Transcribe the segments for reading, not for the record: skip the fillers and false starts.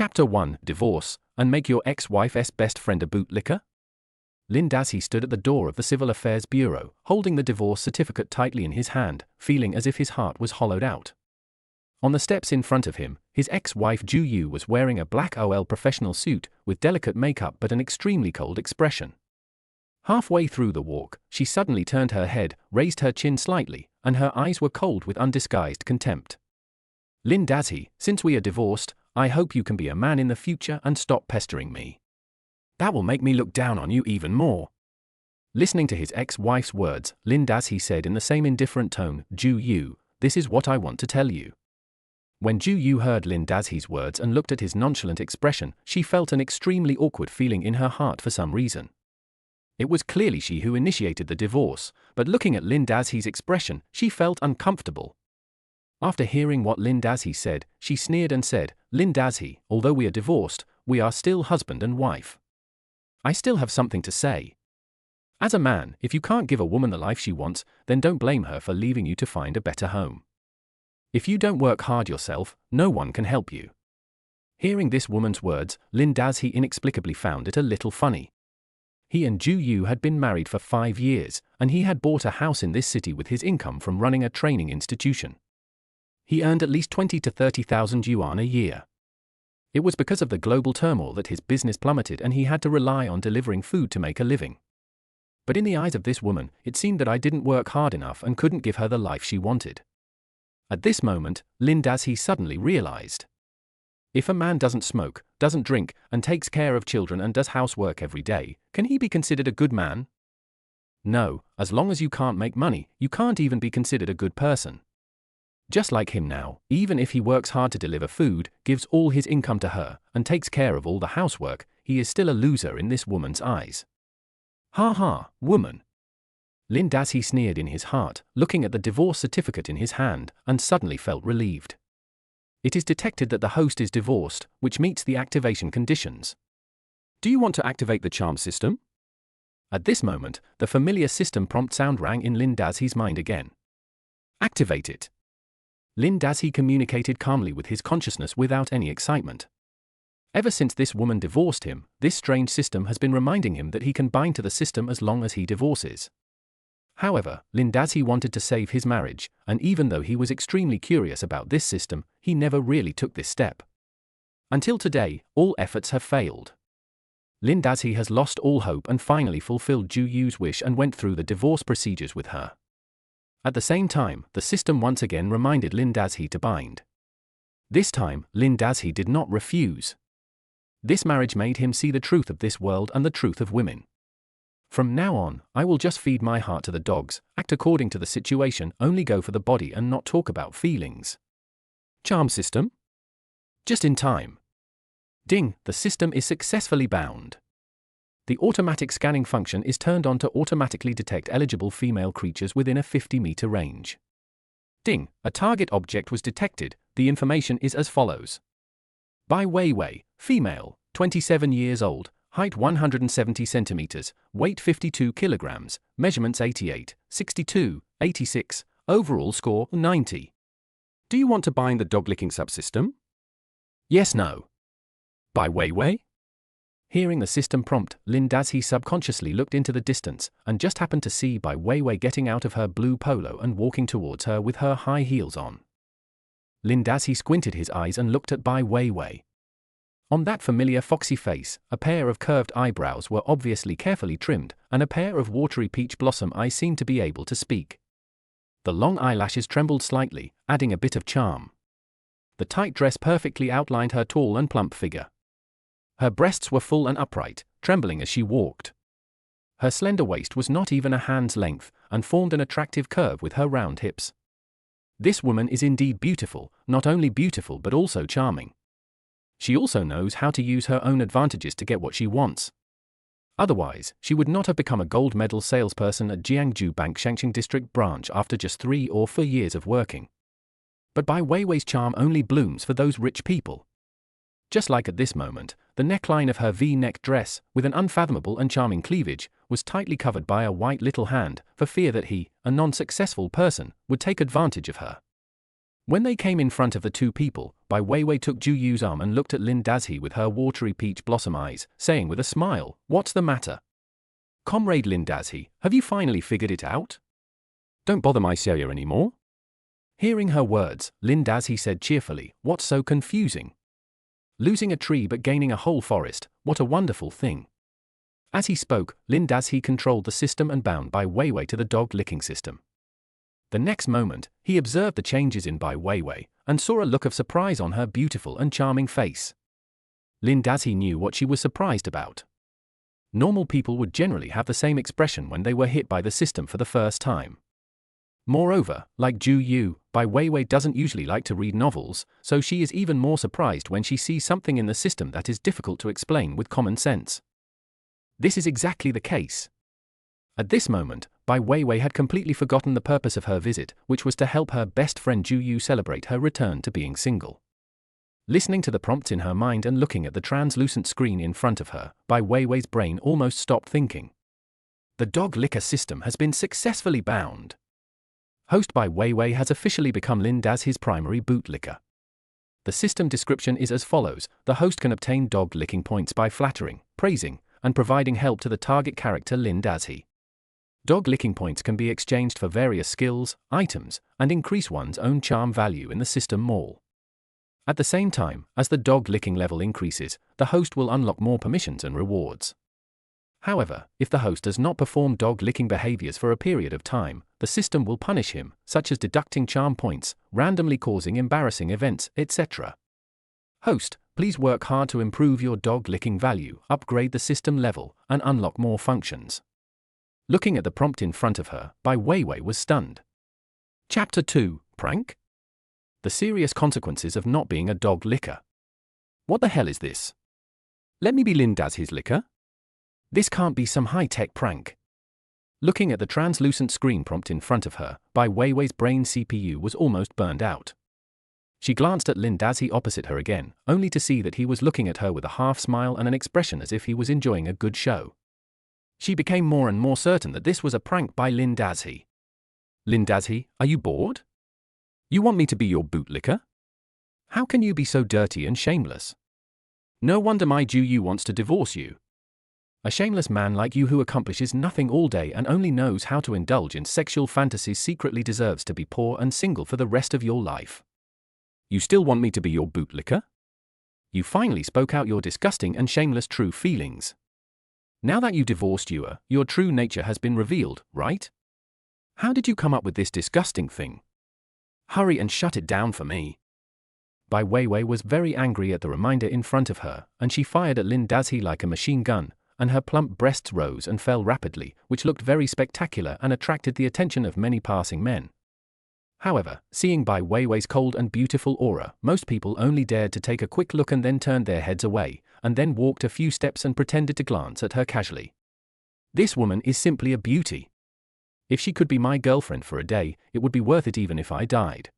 Chapter 1: Divorce, and make your ex-wife's best friend a bootlicker? Lin Dazhi stood at the door of the Civil Affairs Bureau, holding the divorce certificate tightly in his hand, feeling as if his heart was hollowed out. On the steps in front of him, his ex-wife Ju Yu was wearing a black OL professional suit with delicate makeup but an extremely cold expression. Halfway through the walk, she suddenly turned her head, raised her chin slightly, and her eyes were cold with undisguised contempt. Lin Dazhi, since we are divorced, I hope you can be a man in the future and stop pestering me. That will make me look down on you even more. Listening to his ex-wife's words, Lin Dazhi said in the same indifferent tone, Ju Yu, this is what I want to tell you. When Ju Yu heard Lin Dazhi's words and looked at his nonchalant expression, she felt an extremely awkward feeling in her heart for some reason. It was clearly she who initiated the divorce, but looking at Lin Dazhi's expression, she felt uncomfortable. After hearing what Lin Dazhi said, she sneered and said, Lin Dazhi, although we are divorced, we are still husband and wife. I still have something to say. As a man, if you can't give a woman the life she wants, then don't blame her for leaving you to find a better home. If you don't work hard yourself, no one can help you. Hearing this woman's words, Lin Dazhi inexplicably found it a little funny. He and Ju Yu had been married for 5 years, and he had bought a house in this city with his income from running a training institution. He earned at least 20 to 30,000 yuan a year. It was because of the global turmoil that his business plummeted and he had to rely on delivering food to make a living. But in the eyes of this woman, it seemed that I didn't work hard enough and couldn't give her the life she wanted. At this moment, Lin Dazhi suddenly realized. If a man doesn't smoke, doesn't drink, and takes care of children and does housework every day, can he be considered a good man? No, as long as you can't make money, you can't even be considered a good person. Just like him now, even if he works hard to deliver food, gives all his income to her, and takes care of all the housework, he is still a loser in this woman's eyes. Ha ha, woman. Lin Dazhi sneered in his heart, looking at the divorce certificate in his hand, and suddenly felt relieved. It is detected that the host is divorced, which meets the activation conditions. Do you want to activate the charm system? At this moment, the familiar system prompt sound rang in Lin Dazhi's mind again. Activate it. Lin Dazhi communicated calmly with his consciousness without any excitement. Ever since this woman divorced him, this strange system has been reminding him that he can bind to the system as long as he divorces. However, Lin Dazhi wanted to save his marriage, and even though he was extremely curious about this system, he never really took this step. Until today, all efforts have failed. Lin Dazhi has lost all hope and finally fulfilled Ju Yu's wish and went through the divorce procedures with her. At the same time, the system once again reminded Lin Dazhi to bind. This time, Lin Dazhi did not refuse. This marriage made him see the truth of this world and the truth of women. From now on, I will just feed my heart to the dogs, act according to the situation, only go for the body and not talk about feelings. Charm system? Just in time. Ding, the system is successfully bound. The automatic scanning function is turned on to automatically detect eligible female creatures within a 50-meter range. Ding, a target object was detected. The information is as follows. Bai Weiwei, female, 27 years old, height 170 centimeters, weight 52 kilograms, measurements 88, 62, 86, overall score 90. Do you want to bind the dog-licking subsystem? Yes, no. Bai Weiwei? Hearing the system prompt, Lin Dazhi subconsciously looked into the distance, and just happened to see Bai Weiwei getting out of her blue polo and walking towards her with her high heels on. Lin Dazhi squinted his eyes and looked at Bai Weiwei. On that familiar foxy face, a pair of curved eyebrows were obviously carefully trimmed, and a pair of watery peach blossom eyes seemed to be able to speak. The long eyelashes trembled slightly, adding a bit of charm. The tight dress perfectly outlined her tall and plump figure. Her breasts were full and upright, trembling as she walked. Her slender waist was not even a hand's length, and formed an attractive curve with her round hips. This woman is indeed beautiful, not only beautiful but also charming. She also knows how to use her own advantages to get what she wants. Otherwise, she would not have become a gold medal salesperson at Jiangju Bank Shangqing District branch after just 3 or 4 years of working. But Bai Weiwei's charm only blooms for those rich people. Just like at this moment, the neckline of her V-neck dress, with an unfathomable and charming cleavage, was tightly covered by a white little hand, for fear that he, a non-successful person, would take advantage of her. When they came in front of the two people, Bai Weiwei took Ju Yu's arm and looked at Lin Dazhi with her watery peach blossom eyes, saying with a smile, "What's the matter? Comrade Lin Dazhi, have you finally figured it out? Don't bother my Xiaoya anymore?" Hearing her words, Lin Dazhi said cheerfully, "What's so confusing? Losing a tree but gaining a whole forest, what a wonderful thing." As he spoke, Lin Dazhi controlled the system and bound Bai Weiwei to the dog-licking system. The next moment, he observed the changes in Bai Weiwei, and saw a look of surprise on her beautiful and charming face. Lin Dazhi knew what she was surprised about. Normal people would generally have the same expression when they were hit by the system for the first time. Moreover, like Ju Yu, Bai Weiwei doesn't usually like to read novels, so she is even more surprised when she sees something in the system that is difficult to explain with common sense. This is exactly the case. At this moment, Bai Weiwei had completely forgotten the purpose of her visit, which was to help her best friend Ju Yu celebrate her return to being single. Listening to the prompts in her mind and looking at the translucent screen in front of her, Bai Weiwei's brain almost stopped thinking. The dog licker system has been successfully bound. Host Bai Weiwei has officially become Lin Dazhi's primary bootlicker. The system description is as follows: the host can obtain dog licking points by flattering, praising, and providing help to the target character Lin Dazhi. Dog licking points can be exchanged for various skills, items, and increase one's own charm value in the system mall. At the same time, as the dog licking level increases, the host will unlock more permissions and rewards. However, if the host does not perform dog licking behaviors for a period of time, the system will punish him, such as deducting charm points, randomly causing embarrassing events, etc. Host, please work hard to improve your dog licking value, upgrade the system level, and unlock more functions. Looking at the prompt in front of her, Bai Weiwei was stunned. Chapter 2, Prank? The serious consequences of not being a dog licker. What the hell is this? Let me be Lin Dazhi's licker? This can't be some high-tech prank. Looking at the translucent screen prompt in front of her, Bai Weiwei's brain CPU was almost burned out. She glanced at Lin Dazhi opposite her again, only to see that he was looking at her with a half-smile and an expression as if he was enjoying a good show. She became more and more certain that this was a prank by Lin Dazhi. Lin Dazhi, are you bored? You want me to be your bootlicker? How can you be so dirty and shameless? No wonder my Ju Yu wants to divorce you. A shameless man like you who accomplishes nothing all day and only knows how to indulge in sexual fantasies secretly deserves to be poor and single for the rest of your life. You still want me to be your bootlicker? You finally spoke out your disgusting and shameless true feelings. Now that you divorced Yua, your true nature has been revealed, right? How did you come up with this disgusting thing? Hurry and shut it down for me. Bai Weiwei was very angry at the reminder in front of her, and she fired at Lin Dazhi like a machine gun, and her plump breasts rose and fell rapidly, which looked very spectacular and attracted the attention of many passing men. However, seeing Bai Weiwei's cold and beautiful aura, most people only dared to take a quick look and then turned their heads away, and then walked a few steps and pretended to glance at her casually. This woman is simply a beauty. If she could be my girlfriend for a day, it would be worth it even if I died.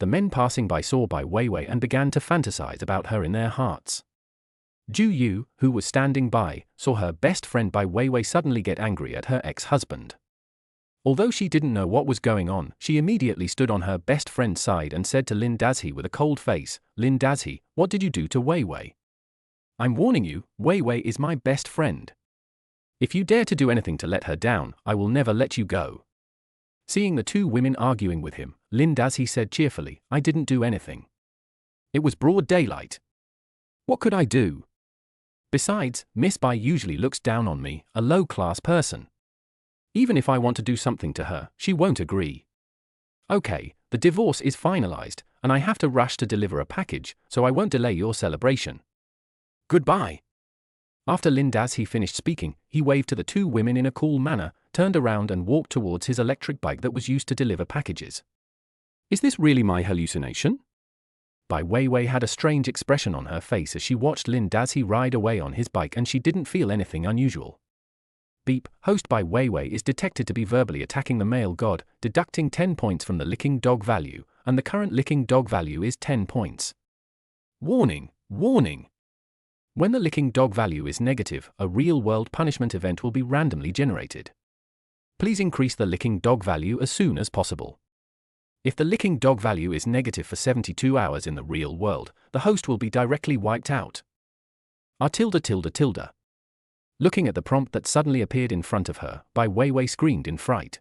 The men passing by saw Bai Weiwei and began to fantasize about her in their hearts. Ju Yu, who was standing by, saw her best friend Bai Weiwei suddenly get angry at her ex-husband. Although she didn't know what was going on, she immediately stood on her best friend's side and said to Lin Dazhi with a cold face, "Lin Dazhi, what did you do to Weiwei? I'm warning you, Weiwei is my best friend. If you dare to do anything to let her down, I will never let you go." Seeing the two women arguing with him, Lin Dazhi said cheerfully, "I didn't do anything. It was broad daylight. What could I do? Besides, Miss Bai usually looks down on me, a low-class person. Even if I want to do something to her, she won't agree. Okay, the divorce is finalized, and I have to rush to deliver a package, so I won't delay your celebration. Goodbye." After Lin Dazhi finished speaking, he waved to the two women in a cool manner, turned around and walked towards his electric bike that was used to deliver packages. Is this really my hallucination? Bai Weiwei had a strange expression on her face as she watched Lin Dazhi ride away on his bike, and she didn't feel anything unusual. Beep, host Bai Weiwei is detected to be verbally attacking the male god, deducting 10 points from the licking dog value, and the current licking dog value is 10 points. Warning, warning! When the licking dog value is negative, a real-world punishment event will be randomly generated. Please increase the licking dog value as soon as possible. If the licking dog value is negative for 72 hours in the real world, the host will be directly wiped out. Looking at the prompt that suddenly appeared in front of her, Bai Weiwei screamed in fright.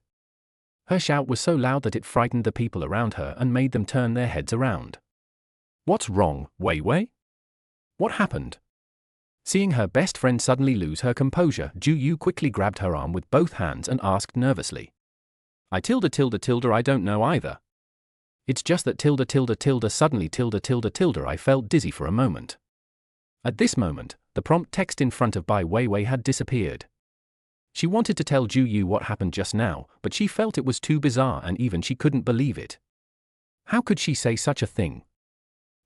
Her shout was so loud that it frightened the people around her and made them turn their heads around. What's wrong, Weiwei? What happened? Seeing her best friend suddenly lose her composure, Ju Yu quickly grabbed her arm with both hands and asked nervously. I don't know either. It's just that suddenly I felt dizzy for a moment. At this moment, the prompt text in front of Bai Weiwei had disappeared. She wanted to tell Ju Yu what happened just now, but she felt it was too bizarre and even she couldn't believe it. How could she say such a thing?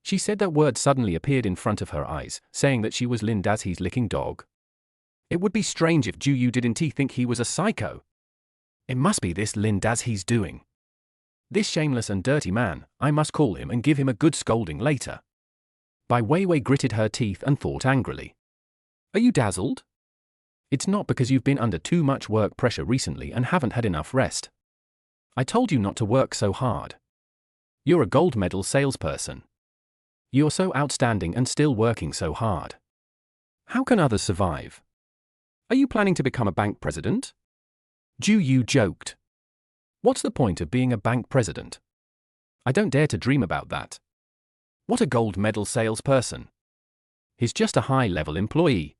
She said that word suddenly appeared in front of her eyes, saying that she was Lin Dazi's licking dog. It would be strange if Ju Yu didn't think he was a psycho. It must be this Lin Dazi's doing. This shameless and dirty man, I must call him and give him a good scolding later. Bai Weiwei gritted her teeth and thought angrily. Are you dazzled? It's not because you've been under too much work pressure recently and haven't had enough rest. I told you not to work so hard. You're a gold medal salesperson. You're so outstanding and still working so hard. How can others survive? Are you planning to become a bank president? Ju Yu joked. What's the point of being a bank president? I don't dare to dream about that. What a gold medal salesperson. He's just a high-level employee.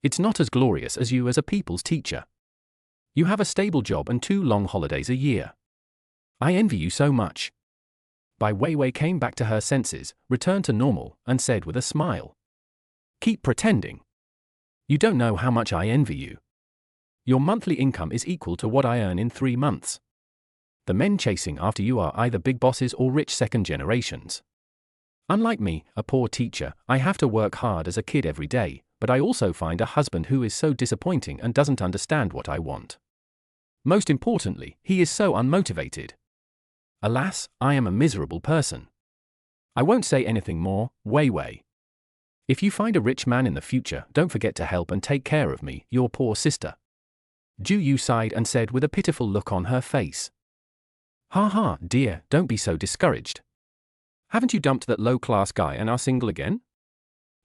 It's not as glorious as you as a people's teacher. You have a stable job and 2 long holidays a year. I envy you so much. Bai Weiwei came back to her senses, returned to normal, and said with a smile. Keep pretending. You don't know how much I envy you. Your monthly income is equal to what I earn in 3 months. The men chasing after you are either big bosses or rich second generations. Unlike me, a poor teacher, I have to work hard as a kid every day, but I also find a husband who is so disappointing and doesn't understand what I want. Most importantly, he is so unmotivated. Alas, I am a miserable person. I won't say anything more, Weiwei. If you find a rich man in the future, don't forget to help and take care of me, your poor sister. Ju Yu sighed and said with a pitiful look on her face. Ha ha, dear, don't be so discouraged. Haven't you dumped that low-class guy and are single again?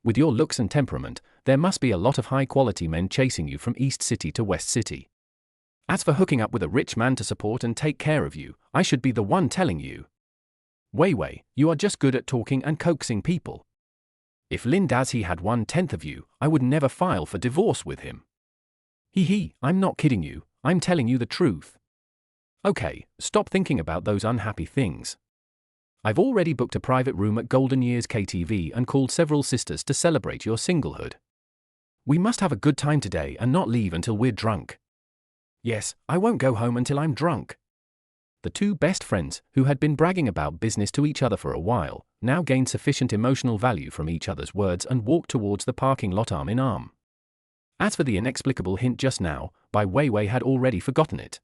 With your looks and temperament, there must be a lot of high-quality men chasing you from East City to West City. As for hooking up with a rich man to support and take care of you, I should be the one telling you. Weiwei, you are just good at talking and coaxing people. If Lin Dazi had 1/10 of you, I would never file for divorce with him. Hee, I'm not kidding you, I'm telling you the truth. Okay, stop thinking about those unhappy things. I've already booked a private room at Golden Years KTV and called several sisters to celebrate your singlehood. We must have a good time today and not leave until we're drunk. Yes, I won't go home until I'm drunk. The 2 best friends, who had been bragging about business to each other for a while, now gained sufficient emotional value from each other's words and walked towards the parking lot arm in arm. As for the inexplicable hint just now, Bai Weiwei had already forgotten it.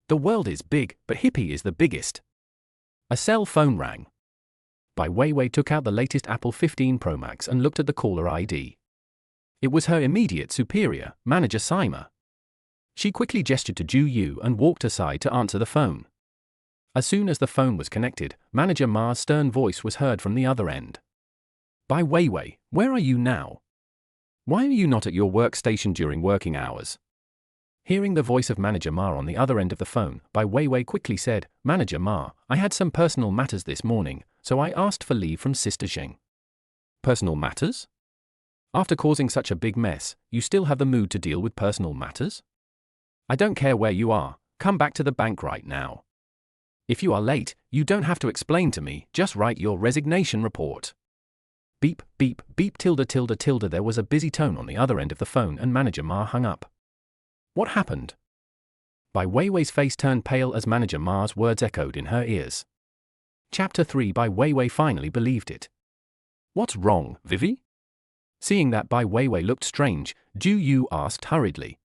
The world is big, but Hippie is the biggest. A cell phone rang. Bai Weiwei took out the latest Apple 15 Pro Max and looked at the caller ID. It was her immediate superior, Manager Sima. She quickly gestured to Ju Yu and walked aside to answer the phone. As soon as the phone was connected, Manager Ma's stern voice was heard from the other end. Bai Weiwei, where are you now? Why are you not at your workstation during working hours? Hearing the voice of Manager Ma on the other end of the phone, Bai Weiwei quickly said, Manager Ma, I had some personal matters this morning, so I asked for leave from Sister Zheng. Personal matters? After causing such a big mess, you still have the mood to deal with personal matters? I don't care where you are, come back to the bank right now. If you are late, you don't have to explain to me, just write your resignation report. Beep, beep, beep, tilde. There was a busy tone on the other end of the phone and Manager Ma hung up. What happened? Bai Weiwei's face turned pale as Manager Ma's words echoed in her ears. Chapter 3. Bai Weiwei finally believed it. What's wrong, Vivi? Seeing that Bai Weiwei looked strange, Ju Yu asked hurriedly.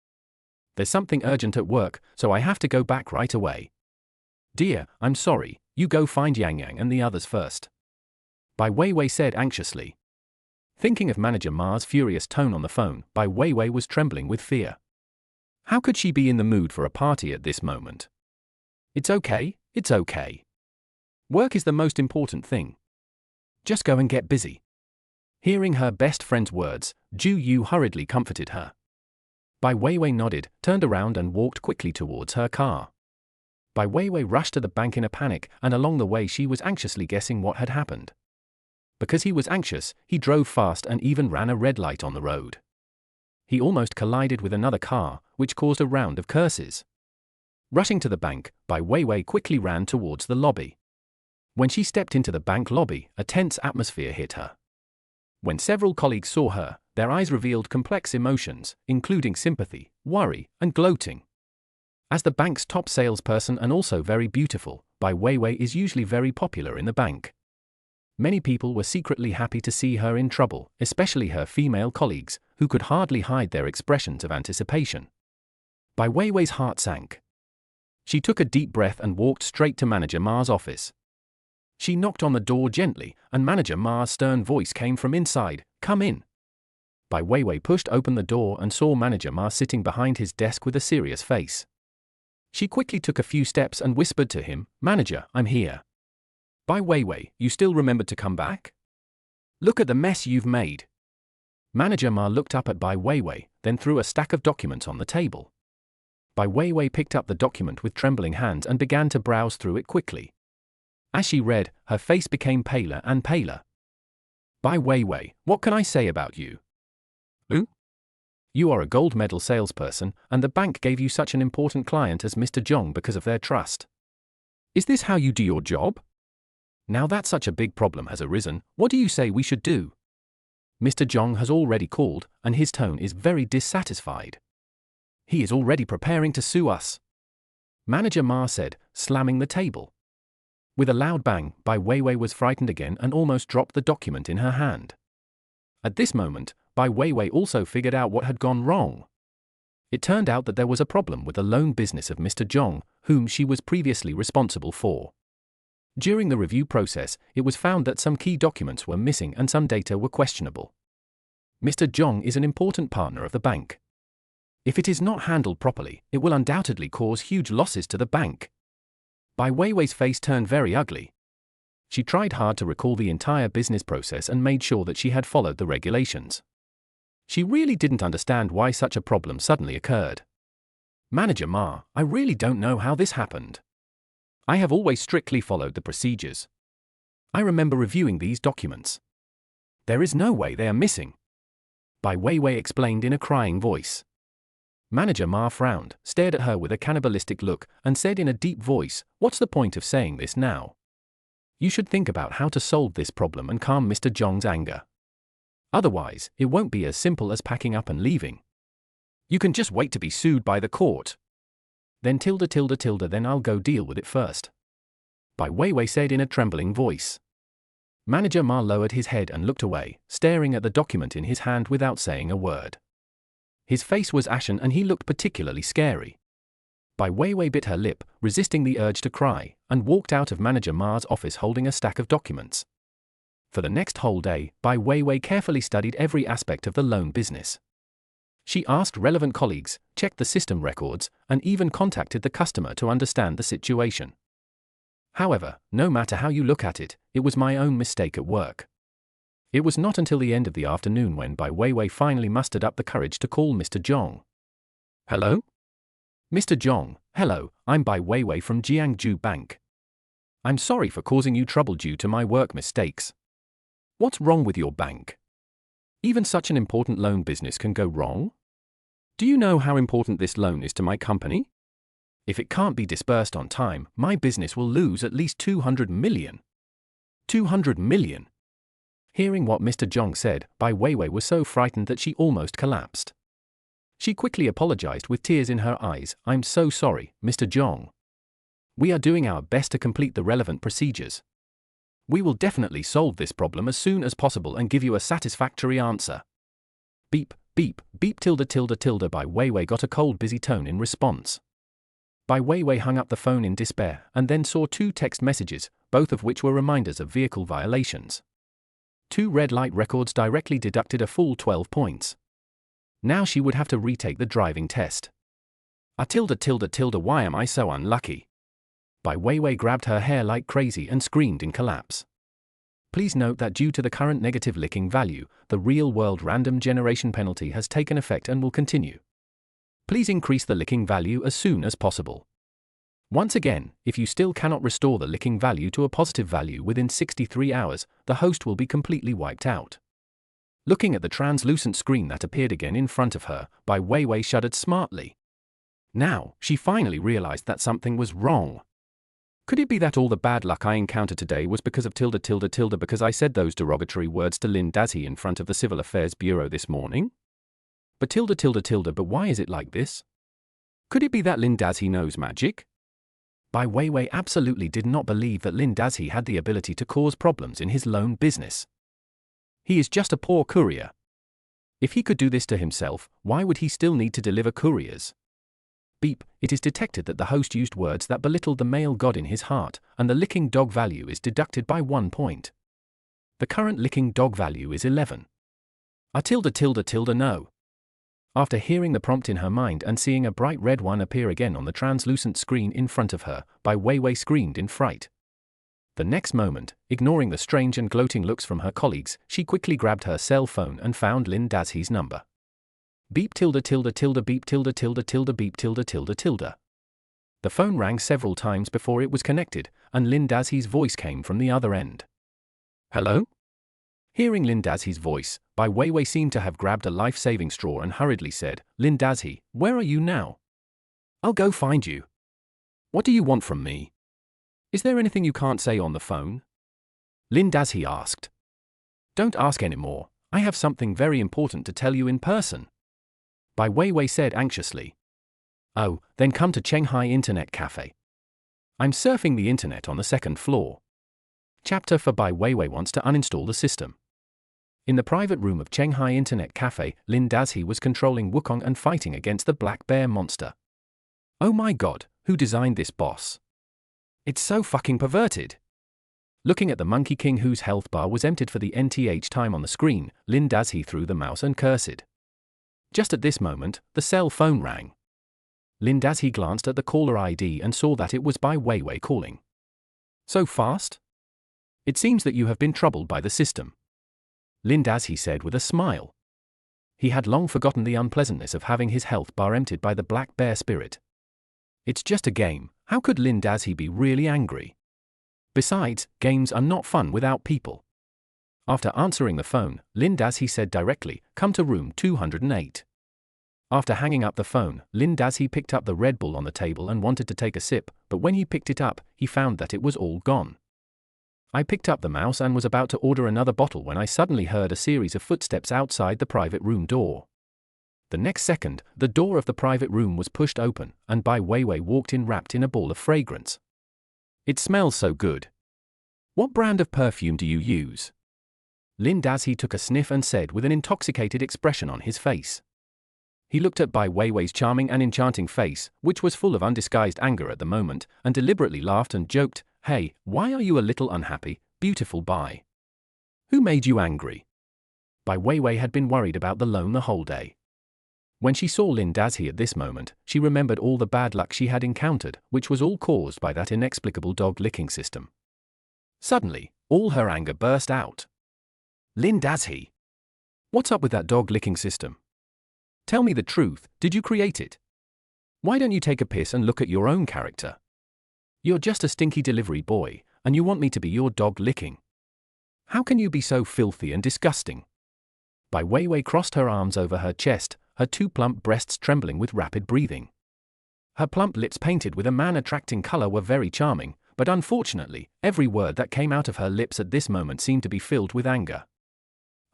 There's something urgent at work, so I have to go back right away. Dear, I'm sorry, you go find Yang Yang and the others first. Bai Weiwei said anxiously. Thinking of Manager Ma's furious tone on the phone, Bai Weiwei was trembling with fear. How could she be in the mood for a party at this moment? It's okay, Work is the most important thing. Just go and get busy. Hearing her best friend's words, Ju Yu hurriedly comforted her. Bai Weiwei nodded, turned around and walked quickly towards her car. Bai Weiwei rushed to the bank in a panic, and along the way she was anxiously guessing what had happened. Because he was anxious, he drove fast and even ran a red light on the road. He almost collided with another car, which caused a round of curses. Rushing to the bank, Bai Weiwei quickly ran towards the lobby. When she stepped into the bank lobby, a tense atmosphere hit her. When several colleagues saw her, their eyes revealed complex emotions, including sympathy, worry, and gloating. As the bank's top salesperson and also very beautiful, Bai Weiwei is usually very popular in the bank. Many people were secretly happy to see her in trouble, especially her female colleagues, who could hardly hide their expressions of anticipation. Bai Weiwei's heart sank. She took a deep breath and walked straight to Manager Ma's office. She knocked on the door gently, and Manager Ma's stern voice came from inside, "Come in." Bai Weiwei pushed open the door and saw Manager Ma sitting behind his desk with a serious face. She quickly took a few steps and whispered to him, "Manager, I'm here." "Bai Weiwei, you still remembered to come back? Look at the mess you've made." Manager Ma looked up at Bai Weiwei, then threw a stack of documents on the table. Bai Weiwei picked up the document with trembling hands and began to browse through it quickly. As she read, her face became paler and paler. "Bai Weiwei, what can I say about you? You are a gold medal salesperson, and the bank gave you such an important client as Mr. Zhong because of their trust. Is this how you do your job? Now that such a big problem has arisen, what do you say we should do? Mr. Zhong has already called, and his tone is very dissatisfied. He is already preparing to sue us." Manager Ma said, slamming the table. With a loud bang, Bai Weiwei was frightened again and almost dropped the document in her hand. At this moment, Bai Weiwei also figured out what had gone wrong. It turned out that there was a problem with the loan business of Mr. Zhong, whom she was previously responsible for. During the review process, it was found that some key documents were missing and some data were questionable. Mr. Zhong is an important partner of the bank. If it is not handled properly, it will undoubtedly cause huge losses to the bank. Bai Weiwei's face turned very ugly. She tried hard to recall the entire business process and made sure that she had followed the regulations. She really didn't understand why such a problem suddenly occurred. "Manager Ma, I really don't know how this happened. I have always strictly followed the procedures. I remember reviewing these documents. There is no way they are missing." Bai Weiwei explained in a crying voice. Manager Ma frowned, stared at her with a cannibalistic look, and said in a deep voice, "What's the point of saying this now? You should think about how to solve this problem and calm Mr. Zhong's anger. Otherwise, it won't be as simple as packing up and leaving. You can just wait to be sued by the court. Then then I'll go deal with it first." Bai Weiwei said in a trembling voice. Manager Ma lowered his head and looked away, staring at the document in his hand without saying a word. His face was ashen and he looked particularly scary. Bai Weiwei bit her lip, resisting the urge to cry, and walked out of Manager Ma's office holding a stack of documents. For the next whole day, Bai Weiwei carefully studied every aspect of the loan business. She asked relevant colleagues, checked the system records, and even contacted the customer to understand the situation. However, no matter how you look at it, it was my own mistake at work. It was not until the end of the afternoon when Bai Weiwei finally mustered up the courage to call Mr. Zhong. "Hello? Mr. Zhong, hello, I'm Bai Weiwei from Jiangju Bank. I'm sorry for causing you trouble due to my work mistakes. What's wrong with your bank? Even such an important loan business can go wrong? Do you know how important this loan is to my company? If it can't be disbursed on time, my business will lose at least 200 million. 200 million. Hearing what Mr. Zhong said, Bai Weiwei was so frightened that she almost collapsed. She quickly apologized with tears in her eyes. "I'm so sorry, Mr. Zhong. We are doing our best to complete the relevant procedures. We will definitely solve this problem as soon as possible and give you a satisfactory answer." Beep, beep, beep Bai Weiwei got a cold busy tone in response. Bai Weiwei hung up the phone in despair and then saw 2 text messages, both of which were reminders of vehicle violations. 2 red light records directly deducted a full 12 points. Now she would have to retake the driving test. Why am I so unlucky? Bai Weiwei grabbed her hair like crazy and screamed in collapse. Please note that due to the current negative licking value, the real-world random generation penalty has taken effect and will continue. Please increase the licking value as soon as possible. Once again, if you still cannot restore the licking value to a positive value within 63 hours, the host will be completely wiped out. Looking at the translucent screen that appeared again in front of her, Bai Weiwei shuddered smartly. Now, she finally realized that something was wrong. Could it be that all the bad luck I encountered today was because of because I said those derogatory words to Lin Dazhi in front of the Civil Affairs Bureau this morning? But but why is it like this? Could it be that Lin Dazhi knows magic? Bai Weiwei absolutely did not believe that Lin Dazhi had the ability to cause problems in his loan business. He is just a poor courier. If he could do this to himself, why would he still need to deliver couriers? Beep, it is detected that the host used words that belittled the male god in his heart, and the licking dog value is deducted by 1 point. The current licking dog value is 11. No. After hearing the prompt in her mind and seeing a bright red one appear again on the translucent screen in front of her, Bai Weiwei screamed in fright. The next moment, ignoring the strange and gloating looks from her colleagues, she quickly grabbed her cell phone and found Lin Dazhi's number. Beep beep beep. The phone rang several times before it was connected, and Lin Dazhi's voice came from the other end. Hello? Hearing Lin Dazhi's voice, Bai Weiwei seemed to have grabbed a life-saving straw and hurriedly said, Lin Dazhi, where are you now? I'll go find you. What do you want from me? Is there anything you can't say on the phone? Lin Dazhi asked. Don't ask anymore, I have something very important to tell you in person. Bai Weiwei said anxiously. Oh, then come to Chenghai Internet Cafe. I'm surfing the internet on the 2nd floor. Chapter 4. Bai Weiwei wants to uninstall the system. In the private room of Chenghai Internet Cafe, Lin Dazhi was controlling Wukong and fighting against the black bear monster. Oh my god, who designed this boss? It's so fucking perverted. Looking at the Monkey King whose health bar was emptied for the nth time on the screen, Lin Dazhi threw the mouse and cursed. Just at this moment, the cell phone rang. Lin Dazhi glanced at the caller ID and saw that it was Bai Weiwei calling. So fast? It seems that you have been troubled by the system. Lin Dazhi said with a smile. He had long forgotten the unpleasantness of having his health bar emptied by the black bear spirit. It's just a game, how could Lin Dazhi be really angry? Besides, games are not fun without people. After answering the phone, Lin Dazhi said directly, come to room 208. After hanging up the phone, Lin Dazhi picked up the Red Bull on the table and wanted to take a sip, but when he picked it up, he found that it was all gone. I picked up the mouse and was about to order another bottle when I suddenly heard a series of footsteps outside the private room door. The next second, the door of the private room was pushed open, and Bai Weiwei walked in wrapped in a ball of fragrance. It smells so good. What brand of perfume do you use? Lin Dazhi took a sniff and said with an intoxicated expression on his face. He looked at Bai Weiwei's charming and enchanting face, which was full of undisguised anger at the moment, and deliberately laughed and joked, Hey, why are you a little unhappy, beautiful Bai? Who made you angry? Bai Weiwei had been worried about the loan the whole day. When she saw Lin Dazhi at this moment, she remembered all the bad luck she had encountered, which was all caused by that inexplicable dog-licking system. Suddenly, all her anger burst out. Lin Dazhi! What's up with that dog-licking system? Tell me the truth, did you create it? Why don't you take a piss and look at your own character? You're just a stinky delivery boy, and you want me to be your dog-licking. How can you be so filthy and disgusting? Bai Weiwei crossed her arms over her chest, her 2 plump breasts trembling with rapid breathing. Her plump lips painted with a man-attracting color were very charming, but unfortunately, every word that came out of her lips at this moment seemed to be filled with anger.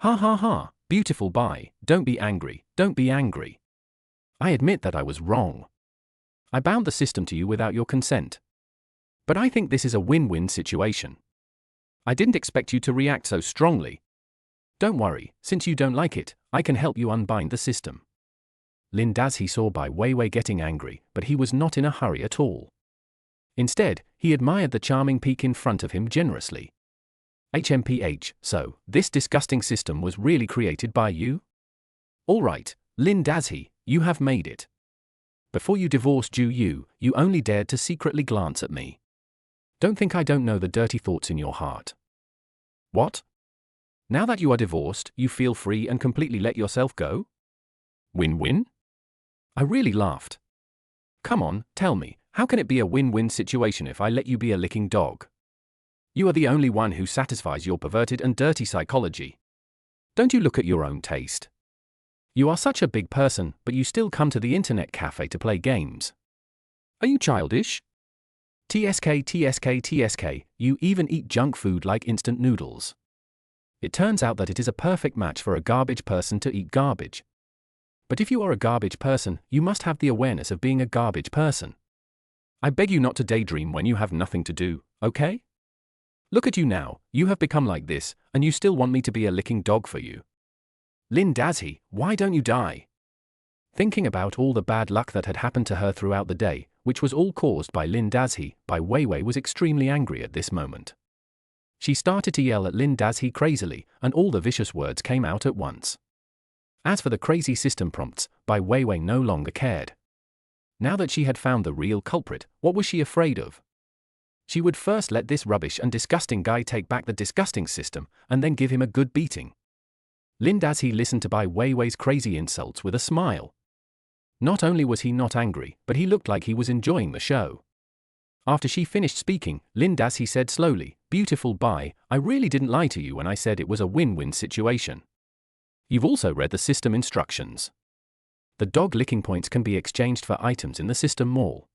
Ha ha ha, beautiful Bai, don't be angry, don't be angry. I admit that I was wrong. I bound the system to you without your consent. But I think this is a win-win situation. I didn't expect you to react so strongly. Don't worry, since you don't like it, I can help you unbind the system. Lin Dazhi saw Bai Weiwei getting angry, but he was not in a hurry at all. Instead, he admired the charming peak in front of him generously. HMPH, so, this disgusting system was really created by you? All right, Lin Dazhi, you have made it. Before you divorced Ju Yu, you only dared to secretly glance at me. Don't think I don't know the dirty thoughts in your heart. What? Now that you are divorced, you feel free and completely let yourself go? Win-win? I really laughed. Come on, tell me, how can it be a win-win situation if I let you be a licking dog? You are the only one who satisfies your perverted and dirty psychology. Don't you look at your own taste? You are such a big person, but you still come to the internet cafe to play games. Are you childish? TSK, you even eat junk food like instant noodles. It turns out that it is a perfect match for a garbage person to eat garbage. But if you are a garbage person, you must have the awareness of being a garbage person. I beg you not to daydream when you have nothing to do, okay? Look at you now, you have become like this, and you still want me to be a licking dog for you. Lin Dazhi, why don't you die? Thinking about all the bad luck that had happened to her throughout the day, which was all caused by Lin Dazhi, Bai Weiwei was extremely angry at this moment. She started to yell at Lin Dazhi crazily, and all the vicious words came out at once. As for the crazy system prompts, Bai Weiwei no longer cared. Now that she had found the real culprit, what was she afraid of? She would first let this rubbish and disgusting guy take back the disgusting system, and then give him a good beating. Lin Dazhi listened to Bai Weiwei's crazy insults with a smile. Not only was he not angry, but he looked like he was enjoying the show. After she finished speaking, Lin Dazhi said slowly, "Beautiful Bai, I really didn't lie to you when I said it was a win-win situation. You've also read the system instructions. The dog licking points can be exchanged for items in the system mall.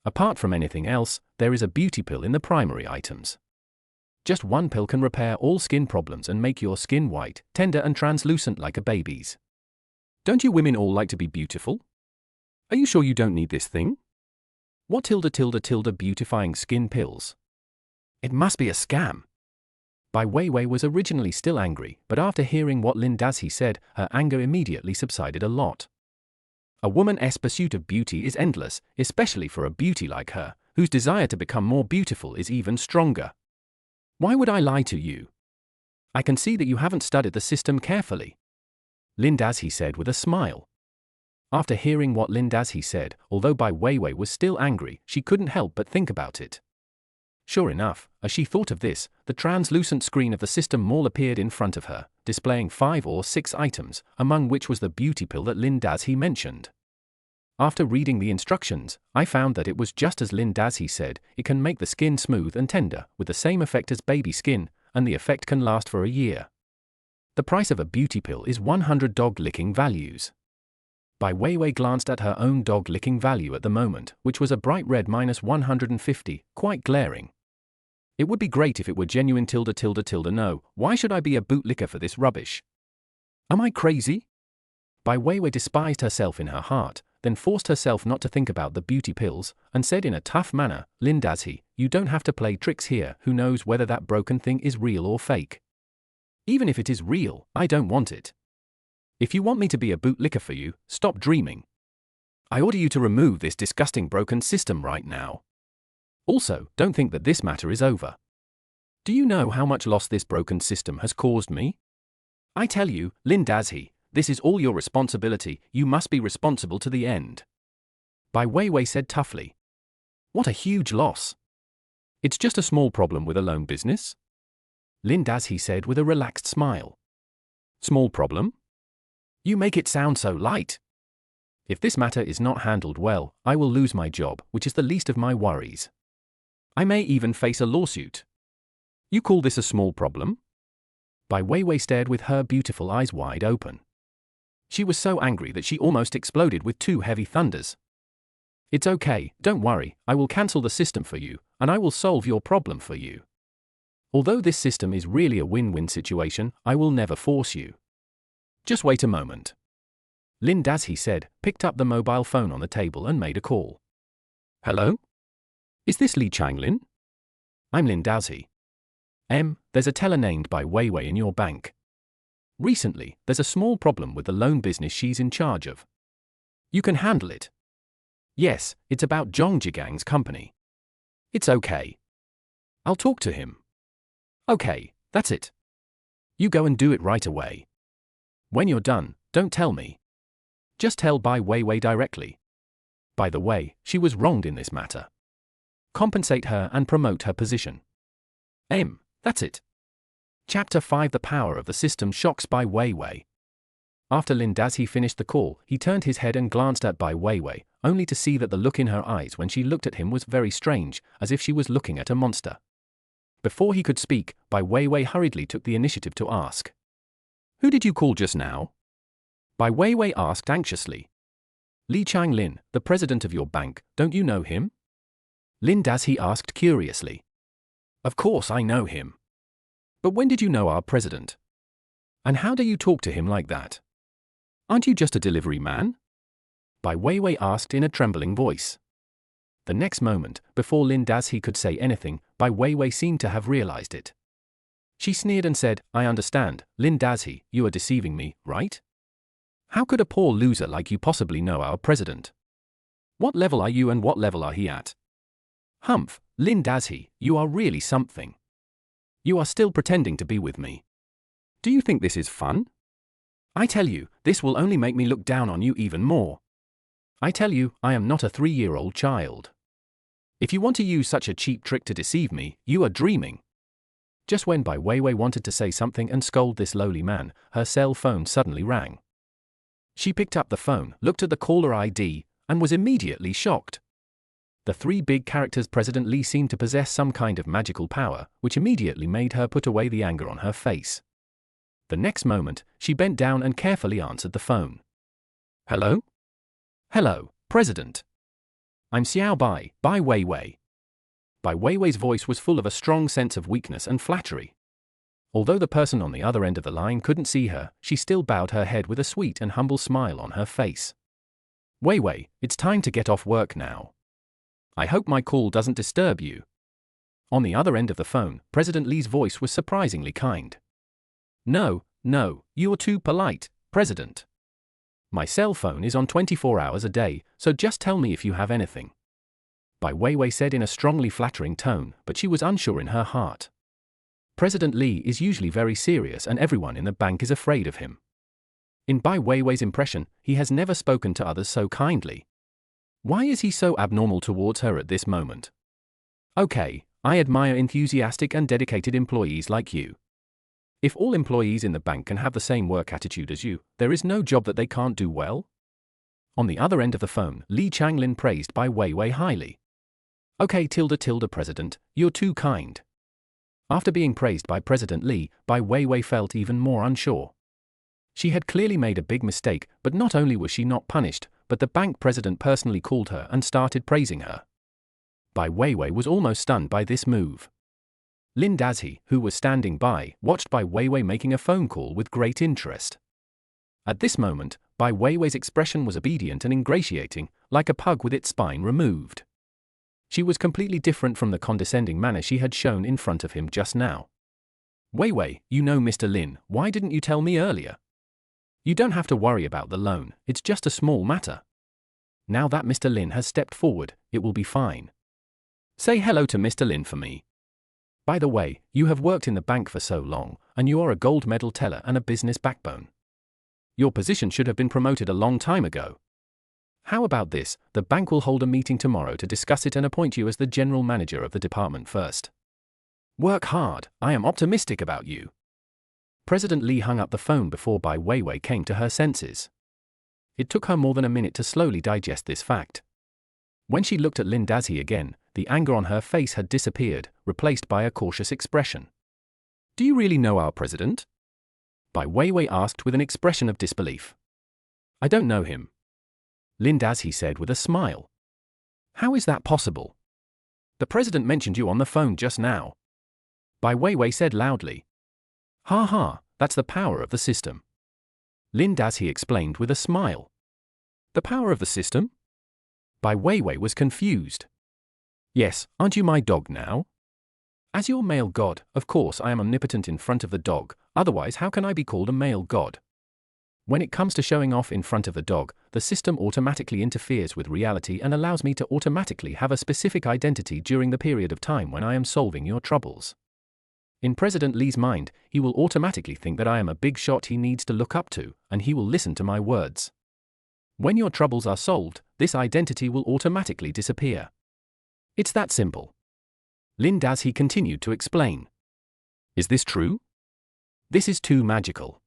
Apart from anything else, there is a beauty pill in the primary items. Just one pill can repair all skin problems and make your skin white, tender and translucent like a baby's. Don't you women all like to be beautiful? Are you sure you don't need this thing? What tilde beautifying skin pills? It must be a scam." Bai Weiwei was originally still angry, but after hearing what Lin Dazhi said, her anger immediately subsided a lot. A woman's pursuit of beauty is endless, especially for a beauty like her, whose desire to become more beautiful is even stronger. Why would I lie to you? I can see that you haven't studied the system carefully. Lin Dazhi said with a smile. After hearing what Lin Dazhi said, although Bai Weiwei was still angry, she couldn't help but think about it. Sure enough, as she thought of this, the translucent screen of the system mall appeared in front of her, displaying 5 or 6 items, among which was the beauty pill that Lin Dazhi mentioned. After reading the instructions, I found that it was just as Lin Dazhi said. It can make the skin smooth and tender, with the same effect as baby skin, and the effect can last for a year. The price of a beauty pill is 100 dog-licking values. Bai Weiwei glanced at her own dog-licking value at the moment, which was a bright red -150, quite glaring. It would be great if it were genuine no, why should I be a bootlicker for this rubbish? Am I crazy? Bai Weiwei despised herself in her heart, then forced herself not to think about the beauty pills, and said in a tough manner, "Lin Dazhi, you don't have to play tricks here, who knows whether that broken thing is real or fake? Even if it is real, I don't want it. If you want me to be a bootlicker for you, stop dreaming. I order you to remove this disgusting broken system right now. Also, don't think that this matter is over. Do you know how much loss this broken system has caused me? I tell you, Lin Dazhi, this is all your responsibility, you must be responsible to the end." Bai Weiwei said toughly. What a huge loss. It's just a small problem with a loan business? Lin Dazhi said with a relaxed smile. Small problem? You make it sound so light. If this matter is not handled well, I will lose my job, which is the least of my worries. I may even face a lawsuit. You call this a small problem? Bai Weiwei stared with her beautiful eyes wide open. She was so angry that she almost exploded with 2 heavy thunders. It's okay, don't worry, I will cancel the system for you, and I will solve your problem for you. Although this system is really a win-win situation, I will never force you. Just wait a moment. Lin Dazhi said, picked up the mobile phone on the table and made a call. Hello? Is this Li Changlin? I'm Lin Dazhi. There's a teller named Bai Weiwei in your bank. Recently, there's a small problem with the loan business she's in charge of. You can handle it. Yes, it's about Zhong Jigang's company. It's okay. I'll talk to him. Okay, that's it. You go and do it right away. When you're done, don't tell me. Just tell Bai Weiwei directly. By the way, she was wronged in this matter. compensate her and promote her position. That's it. Chapter 5: The Power of the System shocks Bai Weiwei. After Lin Dazhi finished the call, he turned his head and glanced at Bai Weiwei, only to see that the look in her eyes when she looked at him was very strange, as if she was looking at a monster. Before he could speak, Bai Weiwei hurriedly took the initiative to ask. "Who did you call just now?" Bai Weiwei asked anxiously. "Li Changlin, the president of your bank, don't you know him?" Lin Dazhi asked curiously. "Of course I know him. But when did you know our president? And how do you talk to him like that? Aren't you just a delivery man?" Bai Weiwei asked in a trembling voice. The next moment, before Lin Dazhi could say anything, Bai Weiwei seemed to have realized it. She sneered and said, "I understand, Lin Dazhi, you are deceiving me, right? How could a poor loser like you possibly know our president? What level are you and what level are he at? Humph, Lin Dazhi, you are really something. You are still pretending to be with me. Do you think this is fun? I tell you, this will only make me look down on you even more. I tell you, I am not a 3-year-old child. If you want to use such a cheap trick to deceive me, you are dreaming." Just when Bai Weiwei wanted to say something and scold this lowly man, her cell phone suddenly rang. She picked up the phone, looked at the caller ID, and was immediately shocked. The 3 big characters President Li seemed to possess some kind of magical power, which immediately made her put away the anger on her face. The next moment, she bent down and carefully answered the phone. "Hello? Hello, President. I'm Xiao Bai Weiwei." Bai Weiwei's voice was full of a strong sense of weakness and flattery. Although the person on the other end of the line couldn't see her, she still bowed her head with a sweet and humble smile on her face. "Weiwei, it's time to get off work now. I hope my call doesn't disturb you." On the other end of the phone, President Li's voice was surprisingly kind. No, you're too polite, President. My cell phone is on 24 hours a day, so just tell me if you have anything." Bai Weiwei said in a strongly flattering tone, but she was unsure in her heart. President Li is usually very serious and everyone in the bank is afraid of him. In Bai Weiwei's impression, he has never spoken to others so kindly. Why is he so abnormal towards her at this moment? Okay, I admire enthusiastic and dedicated employees like you. If all employees in the bank can have the same work attitude as you, there is no job that they can't do well. On the other end of the phone, Li Changlin praised Bai Weiwei highly. Okay, President, you're too kind. After being praised by President Li, Bai Weiwei felt even more unsure. She had clearly made a big mistake, but not only was she not punished, but the bank president personally called her and started praising her. Bai Weiwei was almost stunned by this move. Lin Dazhi, who was standing by, watched Bai Weiwei making a phone call with great interest. At this moment, Bai Weiwei's expression was obedient and ingratiating, like a pug with its spine removed. She was completely different from the condescending manner she had shown in front of him just now. "Weiwei, you know Mr. Lin, why didn't you tell me earlier? You don't have to worry about the loan, it's just a small matter. Now that Mr. Lin has stepped forward, it will be fine. Say hello to Mr. Lin for me. By the way, you have worked in the bank for so long, and you are a gold medal teller and a business backbone. Your position should have been promoted a long time ago. How about this, the bank will hold a meeting tomorrow to discuss it and appoint you as the general manager of the department first. Work hard, I am optimistic about you." President Li hung up the phone before Bai Weiwei came to her senses. It took her more than a minute to slowly digest this fact. When she looked at Lin Dazhi again, the anger on her face had disappeared, replaced by a cautious expression. "Do you really know our president?" Bai Weiwei asked with an expression of disbelief. "I don't know him," Lin Dazhi said with a smile. "How is that possible? The president mentioned you on the phone just now," Bai Weiwei said loudly. Ha, that's the power of the system," Lin Dazhi explained with a smile. "The power of the system?" Bai Weiwei was confused. "Yes, aren't you my dog now? As your male god, of course I am omnipotent in front of the dog, otherwise how can I be called a male god? When it comes to showing off in front of the dog, the system automatically interferes with reality and allows me to automatically have a specific identity during the period of time when I am solving your troubles. In President Li's mind, he will automatically think that I am a big shot he needs to look up to, and he will listen to my words. When your troubles are solved, this identity will automatically disappear. It's that simple. Lin Dazhi continued to explain. Is this true? This is too magical.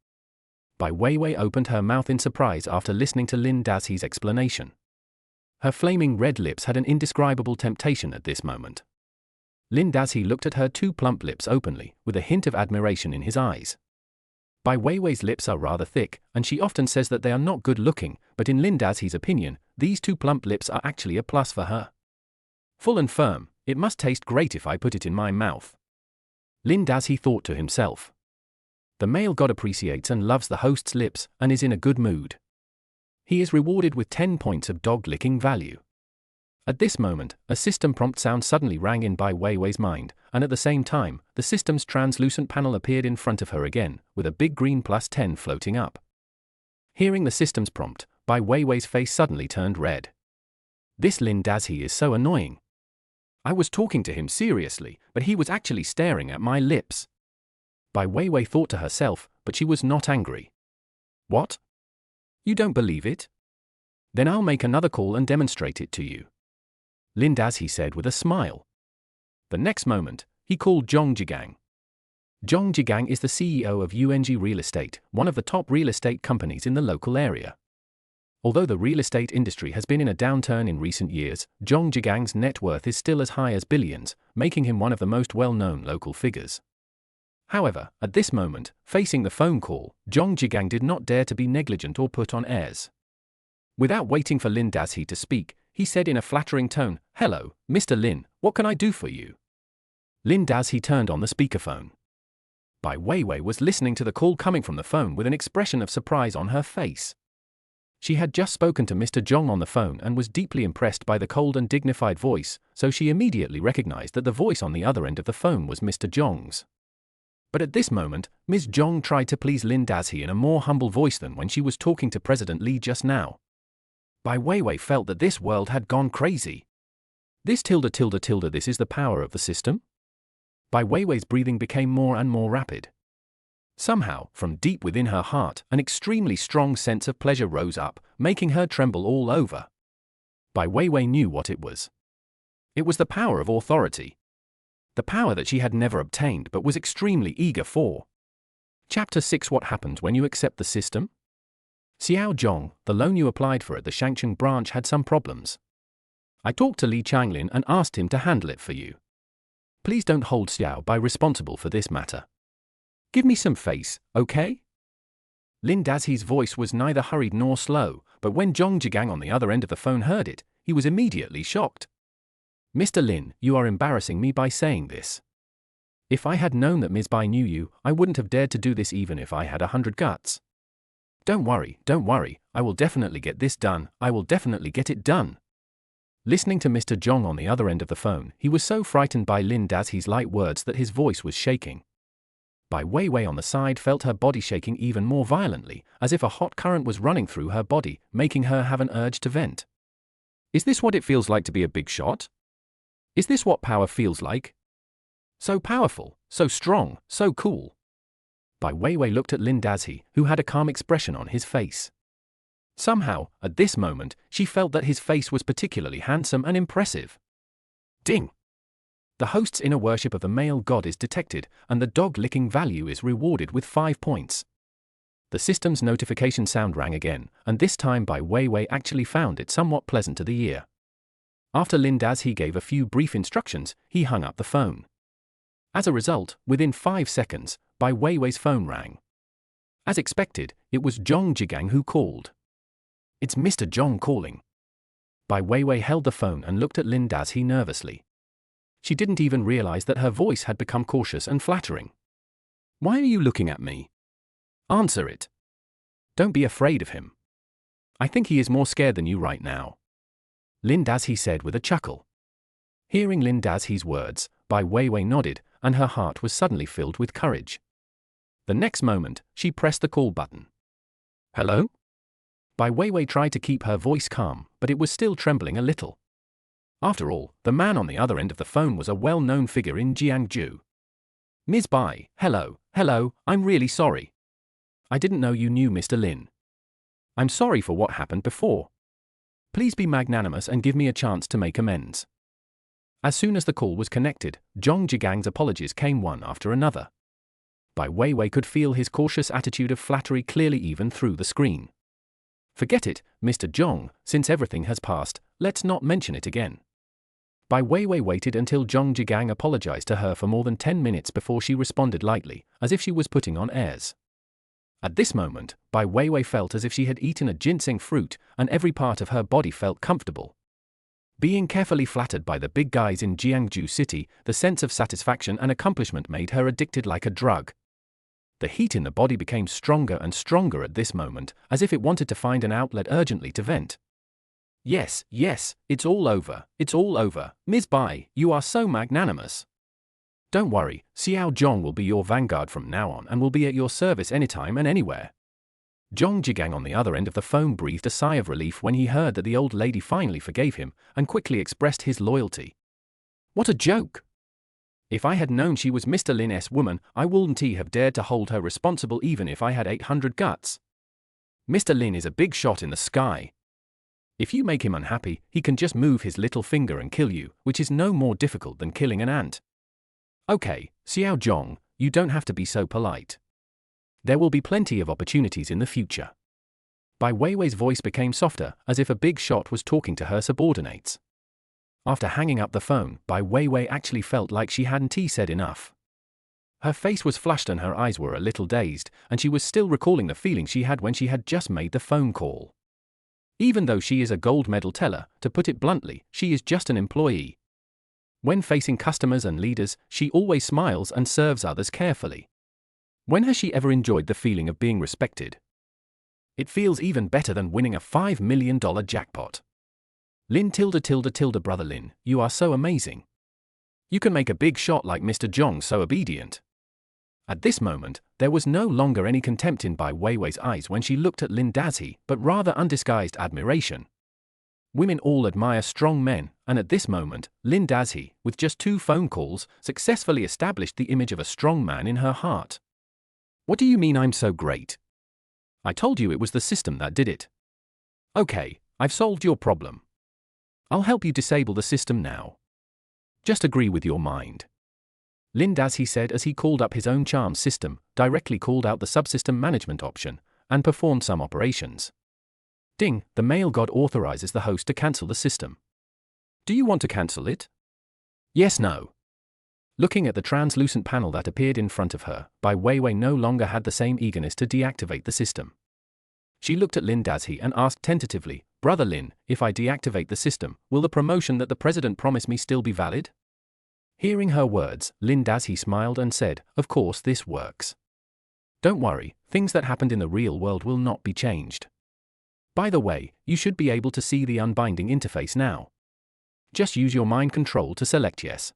Bai Weiwei opened her mouth in surprise after listening to Lin Dazhi's explanation. Her flaming red lips had an indescribable temptation at this moment. Lin Dazhi looked at her two plump lips openly, with a hint of admiration in his eyes. Bai Weiwei's lips are rather thick, and she often says that they are not good looking, but in Lin Dazhi's opinion, these two plump lips are actually a plus for her. Full and firm, it must taste great if I put it in my mouth. Lin Dazhi thought to himself. The male god appreciates and loves the host's lips and is in a good mood. He is rewarded with 10 points of dog-licking value. At this moment, a system prompt sound suddenly rang in Bai Weiwei's mind, and at the same time, the system's translucent panel appeared in front of her again, with a big green +10 floating up. Hearing the system's prompt, Bai Weiwei's face suddenly turned red. This Lin Dazhi is so annoying. I was talking to him seriously, but he was actually staring at my lips. Bai Weiwei thought to herself, but she was not angry. What? You don't believe it? Then I'll make another call and demonstrate it to you. Lin Dazhi said with a smile. The next moment, he called Zhong Jigang. Zhong Jigang is the CEO of UNG Real Estate, one of the top real estate companies in the local area. Although the real estate industry has been in a downturn in recent years, Zhong Jigang's net worth is still as high as billions, making him one of the most well-known local figures. However, at this moment, facing the phone call, Zhong Jigang did not dare to be negligent or put on airs. Without waiting for Lin Dazhi to speak, he said in a flattering tone, "Hello, Mr. Lin, what can I do for you?" Lin Dazhi turned on the speakerphone. Bai Weiwei was listening to the call coming from the phone with an expression of surprise on her face. She had just spoken to Mr. Zhong on the phone and was deeply impressed by the cold and dignified voice, so she immediately recognized that the voice on the other end of the phone was Mr. Zhong's. But at this moment, Ms. Zhong tried to please Lin Dazhi in a more humble voice than when she was talking to President Li just now. Bai Weiwei felt that this world had gone crazy. This this is the power of the system? Bai Weiwei's breathing became more and more rapid. Somehow, from deep within her heart, an extremely strong sense of pleasure rose up, making her tremble all over. Bai Weiwei knew what it was. It was the power of authority. The power that she had never obtained but was extremely eager for. Chapter 6: What happens when you accept the system? Xiao Zhong, the loan you applied for at the Shangcheng branch had some problems. I talked to Li Changlin and asked him to handle it for you. Please don't hold Xiao Bai responsible for this matter. Give me some face, okay? Lin Dazhi's voice was neither hurried nor slow, but when Zhong Jigang on the other end of the phone heard it, he was immediately shocked. Mr. Lin, you are embarrassing me by saying this. If I had known that Ms. Bai knew you, I wouldn't have dared to do this even if I had 100 guts. Don't worry, I will definitely get this done, I will definitely get it done. Listening to Mr. Zhong on the other end of the phone, he was so frightened by Lin Dazhi's light words that his voice was shaking. Bai Weiwei on the side felt her body shaking even more violently, as if a hot current was running through her body, making her have an urge to vent. Is this what it feels like to be a big shot? Is this what power feels like? So powerful, so strong, so cool. Bai Weiwei looked at Lin Dazhi, who had a calm expression on his face. Somehow, at this moment, she felt that his face was particularly handsome and impressive. Ding! The host's inner worship of the male god is detected, and the dog-licking value is rewarded with 5 points. The system's notification sound rang again, and this time Bai Weiwei actually found it somewhat pleasant to the ear. After Lin Dazhi gave a few brief instructions, he hung up the phone. As a result, within 5 seconds, Bai Weiwei's phone rang. As expected, it was Zhong Jigang who called. It's Mr. Zhong calling. Bai Weiwei held the phone and looked at Lin Dazhi nervously. She didn't even realize that her voice had become cautious and flattering. Why are you looking at me? Answer it. Don't be afraid of him. I think he is more scared than you right now. Lin Dazhi said with a chuckle. Hearing Lin Dazhi's words, Bai Weiwei nodded, and her heart was suddenly filled with courage. The next moment, she pressed the call button. Hello? Bai Weiwei tried to keep her voice calm, but it was still trembling a little. After all, the man on the other end of the phone was a well-known figure in Jiangsu. Ms. Bai, hello, I'm really sorry. I didn't know you knew Mr. Lin. I'm sorry for what happened before. Please be magnanimous and give me a chance to make amends. As soon as the call was connected, Zhong Zhigang's apologies came one after another. Bai Weiwei could feel his cautious attitude of flattery clearly even through the screen. Forget it, Mr. Zhong, since everything has passed, let's not mention it again. Bai Weiwei waited until Zhong Zhigang apologized to her for more than 10 minutes before she responded lightly, as if she was putting on airs. At this moment, Bai Weiwei felt as if she had eaten a ginseng fruit, and every part of her body felt comfortable. Being carefully flattered by the big guys in Jiangsu City, the sense of satisfaction and accomplishment made her addicted like a drug. The heat in the body became stronger and stronger at this moment, as if it wanted to find an outlet urgently to vent. Yes, it's all over, Ms. Bai, you are so magnanimous. Don't worry, Xiao Zhong will be your vanguard from now on and will be at your service anytime and anywhere. Zhong Zhigang on the other end of the phone breathed a sigh of relief when he heard that the old lady finally forgave him and quickly expressed his loyalty. What a joke! If I had known she was Mr. Lin's woman, I wouldn't have dared to hold her responsible even if I had 800 guts. Mr. Lin is a big shot in the sky. If you make him unhappy, he can just move his little finger and kill you, which is no more difficult than killing an ant. Okay, Xiao Zhong, you don't have to be so polite. There will be plenty of opportunities in the future. Bai Weiwei's voice became softer, as if a big shot was talking to her subordinates. After hanging up the phone, Bai Weiwei actually felt like she hadn't said enough. Her face was flushed and her eyes were a little dazed, and she was still recalling the feeling she had when she had just made the phone call. Even though she is a gold medal teller, to put it bluntly, she is just an employee. When facing customers and leaders, she always smiles and serves others carefully. When has she ever enjoyed the feeling of being respected? It feels even better than winning a $5 million jackpot. Lin tilde brother Lin, you are so amazing. You can make a big shot like Mr. Zhong so obedient. At this moment, there was no longer any contempt in Bai Weiwei's eyes when she looked at Lin Dazhi, but rather undisguised admiration. Women all admire strong men, and at this moment, Lin Dazhi, with just 2 phone calls, successfully established the image of a strong man in her heart. What do you mean I'm so great? I told you it was the system that did it. Okay, I've solved your problem. I'll help you disable the system now. Just agree with your mind. Lin Dazhi said as he called up his own charm system, directly called out the subsystem management option, and performed some operations. Ding, the male god authorizes the host to cancel the system. Do you want to cancel it? Yes, no. Looking at the translucent panel that appeared in front of her, Bai Weiwei no longer had the same eagerness to deactivate the system. She looked at Lin Dazhi and asked tentatively, Brother Lin, if I deactivate the system, will the promotion that the president promised me still be valid? Hearing her words, Lin Dazhi smiled and said, of course this works. Don't worry, things that happened in the real world will not be changed. By the way, you should be able to see the unbinding interface now. Just use your mind control to select yes.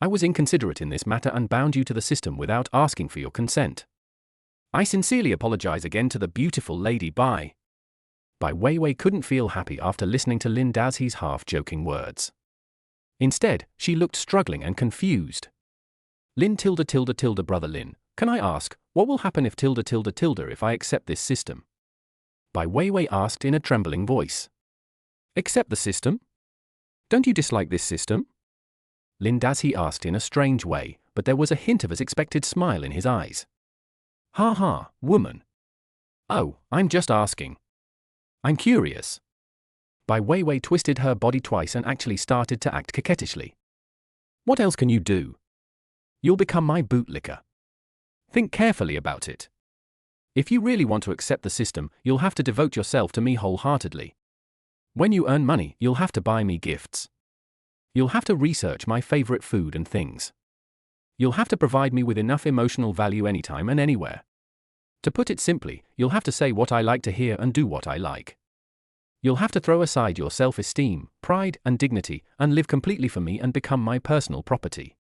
I was inconsiderate in this matter and bound you to the system without asking for your consent. I sincerely apologize again to the beautiful Lady Bai. Bai Weiwei couldn't feel happy after listening to Lin Dazhi's half-joking words. Instead, she looked struggling and confused. Lin tilde brother Lin, can I ask, what will happen if tilde if I accept this system? Bai Weiwei asked in a trembling voice. Accept the system? Don't you dislike this system? Lin Dazhi asked in a strange way, but there was a hint of his expected smile in his eyes. Ha ha, woman. Oh, I'm just asking. I'm curious. Bai Weiwei twisted her body twice and actually started to act coquettishly. What else can you do? You'll become my bootlicker. Think carefully about it. If you really want to accept the system, you'll have to devote yourself to me wholeheartedly. When you earn money, you'll have to buy me gifts. You'll have to research my favorite food and things. You'll have to provide me with enough emotional value anytime and anywhere. To put it simply, you'll have to say what I like to hear and do what I like. You'll have to throw aside your self-esteem, pride, and dignity, and live completely for me and become my personal property.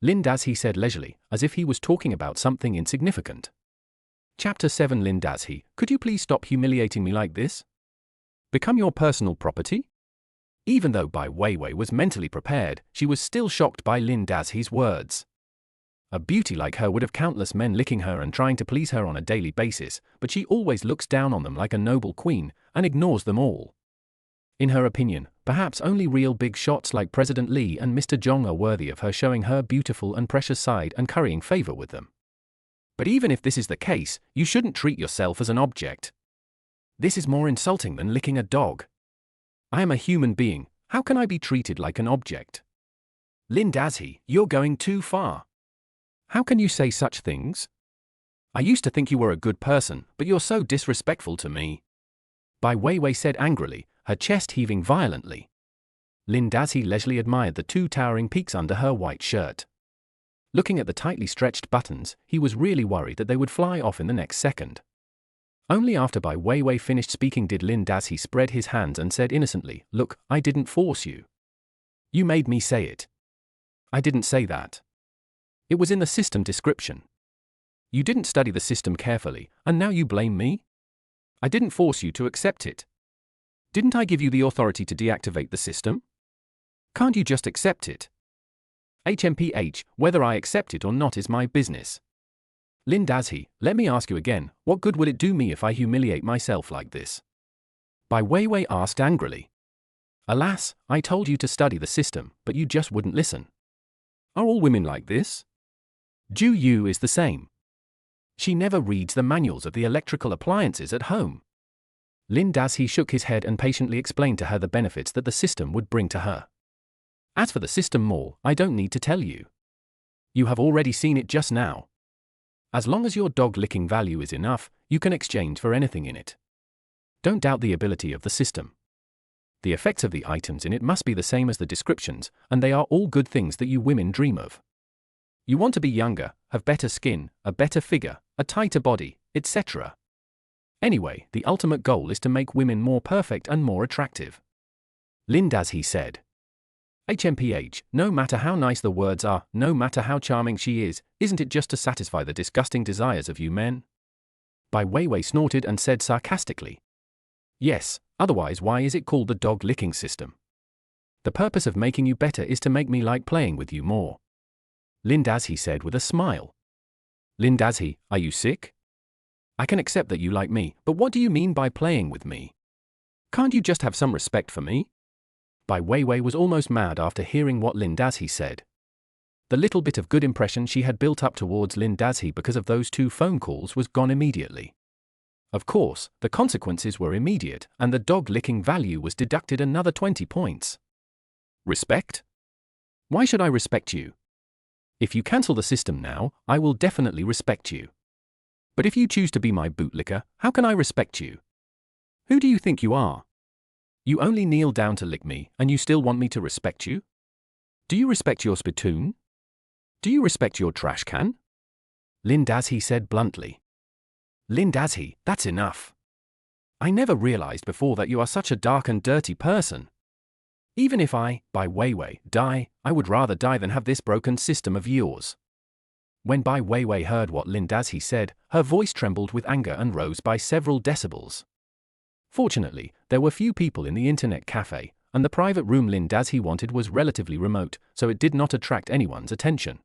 Lin Dazhi said leisurely, as if he was talking about something insignificant. Chapter 7 Lin Dazhi, could you please stop humiliating me like this? Become your personal property? Even though Bai Weiwei was mentally prepared, she was still shocked by Lin Dazhi's words. A beauty like her would have countless men licking her and trying to please her on a daily basis, but she always looks down on them like a noble queen, and ignores them all. In her opinion, Perhaps only real big shots like President Lee and Mr. Jong are worthy of her showing her beautiful and precious side and currying favor with them. But even if this is the case, you shouldn't treat yourself as an object. This is more insulting than licking a dog. I am a human being, how can I be treated like an object? Lin Dazhi, you're going too far. How can you say such things? I used to think you were a good person, but you're so disrespectful to me. Bai Weiwei said angrily, her chest heaving violently. Lin Dazhi leisurely admired the two towering peaks under her white shirt. Looking at the tightly stretched buttons, he was really worried that they would fly off in the next second. Only after Bai Weiwei finished speaking did Lin Dazhi spread his hands and said innocently, "Look, I didn't force you. You made me say it. I didn't say that. It was in the system description. You didn't study the system carefully, and now you blame me? I didn't force you to accept it. Didn't I give you the authority to deactivate the system? Can't you just accept it? HMPH, whether I accept it or not is my business. Lin Dazhi, let me ask you again, what good will it do me if I humiliate myself like this?" Bai Weiwei asked angrily. "Alas, I told you to study the system, but you just wouldn't listen. Are all women like this? Ju Yu is the same. She never reads the manuals of the electrical appliances at home." Lin Dazhi shook his head and patiently explained to her the benefits that the system would bring to her. "As for the system more, I don't need to tell you. You have already seen it just now. As long as your dog-licking value is enough, you can exchange for anything in it. Don't doubt the ability of the system. The effects of the items in it must be the same as the descriptions, and they are all good things that you women dream of. You want to be younger, have better skin, a better figure, a tighter body, etc. Anyway, the ultimate goal is to make women more perfect and more attractive." Lin Dazhi said. "HMPH, no matter how nice the words are, no matter how charming she is, isn't it just to satisfy the disgusting desires of you men?" Bai Weiwei snorted and said sarcastically. "Yes, otherwise why is it called the dog-licking system? The purpose of making you better is to make me like playing with you more." Lin Dazhi said with a smile. "Lin Dazhi, are you sick? I can accept that you like me, but what do you mean by playing with me? Can't you just have some respect for me?" Bai Weiwei was almost mad after hearing what Lin Dazhi said. The little bit of good impression she had built up towards Lin Dazhi because of those 2 phone calls was gone immediately. Of course, the consequences were immediate, and the dog-licking value was deducted another 20 points. Respect? Why should I respect you? If you cancel the system now, I will definitely respect you. But if you choose to be my bootlicker, how can I respect you? Who do you think you are? You only kneel down to lick me, and you still want me to respect you? Do you respect your spittoon? Do you respect your trash can?" Lin Dazhi said bluntly. "Lin Dazhi, that's enough. I never realized before that you are such a dark and dirty person. Even if I, Bai Weiwei, die, I would rather die than have this broken system of yours." When Bai Weiwei heard what Lin Dazhi said, her voice trembled with anger and rose by several decibels. Fortunately, there were few people in the internet cafe, and the private room Lin Dazhi wanted was relatively remote, so it did not attract anyone's attention.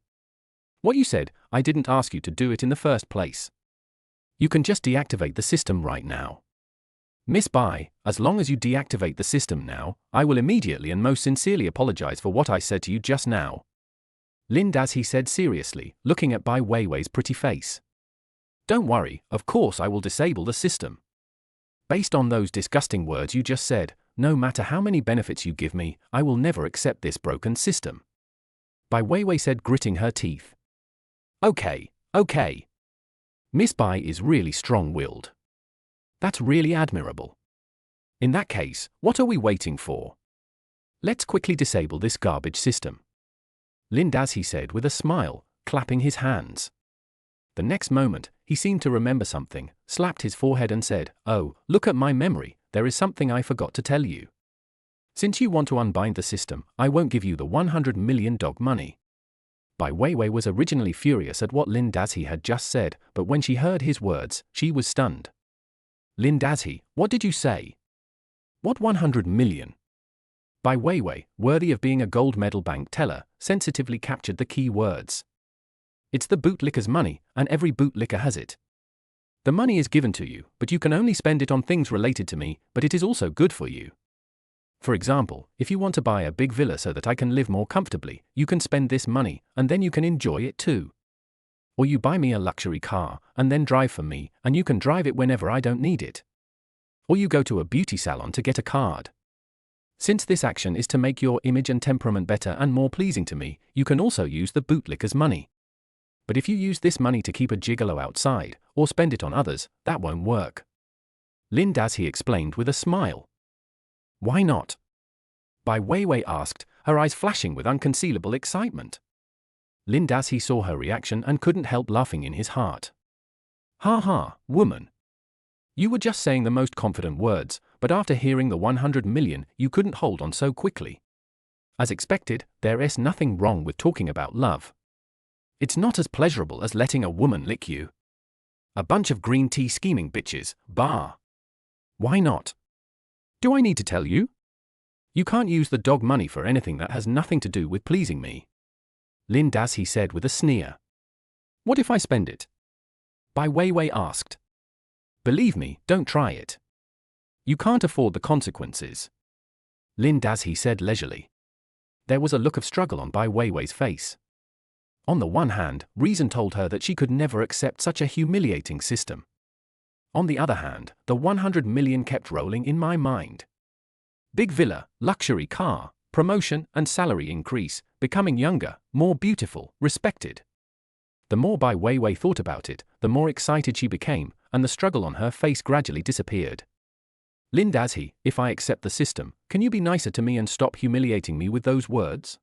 "What you said, I didn't ask you to do it in the first place. You can just deactivate the system right now. Miss Bai, as long as you deactivate the system now, I will immediately and most sincerely apologize for what I said to you just now." Lin Dazhi said seriously, looking at Bai Weiwei's pretty face. "Don't worry, of course I will disable the system. Based on those disgusting words you just said, no matter how many benefits you give me, I will never accept this broken system." Bai Weiwei said, gritting her teeth. Okay. Miss Bai is really strong-willed. That's really admirable. In that case, what are we waiting for? Let's quickly disable this garbage system." Lin Dazhi said with a smile, clapping his hands. The next moment, he seemed to remember something, slapped his forehead and said, "Oh, look at my memory, there is something I forgot to tell you. Since you want to unbind the system, I won't give you the 100 million dog money." Bai Weiwei was originally furious at what Lin Dazhi had just said, but when she heard his words, she was stunned. "Lin Dazhi, what did you say? What 100 million? Bai Weiwei, worthy of being a gold medal bank teller, sensitively captured the key words. "It's the bootlicker's money, and every bootlicker has it. The money is given to you, but you can only spend it on things related to me, but it is also good for you. For example, if you want to buy a big villa so that I can live more comfortably, you can spend this money, and then you can enjoy it too. Or you buy me a luxury car, and then drive for me, and you can drive it whenever I don't need it. Or you go to a beauty salon to get a card. Since this action is to make your image and temperament better and more pleasing to me, you can also use the bootlicker's money. But if you use this money to keep a gigolo outside, or spend it on others, that won't work. Lin Dazhi explained with a smile. Why not? Bai Weiwei asked, her eyes flashing with unconcealable excitement. Lin Dazhi saw her reaction and couldn't help laughing in his heart. Ha ha, woman. You were just saying the most confident words, but after hearing the 100 million, you couldn't hold on so quickly. As expected, there is nothing wrong with talking about love. It's not as pleasurable as letting a woman lick you. A bunch of green tea scheming bitches, bah. Why not? Do I need to tell you? You can't use the dog money for anything that has nothing to do with pleasing me. Lin Dazhi said with a sneer. What if I spend it? Bai Weiwei asked. Believe me, don't try it. You can't afford the consequences. Lin Dazhi said leisurely. There was a look of struggle on Bai Weiwei's face. On the one hand, reason told her that she could never accept such a humiliating system. On the other hand, the 100 million kept rolling in my mind. Big villa, luxury car, promotion and salary increase, becoming younger, more beautiful, respected. The more Bai Weiwei thought about it, the more excited she became, and the struggle on her face gradually disappeared. Lin Dazhi, if I accept the system, can you be nicer to me and stop humiliating me with those words?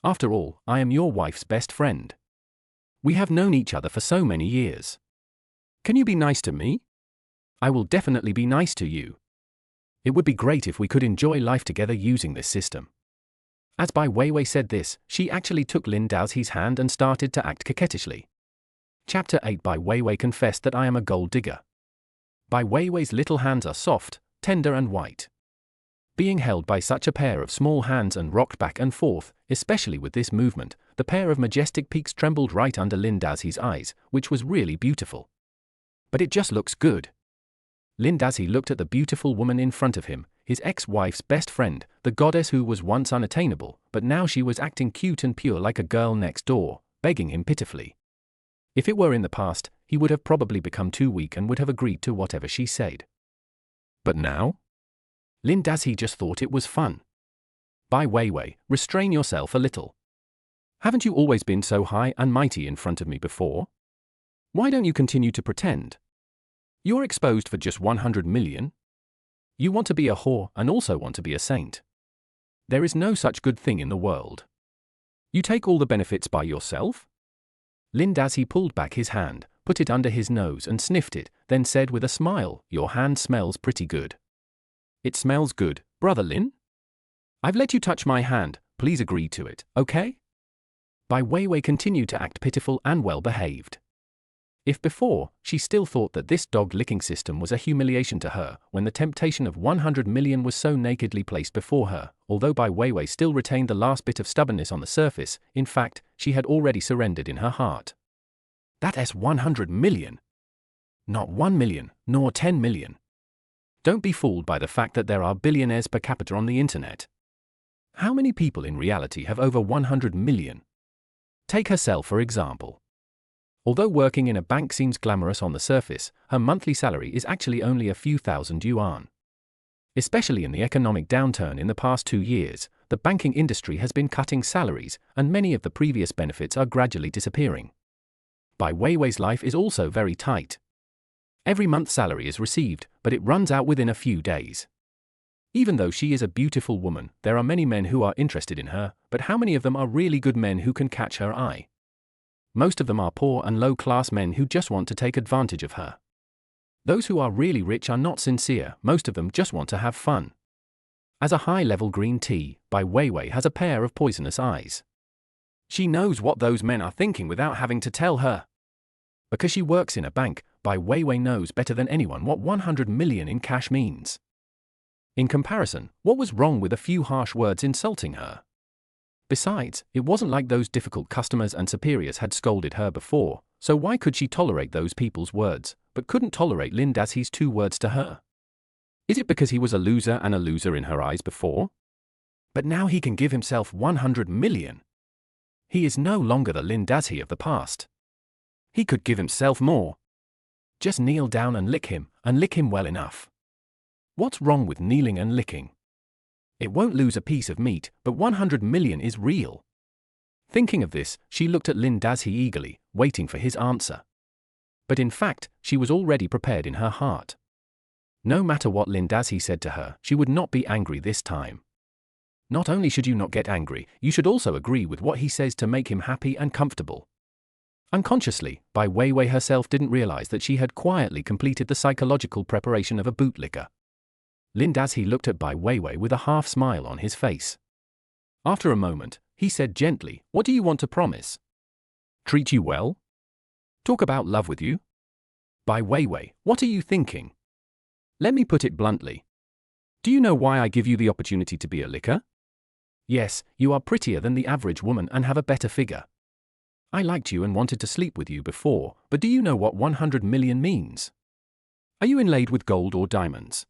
After all, I am your wife's best friend. We have known each other for so many years. Can you be nice to me? I will definitely be nice to you. It would be great if we could enjoy life together using this system. As Bai Weiwei said this, she actually took Lin Dazhi's hand and started to act coquettishly. Chapter 8 Bai Weiwei confessed that I am a gold digger. Bai Weiwei's little hands are soft, tender and white. Being held by such a pair of small hands and rocked back and forth, especially with this movement, the pair of majestic peaks trembled right under Lin Dazhi's eyes, which was really beautiful. But it just looks good. Lin Dazhi looked at the beautiful woman in front of him, his ex-wife's best friend, the goddess who was once unattainable, but now she was acting cute and pure like a girl next door, begging him pitifully. If it were in the past, he would have probably become too weak and would have agreed to whatever she said. But now? Lin Dazhi just thought it was fun. Bai Weiwei, restrain yourself a little. Haven't you always been so high and mighty in front of me before? Why don't you continue to pretend? You're exposed for just 100 million. You want to be a whore and also want to be a saint. There is no such good thing in the world. You take all the benefits by yourself? Lin Dazhi pulled back his hand, put it under his nose and sniffed it, then said with a smile, your hand smells pretty good. It smells good, brother Lin? I've let you touch my hand, please agree to it, okay? Bai Weiwei continued to act pitiful and well-behaved. If before, she still thought that this dog-licking system was a humiliation to her, when the temptation of 100 million was so nakedly placed before her, although Bai Weiwei still retained the last bit of stubbornness on the surface, in fact, she had already surrendered in her heart. That's 100 million. Not 1 million, nor 10 million. Don't be fooled by the fact that there are billionaires per capita on the internet. How many people in reality have over 100 million? Take herself for example. Although working in a bank seems glamorous on the surface, her monthly salary is actually only a few thousand yuan. Especially in the economic downturn in the past 2 years, the banking industry has been cutting salaries, and many of the previous benefits are gradually disappearing. Bai Weiwei's life is also very tight. Every month's salary is received, but it runs out within a few days. Even though she is a beautiful woman, there are many men who are interested in her, but how many of them are really good men who can catch her eye? Most of them are poor and low-class men who just want to take advantage of her. Those who are really rich are not sincere, most of them just want to have fun. As a high-level green tea, Bai Weiwei has a pair of poisonous eyes. She knows what those men are thinking without having to tell her. Because she works in a bank, Bai Weiwei knows better than anyone what 100 million in cash means. In comparison, what was wrong with a few harsh words insulting her? Besides, it wasn't like those difficult customers and superiors had scolded her before, so why could she tolerate those people's words, but couldn't tolerate Lin Dazhi's 2 words to her? Is it because he was a loser and a loser in her eyes before? But now he can give himself 100 million. He is no longer the Lin Dazhi of the past. He could give himself more. Just kneel down and lick him well enough. What's wrong with kneeling and licking? It won't lose a piece of meat, but 100 million is real. Thinking of this, she looked at Lin Dazhi eagerly, waiting for his answer. But in fact, she was already prepared in her heart. No matter what Lin Dazhi said to her, she would not be angry this time. Not only should you not get angry, you should also agree with what he says to make him happy and comfortable. Unconsciously, Bai Weiwei herself didn't realize that she had quietly completed the psychological preparation of a bootlicker. Lin Dazhi looked at Bai Weiwei with a half smile on his face. After a moment, he said gently, "What do you want to promise? Treat you well? Talk about love with you? Bai Weiwei, what are you thinking? Let me put it bluntly. Do you know why I give you the opportunity to be a licker? Yes, you are prettier than the average woman and have a better figure. I liked you and wanted to sleep with you before, but do you know what 100 million means? Are you inlaid with gold or diamonds?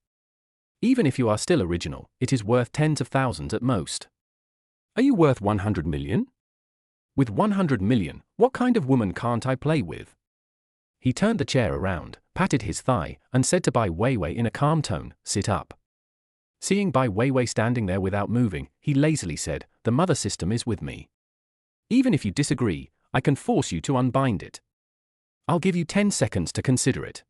Even if you are still original, it is worth tens of thousands at most. Are you worth 100 million? With 100 million, what kind of woman can't I play with?" He turned the chair around, patted his thigh, and said to Bai Weiwei in a calm tone, "Sit up." Seeing Bai Weiwei standing there without moving, he lazily said, "The mother system is with me. Even if you disagree, I can force you to unbind it. I'll give you 10 seconds to consider it."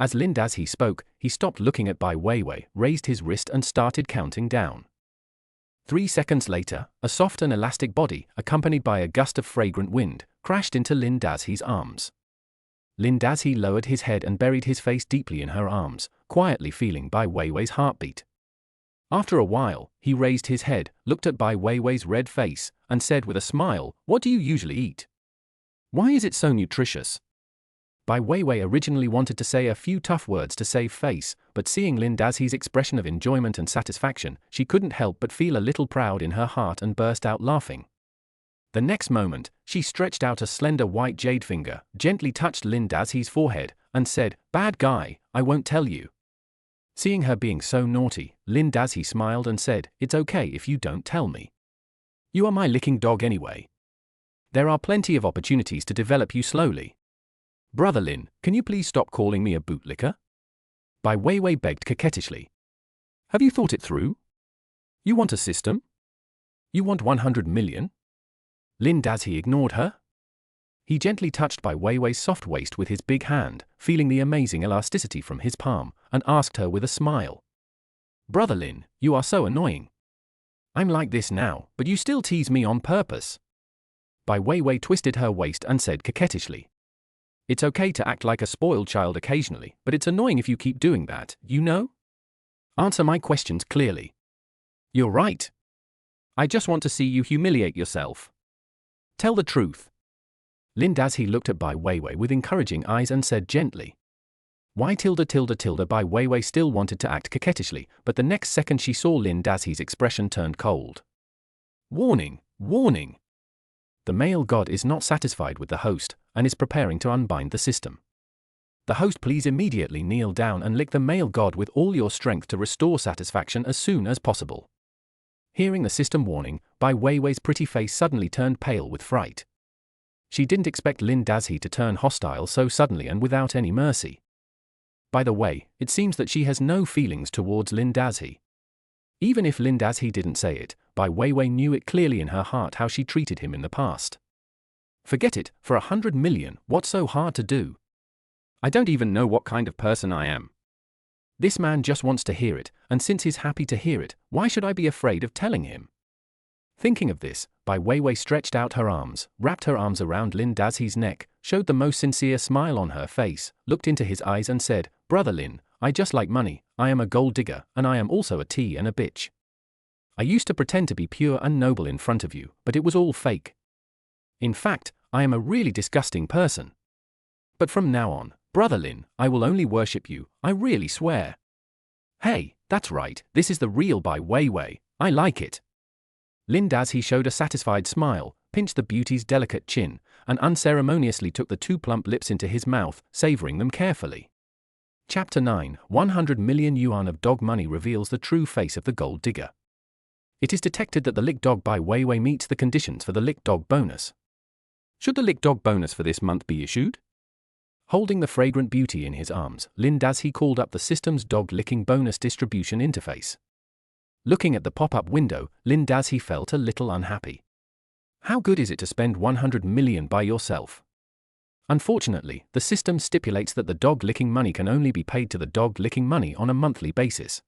As Lin Dazhi spoke, he stopped looking at Bai Weiwei, raised his wrist and started counting down. 3 seconds later, a soft and elastic body, accompanied by a gust of fragrant wind, crashed into Lin Dazhi's arms. Lin Dazhi lowered his head and buried his face deeply in her arms, quietly feeling Bai Weiwei's heartbeat. After a while, he raised his head, looked at Bai Weiwei's red face, and said with a smile, "What do you usually eat? Why is it so nutritious?" Bai Weiwei originally wanted to say a few tough words to save face, but seeing Lin Dazhi's expression of enjoyment and satisfaction, she couldn't help but feel a little proud in her heart and burst out laughing. The next moment, she stretched out a slender white jade finger, gently touched Lin Dazhi's forehead, and said, "Bad guy, I won't tell you." Seeing her being so naughty, Lin Dazhi smiled and said, "It's okay if you don't tell me. You are my licking dog anyway. There are plenty of opportunities to develop you slowly. Brother Lin, can you please stop calling me a bootlicker?" Bai Weiwei begged coquettishly. "Have you thought it through? You want a system? You want 100 million? Lin Dazhi ignored her. He gently touched Bai Weiwei's soft waist with his big hand, feeling the amazing elasticity from his palm, and asked her with a smile, "Brother Lin, you are so annoying. I'm like this now, but you still tease me on purpose." Bai Weiwei twisted her waist and said coquettishly, "It's okay to act like a spoiled child occasionally, but it's annoying if you keep doing that, you know? Answer my questions clearly." "You're right. I just want to see you humiliate yourself. Tell the truth." Lin Dazhi looked at Bai Weiwei with encouraging eyes and said gently, "Why tilde tilde tilde?" Bai Weiwei still wanted to act coquettishly, but the next second she saw Lin Dazhi's expression turned cold. "Warning, warning. The male god is not satisfied with the host, and is preparing to unbind the system. The host, please immediately kneel down and lick the male god with all your strength to restore satisfaction as soon as possible." Hearing the system warning, Bai Weiwei's pretty face suddenly turned pale with fright. She didn't expect Lin Dazhi to turn hostile so suddenly and without any mercy. By the way, it seems that she has no feelings towards Lin Dazhi. Even if Lin Dazhi didn't say it, Bai Weiwei knew it clearly in her heart how she treated him in the past. Forget it, for 100 million, what's so hard to do? I don't even know what kind of person I am. This man just wants to hear it, and since he's happy to hear it, why should I be afraid of telling him? Thinking of this, Bai Weiwei stretched out her arms, wrapped her arms around Lin Dazhi's neck, showed the most sincere smile on her face, looked into his eyes and said, "Brother Lin, I just like money, I am a gold digger, and I am also a tea and a bitch. I used to pretend to be pure and noble in front of you, but it was all fake. In fact, I am a really disgusting person. But from now on, Brother Lin, I will only worship you, I really swear." "Hey, that's right, this is the real Bai Weiwei, I like it." Lin Dazhi showed a satisfied smile, pinched the beauty's delicate chin, and unceremoniously took the 2 plump lips into his mouth, savoring them carefully. Chapter 9, 100 million yuan of dog money reveals the true face of the gold digger. It is detected that the lick dog by Wei Wei meets the conditions for the lick dog bonus. Should the lick dog bonus for this month be issued? Holding the fragrant beauty in his arms, Lin Dazhi called up the system's dog licking bonus distribution interface. Looking at the pop-up window, Lin Dazhi felt a little unhappy. How good is it to spend 100 million by yourself? Unfortunately, the system stipulates that the dog licking money can only be paid to the dog licking money on a monthly basis.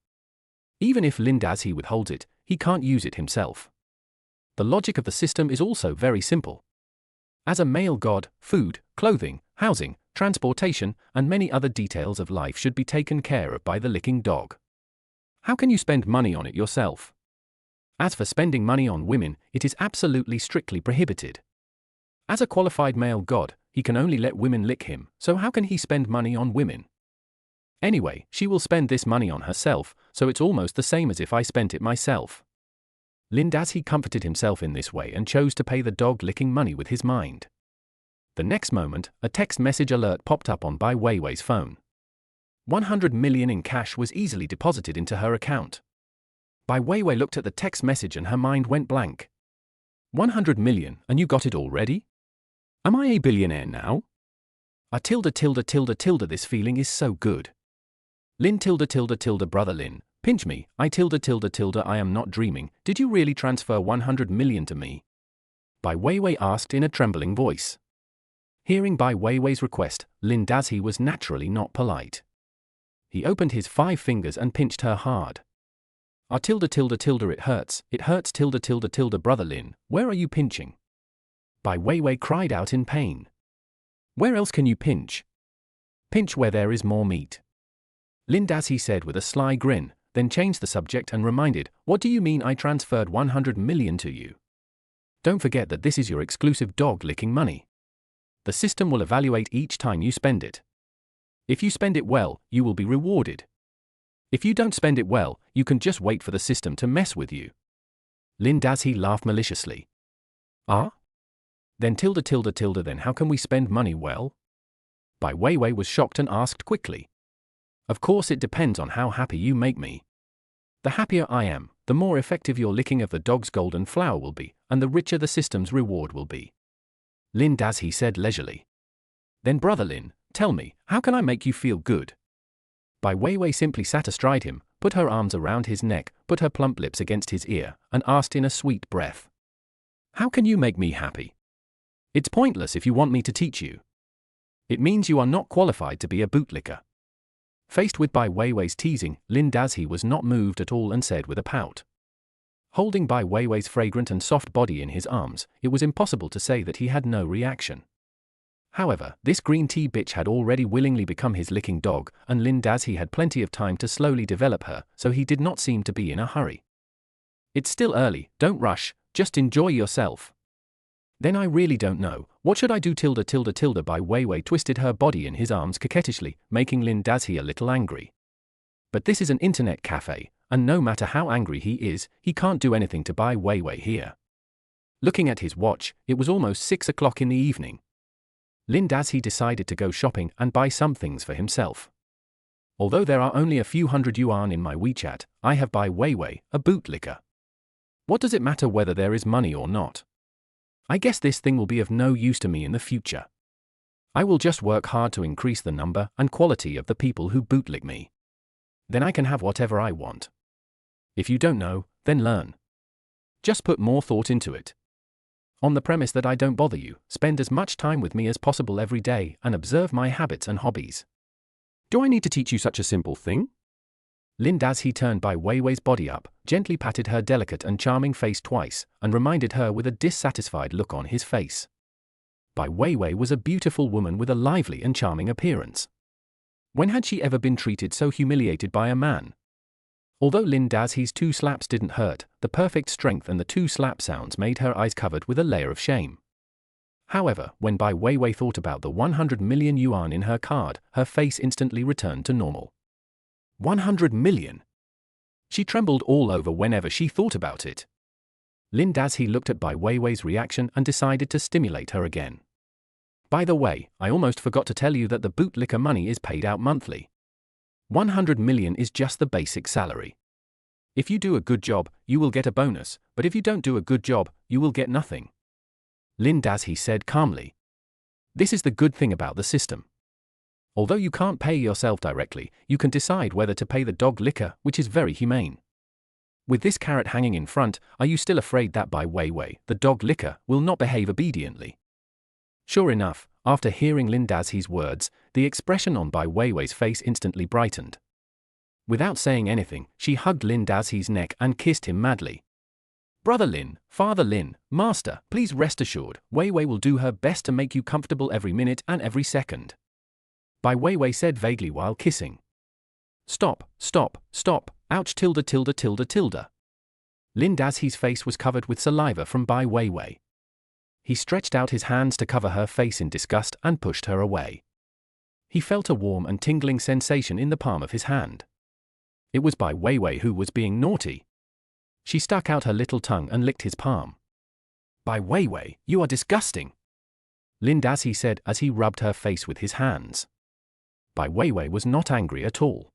Even if Lin Dazhi withholds it, he can't use it himself. The logic of the system is also very simple. As a male god, food, clothing, housing, transportation, and many other details of life should be taken care of by the licking dog. How can you spend money on it yourself? As for spending money on women, it is absolutely strictly prohibited. As a qualified male god, he can only let women lick him, so how can he spend money on women? Anyway, she will spend this money on herself, so it's almost the same as if I spent it myself. Lin Dazhi comforted himself in this way and chose to pay the dog licking money with his mind. The next moment, a text message alert popped up on Bai Weiwei's phone. 100 million in cash was easily deposited into her account. Bai Weiwei looked at the text message and her mind went blank. 100 million, and you got it already? Am I a billionaire now? This feeling is so good. Lin brother Lin, pinch me, I am not dreaming, did you really transfer 100 million to me? Bai Weiwei asked in a trembling voice. Hearing Bai Weiwei's request, Lin Dazhi was naturally not polite. He opened his 5 fingers and pinched her hard. It hurts brother Lin, where are you pinching? Bai Weiwei cried out in pain. Where else can you pinch? Pinch where there is more meat. Lin Dazhi said with a sly grin, then changed the subject and reminded, what do you mean I transferred 100 million to you? Don't forget that this is your exclusive dog licking money. The system will evaluate each time you spend it. If you spend it well, you will be rewarded. If you don't spend it well, you can just wait for the system to mess with you. Lin Dazhi laughed maliciously. Ah? Then then how can we spend money well? Bai Weiwei was shocked and asked quickly. Of course it depends on how happy you make me. The happier I am, the more effective your licking of the dog's golden flower will be, and the richer the system's reward will be. Lin Dazhi said leisurely. Then brother Lin, tell me, how can I make you feel good? Bai Weiwei simply sat astride him, put her arms around his neck, put her plump lips against his ear, and asked in a sweet breath. How can you make me happy? It's pointless if you want me to teach you. It means you are not qualified to be a bootlicker. Faced with Bai Weiwei's teasing, Lin Dazhi was not moved at all and said with a pout. Holding Bai Weiwei's fragrant and soft body in his arms, it was impossible to say that he had no reaction. However, this green tea bitch had already willingly become his licking dog, and Lin Dazhi had plenty of time to slowly develop her, so he did not seem to be in a hurry. It's still early, don't rush, just enjoy yourself. Then I really don't know, what should I do Bai Weiwei twisted her body in his arms coquettishly, making Lin Dazhi a little angry. But this is an internet cafe, and no matter how angry he is, he can't do anything to Bai Weiwei here. Looking at his watch, it was almost 6 o'clock in the evening. Lin Dazhi decided to go shopping and buy some things for himself. Although there are only a few hundred yuan in my WeChat, I have Bai Weiwei, a bootlicker. What does it matter whether there is money or not? I guess this thing will be of no use to me in the future. I will just work hard to increase the number and quality of the people who bootlick me. Then I can have whatever I want. If you don't know, then learn. Just put more thought into it. On the premise that I don't bother you, spend as much time with me as possible every day and observe my habits and hobbies. Do I need to teach you such a simple thing? Lin Dazhi turned Bai Weiwei's body up, gently patted her delicate and charming face twice, and reminded her with a dissatisfied look on his face. Bai Weiwei was a beautiful woman with a lively and charming appearance. When had she ever been treated so humiliated by a man? Although Lin Dazhi's 2 slaps didn't hurt, the perfect strength and the 2 slap sounds made her eyes covered with a layer of shame. However, when Bai Weiwei thought about the 100 million yuan in her card, her face instantly returned to normal. 100 million! She trembled all over whenever she thought about it. Lin Dazhi looked at Bai Weiwei's reaction and decided to stimulate her again. By the way, I almost forgot to tell you that the bootlicker money is paid out monthly. 100 million is just the basic salary. If you do a good job, you will get a bonus, but if you don't do a good job, you will get nothing. Lin Dazhi said calmly. This is the good thing about the system. Although you can't pay yourself directly, you can decide whether to pay the dog liquor, which is very humane. With this carrot hanging in front, are you still afraid that Bai Weiwei, the dog licker, will not behave obediently? Sure enough, after hearing Lin Dazhi's words, the expression on Bai Weiwei's face instantly brightened. Without saying anything, she hugged Lin Dazhi's neck and kissed him madly. Brother Lin, Father Lin, Master, please rest assured, Weiwei will do her best to make you comfortable every minute and every second. Bai Weiwei said vaguely while kissing. Stop, stop, stop, ouch tilde tilde tilde tilde. Lin Dazhi's face was covered with saliva from Bai Weiwei. He stretched out his hands to cover her face in disgust and pushed her away. He felt a warm and tingling sensation in the palm of his hand. It was Bai Weiwei who was being naughty. She stuck out her little tongue and licked his palm. Bai Weiwei, you are disgusting, Lin Dazhi said as he rubbed her face with his hands. Bai Weiwei was not angry at all.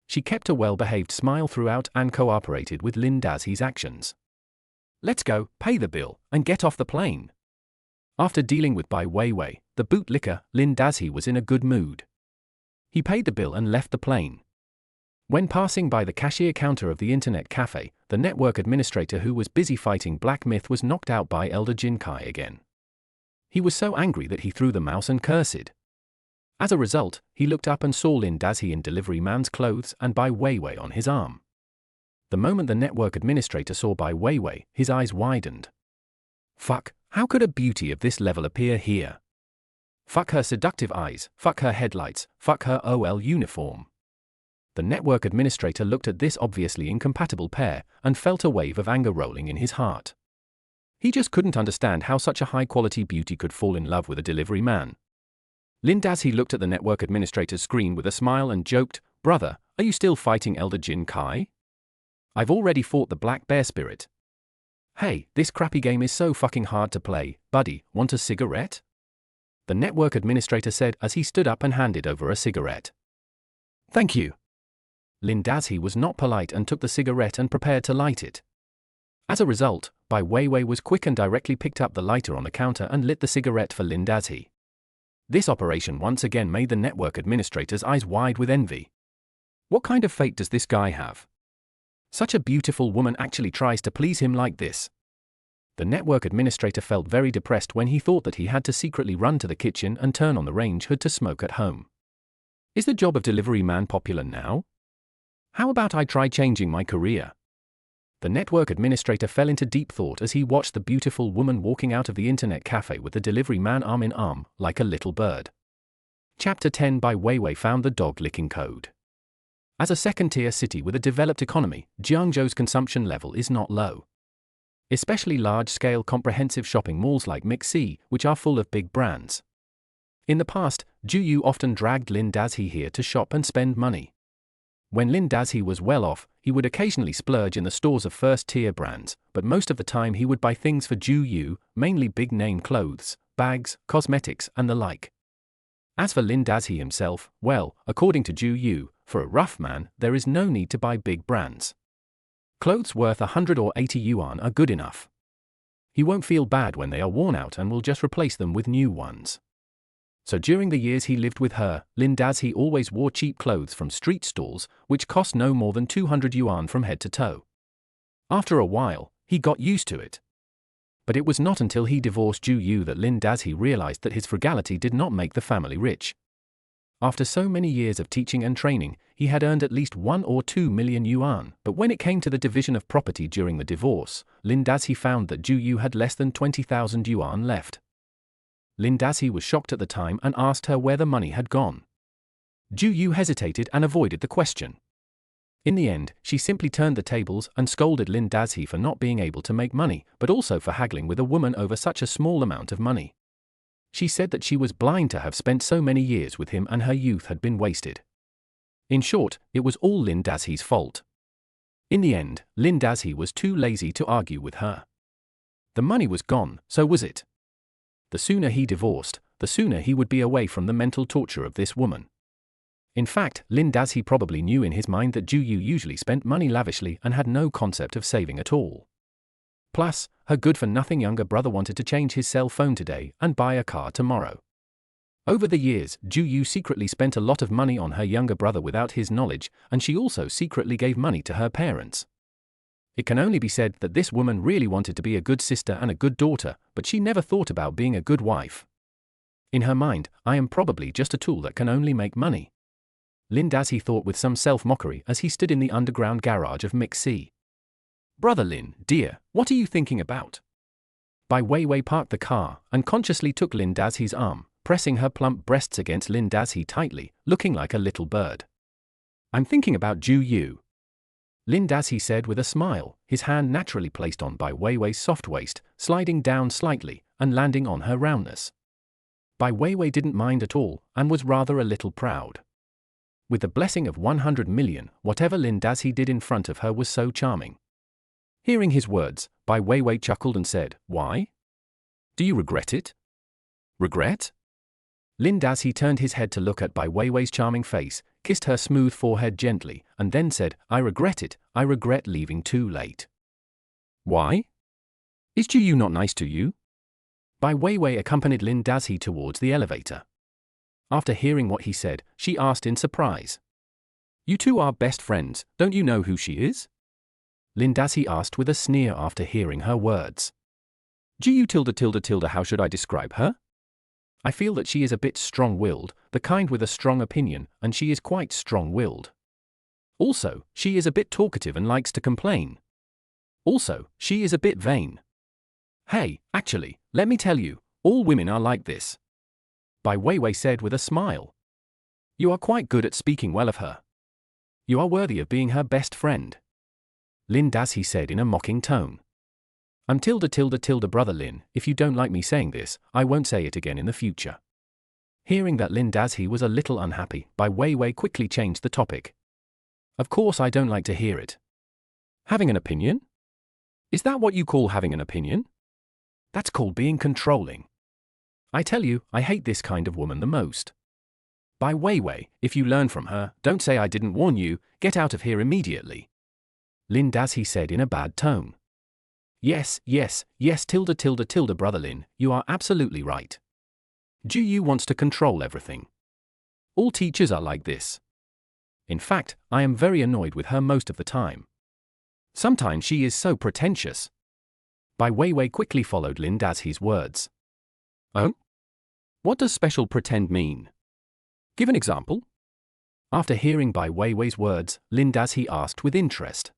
She kept a well-behaved smile throughout and cooperated with Lin Dazhi's actions. Let's go, pay the bill, and get off the plane. After dealing with Bai Weiwei, the bootlicker, Lin Dazhi was in a good mood. He paid the bill and left the plane. When passing by the cashier counter of the internet cafe, the network administrator who was busy fighting Black Myth was knocked out by Elder Jin Kai again. He was so angry that he threw the mouse and cursed. As a result, he looked up and saw Lin Dazhi in delivery man's clothes and Bai Weiwei on his arm. The moment the network administrator saw Bai Weiwei, his eyes widened. Fuck, how could a beauty of this level appear here? Fuck her seductive eyes, fuck her headlights, fuck her OL uniform. The network administrator looked at this obviously incompatible pair and felt a wave of anger rolling in his heart. He just couldn't understand how such a high-quality beauty could fall in love with a delivery man. Lin Dazhi looked at the network administrator's screen with a smile and joked, Brother, are you still fighting Elder Jin Kai? I've already fought the Black Bear Spirit. Hey, this crappy game is so fucking hard to play, buddy, want a cigarette? The network administrator said as he stood up and handed over a cigarette. Thank you. Lin Dazhi was not polite and took the cigarette and prepared to light it. As a result, Bai Weiwei was quick and directly picked up the lighter on the counter and lit the cigarette for Lin Dazhi. This operation once again made the network administrator's eyes wide with envy. What kind of fate does this guy have? Such a beautiful woman actually tries to please him like this. The network administrator felt very depressed when he thought that he had to secretly run to the kitchen and turn on the range hood to smoke at home. Is the job of delivery man popular now? How about I try changing my career? The network administrator fell into deep thought as he watched the beautiful woman walking out of the internet cafe with the delivery man arm in arm, like a little bird. Chapter 10 Bai Weiwei found the dog-licking code. As a second-tier city with a developed economy, Jiangzhou's consumption level is not low. Especially large-scale comprehensive shopping malls like MixC, which are full of big brands. In the past, Zhu Yu often dragged Lin Dazhi here to shop and spend money. When Lin Dazhi was well off, he would occasionally splurge in the stores of first-tier brands, but most of the time he would buy things for Zhu Yu, mainly big-name clothes, bags, cosmetics, and the like. As for Lin Dazhi himself, well, according to Zhu Yu, for a rough man, there is no need to buy big brands. Clothes worth 100 or 80 yuan are good enough. He won't feel bad when they are worn out and will just replace them with new ones. So during the years he lived with her, Lin Dazhi always wore cheap clothes from street stalls, which cost no more than 200 yuan from head to toe. After a while, he got used to it. But it was not until he divorced Zhu Yu that Lin Dazhi realized that his frugality did not make the family rich. After so many years of teaching and training, he had earned at least 1 or 2 million yuan, but when it came to the division of property during the divorce, Lin Dazhi found that Zhu Yu had less than 20,000 yuan left. Lin Dazhi was shocked at the time and asked her where the money had gone. Zhu Yu hesitated and avoided the question. In the end, she simply turned the tables and scolded Lin Dazhi for not being able to make money, but also for haggling with a woman over such a small amount of money. She said that she was blind to have spent so many years with him and her youth had been wasted. In short, it was all Lin Dazhi's fault. In the end, Lin Dazhi was too lazy to argue with her. The money was gone, so was it. The sooner he divorced, the sooner he would be away from the mental torture of this woman. In fact, Lin Dazhi probably knew in his mind that Ju Yu usually spent money lavishly and had no concept of saving at all. Plus, her good-for-nothing younger brother wanted to change his cell phone today and buy a car tomorrow. Over the years, Ju Yu secretly spent a lot of money on her younger brother without his knowledge, and she also secretly gave money to her parents. It can only be said that this woman really wanted to be a good sister and a good daughter, but she never thought about being a good wife. In her mind, I am probably just a tool that can only make money. Lin Dazhi thought with some self-mockery as he stood in the underground garage of MixC. Brother Lin, dear, what are you thinking about? Bai Weiwei parked the car and consciously took Lin Dazhi's arm, pressing her plump breasts against Lin Dazhi tightly, looking like a little bird. I'm thinking about Ju Yu. Lin Dazhi said with a smile, his hand naturally placed on Bai Weiwei's soft waist, sliding down slightly and landing on her roundness. Bai Weiwei didn't mind at all and was rather a little proud. With the blessing of 100 million, whatever Lin Dazhi did in front of her was so charming. Hearing his words, Bai Weiwei chuckled and said, Why? Do you regret it? Regret? Lin Dazhi turned his head to look at Bai Weiwei's charming face, kissed her smooth forehead gently, and then said, I regret it, I regret leaving too late. Why? Is Ju Yu not nice to you? Bai Weiwei accompanied Lin Dazhi towards the elevator. After hearing what he said, she asked in surprise. You two are best friends, don't you know who she is? Lin Dazhi asked with a sneer after hearing her words. Ju Yu tilde, how should I describe her? I feel that she is a bit strong-willed, the kind with a strong opinion, and she is quite strong-willed. Also, she is a bit talkative and likes to complain. Also, she is a bit vain. Hey, actually, let me tell you, all women are like this. Bai Weiwei said with a smile. You are quite good at speaking well of her. You are worthy of being her best friend. Lin Dazhi said in a mocking tone. I'm tilde, brother Lin, if you don't like me saying this, I won't say it again in the future. Hearing that Lin Dazhi was a little unhappy, Bai Weiwei quickly changed the topic. Of course I don't like to hear it. Having an opinion? Is that what you call having an opinion? That's called being controlling. I tell you, I hate this kind of woman the most. Bai Weiwei, if you learn from her, don't say I didn't warn you, get out of here immediately. Lin Dazhi said in a bad tone. Yes, tilde, brother Lin, you are absolutely right. Ju Yu wants to control everything. All teachers are like this. In fact, I am very annoyed with her most of the time. Sometimes she is so pretentious. Bai Weiwei quickly followed Lin Dazhi's words. Oh? What does special pretend mean? Give an example. After hearing Bai Weiwei's words, Lin Dazhi asked with interest.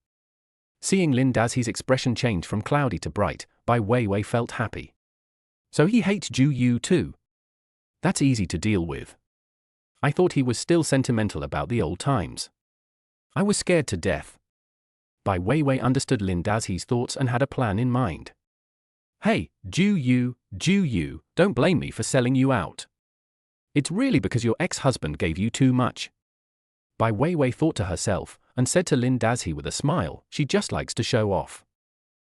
Seeing Lin Dazhi's expression change from cloudy to bright, Bai Weiwei felt happy. So he hates Ju Yu too. That's easy to deal with. I thought he was still sentimental about the old times. I was scared to death. Bai Weiwei understood Lin Dazhi's thoughts and had a plan in mind. Hey, Ju Yu, don't blame me for selling you out. It's really because your ex-husband gave you too much. Bai Weiwei thought to herself, and said to Lin Dazhi with a smile, she just likes to show off.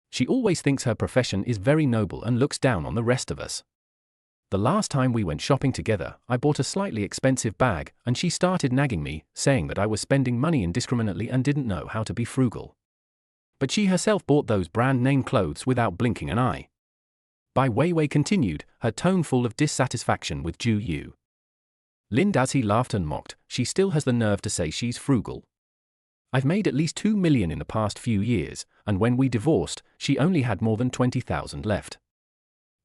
She always thinks her profession is very noble and looks down on the rest of us. The last time we went shopping together, I bought a slightly expensive bag, and she started nagging me, saying that I was spending money indiscriminately and didn't know how to be frugal. But she herself bought those brand-name clothes without blinking an eye. Bai Weiwei continued, her tone full of dissatisfaction with Ju Yu. Lin Dazhi laughed and mocked, she still has the nerve to say she's frugal. I've made at least 2 million in the past few years, and when we divorced, she only had more than 20,000 left.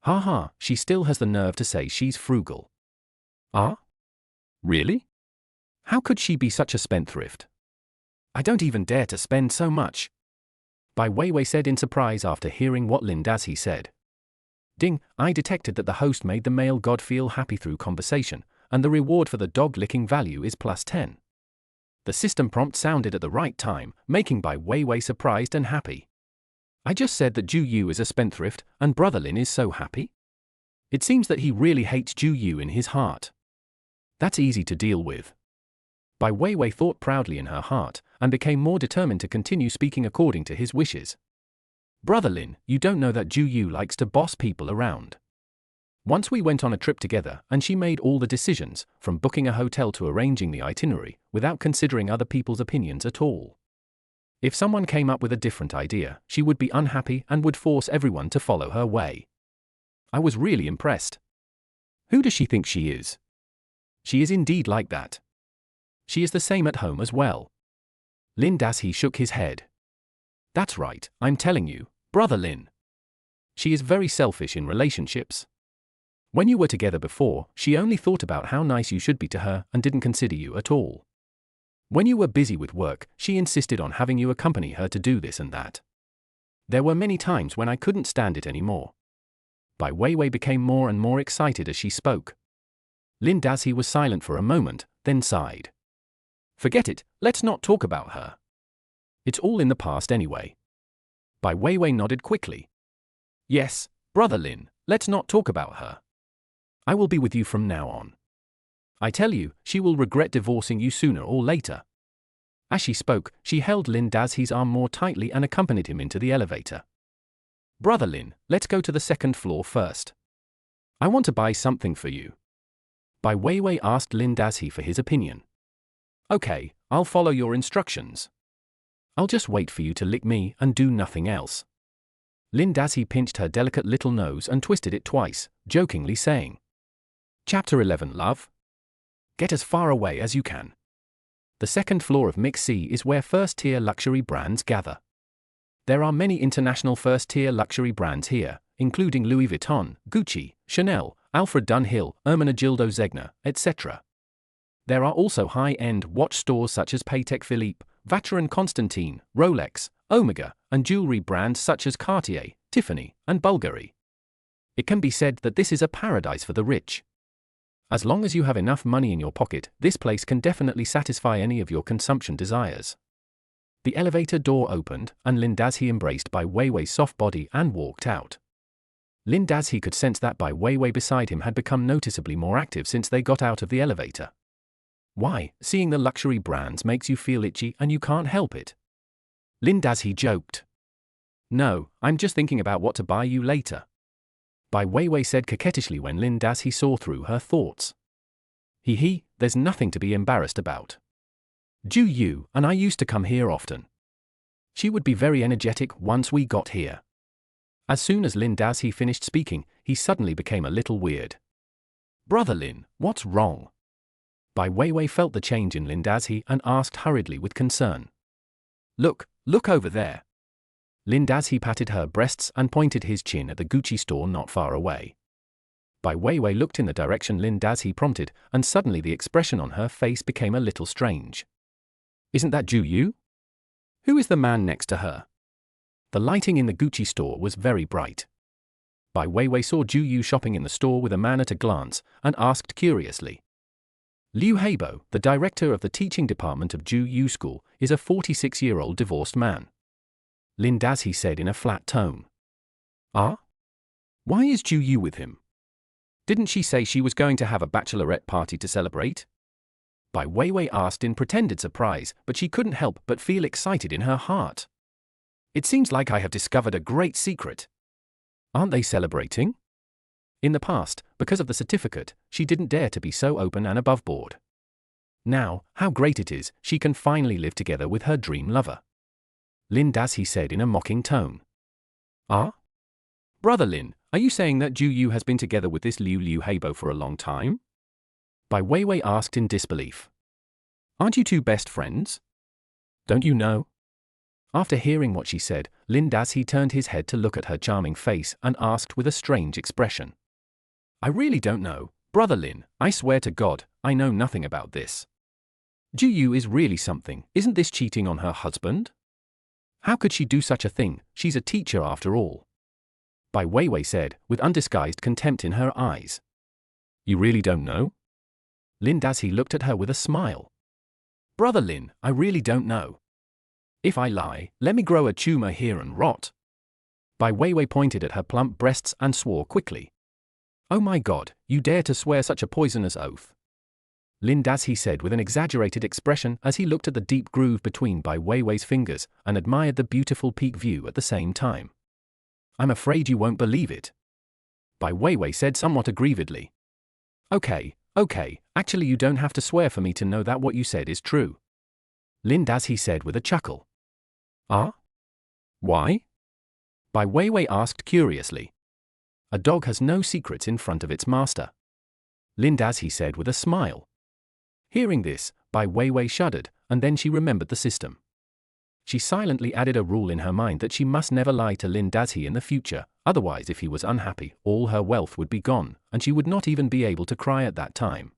Ha, she still has the nerve to say she's frugal. Ah? Really? How could she be such a spendthrift? I don't even dare to spend so much. Bai Weiwei said in surprise after hearing what Lin Dazhi said. Ding, I detected that the host made the male god feel happy through conversation, and the reward for the dog-licking value is +10. The system prompt sounded at the right time, making Bai Weiwei surprised and happy. I just said that Ju Yu is a spendthrift, and Brother Lin is so happy? It seems that he really hates Ju Yu in his heart. That's easy to deal with. Bai Weiwei thought proudly in her heart, and became more determined to continue speaking according to his wishes. Brother Lin, you don't know that Ju Yu likes to boss people around. Once we went on a trip together and she made all the decisions, from booking a hotel to arranging the itinerary, without considering other people's opinions at all. If someone came up with a different idea, she would be unhappy and would force everyone to follow her way. I was really impressed. Who does she think she is? She is indeed like that. She is the same at home as well. Lin Dazhi shook his head. That's right, I'm telling you, brother Lin. She is very selfish in relationships. When you were together before, she only thought about how nice you should be to her and didn't consider you at all. When you were busy with work, she insisted on having you accompany her to do this and that. There were many times when I couldn't stand it anymore. Bai Weiwei became more and more excited as she spoke. Lin Dazhi was silent for a moment, then sighed. Forget it, let's not talk about her. It's all in the past anyway. Bai Weiwei nodded quickly. Yes, brother Lin, let's not talk about her. I will be with you from now on. I tell you, she will regret divorcing you sooner or later. As she spoke, she held Lin Dazhi's arm more tightly and accompanied him into the elevator. Brother Lin, let's go to the second floor first. I want to buy something for you. Bai Weiwei asked Lin Dazhi for his opinion. Okay, I'll follow your instructions. I'll just wait for you to lick me and do nothing else. Lin Dazhi pinched her delicate little nose and twisted it twice, jokingly saying. Chapter 11 Love? Get as far away as you can. The second floor of MixC is where first-tier luxury brands gather. There are many international first-tier luxury brands here, including Louis Vuitton, Gucci, Chanel, Alfred Dunhill, Ermenegildo Zegna, etc. There are also high-end watch stores such as Patek Philippe, Vacheron Constantin, Rolex, Omega, and jewelry brands such as Cartier, Tiffany, and Bulgari. It can be said that this is a paradise for the rich. As long as you have enough money in your pocket, this place can definitely satisfy any of your consumption desires. The elevator door opened, and Lin Dazhi embraced Bai Weiwei's soft body and walked out. Lin Dazhi could sense that Bai Weiwei beside him had become noticeably more active since they got out of the elevator. Why, seeing the luxury brands makes you feel itchy and you can't help it. Lin Dazhi joked. No, I'm just thinking about what to buy you later. Bai Weiwei said coquettishly when Lin Dazhi saw through her thoughts. There's nothing to be embarrassed about. Ju Yu and I used to come here often. She would be very energetic once we got here. As soon as Lin Dazhi finished speaking, he suddenly became a little weird. Brother Lin, what's wrong? Bai Weiwei felt the change in Lin Dazhi and asked hurriedly with concern. Look over there. Lin Dazhi patted her breasts and pointed his chin at the Gucci store not far away. Bai Weiwei looked in the direction Lin Dazhi prompted, and suddenly the expression on her face became a little strange. Isn't that Ju Yu? Who is the man next to her? The lighting in the Gucci store was very bright. Bai Weiwei saw Ju Yu shopping in the store with a man at a glance, and asked curiously. Liu Heibo, the director of the teaching department of Ju Yu School, is a 46-year-old divorced man. Lin Dazhi said in a flat tone. Ah? Why is Ju Yu with him? Didn't she say she was going to have a bachelorette party to celebrate? Bai Weiwei asked in pretended surprise, but she couldn't help but feel excited in her heart. It seems like I have discovered a great secret. Aren't they celebrating? In the past, because of the certificate, she didn't dare to be so open and above board. Now, how great it is, she can finally live together with her dream lover. Lin Dazhi said in a mocking tone. Ah? Brother Lin, are you saying that Ju Yu has been together with this Liu Heibo for a long time? Bai Weiwei asked in disbelief. Aren't you two best friends? Don't you know? After hearing what she said, Lin Dazhi turned his head to look at her charming face and asked with a strange expression. I really don't know, brother Lin, I swear to God, I know nothing about this. Ju Yu is really something, isn't this cheating on her husband? How could she do such a thing, she's a teacher after all. Bai Weiwei said, with undisguised contempt in her eyes. You really don't know? Lin Dazhi looked at her with a smile. Brother Lin, I really don't know. If I lie, let me grow a tumor here and rot. Bai Weiwei pointed at her plump breasts and swore quickly. Oh my God, you dare to swear such a poisonous oath. Lin Dazhi said with an exaggerated expression as he looked at the deep groove between Bai Weiwei's fingers and admired the beautiful peak view at the same time. I'm afraid you won't believe it. Bai Weiwei said somewhat aggrievedly. Okay, actually you don't have to swear for me to know that what you said is true. Lin Dazhi said with a chuckle. Ah? Why? Bai Weiwei asked curiously. A dog has no secrets in front of its master. Lin Dazhi said with a smile. Hearing this, Bai Weiwei shuddered, and then she remembered the system. She silently added a rule in her mind that she must never lie to Lin Dazhi in the future, otherwise if he was unhappy, all her wealth would be gone, and she would not even be able to cry at that time.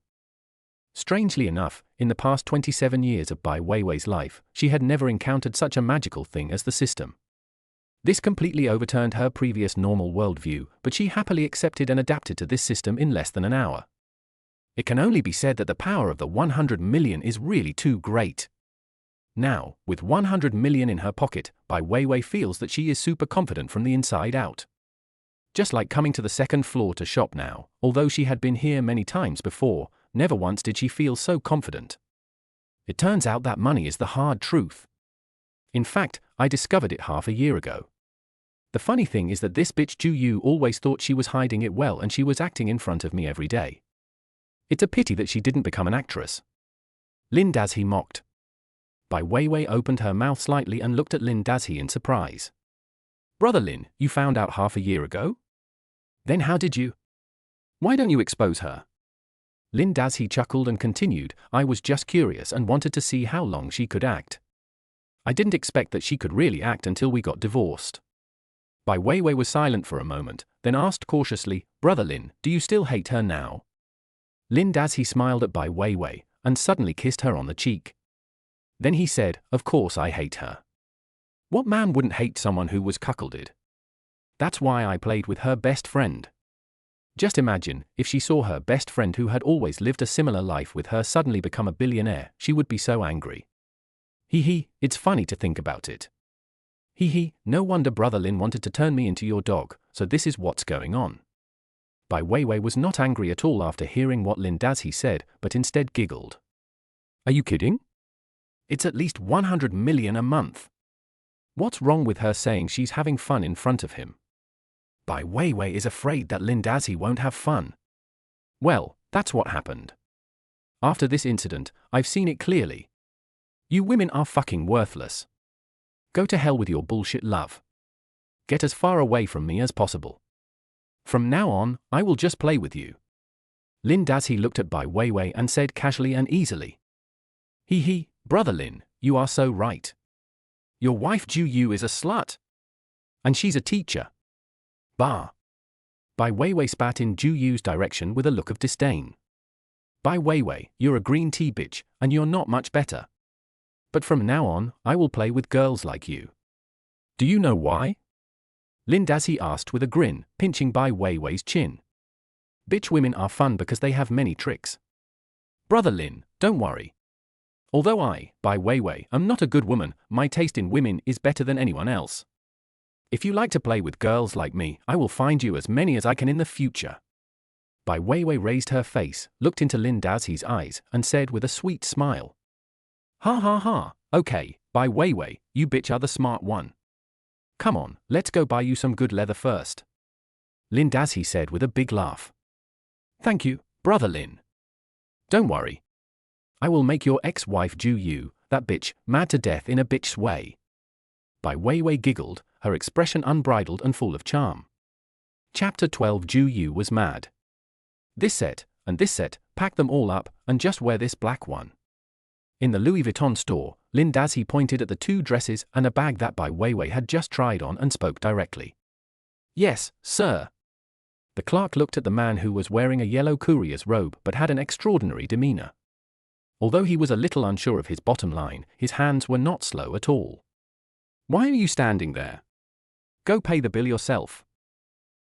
Strangely enough, in the past 27 years of Bai Weiwei's life, she had never encountered such a magical thing as the system. This completely overturned her previous normal worldview, but she happily accepted and adapted to this system in less than an hour. It can only be said that the power of the 100 million is really too great. Now, with 100 million in her pocket, Bai Weiwei feels that she is super confident from the inside out. Just like coming to the second floor to shop now, although she had been here many times before, never once did she feel so confident. It turns out that money is the hard truth. In fact, I discovered it half a year ago. The funny thing is that this bitch Ju Yu always thought she was hiding it well and she was acting in front of me every day. It's a pity that she didn't become an actress. Lin Dazhi mocked. Bai Weiwei opened her mouth slightly and looked at Lin Dazhi in surprise. Brother Lin, you found out half a year ago? Then how did you? Why don't you expose her? Lin Dazhi chuckled and continued, I was just curious and wanted to see how long she could act. I didn't expect that she could really act until we got divorced. Bai Weiwei was silent for a moment, then asked cautiously, Brother Lin, do you still hate her now? Lin Dazhi smiled at Bai Weiwei, and suddenly kissed her on the cheek. Then he said, of course I hate her. What man wouldn't hate someone who was cuckolded? That's why I played with her best friend. Just imagine, if she saw her best friend who had always lived a similar life with her suddenly become a billionaire, she would be so angry. Hee, it's funny to think about it. Hee, no wonder Brother Lin wanted to turn me into your dog, so this is what's going on. Bai Weiwei was not angry at all after hearing what Lin Dazhi said, but instead giggled. Are you kidding? It's at least 100 million a month. What's wrong with her saying she's having fun in front of him? Bai Weiwei is afraid that Lin Dazhi won't have fun. Well, that's what happened. After this incident, I've seen it clearly. You women are fucking worthless. Go to hell with your bullshit love. Get as far away from me as possible. From now on, I will just play with you. Lin Dazhi looked at Bai Weiwei and said casually and easily. Hee, Brother Lin, you are so right. Your wife Ju Yu is a slut. And she's a teacher. Bah. Bai Weiwei spat in Ju Yu's direction with a look of disdain. Bai Weiwei, you're a green tea bitch, and you're not much better. But from now on, I will play with girls like you. Do you know why? Lin Dazhi asked with a grin, pinching Bai Weiwei's chin. Bitch women are fun because they have many tricks. Brother Lin, don't worry. Although I, Bai Weiwei, am not a good woman, my taste in women is better than anyone else. If you like to play with girls like me, I will find you as many as I can in the future. Bai Weiwei raised her face, looked into Lin Dazhi's eyes, and said with a sweet smile. Ha, okay, Bai Weiwei, you bitch are the smart one. Come on, let's go buy you some good leather first. Lin Dazhi said with a big laugh. Thank you, Brother Lin. Don't worry. I will make your ex-wife Ju Yu, that bitch, mad to death in a bitch's way. Bai Weiwei giggled, her expression unbridled and full of charm. Chapter 12 Ju Yu was mad. This set, and this set, pack them all up, and just wear this black one. In the Louis Vuitton store, Lin Dazhi pointed at the 2 dresses and a bag that Bai Weiwei had just tried on and spoke directly. Yes, sir. The clerk looked at the man who was wearing a yellow courier's robe but had an extraordinary demeanor. Although he was a little unsure of his bottom line, his hands were not slow at all. Why are you standing there? Go pay the bill yourself.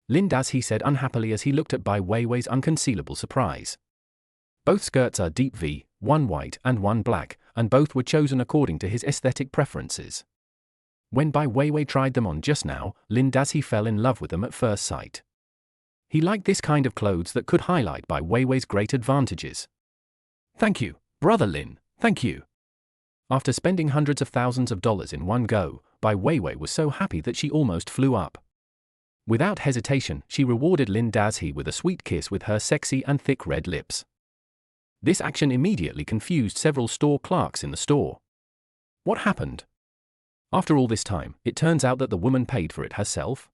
Lin Dazhi said unhappily as he looked at Bai Weiwei's unconcealable surprise. Both skirts are deep V, one white and one black, and both were chosen according to his aesthetic preferences. When Bai Weiwei tried them on just now, Lin Dazhi fell in love with them at first sight. He liked this kind of clothes that could highlight Bai Weiwei's great advantages. Thank you, Brother Lin, thank you. After spending hundreds of thousands of dollars in one go, Bai Weiwei was so happy that she almost flew up. Without hesitation, she rewarded Lin Dazhi with a sweet kiss with her sexy and thick red lips. This action immediately confused several store clerks in the store. What happened? After all this time, it turns out that the woman paid for it herself?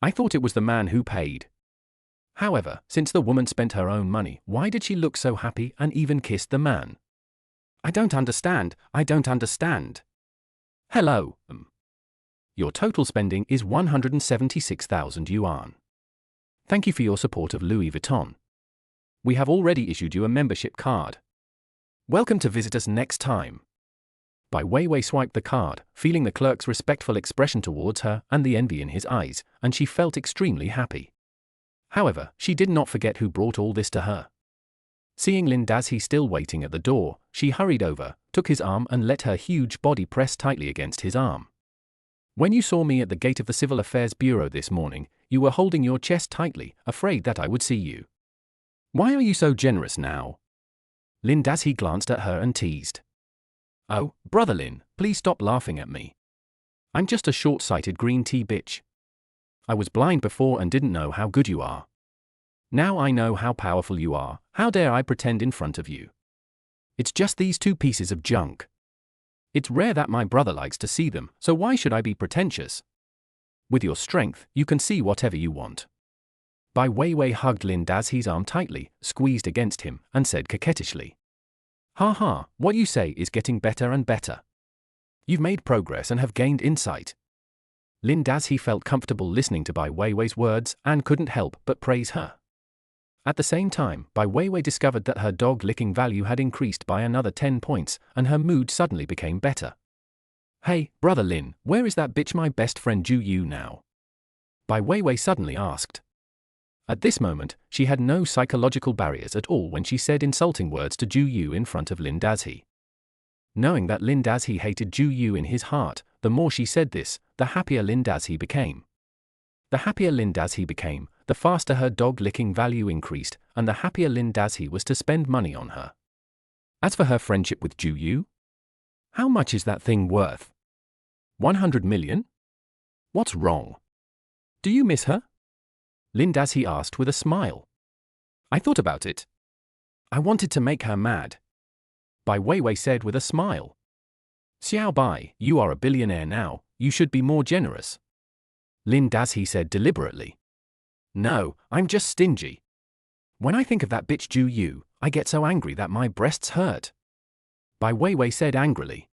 I thought it was the man who paid. However, since the woman spent her own money, why did she look so happy and even kissed the man? I don't understand. Hello, Your total spending is 176,000 yuan. Thank you for your support of Louis Vuitton. We have already issued you a membership card. Welcome to visit us next time. Bai Weiwei swiped the card, feeling the clerk's respectful expression towards her and the envy in his eyes, and she felt extremely happy. However, she did not forget who brought all this to her. Seeing Lin Dazhi still waiting at the door, she hurried over, took his arm and let her huge body press tightly against his arm. When you saw me at the gate of the Civil Affairs Bureau this morning, you were holding your chest tightly, afraid that I would see you. Why are you so generous now? Lin Dazhi glanced at her and teased. Oh, brother Lin, please stop laughing at me. I'm just a short-sighted green tea bitch. I was blind before and didn't know how good you are. Now I know how powerful you are, how dare I pretend in front of you? It's just these two pieces of junk. It's rare that my brother likes to see them, so why should I be pretentious? With your strength, you can see whatever you want. Bai Weiwei hugged Lin Dazhi's arm tightly, squeezed against him, and said coquettishly. Ha ha, what you say is getting better and better. You've made progress and have gained insight. Lin Dazhi felt comfortable listening to Bai Weiwei's words and couldn't help but praise her. At the same time, Bai Weiwei discovered that her dog-licking value had increased by another 10 points, and her mood suddenly became better. Hey, brother Lin, where is that bitch my best friend Ju Yu now? Bai Weiwei suddenly asked. At this moment, she had no psychological barriers at all when she said insulting words to Ju Yu in front of Lin Dazhi. Knowing that Lin Dazhi hated Ju Yu in his heart, the more she said this, the happier Lin Dazhi became. The happier Lin Dazhi became, the faster her dog-licking value increased, and the happier Lin Dazhi was to spend money on her. As for her friendship with Ju Yu, how much is that thing worth? 100 million? What's wrong? Do you miss her? Lin Dazhi asked with a smile. I thought about it. I wanted to make her mad. Bai Weiwei said with a smile. Xiao Bai, you are a billionaire now, you should be more generous. Lin Dazhi said deliberately. No, I'm just stingy. When I think of that bitch Ju Yu, I get so angry that my breasts hurt. Bai Weiwei said angrily.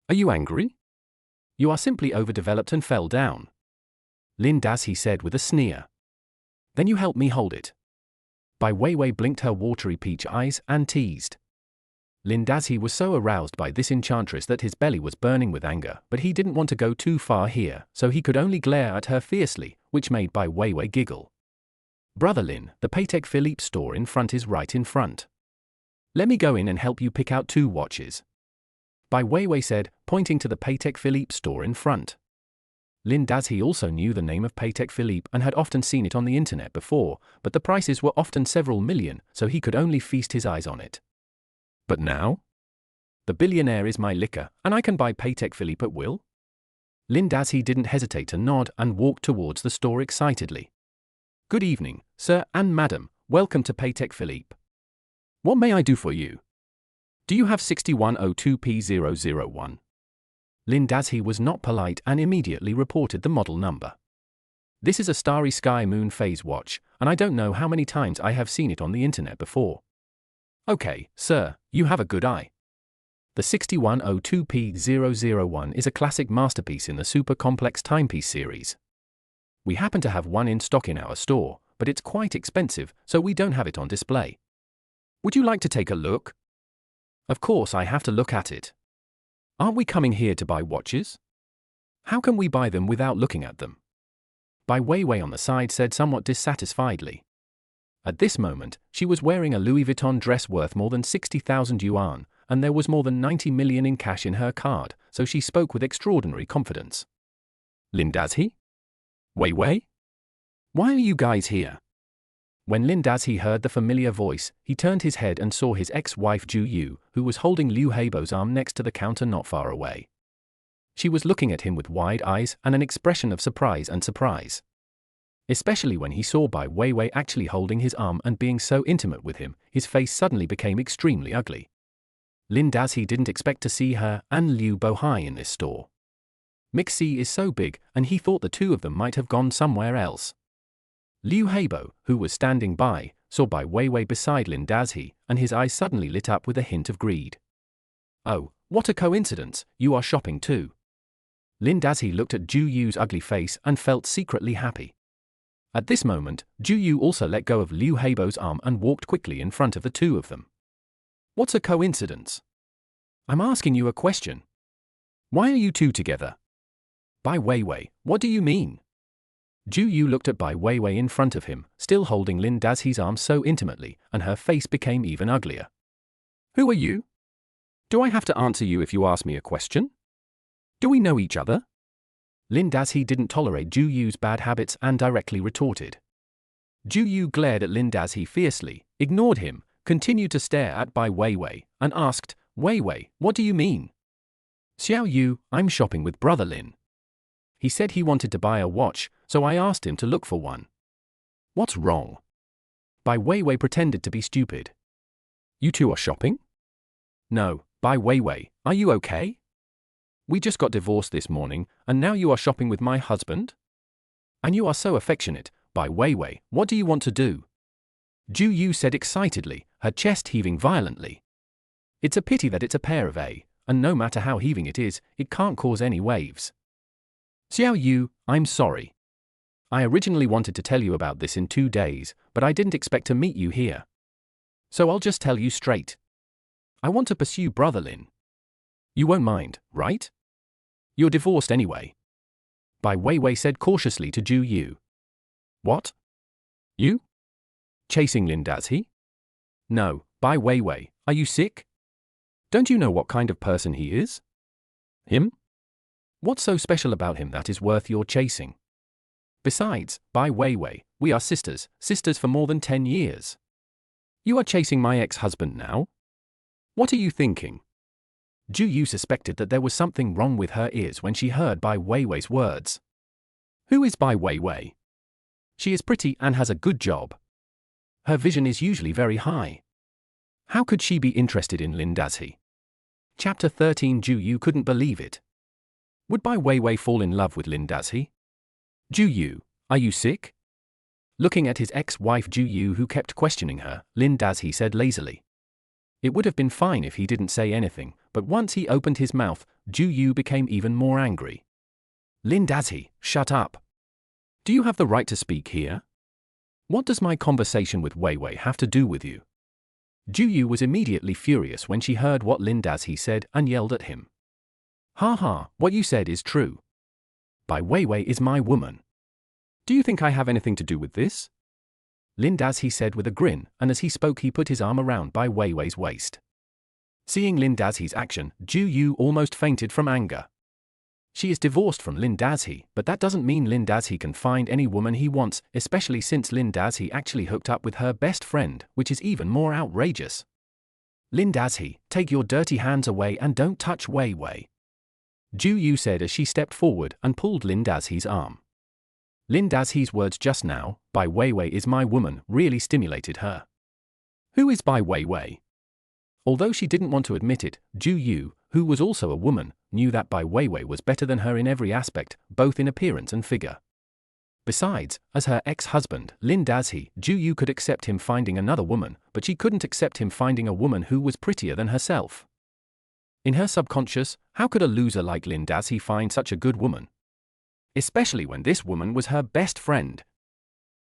Are you angry? You are simply overdeveloped and fell down. Lin Dazhi said with a sneer. Then you help me hold it. Bai Weiwei blinked her watery peach eyes and teased. Lin Dazhi was so aroused by this enchantress that his belly was burning with anger, but he didn't want to go too far here, so he could only glare at her fiercely, which made Bai Weiwei giggle. Brother Lin, the Patek Philippe store in front is right in front. Let me go in and help you pick out 2 watches. Bai Weiwei said, pointing to the Patek Philippe store in front. Lin Dazhi also knew the name of Patek Philippe and had often seen it on the internet before, but the prices were often several million, so he could only feast his eyes on it. But now? The billionaire is my liquor, and I can buy Patek Philippe at will? Lin Dazhi didn't hesitate to nod and walked towards the store excitedly. Good evening, sir and madam, welcome to Patek Philippe. What may I do for you? Do you have 6102P001? Lin Dazhi was not polite and immediately reported the model number. This is a Starry Sky Moon phase watch, and I don't know how many times I have seen it on the internet before. Okay, sir, you have a good eye. The 6102P001 is a classic masterpiece in the super complex timepiece series. We happen to have one in stock in our store, but it's quite expensive, so we don't have it on display. Would you like to take a look? Of course I have to look at it. Aren't we coming here to buy watches? How can we buy them without looking at them? Bai Weiwei on the side said somewhat dissatisfiedly. At this moment, she was wearing a Louis Vuitton dress worth more than 60,000 yuan, and there was more than 90 million in cash in her card, so she spoke with extraordinary confidence. Lin Dazhi? Weiwei? Why are you guys here? When Lin Dazhi heard the familiar voice, he turned his head and saw his ex-wife Ju Yu, who was holding Liu Heibo's arm next to the counter not far away. She was looking at him with wide eyes and an expression of surprise. Especially when he saw Bai Weiwei actually holding his arm and being so intimate with him, his face suddenly became extremely ugly. Lin Dazhi didn't expect to see her and Liu Bohai in this store. MixC is so big, and he thought the two of them might have gone somewhere else. Liu Heibo, who was standing by, saw Bai Weiwei beside Lin Dazhi, and his eyes suddenly lit up with a hint of greed. "Oh, what a coincidence, you are shopping too." Lin Dazhi looked at Zhu Yu's ugly face and felt secretly happy. At this moment, Zhu Yu also let go of Liu Heibo's arm and walked quickly in front of the two of them. "What's a coincidence? I'm asking you a question. Why are you two together?" "Bai Weiwei, what do you mean?" Zhu Yu looked at Bai Weiwei in front of him, still holding Lin Dazhi's arm so intimately, and her face became even uglier. "Who are you? Do I have to answer you if you ask me a question? Do we know each other?" Lin Dazhi didn't tolerate Zhu Yu's bad habits and directly retorted. Zhu Yu glared at Lin Dazhi fiercely, ignored him, continued to stare at Bai Weiwei, and asked, "Weiwei, what do you mean?" "Xiao Yu, I'm shopping with brother Lin. He said he wanted to buy a watch, so I asked him to look for one." "What's wrong?" Bai Weiwei pretended to be stupid. "You two are shopping?" "No, Bai Weiwei, are you okay? We just got divorced this morning, and now you are shopping with my husband? And you are so affectionate, Bai Weiwei, what do you want to do?" Zhu Yu said excitedly, her chest heaving violently. "It's a pity that it's a pair of A, and no matter how heaving it is, it can't cause any waves." "Xiao Yu, I'm sorry. I originally wanted to tell you about this in 2 days, but I didn't expect to meet you here. So I'll just tell you straight. I want to pursue brother Lin. You won't mind, right? You're divorced anyway." Bai Weiwei said cautiously to Zhu Yu. "What? You? Chasing Lin Dazhi?" "No, Bai Weiwei, are you sick? Don't you know what kind of person he is? Him? What's so special about him that is worth your chasing? Besides, Bai Weiwei, we are sisters for more than 10 years. You are chasing my ex-husband now? What are you thinking?" Zhu Yu suspected that there was something wrong with her ears when she heard Bai Weiwei's words. Who is Bai Weiwei? She is pretty and has a good job. Her vision is usually very high. How could she be interested in Lin Dazhi? Chapter 13. Zhu Yu couldn't believe it. Would Bai Weiwei fall in love with Lin Dazhi? "Zhu Yu, are you sick?" Looking at his ex-wife Zhu Yu, who kept questioning her, Lin Dazhi said lazily. It would have been fine if he didn't say anything, but once he opened his mouth, Zhu Yu became even more angry. "Lin Dazhi, shut up. Do you have the right to speak here? What does my conversation with Weiwei have to do with you?" Zhu Yu was immediately furious when she heard what Lin Dazhi said and yelled at him. "Ha ha, what you said is true. Bai Weiwei is my woman. Do you think I have anything to do with this?" Lin Dazhi said with a grin, and as he spoke he put his arm around Bai Weiwei's waist. Seeing Lin Dazhi's action, Zhu Yu almost fainted from anger. She is divorced from Lin Dazhi, but that doesn't mean Lin Dazhi can find any woman he wants, especially since Lin Dazhi actually hooked up with her best friend, which is even more outrageous. "Lin Dazhi, take your dirty hands away and don't touch Weiwei," Zhu Yu said as she stepped forward and pulled Lin Dazhi's arm. Lin Dazhi's words just now, "Bai Weiwei is my woman," really stimulated her. Who is Bai Weiwei? Although she didn't want to admit it, Zhu Yu, who was also a woman, knew that Bai Weiwei was better than her in every aspect, both in appearance and figure. Besides, as her ex-husband, Lin Dazhi, Zhu Yu could accept him finding another woman, but she couldn't accept him finding a woman who was prettier than herself. In her subconscious, how could a loser like Lin Dazhi find such a good woman? Especially when this woman was her best friend.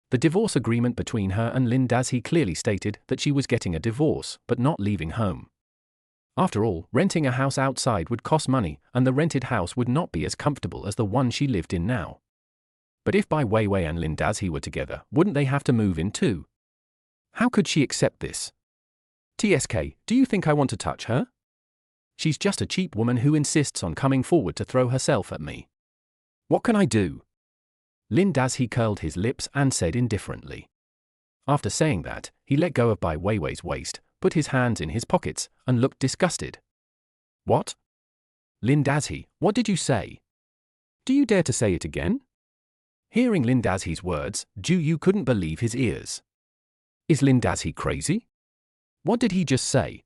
The divorce agreement between her and Lin Dazhi clearly stated that she was getting a divorce, but not leaving home. After all, renting a house outside would cost money, and the rented house would not be as comfortable as the one she lived in now. But if Bai Weiwei and Lin Dazhi were together, wouldn't they have to move in too? How could she accept this? "TSK, do you think I want to touch her? She's just a cheap woman who insists on coming forward to throw herself at me. What can I do?" Lin Dazhi curled his lips and said indifferently. After saying that, he let go of Bai Weiwei's waist, put his hands in his pockets, and looked disgusted. "What? Lin Dazhi, what did you say? Do you dare to say it again?" Hearing Lin Dazi's words, Ju Yu couldn't believe his ears. Is Lin Dazi crazy? What did he just say?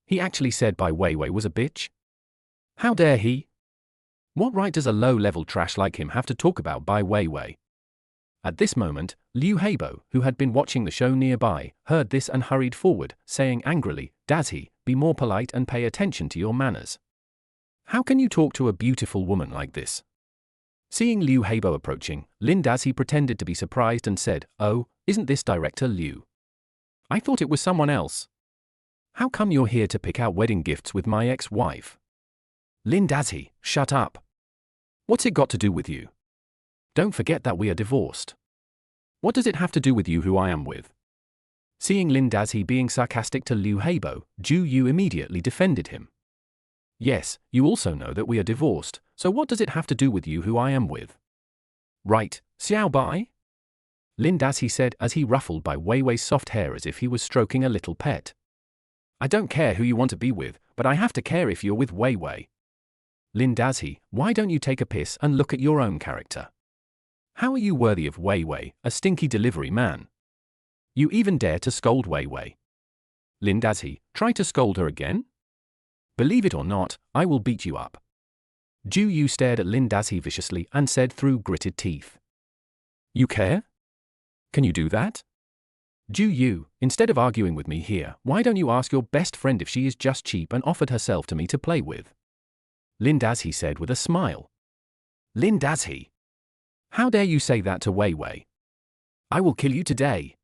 He actually said Bai Weiwei was a bitch? How dare he? What right does a low-level trash like him have to talk about Bai Weiwei? At this moment, Liu Heibo, who had been watching the show nearby, heard this and hurried forward, saying angrily, Dazi, be more polite and pay attention to your manners. How can you talk to a beautiful woman like this? Seeing Liu Heibo approaching, Lin Dazi pretended to be surprised and said, Oh, isn't this director Liu? I thought it was someone else. How come you're here to pick out wedding gifts with my ex-wife? Lin Dazi, shut up. What's it got to do with you? Don't forget that we are divorced. What does it have to do with you who I am with? Seeing Lin Dazi being sarcastic to Liu Heibo, Ju Yu immediately defended him. Yes, you also know that we are divorced, so what does it have to do with you who I am with? Right, Xiao Bai? Lin Dazi said as he ruffled Bai Weiwei's soft hair as if he was stroking a little pet. I don't care who you want to be with, but I have to care if you're with Weiwei. Lin Dazi, why don't you take a piss and look at your own character? How are you worthy of Weiwei, a stinky delivery man? You even dare to scold Weiwei. Lin Dazi, try to scold her again? Believe it or not, I will beat you up. Ju Yu stared at Lin Dazi viciously and said through gritted teeth. You care? Can you do that? Ju Yu, instead of arguing with me here, why don't you ask your best friend if she is just cheap and offered herself to me to play with? Lin Dazi said with a smile. Lin Dazi. How dare you say that to Weiwei? I will kill you today.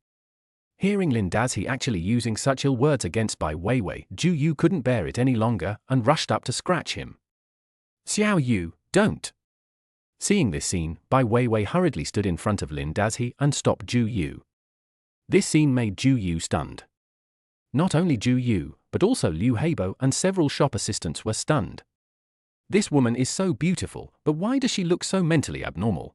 Hearing Lin Dazi actually using such ill words against Bai Weiwei, Ju Yu couldn't bear it any longer and rushed up to scratch him. Xiao Yu, don't. Seeing this scene, Bai Weiwei hurriedly stood in front of Lin Dazi and stopped Ju Yu. This scene made Ju Yu stunned. Not only Ju Yu, but also Liu Heibo and several shop assistants were stunned. This woman is so beautiful, but why does she look so mentally abnormal?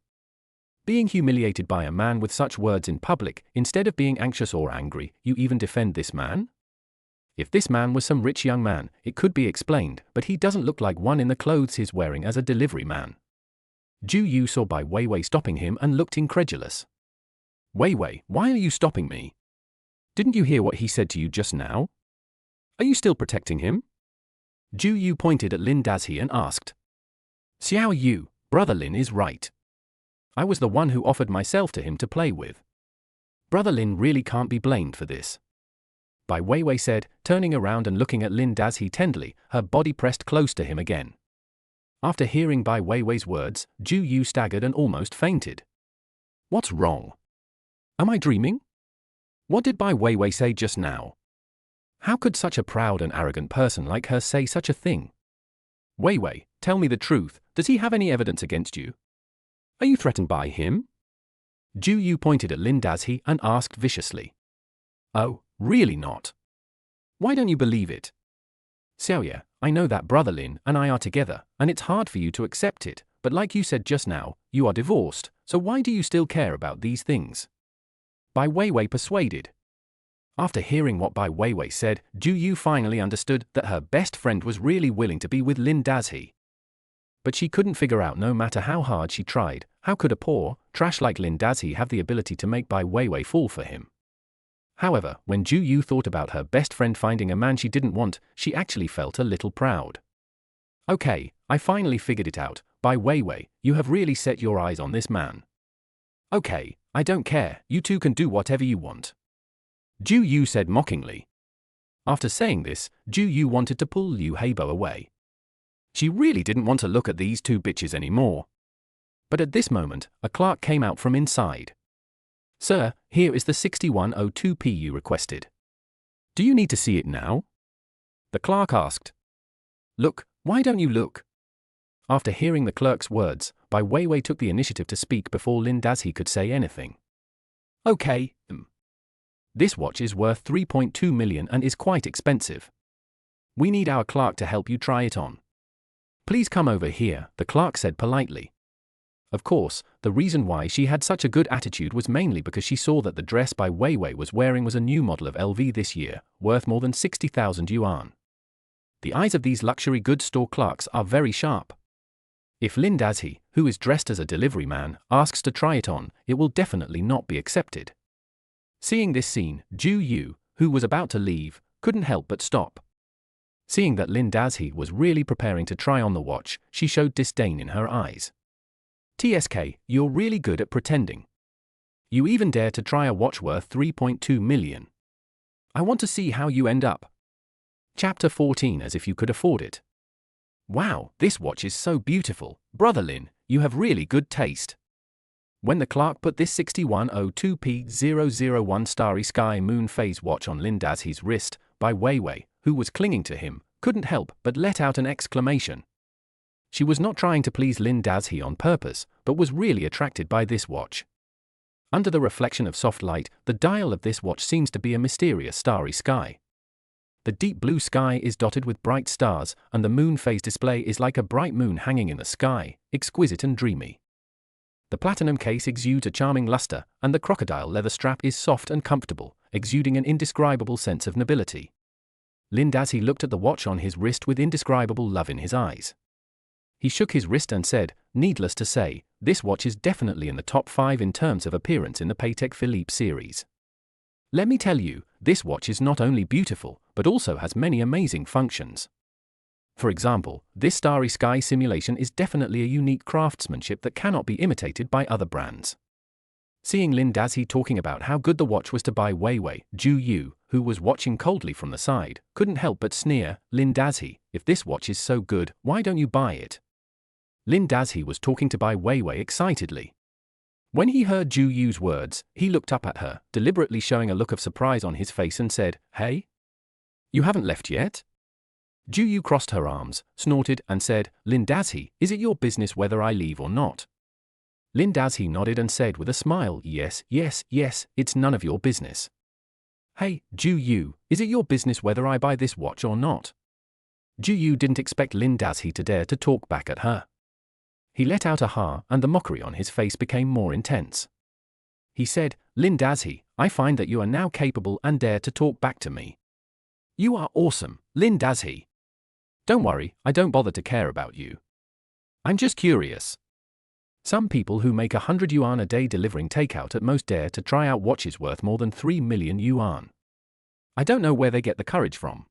Being humiliated by a man with such words in public, instead of being anxious or angry, you even defend this man? If this man was some rich young man, it could be explained, but he doesn't look like one in the clothes he's wearing as a delivery man. Ju Yu saw Bai Weiwei stopping him and looked incredulous. Weiwei, why are you stopping me? Didn't you hear what he said to you just now? Are you still protecting him? Ju Yu pointed at Lin Dazi and asked. Xiao Yu, Brother Lin is right. I was the one who offered myself to him to play with. Brother Lin really can't be blamed for this. Bai Weiwei said, turning around and looking at Lin Dazi tenderly, her body pressed close to him again. After hearing Bai Weiwei's words, Ju Yu staggered and almost fainted. What's wrong? Am I dreaming? What did Bai Weiwei say just now? How could such a proud and arrogant person like her say such a thing? Weiwei, tell me the truth, does he have any evidence against you? Are you threatened by him? Ju Yu pointed at Lin Dazi and asked viciously. Oh, really not? Why don't you believe it? Xiaoye, I know that Brother Lin and I are together, and it's hard for you to accept it, but like you said just now, you are divorced, so why do you still care about these things? Bai Weiwei persuaded. After hearing what Bai Weiwei said, Ju Yu finally understood that her best friend was really willing to be with Lin Dazi. But she couldn't figure out, no matter how hard she tried, how could a poor, trash like Lin Dazi have the ability to make Bai Weiwei fall for him? However, when Ju Yu thought about her best friend finding a man she didn't want, she actually felt a little proud. Okay, I finally figured it out, Bai Weiwei, you have really set your eyes on this man. Okay, I don't care, you two can do whatever you want. Ju Yu said mockingly. After saying this, Ju Yu wanted to pull Liu Heibo away. She really didn't want to look at these two bitches anymore. But at this moment, a clerk came out from inside. Sir, here is the 6102p you requested. Do you need to see it now? The clerk asked. Look, why don't you look? After hearing the clerk's words, Bai Weiwei took the initiative to speak before Lin Dazi could say anything. Okay, This watch is worth 3.2 million and is quite expensive. We need our clerk to help you try it on. Please come over here, the clerk said politely. Of course, the reason why she had such a good attitude was mainly because she saw that the dress Bai Weiwei was wearing was a new model of LV this year, worth more than 60,000 yuan. The eyes of these luxury goods store clerks are very sharp. If Lin Dazhi, who is dressed as a delivery man, asks to try it on, it will definitely not be accepted. Seeing this scene, Ju Yu, who was about to leave, couldn't help but stop. Seeing that Lin Dazhi was really preparing to try on the watch, she showed disdain in her eyes. TSK, you're really good at pretending. You even dare to try a watch worth 3.2 million. I want to see how you end up. Chapter 14. As if you could afford it. Wow, this watch is so beautiful. Brother Lin, you have really good taste. When the clerk put this 6102P001 Starry Sky Moon Phase watch on Lin Dazhi's wrist, Bai Weiwei, who was clinging to him, couldn't help but let out an exclamation. She was not trying to please Lin Dazhi on purpose, but was really attracted by this watch. Under the reflection of soft light, the dial of this watch seems to be a mysterious starry sky. The deep blue sky is dotted with bright stars, and the moon phase display is like a bright moon hanging in the sky, exquisite and dreamy. The platinum case exudes a charming luster, and the crocodile leather strap is soft and comfortable, exuding an indescribable sense of nobility. Lin Dazhi looked at the watch on his wrist with indescribable love in his eyes. He shook his wrist and said, needless to say, this watch is definitely in the top 5 in terms of appearance in the Patek Philippe series. Let me tell you, this watch is not only beautiful, but also has many amazing functions. For example, this starry sky simulation is definitely a unique craftsmanship that cannot be imitated by other brands. Seeing Lin Dazhi talking about how good the watch was to Bai Weiwei, Ju Yu, who was watching coldly from the side, couldn't help but sneer, Lin Dazhi, if this watch is so good, why don't you buy it? Lin Dazhi was talking to Bai Weiwei excitedly. When he heard Ju Yu's words, he looked up at her, deliberately showing a look of surprise on his face and said, hey? You haven't left yet? Ju Yu crossed her arms, snorted, and said, Lin Dazhi, is it your business whether I leave or not? Lin Dazhi nodded and said with a smile, yes, it's none of your business. Hey, Ju Yu, is it your business whether I buy this watch or not? Ju Yu didn't expect Lin Dazhi to dare to talk back at her. He let out a ha, and the mockery on his face became more intense. He said, Lin Dazhi, I find that you are now capable and dare to talk back to me. You are awesome, Lin Dazhi. Don't worry, I don't bother to care about you. I'm just curious. Some people who make 100 yuan a day delivering takeout at most dare to try out watches worth more than 3 million yuan. I don't know where they get the courage from.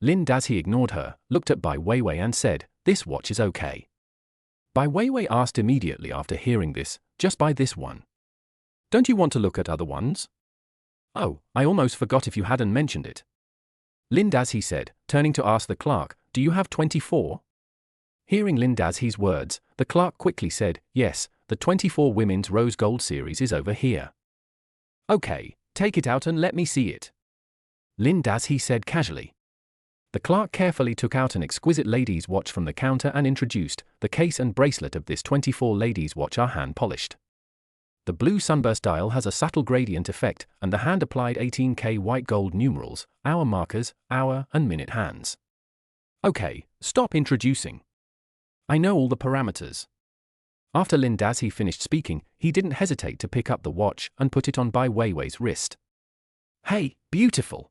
Lin Dazhi ignored her, looked at Bai Weiwei and said, this watch is okay. Bai Weiwei asked immediately after hearing this, just buy this one. Don't you want to look at other ones? Oh, I almost forgot if you hadn't mentioned it. Lin Dazhi said, turning to ask the clerk, do you have 24? Hearing Lin Dazhi's words, the clerk quickly said, yes, the 24 Women's Rose Gold series is over here. Okay, take it out and let me see it. Lin Dazhi said casually. The clerk carefully took out an exquisite lady's watch from the counter and introduced, the case and bracelet of this 24 ladies' watch are hand-polished. The blue sunburst dial has a subtle gradient effect, and the hand-applied 18K white gold numerals, hour markers, hour and minute hands. Okay, stop introducing. I know all the parameters. After Lin Dazhi finished speaking, he didn't hesitate to pick up the watch and put it on Bai Weiwei's wrist. Hey, beautiful!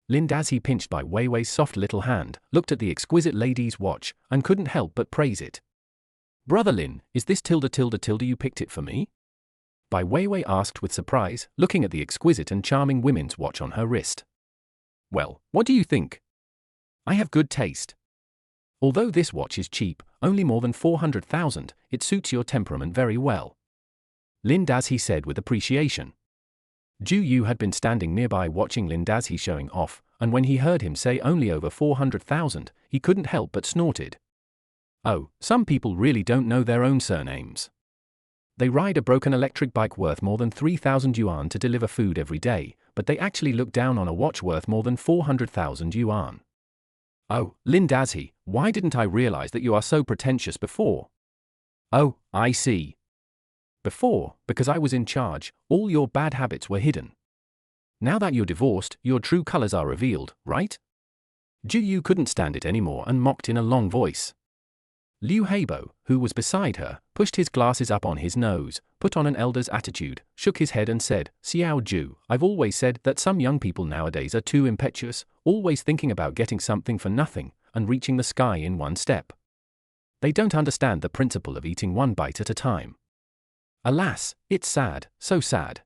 Lin Dazhi pinched Bai Weiwei's soft little hand, looked at the exquisite lady's watch, and couldn't help but praise it. Brother Lin, is this tilde you picked it for me? Bai Weiwei asked with surprise, looking at the exquisite and charming women's watch on her wrist. Well, what do you think? I have good taste. Although this watch is cheap, only more than 400,000, it suits your temperament very well. Lin Dazhi said with appreciation. Ju Yu had been standing nearby watching Lin Dazhi showing off, and when he heard him say only over 400,000, he couldn't help but snorted. Oh, some people really don't know their own surnames. They ride a broken electric bike worth more than 3,000 yuan to deliver food every day, but they actually look down on a watch worth more than 400,000 yuan. Oh, Lin Dazhi, why didn't I realize that you are so pretentious before? Oh, I see. Before, because I was in charge, all your bad habits were hidden. Now that you're divorced, your true colors are revealed, right? Ju Yu couldn't stand it anymore and mocked in a long voice. Liu Heibo, who was beside her, pushed his glasses up on his nose, put on an elder's attitude, shook his head and said, Xiao Ju, I've always said that some young people nowadays are too impetuous, always thinking about getting something for nothing, and reaching the sky in one step. They don't understand the principle of eating one bite at a time. Alas, it's sad, so sad.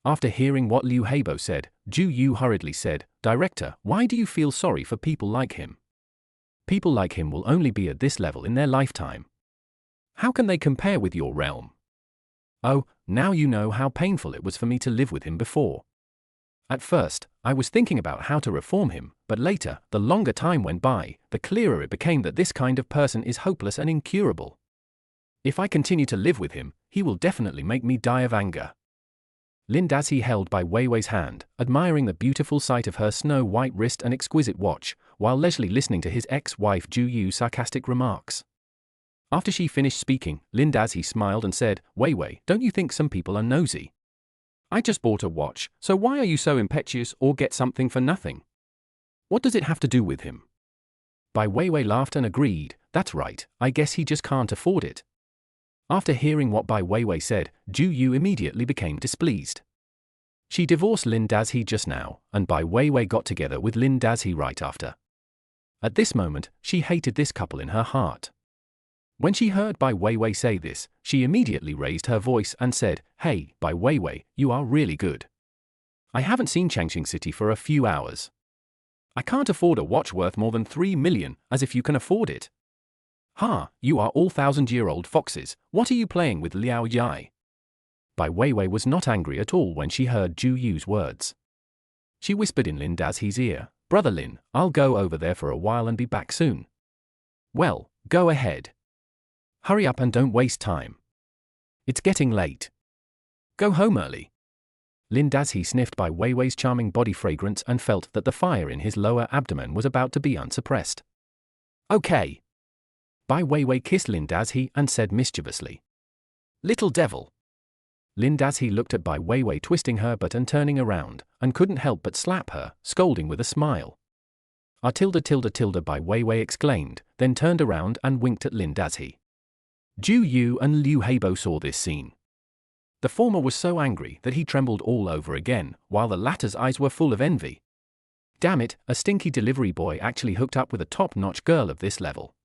After hearing what Liu Heibo said, Zhu Yu hurriedly said, "Director, why do you feel sorry for people like him? People like him will only be at this level in their lifetime. How can they compare with your realm? Oh, now you know how painful it was for me to live with him before. At first, I was thinking about how to reform him, but later, the longer time went by, the clearer it became that this kind of person is hopeless and incurable. If I continue to live with him, he will definitely make me die of anger." Lin Dazi held Bai Weiwei's hand, admiring the beautiful sight of her snow-white wrist and exquisite watch, while leisurely listening to his ex-wife Zhu Yu's sarcastic remarks. After she finished speaking, Lin Dazi smiled and said, "Weiwei, don't you think some people are nosy? I just bought a watch, so why are you so impetuous or get something for nothing? What does it have to do with him?" Bai Weiwei laughed and agreed, "That's right, I guess he just can't afford it." After hearing what Bai Weiwei said, Zhu Yu immediately became displeased. She divorced Lin Dazi just now, and Bai Weiwei got together with Lin Dazi right after. At this moment, she hated this couple in her heart. When she heard Bai Weiwei say this, she immediately raised her voice and said, "Hey, Bai Weiwei, you are really good. I haven't seen Changqing City for a few hours. I can't afford a watch worth more than 3 million, as if you can afford it. Ha, you are all 1,000-year-old foxes, what are you playing with Liao Yai?" Bai Weiwei was not angry at all when she heard Zhu Yu's words. She whispered in Lin Dazi's ear, "Brother Lin, I'll go over there for a while and be back soon." "Well, go ahead. Hurry up and don't waste time. It's getting late. Go home early." Lin Dazi sniffed Bai Weiwei's charming body fragrance and felt that the fire in his lower abdomen was about to be unsuppressed. "Okay." Bai Weiwei kissed Lin Dazi and said mischievously, "Little devil." Lin Dazi looked at Bai Weiwei twisting her butt and turning around, and couldn't help but slap her, scolding with a smile. "Ah tilde tilde tilde," Bai Weiwei exclaimed, then turned around and winked at Lin Dazi. Zhu Yu and Liu Heibo saw this scene. The former was so angry that he trembled all over again, while the latter's eyes were full of envy. Damn it, a stinky delivery boy actually hooked up with a top-notch girl of this level.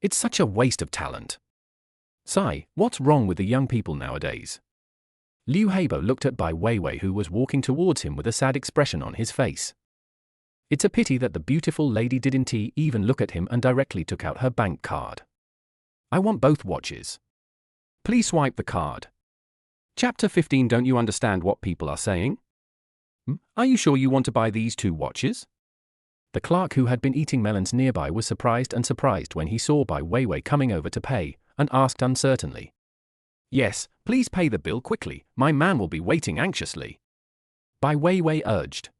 It's such a waste of talent. Sigh, what's wrong with the young people nowadays? Liu Heibo looked at Bai Weiwei, who was walking towards him with a sad expression on his face. It's a pity that the beautiful lady didn't even look at him and directly took out her bank card. "I want both watches. Please swipe the card." Chapter 15. Don't you understand what people are saying? Are you sure you want to buy these 2 watches? The clerk who had been eating melons nearby was surprised when he saw Bai Weiwei coming over to pay, and asked uncertainly, "Yes, please pay the bill quickly, my man will be waiting anxiously," Bai Weiwei urged.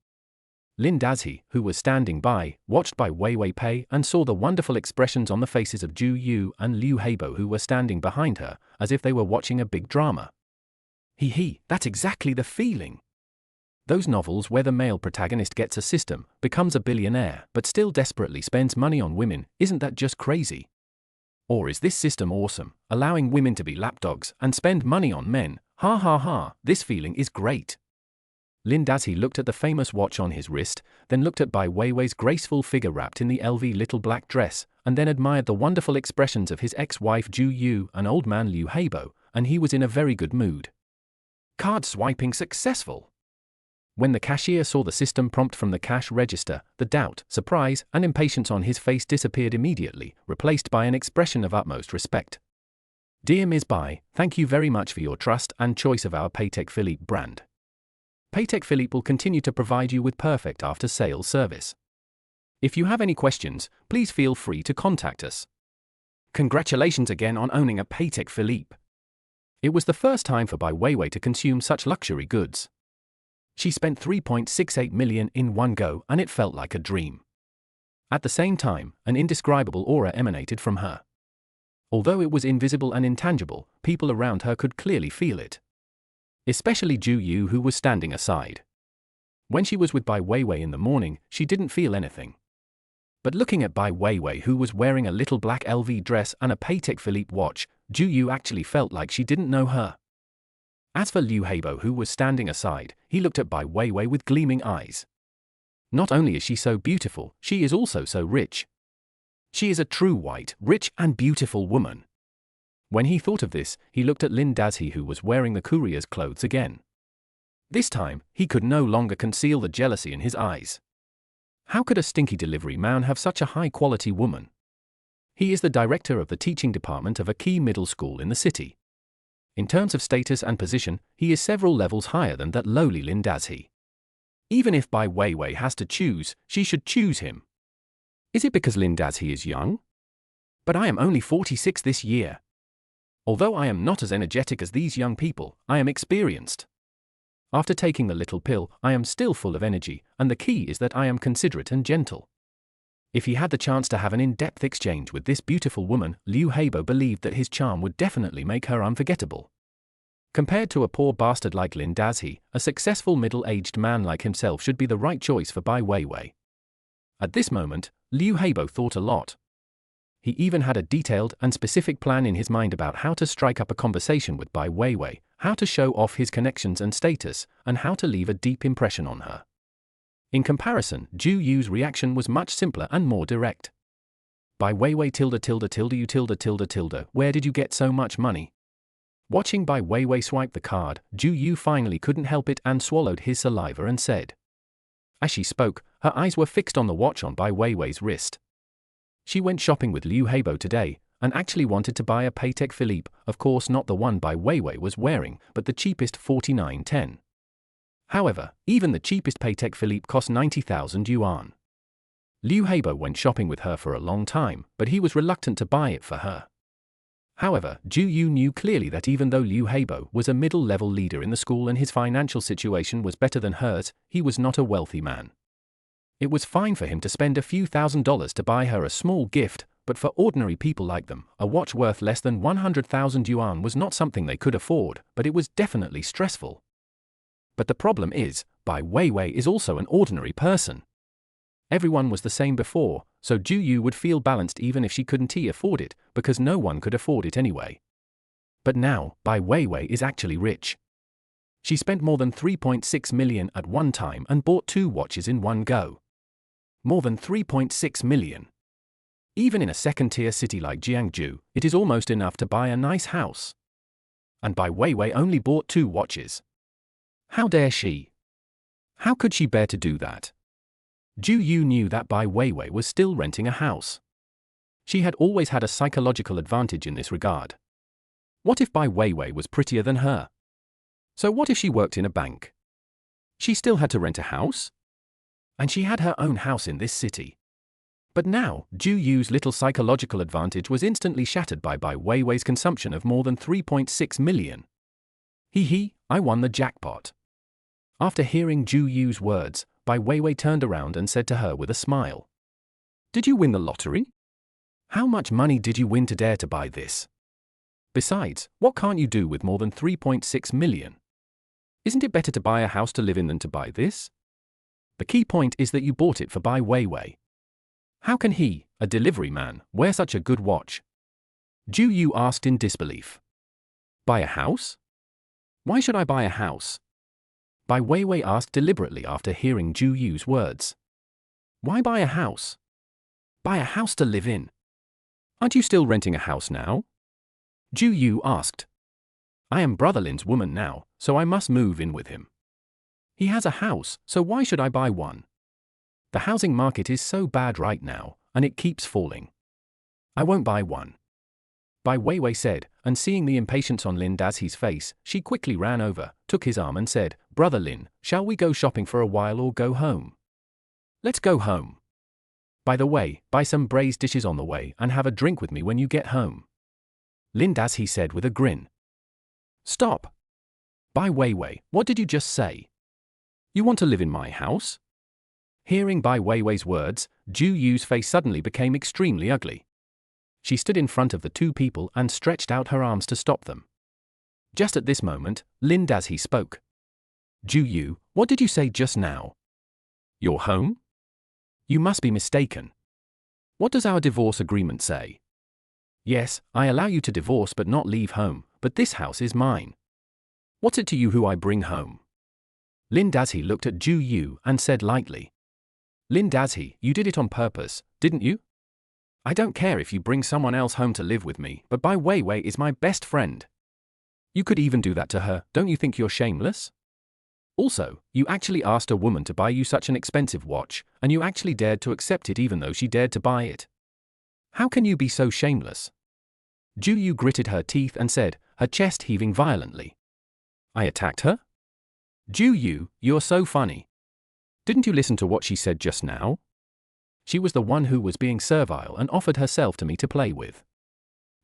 Lin Dazi, who was standing by, watched Bai Weiwei pay and saw the wonderful expressions on the faces of Zhu Yu and Liu Heibo, who were standing behind her, as if they were watching a big drama. That's exactly the feeling. Those novels where the male protagonist gets a system, becomes a billionaire, but still desperately spends money on women, isn't that just crazy? Or is this system awesome, allowing women to be lapdogs and spend money on men? Ha ha ha, this feeling is great. Lin Dazi looked at the famous watch on his wrist, then looked at Bai Weiwei's graceful figure wrapped in the LV little black dress, and then admired the wonderful expressions of his ex-wife Zhu Yu and old man Liu Heibo, and he was in a very good mood. Card swiping successful. When the cashier saw the system prompt from the cash register, the doubt, surprise, and impatience on his face disappeared immediately, replaced by an expression of utmost respect. "Dear Ms. Bai, thank you very much for your trust and choice of our Patek Philippe brand. Patek Philippe will continue to provide you with perfect after-sales service. If you have any questions, please feel free to contact us. Congratulations again on owning a Patek Philippe." It was the first time for Bai Weiwei to consume such luxury goods. She spent 3.68 million in one go, and it felt like a dream. At the same time, an indescribable aura emanated from her. Although it was invisible and intangible, people around her could clearly feel it. Especially Zhu Yu, who was standing aside. When she was with Bai Weiwei in the morning, she didn't feel anything. But looking at Bai Weiwei, who was wearing a little black LV dress and a Patek Philippe watch, Zhu Yu actually felt like she didn't know her. As for Liu Heibo, who was standing aside, he looked at Bai Weiwei with gleaming eyes. Not only is she so beautiful, she is also so rich. She is a true white, rich and beautiful woman. When he thought of this, he looked at Lin Dazhi, who was wearing the courier's clothes again. This time, he could no longer conceal the jealousy in his eyes. How could a stinky delivery man have such a high-quality woman? He is the director of the teaching department of a key middle school in the city. In terms of status and position, he is several levels higher than that lowly Lin Dazhi. Even if Bai Weiwei has to choose, she should choose him. Is it because Lin Dazhi is young? But I am only 46 this year. Although I am not as energetic as these young people, I am experienced. After taking the little pill, I am still full of energy, and the key is that I am considerate and gentle. If he had the chance to have an in-depth exchange with this beautiful woman, Liu Heibo believed that his charm would definitely make her unforgettable. Compared to a poor bastard like Lin Dazhi, a successful middle-aged man like himself should be the right choice for Bai Weiwei. At this moment, Liu Heibo thought a lot. He even had a detailed and specific plan in his mind about how to strike up a conversation with Bai Weiwei, how to show off his connections and status, and how to leave a deep impression on her. In comparison, Zhu Yu's reaction was much simpler and more direct. Bai Weiwei where did you get so much money? Watching Bai Weiwei swipe the card, Zhu Yu finally couldn't help it and swallowed his saliva and said. As she spoke, her eyes were fixed on the watch on Bai Weiwei's wrist. She went shopping with Liu Heibo today, and actually wanted to buy a Patek Philippe, of course not the one Bai Weiwei was wearing, but the cheapest 4910. However, even the cheapest Patek Philippe cost 90,000 yuan. Liu Heibo went shopping with her for a long time, but he was reluctant to buy it for her. However, Zhu Yu knew clearly that even though Liu Heibo was a middle-level leader in the school and his financial situation was better than hers, he was not a wealthy man. It was fine for him to spend a few $1,000s to buy her a small gift, but for ordinary people like them, a watch worth less than 100,000 yuan was not something they could afford, but it was definitely stressful. But the problem is, Bai Weiwei is also an ordinary person. Everyone was the same before, so Zhu Yu would feel balanced even if she couldn't afford it, because no one could afford it anyway. But now, Bai Weiwei is actually rich. She spent more than 3.6 million at one time and bought 2 watches in one go. More than 3.6 million. Even in a second-tier city like Jiangsu, it is almost enough to buy a nice house. And Bai Weiwei only bought 2 watches. How dare she? How could she bear to do that? Zhu Yu knew that Bai Weiwei was still renting a house. She had always had a psychological advantage in this regard. What if Bai Weiwei was prettier than her? So what if she worked in a bank? She still had to rent a house? And she had her own house in this city. But now, Zhu Yu's little psychological advantage was instantly shattered by Bai Weiwei's consumption of more than 3.6 million. I won the jackpot. After hearing Zhu Yu's words, Bai Weiwei turned around and said to her with a smile. Did you win the lottery? How much money did you win to dare to buy this? Besides, what can't you do with more than 3.6 million? Isn't it better to buy a house to live in than to buy this? The key point is that you bought it for Bai Weiwei. How can he, a delivery man, wear such a good watch? Zhu Yu asked in disbelief. Buy a house? Why should I buy a house? Bai Weiwei asked deliberately after hearing Zhu Yu's words. Why buy a house? Buy a house to live in. Aren't you still renting a house now? Zhu Yu asked. I am Brother Lin's woman now, so I must move in with him. He has a house, so why should I buy one? The housing market is so bad right now, and it keeps falling. I won't buy one. Bai Weiwei said, and seeing the impatience on Lin Dazhi's face, she quickly ran over, took his arm and said, Brother Lin, shall we go shopping for a while or go home? Let's go home. By the way, buy some braised dishes on the way and have a drink with me when you get home. Lin Dazhi said with a grin. Stop. Bai Weiwei, what did you just say? You want to live in my house? Hearing Bai Weiwei's words, Zhu Yu's face suddenly became extremely ugly. She stood in front of the 2 people and stretched out her arms to stop them. Just at this moment, Lin Dazhi spoke. Zhu Yu, what did you say just now? You're home? You must be mistaken. What does our divorce agreement say? Yes, I allow you to divorce but not leave home, but this house is mine. What's it to you who I bring home? Lin Dazhi looked at Zhu Yu and said lightly. Lin Dazhi, you did it on purpose, didn't you? I don't care if you bring someone else home to live with me, but Bai Weiwei is my best friend. You could even do that to her, don't you think you're shameless? Also, you actually asked a woman to buy you such an expensive watch, and you actually dared to accept it even though she dared to buy it. How can you be so shameless? Ju Yu gritted her teeth and said, her chest heaving violently. I attacked her? Ju Yu, you're so funny. Didn't you listen to what she said just now? She was the one who was being servile and offered herself to me to play with.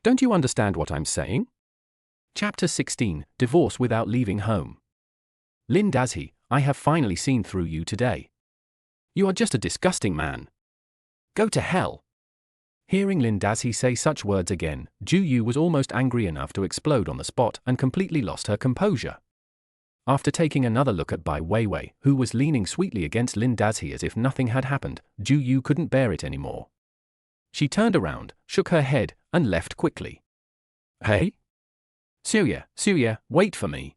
Don't you understand what I'm saying? Chapter 16, Divorce Without Leaving Home. Lin Dazhi, I have finally seen through you today. You are just a disgusting man. Go to hell. Hearing Lin Dazhi say such words again, Ju Yu was almost angry enough to explode on the spot and completely lost her composure. After taking another look at Bai Weiwei, who was leaning sweetly against Lin Dazhi as if nothing had happened, Ju Yu couldn't bear it anymore. She turned around, shook her head, and left quickly. Hey? Suya, wait for me.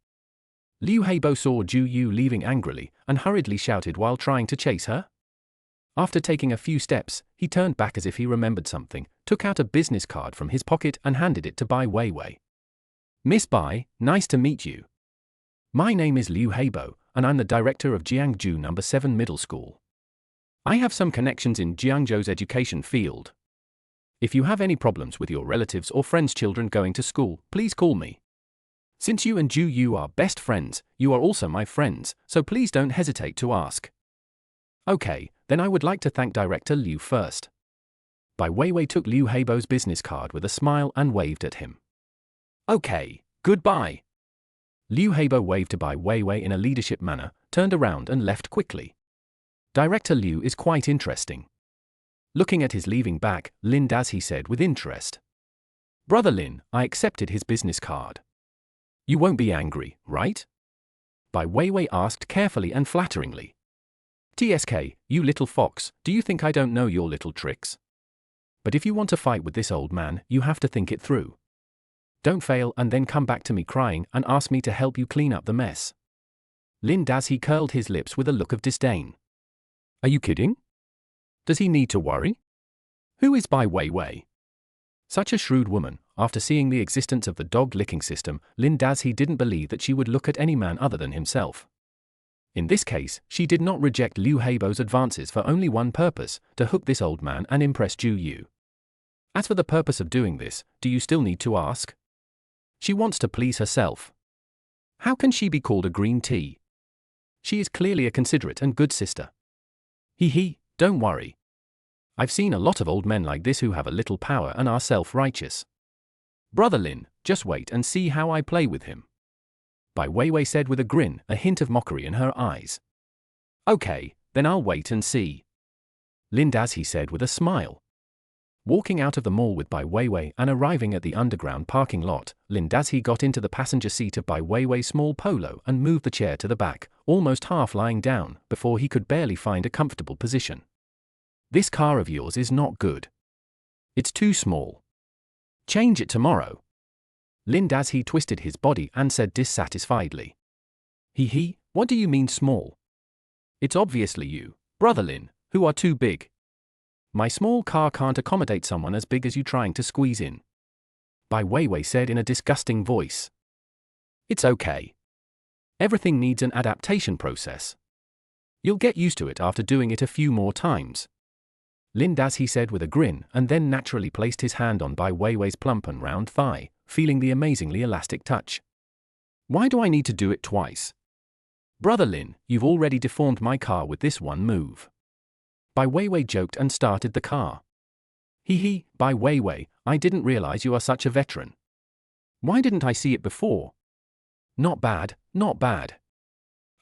Liu Heibo saw Ju Yu leaving angrily and hurriedly shouted while trying to chase her. After taking a few steps, he turned back as if he remembered something, took out a business card from his pocket and handed it to Bai Weiwei. Miss Bai, nice to meet you. My name is Liu Heibo, and I'm the director of Jiangzhou No. 7 Middle School. I have some connections in Jiangzhou's education field. If you have any problems with your relatives or friends' children going to school, please call me. Since you and Ju Yu are best friends, you are also my friends, so please don't hesitate to ask. Okay, then I would like to thank Director Liu first. Bai Weiwei took Liu Heibo's business card with a smile and waved at him. Okay, goodbye. Liu Heibo waved to Bai Weiwei in a leadership manner, turned around and left quickly. Director Liu is quite interesting. Looking at his leaving back, Lin Dazhi said with interest. Brother Lin, I accepted his business card. You won't be angry, right? Bai Weiwei asked carefully and flatteringly. TSK, you little fox, do you think I don't know your little tricks? But if you want to fight with this old man, you have to think it through. Don't fail and then come back to me crying and ask me to help you clean up the mess. Lin Dazhi curled his lips with a look of disdain. Are you kidding? Does he need to worry? Who is Bai Weiwei? Such a shrewd woman. After seeing the existence of the dog-licking system, Lin Dazhi didn't believe that she would look at any man other than himself. In this case, she did not reject Liu Heibo's advances for only one purpose, to hook this old man and impress Ju Yu. As for the purpose of doing this, do you still need to ask? She wants to please herself. How can she be called a green tea? She is clearly a considerate and good sister. Don't worry. I've seen a lot of old men like this who have a little power and are self-righteous. Brother Lin, just wait and see how I play with him. Bai Weiwei said with a grin, a hint of mockery in her eyes. Okay, then I'll wait and see. Lin Dazhi said with a smile. Walking out of the mall with Bai Weiwei and arriving at the underground parking lot, Lin Dazhi got into the passenger seat of Bai Weiwei's small Polo and moved the chair to the back, almost half lying down, before he could barely find a comfortable position. This car of yours is not good. It's too small. Change it tomorrow. Lin Dazhi twisted his body and said dissatisfiedly. What do you mean small? It's obviously you, Brother Lin, who are too big. My small car can't accommodate someone as big as you trying to squeeze in. Bai Weiwei said in a disgusting voice. It's okay. Everything needs an adaptation process. You'll get used to it after doing it a few more times. Lin Dazhi said with a grin and then naturally placed his hand on Bai Weiwei's plump and round thigh, feeling the amazingly elastic touch. Why do I need to do it twice? Brother Lin, you've already deformed my car with this one move. Bai Weiwei joked and started the car. Bai Weiwei, I didn't realize you are such a veteran. Why didn't I see it before? Not bad.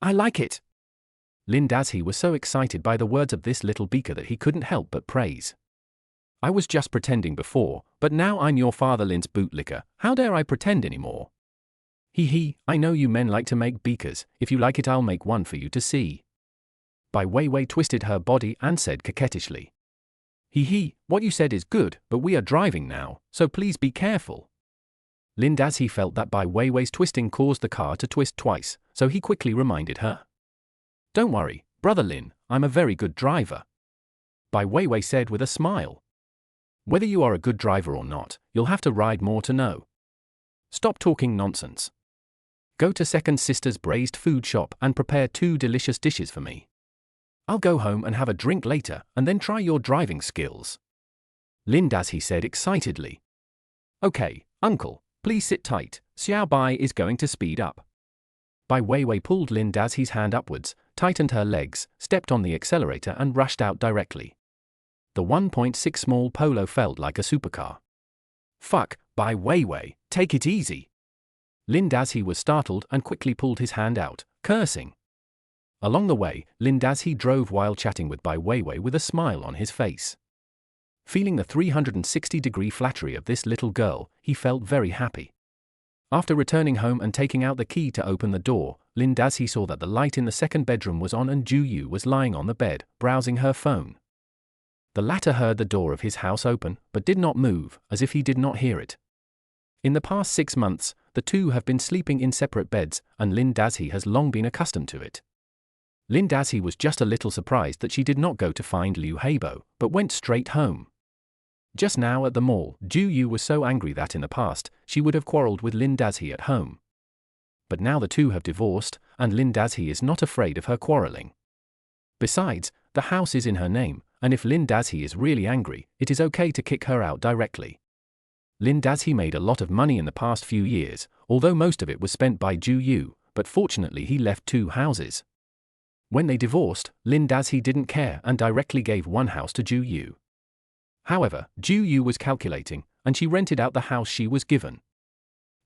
I like it. Lin Dazhi was so excited by the words of this little beaker that he couldn't help but praise. I was just pretending before, but now I'm your father Lin's bootlicker, how dare I pretend anymore? I know you men like to make beakers, if you like it I'll make one for you to see. Bai Weiwei twisted her body and said coquettishly. What you said is good, but we are driving now, so please be careful. Lin Dazhi felt that Bai Weiwei's twisting caused the car to twist twice, so he quickly reminded her. Don't worry, Brother Lin, I'm a very good driver. Bai Weiwei said with a smile. Whether you are a good driver or not, you'll have to ride more to know. Stop talking nonsense. Go to Second Sister's braised food shop and prepare 2 delicious dishes for me. I'll go home and have a drink later and then try your driving skills. Lin Dazhi said excitedly. Okay, uncle, please sit tight, Xiao Bai is going to speed up. Bai Weiwei pulled Lin Dazhi's hand upwards, tightened her legs, stepped on the accelerator and rushed out directly. The 1.6 small Polo felt like a supercar. Fuck, Bai Weiwei, take it easy. Lin Dazhi was startled and quickly pulled his hand out, cursing. Along the way, Lin Dazhi drove while chatting with Bai Weiwei with a smile on his face. Feeling the 360-degree flattery of this little girl, he felt very happy. After returning home and taking out the key to open the door, Lin Dazhi saw that the light in the second bedroom was on and Ju Yu was lying on the bed, browsing her phone. The latter heard the door of his house open, but did not move, as if he did not hear it. In the past 6 months, the two have been sleeping in separate beds, and Lin Dazhi has long been accustomed to it. Lin Dazhi was just a little surprised that she did not go to find Liu Heibo, but went straight home. Just now at the mall, Ju Yu was so angry that in the past, she would have quarreled with Lin Dazhi at home. But now the two have divorced, and Lin Dazhi is not afraid of her quarreling. Besides, the house is in her name, and if Lin Dazhi is really angry, it is okay to kick her out directly. Lin Dazhi made a lot of money in the past few years, although most of it was spent by Ju Yu, but fortunately he left 2 houses. When they divorced, Lin Dazhi didn't care and directly gave 1 house to Ju Yu. However, Ju Yu was calculating, and she rented out the house she was given.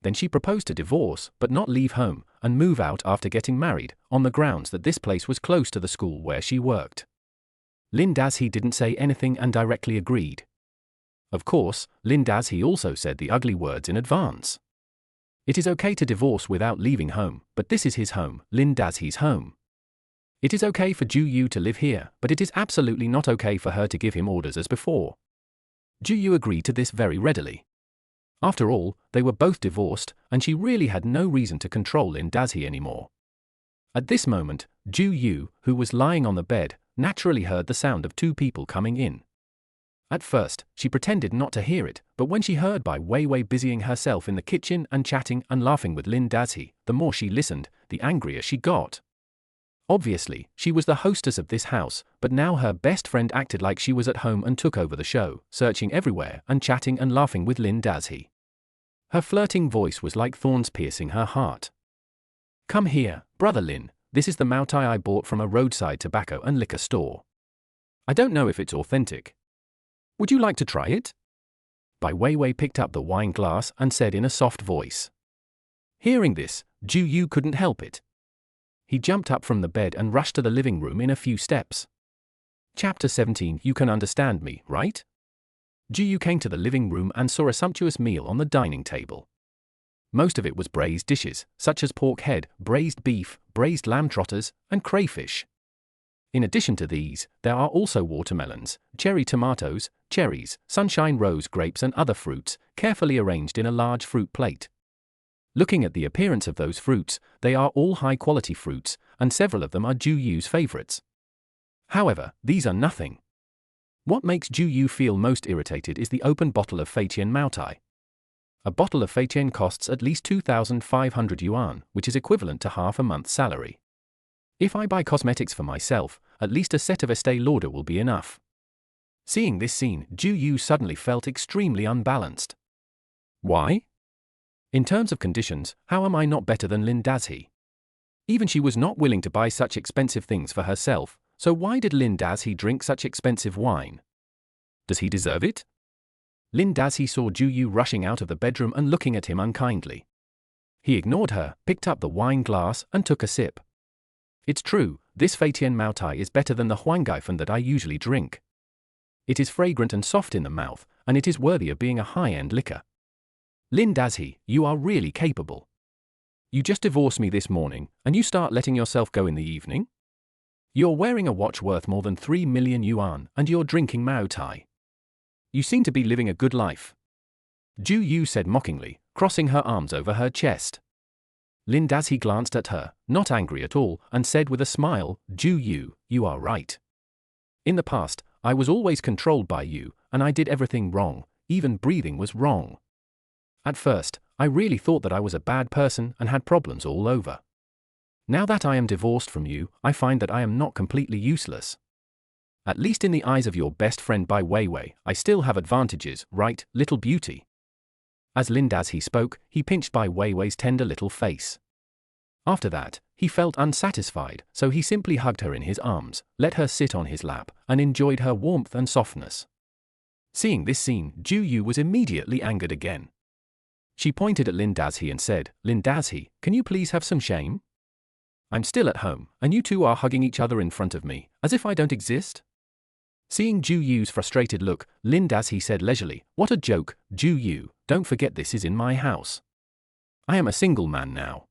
Then she proposed to divorce, but not leave home, and move out after getting married, on the grounds that this place was close to the school where she worked. Lin Dazhi didn't say anything and directly agreed. Of course, Lin Dazhi also said the ugly words in advance. It is okay to divorce without leaving home, but this is his home, Lin Dazhi's home. It is okay for Ju Yu to live here, but it is absolutely not okay for her to give him orders as before. Ju Yu agreed to this very readily. After all, they were both divorced, and she really had no reason to control Lin Dazhi anymore. At this moment, Ju Yu, who was lying on the bed, naturally heard the sound of 2 people coming in. At first, she pretended not to hear it, but when she heard Bai Weiwei busying herself in the kitchen and chatting and laughing with Lin Dazhi, the more she listened, the angrier she got. Obviously, she was the hostess of this house, but now her best friend acted like she was at home and took over the show, searching everywhere and chatting and laughing with Lin Dazhi. Her flirting voice was like thorns piercing her heart. Come here, brother Lin, this is the Maotai I bought from a roadside tobacco and liquor store. I don't know if it's authentic. Would you like to try it? Bai Weiwei picked up the wine glass and said in a soft voice. Hearing this, Ju Yu couldn't help it. He jumped up from the bed and rushed to the living room in a few steps. Chapter 17. You can understand me, right? Ju Yu came to the living room and saw a sumptuous meal on the dining table. Most of it was braised dishes, such as pork head, braised beef, braised lamb trotters, and crayfish. In addition to these, there are also watermelons, cherry tomatoes, cherries, sunshine rose grapes and other fruits, carefully arranged in a large fruit plate. Looking at the appearance of those fruits, they are all high-quality fruits, and several of them are Ju Yu's favorites. However, these are nothing. What makes Ju Yu feel most irritated is the open bottle of Feitian Maotai. A bottle of Feitian costs at least 2,500 yuan, which is equivalent to half a month's salary. If I buy cosmetics for myself, at least a set of Estee Lauder will be enough. Seeing this scene, Ju Yu suddenly felt extremely unbalanced. Why? In terms of conditions, how am I not better than Lin Dazhi? Even she was not willing to buy such expensive things for herself, so why did Lin Dazhi drink such expensive wine? Does he deserve it? Lin Dazhi saw Ju Yu rushing out of the bedroom and looking at him unkindly. He ignored her, picked up the wine glass, and took a sip. It's true, this Feitian Maotai is better than the Huangaifan that I usually drink. It is fragrant and soft in the mouth, and it is worthy of being a high-end liquor. Lin Dazhi, you are really capable. You just divorced me this morning, and you start letting yourself go in the evening? You're wearing a watch worth more than 3 million yuan, and you're drinking Maotai. You seem to be living a good life. Ju Yu said mockingly, crossing her arms over her chest. Lin Dazhi glanced at her, not angry at all, and said with a smile, Ju Yu, you are right. In the past, I was always controlled by you, and I did everything wrong, even breathing was wrong. At first, I really thought that I was a bad person and had problems all over. Now that I am divorced from you, I find that I am not completely useless. At least in the eyes of your best friend Bai Weiwei, I still have advantages, right, little beauty?" As Lin Dazhi spoke, he pinched Bai Weiwei's tender little face. After that, he felt unsatisfied, so he simply hugged her in his arms, let her sit on his lap, and enjoyed her warmth and softness. Seeing this scene, Ju Yu was immediately angered again. She pointed at Lin Dazhi and said, "Lin Dazhi, can you please have some shame? I'm still at home, and you two are hugging each other in front of me, as if I don't exist?" Seeing Ju Yu's frustrated look, Lin Dazhi said leisurely, "What a joke, Ju Yu, don't forget this is in my house. I am a single man now.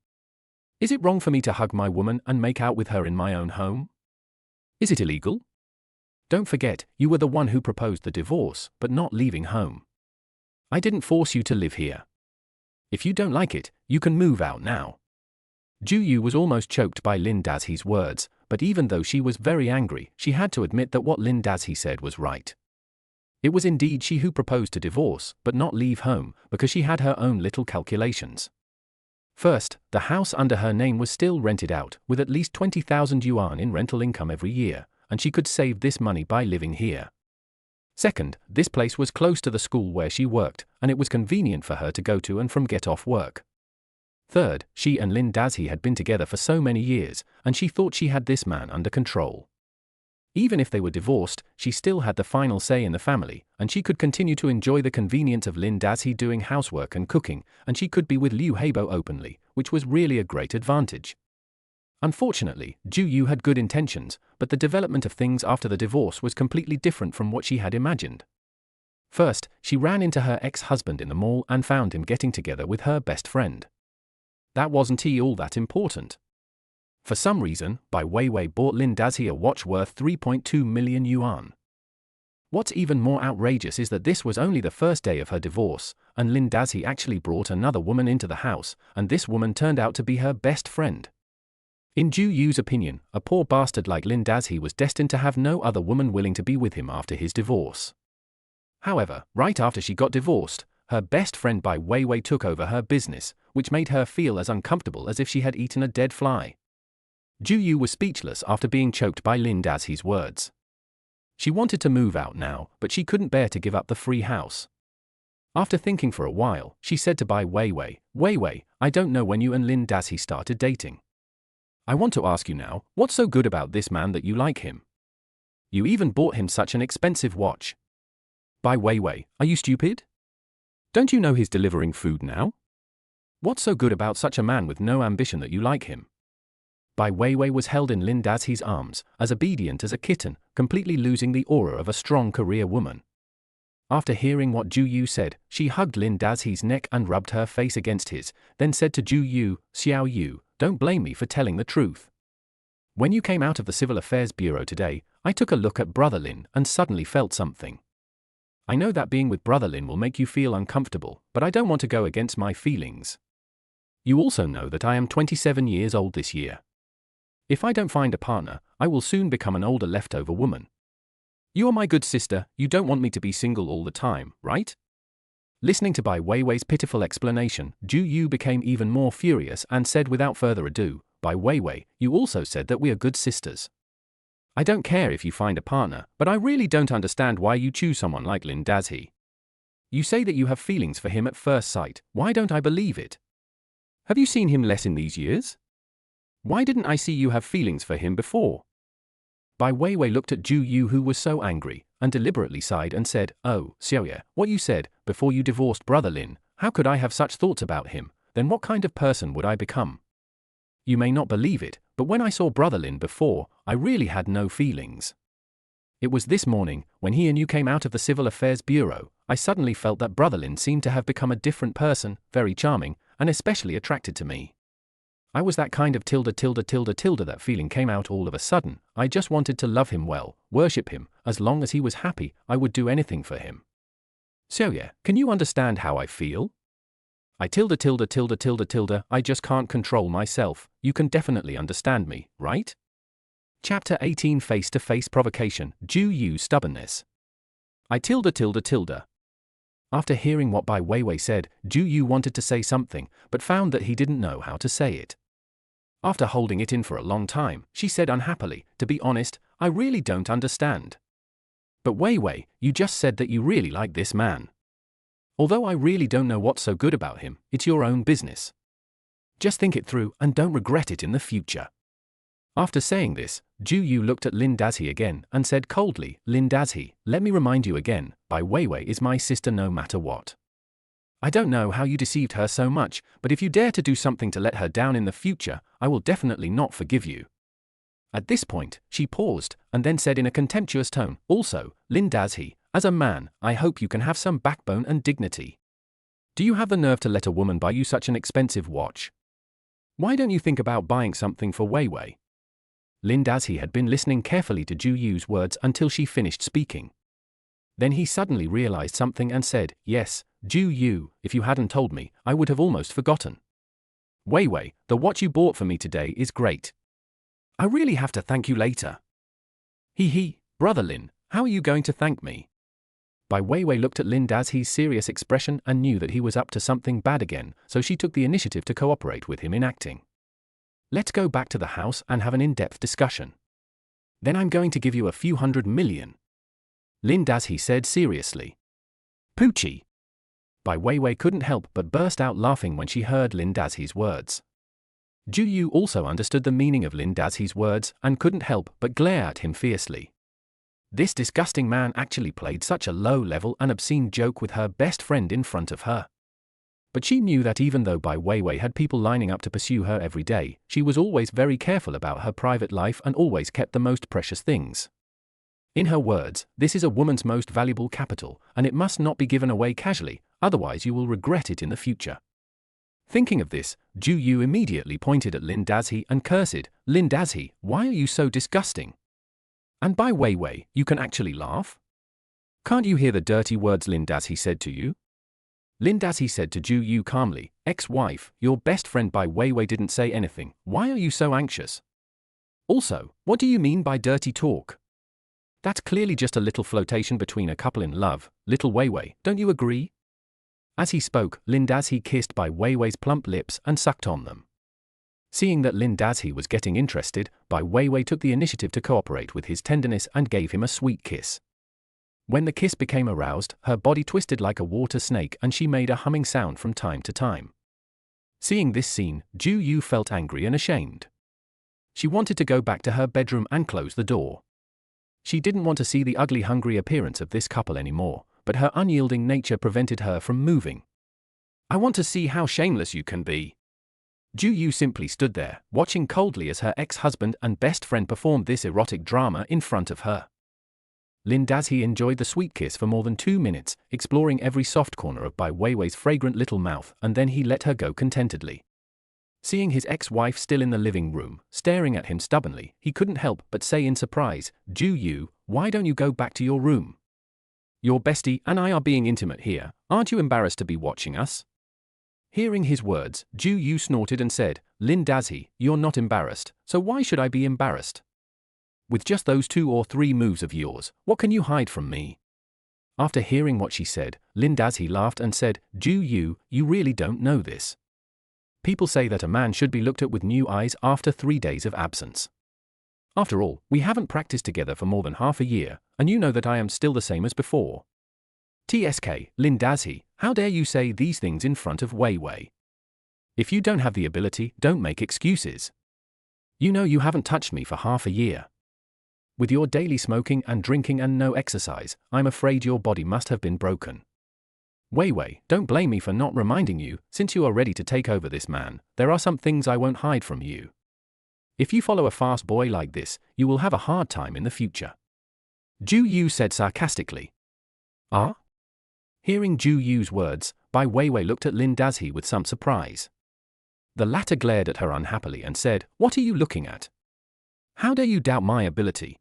Is it wrong for me to hug my woman and make out with her in my own home? Is it illegal? Don't forget, you were the one who proposed the divorce, but not leaving home. I didn't force you to live here. If you don't like it, you can move out now." Ju Yu was almost choked by Lin Dazhi's words, but even though she was very angry, she had to admit that what Lin Dazhi said was right. It was indeed she who proposed to divorce, but not leave home, because she had her own little calculations. First, the house under her name was still rented out, with at least 20,000 yuan in rental income every year, and she could save this money by living here. Second, this place was close to the school where she worked, and it was convenient for her to go to and from get off work. Third, she and Lin Dazhi had been together for so many years, and she thought she had this man under control. Even if they were divorced, she still had the final say in the family, and she could continue to enjoy the convenience of Lin Dazhi doing housework and cooking, and she could be with Liu Heibo openly, which was really a great advantage. Unfortunately, Ju Yu had good intentions, but the development of things after the divorce was completely different from what she had imagined. First, she ran into her ex-husband in the mall and found him getting together with her best friend. That wasn't all that important. For some reason, Bai Weiwei bought Lin Dazhi a watch worth 3.2 million yuan. What's even more outrageous is that this was only the first day of her divorce, and Lin Dazhi actually brought another woman into the house, and this woman turned out to be her best friend. In Ju Yu's opinion, a poor bastard like Lin Dazhi was destined to have no other woman willing to be with him after his divorce. However, right after she got divorced, her best friend Bai Weiwei took over her business, which made her feel as uncomfortable as if she had eaten a dead fly. Ju Yu was speechless after being choked by Lin Dazhi's words. She wanted to move out now, but she couldn't bear to give up the free house. After thinking for a while, she said to Bai Weiwei, "Weiwei, I don't know when you and Lin Dazhi started dating. I want to ask you now, what's so good about this man that you like him? You even bought him such an expensive watch. Bai Weiwei, are you stupid? Don't you know he's delivering food now? What's so good about such a man with no ambition that you like him?" Bai Weiwei was held in Lin Dazhi's arms, as obedient as a kitten, completely losing the aura of a strong career woman. After hearing what Ju Yu said, she hugged Lin Dazhi's neck and rubbed her face against his, then said to Ju Yu, "Xiao Yu, don't blame me for telling the truth. When you came out of the Civil Affairs Bureau today, I took a look at Brother Lin and suddenly felt something. I know that being with Brother Lin will make you feel uncomfortable, but I don't want to go against my feelings. You also know that I am 27 years old this year. If I don't find a partner, I will soon become an older leftover woman. You are my good sister, you don't want me to be single all the time, right?" Listening to Bai Weiwei's pitiful explanation, Ju Yu became even more furious and said without further ado, "Bai Weiwei, you also said that we are good sisters. I don't care if you find a partner, but I really don't understand why you choose someone like Lin Dazhi. You say that you have feelings for him at first sight, why don't I believe it? Have you seen him less in these years? Why didn't I see you have feelings for him before?" Bai Weiwei looked at Ju Yu, who was so angry, and deliberately sighed and said, "Oh, Xiaoye, what you said, before you divorced Brother Lin, how could I have such thoughts about him, then what kind of person would I become? You may not believe it, but when I saw Brother Lin before, I really had no feelings. It was this morning, when he and you came out of the Civil Affairs Bureau, I suddenly felt that Brother Lin seemed to have become a different person, very charming, and especially attracted to me. I was that kind of that feeling came out all of a sudden. I just wanted to love him well, worship him, as long as he was happy, I would do anything for him. Xiaoye, can you understand how I feel? I I just can't control myself, you can definitely understand me, right?" Chapter 18 Face-to-Face Provocation, Ju Yu's Stubbornness. I tilde tilde tilde. After hearing what Bai Weiwei said, Ju Yu wanted to say something, but found that he didn't know how to say it. After holding it in for a long time, she said unhappily, to be honest, I really don't understand. But Weiwei, you just said that you really like this man. Although I really don't know what's so good about him, it's your own business. Just think it through and don't regret it in the future. After saying this, Ju Yu looked at Lin Dazhi again and said coldly, Lin Dazhi, let me remind you again, Bai Weiwei is my sister no matter what. I don't know how you deceived her so much, but if you dare to do something to let her down in the future, I will definitely not forgive you. At this point, she paused, and then said in a contemptuous tone, also, Lin Dazhi, as a man, I hope you can have some backbone and dignity. Do you have the nerve to let a woman buy you such an expensive watch? Why don't you think about buying something for Weiwei? Lin Dazhi had been listening carefully to Ju Yu's words until she finished speaking. Then he suddenly realized something and said, yes, Ju Yu, if you hadn't told me, I would have almost forgotten. Weiwei, the watch you bought for me today is great. I really have to thank you later. Brother Lin, how are you going to thank me? Bai Weiwei looked at Lin Dazhi's serious expression and knew that he was up to something bad again, so she took the initiative to cooperate with him in acting. Let's go back to the house and have an in-depth discussion. Then I'm going to give you a few 100 million. Lin Dazhi said seriously. Poochie. Bai Weiwei couldn't help but burst out laughing when she heard Lin Dazhi's words. Ju Yu also understood the meaning of Lin Dazhi's words and couldn't help but glare at him fiercely. This disgusting man actually played such a low-level and obscene joke with her best friend in front of her. But she knew that even though Bai Weiwei had people lining up to pursue her every day, she was always very careful about her private life and always kept the most precious things. In her words, this is a woman's most valuable capital, and it must not be given away casually, otherwise you will regret it in the future. Thinking of this, Ju Yu immediately pointed at Lin Dazhi and cursed, Lin Dazhi, why are you so disgusting? And Bai Weiwei, you can actually laugh? Can't you hear the dirty words Lin Dazhi said to you? Lin Dazhi said to Ju Yu calmly, ex-wife, your best friend Bai Weiwei didn't say anything, why are you so anxious? Also, what do you mean by dirty talk? That's clearly just a little flirtation between a couple in love, little Weiwei, don't you agree? As he spoke, Lin Dazhi kissed Bai Weiwei's plump lips and sucked on them. Seeing that Lin Dazhi was getting interested, Bai Weiwei took the initiative to cooperate with his tenderness and gave him a sweet kiss. When the kiss became aroused, her body twisted like a water snake and she made a humming sound from time to time. Seeing this scene, Ju Yu felt angry and ashamed. She wanted to go back to her bedroom and close the door. She didn't want to see the ugly, hungry appearance of this couple anymore, but her unyielding nature prevented her from moving. I want to see how shameless you can be. Ju Yu simply stood there, watching coldly as her ex-husband and best friend performed this erotic drama in front of her. Lin Dazhi enjoyed the sweet kiss for more than 2 minutes, exploring every soft corner of Bai Weiwei's fragrant little mouth, and then he let her go contentedly. Seeing his ex-wife still in the living room, staring at him stubbornly, he couldn't help but say in surprise, Ju Yu, why don't you go back to your room? Your bestie and I are being intimate here, aren't you embarrassed to be watching us? Hearing his words, Ju Yu snorted and said, Lin Dazhi, you're not embarrassed, so why should I be embarrassed? With just those 2 or 3 moves of yours, what can you hide from me? After hearing what she said, Lin Dazhi laughed and said, Ju Yu, you really don't know this. People say that a man should be looked at with new eyes after 3 days of absence. After all, we haven't practiced together for more than half a year, and you know that I am still the same as before. TSK, Lin Dazhi, how dare you say these things in front of Weiwei? If you don't have the ability, don't make excuses. You know you haven't touched me for half a year. With your daily smoking and drinking and no exercise, I'm afraid your body must have been broken. Weiwei, don't blame me for not reminding you, since you are ready to take over this man, there are some things I won't hide from you. If you follow a fast boy like this, you will have a hard time in the future. Ju Yu said sarcastically. Ah? Hearing Ju Yu's words, Bai Weiwei looked at Lin Dazhi with some surprise. The latter glared at her unhappily and said, what are you looking at? How dare you doubt my ability?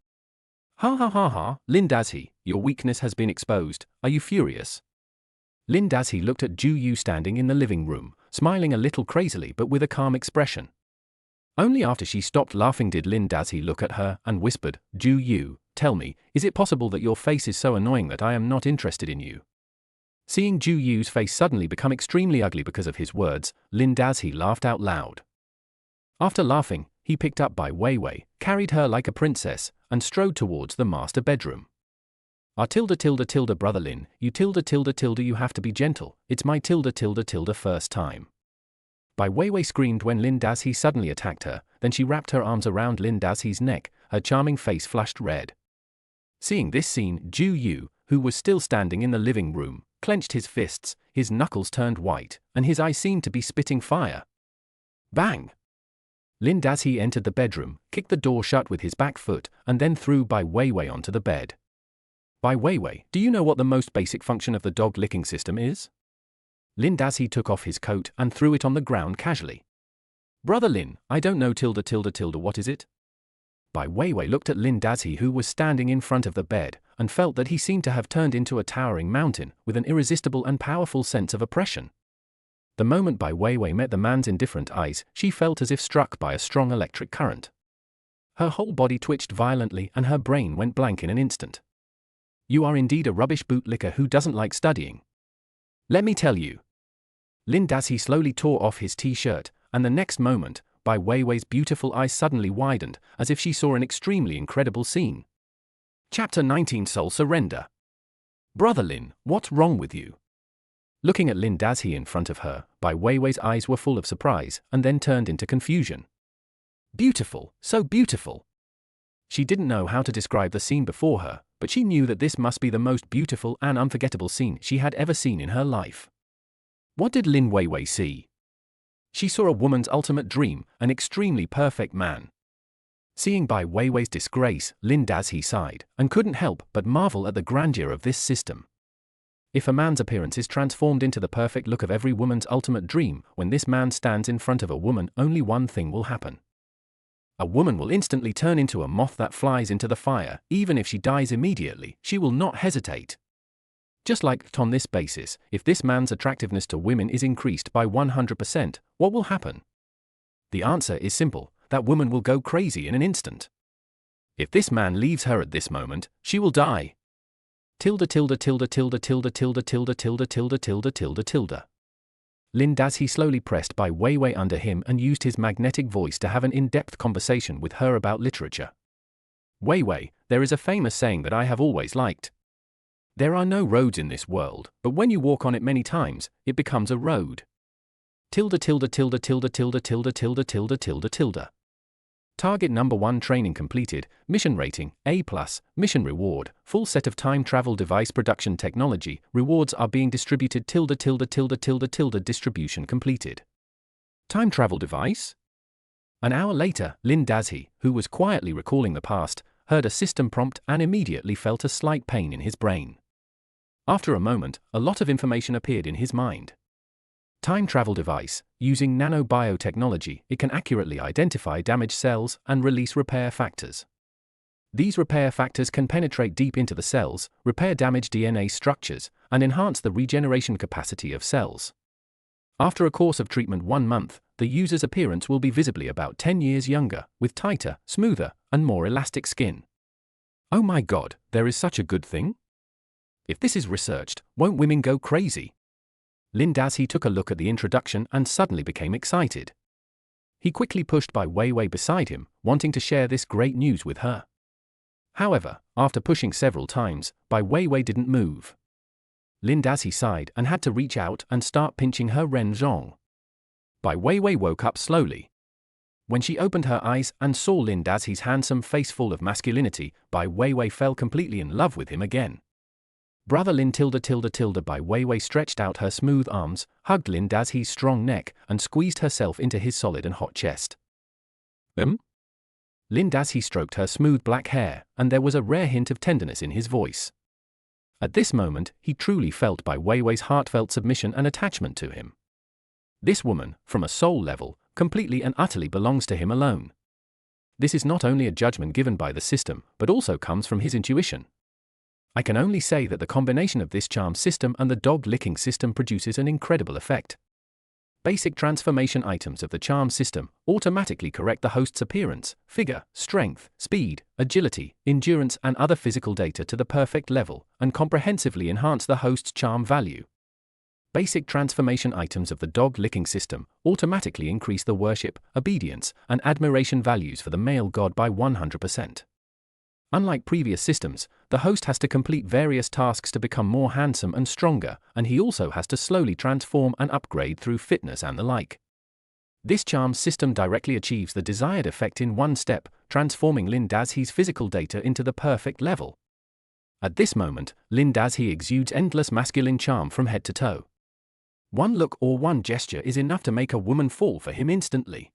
Ha ha ha ha, Lin Dazhi, your weakness has been exposed, are you furious? Lin Dazhi looked at Ju Yu standing in the living room, smiling a little crazily but with a calm expression. Only after she stopped laughing did Lin Dazhi look at her and whispered, Ju Yu, tell me, is it possible that your face is so annoying that I am not interested in you? Seeing Ju Yu's face suddenly become extremely ugly because of his words, Lin Dazhi laughed out loud. After laughing, he picked up Bai Weiwei, carried her like a princess, and strode towards the master bedroom. Brother Lin, you you have to be gentle, it's my first time. Bai Weiwei screamed when Lin Dazhi suddenly attacked her, then she wrapped her arms around Lin Dazhi's neck, her charming face flushed red. Seeing this scene, Ju Yu, who was still standing in the living room, clenched his fists, his knuckles turned white, and his eyes seemed to be spitting fire. Bang! Lin Dazhi entered the bedroom, kicked the door shut with his back foot, and then threw Bai Weiwei onto the bed. Bai Weiwei, do you know what the most basic function of the dog licking system is? Lin Dazhi took off his coat and threw it on the ground casually. Brother Lin, I don't know what is it? Bai Weiwei looked at Lin Dazhi, who was standing in front of the bed, and felt that he seemed to have turned into a towering mountain with an irresistible and powerful sense of oppression. The moment Bai Weiwei met the man's indifferent eyes, she felt as if struck by a strong electric current. Her whole body twitched violently and her brain went blank in an instant. You are indeed a rubbish bootlicker who doesn't like studying. Let me tell you. Lin Dazhi slowly tore off his t-shirt, and the next moment, Bai Weiwei's beautiful eyes suddenly widened, as if she saw an extremely incredible scene. Chapter 19 Soul Surrender. Brother Lin, what's wrong with you? Looking at Lin Dazhi in front of her, Bai Weiwei's eyes were full of surprise, and then turned into confusion. Beautiful, so beautiful. She didn't know how to describe the scene before her, but she knew that this must be the most beautiful and unforgettable scene she had ever seen in her life. What did Lin Weiwei see? She saw a woman's ultimate dream, an extremely perfect man. Seeing Bai Weiwei's disgrace, Lin Dazhi sighed, and couldn't help but marvel at the grandeur of this system. If a man's appearance is transformed into the perfect look of every woman's ultimate dream, when this man stands in front of a woman, only one thing will happen. A woman will instantly turn into a moth that flies into the fire. Even if she dies immediately, she will not hesitate. Just like on this basis, if this man's attractiveness to women is increased by 100%, what will happen? The answer is simple, that woman will go crazy in an instant. If this man leaves her at this moment, she will die. Lin Dazhi slowly pressed Bai Weiwei under him and used his magnetic voice to have an in-depth conversation with her about literature. Weiwei, there is a famous saying that I have always liked. There are no roads in this world, but when you walk on it many times, it becomes a road. Target number 1 training completed, mission rating, A+, mission reward, full set of time travel device production technology, rewards are being distributed distribution completed. Time travel device? An hour later, Lin Dazhi, who was quietly recalling the past, heard a system prompt and immediately felt a slight pain in his brain. After a moment, a lot of information appeared in his mind. Time travel device, using nanobiotechnology, it can accurately identify damaged cells and release repair factors. These repair factors can penetrate deep into the cells, repair damaged DNA structures, and enhance the regeneration capacity of cells. After a course of treatment 1 month, the user's appearance will be visibly about 10 years younger, with tighter, smoother, and more elastic skin. Oh my God, there is such a good thing? If this is researched, won't women go crazy? Lin Dazhi took a look at the introduction and suddenly became excited. He quickly pushed Bai Weiwei beside him, wanting to share this great news with her. However, after pushing several times, Bai Weiwei didn't move. Lin Dazhi sighed and had to reach out and start pinching her Ren Zhong. Bai Weiwei woke up slowly. When she opened her eyes and saw Lin Dazhi's handsome face full of masculinity, Bai Weiwei fell completely in love with him again. Brother Lin Bai Weiwei stretched out her smooth arms, hugged Lin Dazhi's strong neck, and squeezed herself into his solid and hot chest. Lin Dazhi stroked her smooth black hair, and there was a rare hint of tenderness in his voice. At this moment, he truly felt Bai Weiwei's heartfelt submission and attachment to him. This woman, from a soul level, completely and utterly belongs to him alone. This is not only a judgment given by the system, but also comes from his intuition. I can only say that the combination of this charm system and the dog licking system produces an incredible effect. Basic transformation items of the charm system automatically correct the host's appearance, figure, strength, speed, agility, endurance, and other physical data to the perfect level, and comprehensively enhance the host's charm value. Basic transformation items of the dog licking system automatically increase the worship, obedience, and admiration values for the male god by 100%. Unlike previous systems, the host has to complete various tasks to become more handsome and stronger, and he also has to slowly transform and upgrade through fitness and the like. This charm system directly achieves the desired effect in one step, transforming Lin Dazhi's physical data into the perfect level. At this moment, Lin Dazhi exudes endless masculine charm from head to toe. One look or one gesture is enough to make a woman fall for him instantly.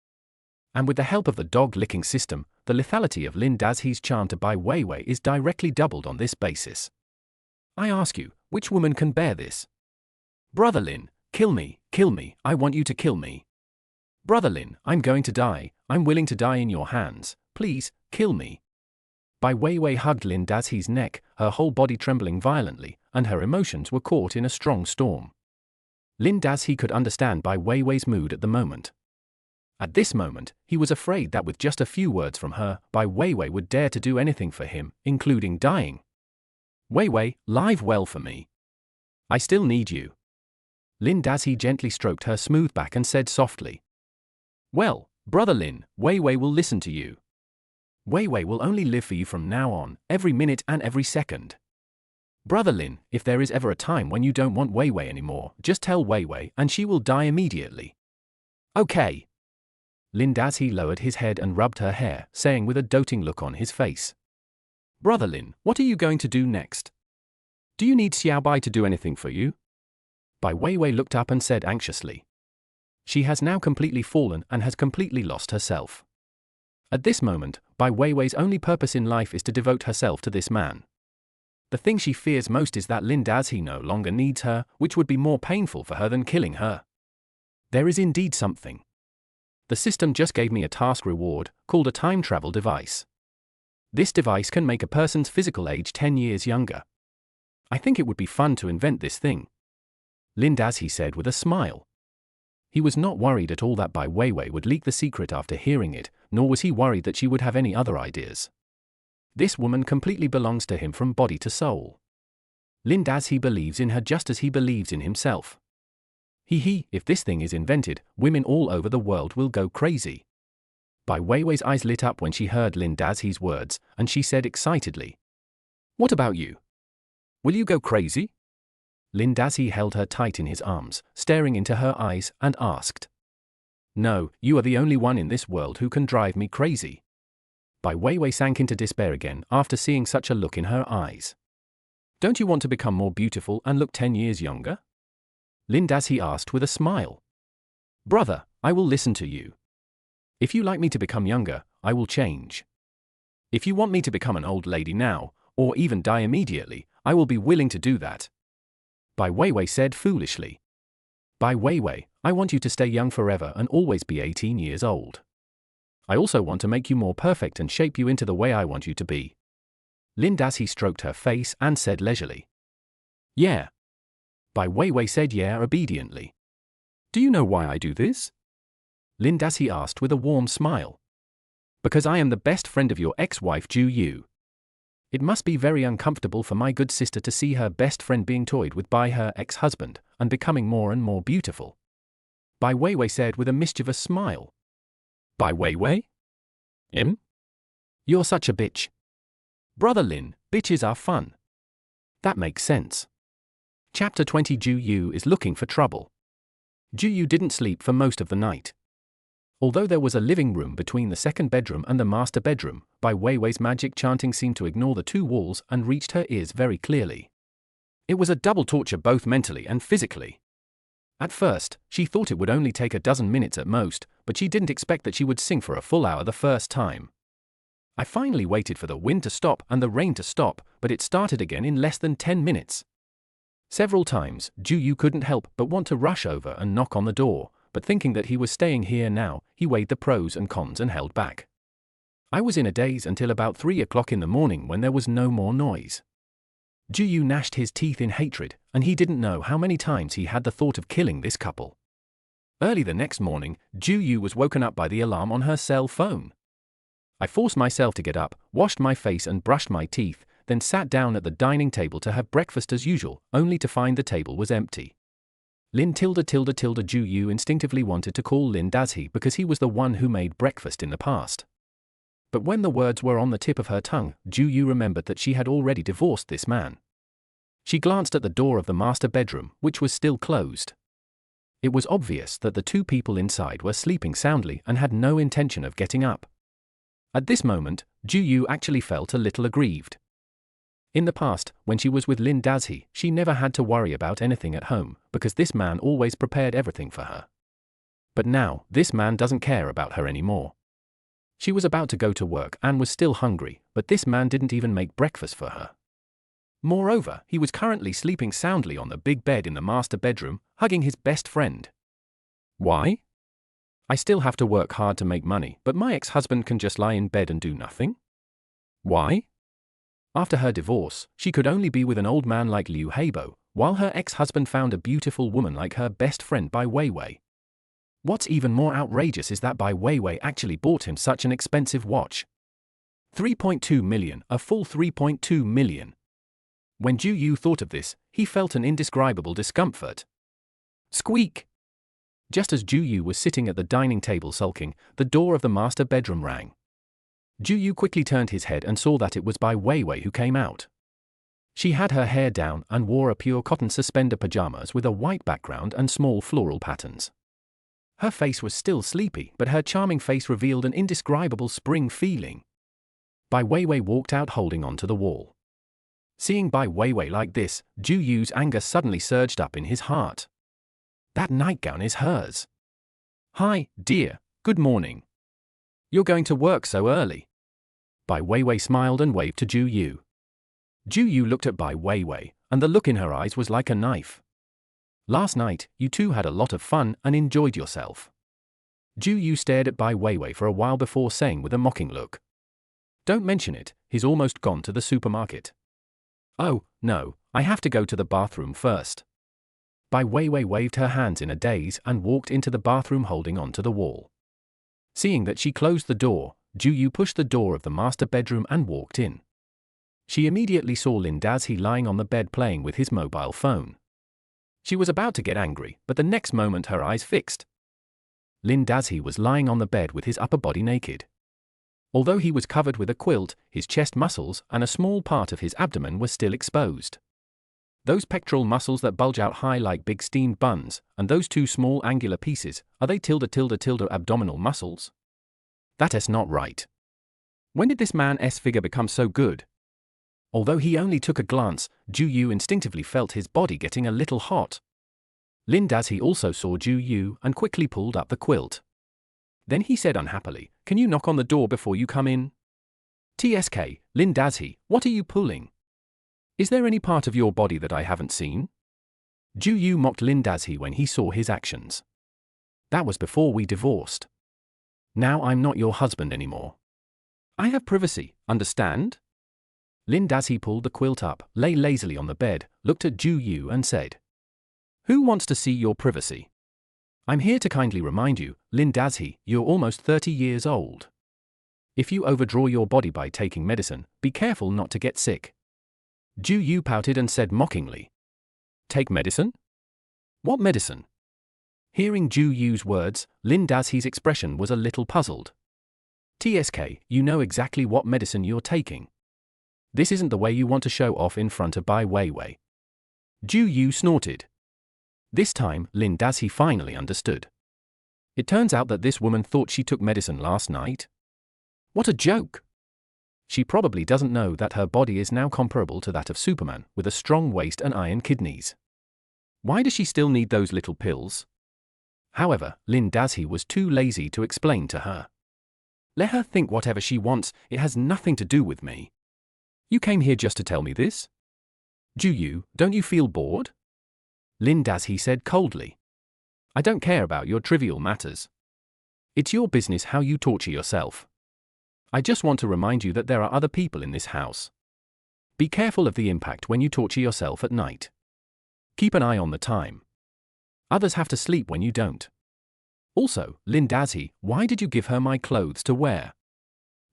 And with the help of the dog licking system, the lethality of Lin Dazhi's charm to Bai Weiwei is directly doubled on this basis. I ask you, which woman can bear this? Brother Lin, kill me, I want you to kill me. Brother Lin, I'm going to die, I'm willing to die in your hands, please, kill me. Bai Weiwei hugged Lin Dazhi's neck, her whole body trembling violently, and her emotions were caught in a strong storm. Lin Dazhi could understand Bai Weiwei's mood at the moment. At this moment, he was afraid that with just a few words from her, Bai Weiwei would dare to do anything for him, including dying. Weiwei, live well for me. I still need you. Lin Dazhi gently stroked her smooth back and said softly. Well, brother Lin, Weiwei will listen to you. Weiwei will only live for you from now on, every minute and every second. Brother Lin, if there is ever a time when you don't want Weiwei anymore, just tell Weiwei and she will die immediately. Okay. Lin Dazhi lowered his head and rubbed her hair, saying with a doting look on his face. Brother Lin, what are you going to do next? Do you need Xiaobai to do anything for you? Bai Weiwei looked up and said anxiously. She has now completely fallen and has completely lost herself. At this moment, Bai Weiwei's only purpose in life is to devote herself to this man. The thing she fears most is that Lin Dazhi no longer needs her, which would be more painful for her than killing her. There is indeed something. The system just gave me a task reward, called a time travel device. This device can make a person's physical age 10 years younger. I think it would be fun to invent this thing. Lin Dazhi said with a smile. He was not worried at all that Bai Weiwei would leak the secret after hearing it, nor was he worried that she would have any other ideas. This woman completely belongs to him from body to soul. Lin Dazhi believes in her just as he believes in himself. If this thing is invented, women all over the world will go crazy. Bai Weiwei's eyes lit up when she heard Lin Dazhi's words, and she said excitedly. What about you? Will you go crazy? Lin Dazhi held her tight in his arms, staring into her eyes, and asked. No, you are the only one in this world who can drive me crazy. Bai Weiwei sank into despair again after seeing such a look in her eyes. Don't you want to become more beautiful and look 10 years younger? Lin Dazhi asked with a smile. Brother, I will listen to you. If you like me to become younger, I will change. If you want me to become an old lady now, or even die immediately, I will be willing to do that. Bai Weiwei said foolishly. Bai Weiwei, I want you to stay young forever and always be 18 years old. I also want to make you more perfect and shape you into the way I want you to be. Lin Dazhi stroked her face and said leisurely. Yeah. Bai Weiwei said yeah obediently. Do you know why I do this? Lin Dazhi asked with a warm smile. Because I am the best friend of your ex-wife Ju Yu. It must be very uncomfortable for my good sister to see her best friend being toyed with by her ex-husband, and becoming more and more beautiful. Bai Weiwei said with a mischievous smile. Bai Weiwei? You're such a bitch. Brother Lin, bitches are fun. That makes sense. Chapter 20 Ju Yu is looking for trouble. Ju Yu didn't sleep for most of the night. Although there was a living room between the second bedroom and the master bedroom, Bai Weiwei's magic chanting seemed to ignore the two walls and reached her ears very clearly. It was a double torture both mentally and physically. At first, she thought it would only take a dozen minutes at most, but she didn't expect that she would sing for a full hour the first time. I finally waited for the wind to stop and the rain to stop, but it started again in less than 10 minutes. Several times, Ju Yu couldn't help but want to rush over and knock on the door, but thinking that he was staying here now, he weighed the pros and cons and held back. I was in a daze until about 3 o'clock in the morning when there was no more noise. Ju Yu gnashed his teeth in hatred, and he didn't know how many times he had the thought of killing this couple. Early the next morning, Ju Yu was woken up by the alarm on her cell phone. I forced myself to get up, washed my face and brushed my teeth, then sat down at the dining table to have breakfast as usual, only to find the table was empty. Lin tilde tilde tilde Ju Yu instinctively wanted to call Lin Dazhi because he was the one who made breakfast in the past. But when the words were on the tip of her tongue, Ju Yu remembered that she had already divorced this man. She glanced at the door of the master bedroom, which was still closed. It was obvious that the two people inside were sleeping soundly and had no intention of getting up. At this moment, Ju Yu actually felt a little aggrieved. In the past, when she was with Lin Dazhi, she never had to worry about anything at home, because this man always prepared everything for her. But now, this man doesn't care about her anymore. She was about to go to work and was still hungry, but this man didn't even make breakfast for her. Moreover, he was currently sleeping soundly on the big bed in the master bedroom, hugging his best friend. Why? I still have to work hard to make money, but my ex-husband can just lie in bed and do nothing? Why? After her divorce, she could only be with an old man like Liu Heibo, while her ex-husband found a beautiful woman like her best friend Bai Weiwei. What's even more outrageous is that Bai Weiwei actually bought him such an expensive watch. 3.2 million, a full 3.2 million. When Ju Yu thought of this, he felt an indescribable discomfort. Squeak! Just as Ju Yu was sitting at the dining table sulking, the door of the master bedroom rang. Ju Yu quickly turned his head and saw that it was Bai Weiwei who came out. She had her hair down and wore a pure cotton suspender pajamas with a white background and small floral patterns. Her face was still sleepy, but her charming face revealed an indescribable spring feeling. Bai Weiwei walked out holding onto the wall. Seeing Bai Weiwei like this, Ju Yu's anger suddenly surged up in his heart. That nightgown is hers. Hi, dear, good morning. You're going to work so early. Bai Weiwei smiled and waved to Ju Yu. Ju Yu looked at Bai Weiwei, and the look in her eyes was like a knife. Last night, you two had a lot of fun and enjoyed yourself. Ju Yu stared at Bai Weiwei for a while before saying with a mocking look. Don't mention it, he's almost gone to the supermarket. Oh, no, I have to go to the bathroom first. Bai Weiwei waved her hands in a daze and walked into the bathroom holding onto the wall. Seeing that she closed the door, Ju Yu pushed the door of the master bedroom and walked in. She immediately saw Lin Dazhi lying on the bed playing with his mobile phone. She was about to get angry, but the next moment her eyes fixed. Lin Dazhi was lying on the bed with his upper body naked. Although he was covered with a quilt, his chest muscles and a small part of his abdomen were still exposed. Those pectoral muscles that bulge out high like big steamed buns, and those two small angular pieces, are they abdominal muscles? That's not right. When did this man's figure become so good? Although he only took a glance, Ju Yu instinctively felt his body getting a little hot. Lin Dazhi also saw Ju Yu and quickly pulled up the quilt. Then he said unhappily, "Can you knock on the door before you come in?" "TSK, Lin Dazhi, what are you pulling? Is there any part of your body that I haven't seen?" Ju Yu mocked Lin Dazhi when he saw his actions. "That was before we divorced. Now I'm not your husband anymore. I have privacy, understand?" Lin Dazhi pulled the quilt up, lay lazily on the bed, looked at Ju Yu and said, "Who wants to see your privacy? I'm here to kindly remind you, Lin Dazhi, you're almost 30 years old. If you overdraw your body by taking medicine, be careful not to get sick." Ju Yu pouted and said mockingly, "Take medicine? What medicine?" Hearing Ju Yu's words, Lin Dazhi's expression was a little puzzled. "TSK, you know exactly what medicine you're taking. This isn't the way you want to show off in front of Bai Weiwei." Ju Yu snorted. This time, Lin Dazhi finally understood. It turns out that this woman thought she took medicine last night. What a joke! She probably doesn't know that her body is now comparable to that of Superman, with a strong waist and iron kidneys. Why does she still need those little pills? However, Lin Dazhi was too lazy to explain to her. Let her think whatever she wants, it has nothing to do with me. You came here just to tell me this? Ju Yu, don't you feel bored? Lin Dazhi said coldly. I don't care about your trivial matters. It's your business how you torture yourself. I just want to remind you that there are other people in this house. Be careful of the impact when you torture yourself at night. Keep an eye on the time. Others have to sleep when you don't. Also, Lin Dazhi, why did you give her my clothes to wear?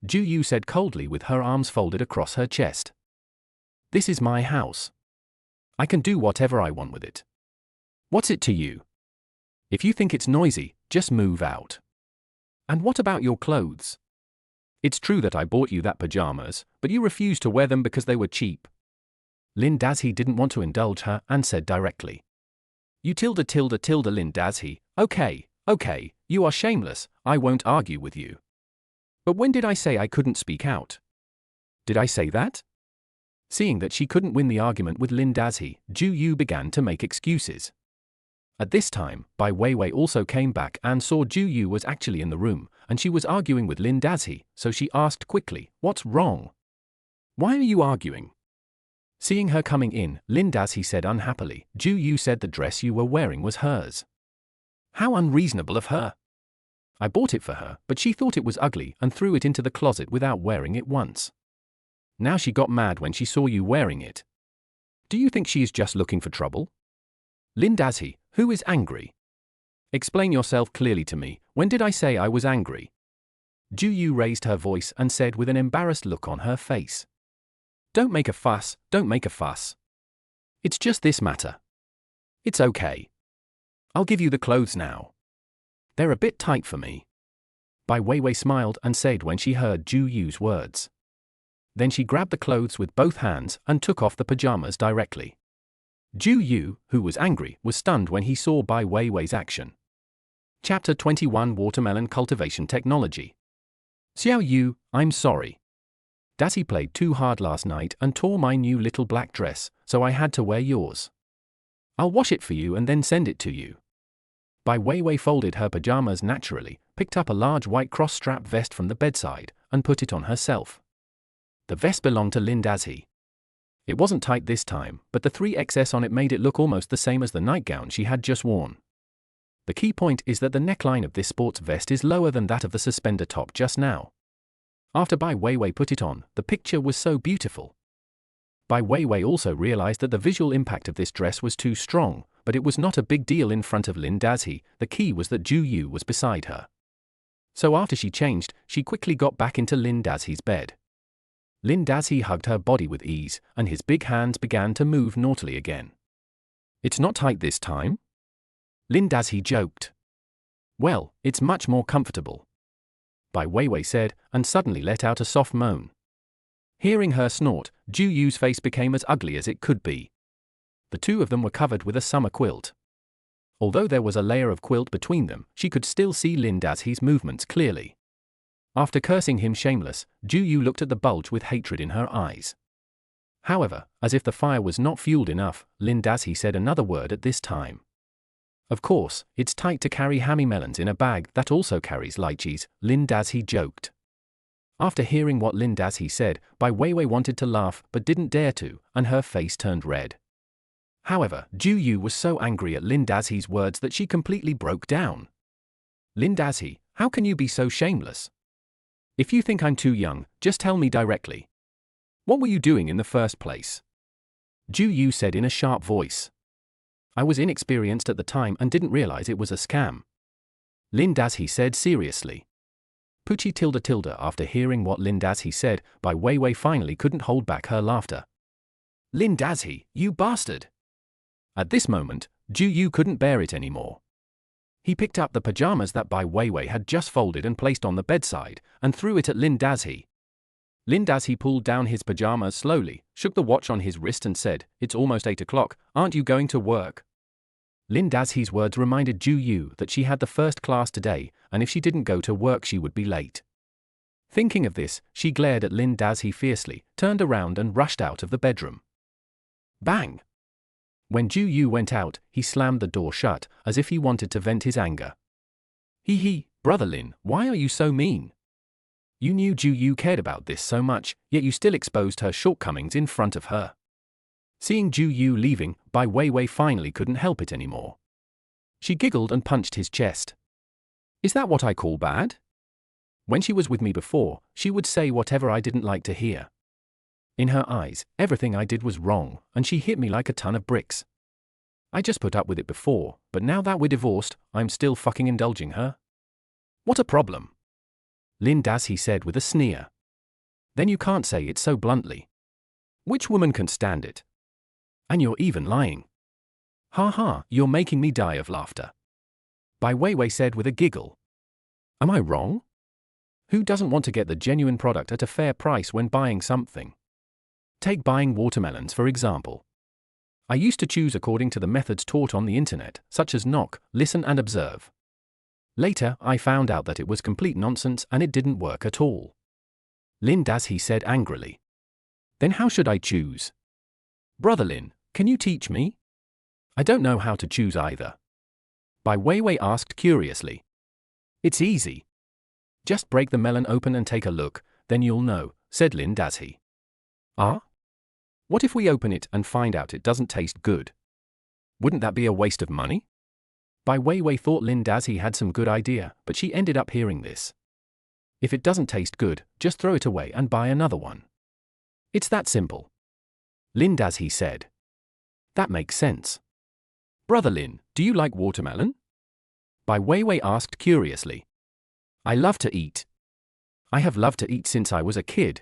Ju Yu said coldly with her arms folded across her chest. This is my house. I can do whatever I want with it. What's it to you? If you think it's noisy, just move out. And what about your clothes? It's true that I bought you that pajamas, but you refused to wear them because they were cheap. Lin Dazhi didn't want to indulge her and said directly. You Lin Dazhi, okay, you are shameless, I won't argue with you. But when did I say I couldn't speak out? Did I say that? Seeing that she couldn't win the argument with Lin Dazhi, Ju Yu began to make excuses. At this time, Bai Weiwei also came back and saw Ju Yu was actually in the room, and she was arguing with Lin Dazhi, so she asked quickly, "What's wrong? Why are you arguing?" Seeing her coming in, Lin Dazhi said unhappily, "Ju Yu said the dress you were wearing was hers." "How unreasonable of her! I bought it for her, but she thought it was ugly and threw it into the closet without wearing it once. Now she got mad when she saw you wearing it. Do you think she is just looking for trouble? Lin Dazhi, who is angry? Explain yourself clearly to me, when did I say I was angry?" Ju Yu raised her voice and said with an embarrassed look on her face. Don't make a fuss. It's just this matter. It's okay. I'll give you the clothes now. They're a bit tight for me. Bai Weiwei smiled and said when she heard Ju Yu's words. Then she grabbed the clothes with both hands and took off the pajamas directly. Ju Yu, who was angry, was stunned when he saw Bai Weiwei's action. Chapter 21 Watermelon Cultivation Technology. Xiao Yu, I'm sorry. Dazhi played too hard last night and tore my new little black dress, so I had to wear yours. I'll wash it for you and then send it to you. Bai Weiwei folded her pajamas naturally, picked up a large white cross-strap vest from the bedside, and put it on herself. The vest belonged to Lin Dazhi. It wasn't tight this time, but the 3XS on it made it look almost the same as the nightgown she had just worn. The key point is that the neckline of this sports vest is lower than that of the suspender top just now. After Bai Weiwei put it on, the picture was so beautiful. Bai Weiwei also realized that the visual impact of this dress was too strong, but it was not a big deal in front of Lin Dazhi. The key was that Ju Yu was beside her. So after she changed, she quickly got back into Lin Dazhi's bed. Lin Dazhi hugged her body with ease, and his big hands began to move naughtily again. It's not tight this time? Lin Dazhi joked. Well, it's much more comfortable. Bai Weiwei said, and suddenly let out a soft moan. Hearing her snort, Ju Yu's face became as ugly as it could be. The two of them were covered with a summer quilt. Although there was a layer of quilt between them, she could still see Lin Dazhi's movements clearly. After cursing him shameless, Ju Yu looked at the bulge with hatred in her eyes. However, as if the fire was not fueled enough, Lin Dazhi said another word at this time. Of course, it's tight to carry hammy melons in a bag that also carries lychees, Lin Dazhi joked. After hearing what Lin Dazhi said, Bai Weiwei wanted to laugh but didn't dare to, and her face turned red. However, Ju Yu was so angry at Lin Dazhi's words that she completely broke down. Lin Dazhi, how can you be so shameless? If you think I'm too young, just tell me directly. What were you doing in the first place? Ju Yu said in a sharp voice. I was inexperienced at the time and didn't realize it was a scam. Lin Dazhi said seriously. Puchi after hearing what Lin Dazhi said, Bai Weiwei finally couldn't hold back her laughter. Lin Dazhi, you bastard! At this moment, Ju Yu couldn't bear it anymore. He picked up the pajamas that Bai Weiwei had just folded and placed on the bedside, and threw it at Lin Dazhi. Lin Dazhi pulled down his pajamas slowly, shook the watch on his wrist and said, It's almost 8 o'clock, aren't you going to work? Lin Dazhi's words reminded Ju Yu that she had the first class today, and if she didn't go to work she would be late. Thinking of this, she glared at Lin Dazhi fiercely, turned around and rushed out of the bedroom. Bang! When Ju Yu went out, he slammed the door shut, as if he wanted to vent his anger. Brother Lin, why are you so mean? You knew Ju Yu cared about this so much, yet you still exposed her shortcomings in front of her. Seeing Ju Yu leaving, Bai Weiwei finally couldn't help it anymore. She giggled and punched his chest. Is that what I call bad? When she was with me before, she would say whatever I didn't like to hear. In her eyes, everything I did was wrong, and she hit me like a ton of bricks. I just put up with it before, but now that we're divorced, I'm still fucking indulging her? What a problem. Lin Das, he said with a sneer. Then you can't say it so bluntly. Which woman can stand it? And you're even lying. Ha ha, you're making me die of laughter. Bai Weiwei said with a giggle. Am I wrong? Who doesn't want to get the genuine product at a fair price when buying something? Take buying watermelons for example. I used to choose according to the methods taught on the internet, such as knock, listen and observe. Later, I found out that it was complete nonsense and it didn't work at all. Lin Das, he said angrily. Then how should I choose? Brother Lin, can you teach me? I don't know how to choose either. Bai Weiwei asked curiously. It's easy. Just break the melon open and take a look, then you'll know, said Lin Das. He. Ah? What if we open it and find out it doesn't taste good? Wouldn't that be a waste of money? Bai Weiwei thought Lin Das he had some good idea, but she ended up hearing this. If it doesn't taste good, just throw it away and buy another one. It's that simple. Lin Das, he said. That makes sense. Brother Lin, do you like watermelon? Bai Weiwei asked curiously. I love to eat. I have loved to eat since I was a kid.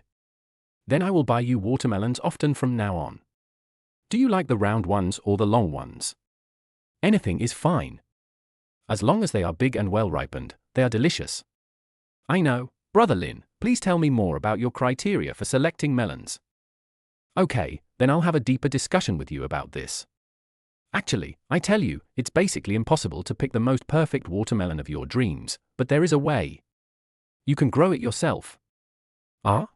Then I will buy you watermelons often from now on. Do you like the round ones or the long ones? Anything is fine. As long as they are big and well ripened, they are delicious. I know, Brother Lin, please tell me more about your criteria for selecting melons. Okay, then I'll have a deeper discussion with you about this. Actually, I tell you, it's basically impossible to pick the most perfect watermelon of your dreams, but there is a way. You can grow it yourself. Ah?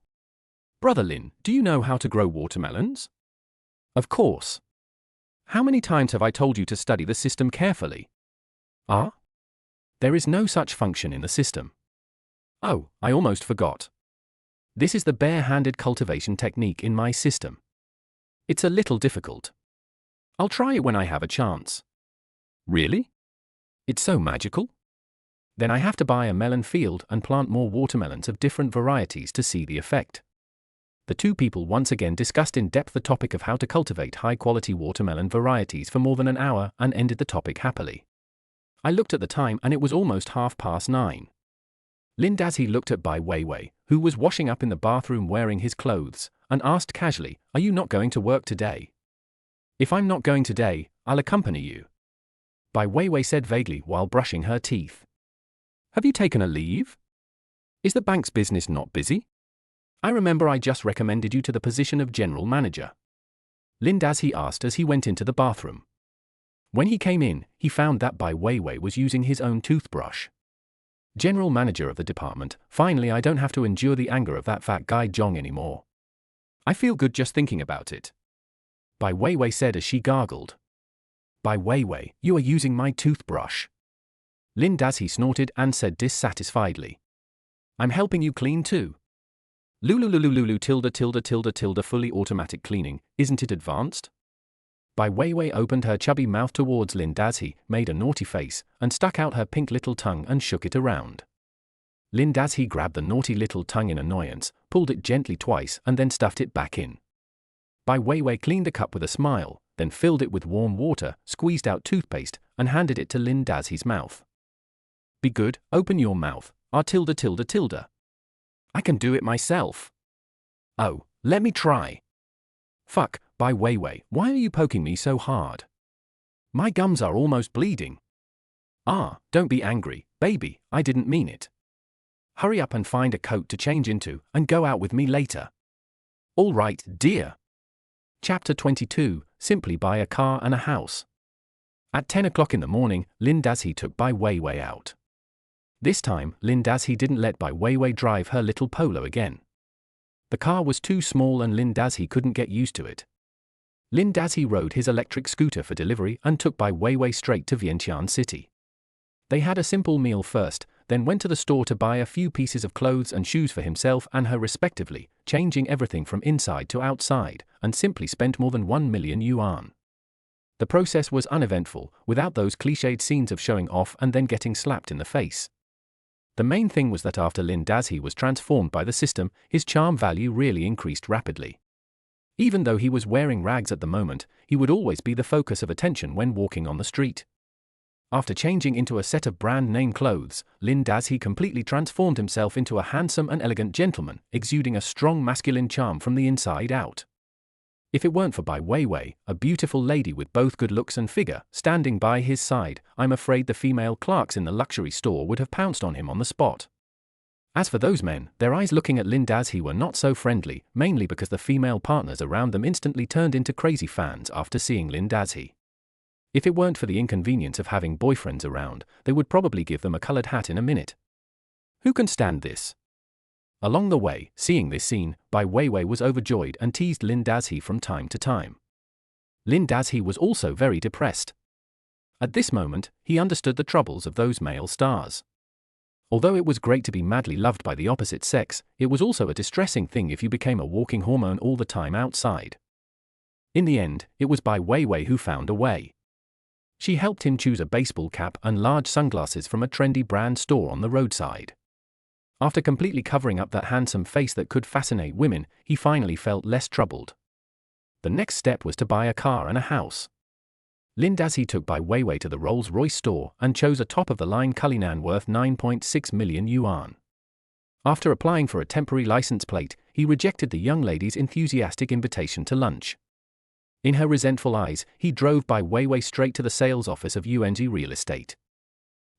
Brother Lin, do you know how to grow watermelons? Of course. How many times have I told you to study the system carefully? Ah? There is no such function in the system. Oh, I almost forgot. This is the bare-handed cultivation technique in my system. It's a little difficult. I'll try it when I have a chance. Really? It's so magical? Then I have to buy a melon field and plant more watermelons of different varieties to see the effect. The two people once again discussed in depth the topic of how to cultivate high-quality watermelon varieties for more than an hour and ended the topic happily. I looked at the time and it was almost 9:30. Lin Das he looked at Bai Weiwei, who was washing up in the bathroom wearing his clothes, and asked casually, "Are you not going to work today?" "If I'm not going today, I'll accompany you," Bai Weiwei said vaguely while brushing her teeth. "Have you taken a leave? Is the bank's business not busy? I remember I just recommended you to the position of general manager." Lin Das he asked as he went into the bathroom. When he came in, he found that Bai Weiwei was using his own toothbrush. "General manager of the department, finally I don't have to endure the anger of that fat guy Zhong anymore. I feel good just thinking about it," Bai Weiwei said as she gargled. "Bai Weiwei, you are using my toothbrush." Lin Das he snorted and said dissatisfiedly. "I'm helping you clean too. Lulululululu tilde fully automatic cleaning, isn't it advanced?" Bai Weiwei opened her chubby mouth towards Lin Das he made a naughty face, and stuck out her pink little tongue and shook it around. Lin Das he grabbed the naughty little tongue in annoyance, pulled it gently twice and then stuffed it back in. Bai Weiwei cleaned the cup with a smile, then filled it with warm water, squeezed out toothpaste, and handed it to Lin Das he's mouth. "Be good, open your mouth, tilde. I can do it myself." "Oh, let me try." "Fuck, Bai Weiwei, why are you poking me so hard? My gums are almost bleeding." "Ah, don't be angry, baby, I didn't mean it. Hurry up and find a coat to change into, and go out with me later." "All right, dear." Chapter 22, Simply Buy a Car and a House. At 10 o'clock in the morning, Lin Das he took Bai Weiwei out. This time, Lin Das he didn't let Bai Weiwei drive her little Polo again. The car was too small and Lin Das he couldn't get used to it. Lin Das he rode his electric scooter for delivery and took Bai Weiwei straight to Vientiane City. They had a simple meal first, then went to the store to buy a few pieces of clothes and shoes for himself and her respectively, changing everything from inside to outside, and simply spent more than 1 million yuan. The process was uneventful, without those cliched scenes of showing off and then getting slapped in the face. The main thing was that after Lin Das he was transformed by the system, his charm value really increased rapidly. Even though he was wearing rags at the moment, he would always be the focus of attention when walking on the street. After changing into a set of brand-name clothes, Lin Dazhi completely transformed himself into a handsome and elegant gentleman, exuding a strong masculine charm from the inside out. If it weren't for Bai Weiwei, a beautiful lady with both good looks and figure, standing by his side, I'm afraid the female clerks in the luxury store would have pounced on him on the spot. As for those men, their eyes looking at Lin Dazhi were not so friendly, mainly because the female partners around them instantly turned into crazy fans after seeing Lin Dazhi. If it weren't for the inconvenience of having boyfriends around, they would probably give them a colored hat in a minute. Who can stand this? Along the way, seeing this scene, Bai Weiwei was overjoyed and teased Lin Dazhi from time to time. Lin Dazhi was also very depressed. At this moment, he understood the troubles of those male stars. Although it was great to be madly loved by the opposite sex, it was also a distressing thing if you became a walking hormone all the time outside. In the end, it was Bai Weiwei who found a way. She helped him choose a baseball cap and large sunglasses from a trendy brand store on the roadside. After completely covering up that handsome face that could fascinate women, he finally felt less troubled. The next step was to buy a car and a house. Lin Dazhi took Bai Weiwei to the Rolls-Royce store and chose a top-of-the-line Cullinan worth 9.6 million yuan. After applying for a temporary license plate, he rejected the young lady's enthusiastic invitation to lunch. In her resentful eyes, he drove Bai Weiwei straight to the sales office of UNG Real Estate.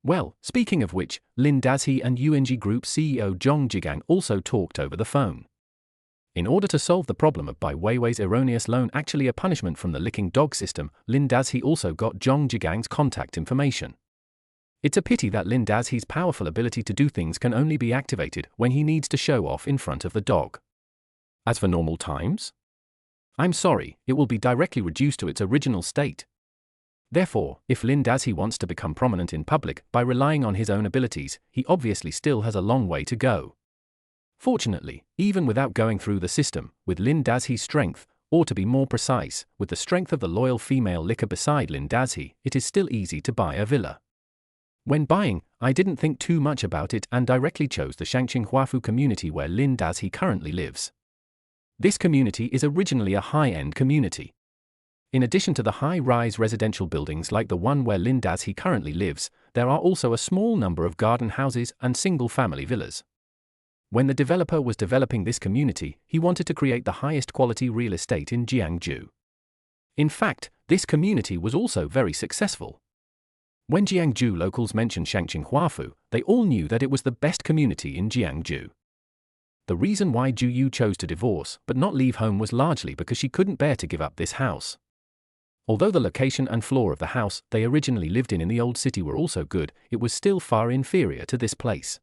Well, speaking of which, Lin Dazhi and UNG Group CEO Zhong Jigang also talked over the phone. In order to solve the problem of Bai Weiwei's erroneous loan, actually a punishment from the licking dog system, Lin Dazhi also got Zhong Jigang's contact information. It's a pity that Lin Dazhi's powerful ability to do things can only be activated when he needs to show off in front of the dog. As for normal times? I'm sorry, it will be directly reduced to its original state. Therefore, if Lin Dazhi wants to become prominent in public by relying on his own abilities, he obviously still has a long way to go. Fortunately, even without going through the system, with Lin Dazhi's strength, or to be more precise, with the strength of the loyal female licker beside Lin Dazhi, it is still easy to buy a villa. When buying, I didn't think too much about it and directly chose the Shangqing Huafu community where Lin Dazhi currently lives. This community is originally a high-end community. In addition to the high-rise residential buildings like the one where Lin Dazhi currently lives, there are also a small number of garden houses and single-family villas. When the developer was developing this community, he wanted to create the highest quality real estate in Jiangsu. In fact, this community was also very successful. When Jiangsu locals mentioned Shangqing Huafu, they all knew that it was the best community in Jiangsu. The reason why Zhu Yu chose to divorce but not leave home was largely because she couldn't bear to give up this house. Although the location and floor of the house they originally lived in the old city were also good, it was still far inferior to this place.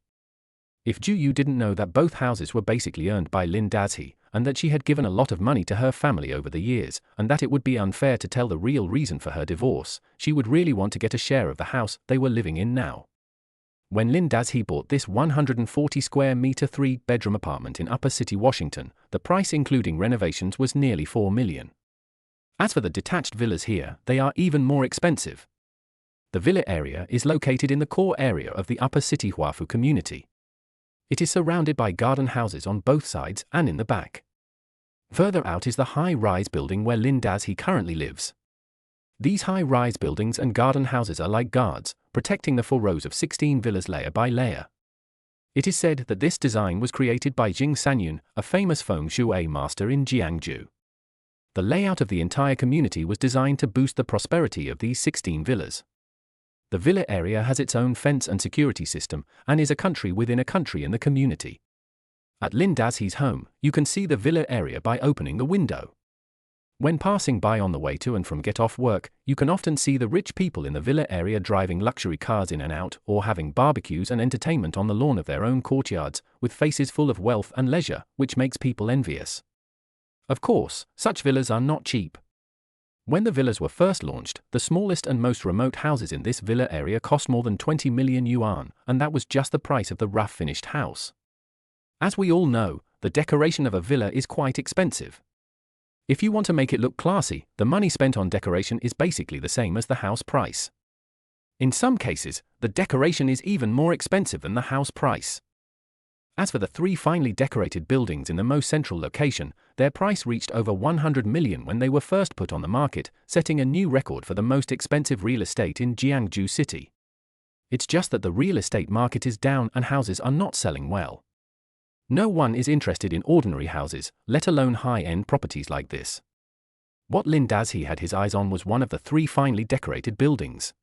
If Zhu Yu didn't know that both houses were basically earned by Lin Dazhi, and that she had given a lot of money to her family over the years, and that it would be unfair to tell the real reason for her divorce, she would really want to get a share of the house they were living in now. When Lin Dazhi bought this 140 square meter 3-bedroom apartment in Upper City, Washington, the price including renovations was nearly 4 million. As for the detached villas here, they are even more expensive. The villa area is located in the core area of the Upper City Huafu community. It is surrounded by garden houses on both sides and in the back. Further out is the high-rise building where Lin Dazhi currently lives. These high-rise buildings and garden houses are like guards, protecting the 4 rows of 16 villas layer by layer. It is said that this design was created by Jing Sanyun, a famous feng shui master in Jiangsu. The layout of the entire community was designed to boost the prosperity of these 16 villas. The villa area has its own fence and security system, and is a country within a country in the community. At Lin Dazhi's home, you can see the villa area by opening the window. When passing by on the way to and from get off work, you can often see the rich people in the villa area driving luxury cars in and out or having barbecues and entertainment on the lawn of their own courtyards, with faces full of wealth and leisure, which makes people envious. Of course, such villas are not cheap. When the villas were first launched, the smallest and most remote houses in this villa area cost more than 20 million yuan, and that was just the price of the rough finished house. As we all know, the decoration of a villa is quite expensive. If you want to make it look classy, the money spent on decoration is basically the same as the house price. In some cases, the decoration is even more expensive than the house price. As for the 3 finely decorated buildings in the most central location, their price reached over 100 million when they were first put on the market, setting a new record for the most expensive real estate in Jiangsu City. It's just that the real estate market is down and houses are not selling well. No one is interested in ordinary houses, let alone high-end properties like this. What Lin Dazhi had his eyes on was one of the 3 finely decorated buildings.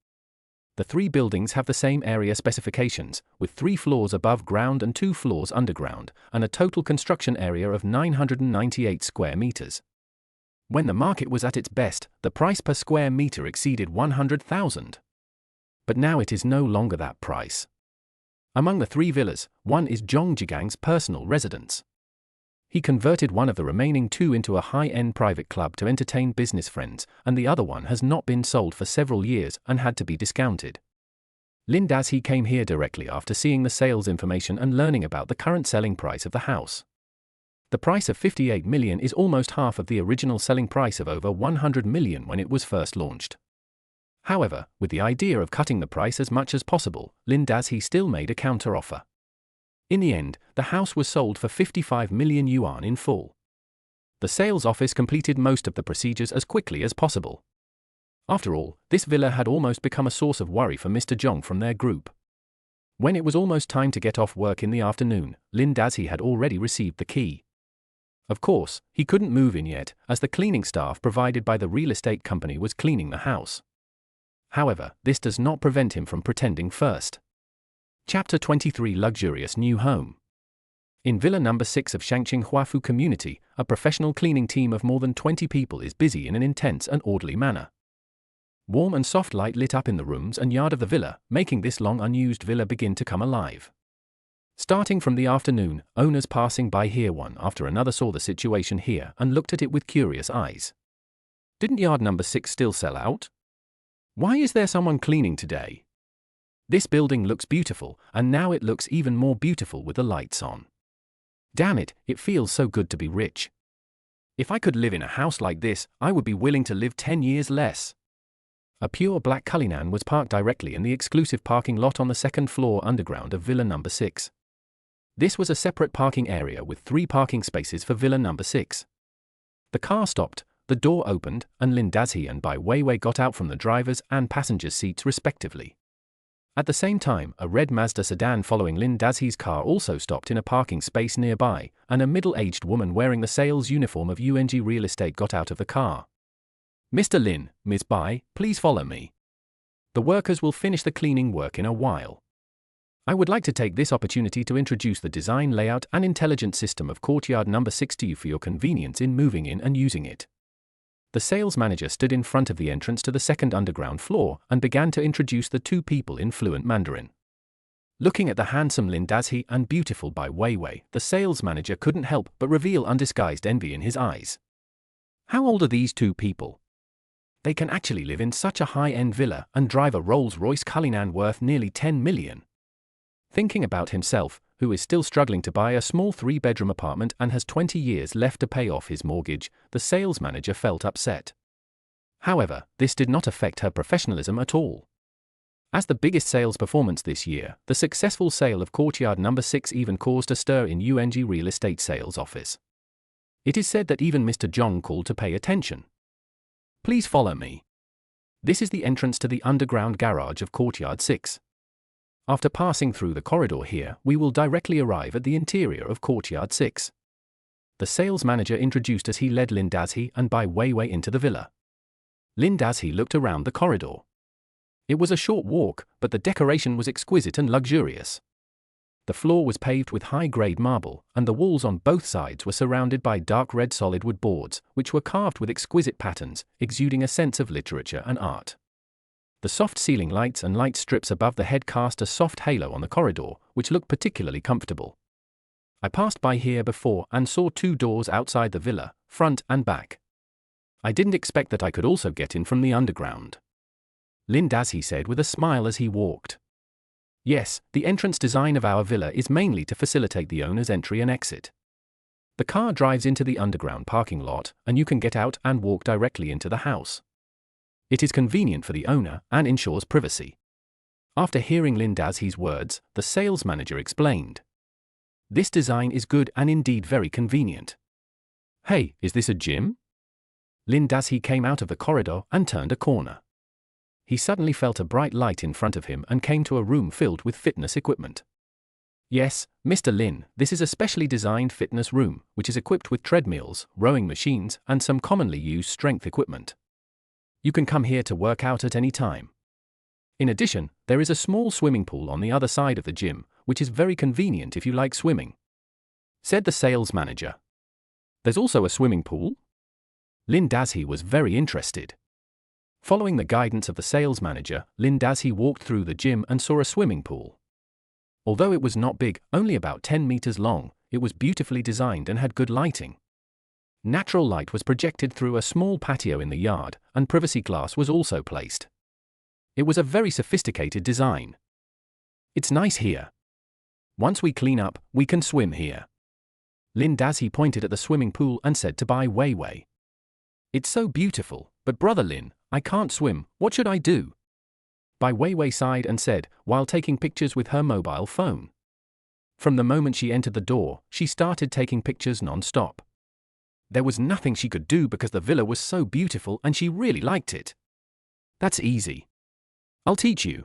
The 3 buildings have the same area specifications, with 3 floors above ground and 2 floors underground, and a total construction area of 998 square meters. When the market was at its best, the price per square meter exceeded 100,000. But now it is no longer that price. Among the 3 villas, one is Zhong Zhigang's personal residence. He converted one of the remaining 2 into a high-end private club to entertain business friends, and the other one has not been sold for several years and had to be discounted. Lin Dazhi came here directly after seeing the sales information and learning about the current selling price of the house. The price of 58 million is almost half of the original selling price of over 100 million when it was first launched. However, with the idea of cutting the price as much as possible, Lin Dazhi still made a counter-offer. In the end, the house was sold for 55 million yuan in full. The sales office completed most of the procedures as quickly as possible. After all, this villa had almost become a source of worry for Mr. Zhong from their group. When it was almost time to get off work in the afternoon, Lin Dazhi had already received the key. Of course, he couldn't move in yet, as the cleaning staff provided by the real estate company was cleaning the house. However, this does not prevent him from pretending first. Chapter 23 Luxurious New Home. In Villa Number 6 of Shangqing Huafu Community, a professional cleaning team of more than 20 people is busy in an intense and orderly manner. Warm and soft light lit up in the rooms and yard of the villa, making this long unused villa begin to come alive. Starting from the afternoon, owners passing by here one after another saw the situation here and looked at it with curious eyes. Didn't yard number 6 still sell out? Why is there someone cleaning today? This building looks beautiful, and now it looks even more beautiful with the lights on. Damn it, it feels so good to be rich. If I could live in a house like this, I would be willing to live 10 years less. A pure black Cullinan was parked directly in the exclusive parking lot on the 2nd floor underground of Villa Number 6. This was a separate parking area with 3 parking spaces for Villa Number 6. The car stopped, the door opened, and Lin Dazhi and Bai Weiwei got out from the driver's and passenger's seats respectively. At the same time, a red Mazda sedan following Lin Dazhi's car also stopped in a parking space nearby, and a middle-aged woman wearing the sales uniform of UNG Real Estate got out of the car. Mr. Lin, Ms. Bai, please follow me. The workers will finish the cleaning work in a while. I would like to take this opportunity to introduce the design layout and intelligent system of Courtyard Number 6 to you for your convenience in moving in and using it. The sales manager stood in front of the entrance to the 2nd underground floor and began to introduce the 2 people in fluent Mandarin. Looking at the handsome Lin Dazhi and beautiful Bai Weiwei, the sales manager couldn't help but reveal undisguised envy in his eyes. How old are these 2 people? They can actually live in such a high-end villa and drive a Rolls-Royce Cullinan worth nearly 10 million. Thinking about himself, who is still struggling to buy a small 3-bedroom apartment and has 20 years left to pay off his mortgage, the sales manager felt upset. However, this did not affect her professionalism at all. As the biggest sales performance this year, the successful sale of Courtyard Number 6 even caused a stir in UNG Real Estate sales office. It is said that even Mr. Zhong called to pay attention. Please follow me. This is the entrance to the underground garage of Courtyard 6. After passing through the corridor here, we will directly arrive at the interior of Courtyard 6. The sales manager introduced as he led Lin Dazhi and Bai Weiwei into the villa. Lin Dazhi looked around the corridor. It was a short walk, but the decoration was exquisite and luxurious. The floor was paved with high-grade marble, and the walls on both sides were surrounded by dark red solid wood boards, which were carved with exquisite patterns, exuding a sense of literature and art. The soft ceiling lights and light strips above the head cast a soft halo on the corridor, which looked particularly comfortable. I passed by here before and saw 2 doors outside the villa, front and back. I didn't expect that I could also get in from the underground. Lin Dazhi said with a smile as he walked. Yes, the entrance design of our villa is mainly to facilitate the owner's entry and exit. The car drives into the underground parking lot, and you can get out and walk directly into the house. It is convenient for the owner and ensures privacy. After hearing Lin Dazhi's words, the sales manager explained. This design is good and indeed very convenient. Hey, is this a gym? Lin Dazhi came out of the corridor and turned a corner. He suddenly felt a bright light in front of him and came to a room filled with fitness equipment. Yes, Mr. Lin, this is a specially designed fitness room, which is equipped with treadmills, rowing machines, and some commonly used strength equipment. You can come here to work out at any time. In addition, there is a small swimming pool on the other side of the gym, which is very convenient if you like swimming," said the sales manager. "There's also a swimming pool?" Lin Dazhi was very interested. Following the guidance of the sales manager, Lin Dazhi walked through the gym and saw a swimming pool. Although it was not big, only about 10 meters long, it was beautifully designed and had good lighting. Natural light was projected through a small patio in the yard, and privacy glass was also placed. It was a very sophisticated design. "It's nice here. Once we clean up, we can swim here." Lin Dazhi pointed at the swimming pool and said to Bai Weiwei. "It's so beautiful, but brother Lin, I can't swim, what should I do?" Bai Weiwei sighed and said, while taking pictures with her mobile phone. From the moment she entered the door, she started taking pictures non-stop. There was nothing she could do because the villa was so beautiful and she really liked it. "That's easy. I'll teach you."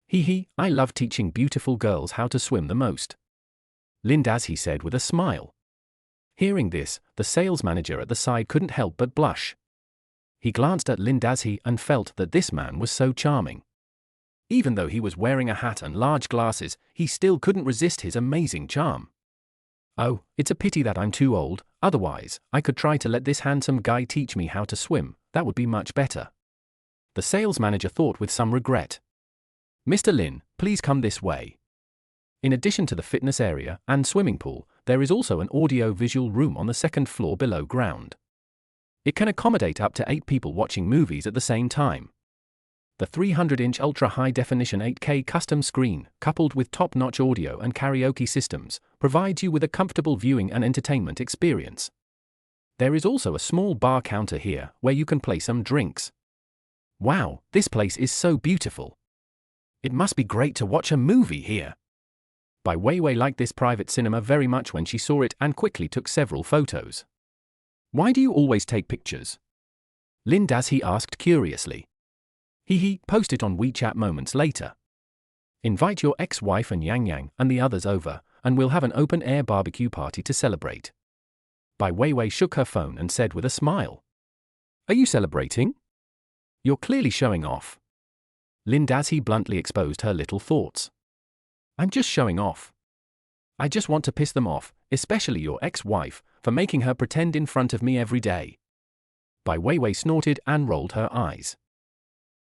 Hee, I love teaching beautiful girls how to swim the most," Lin Dazhi said with a smile. Hearing this, the sales manager at the side couldn't help but blush. He glanced at Lin Dazhi and felt that this man was so charming. Even though he was wearing a hat and large glasses, he still couldn't resist his amazing charm. "Oh, it's a pity that I'm too old, otherwise, I could try to let this handsome guy teach me how to swim, that would be much better," the sales manager thought with some regret. "Mr. Lin, please come this way." In addition to the fitness area and swimming pool, there is also an audio-visual room on the second floor below ground. It can accommodate up to 8 people watching movies at the same time. The 300-inch ultra-high-definition 8K custom screen, coupled with top-notch audio and karaoke systems, provides you with a comfortable viewing and entertainment experience. There is also a small bar counter here where you can play some drinks. "Wow, this place is so beautiful. It must be great to watch a movie here." Bai Weiwei liked this private cinema very much when she saw it and quickly took several photos. "Why do you always take pictures?" Lin Dazhi asked curiously. Post it on WeChat moments later. Invite your ex-wife and Yang Yang and the others over, and we'll have an open-air barbecue party to celebrate." Bai Weiwei shook her phone and said with a smile. "Are you celebrating? You're clearly showing off." Lin Dazhi bluntly exposed her little thoughts. "I'm just showing off. I just want to piss them off, especially your ex-wife, for making her pretend in front of me every day." Bai Weiwei snorted and rolled her eyes.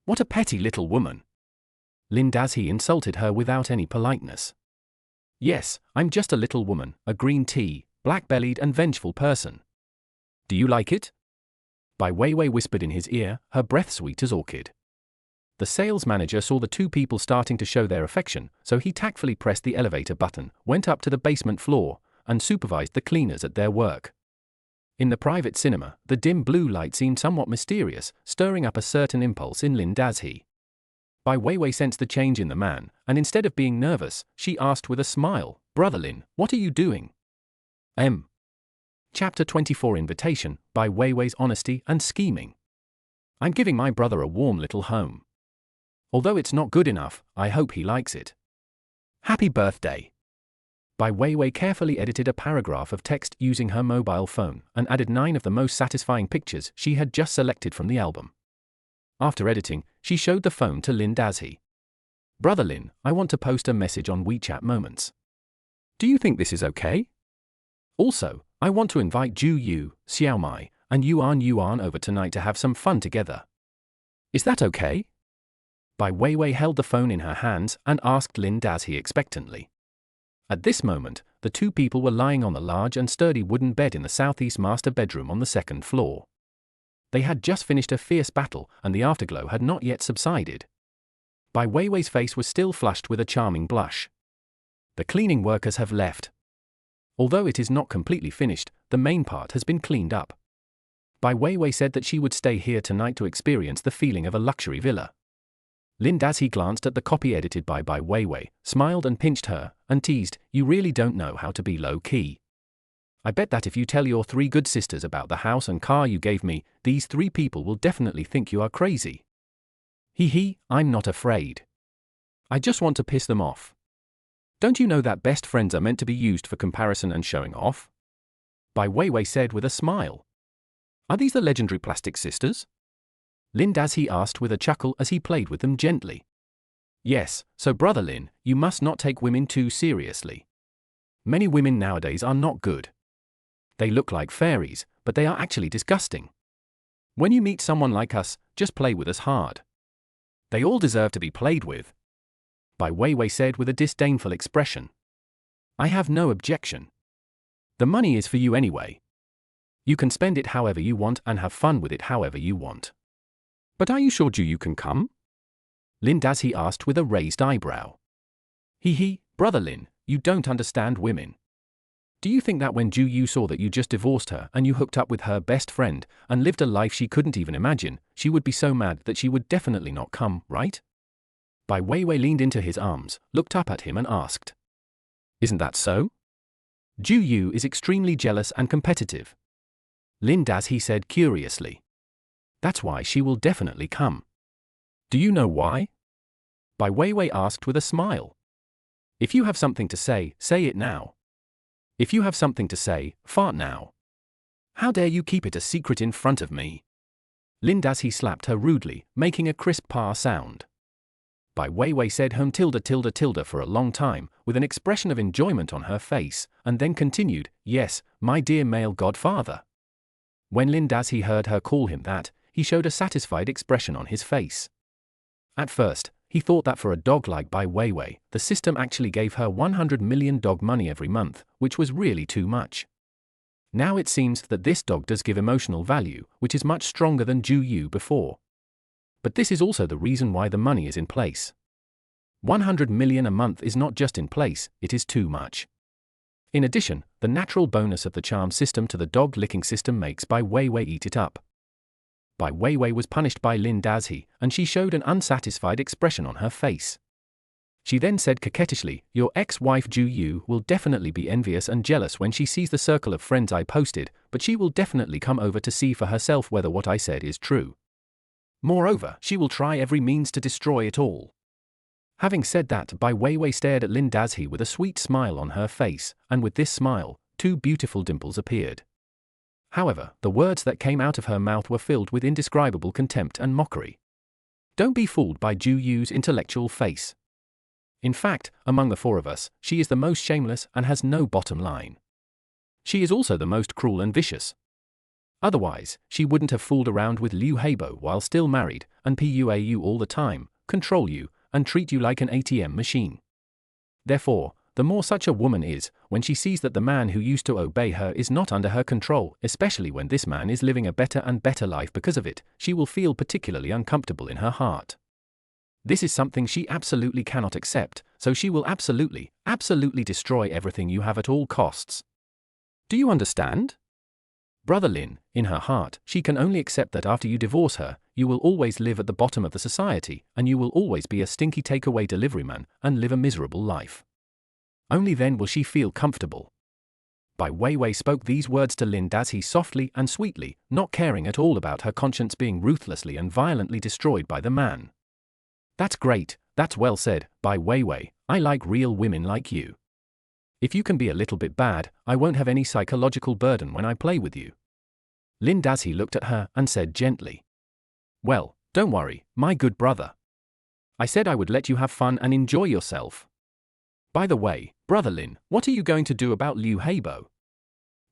"What a petty little woman." Lin Dazhi insulted her without any politeness. "Yes, I'm just a little woman, a green tea, black-bellied and vengeful person. Do you like it?" Bai Weiwei whispered in his ear, her breath sweet as orchid. The sales manager saw the 2 people starting to show their affection, so he tactfully pressed the elevator button, went up to the basement floor, and supervised the cleaners at their work. In the private cinema, the dim blue light seemed somewhat mysterious, stirring up a certain impulse in Lin Dazhi. Bai Weiwei sensed the change in the man, and instead of being nervous, she asked with a smile, "Brother Lin, what are you doing?" Chapter 24 Invitation, Bai Weiwei's honesty and scheming. "I'm giving my brother a warm little home. Although it's not good enough, I hope he likes it. Happy birthday." Bai Weiwei carefully edited a paragraph of text using her mobile phone and added 9 of the most satisfying pictures she had just selected from the album. After editing, she showed the phone to Lin Dazhi. "Brother Lin, I want to post a message on WeChat Moments. Do you think this is okay? Also, I want to invite Ju Yu, Xiaomai, and Yuan over tonight to have some fun together. Is that okay?" Bai Weiwei held the phone in her hands and asked Lin Dazhi expectantly. At this moment, the 2 people were lying on the large and sturdy wooden bed in the southeast master bedroom on the 2nd floor. They had just finished a fierce battle, and the afterglow had not yet subsided. Bai Weiwei's face was still flushed with a charming blush. "The cleaning workers have left. Although it is not completely finished, the main part has been cleaned up." Bai Weiwei said that she would stay here tonight to experience the feeling of a luxury villa. Lin Dazhi glanced at the copy edited by Bai Weiwei, smiled and pinched her, and teased, "You really don't know how to be low-key." I bet that if you tell your 3 good sisters about the house and car you gave me, these 3 people will definitely think you are crazy. Hee, I'm not afraid. I just want to piss them off. Don't you know that best friends are meant to be used for comparison and showing off? Bai Weiwei said with a smile. Are these the legendary plastic sisters? Lin Dazhi asked with a chuckle as he played with them gently. Yes, so Brother Lin, you must not take women too seriously. Many women nowadays are not good. They look like fairies, but they are actually disgusting. When you meet someone like us, just play with us hard. They all deserve to be played with. Bai Weiwei said with a disdainful expression. I have no objection. The money is for you anyway. You can spend it however you want and have fun with it however you want. But are you sure you can come? Lin Dazhi asked with a raised eyebrow. Hee, Brother Lin, you don't understand women. Do you think that when Ju Yu saw that you just divorced her and you hooked up with her best friend and lived a life she couldn't even imagine, she would be so mad that she would definitely not come, right? Bai Weiwei leaned into his arms, looked up at him and asked. Isn't that so? Ju Yu is extremely jealous and competitive. Lin Dazhi said curiously. That's why she will definitely come. Do you know why? Bai Weiwei asked with a smile. If you have something to say it now. If you have something to say, fart now. How dare you keep it a secret in front of me? Lin Dazhi slapped her rudely, making a crisp pa sound. Bai Weiwei said tilde for a long time, with an expression of enjoyment on her face, and then continued, yes, my dear male godfather. When Lin Dazhi heard her call him that, he showed a satisfied expression on his face. At first, he thought that for a dog like Bai Weiwei, the system actually gave her 100 million dog money every month, which was really too much. Now it seems that this dog does give emotional value, which is much stronger than Ju Yu before. But this is also the reason why the money is in place. 100 million a month is not just in place, it is too much. In addition, the natural bonus of the charm system to the dog licking system makes Bai Weiwei eat it up. Bai Weiwei was punished by Lin Dazhi, and she showed an unsatisfied expression on her face. She then said coquettishly, your ex-wife Ju Yu will definitely be envious and jealous when she sees the circle of friends I posted, but she will definitely come over to see for herself whether what I said is true. Moreover, she will try every means to destroy it all. Having said that, Bai Weiwei stared at Lin Dazhi with a sweet smile on her face, and with this smile, 2 beautiful dimples appeared. However, the words that came out of her mouth were filled with indescribable contempt and mockery. Don't be fooled by Ju Yu's intellectual face. In fact, among the 4 of us, she is the most shameless and has no bottom line. She is also the most cruel and vicious. Otherwise, she wouldn't have fooled around with Liu Heibo while still married, and pua you all the time, control you, and treat you like an ATM machine. Therefore, the more such a woman is, when she sees that the man who used to obey her is not under her control, especially when this man is living a better and better life because of it, she will feel particularly uncomfortable in her heart. This is something she absolutely cannot accept, so she will absolutely destroy everything you have at all costs. Do you understand? Brother Lin, in her heart, she can only accept that after you divorce her, you will always live at the bottom of the society, and you will always be a stinky takeaway deliveryman, and live a miserable life. Only then will she feel comfortable. Bai Weiwei spoke these words to Lin Dazhi softly and sweetly, not caring at all about her conscience being ruthlessly and violently destroyed by the man. That's great, that's well said, Bai Weiwei, I like real women like you. If you can be a little bit bad, I won't have any psychological burden when I play with you. Lin Dazhi looked at her and said gently. Well, don't worry, my good brother. I said I would let you have fun and enjoy yourself. By the way, Brother Lin, what are you going to do about Liu Heibo?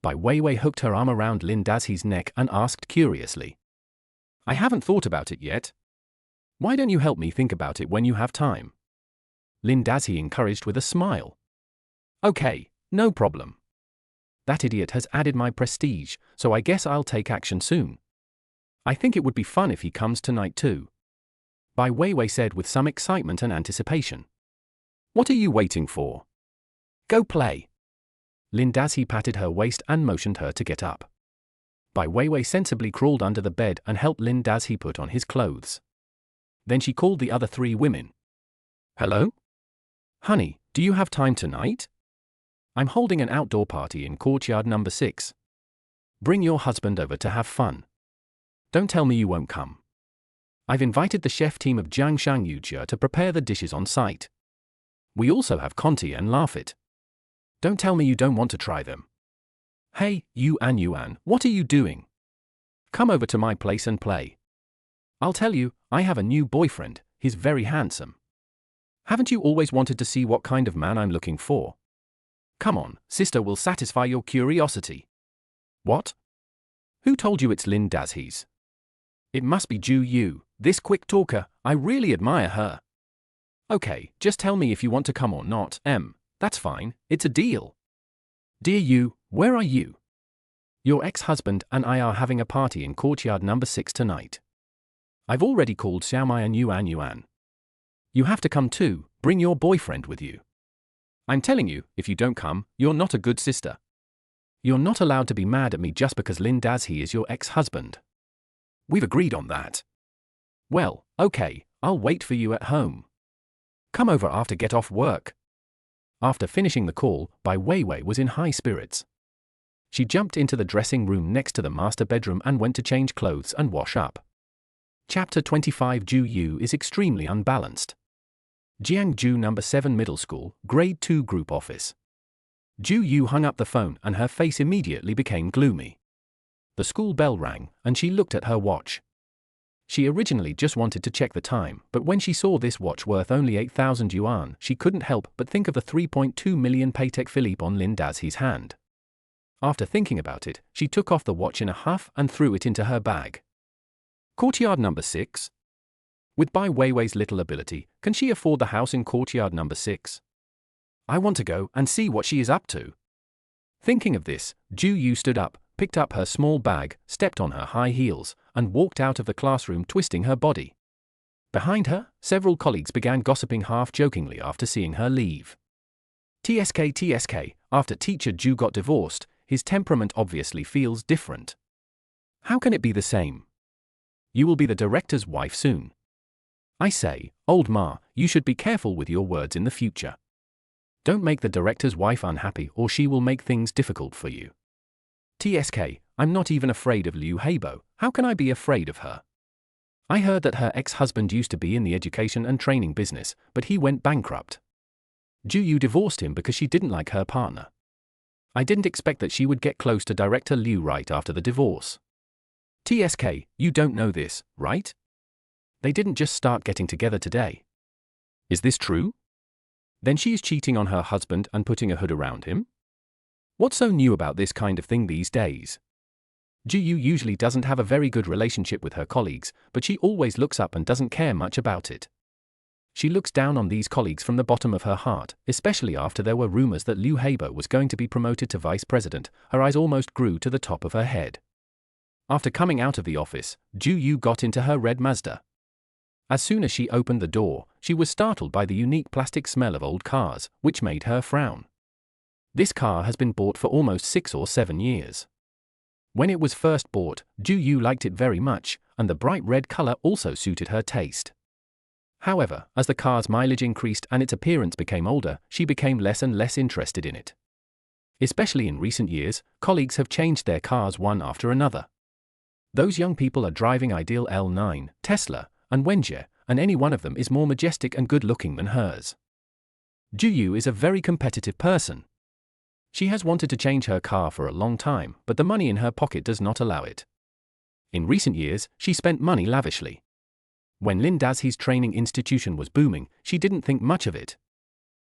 Bai Weiwei hooked her arm around Lin Dazhi's neck and asked curiously. I haven't thought about it yet. Why don't you help me think about it when you have time? Lin Dazhi encouraged with a smile. Okay, no problem. That idiot has added my prestige, so I guess I'll take action soon. I think it would be fun if he comes tonight too. Bai Weiwei said with some excitement and anticipation. What are you waiting for? Go play. Lin Dazhi patted her waist and motioned her to get up. Bai Weiwei sensibly crawled under the bed and helped Lin Dazhi put on his clothes. Then she called the other 3 women. Hello? Honey, do you have time tonight? I'm holding an outdoor party in courtyard number 6. Bring your husband over to have fun. Don't tell me you won't come. I've invited the chef team of Jiangshang Yujia to prepare the dishes on site. We also have Conti and Laffit. Don't tell me you don't want to try them. Hey, Yuan, what are you doing? Come over to my place and play. I'll tell you, I have a new boyfriend, he's very handsome. Haven't you always wanted to see what kind of man I'm looking for? Come on, sister will satisfy your curiosity. What? Who told you it's Lin Dazhees? It must be Ju Yu, this quick talker, I really admire her. Okay, just tell me if you want to come or not, that's fine, it's a deal. Dear Yu, where are you? Your ex-husband and I are having a party in courtyard number 6 tonight. I've already called Xiaomai and Yuan. You have to come too, bring your boyfriend with you. I'm telling you, if you don't come, you're not a good sister. You're not allowed to be mad at me just because Lin Dazhee is your ex-husband. We've agreed on that. Well, okay, I'll wait for you at home. Come over after get off work. After finishing the call, Bai Weiwei was in high spirits. She jumped into the dressing room next to the master bedroom and went to change clothes and wash up. Chapter 25. Ju Yu is extremely unbalanced. Jiangju number 7 Middle School, Grade 2 Group Office. Ju Yu hung up the phone and her face immediately became gloomy. The school bell rang, and she looked at her watch. She originally just wanted to check the time, but when she saw this watch worth only 8,000 yuan, she couldn't help but think of the 3.2 million Patek Philippe on Lin Dazhee's hand. After thinking about it, she took off the watch in a huff and threw it into her bag. Courtyard number 6? With Bai Weiwei's little ability, can she afford the house in courtyard number 6? I want to go and see what she is up to. Thinking of this, Ju Yu stood up, picked up her small bag, stepped on her high heels, and walked out of the classroom twisting her body. Behind her, several colleagues began gossiping half-jokingly after seeing her leave. TSK, after teacher Ju got divorced, his temperament obviously feels different. How can it be the same? You will be the director's wife soon. I say, old Ma, you should be careful with your words in the future. Don't make the director's wife unhappy or she will make things difficult for you. TSK, I'm not even afraid of Liu Heibo, how can I be afraid of her? I heard that her ex-husband used to be in the education and training business, but he went bankrupt. Ju Yu divorced him because she didn't like her partner. I didn't expect that she would get close to director Liu right after the divorce. TSK, you don't know this, right? They didn't just start getting together today. Is this true? Then she is cheating on her husband and putting a hood around him? What's so new about this kind of thing these days? Ju Yu usually doesn't have a very good relationship with her colleagues, but she always looks up and doesn't care much about it. She looks down on these colleagues from the bottom of her heart, especially after there were rumors that Liu Heibo was going to be promoted to vice president. Her eyes almost grew to the top of her head. After coming out of the office, Ju Yu got into her red Mazda. As soon as she opened the door, she was startled by the unique plastic smell of old cars, which made her frown. This car has been bought for almost 6 or 7 years. When it was first bought, Ju Yu liked it very much, and the bright red color also suited her taste. However, as the car's mileage increased and its appearance became older, she became less and less interested in it. Especially in recent years, colleagues have changed their cars one after another. Those young people are driving Ideal L9, Tesla, and Wenjie, and any one of them is more majestic and good-looking than hers. Ju Yu is a very competitive person. She has wanted to change her car for a long time, but the money in her pocket does not allow it. In recent years, she spent money lavishly. When Lin Dazhee's training institution was booming, she didn't think much of it.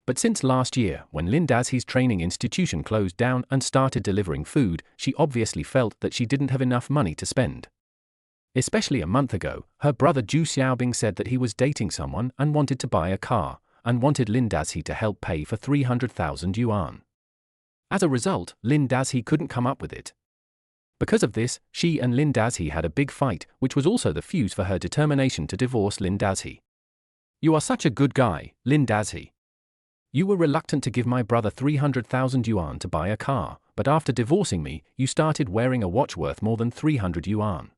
But since last year, when Lin Dazhee's training institution closed down and started delivering food, she obviously felt that she didn't have enough money to spend. Especially a month ago, her brother Ju Xiaobing said that he was dating someone and wanted to buy a car, and wanted Lin Dazhee to help pay for 300,000 yuan. As a result, Lin Dazhee couldn't come up with it. Because of this, she and Lin Dazhee had a big fight, which was also the fuse for her determination to divorce Lin Dazhee. You are such a good guy, Lin Dazhee. You were reluctant to give my brother 300,000 yuan to buy a car, but after divorcing me, you started wearing a watch worth more than 300 yuan.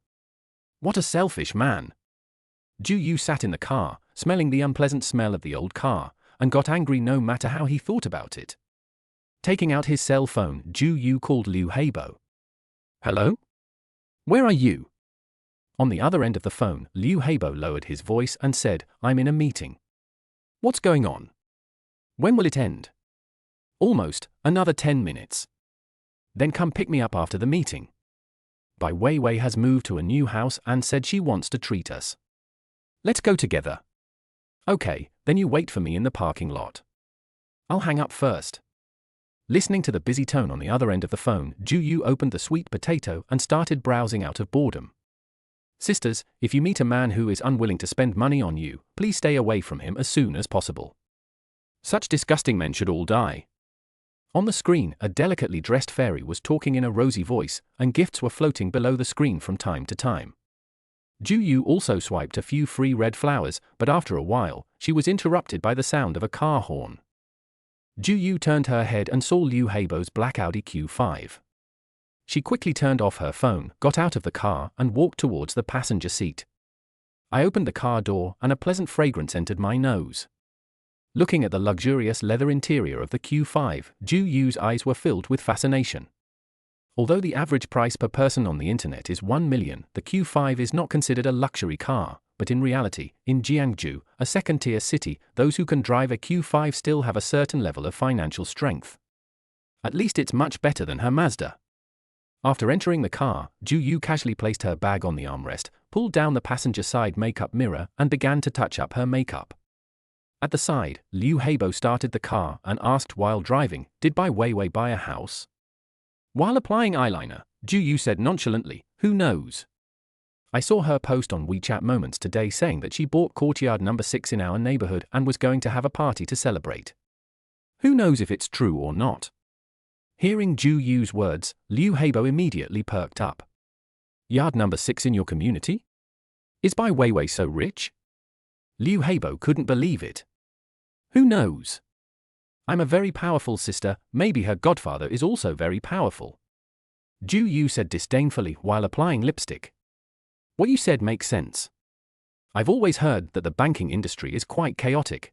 What a selfish man. Ju Yu sat in the car, smelling the unpleasant smell of the old car, and got angry no matter how he thought about it. Taking out his cell phone, Ju Yu called Liu Heibo. Hello? Where are you? On the other end of the phone, Liu Heibo lowered his voice and said, I'm in a meeting. What's going on? When will it end? Almost, another 10 minutes. Then come pick me up after the meeting. Bai Weiwei has moved to a new house and said she wants to treat us. Let's go together. Okay, then you wait for me in the parking lot. I'll hang up first. Listening to the busy tone on the other end of the phone, Ju Yu opened the sweet potato and started browsing out of boredom. Sisters, if you meet a man who is unwilling to spend money on you, please stay away from him as soon as possible. Such disgusting men should all die. On the screen, a delicately dressed fairy was talking in a rosy voice, and gifts were floating below the screen from time to time. Ju Yu also swiped a few free red flowers, but after a while, she was interrupted by the sound of a car horn. Ju Yu turned her head and saw Liu Heibo's black Audi Q5. She quickly turned off her phone, got out of the car, and walked towards the passenger seat. I opened the car door, and a pleasant fragrance entered my nose. Looking at the luxurious leather interior of the Q5, Ju Yu's eyes were filled with fascination. Although the average price per person on the internet is 1 million, the Q5 is not considered a luxury car, but in reality, in Jiangsu, a second-tier city, those who can drive a Q5 still have a certain level of financial strength. At least it's much better than her Mazda. After entering the car, Ju Yu casually placed her bag on the armrest, pulled down the passenger side makeup mirror, and began to touch up her makeup. At the side, Liu Heibo started the car and asked while driving, did Bai Weiwei buy a house? While applying eyeliner, Ju Yu said nonchalantly, who knows? I saw her post on WeChat Moments today saying that she bought courtyard number 6 in our neighborhood and was going to have a party to celebrate. Who knows if it's true or not? Hearing Ju Yu's words, Liu Heibo immediately perked up. Yard number 6 in your community? Is Bai Weiwei so rich? Liu Heibo couldn't believe it. Who knows? I'm a very powerful sister, maybe her godfather is also very powerful. Ju Yu said disdainfully while applying lipstick. What you said makes sense. I've always heard that the banking industry is quite chaotic.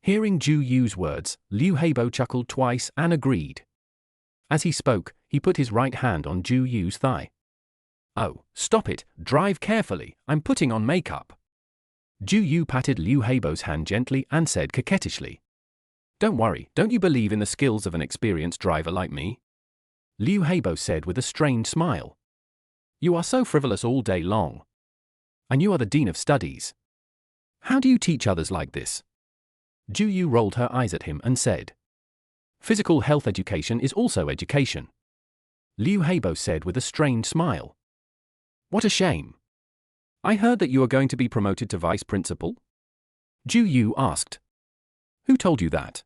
Hearing Ju Yu's words, Liu Heibo chuckled twice and agreed. As he spoke, he put his right hand on Ju Yu's thigh. Oh, stop it, drive carefully, I'm putting on makeup. Ju Yu patted Liu Heibo's hand gently and said coquettishly. Don't worry, don't you believe in the skills of an experienced driver like me? Liu Heibo said with a strained smile. You are so frivolous all day long. And you are the dean of studies. How do you teach others like this? Ju Yu rolled her eyes at him and said. Physical health education is also education. Liu Heibo said with a strained smile. What a shame. I heard that you are going to be promoted to vice principal? Ju Yu asked. Who told you that?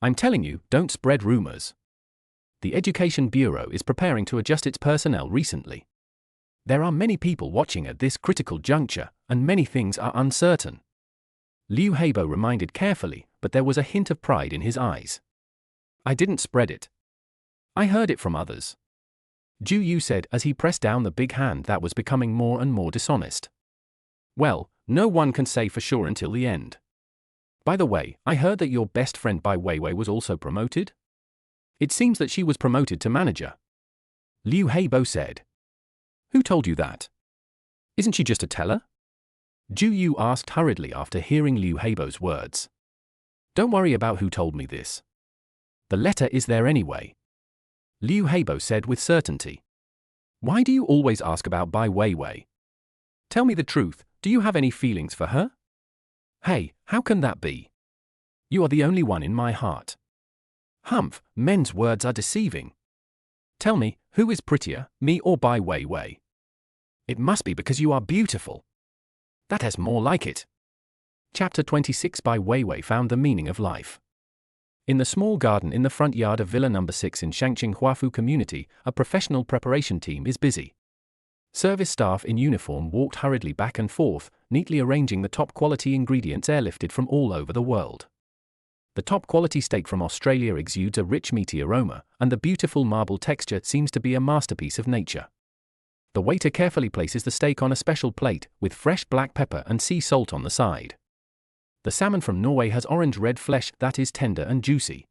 I'm telling you, don't spread rumors. The Education Bureau is preparing to adjust its personnel recently. There are many people watching at this critical juncture, and many things are uncertain. Liu Heibo reminded carefully, but there was a hint of pride in his eyes. I didn't spread it. I heard it from others. Ju Yu said as he pressed down the big hand that was becoming more and more dishonest. Well, no one can say for sure until the end. By the way, I heard that your best friend Bai Weiwei was also promoted? It seems that she was promoted to manager. Liu Heibo said. Who told you that? Isn't she just a teller? Ju Yu asked hurriedly after hearing Liu Heibo's words. Don't worry about who told me this. The letter is there anyway. Liu Heibo said with certainty. Why do you always ask about Bai Weiwei? Tell me the truth, do you have any feelings for her? Hey, how can that be? You are the only one in my heart. Humph, men's words are deceiving. Tell me, who is prettier, me or Bai Weiwei? It must be because you are beautiful. That has more like it. Chapter 26 Bai Weiwei found the meaning of life. In the small garden in the front yard of Villa number 6 in Shangqing Huafu community, a professional preparation team is busy. Service staff in uniform walked hurriedly back and forth, neatly arranging the top-quality ingredients airlifted from all over the world. The top-quality steak from Australia exudes a rich meaty aroma, and the beautiful marble texture seems to be a masterpiece of nature. The waiter carefully places the steak on a special plate, with fresh black pepper and sea salt on the side. The salmon from Norway has orange-red flesh that is tender and juicy.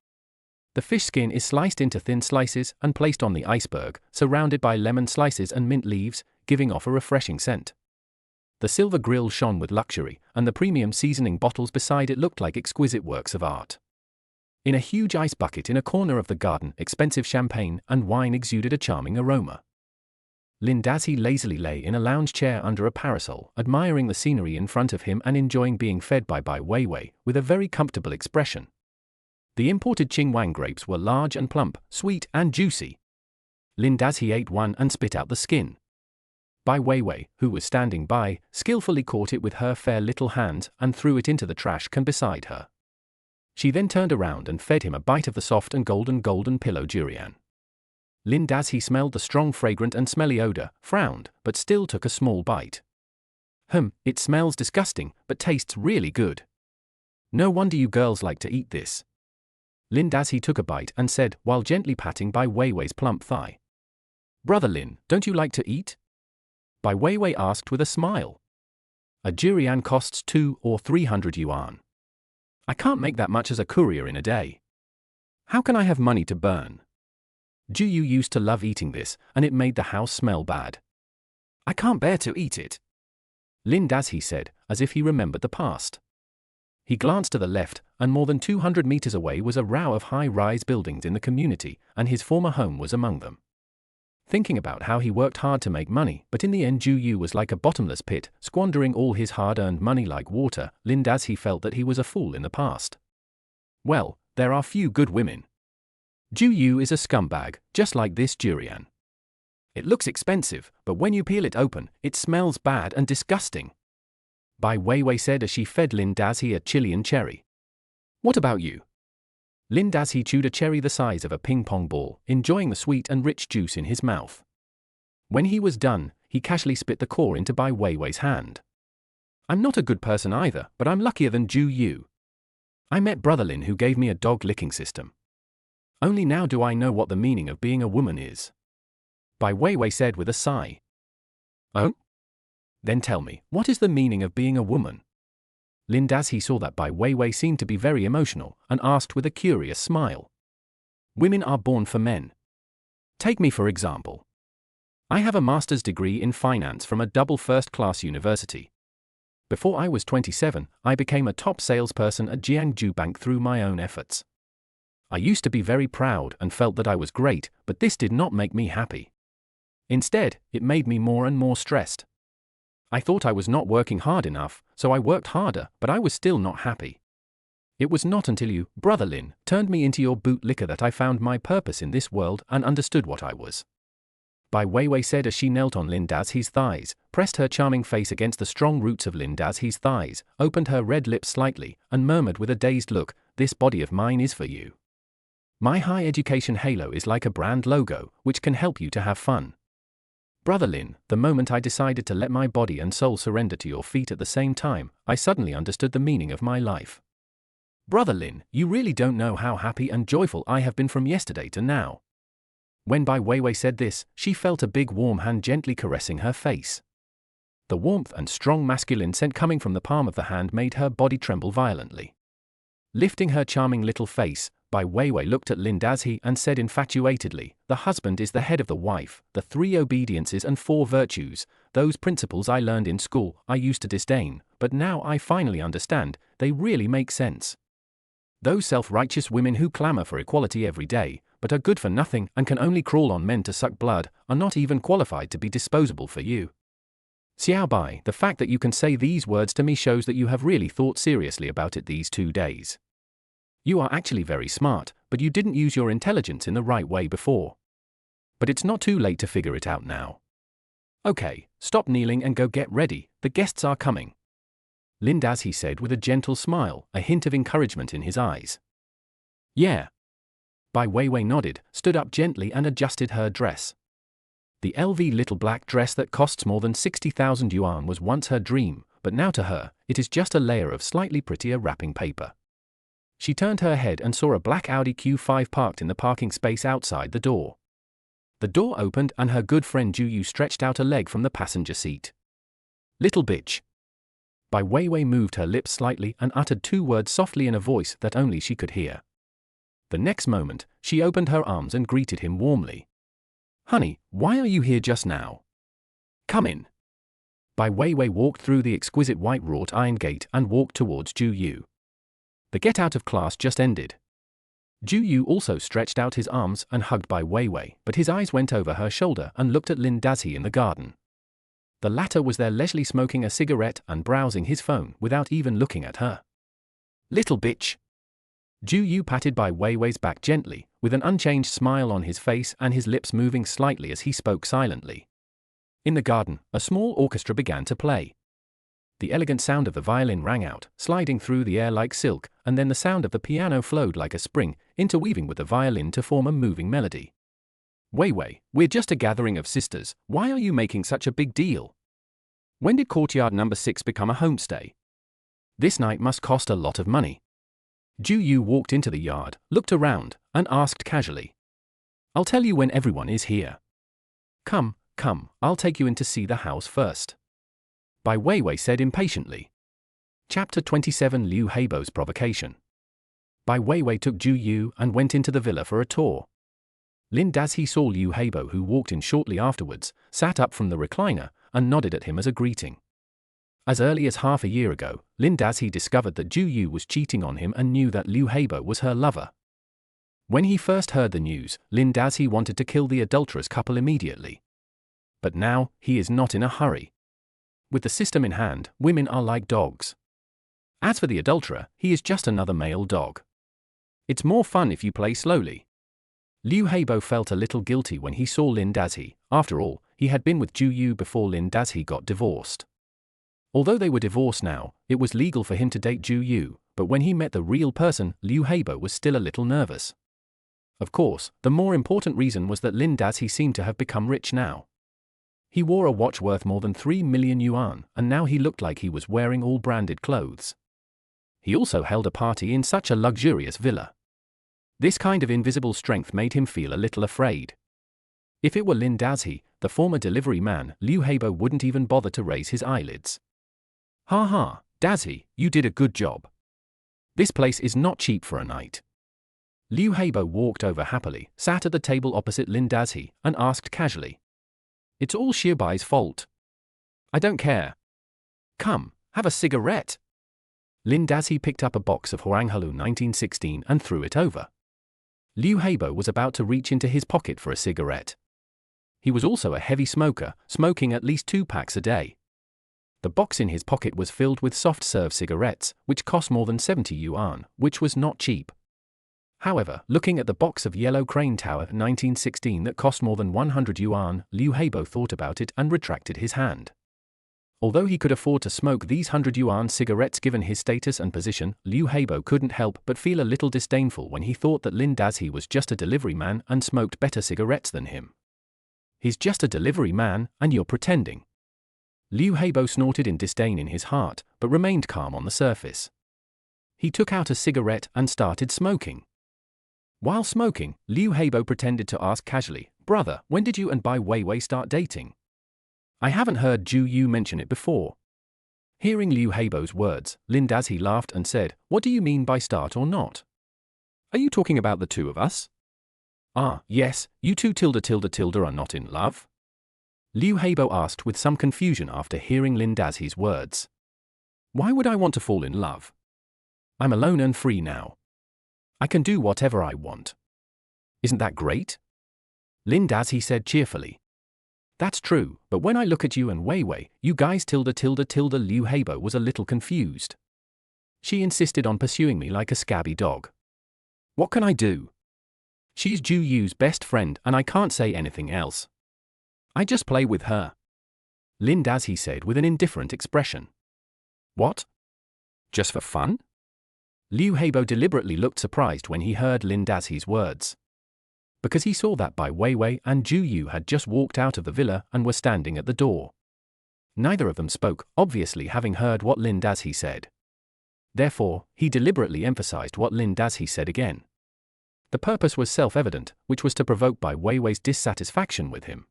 The fish skin is sliced into thin slices and placed on the iceberg, surrounded by lemon slices and mint leaves, giving off a refreshing scent. The silver grill shone with luxury, and the premium seasoning bottles beside it looked like exquisite works of art. In a huge ice bucket in a corner of the garden, expensive champagne and wine exuded a charming aroma. Lindazzi lazily lay in a lounge chair under a parasol, admiring the scenery in front of him and enjoying being fed by Bai Weiwei with a very comfortable expression. The imported Qingwang grapes were large and plump, sweet and juicy. Lindazzi ate one and spit out the skin. Bai Weiwei, who was standing by, skillfully caught it with her fair little hands and threw it into the trash can beside her. She then turned around and fed him a bite of the soft and golden pillow durian. Lindazzi smelled the strong, fragrant and smelly odor, frowned, but still took a small bite. It smells disgusting, but tastes really good. No wonder you girls like to eat this. Lindazzi took a bite and said, while gently patting Bai Weiwei's plump thigh. Brother Lin, don't you like to eat? Bai Weiwei asked with a smile. A durian costs 200 or 300 yuan. I can't make that much as a courier in a day. How can I have money to burn? Juyu used to love eating this, and it made the house smell bad. I can't bear to eat it. Lindazzi said, as if he remembered the past. He glanced to the left, and more than 200 meters away was a row of high-rise buildings in the community, and his former home was among them. Thinking about how he worked hard to make money, but in the end Juyu was like a bottomless pit, squandering all his hard-earned money like water, Lindazzi felt that he was a fool in the past. Well, there are few good women. Juyu is a scumbag, just like this durian. It looks expensive, but when you peel it open, it smells bad and disgusting. Bai Weiwei said as she fed Lindazzi a Chilean cherry. What about you? Lindazzi chewed a cherry the size of a ping-pong ball, enjoying the sweet and rich juice in his mouth. When he was done, he casually spit the core into Bai Weiwei's hand. I'm not a good person either, but I'm luckier than Juyu. I met Brother Lin who gave me a dog-licking system. Only now do I know what the meaning of being a woman is. Bai Weiwei said with a sigh. Oh? Then tell me, what is the meaning of being a woman? Lindazzi saw that Bai Weiwei seemed to be very emotional, and asked with a curious smile. Women are born for men. Take me for example. I have a master's degree in finance from a double first-class university. Before I was 27, I became a top salesperson at Jiangsu Bank through my own efforts. I used to be very proud and felt that I was great, but this did not make me happy. Instead, it made me more and more stressed. I thought I was not working hard enough, so I worked harder, but I was still not happy. It was not until you, Brother Lin, turned me into your bootlicker that I found my purpose in this world and understood what I was. Bai Weiwei said as she knelt on Lindazzi's thighs, pressed her charming face against the strong roots of Lindazzi's thighs, opened her red lips slightly, and murmured with a dazed look, "This body of mine is for you. My high education halo is like a brand logo, which can help you to have fun. Brother Lin, the moment I decided to let my body and soul surrender to your feet at the same time, I suddenly understood the meaning of my life. Brother Lin, you really don't know how happy and joyful I have been from yesterday to now." When Bai Weiwei said this, she felt a big warm hand gently caressing her face. The warmth and strong masculine scent coming from the palm of the hand made her body tremble violently. Lifting her charming little face, Bai Weiwei looked at Lindazzi and said infatuatedly, "The husband is the head of the wife, the 3 obediences and 4 virtues, those principles I learned in school I used to disdain, but now I finally understand, they really make sense. Those self-righteous women who clamor for equality every day, but are good for nothing and can only crawl on men to suck blood, are not even qualified to be disposable for you. Xiao Bai, the fact that you can say these words to me shows that you have really thought seriously about it these 2 days. You are actually very smart, but you didn't use your intelligence in the right way before. But it's not too late to figure it out now. Okay, stop kneeling and go get ready, the guests are coming." Lindazzi said with a gentle smile, a hint of encouragement in his eyes. "Yeah." Bai Weiwei nodded, stood up gently and adjusted her dress. The LV little black dress that costs more than 60,000 yuan was once her dream, but now to her, it is just a layer of slightly prettier wrapping paper. She turned her head and saw a black Audi Q5 parked in the parking space outside the door. The door opened and her good friend Juyu stretched out a leg from the passenger seat. "Little bitch." Bai Weiwei moved her lips slightly and uttered 2 words softly in a voice that only she could hear. The next moment, she opened her arms and greeted him warmly. "Honey, why are you here just now? Come in." Bai Weiwei walked through the exquisite white wrought iron gate and walked towards Ju Yu. The get out of class just ended. Ju Yu also stretched out his arms and hugged Bai Weiwei, but his eyes went over her shoulder and looked at Lin Dazhi in the garden. The latter was there leisurely smoking a cigarette and browsing his phone without even looking at her. "Little bitch." Ju Yu patted Bai Weiwei's back gently, with an unchanged smile on his face and his lips moving slightly as he spoke silently. In the garden, a small orchestra began to play. The elegant sound of the violin rang out, sliding through the air like silk, and then the sound of the piano flowed like a spring, interweaving with the violin to form a moving melody. "Weiwei, we're just a gathering of sisters, why are you making such a big deal? When did courtyard number 6 become a homestay? This night must cost a lot of money." Ju Yu walked into the yard, looked around, and asked casually. "I'll tell you when everyone is here. Come, I'll take you in to see the house first." Bai Weiwei said impatiently. Chapter 27 Liu Heibo's Provocation. Bai Weiwei took Ju Yu and went into the villa for a tour. Lin Dazhi saw Liu Heibo, who walked in shortly afterwards, sat up from the recliner, and nodded at him as a greeting. As early as half a year ago, Lin Dazhi discovered that Ju Yu was cheating on him and knew that Liu Heibo was her lover. When he first heard the news, Lin Dazhi wanted to kill the adulterous couple immediately. But now, he is not in a hurry. With the system in hand, women are like dogs. As for the adulterer, he is just another male dog. It's more fun if you play slowly. Liu Heibo felt a little guilty when he saw Lin Dazhi. After all, he had been with Ju Yu before Lin Dazhi got divorced. Although they were divorced now, it was legal for him to date Ju Yu, but when he met the real person, Liu Heibo was still a little nervous. Of course, the more important reason was that Lin Dazhi seemed to have become rich now. He wore a watch worth more than 3 million yuan, and now he looked like he was wearing all branded clothes. He also held a party in such a luxurious villa. This kind of invisible strength made him feel a little afraid. If it were Lin Dazhi, the former delivery man, Liu Heibo wouldn't even bother to raise his eyelids. "Ha ha, Dazhi, you did a good job. This place is not cheap for a night." Liu Heibo walked over happily, sat at the table opposite Lin Dazhi, and asked casually. "It's all Shirbai's fault. I don't care. Come, have a cigarette." Lin Dazhi picked up a box of Huanghalu 1916 and threw it over. Liu Heibo was about to reach into his pocket for a cigarette. He was also a heavy smoker, smoking at least 2 packs a day. The box in his pocket was filled with soft-serve cigarettes, which cost more than 70 yuan, which was not cheap. However, looking at the box of Yellow Crane Tower 1916 that cost more than 100 yuan, Liu Heibo thought about it and retracted his hand. Although he could afford to smoke these 100 yuan cigarettes given his status and position, Liu Heibo couldn't help but feel a little disdainful when he thought that Lin Dazhi was just a delivery man and smoked better cigarettes than him. "He's just a delivery man, and you're pretending." Liu Heibo snorted in disdain in his heart, but remained calm on the surface. He took out a cigarette and started smoking. While smoking, Liu Heibo pretended to ask casually, "Brother, when did you and Bai Weiwei start dating? I haven't heard Ju Yu mention it before." Hearing Liu Heibo's words, Lin Dazhi laughed and said, "What do you mean by start or not? Are you talking about the two of us?" "Ah, yes, you two are not in love?" Liu Heibo asked with some confusion after hearing Lin Dazhi's words. "Why would I want to fall in love? I'm alone and free now. I can do whatever I want. Isn't that great?" Lin Dazhi said cheerfully. "That's true, but when I look at you and Weiwei, you guys Liu Heibo was a little confused. She insisted on pursuing me like a scabby dog. What can I do? She's Ju Yu's best friend and I can't say anything else. I just play with her." Lin Dazhi said with an indifferent expression. "What? Just for fun?" Liu Heibo deliberately looked surprised when he heard Lin Dazhi's words. Because he saw that Bai Weiwei and Ju Yu had just walked out of the villa and were standing at the door. Neither of them spoke, obviously having heard what Lin Dazhi said. Therefore, he deliberately emphasized what Lin Dazhi said again. The purpose was self-evident, which was to provoke Bai Weiwei's dissatisfaction with him.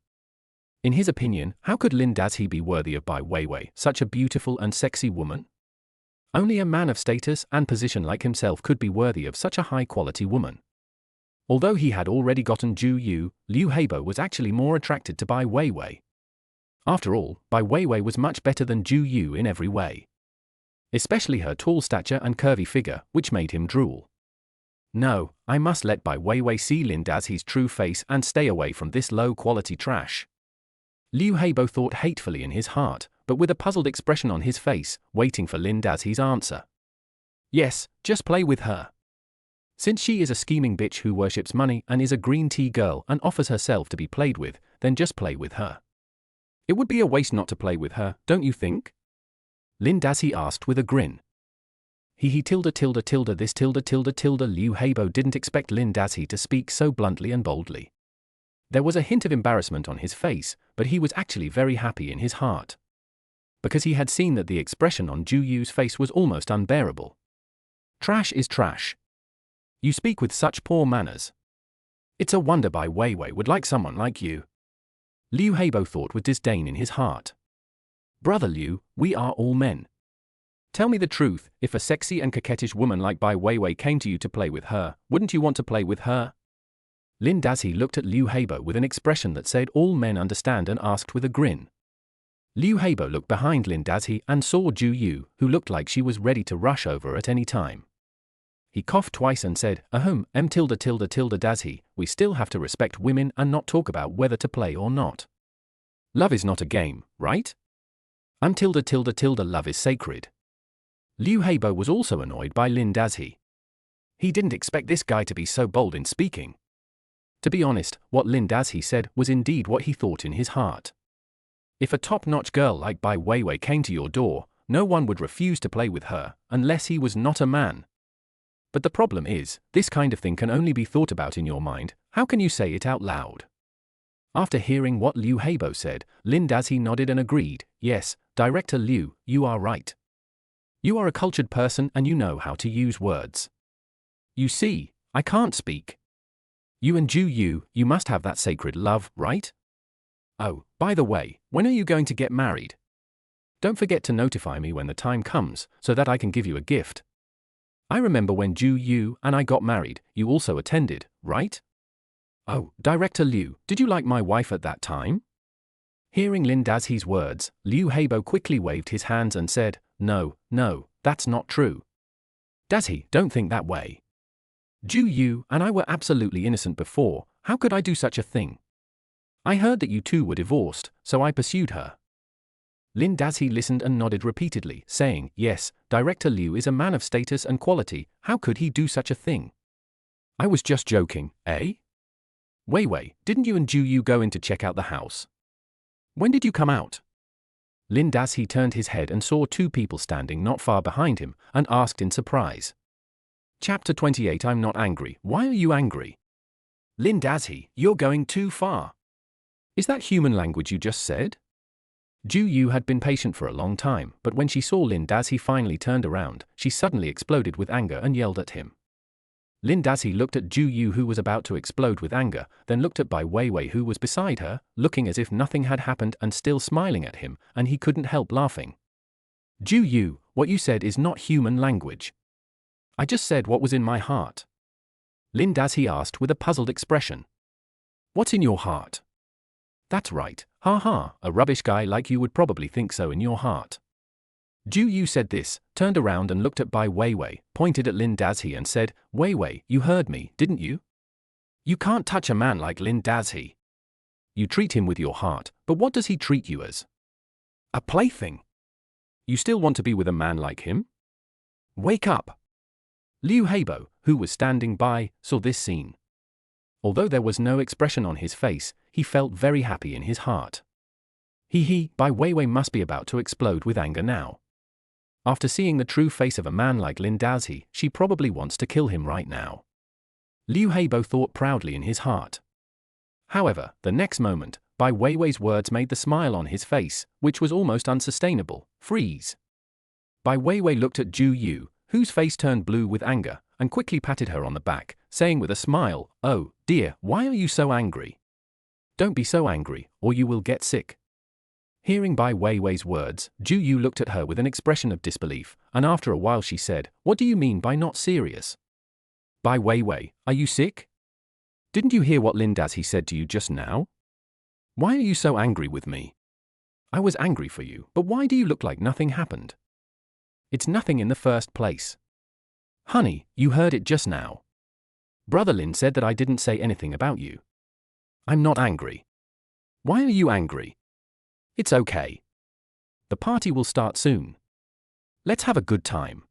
In his opinion, how could Lin Dazhi be worthy of Bai Weiwei, such a beautiful and sexy woman? Only a man of status and position like himself could be worthy of such a high-quality woman. Although he had already gotten Ju Yu, Liu Heibo was actually more attracted to Bai Weiwei. After all, Bai Weiwei was much better than Ju Yu in every way. Especially her tall stature and curvy figure, which made him drool. No, I must let Bai Weiwei see Lin Daxi's true face and stay away from this low-quality trash. Liu Heibo thought hatefully in his heart, but with a puzzled expression on his face, waiting for Lin Daxi's answer. Yes, just play with her. Since she is a scheming bitch who worships money and is a green tea girl and offers herself to be played with, then just play with her. It would be a waste not to play with her, don't you think? Lin Daxi asked with a grin. He tilde this tilde. Liu Heibo didn't expect Lin Daxi to speak so bluntly and boldly. There was a hint of embarrassment on his face, but he was actually very happy in his heart. Because he had seen that the expression on Ju Yu's face was almost unbearable. Trash is trash. You speak with such poor manners. It's a wonder Bai Weiwei would like someone like you. Liu Heibo thought with disdain in his heart. Brother Liu, we are all men. Tell me the truth, if a sexy and coquettish woman like Bai Weiwei came to you to play with her, wouldn't you want to play with her? Lin Daxi looked at Liu Heibo with an expression that said all men understand and asked with a grin. Liu Heibo looked behind Lin Daxi and saw Ju Yu, who looked like she was ready to rush over at any time. He coughed twice and said, tilde Daxi, we still have to respect women and not talk about whether to play or not. Love is not a game, right? Tilde love is sacred. Liu Heibo was also annoyed by Lin Daxi. He didn't expect this guy to be so bold in speaking. To be honest, what Lin Daxi said was indeed what he thought in his heart. If a top-notch girl like Bai Weiwei came to your door, no one would refuse to play with her, unless he was not a man. But the problem is, this kind of thing can only be thought about in your mind, how can you say it out loud? After hearing what Liu Heibo said, Lin Daxi nodded and agreed, yes, Director Liu, you are right. You are a cultured person and you know how to use words. You see, I can't speak. You and Ju Yu, you must have that sacred love, right? Oh, by the way, when are you going to get married? Don't forget to notify me when the time comes, so that I can give you a gift. I remember when Ju Yu and I got married, you also attended, right? Oh, Director Liu, did you like my wife at that time? Hearing Lin Daxi's words, Liu Heibo quickly waved his hands and said, No, that's not true. Daxi, don't think that way. Ju Yu and I were absolutely innocent before, how could I do such a thing? I heard that you two were divorced, so I pursued her. Lin Daxi listened and nodded repeatedly, saying, yes, Director Liu is a man of status and quality, how could he do such a thing? I was just joking, eh? Weiwei, didn't you and Ju Yu go in to check out the house? When did you come out? Lin Daxi turned his head and saw two people standing not far behind him, and asked in surprise. Chapter 28 I'm not angry, why are you angry? Lin Daxi, you're going too far. Is that human language you just said? Ju Yu had been patient for a long time, but when she saw Lin Daxi finally turned around, she suddenly exploded with anger and yelled at him. Lin Daxi looked at Ju Yu who was about to explode with anger, then looked at Bai Weiwei who was beside her, looking as if nothing had happened and still smiling at him, and he couldn't help laughing. Ju Yu, what you said is not human language. I just said what was in my heart. Lin Daxi asked with a puzzled expression. What's in your heart? That's right, a rubbish guy like you would probably think so in your heart. Ju Yu said this, turned around and looked at Bai Weiwei, pointed at Lin Daxi and said, Weiwei, you heard me, didn't you? You can't touch a man like Lin Daxi. You treat him with your heart, but what does he treat you as? A plaything. You still want to be with a man like him? Wake up. Liu Heibo, who was standing by, saw this scene. Although there was no expression on his face, he felt very happy in his heart. Bai Weiwei must be about to explode with anger now. After seeing the true face of a man like Lin Daxi, she probably wants to kill him right now. Liu Heibo thought proudly in his heart. However, the next moment, Bai Weiwei's words made the smile on his face, which was almost unsustainable, freeze. Bai Weiwei looked at Ju Yu, whose face turned blue with anger, and quickly patted her on the back, saying with a smile, Oh, dear, why are you so angry? Don't be so angry, or you will get sick. Hearing Bai Weiwei's words, Ju Yu looked at her with an expression of disbelief, and after a while she said, What do you mean by not serious? Bai Weiwei, are you sick? Didn't you hear what Lin Dazhi said to you just now? Why are you so angry with me? I was angry for you, but why do you look like nothing happened? It's nothing in the first place. Honey, you heard it just now. Brother Lin said that I didn't say anything about you. I'm not angry. Why are you angry? It's okay. The party will start soon. Let's have a good time.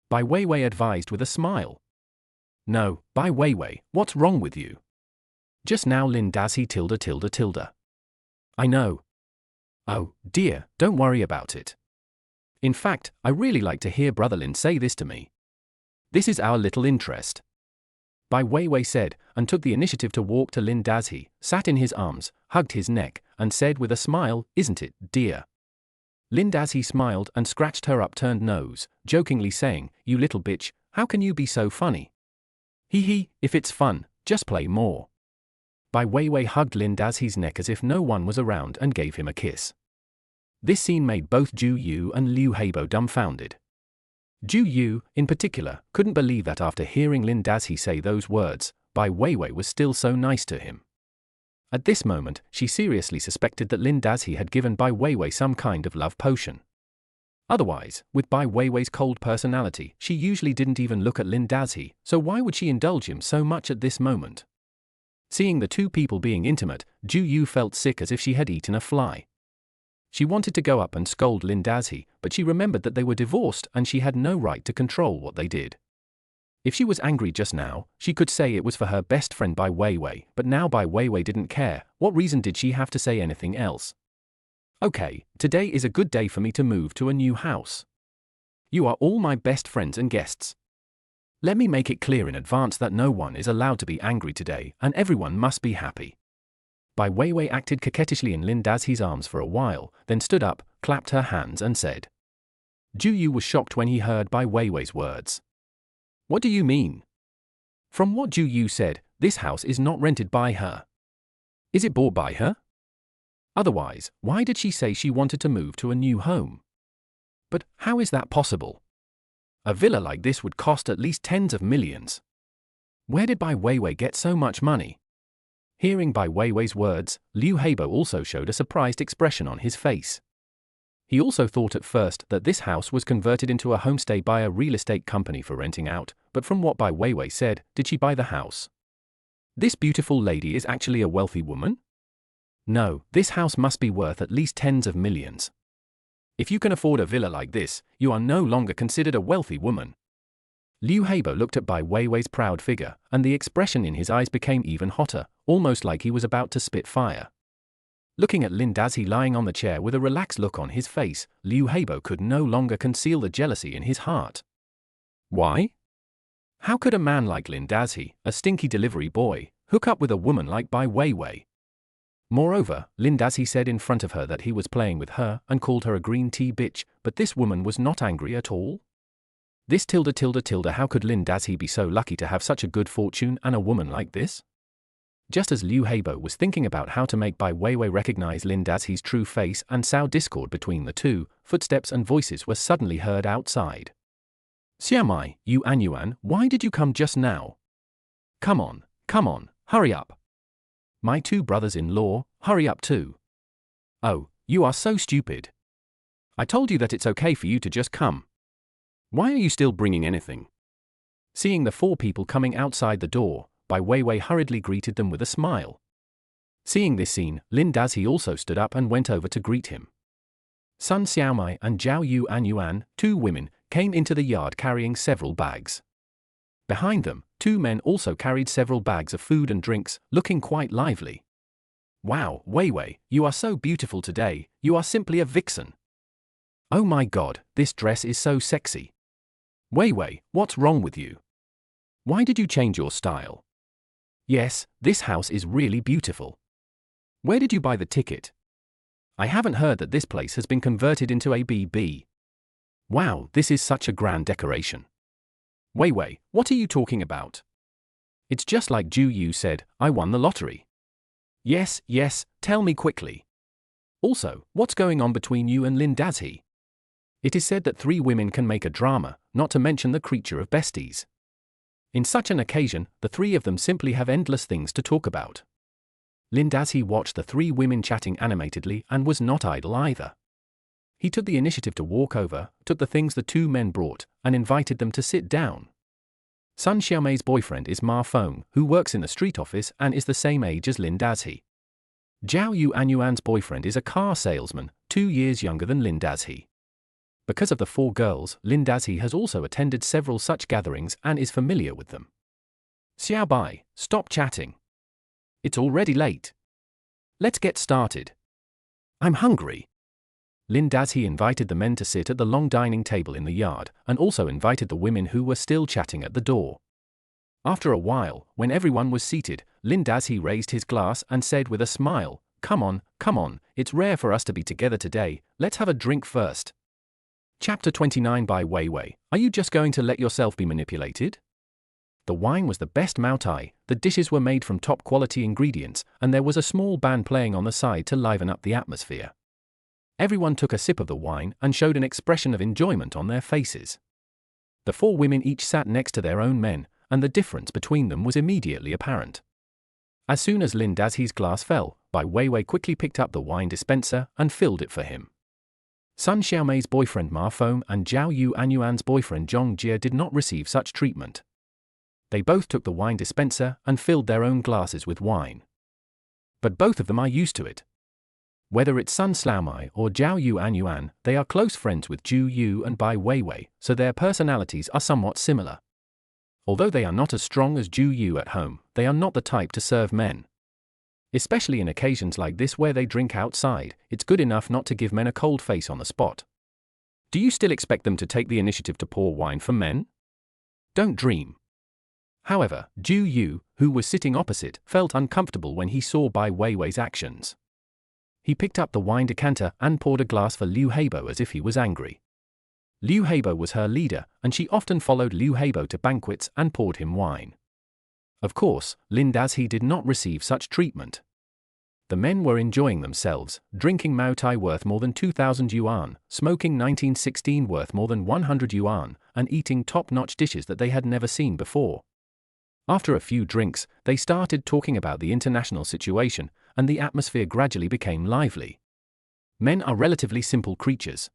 Bai Weiwei advised with a smile. No, Bai Weiwei, what's wrong with you? Just now Lin Dazhi tilde. I know. Oh, dear, don't worry about it. In fact, I really like to hear Brother Lin say this to me. This is our little interest. Bai Weiwei said, and took the initiative to walk to Lin Dazhi, sat in his arms, hugged his neck, and said with a smile, isn't it, dear? Lin Dazhi smiled and scratched her upturned nose, jokingly saying, you little bitch, how can you be so funny? Hee, if it's fun, just play more. Bai Weiwei hugged Lin Dazhi's neck as if no one was around and gave him a kiss. This scene made both Ju Yu and Liu Heibo dumbfounded. Ju Yu, in particular, couldn't believe that after hearing Lin Dazhi say those words, Bai Weiwei was still so nice to him. At this moment, she seriously suspected that Lin Dazhi had given Bai Weiwei some kind of love potion. Otherwise, with Bai Weiwei's cold personality, she usually didn't even look at Lin Dazhi, so why would she indulge him so much at this moment? Seeing the two people being intimate, Ju Yu felt sick as if she had eaten a fly. She wanted to go up and scold Lin Dazhi, but she remembered that they were divorced and she had no right to control what they did. If she was angry just now, she could say it was for her best friend Bai Weiwei, but now Bai Weiwei didn't care. What reason did she have to say anything else? Okay, today is a good day for me to move to a new house. You are all my best friends and guests. Let me make it clear in advance that no one is allowed to be angry today and everyone must be happy. Bai Weiwei acted coquettishly in Lin Dazhi's arms for a while, then stood up, clapped her hands and said. Ju Yu was shocked when he heard Bai Weiwei's words. What do you mean? From what Ju Yu said, this house is not rented by her. Is it bought by her? Otherwise, why did she say she wanted to move to a new home? But how is that possible? A villa like this would cost at least tens of millions. Where did Bai Weiwei get so much money? Hearing Bai Weiwei's words, Liu Heibo also showed a surprised expression on his face. He also thought at first that this house was converted into a homestay by a real estate company for renting out, but from what Bai Weiwei said, did she buy the house? This beautiful lady is actually a wealthy woman? No, this house must be worth at least tens of millions. If you can afford a villa like this, you are no longer considered a wealthy woman. Liu Heibo looked at Bai Weiwei's proud figure, and the expression in his eyes became even hotter, almost like he was about to spit fire. Looking at Lin Dazhi lying on the chair with a relaxed look on his face, Liu Heibo could no longer conceal the jealousy in his heart. Why? How could a man like Lin Dazhi, a stinky delivery boy, hook up with a woman like Bai Weiwei? Moreover, Lin Dazhi said in front of her that he was playing with her and called her a green tea bitch, but this woman was not angry at all? This tilde, how could Lin Dazhi be so lucky to have such a good fortune and a woman like this? Just as Liu Heibo was thinking about how to make Bai Weiwei recognize Lin Dazhi's true face and sow discord between the two, footsteps and voices were suddenly heard outside. Xiaomai, Yuan, why did you come just now? Come on, hurry up. My two brothers-in-law, hurry up too. Oh, you are so stupid. I told you that it's okay for you to just come. Why are you still bringing anything? Seeing the four people coming outside the door, Bai Weiwei hurriedly greeted them with a smile. Seeing this scene, Lin Dazhi also stood up and went over to greet him. Sun Xiaomai and Zhao Yuan, two women, came into the yard carrying several bags. Behind them, two men also carried several bags of food and drinks, looking quite lively. Wow, Weiwei, you are so beautiful today, you are simply a vixen. Oh my god, this dress is so sexy. Weiwei, what's wrong with you? Why did you change your style? Yes, this house is really beautiful. Where did you buy the ticket? I haven't heard that this place has been converted into a BB. Wow, this is such a grand decoration. Weiwei, what are you talking about? It's just like Ju Yu said, I won the lottery. Yes, tell me quickly. Also, what's going on between you and Lin Dazhi? It is said that three women can make a drama, not to mention the creature of besties. In such an occasion, the three of them simply have endless things to talk about. Lin Dazhi watched the three women chatting animatedly and was not idle either. He took the initiative to walk over, took the things the two men brought, and invited them to sit down. Sun Xiaomei's boyfriend is Ma Feng, who works in the street office and is the same age as Lin Dazhi. Zhao Yu Anyuan's boyfriend is a car salesman, 2 years younger than Lin Dazhi. Because of the four girls, Lin Dazhi has also attended several such gatherings and is familiar with them. Xiao Bai, stop chatting. It's already late. Let's get started. I'm hungry. Lin Dazhi invited the men to sit at the long dining table in the yard, and also invited the women who were still chatting at the door. After a while, when everyone was seated, Lin Dazhi raised his glass and said with a smile, come on, it's rare for us to be together today, let's have a drink first. Chapter 29 by Wei Wei, are you just going to let yourself be manipulated? The wine was the best Maotai, the dishes were made from top quality ingredients, and there was a small band playing on the side to liven up the atmosphere. Everyone took a sip of the wine and showed an expression of enjoyment on their faces. The four women each sat next to their own men, and the difference between them was immediately apparent. As soon as Lin Dazhi's glass fell, Bai Weiwei quickly picked up the wine dispenser and filled it for him. Sun Xiaomei's boyfriend Ma Feng and Zhao Yu Anyuan's boyfriend Zhong Jie did not receive such treatment. They both took the wine dispenser and filled their own glasses with wine. But both of them are used to it. Whether it's Sun Xiaomei or Zhao Yu Anyuan, they are close friends with Zhu Yu and Bai Weiwei, so their personalities are somewhat similar. Although they are not as strong as Zhu Yu at home, they are not the type to serve men. Especially in occasions like this where they drink outside, it's good enough not to give men a cold face on the spot. Do you still expect them to take the initiative to pour wine for men? Don't dream. However, Zhu Yu, who was sitting opposite, felt uncomfortable when he saw Bai Weiwei's actions. He picked up the wine decanter and poured a glass for Liu Heibo as if he was angry. Liu Heibo was her leader, and she often followed Liu Heibo to banquets and poured him wine. Of course, Lin Dazhi did not receive such treatment. The men were enjoying themselves, drinking Maotai worth more than 2,000 yuan, smoking 1916 worth more than 100 yuan, and eating top-notch dishes that they had never seen before. After a few drinks, they started talking about the international situation, and the atmosphere gradually became lively. Men are relatively simple creatures.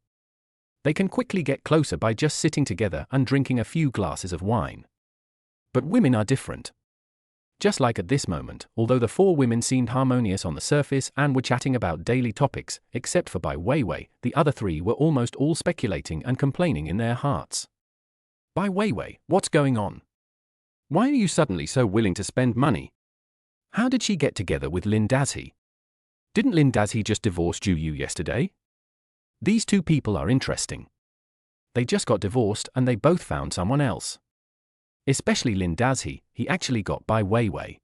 They can quickly get closer by just sitting together and drinking a few glasses of wine. But women are different. Just like at this moment, although the four women seemed harmonious on the surface and were chatting about daily topics, except for Bai Weiwei, the other three were almost all speculating and complaining in their hearts. Bai Weiwei, what's going on? Why are you suddenly so willing to spend money? How did she get together with Lin Dazhi? Didn't Lin Dazhi just divorce Zhu Yu yesterday? These two people are interesting. They just got divorced and they both found someone else. Especially Lin Dazhi, he actually got Bai Weiwei.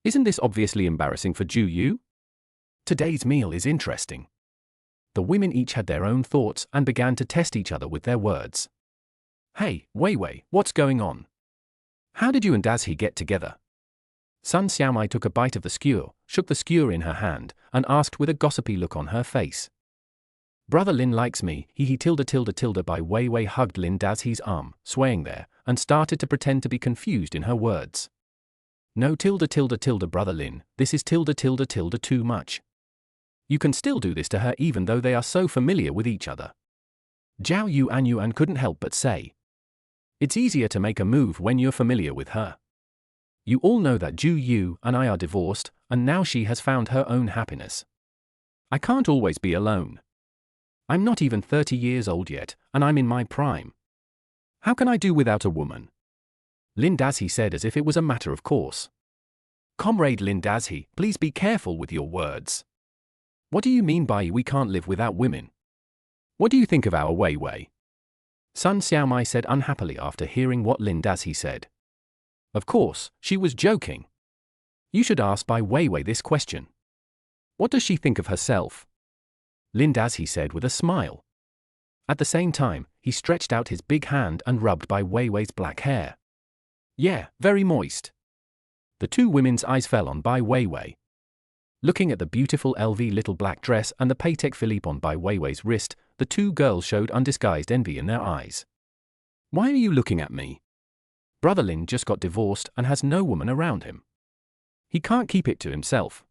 Isn't this obviously embarrassing for Zhu Yu? Today's meal is interesting. The women each had their own thoughts and began to test each other with their words. Hey, Weiwei, what's going on? How did you and Dazhi get together? Sun Xiaomei took a bite of the skewer, shook the skewer in her hand, and asked with a gossipy look on her face. Brother Lin likes me, he tilde. Bai Weiwei hugged Lin Dazhi's arm, swaying there, and started to pretend to be confused in her words. No tilde brother Lin, this is tilde too much. You can still do this to her even though they are so familiar with each other. Zhao Yu Anyuan couldn't help but say. It's easier to make a move when you're familiar with her. You all know that Zhu Yu and I are divorced, and now she has found her own happiness. I can't always be alone. I'm not even 30 years old yet, and I'm in my prime. How can I do without a woman? Lin Dazhi said as if it was a matter of course. Comrade Lin Dazhi, please be careful with your words. What do you mean by we can't live without women? What do you think of our Weiwei? Sun Xiaomei said unhappily after hearing what Lin Dazhi said. Of course, she was joking. You should ask Bai Weiwei this question. What does she think of herself? Lin Dazhi said with a smile. At the same time, he stretched out his big hand and rubbed Bai Weiwei's black hair. Yeah, very moist. The two women's eyes fell on Bai Weiwei. Looking at the beautiful LV little black dress and the Patek Philippe on Bai Weiwei's wrist, the two girls showed undisguised envy in their eyes. Why are you looking at me? Brother Lin just got divorced and has no woman around him. He can't keep it to himself.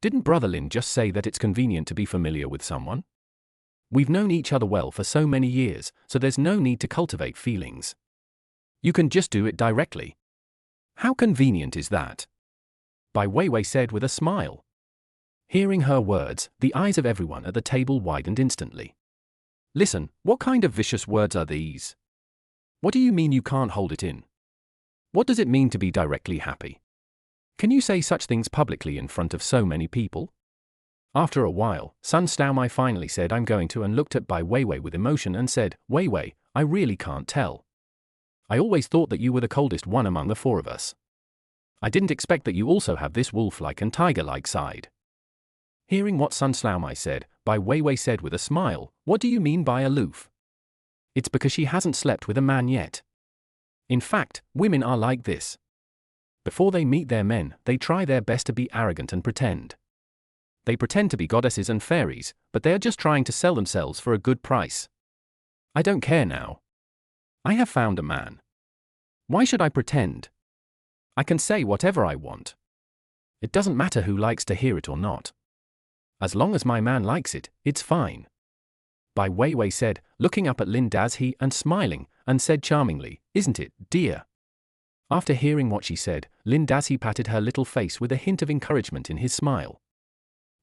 Didn't Brother Lin just say that it's convenient to be familiar with someone? We've known each other well for so many years, so there's no need to cultivate feelings. You can just do it directly. How convenient is that? Bai Weiwei said with a smile. Hearing her words, the eyes of everyone at the table widened instantly. Listen, what kind of vicious words are these? What do you mean you can't hold it in? What does it mean to be directly happy? Can you say such things publicly in front of so many people? After a while, Sun Staomai finally said I'm going to and looked at Bai Weiwei with emotion and said, Weiwei, I really can't tell. I always thought that you were the coldest one among the four of us. I didn't expect that you also have this wolf-like and tiger-like side. Hearing what Sun Staomai said, Bai Weiwei said with a smile, what do you mean by aloof? It's because she hasn't slept with a man yet. In fact, women are like this. Before they meet their men, they try their best to be arrogant and pretend. They pretend to be goddesses and fairies, but they are just trying to sell themselves for a good price. I don't care now. I have found a man. Why should I pretend? I can say whatever I want. It doesn't matter who likes to hear it or not. As long as my man likes it, it's fine. Bai Weiwei said, looking up at Lin Dazhi and smiling, and said charmingly, isn't it, dear? After hearing what she said, Lin Dazhi patted her little face with a hint of encouragement in his smile.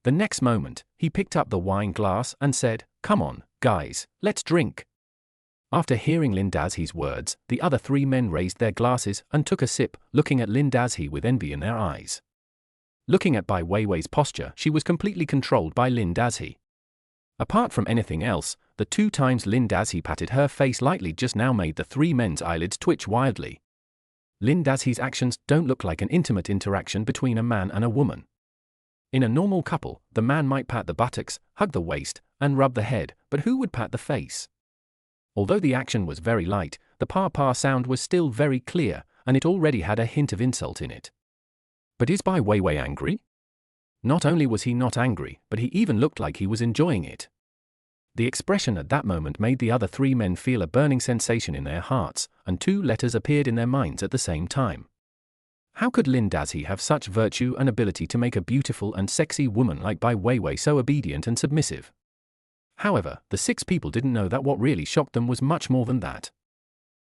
The next moment, he picked up the wine glass and said, come on, guys, let's drink. After hearing Lin Dazhi's words, the other three men raised their glasses and took a sip, looking at Lin Dazhi with envy in their eyes. Looking at Bai Weiwei's posture, she was completely controlled by Lin Dazhi. Apart from anything else, the 2 times Lin Dazhi patted her face lightly just now made the 3 men's eyelids twitch wildly. Lin Dazhi's actions don't look like an intimate interaction between a man and a woman. In a normal couple, the man might pat the buttocks, hug the waist, and rub the head, but who would pat the face? Although the action was very light, the pa-pa sound was still very clear, and it already had a hint of insult in it. But is Bai Weiwei angry? Not only was he not angry, but he even looked like he was enjoying it. The expression at that moment made the other 3 men feel a burning sensation in their hearts, and 2 letters appeared in their minds at the same time. How could Lin Dazhi have such virtue and ability to make a beautiful and sexy woman like Bai Weiwei so obedient and submissive? However, the 6 people didn't know that what really shocked them was much more than that.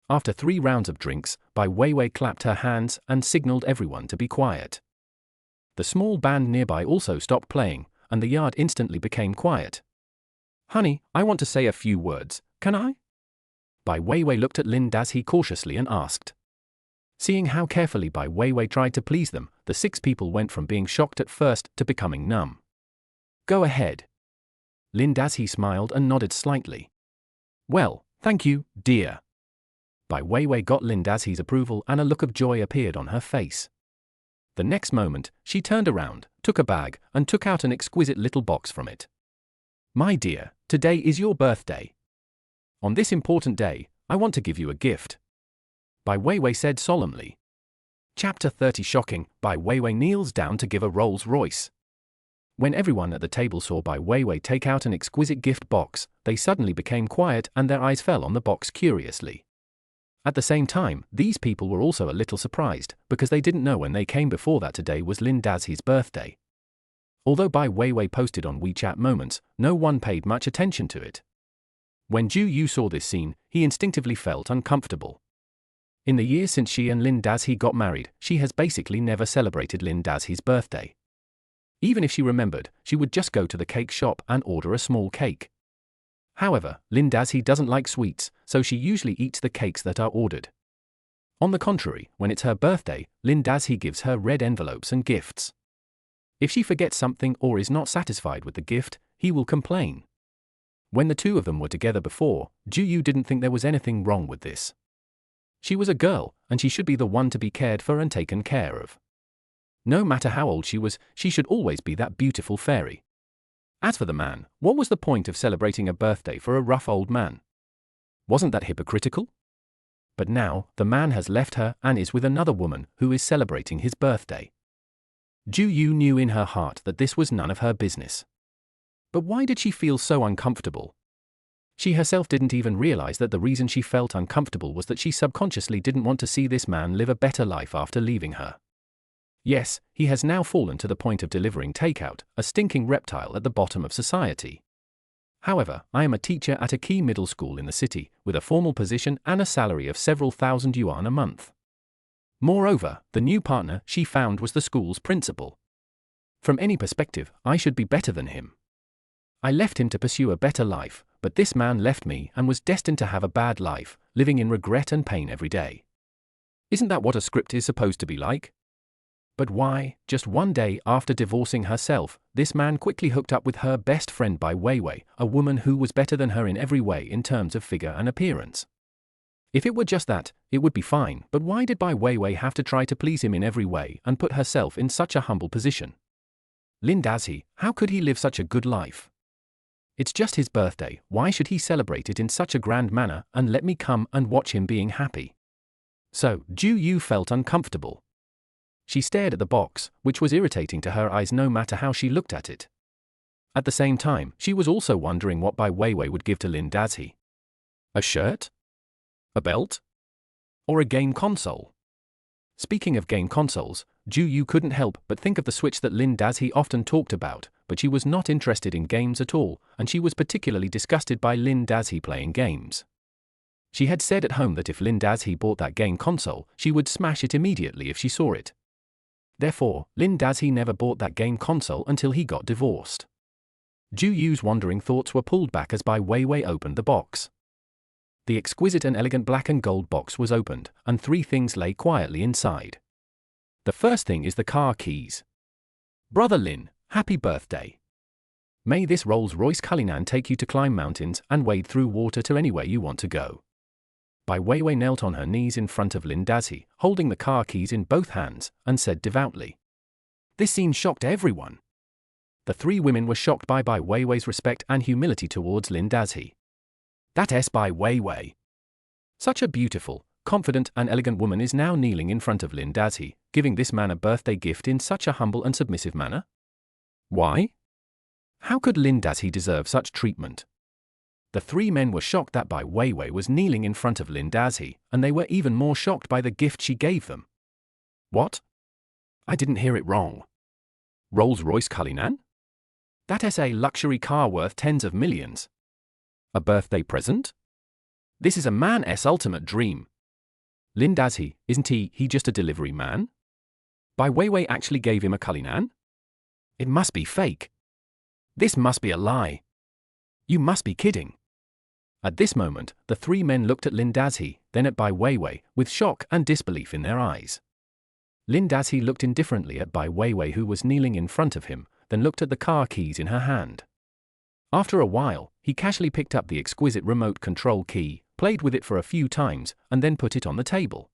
After 3 rounds of drinks, Bai Weiwei clapped her hands and signaled everyone to be quiet. The small band nearby also stopped playing, and the yard instantly became quiet. Honey, I want to say a few words, can I? Bai Weiwei looked at Lin Dazhi cautiously and asked. Seeing how carefully Bai Weiwei tried to please them, the 6 people went from being shocked at first to becoming numb. Go ahead. Lin Dazhi smiled and nodded slightly. Well, thank you, dear. Bai Weiwei got Lin Dazhi's approval and a look of joy appeared on her face. The next moment, she turned around, took a bag, and took out an exquisite little box from it. My dear, today is your birthday. On this important day, I want to give you a gift. Bai Weiwei said solemnly. Chapter 30 Shocking, Bai Weiwei kneels down to give a Rolls Royce. When everyone at the table saw Bai Weiwei take out an exquisite gift box, they suddenly became quiet and their eyes fell on the box curiously. At the same time, these people were also a little surprised, because they didn't know when they came before that today was Lin Dazhi's birthday. Although Bai Weiwei posted on WeChat Moments, no one paid much attention to it. When Zhu Yu saw this scene, he instinctively felt uncomfortable. In the years since she and Lin Dazhi got married, she has basically never celebrated Lin Dazhi's birthday. Even if she remembered, she would just go to the cake shop and order a small cake. However, Lin Dazhi doesn't like sweets, so she usually eats the cakes that are ordered. On the contrary, when it's her birthday, Lin Dazhi gives her red envelopes and gifts. If she forgets something or is not satisfied with the gift, he will complain. When the 2 of them were together before, Zhu Yu didn't think there was anything wrong with this. She was a girl, and she should be the one to be cared for and taken care of. No matter how old she was, she should always be that beautiful fairy. As for the man, what was the point of celebrating a birthday for a rough old man? Wasn't that hypocritical? But now, the man has left her and is with another woman who is celebrating his birthday. Zhu Yu knew in her heart that this was none of her business. But why did she feel so uncomfortable? She herself didn't even realize that the reason she felt uncomfortable was that she subconsciously didn't want to see this man live a better life after leaving her. Yes, he has now fallen to the point of delivering takeout, a stinking reptile at the bottom of society. However, I am a teacher at a key middle school in the city, with a formal position and a salary of several thousand yuan a month. Moreover, the new partner she found was the school's principal. From any perspective, I should be better than him. I left him to pursue a better life, but this man left me and was destined to have a bad life, living in regret and pain every day. Isn't that what a script is supposed to be like? But why, just one day after divorcing herself, this man quickly hooked up with her best friend Bai Weiwei, a woman who was better than her in every way in terms of figure and appearance? If it were just that, it would be fine, but why did Bai Weiwei have to try to please him in every way and put herself in such a humble position? Lin Dazhi, how could he live such a good life? It's just his birthday, why should he celebrate it in such a grand manner and let me come and watch him being happy? So, Ju Yu felt uncomfortable. She stared at the box, which was irritating to her eyes no matter how she looked at it. At the same time, she was also wondering what Bai Weiwei would give to Lin Dazhi. A shirt? A belt? Or a game console? Speaking of game consoles, Ju Yu couldn't help but think of the Switch that Lin Dazhi often talked about, but she was not interested in games at all, and she was particularly disgusted by Lin Dazhi playing games. She had said at home that if Lin Dazhi bought that game console, she would smash it immediately if she saw it. Therefore, Lin Dazhi never bought that game console until he got divorced. Ju Yu's wandering thoughts were pulled back as Bai Weiwei opened the box. The exquisite and elegant black and gold box was opened, and 3 things lay quietly inside. The first thing is the car keys. Brother Lin, happy birthday. May this Rolls-Royce Cullinan take you to climb mountains and wade through water to anywhere you want to go. Bai Weiwei knelt on her knees in front of Lin Dazhi, holding the car keys in both hands, and said devoutly. This scene shocked everyone. The 3 women were shocked by Bai Weiwei's respect and humility towards Lin Dazhi. That's Bai Weiwei. Such a beautiful, confident and elegant woman is now kneeling in front of Lin Dazhi, giving this man a birthday gift in such a humble and submissive manner? Why? How could Lin Dazhi deserve such treatment? The 3 men were shocked that Bai Weiwei was kneeling in front of Lin Dazhi, and they were even more shocked by the gift she gave them. What? I didn't hear it wrong. Rolls-Royce Cullinan? That's a luxury car worth tens of millions. A birthday present? This is a man's ultimate dream. Lin Dazhi, isn't he just a delivery man? Bai Weiwei actually gave him a Cullinan? It must be fake. This must be a lie. You must be kidding. At this moment, the 3 men looked at Lin Dazhi, then at Bai Weiwei, with shock and disbelief in their eyes. Lin Dazhi looked indifferently at Bai Weiwei, who was kneeling in front of him, then looked at the car keys in her hand. After a while, he casually picked up the exquisite remote control key, played with it for a few times, and then put it on the table.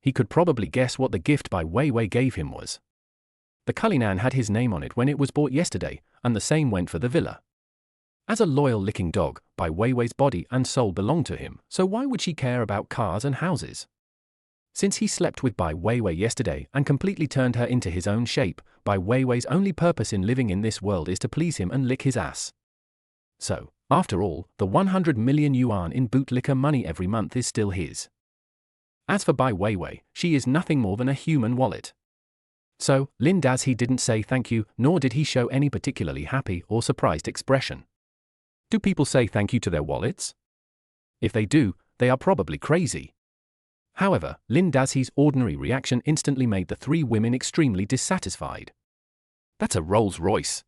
He could probably guess what the gift Bai Weiwei gave him was. The Cullinan had his name on it when it was bought yesterday, and the same went for the villa. As a loyal licking dog, Bai Weiwei's body and soul belonged to him, so why would she care about cars and houses? Since he slept with Bai Weiwei yesterday and completely turned her into his own shape, Bai Weiwei's only purpose in living in this world is to please him and lick his ass. So, after all, the 100 million yuan in bootlicker money every month is still his. As for Bai Weiwei, she is nothing more than a human wallet. So, Lin Dazhi didn't say thank you, nor did he show any particularly happy or surprised expression. Do people say thank you to their wallets? If they do, they are probably crazy. However, Lin Dazhi's ordinary reaction instantly made the 3 women extremely dissatisfied. That's a Rolls-Royce.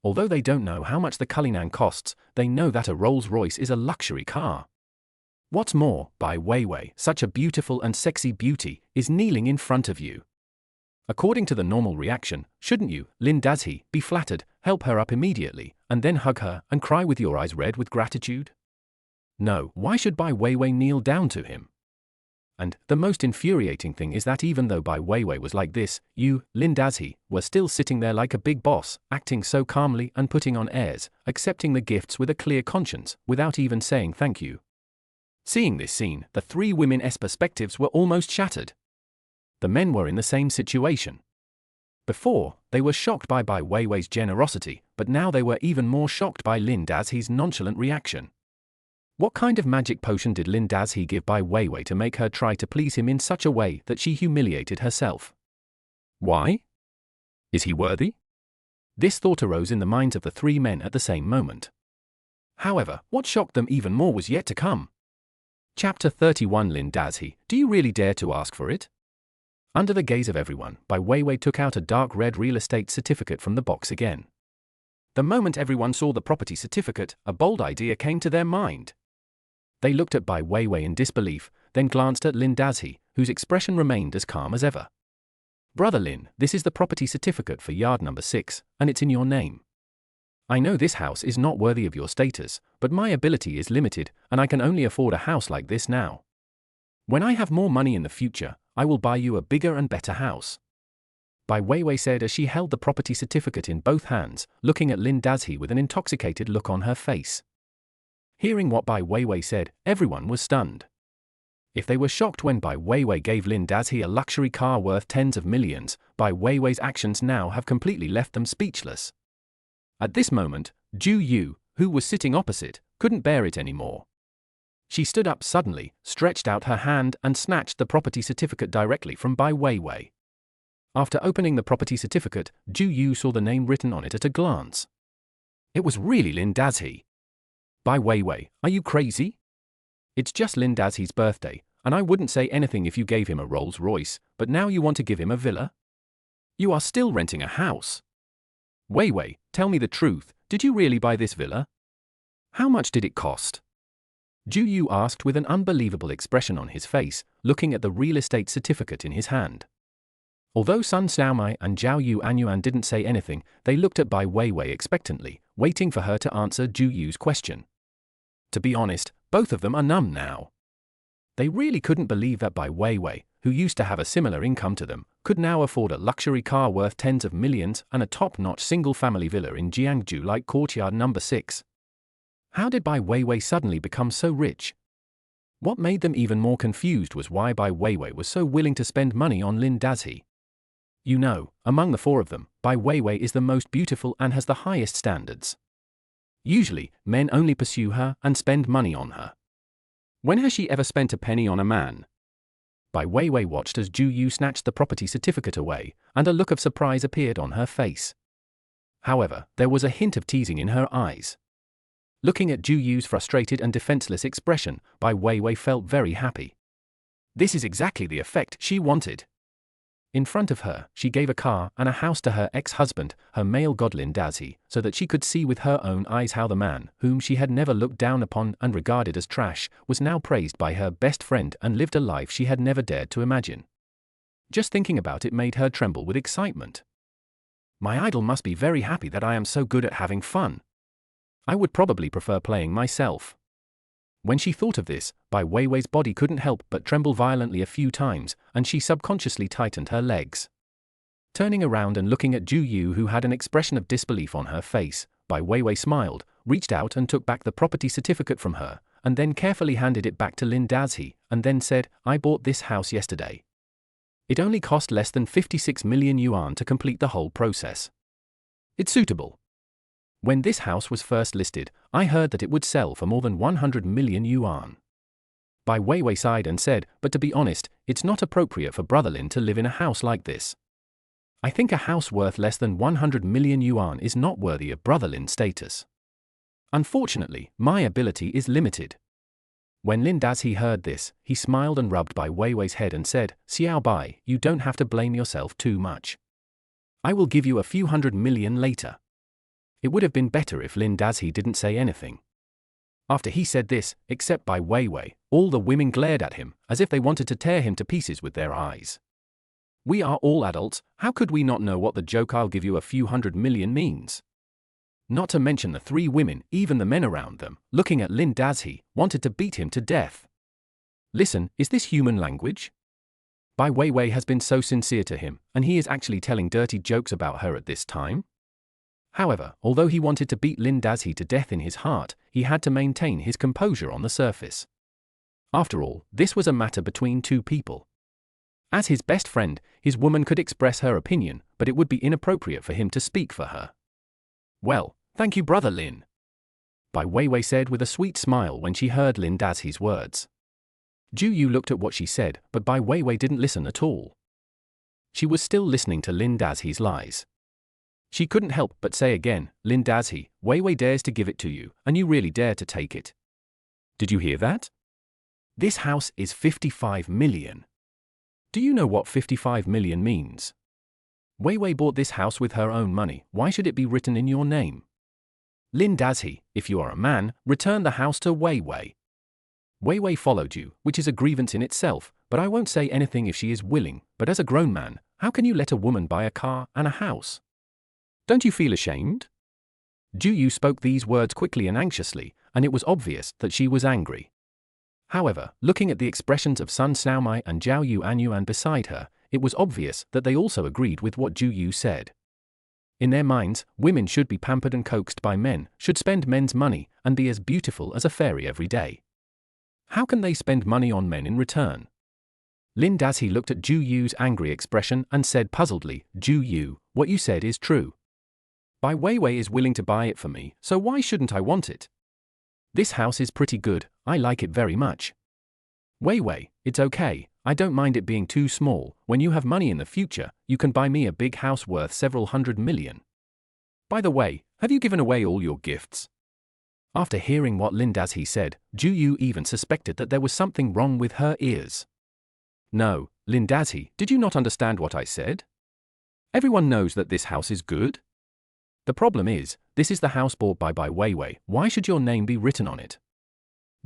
Although they don't know how much the Cullinan costs, they know that a Rolls-Royce is a luxury car. What's more, Bai Weiwei, such a beautiful and sexy beauty, is kneeling in front of you. According to the normal reaction, shouldn't you, Lin Dazhi, be flattered, help her up immediately, and then hug her and cry with your eyes red with gratitude? No, why should Bai Weiwei kneel down to him? And the most infuriating thing is that even though Bai Weiwei was like this, you, Lin Dazhi, were still sitting there like a big boss, acting so calmly and putting on airs, accepting the gifts with a clear conscience, without even saying thank you. Seeing this scene, the 3 women's perspectives were almost shattered. The men were in the same situation. Before, they were shocked by Bai Weiwei's generosity, but now they were even more shocked by Lin Dazhi's nonchalant reaction. What kind of magic potion did Lin Dazhi give Bai Weiwei to make her try to please him in such a way that she humiliated herself? Why? Is he worthy? This thought arose in the minds of the three men at the same moment. However, what shocked them even more was yet to come. Chapter 31. Lin Dazhi, do you really dare to ask for it? Under the gaze of everyone, Bai Weiwei took out a dark red real estate certificate from the box again. The moment everyone saw the property certificate, a bold idea came to their mind. They looked at Bai Weiwei in disbelief, then glanced at Lin Dazhi, whose expression remained as calm as ever. Brother Lin, this is the property certificate for yard number 6, and it's in your name. I know this house is not worthy of your status, but my ability is limited, and I can only afford a house like this now. When I have more money in the future, I will buy you a bigger and better house. Bai Weiwei said as she held the property certificate in both hands, looking at Lin Dazhi with an intoxicated look on her face. Hearing what Bai Weiwei said, everyone was stunned. If they were shocked when Bai Weiwei gave Lin Dazhi a luxury car worth tens of millions, Bai Weiwei's actions now have completely left them speechless. At this moment, Zhu Yu, who was sitting opposite, couldn't bear it anymore. She stood up suddenly, stretched out her hand and snatched the property certificate directly from Bai Weiwei. After opening the property certificate, Zhu Yu saw the name written on it at a glance. It was really Lin Dazhi. Bai Weiwei, are you crazy? It's just Lin Dazhi's birthday, and I wouldn't say anything if you gave him a Rolls-Royce, but now you want to give him a villa? You are still renting a house. Weiwei, tell me the truth, did you really buy this villa? How much did it cost? Zhu Yu asked with an unbelievable expression on his face, looking at the real estate certificate in his hand. Although Sun Xiaomai and Zhao Yu Anyuan didn't say anything, they looked at Bai Weiwei expectantly, waiting for her to answer Zhu Yu's question. To be honest, both of them are numb now. They really couldn't believe that Bai Weiwei, who used to have a similar income to them, could now afford a luxury car worth tens of millions and a top-notch single-family villa in Jiangju like courtyard number 6. How did Bai Weiwei suddenly become so rich? What made them even more confused was why Bai Weiwei was so willing to spend money on Lin Dazhi. You know, among the four of them, Bai Weiwei is the most beautiful and has the highest standards. Usually, men only pursue her and spend money on her. When has she ever spent a penny on a man? Bai Weiwei watched as Zhu Yu snatched the property certificate away, and a look of surprise appeared on her face. However, there was a hint of teasing in her eyes. Looking at Zhu Yu's frustrated and defenseless expression, Bai Weiwei felt very happy. This is exactly the effect she wanted. In front of her, she gave a car and a house to her ex-husband, her male god Lin Dazhi, so that she could see with her own eyes how the man, whom she had never looked down upon and regarded as trash, was now praised by her best friend and lived a life she had never dared to imagine. Just thinking about it made her tremble with excitement. My idol must be very happy that I am so good at having fun. I would probably prefer playing myself. When she thought of this, Bai Weiwei's body couldn't help but tremble violently a few times, and she subconsciously tightened her legs. Turning around and looking at Zhu Yu, who had an expression of disbelief on her face, Bai Weiwei smiled, reached out and took back the property certificate from her, and then carefully handed it back to Lin Dazhi, and then said, I bought this house yesterday. It only cost less than 56 million yuan to complete the whole process. It's suitable. When this house was first listed, I heard that it would sell for more than 100 million yuan. Bai Weiwei sighed and said, but to be honest, it's not appropriate for Brother Lin to live in a house like this. I think a house worth less than 100 million yuan is not worthy of Brother Lin's status. Unfortunately, my ability is limited. When Lin Dazhi heard this, he smiled and rubbed Bai Weiwei's head and said, Xiao Bai, you don't have to blame yourself too much. I will give you a few hundred million later. It would have been better if Lin Dazhi didn't say anything. After he said this, except Bai Weiwei, all the women glared at him, as if they wanted to tear him to pieces with their eyes. We are all adults, how could we not know what the joke I'll give you a few hundred million means? Not to mention the three women, even the men around them, looking at Lin Dazhi, wanted to beat him to death. Listen, is this human language? Bai Weiwei has been so sincere to him, and he is actually telling dirty jokes about her at this time? However, although he wanted to beat Lin Dazhi to death in his heart, he had to maintain his composure on the surface. After all, this was a matter between two people. As his best friend, his woman could express her opinion, but it would be inappropriate for him to speak for her. Well, thank you, Brother Lin. Bai Weiwei said with a sweet smile when she heard Lin Dazi's words. Zhu Yu looked at what she said, but Bai Weiwei didn't listen at all. She was still listening to Lin Dazi's lies. She couldn't help but say again, Lin Dazi, Weiwei dares to give it to you, and you really dare to take it. Did you hear that? This house is 55 million. Do you know what 55 million means? Weiwei bought this house with her own money, why should it be written in your name? Lin Dazi, if you are a man, return the house to Weiwei. Weiwei followed you, which is a grievance in itself, but I won't say anything if she is willing, but as a grown man, how can you let a woman buy a car and a house? Don't you feel ashamed? Zhu Yu spoke these words quickly and anxiously, and it was obvious that she was angry. However, looking at the expressions of Sun Xiaomai and Zhao Yuanyuan beside her, it was obvious that they also agreed with what Zhu Yu said. In their minds, women should be pampered and coaxed by men, should spend men's money, and be as beautiful as a fairy every day. How can they spend money on men in return? Lin Dazi looked at Zhu Yu's angry expression and said puzzledly, Zhu Yu, what you said is true. Bai Weiwei is willing to buy it for me, so why shouldn't I want it? This house is pretty good, I like it very much. Weiwei, it's okay, I don't mind it being too small, when you have money in the future, you can buy me a big house worth several hundred million. By the way, have you given away all your gifts? After hearing what Lin Dazi said, Zhu Yu even suspected that there was something wrong with her ears. No, Lin Dazi, did you not understand what I said? Everyone knows that this house is good. The problem is, this is the house bought by Bai Weiwei, why should your name be written on it?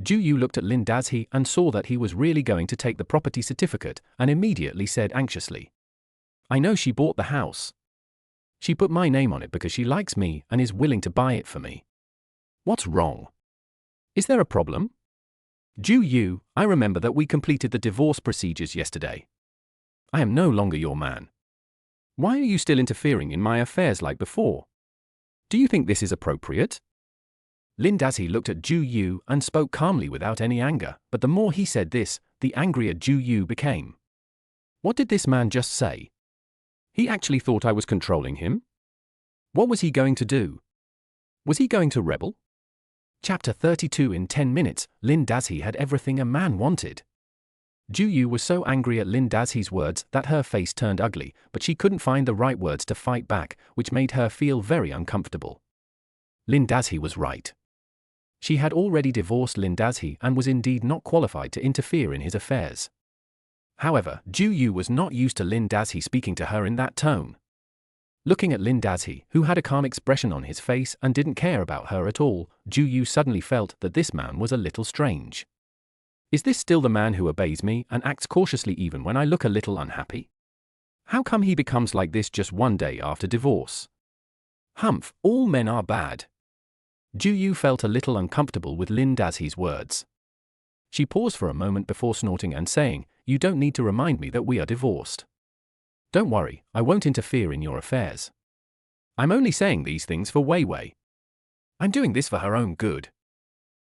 Zhu Yu looked at Lin Dazi and saw that he was really going to take the property certificate and immediately said anxiously. I know she bought the house. She put my name on it because she likes me and is willing to buy it for me. What's wrong? Is there a problem? Zhu Yu, I remember that we completed the divorce procedures yesterday. I am no longer your man. Why are you still interfering in my affairs like before? Do you think this is appropriate? Lin Dazi looked at Zhu Yu and spoke calmly without any anger, but the more he said this, the angrier Zhu Yu became. What did this man just say? He actually thought I was controlling him? What was he going to do? Was he going to rebel? Chapter 32 In 10 minutes, Lin Dazi had everything a man wanted. Zhu Yu was so angry at Lin Dazi's words that her face turned ugly, but she couldn't find the right words to fight back, which made her feel very uncomfortable. Lin Dazi was right. She had already divorced Lin Dazi and was indeed not qualified to interfere in his affairs. However, Zhu Yu was not used to Lin Dazi speaking to her in that tone. Looking at Lin Dazi, who had a calm expression on his face and didn't care about her at all, Zhu Yu suddenly felt that this man was a little strange. Is this still the man who obeys me and acts cautiously even when I look a little unhappy? How come he becomes like this just one day after divorce? Humph, all men are bad. Zhu Yu felt a little uncomfortable with Lin Dazi's words. She paused for a moment before snorting and saying, You don't need to remind me that we are divorced. Don't worry, I won't interfere in your affairs. I'm only saying these things for Weiwei. I'm doing this for her own good.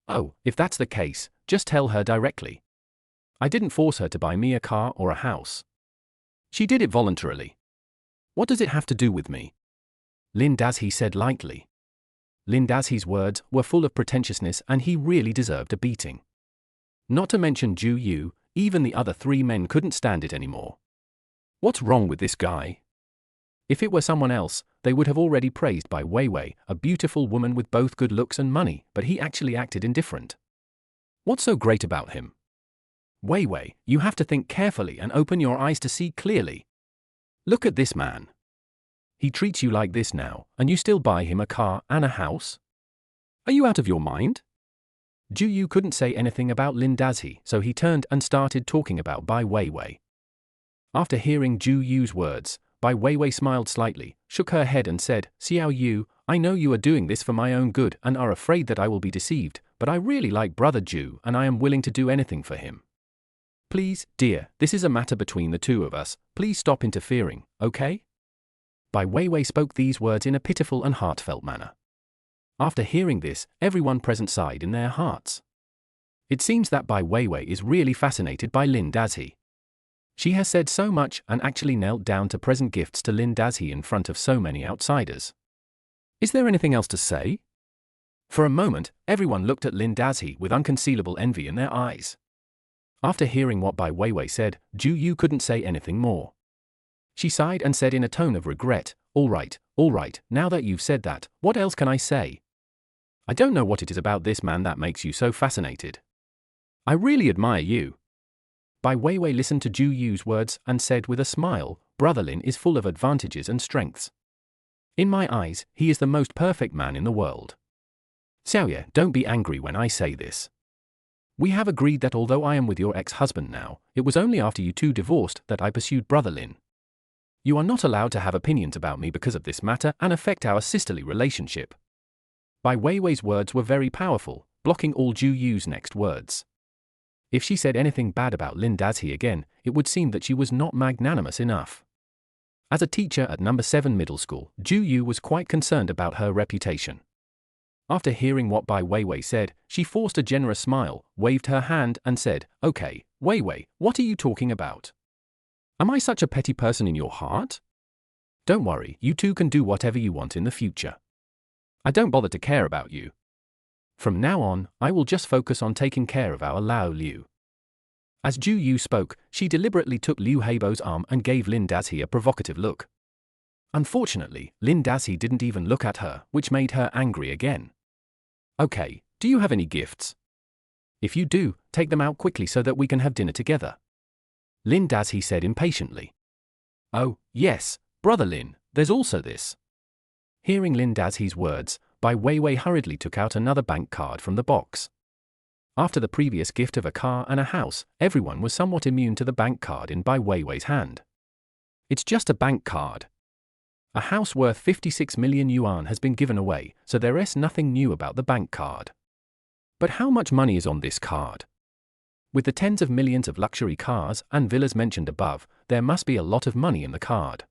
Oh, if that's the case, just tell her directly. I didn't force her to buy me a car or a house. She did it voluntarily. What does it have to do with me? Lin Dazi said lightly. Lin Dazi's words were full of pretentiousness and he really deserved a beating. Not to mention Zhu Yu, even the other 3 men couldn't stand it anymore. What's wrong with this guy? If it were someone else, they would have already praised Bai Weiwei, a beautiful woman with both good looks and money, but he actually acted indifferent. What's so great about him? Weiwei, you have to think carefully and open your eyes to see clearly. Look at this man. He treats you like this now, and you still buy him a car and a house? Are you out of your mind? Zhu Yu couldn't say anything about Lin Dazi, so he turned and started talking about Bai Weiwei. After hearing Zhu Yu's words, Bai Weiwei smiled slightly, shook her head and said, Xiao Yu, I know you are doing this for my own good and are afraid that I will be deceived, but I really like Brother Zhu and I am willing to do anything for him. Please, dear, this is a matter between the two of us, please stop interfering, okay? Bai Weiwei spoke these words in a pitiful and heartfelt manner. After hearing this, everyone present sighed in their hearts. It seems that Bai Weiwei is really fascinated by Lin Dazi. She has said so much and actually knelt down to present gifts to Lin Dazi in front of so many outsiders. Is there anything else to say? For a moment, everyone looked at Lin Dazhi with unconcealable envy in their eyes. After hearing what Bai Weiwei said, Zhu Yu couldn't say anything more. She sighed and said in a tone of regret, all right, now that you've said that, what else can I say? I don't know what it is about this man that makes you so fascinated. I really admire you. Bai Weiwei listened to Zhu Yu's words and said with a smile, Brother Lin is full of advantages and strengths. In my eyes, he is the most perfect man in the world. Xiaoye, don't be angry when I say this. We have agreed that although I am with your ex-husband now, it was only after you two divorced that I pursued Brother Lin. You are not allowed to have opinions about me because of this matter and affect our sisterly relationship. Bai Weiwei's words were very powerful, blocking all Zhu Yu's next words. If she said anything bad about Lin Dazhi again, it would seem that she was not magnanimous enough. As a teacher at No. 7 Middle School, Zhu Yu was quite concerned about her reputation. After hearing what Bai Weiwei said, she forced a generous smile, waved her hand and said, Okay, Weiwei, what are you talking about? Am I such a petty person in your heart? Don't worry, you two can do whatever you want in the future. I don't bother to care about you. From now on, I will just focus on taking care of our Lao Liu. As Zhu Yu spoke, she deliberately took Liu Heibo's arm and gave Lin Dazhi a provocative look. Unfortunately, Lin Dazhi didn't even look at her, which made her angry again. Okay, do you have any gifts? If you do, take them out quickly so that we can have dinner together. Lin Dazhi said impatiently. Oh, yes, Brother Lin, there's also this. Hearing Lin Dazhi's words, Bai Weiwei hurriedly took out another bank card from the box. After the previous gift of a car and a house, everyone was somewhat immune to the bank card in Bai Weiwei's hand. It's just a bank card. A house worth 56 million yuan has been given away, so there is nothing new about the bank card. But how much money is on this card? With the tens of millions of luxury cars and villas mentioned above, there must be a lot of money in the card.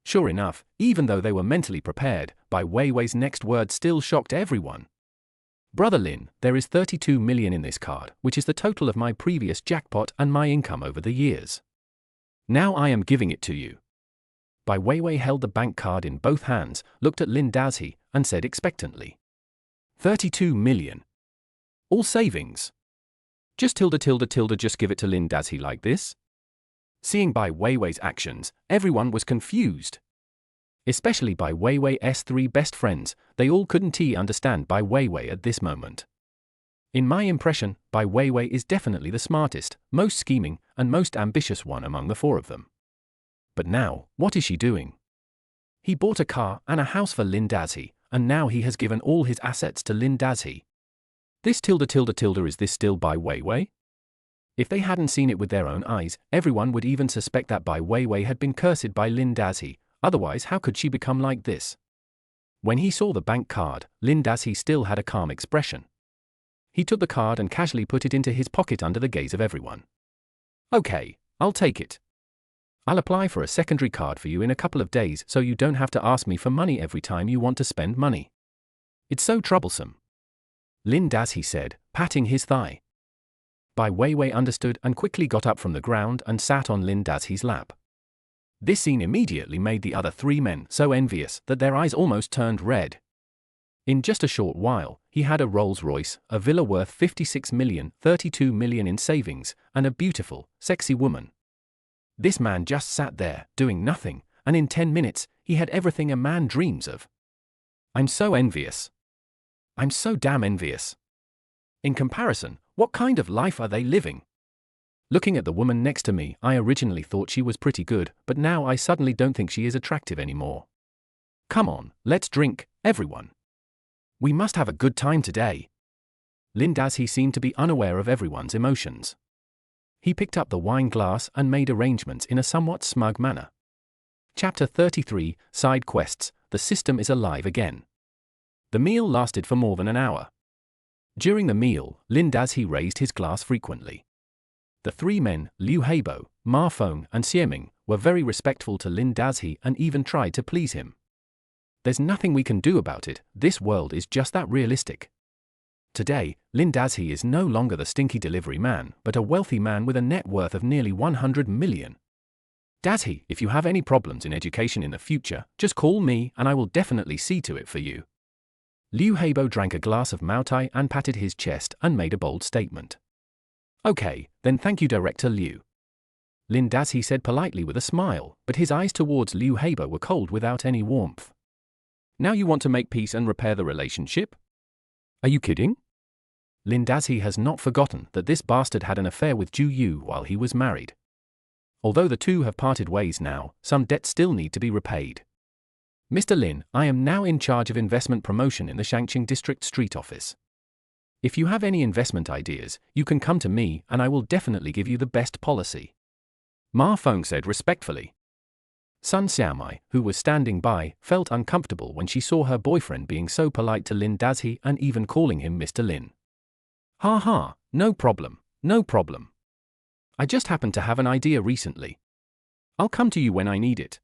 Sure enough, even though they were mentally prepared, Bai Weiwei's next word still shocked everyone. Brother Lin, there is 32 million in this card, which is the total of my previous jackpot and my income over the years. Now I am giving it to you. Bai Weiwei held the bank card in both hands, looked at Lin Dazhi, and said expectantly. 32 million. All savings. Just tilde just give it to Lin Dazhi like this? Seeing Bai Weiwei's actions, everyone was confused. Especially Bai Weiwei's three best friends, they all couldn't understand Bai Weiwei at this moment. In my impression, Bai Weiwei is definitely the smartest, most scheming, and most ambitious one among the four of them. But now, what is she doing? He bought a car and a house for Lin Dazhi, and now he has given all his assets to Lin Dazhi. This tilde is this still Bai Weiwei? If they hadn't seen it with their own eyes, everyone would even suspect that Bai Weiwei had been cursed by Lin Dazhi, otherwise how could she become like this? When he saw the bank card, Lin Dazhi still had a calm expression. He took the card and casually put it into his pocket under the gaze of everyone. Okay, I'll take it. I'll apply for a secondary card for you in a couple of days so you don't have to ask me for money every time you want to spend money. It's so troublesome. Lin Dazhi said, patting his thigh. Bai Weiwei understood and quickly got up from the ground and sat on Lin Dazhi's lap. This scene immediately made the other three men so envious that their eyes almost turned red. In just a short while, he had a Rolls-Royce, a villa worth 56 million, 32 million in savings, and a beautiful, sexy woman. This man just sat there, doing nothing, and in 10 minutes, he had everything a man dreams of. I'm so envious. I'm so damn envious. In comparison, what kind of life are they living? Looking at the woman next to me, I originally thought she was pretty good, but now I suddenly don't think she is attractive anymore. Come on, let's drink, everyone. We must have a good time today. Lin Dazhi seemed to be unaware of everyone's emotions. He picked up the wine glass and made arrangements in a somewhat smug manner. Chapter 33, Side Quests, The System is Alive Again. The meal lasted for more than an hour. During the meal, Lin Dazhi raised his glass frequently. The three men, Liu Heibo, Ma Feng, and Xieming, were very respectful to Lin Dazhi and even tried to please him. There's nothing we can do about it, this world is just that realistic. Today, Lin Dazhi is no longer the stinky delivery man, but a wealthy man with a net worth of nearly 100 million. Dazhi, if you have any problems in education in the future, just call me and I will definitely see to it for you. Liu Heibo drank a glass of Maotai and patted his chest and made a bold statement. Okay, then thank you, Director Liu. Lin Dazhi said politely with a smile, but his eyes towards Liu Heibo were cold without any warmth. Now you want to make peace and repair the relationship? Are you kidding? Lin Dazhi has not forgotten that this bastard had an affair with Ju Yu while he was married. Although the two have parted ways now, some debts still need to be repaid. Mr. Lin, I am now in charge of investment promotion in the Shangqing District Street Office. If you have any investment ideas, you can come to me and I will definitely give you the best policy. Ma Feng said respectfully. Sun Xiaomai, who was standing by, felt uncomfortable when she saw her boyfriend being so polite to Lin Dazhi and even calling him Mr. Lin. Ha ha, no problem, no problem. I just happened to have an idea recently. I'll come to you when I need it.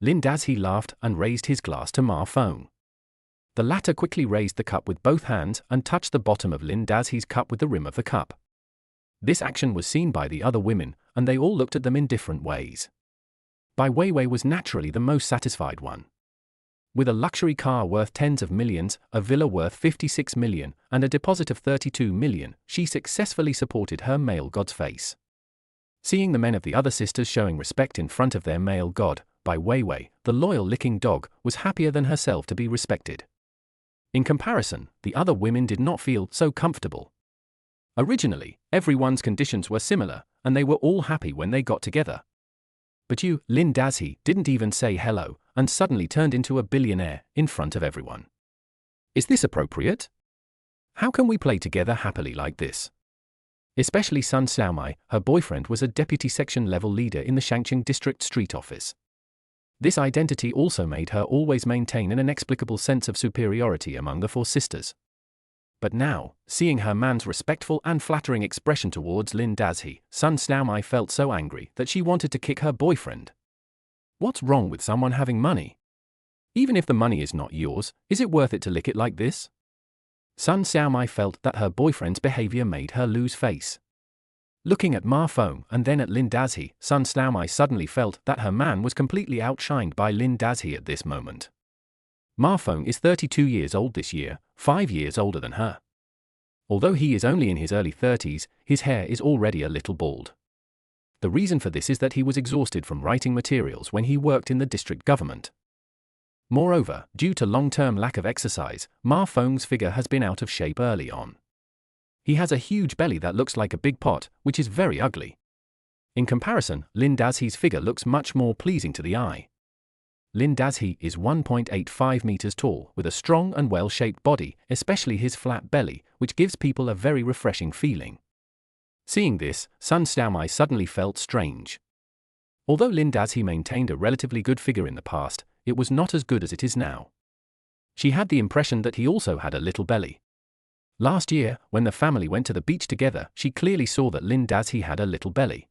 Lin Dazhi laughed and raised his glass to Ma Feng. The latter quickly raised the cup with both hands and touched the bottom of Lin Dazhi's cup with the rim of the cup. This action was seen by the other women, and they all looked at them in different ways. Bai Weiwei was naturally the most satisfied one. With a luxury car worth tens of millions, a villa worth 56 million, and a deposit of 32 million, she successfully supported her male god's face. Seeing the men of the other sisters showing respect in front of their male god, Bai Weiwei, the loyal licking dog, was happier than herself to be respected. In comparison, the other women did not feel so comfortable. Originally, everyone's conditions were similar, and they were all happy when they got together. But you, Lin Dazhi, didn't even say hello, and suddenly turned into a billionaire in front of everyone. Is this appropriate? How can we play together happily like this? Especially Sun Xiaomai, her boyfriend was a deputy section level leader in the Shangqing District Street Office. This identity also made her always maintain an inexplicable sense of superiority among the four sisters. But now, seeing her man's respectful and flattering expression towards Lin Dazhi, Sun Xiaomai felt so angry that she wanted to kick her boyfriend. What's wrong with someone having money? Even if the money is not yours, is it worth it to lick it like this? Sun Xiaomai felt that her boyfriend's behavior made her lose face. Looking at Ma Feng and then at Lin Dazhi, Sun Xiaomai suddenly felt that her man was completely outshined by Lin Dazhi at this moment. Ma Feng is 32 years old this year, 5 years older than her. Although he is only in his early 30s, his hair is already a little bald. The reason for this is that he was exhausted from writing materials when he worked in the district government. Moreover, due to long-term lack of exercise, Ma Feng's figure has been out of shape early on. He has a huge belly that looks like a big pot, which is very ugly. In comparison, Lin Dazhi's figure looks much more pleasing to the eye. Lin Dazhi is 1.85 meters tall, with a strong and well-shaped body, especially his flat belly, which gives people a very refreshing feeling. Seeing this, Sun Xiaomai suddenly felt strange. Although Lin Dazhi maintained a relatively good figure in the past, it was not as good as it is now. She had the impression that he also had a little belly. Last year, when the family went to the beach together, she clearly saw that Lin Dazhi had a little belly.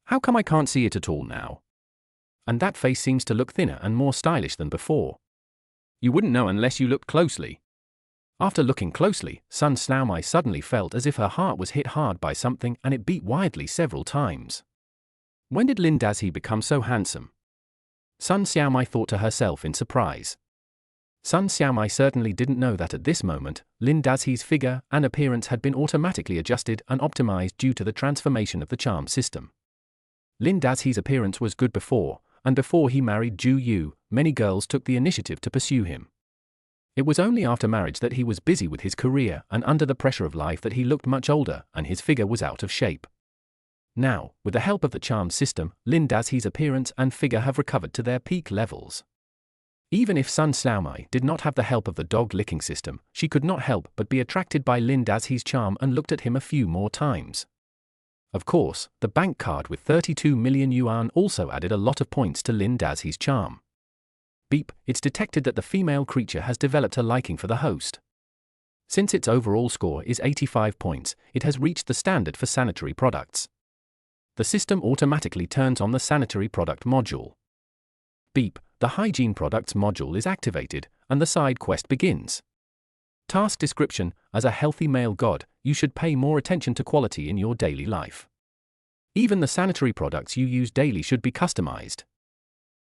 How come I can't see it at all now? And that face seems to look thinner and more stylish than before. You wouldn't know unless you looked closely. After looking closely, Sun Xiaomai suddenly felt as if her heart was hit hard by something and it beat wildly several times. When did Lin Dazhi become so handsome? Sun Xiaomai thought to herself in surprise. Sun Xiaomai certainly didn't know that at this moment, Lin Dazhi's figure and appearance had been automatically adjusted and optimized due to the transformation of the charm system. Lin Dazhi's appearance was good before, and before he married Ju Yu, many girls took the initiative to pursue him. It was only after marriage that he was busy with his career and under the pressure of life that he looked much older and his figure was out of shape. Now, with the help of the charm system, Lin Dazhi's appearance and figure have recovered to their peak levels. Even if Sun Xiaomai did not have the help of the dog-licking system, she could not help but be attracted by Lin Dazhi's charm and looked at him a few more times. Of course, the bank card with 32 million yuan also added a lot of points to Lin Dazhi's charm. Beep, it's detected that the female creature has developed a liking for the host. Since its overall score is 85 points, it has reached the standard for sanitary products. The system automatically turns on the sanitary product module. Beep, the hygiene products module is activated, and the side quest begins. Task description: as a healthy male god, you should pay more attention to quality in your daily life. Even the sanitary products you use daily should be customized.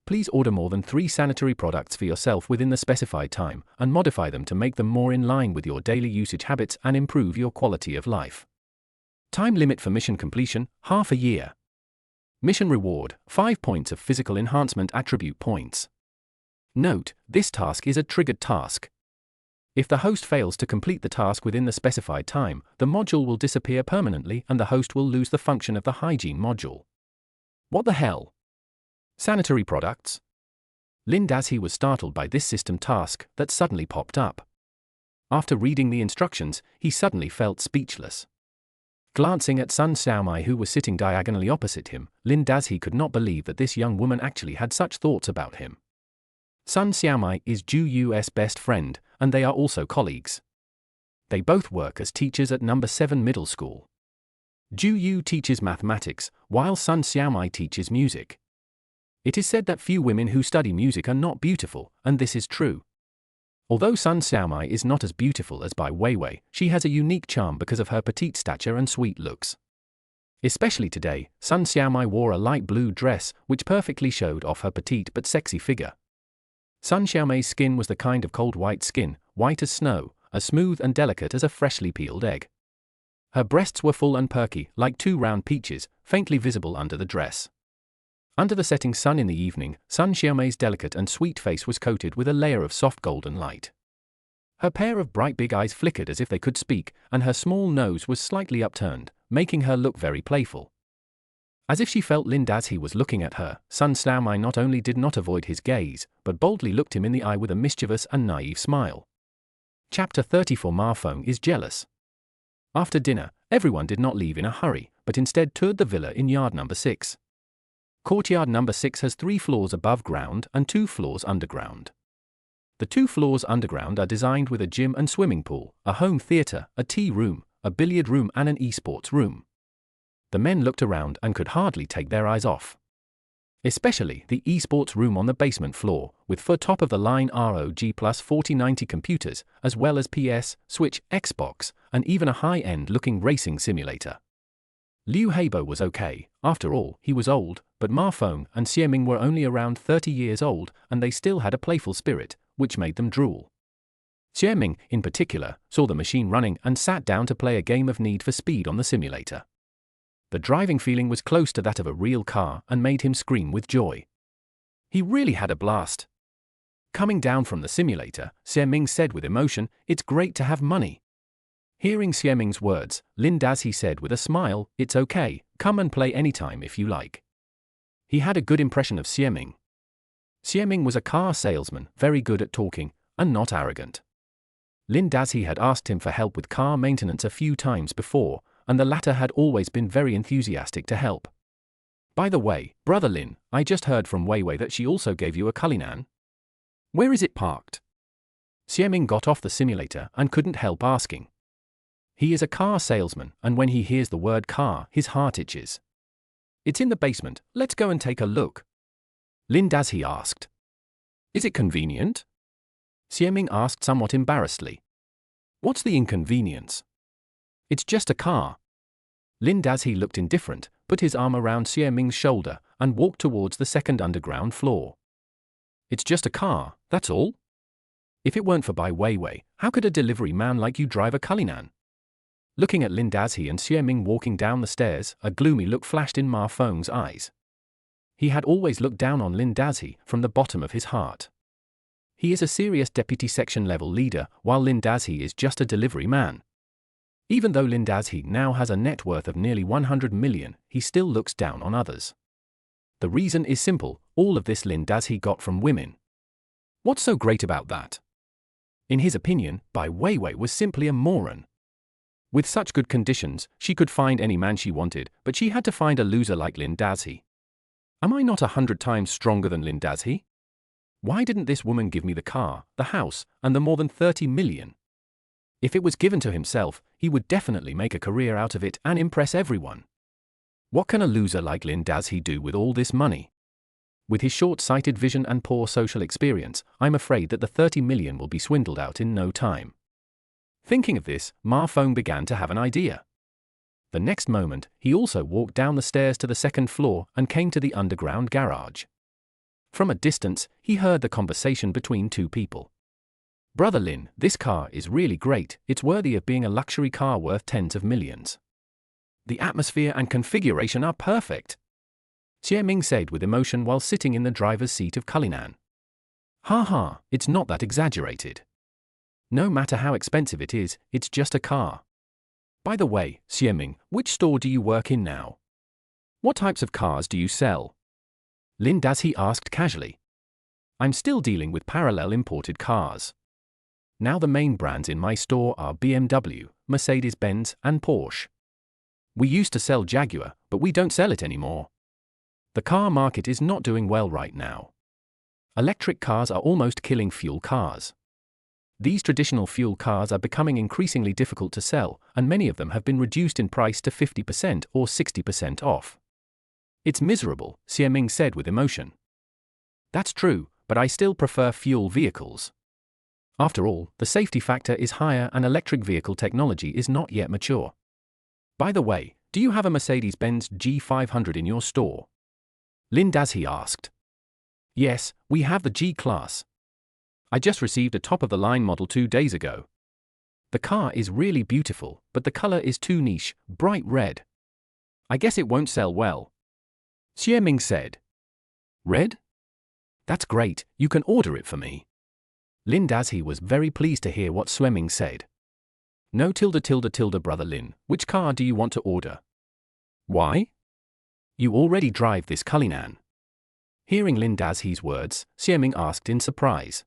Please order more than 3 sanitary products for yourself within the specified time and modify them to make them more in line with your daily usage habits and improve your quality of life. Time limit for mission completion, half a year. Mission reward, 5 points of physical enhancement attribute points. Note, this task is a triggered task. If the host fails to complete the task within the specified time, the module will disappear permanently and the host will lose the function of the hygiene module. What the hell? Sanitary products? Lin Dazhi was startled by this system task that suddenly popped up. After reading the instructions, he suddenly felt speechless. Glancing at Sun Xiaomai, who was sitting diagonally opposite him, Lin Dazhi could not believe that this young woman actually had such thoughts about him. Sun Xiaomai is Zhu Yu's best friend, and they are also colleagues. They both work as teachers at No. 7 Middle School. Zhu Yu teaches mathematics, while Sun Xiaomai teaches music. It is said that few women who study music are not beautiful, and this is true. Although Sun Xiaomai is not as beautiful as Bai Weiwei, she has a unique charm because of her petite stature and sweet looks. Especially today, Sun Xiaomai wore a light blue dress which perfectly showed off her petite but sexy figure. Sun Xiaomai's skin was the kind of cold white skin, white as snow, as smooth and delicate as a freshly peeled egg. Her breasts were full and perky, like 2 round peaches, faintly visible under the dress. Under the setting sun in the evening, Sun Xiaomai's delicate and sweet face was coated with a layer of soft golden light. Her pair of bright big eyes flickered as if they could speak, and her small nose was slightly upturned, making her look very playful. As if she felt Lin Dazhi was looking at her, Sun Xiaomai not only did not avoid his gaze, but boldly looked him in the eye with a mischievous and naive smile. Chapter 34 Ma Feng is jealous. After dinner, everyone did not leave in a hurry, but instead toured the villa in yard number 6. Courtyard number 6 has 3 floors above ground and 2 floors underground. The 2 floors underground are designed with a gym and swimming pool, a home theater, a tea room, a billiard room and an esports room. The men looked around and could hardly take their eyes off. Especially the esports room on the basement floor, with for top-of-the-line ROG Plus 4090 computers, as well as PS, Switch, Xbox, and even a high-end looking racing simulator. Liu Heibo was okay. After all, he was old, but Ma Feng and Xie Ming were only around 30 years old, and they still had a playful spirit, which made them drool. Xie Ming, in particular, saw the machine running and sat down to play a game of Need for Speed on the simulator. The driving feeling was close to that of a real car and made him scream with joy. He really had a blast. Coming down from the simulator, Xie Ming said with emotion, "It's great to have money." Hearing Xie Ming's words, Lin Dazhi said with a smile, "It's okay, come and play anytime if you like." He had a good impression of Xie Ming. Xie Ming was a car salesman, very good at talking, and not arrogant. Lin Dazhi had asked him for help with car maintenance a few times before, and the latter had always been very enthusiastic to help. "By the way, brother Lin, I just heard from Weiwei that she also gave you a Cullinan. Where is it parked?" Xie Ming got off the simulator and couldn't help asking. He is a car salesman, and when he hears the word car, his heart itches. "It's in the basement, let's go and take a look," Lin Dazhi asked. "Is it convenient?" Xie Ming asked somewhat embarrassedly. "What's the inconvenience?" "It's just a car." Lin Dazhi looked indifferent, put his arm around Xie Ming's shoulder, and walked towards the second underground floor. "It's just a car, that's all? If it weren't for Bai Weiwei, how could a delivery man like you drive a Cullinan?" Looking at Lin Dazhi and Xie Ming walking down the stairs, a gloomy look flashed in Ma Feng's eyes. He had always looked down on Lin Dazhi from the bottom of his heart. He is a serious deputy section level leader, while Lin Dazhi is just a delivery man. Even though Lin Dazhi now has a net worth of nearly 100 million, he still looks down on others. The reason is simple, all of this Lin Dazhi got from women. What's so great about that? In his opinion, Bai Weiwei was simply a moron. With such good conditions, she could find any man she wanted, but she had to find a loser like Lin Dazhi. Am I not 100 times stronger than Lin Dazhi? Why didn't this woman give me the car, the house, and the more than 30 million? If it was given to himself, he would definitely make a career out of it and impress everyone. What can a loser like Lin Dazhi do with all this money? With his short-sighted vision and poor social experience, I'm afraid that the 30 million will be swindled out in no time. Thinking of this, Ma Feng began to have an idea. The next moment, he also walked down the stairs to the second floor and came to the underground garage. From a distance, he heard the conversation between two people. "Brother Lin, this car is really great, it's worthy of being a luxury car worth tens of millions. The atmosphere and configuration are perfect," Xie Ming said with emotion while sitting in the driver's seat of Cullinan. "Ha ha, it's not that exaggerated. No matter how expensive it is, it's just a car. By the way, Xie Ming, which store do you work in now? What types of cars do you sell?" Lin Dazhi asked casually. "I'm still dealing with parallel imported cars. Now the main brands in my store are BMW, Mercedes-Benz, and Porsche. We used to sell Jaguar, but we don't sell it anymore. The car market is not doing well right now. Electric cars are almost killing fuel cars. These traditional fuel cars are becoming increasingly difficult to sell, and many of them have been reduced in price to 50% or 60% off. It's miserable," Xie Ming said with emotion. "That's true, but I still prefer fuel vehicles. After all, the safety factor is higher and electric vehicle technology is not yet mature. By the way, do you have a Mercedes-Benz G500 in your store?" Lin Dazhi asked. "Yes, we have the G-Class. I just received a top-of-the-line model 2 days ago. The car is really beautiful, but the color is too niche, bright red. I guess it won't sell well," Xie Ming said. "Red? That's great, you can order it for me." Lin Dazhi was very pleased to hear what Xie Ming said. "No brother Lin, which car do you want to order?" "Why? You already drive this Cullinan." Hearing Lin Dazhi's words, Xie Ming asked in surprise.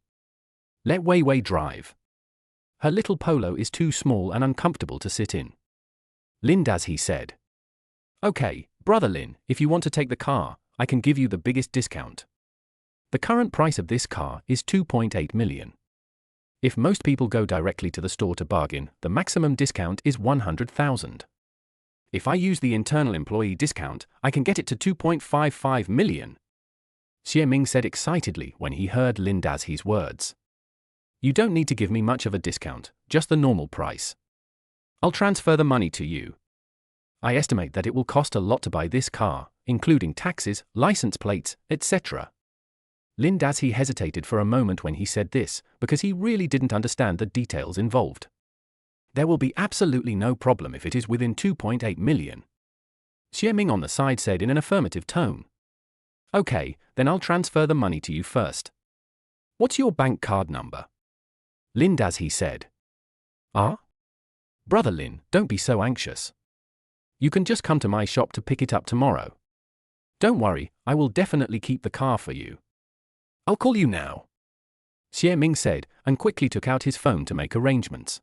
"Let Wei Wei drive. Her little Polo is too small and uncomfortable to sit in," Lin Dazhi said. "Okay, brother Lin, if you want to take the car, I can give you the biggest discount. The current price of this car is 2.8 million. If most people go directly to the store to bargain, the maximum discount is 100,000. If I use the internal employee discount, I can get it to 2.55 million. Xie Ming said excitedly when he heard Lin Dazhi's words. "You don't need to give me much of a discount, just the normal price. I'll transfer the money to you. I estimate that it will cost a lot to buy this car, including taxes, license plates, etc." Lin Dazhi hesitated for a moment when he said this, because he really didn't understand the details involved. "There will be absolutely no problem if it is within 2.8 million. Xie Ming on the side said in an affirmative tone. "Okay, then I'll transfer the money to you first. What's your bank card number?" Lin Dazhi said. "Ah? Brother Lin, don't be so anxious. You can just come to my shop to pick it up tomorrow. Don't worry, I will definitely keep the car for you. I'll call you now," Xie Ming said, and quickly took out his phone to make arrangements.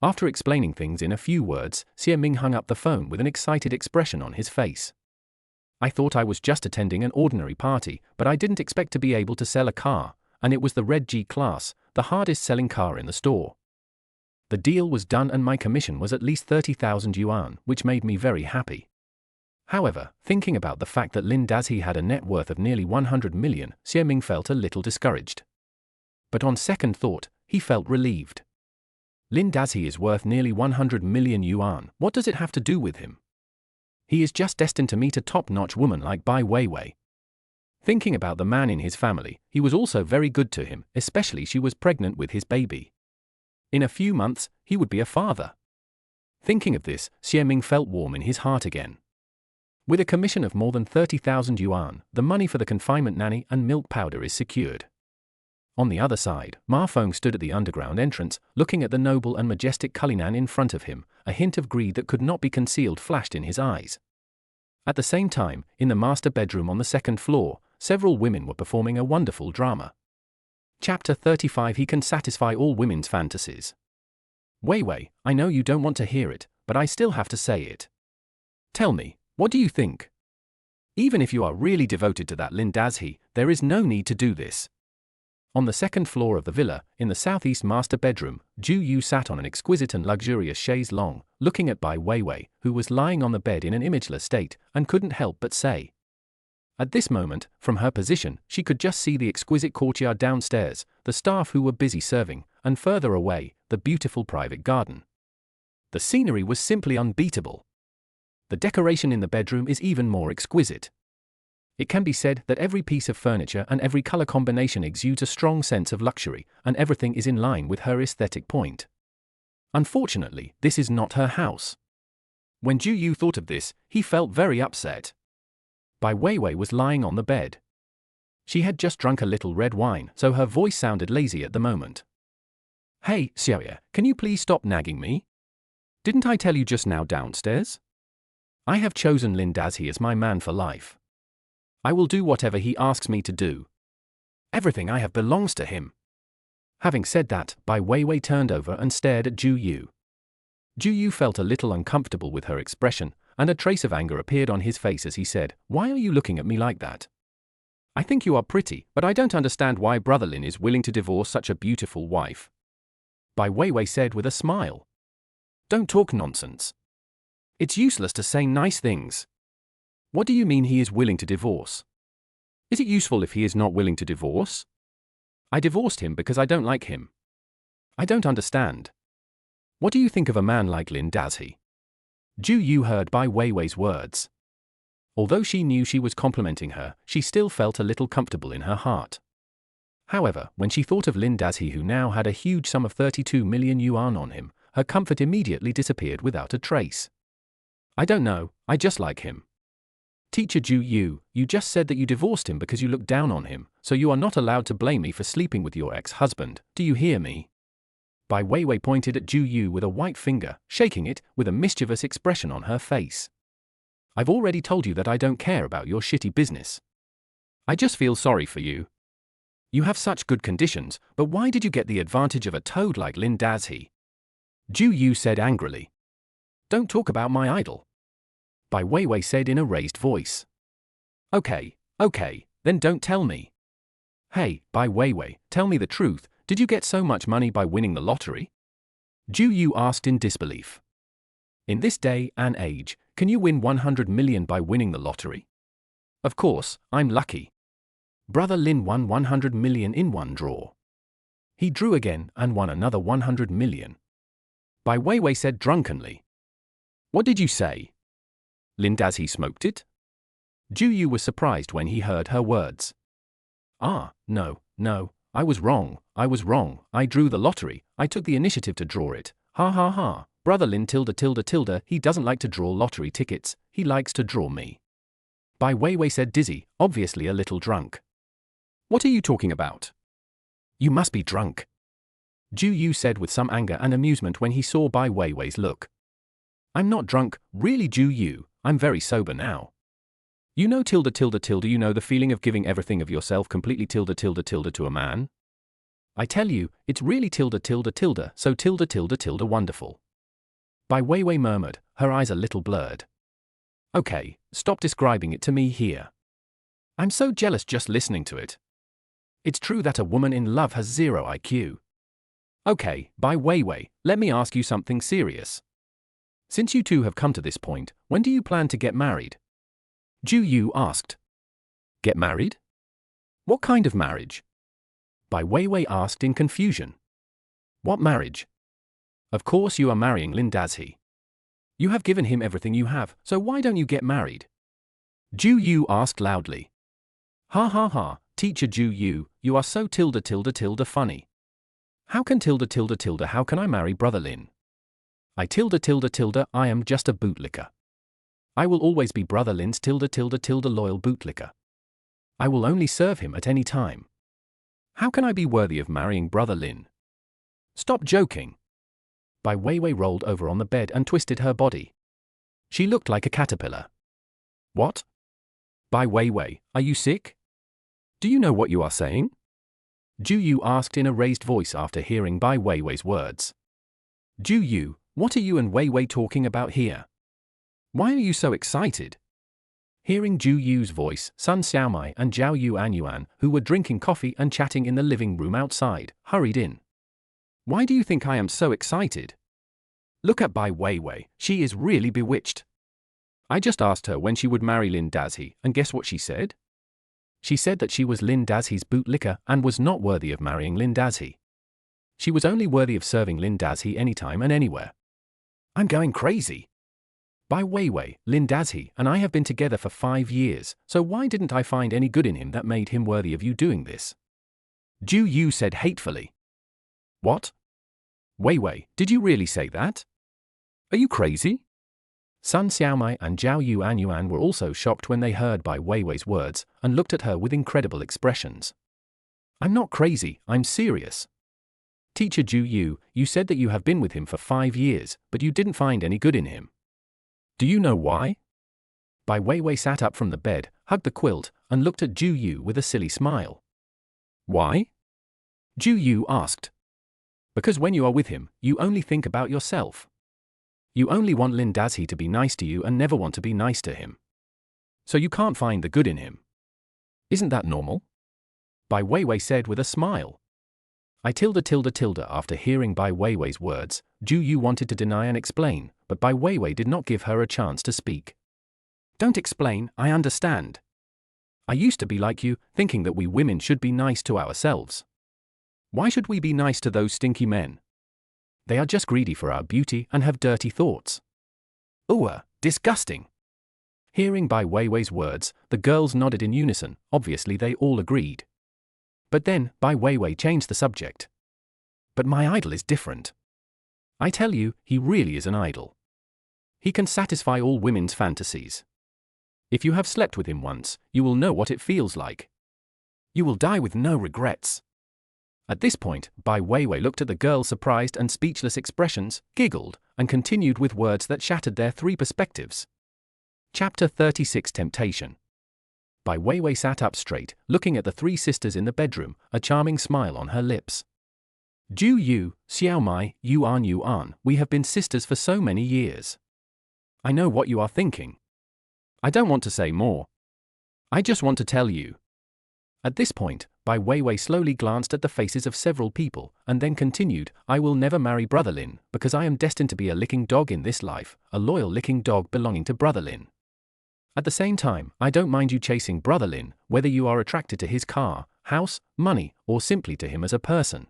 After explaining things in a few words, Xie Ming hung up the phone with an excited expression on his face. "I thought I was just attending an ordinary party, but I didn't expect to be able to sell a car, and it was the red G-Class, the hardest selling car in the store. The deal was done and my commission was at least 30,000 yuan, which made me very happy." However, thinking about the fact that Lin Dazhi had a net worth of nearly 100 million, Xie Ming felt a little discouraged. But on second thought, he felt relieved. Lin Dazhi is worth nearly 100 million yuan, what does it have to do with him? He is just destined to meet a top-notch woman like Bai Weiwei. Thinking about the man in his family, he was also very good to him, especially she was pregnant with his baby. In a few months, he would be a father. Thinking of this, Xie Ming felt warm in his heart again. With a commission of more than 30,000 yuan, the money for the confinement nanny and milk powder is secured. On the other side, Ma Feng stood at the underground entrance, looking at the noble and majestic Cullinan in front of him, a hint of greed that could not be concealed flashed in his eyes. At the same time, in the master bedroom on the second floor, several women were performing a wonderful drama. Chapter 35. He can satisfy all women's fantasies. "Wei Wei, I know you don't want to hear it, but I still have to say it. Tell me, what do you think? Even if you are really devoted to that Lin Dazhi, there is no need to do this." On the second floor of the villa, in the southeast master bedroom, Ju Yu sat on an exquisite and luxurious chaise longue, looking at Bai Weiwei, who was lying on the bed in an imageless state, and couldn't help but say. At this moment, from her position, she could just see the exquisite courtyard downstairs, the staff who were busy serving, and further away, the beautiful private garden. The scenery was simply unbeatable. The decoration in the bedroom is even more exquisite. It can be said that every piece of furniture and every color combination exudes a strong sense of luxury, and everything is in line with her aesthetic point. Unfortunately, this is not her house. When Ju Yu thought of this, he felt very upset. Bai Weiwei was lying on the bed. She had just drunk a little red wine, so her voice sounded lazy at the moment. Hey, Xiaoye, can you please stop nagging me? Didn't I tell you just now downstairs? I have chosen Lin Dazhi as my man for life. I will do whatever he asks me to do. Everything I have belongs to him. Having said that, Bai Weiwei turned over and stared at Ju Yu. Ju Yu felt a little uncomfortable with her expression, and a trace of anger appeared on his face as he said, "Why are you looking at me like that? I think you are pretty, but I don't understand why Brother Lin is willing to divorce such a beautiful wife." Bai Weiwei said with a smile. Don't talk nonsense. It's useless to say nice things. What do you mean he is willing to divorce? Is it useful if he is not willing to divorce? I divorced him because I don't like him. I don't understand. What do you think of a man like Lin Dazhi? Ju Yu heard Bai Weiwei's words. Although she knew she was complimenting her, she still felt a little comfortable in her heart. However, when she thought of Lin Dazhi, who now had a huge sum of 32 million yuan on him, her comfort immediately disappeared without a trace. I don't know, I just like him. Teacher Ju Yu, you just said that you divorced him because you looked down on him, so you are not allowed to blame me for sleeping with your ex-husband, do you hear me? Bai Weiwei pointed at Ju Yu with a white finger, shaking it, with a mischievous expression on her face. I've already told you that I don't care about your shitty business. I just feel sorry for you. You have such good conditions, but why did you get the advantage of a toad like Lin Dazhi? Ju Yu said angrily. Don't talk about my idol. Bai Weiwei said in a raised voice. Okay, then don't tell me. Hey, Bai Weiwei, tell me the truth, did you get so much money by winning the lottery? Ju Yu asked in disbelief. In this day and age, can you win 100 million by winning the lottery? Of course, I'm lucky. Brother Lin won 100 million in one draw. He drew again and won another 100 million. Bai Weiwei said drunkenly. What did you say? Lin Dazhi smoked it? Ju Yu was surprised when he heard her words. No, I was wrong, I drew the lottery, I took the initiative to draw it, ha ha ha, Brother Lin tilde, he doesn't like to draw lottery tickets, he likes to draw me. Bai Weiwei said dizzy, obviously a little drunk. What are you talking about? You must be drunk. Ju Yu said with some anger and amusement when he saw Bai Weiwei's look. I'm not drunk, really Ju Yu, I'm very sober now. You know tilde, you know the feeling of giving everything of yourself completely tilde to a man? I tell you, it's really tilde, so tilde wonderful. Bai Weiwei murmured, her eyes a little blurred. Okay, stop describing it to me here. I'm so jealous just listening to it. It's true that a woman in love has zero IQ. Okay, Bai Weiwei, let me ask you something serious. Since you two have come to this point, when do you plan to get married? Ju Yu asked. Get married? What kind of marriage? Bai Weiwei asked in confusion. What marriage? Of course you are marrying Lin Dazhi. You have given him everything you have, so why don't you get married? Ju Yu asked loudly. Ha ha ha, teacher Ju Yu, you are so tilde funny. How can tilde, how can I marry Brother Lin? I tilde, I am just a bootlicker. I will always be Brother Lin's tilde loyal bootlicker. I will only serve him at any time. How can I be worthy of marrying Brother Lin? Stop joking. Bai Weiwei rolled over on the bed and twisted her body. She looked like a caterpillar. What? Bai Weiwei, are you sick? Do you know what you are saying? Ju Yu asked in a raised voice after hearing Bai Weiwei's words. Ju Yu, what are you and Weiwei talking about here? Why are you so excited? Hearing Ju Yu's voice, Sun Xiaomai and Zhao Yuanyuan, who were drinking coffee and chatting in the living room outside, hurried in. Why do you think I am so excited? Look at Bai Weiwei, she is really bewitched. I just asked her when she would marry Lin Dazhi, and guess what she said? She said that she was Lin Dazhi's bootlicker and was not worthy of marrying Lin Dazhi. She was only worthy of serving Lin Dazhi anytime and anywhere. I'm going crazy. Bai Weiwei, Lin Dazhi and I have been together for 5 years, so why didn't I find any good in him that made him worthy of you doing this? Zhu Yu said hatefully. What? Weiwei, did you really say that? Are you crazy? Sun Xiaomai and Zhao Yuan were also shocked when they heard Bai Weiwei's words and looked at her with incredible expressions. I'm not crazy, I'm serious. Teacher Zhu Yu, you said that you have been with him for 5 years, but you didn't find any good in him. Do you know why? Bai Weiwei sat up from the bed, hugged the quilt, and looked at Zhu Yu with a silly smile. Why? Zhu Yu asked. Because when you are with him, you only think about yourself. You only want Lin Dazhi to be nice to you and never want to be nice to him. So you can't find the good in him. Isn't that normal? Bai Weiwei said with a smile. After hearing Bai Weiwei's words, Zhu Yu wanted to deny and explain, but Bai Weiwei did not give her a chance to speak. Don't explain, I understand. I used to be like you, thinking that we women should be nice to ourselves. Why should we be nice to those stinky men? They are just greedy for our beauty and have dirty thoughts. Disgusting. Hearing Bai Weiwei's words, the girls nodded in unison, obviously they all agreed. But then, Bai Weiwei changed the subject. But my idol is different. I tell you, he really is an idol. He can satisfy all women's fantasies. If you have slept with him once, you will know what it feels like. You will die with no regrets. At this point, Bai Weiwei looked at the girls' surprised and speechless expressions, giggled, and continued with words that shattered their 3 perspectives. Chapter 36 Temptation. Bai Weiwei sat up straight, looking at the 3 sisters in the bedroom, a charming smile on her lips. Zhu Yu, Xiaomai, Yuan, we have been sisters for so many years. I know what you are thinking. I don't want to say more. I just want to tell you. At this point, Bai Weiwei slowly glanced at the faces of several people, and then continued, I will never marry Brother Lin, because I am destined to be a licking dog in this life, a loyal licking dog belonging to Brother Lin. At the same time, I don't mind you chasing Brother Lin, whether you are attracted to his car, house, money, or simply to him as a person.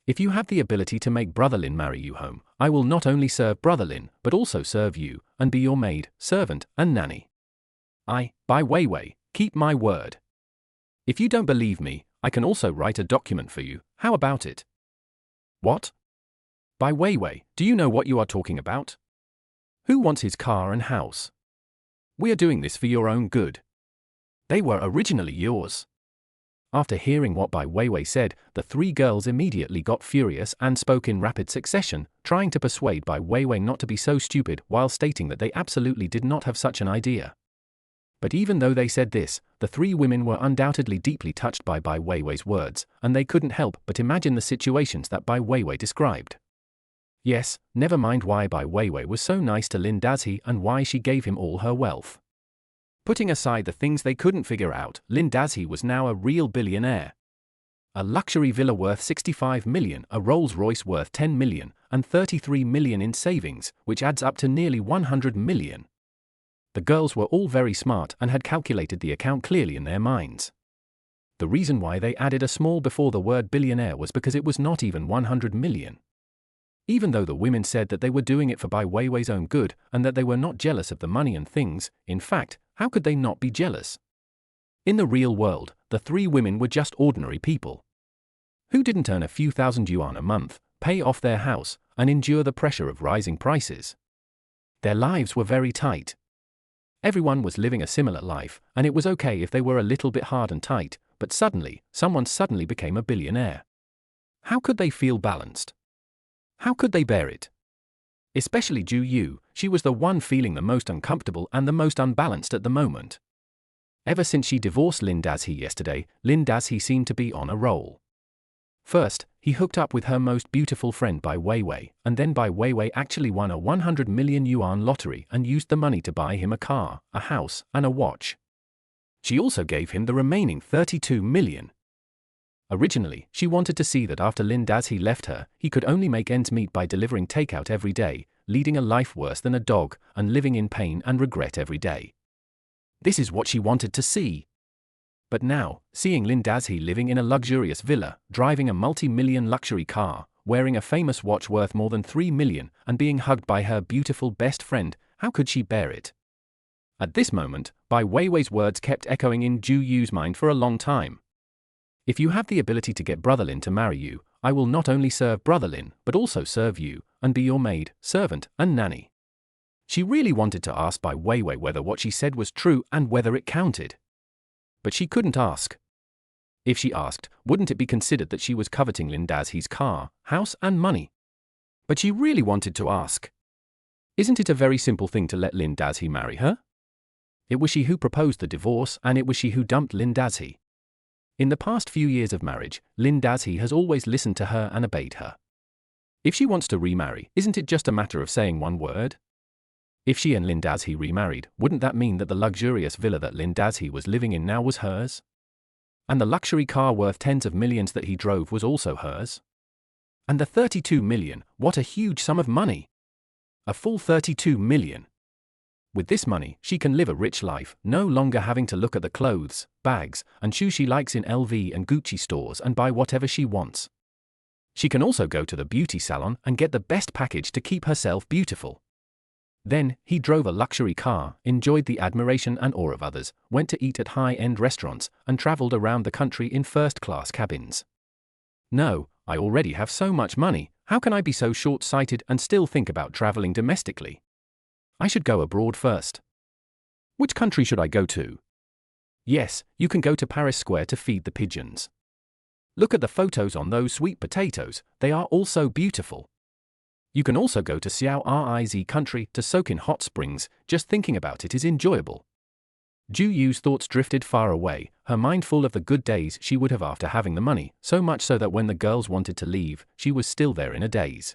If you have the ability to make Brother Lin marry you home, I will not only serve Brother Lin, but also serve you, and be your maid, servant, and nanny. I, Bai Weiwei, keep my word. If you don't believe me, I can also write a document for you, how about it? What? Bai Weiwei, do you know what you are talking about? Who wants his car and house? We are doing this for your own good. They were originally yours. After hearing what Bai Weiwei said, the 3 girls immediately got furious and spoke in rapid succession, trying to persuade Bai Weiwei not to be so stupid while stating that they absolutely did not have such an idea. But even though they said this, the 3 women were undoubtedly deeply touched by Bai Weiwei's words, and they couldn't help but imagine the situations that Bai Weiwei described. Yes, never mind why Bai Weiwei was so nice to Lin Dazhi and why she gave him all her wealth. Putting aside the things they couldn't figure out, Lin Dazhi was now a real billionaire. A luxury villa worth 65 million, a Rolls-Royce worth 10 million, and 33 million in savings, which adds up to nearly 100 million. The girls were all very smart and had calculated the account clearly in their minds. The reason why they added a small before the word billionaire was because it was not even 100 million. Even though the women said that they were doing it for Bai Weiwei's own good and that they were not jealous of the money and things, in fact, how could they not be jealous? In the real world, the 3 women were just ordinary people. Who didn't earn a few thousand yuan a month, pay off their house, and endure the pressure of rising prices? Their lives were very tight. Everyone was living a similar life, and it was okay if they were a little bit hard and tight, but suddenly, someone suddenly became a billionaire. How could they feel balanced? How could they bear it? Especially Zhu Yu, she was the one feeling the most uncomfortable and the most unbalanced at the moment. Ever since she divorced Lin Dazhi yesterday, Lin Dazhi seemed to be on a roll. First, he hooked up with her most beautiful friend Bai Weiwei, and then Bai Weiwei actually won a 100 million yuan lottery and used the money to buy him a car, a house, and a watch. She also gave him the remaining 32 million. Originally, she wanted to see that after Lin Dazhi left her, he could only make ends meet by delivering takeout every day, leading a life worse than a dog, and living in pain and regret every day. This is what she wanted to see. But now, seeing Lin Dazhi living in a luxurious villa, driving a multi-million luxury car, wearing a famous watch worth more than 3 million, and being hugged by her beautiful best friend, How could she bear it? At this moment, Bai Weiwei's words kept echoing in Zhu Yu's mind for a long time. If you have the ability to get Brother Lin to marry you, I will not only serve Brother Lin but also serve you, and be your maid, servant, and nanny. She really wanted to ask Bai Weiwei whether what she said was true and whether it counted. But she couldn't ask. If she asked, wouldn't it be considered that she was coveting Lin Dazhi's car, house, and money? But she really wanted to ask. Isn't it a very simple thing to let Lin Dazhi marry her? It was she who proposed the divorce, and it was she who dumped Lin Dazhi. In the past few years of marriage, Lin Dazhi has always listened to her and obeyed her. If she wants to remarry, isn't it just a matter of saying one word? If she and Lin Dazhi remarried, wouldn't that mean that the luxurious villa that Lin Dazhi was living in now was hers? And the luxury car worth tens of millions that he drove was also hers? And the 32 million, what a huge sum of money! A full 32 million. With this money, she can live a rich life, no longer having to look at the clothes, bags, and shoes she likes in LV and Gucci stores and buy whatever she wants. She can also go to the beauty salon and get the best package to keep herself beautiful. Then, he drove a luxury car, enjoyed the admiration and awe of others, went to eat at high-end restaurants, and traveled around the country in first-class cabins. No, I already have so much money, how can I be so short-sighted and still think about traveling domestically? I should go abroad first. Which country should I go to? Yes, you can go to Paris Square to feed the pigeons. Look at the photos on those sweet potatoes, they are all so beautiful. You can also go to Xiao Riz country to soak in hot springs, just thinking about it is enjoyable. Zhu Yu's thoughts drifted far away, her mind full of the good days she would have after having the money, so much so that when the girls wanted to leave, she was still there in a daze.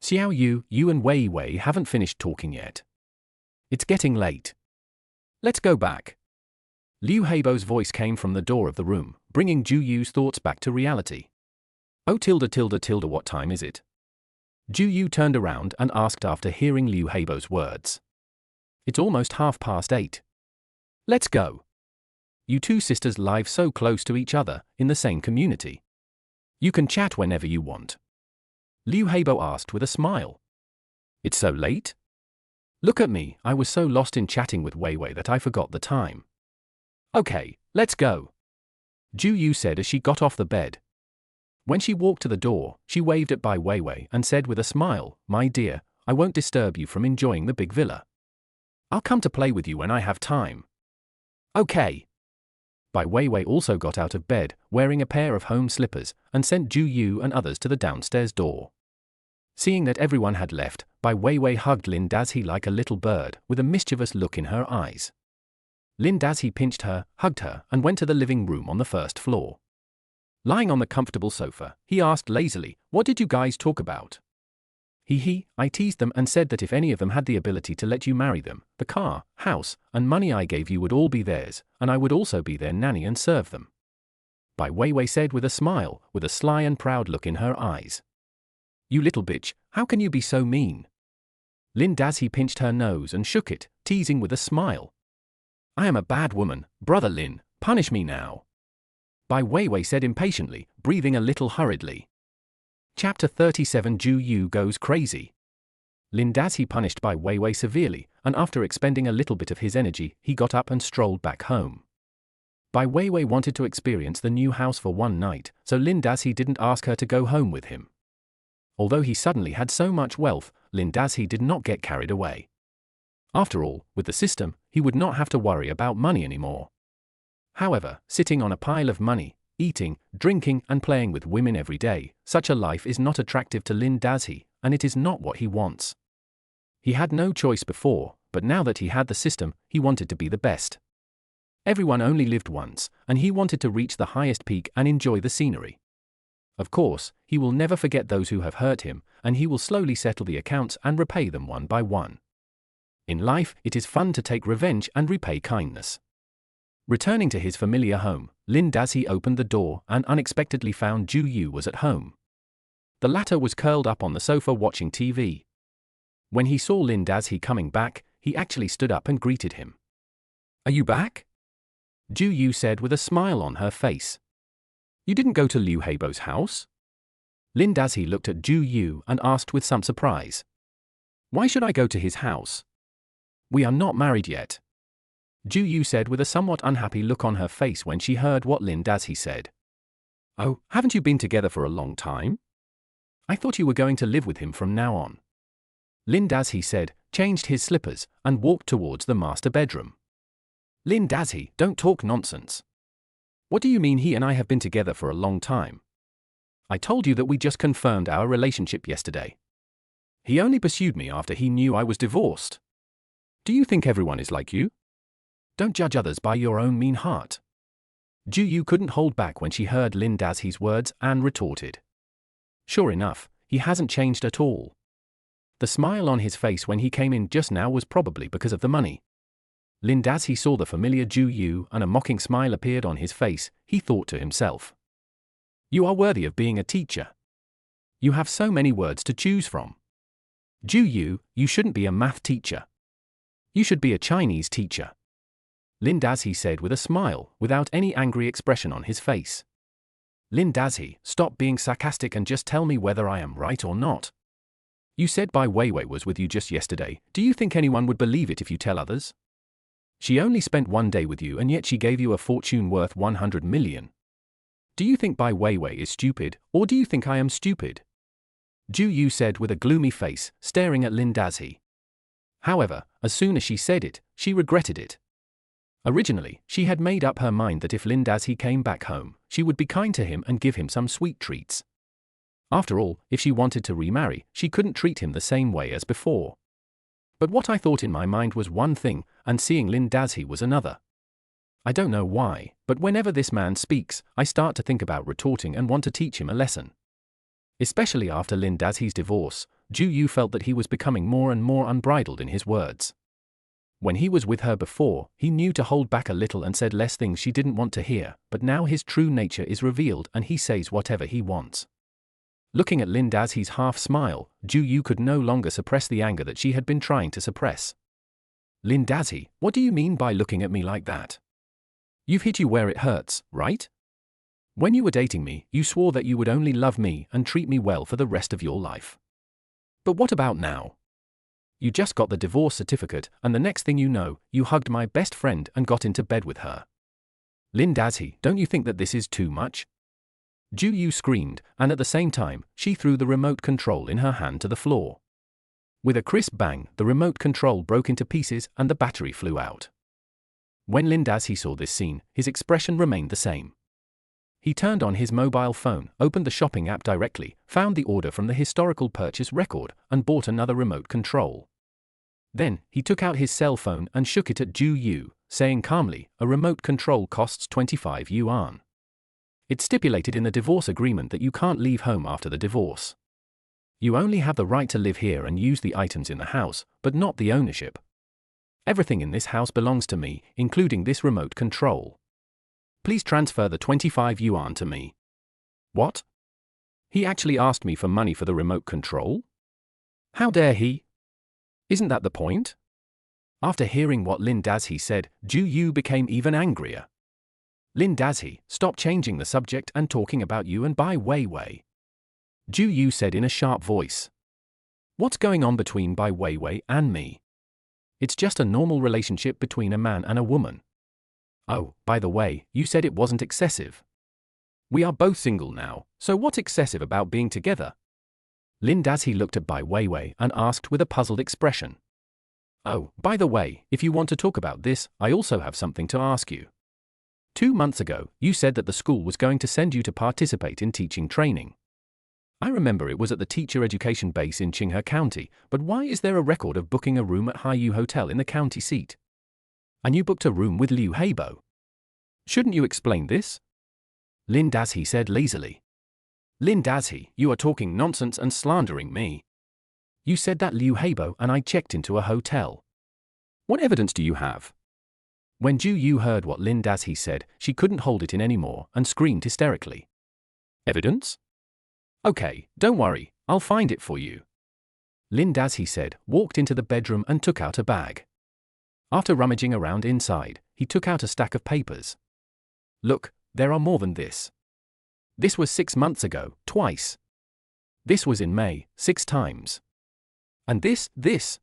Xiao Yu, you and Wei Wei haven't finished talking yet. It's getting late. Let's go back. Liu Heibo's voice came from the door of the room, bringing Zhu Yu's thoughts back to reality. Oh tilde, what time is it? Zhu Yu turned around and asked after hearing Liu Heibo's words. It's almost 8:30. Let's go. You two sisters live so close to each other, in the same community. You can chat whenever you want. Liu Heibo asked with a smile. It's so late? Look at me, I was so lost in chatting with Wei Wei that I forgot the time. Okay, let's go. Zhu Yu said as she got off the bed. When she walked to the door, she waved at Bai Weiwei and said with a smile, My dear, I won't disturb you from enjoying the big villa. I'll come to play with you when I have time. Okay. Bai Weiwei also got out of bed, wearing a pair of home slippers, and sent Zhu Yu and others to the downstairs door. Seeing that everyone had left, Bai Weiwei hugged Lin Dazhi like a little bird, with a mischievous look in her eyes. Lin Dazhi pinched her, hugged her, and went to the living room on the first floor. Lying on the comfortable sofa, he asked lazily, What did you guys talk about? I teased them and said that if any of them had the ability to let you marry them, the car, house, and money I gave you would all be theirs, and I would also be their nanny and serve them. Bai Weiwei said with a smile, with a sly and proud look in her eyes. You little bitch, how can you be so mean? Lin Dazhi pinched her nose and shook it, teasing with a smile. I am a bad woman, brother Lin, punish me now. Bai Weiwei said impatiently, breathing a little hurriedly. Chapter 37 Zhu Yu goes crazy. Lin Dazhi punished Bai Weiwei severely, and after expending a little bit of his energy, he got up and strolled back home. Bai Weiwei wanted to experience the new house for one night, so Lin Dazhi didn't ask her to go home with him. Although he suddenly had so much wealth, Lin Dazhi did not get carried away. After all, with the system, he would not have to worry about money anymore. However, sitting on a pile of money, eating, drinking, and playing with women every day, such a life is not attractive to Lin Dazhi, and it is not what he wants. He had no choice before, but now that he had the system, he wanted to be the best. Everyone only lived once, and he wanted to reach the highest peak and enjoy the scenery. Of course, he will never forget those who have hurt him, and he will slowly settle the accounts and repay them one by one. In life, it is fun to take revenge and repay kindness. Returning to his familiar home, Lin Dazhi opened the door and unexpectedly found Zhu Yu was at home. The latter was curled up on the sofa watching TV. When he saw Lin Dazhi coming back, he actually stood up and greeted him. Are you back? Zhu Yu said with a smile on her face. You didn't go to Liu Heibo's house? Lin Dazhi looked at Zhu Yu and asked with some surprise. Why should I go to his house? We are not married yet, Ju Yu said with a somewhat unhappy look on her face when she heard what Lin Dazhi said. Oh, haven't you been together for a long time? I thought you were going to live with him from now on. Lin Dazhi said, changed his slippers, and walked towards the master bedroom. Lin Dazhi, don't talk nonsense. What do you mean he and I have been together for a long time? I told you that we just confirmed our relationship yesterday. He only pursued me after he knew I was divorced. Do you think everyone is like you? Don't judge others by your own mean heart. Ju Yu couldn't hold back when she heard Lin Dazhi's words and retorted. Sure enough, he hasn't changed at all. The smile on his face when he came in just now was probably because of the money. Lin Dazhi saw the familiar Ju Yu and a mocking smile appeared on his face. He thought to himself. You are worthy of being a teacher. You have so many words to choose from. Ju Yu, you shouldn't be a math teacher. You should be a Chinese teacher. Lin Dazhi said with a smile, without any angry expression on his face. Lin Dazhi, stop being sarcastic and just tell me whether I am right or not. You said Bai Weiwei was with you just yesterday. Do you think anyone would believe it if you tell others? She only spent 1 day with you and yet she gave you a fortune worth 100 million. Do you think Bai Weiwei is stupid, or do you think I am stupid? Ju Yu said with a gloomy face, staring at Lin Dazhi. However, as soon as she said it, she regretted it. Originally, she had made up her mind that if Lin Dazhi came back home, she would be kind to him and give him some sweet treats. After all, if she wanted to remarry, she couldn't treat him the same way as before. But what I thought in my mind was one thing, and seeing Lin Dazhi was another. I don't know why, but whenever this man speaks, I start to think about retorting and want to teach him a lesson. Especially after Lin Dazhi's divorce, Ju Yu felt that he was becoming more and more unbridled in his words. When he was with her before, he knew to hold back a little and said less things she didn't want to hear, but now his true nature is revealed and he says whatever he wants. Looking at Lin Dazhi's half-smile, Ju Yu could no longer suppress the anger that she had been trying to suppress. Lin Dazhi, what do you mean by looking at me like that? You've hit you where it hurts, right? When you were dating me, you swore that you would only love me and treat me well for the rest of your life. But what about now? You just got the divorce certificate, and the next thing you know, you hugged my best friend and got into bed with her. Lin Dazhi, don't you think that this is too much? Ju Yu screamed, and at the same time, she threw the remote control in her hand to the floor. With a crisp bang, the remote control broke into pieces and the battery flew out. When Lin Dazhi saw this scene, his expression remained the same. He turned on his mobile phone, opened the shopping app directly, found the order from the historical purchase record, and bought another remote control. Then, he took out his cell phone and shook it at Ju Yu, saying calmly, a remote control costs 25 yuan. It's stipulated in the divorce agreement that you can't leave home after the divorce. You only have the right to live here and use the items in the house, but not the ownership. Everything in this house belongs to me, including this remote control. Please transfer the 25 yuan to me. What? He actually asked me for money for the remote control? How dare he? Isn't that the point? After hearing what Lin Dazhi said, Ju Yu became even angrier. Lin Dazhi, stop changing the subject and talking about you and Bai Weiwei. Ju Yu said in a sharp voice. What's going on between Bai Weiwei and me? It's just a normal relationship between a man and a woman. Oh, by the way, you said it wasn't excessive. We are both single now, so what's excessive about being together? Lin Dazhi looked at Bai Weiwei and asked with a puzzled expression. Oh, by the way, if you want to talk about this, I also have something to ask you. 2 months ago, you said that the school was going to send you to participate in teaching training. I remember it was at the teacher education base in Qinghe County, but why is there a record of booking a room at Haiyu Hotel in the county seat? And you booked a room with Liu Heibo. Shouldn't you explain this? Lin Dazhi said lazily. Lin Dazhi, you are talking nonsense and slandering me. You said that Liu Heibo and I checked into a hotel. What evidence do you have? When Ju Yu heard what Lin Dazhi said, she couldn't hold it in anymore and screamed hysterically. Evidence? Okay, don't worry, I'll find it for you. Lin Dazhi said, walked into the bedroom and took out a bag. After rummaging around inside, he took out a stack of papers. Look, there are more than this. This was 6 months ago, twice. This was in May, 6 times. And this.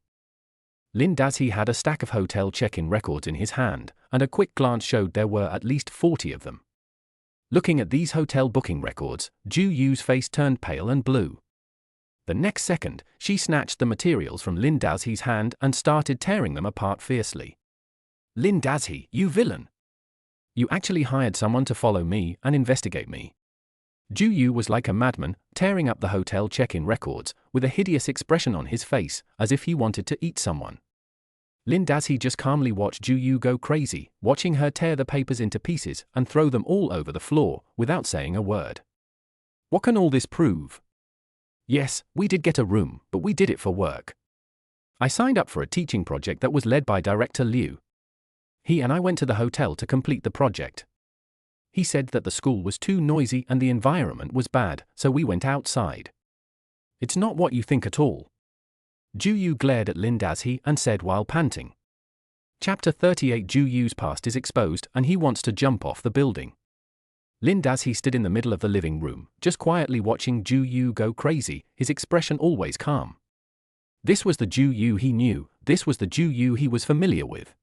Lin Dazhi had a stack of hotel check-in records in his hand, and a quick glance showed there were at least 40 of them. Looking at these hotel booking records, Ju Yu's face turned pale and blue. The next second, she snatched the materials from Lin Dazhi's hand and started tearing them apart fiercely. Lin Dazhi, you villain! You actually hired someone to follow me and investigate me. Ju Yu was like a madman, tearing up the hotel check-in records, with a hideous expression on his face, as if he wanted to eat someone. Lin Dazhi just calmly watched Ju Yu go crazy, watching her tear the papers into pieces and throw them all over the floor, without saying a word. What can all this prove? Yes, we did get a room, but we did it for work. I signed up for a teaching project that was led by Director Liu. He and I went to the hotel to complete the project. He said that the school was too noisy and the environment was bad, so we went outside. It's not what you think at all. Ju Yu glared at Lin Dazhi and said while panting. Chapter 38. Ju Yu's past is exposed and he wants to jump off the building. Lin Dazhi stood in the middle of the living room, just quietly watching Ju Yu go crazy, his expression always calm. This was the Ju Yu he knew, this was the Ju Yu he was familiar with.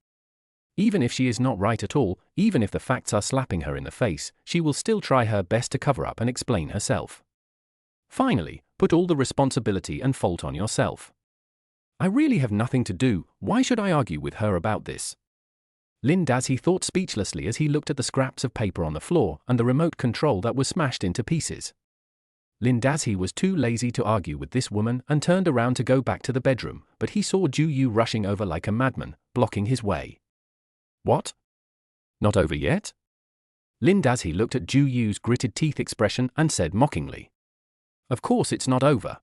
Even if she is not right at all, even if the facts are slapping her in the face, she will still try her best to cover up and explain herself. Finally, put all the responsibility and fault on yourself. I really have nothing to do, why should I argue with her about this? Lin Dazhi thought speechlessly as he looked at the scraps of paper on the floor and the remote control that was smashed into pieces. Lin Dazhi was too lazy to argue with this woman and turned around to go back to the bedroom, but he saw Ju Yu rushing over like a madman, blocking his way. What? Not over yet? Lin Dazhi looked at Ju Yu's gritted teeth expression and said mockingly. Of course it's not over.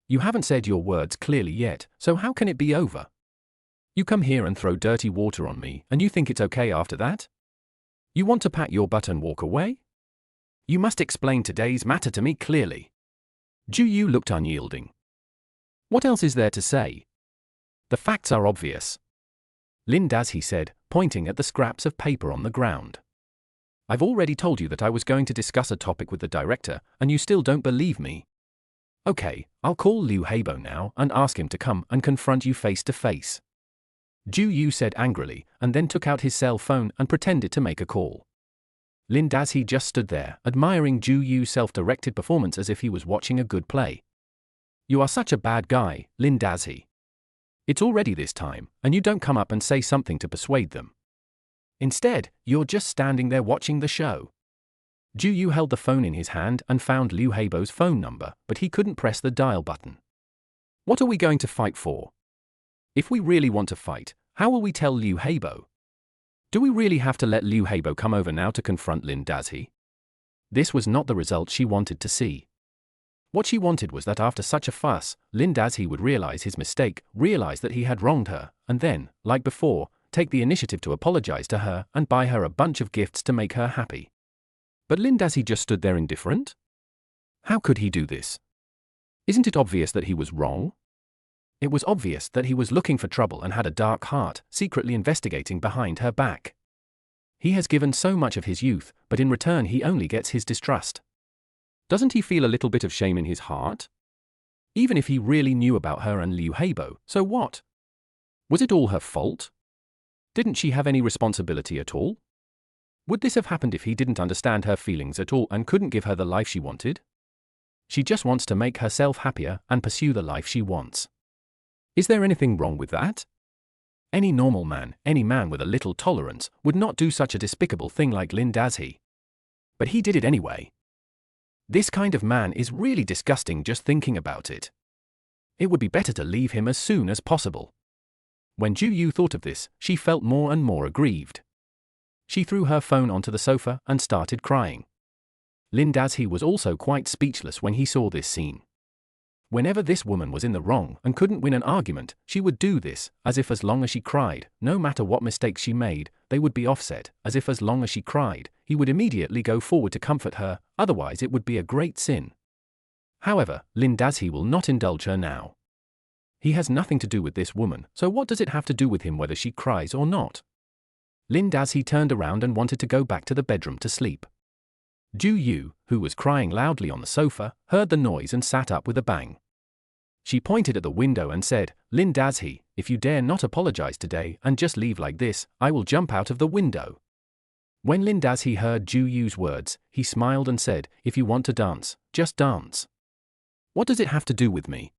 You haven't said your words clearly yet, so how can it be over? You come here and throw dirty water on me, and you think it's okay after that? You want to pat your butt and walk away? You must explain today's matter to me clearly. Ju Yu looked unyielding. What else is there to say? The facts are obvious. Lin Dazhi said, pointing at the scraps of paper on the ground. I've already told you that I was going to discuss a topic with the director, and you still don't believe me. Okay, I'll call Liu Heibo now and ask him to come and confront you face to face. Ju Yu said angrily, and then took out his cell phone and pretended to make a call. Lin Dazhi just stood there, admiring Ju Yu's self-directed performance as if he was watching a good play. You are such a bad guy, Lin Dazhi. It's already this time, and you don't come up and say something to persuade them. Instead, you're just standing there watching the show. Ju Yu held the phone in his hand and found Liu Heibo's phone number, but he couldn't press the dial button. What are we going to fight for? If we really want to fight, how will we tell Liu Heibo? Do we really have to let Liu Heibo come over now to confront Lin Dazhi? This was not the result she wanted to see. What she wanted was that after such a fuss, Lin Dazhi would realize his mistake, realize that he had wronged her, and then, like before, take the initiative to apologize to her and buy her a bunch of gifts to make her happy. But Lin Dazhi just stood there indifferent? How could he do this? Isn't it obvious that he was wrong? It was obvious that he was looking for trouble and had a dark heart, secretly investigating behind her back. He has given so much of his youth, but in return he only gets his distrust. Doesn't he feel a little bit of shame in his heart? Even if he really knew about her and Liu Heibo, so what? Was it all her fault? Didn't she have any responsibility at all? Would this have happened if he didn't understand her feelings at all and couldn't give her the life she wanted? She just wants to make herself happier and pursue the life she wants. Is there anything wrong with that? Any normal man, any man with a little tolerance, would not do such a despicable thing like Lin Dazhi. But he did it anyway. This kind of man is really disgusting just thinking about it. It would be better to leave him as soon as possible. When Ju Yu thought of this, she felt more and more aggrieved. She threw her phone onto the sofa and started crying. Lin Dazhi was also quite speechless when he saw this scene. Whenever this woman was in the wrong and couldn't win an argument, she would do this, as if as long as she cried, no matter what mistakes she made, they would be offset, as if as long as she cried, he would immediately go forward to comfort her, otherwise it would be a great sin. However, Lin Dazhi will not indulge her now. He has nothing to do with this woman, so what does it have to do with him whether she cries or not? Lin Dazhi turned around and wanted to go back to the bedroom to sleep. Ju Yu, who was crying loudly on the sofa, heard the noise and sat up with a bang. She pointed at the window and said, "Lin Dazhi, if you dare not apologize today and just leave like this, I will jump out of the window." When Lin Dazhi heard Ju Yu's words, he smiled and said, "If you want to dance, just dance. What does it have to do with me?"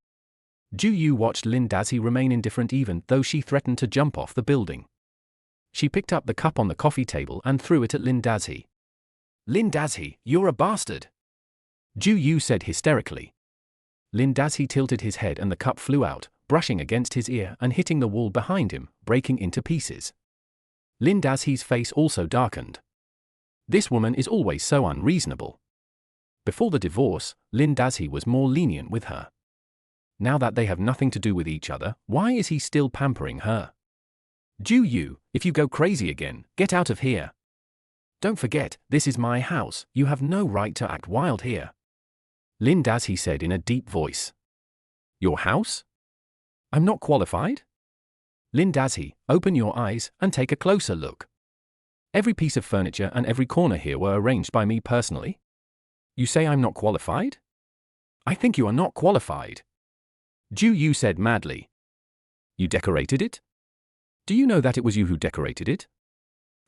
Ju Yu watched Lin Dazhi remain indifferent even though she threatened to jump off the building. She picked up the cup on the coffee table and threw it at Lin Dazhi. "Lin Dazhi, you're a bastard!" Ju Yu said hysterically. Lin Dazhi tilted his head and the cup flew out, brushing against his ear and hitting the wall behind him, breaking into pieces. Lin Dazhi's face also darkened. This woman is always so unreasonable. Before the divorce, Lin Dazhi was more lenient with her. Now that they have nothing to do with each other, why is he still pampering her? "Ju Yu, if you go crazy again, get out of here. Don't forget, this is my house, you have no right to act wild here," Lin Dazhi said in a deep voice. "Your house? I'm not qualified?" "Lin Dazhi, open your eyes and take a closer look. Every piece of furniture and every corner here were arranged by me personally. You say I'm not qualified? I think you are not qualified," Ju Yu said madly. "You decorated it? Do you know that it was you who decorated it?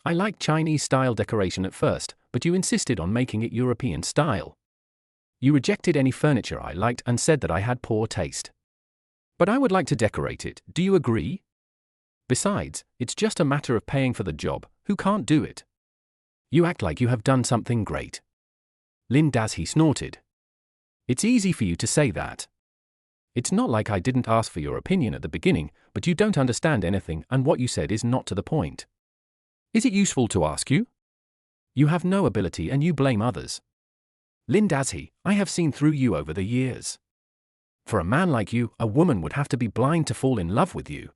I liked Chinese-style decoration at first, but you insisted on making it European style. You rejected any furniture I liked and said that I had poor taste. But I would like to decorate it, do you agree? Besides, it's just a matter of paying for the job, who can't do it? You act like you have done something great." Lin Dazhi snorted. "It's easy for you to say that. It's not like I didn't ask for your opinion at the beginning, but you don't understand anything and what you said is not to the point. Is it useful to ask you? You have no ability and you blame others. Lin Dazhi, I have seen through you over the years. For a man like you, a woman would have to be blind to fall in love with you.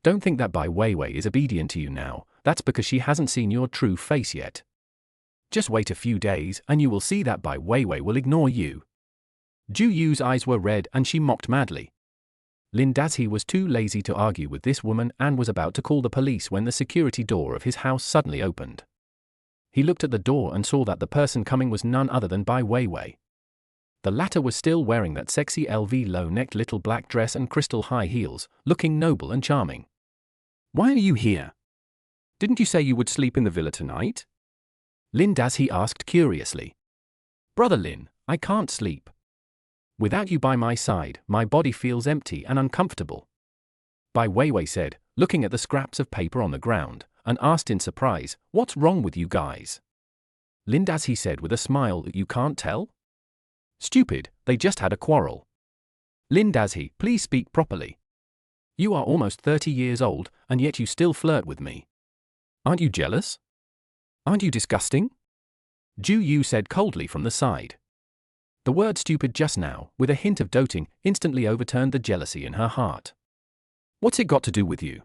Don't think that Bai Weiwei is obedient to you now, that's because she hasn't seen your true face yet. Just wait a few days and you will see that Bai Weiwei will ignore you." Ju Yu's eyes were red and she mocked madly. Lin Dazhi was too lazy to argue with this woman and was about to call the police when the security door of his house suddenly opened. He looked at the door and saw that the person coming was none other than Bai Weiwei. The latter was still wearing that sexy LV low-necked little black dress and crystal high heels, looking noble and charming. "Why are you here? Didn't you say you would sleep in the villa tonight?" Lin Dazhi asked curiously. "Brother Lin, I can't sleep. Without you by my side, my body feels empty and uncomfortable," Bai Weiwei said, looking at the scraps of paper on the ground, and asked in surprise, "What's wrong with you guys?" Lin Dazhi said with a smile, "You can't tell? Stupid, they just had a quarrel." "Lin Dazhi, please speak properly. You are almost 30 years old, and yet you still flirt with me. Aren't you jealous? Aren't you disgusting?" Ju Yu said coldly from the side. The word stupid just now, with a hint of doting, instantly overturned the jealousy in her heart. "What's it got to do with you?"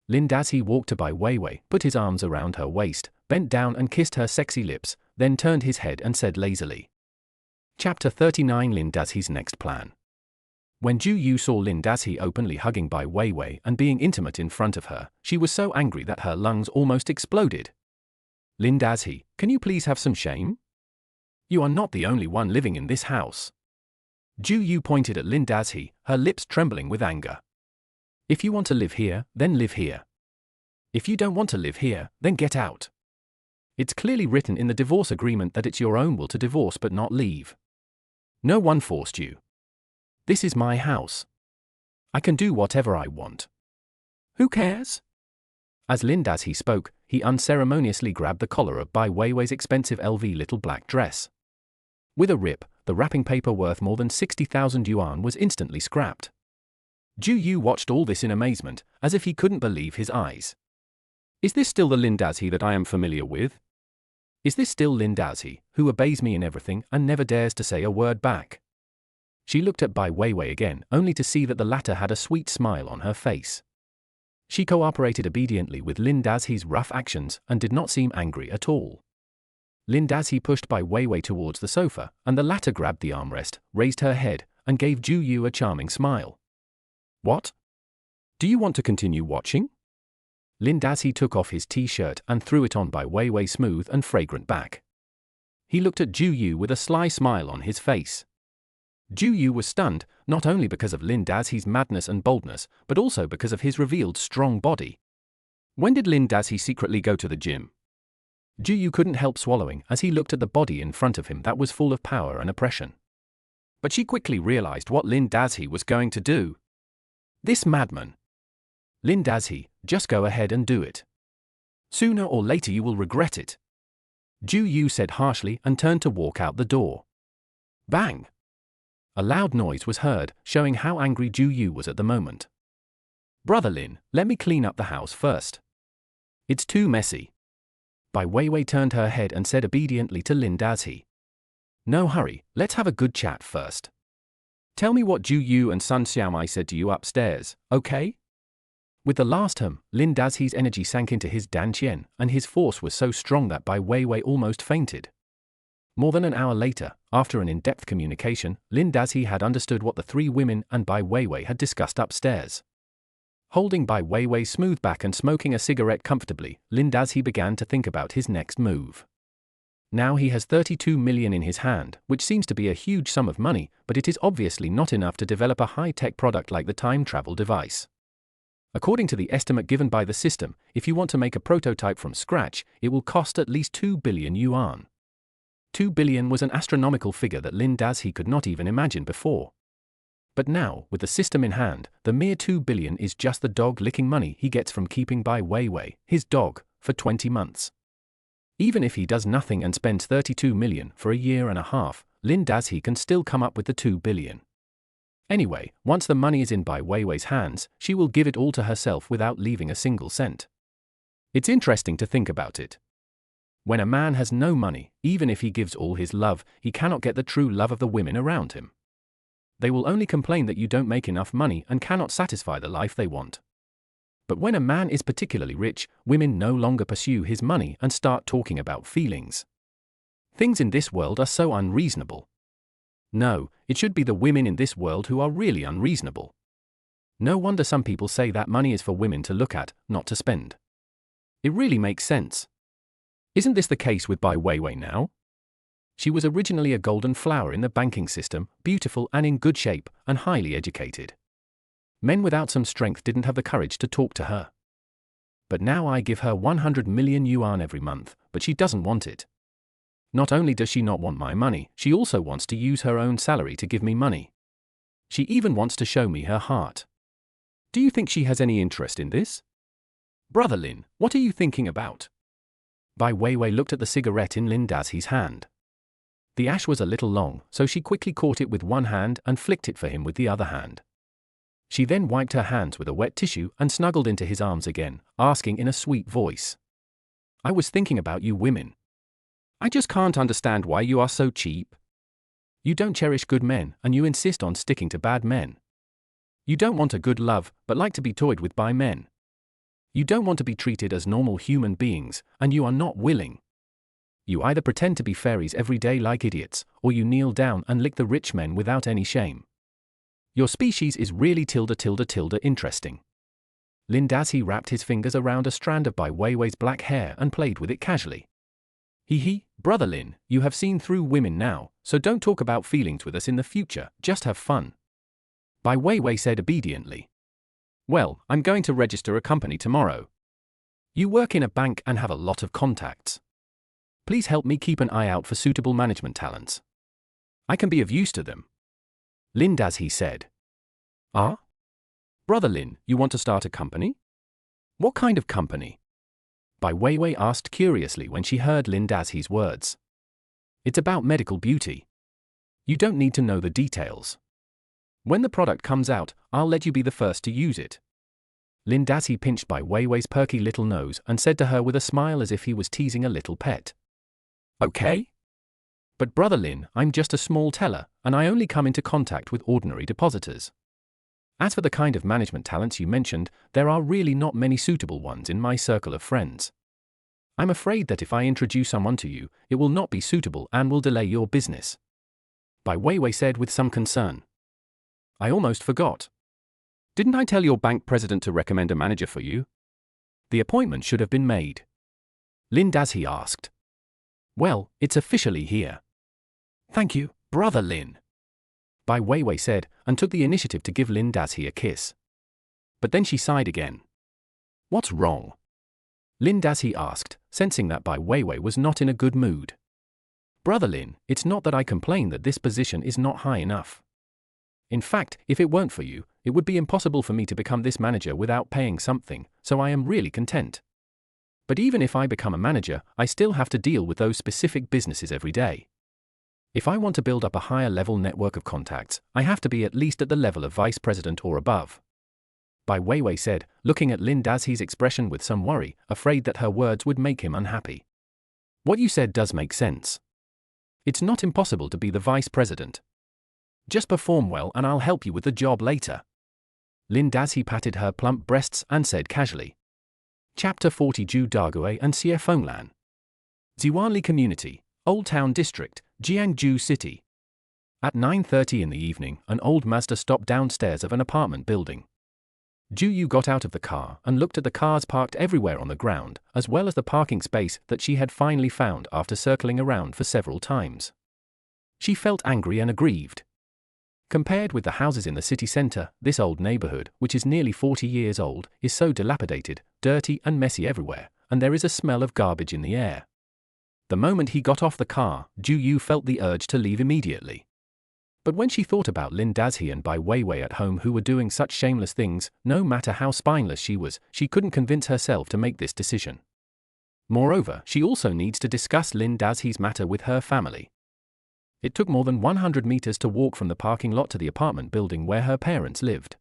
Lin Dazhi walked to Bai Weiwei, put his arms around her waist, bent down and kissed her sexy lips, then turned his head and said lazily. Chapter 39 Lin Dazhi's Next Plan. When Ju Yu saw Lin Dazhi openly hugging Bai Weiwei and being intimate in front of her, she was so angry that her lungs almost exploded. "Lin Dazhi, can you please have some shame? You are not the only one living in this house." Ju Yu pointed at Lin Dazhi, her lips trembling with anger. "If you want to live here, then live here. If you don't want to live here, then get out. It's clearly written in the divorce agreement that it's your own will to divorce but not leave. No one forced you. This is my house. I can do whatever I want. Who cares?" As Lin Dazhi spoke, he unceremoniously grabbed the collar of Bai Weiwei's expensive LV little black dress. With a rip, the wrapping paper worth more than 60,000 yuan was instantly scrapped. Ju Yu watched all this in amazement, as if he couldn't believe his eyes. Is this still the Lin Dazhi that I am familiar with? Is this still Lin Dazhi, who obeys me in everything and never dares to say a word back? She looked at Bai Weiwei again, only to see that the latter had a sweet smile on her face. She cooperated obediently with Lin Dazhi's rough actions and did not seem angry at all. Lin Dazhi pushed Bai Weiwei towards the sofa, and the latter grabbed the armrest, raised her head, and gave Ju Yu a charming smile. What? Do you want to continue watching? Lin Dazhi took off his t-shirt and threw it on Bai Weiwei's smooth and fragrant back. He looked at Ju Yu with a sly smile on his face. Ju Yu was stunned, not only because of Lin Dazhe's madness and boldness, but also because of his revealed strong body. When did Lin Dazhe secretly go to the gym? Ju Yu couldn't help swallowing as he looked at the body in front of him that was full of power and oppression. But she quickly realized what Lin Dazhe was going to do. This madman. Lin Dazhe, just go ahead and do it. Sooner or later you will regret it. Ju Yu said harshly and turned to walk out the door. Bang! A loud noise was heard, showing how angry Ju Yu was at the moment. Brother Lin, let me clean up the house first. It's too messy. Bai Weiwei turned her head and said obediently to Lin Dazhe. No hurry, let's have a good chat first. Tell me what Ju Yu and Sun Xiaomai said to you upstairs, okay? With the last term, Lin Dazhe's energy sank into his dantian, and his force was so strong that Bai Weiwei almost fainted. More than an hour later, after an in-depth communication, Lin Dazhe had understood what the three women and Bai Weiwei had discussed upstairs. Holding Bai Weiwei's smooth back and smoking a cigarette comfortably, Lin Dazhe began to think about his next move. Now he has 32 million in his hand, which seems to be a huge sum of money, but it is obviously not enough to develop a high-tech product like the time travel device. According to the estimate given by the system, if you want to make a prototype from scratch, it will cost at least 2 billion yuan. 2 billion was an astronomical figure that Lin Dazhe could not even imagine before. But now, with the system in hand, the mere 2 billion is just the dog-licking money he gets from keeping Bai Weiwei, his dog, for 20 months. Even if he does nothing and spends 32 million for a year and a half, Lin Dazhe can still come up with the 2 billion. Anyway, once the money is in Bai Weiwei's hands, she will give it all to herself without leaving a single cent. It's interesting to think about it. When a man has no money, even if he gives all his love, he cannot get the true love of the women around him. They will only complain that you don't make enough money and cannot satisfy the life they want. But when a man is particularly rich, women no longer pursue his money and start talking about feelings. Things in this world are so unreasonable. No, it should be the women in this world who are really unreasonable. No wonder some people say that money is for women to look at, not to spend. It really makes sense. Isn't this the case with Bai Weiwei now? She was originally a golden flower in the banking system, beautiful and in good shape, and highly educated. Men without some strength didn't have the courage to talk to her. But now I give her 100 million yuan every month, but she doesn't want it. Not only does she not want my money, she also wants to use her own salary to give me money. She even wants to show me her heart. Do you think she has any interest in this? Brother Lin, what are you thinking about? Bai Weiwei looked at the cigarette in Lin Dazhe's hand. The ash was a little long, so she quickly caught it with one hand and flicked it for him with the other hand. She then wiped her hands with a wet tissue and snuggled into his arms again, asking in a sweet voice. I was thinking about you women. I just can't understand why you are so cheap. You don't cherish good men, and you insist on sticking to bad men. You don't want a good love, but like to be toyed with by men. You don't want to be treated as normal human beings, and you are not willing. You either pretend to be fairies every day like idiots, or you kneel down and lick the rich men without any shame. Your species is really interesting. Lin Dazhe wrapped his fingers around a strand of Bai Weiwei's black hair and played with it casually. Hee, Brother Lin, you have seen through women now, so don't talk about feelings with us in the future, just have fun. Bai Weiwei said obediently. Well, I'm going to register a company tomorrow. You work in a bank and have a lot of contacts. Please help me keep an eye out for suitable management talents. I can be of use to them. Lin Dazhe said. Ah? Brother Lin, you want to start a company? What kind of company? Bai Weiwei asked curiously when she heard Lin Dazhe's words. It's about medical beauty. You don't need to know the details. When the product comes out, I'll let you be the first to use it. Lin Dazhe pinched Bai Weiwei's perky little nose and said to her with a smile as if he was teasing a little pet. Okay? But Brother Lin, I'm just a small teller, and I only come into contact with ordinary depositors. As for the kind of management talents you mentioned, there are really not many suitable ones in my circle of friends. I'm afraid that if I introduce someone to you, it will not be suitable and will delay your business. Bai Weiwei said with some concern. I almost forgot. Didn't I tell your bank president to recommend a manager for you? The appointment should have been made. Lin Dazhe asked. Well, it's officially here. Thank you, Brother Lin. Bai Weiwei said, and took the initiative to give Lin Dazhi a kiss. But then she sighed again. What's wrong? Lin Dazhi asked, sensing that Bai Weiwei was not in a good mood. Brother Lin, it's not that I complain that this position is not high enough. In fact, if it weren't for you, it would be impossible for me to become this manager without paying something, so I am really content. But even if I become a manager, I still have to deal with those specific businesses every day. If I want to build up a higher level network of contacts, I have to be at least at the level of vice president or above. Bai Weiwei said, looking at Lin Dazhi's expression with some worry, afraid that her words would make him unhappy. What you said does make sense. It's not impossible to be the vice president. Just perform well and I'll help you with the job later. Lin Dazhi patted her plump breasts and said casually. Chapter 40 Zhu Dagui and Xie Fenglan. Ziwanli Community, Old Town District, Jiangsu City. At 9:30 in the evening, an old Mazda stopped downstairs of an apartment building. Zhu Yu got out of the car and looked at the cars parked everywhere on the ground, as well as the parking space that she had finally found after circling around for several times. She felt angry and aggrieved. Compared with the houses in the city center, this old neighborhood, which is nearly 40 years old, is so dilapidated, dirty and messy everywhere, and there is a smell of garbage in the air. The moment he got off the car, Zhu Yu felt the urge to leave immediately. But when she thought about Lin Dazhi and Bai Weiwei at home who were doing such shameless things, no matter how spineless she was, she couldn't convince herself to make this decision. Moreover, she also needs to discuss Lin Dazhi's matter with her family. It took more than 100 meters to walk from the parking lot to the apartment building where her parents lived.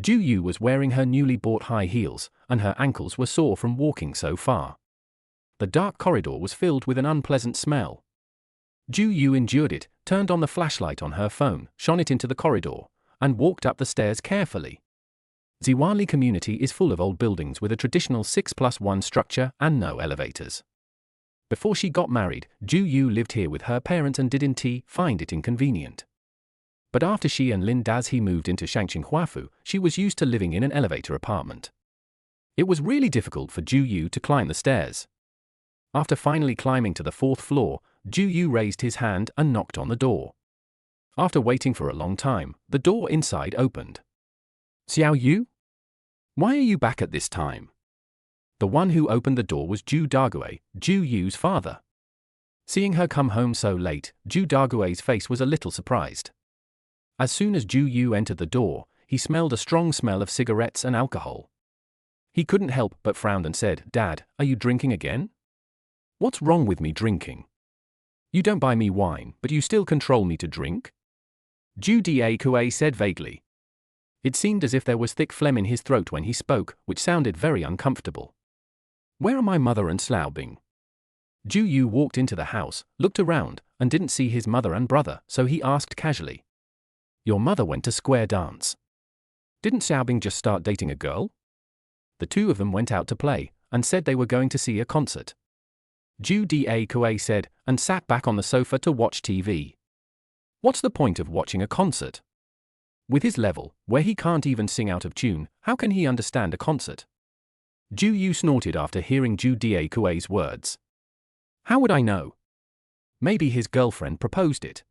Zhu Yu was wearing her newly bought high heels, and her ankles were sore from walking so far. The dark corridor was filled with an unpleasant smell. Zhu Yu endured it, turned on the flashlight on her phone, shone it into the corridor, and walked up the stairs carefully. Ziwanli Community is full of old buildings with a traditional 6+1 structure and no elevators. Before she got married, Zhu Yu lived here with her parents and didn't find it inconvenient. But after she and Lin Dazhi moved into Shangqing Huafu, she was used to living in an elevator apartment. It was really difficult for Zhu Yu to climb the stairs. After finally climbing to the 4th floor, Zhu Yu raised his hand and knocked on the door. After waiting for a long time, the door inside opened. Xiao Yu? Why are you back at this time? The one who opened the door was Zhu Dagui, Zhu Yu's father. Seeing her come home so late, Zhu Dagui's face was a little surprised. As soon as Zhu Yu entered the door, he smelled a strong smell of cigarettes and alcohol. He couldn't help but frown and said, "Dad, are you drinking again?" "What's wrong with me drinking? You don't buy me wine, but you still control me to drink?" Zhu Dagui said vaguely. It seemed as if there was thick phlegm in his throat when he spoke, which sounded very uncomfortable. "Where are my mother and Slaobing?" Zhu Yu walked into the house, looked around, and didn't see his mother and brother, so he asked casually. "Your mother went to square dance. Didn't Xiaobing just start dating a girl?" The two of them went out to play, and said they were going to see a concert. Zhu Dagui said, and sat back on the sofa to watch TV. What's the point of watching a concert? With his level, where he can't even sing out of tune, how can he understand a concert? Zhu Yu snorted after hearing Zhu Dagui's words. How would I know? Maybe his girlfriend proposed it.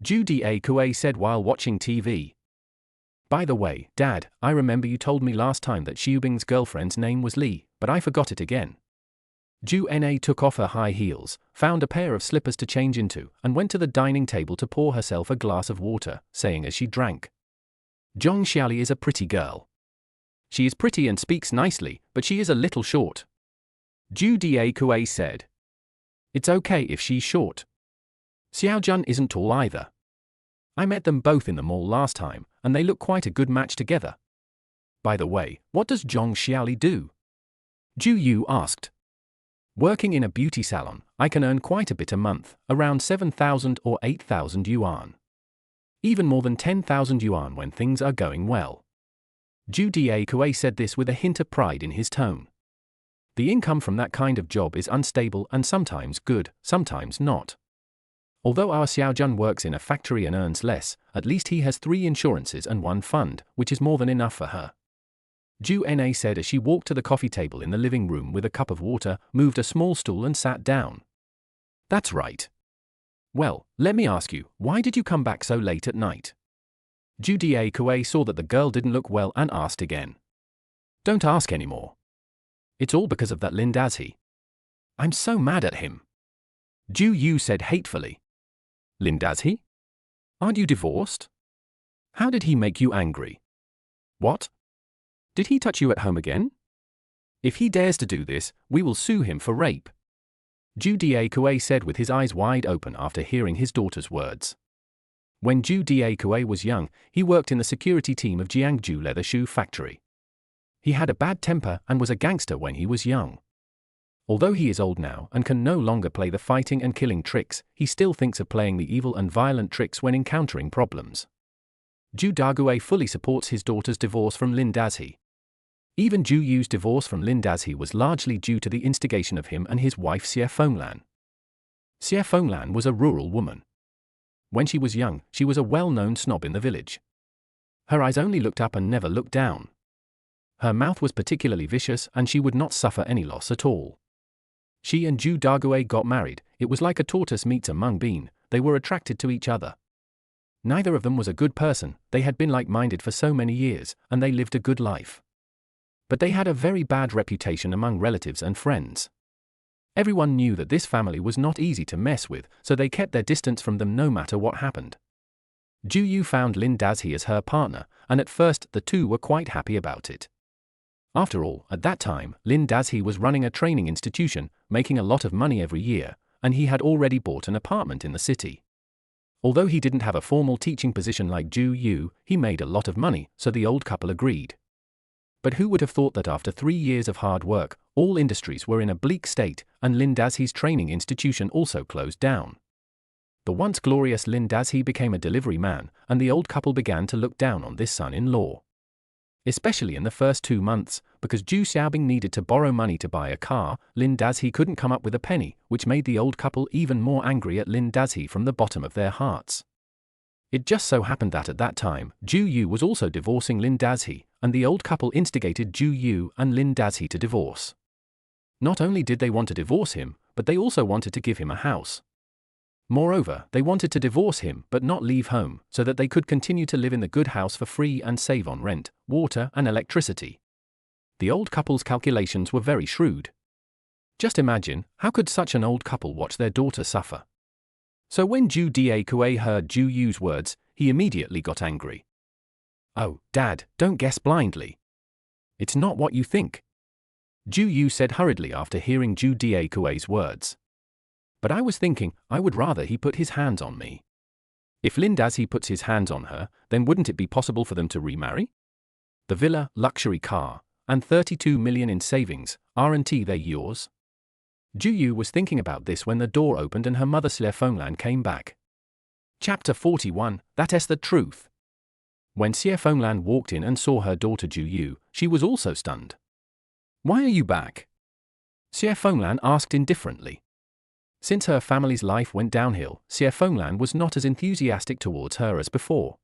Zhu Dagui said while watching TV. By the way, Dad, I remember you told me last time that Xiaobing's girlfriend's name was Li, but I forgot it again. Zhu Na took off her high heels, found a pair of slippers to change into, and went to the dining table to pour herself a glass of water, saying as she drank. Zhong Xiaoli is a pretty girl. She is pretty and speaks nicely, but she is a little short. Zhu Dagui said. It's okay if she's short. Xiaojun isn't tall either. I met them both in the mall last time, and they look quite a good match together. By the way, what does Zhong Xiaoli do? Zhu Yu asked. Working in a beauty salon, I can earn quite a bit a month, around 7,000 or 8,000 yuan. Even more than 10,000 yuan when things are going well. Zhu Dagui said this with a hint of pride in his tone. The income from that kind of job is unstable and sometimes good, sometimes not. Although our Xiaojun works in a factory and earns less, at least he has 3 insurances and 1 fund, which is more than enough for her. Zhu Na said as she walked to the coffee table in the living room with a cup of water, moved a small stool and sat down. That's right. Well, let me ask you, why did you come back so late at night? Ju Dae saw that the girl didn't look well and asked again. Don't ask anymore. It's all because of that Lin Das-hee. I'm so mad at him. Ju Yu said hatefully. Lin Das-hee? Aren't you divorced? How did he make you angry? What? Did he touch you at home again? If he dares to do this, we will sue him for rape. Ju Dae said with his eyes wide open after hearing his daughter's words. When Ju Dae was young, he worked in the security team of Jiangju Leather Shoe Factory. He had a bad temper and was a gangster when he was young. Although he is old now and can no longer play the fighting and killing tricks, he still thinks of playing the evil and violent tricks when encountering problems. Ju Dae fully supports his daughter's divorce from Lin Das-hee. Even Ju Yu's divorce from Lin Das-hee was largely due to the instigation of him and his wife Xie Fenglan. Xie Fenglan was a rural woman. When she was young, she was a well-known snob in the village. Her eyes only looked up and never looked down. Her mouth was particularly vicious and she would not suffer any loss at all. She and Ju Dae got married. It was like a tortoise meets a mung bean. They were attracted to each other. Neither of them was a good person. They had been like-minded for so many years, and they lived a good life. But they had a very bad reputation among relatives and friends. Everyone knew that this family was not easy to mess with, so they kept their distance from them no matter what happened. Ju Yu found Lin Das-hee as her partner, and at first the two were quite happy about it. After all, at that time, Lin Das-hee was running a training institution, making a lot of money every year, and he had already bought an apartment in the city. Although he didn't have a formal teaching position like Ju Yu, he made a lot of money, so the old couple agreed. But who would have thought that after 3 years of hard work, all industries were in a bleak state, and Lin Das-hee's training institution also closed down. The once glorious Lin Das-hee became a delivery man, and the old couple began to look down on this son-in-law. Especially in the first 2 months, because Ju Xiaobing needed to borrow money to buy a car, Lin Das-hee couldn't come up with a penny, which made the old couple even more angry at Lin Das-hee from the bottom of their hearts. It just so happened that at that time, Ju Yu was also divorcing Lin Das-hee, and the old couple instigated Ju Yu and Lin Das-hee to divorce. Not only did they want to divorce him, but they also wanted to give him a house. Moreover, they wanted to divorce him but not leave home, so that they could continue to live in the good house for free and save on rent, water and electricity. The old couple's calculations were very shrewd. Just imagine, how could such an old couple watch their daughter suffer? So when Ju Dae heard Ju Yu's words, he immediately got angry. Oh, Dad, don't guess blindly. It's not what you think. Ju Yu said hurriedly after hearing Ju Dae's words. But I was thinking, I would rather he put his hands on me. If Lin Das-hee puts his hands on her, then wouldn't it be possible for them to remarry? The villa, luxury car, and 32 million in savings, aren't they yours? Ju Yu was thinking about this when the door opened and her mother Xie Fenglan came back. Chapter 41, That's the Truth. When Xie Fenglan walked in and saw her daughter Ju Yu, she was also stunned. Why are you back? Xie Fenglan asked indifferently. Since her family's life went downhill, Xie Fenglan was not as enthusiastic towards her as before.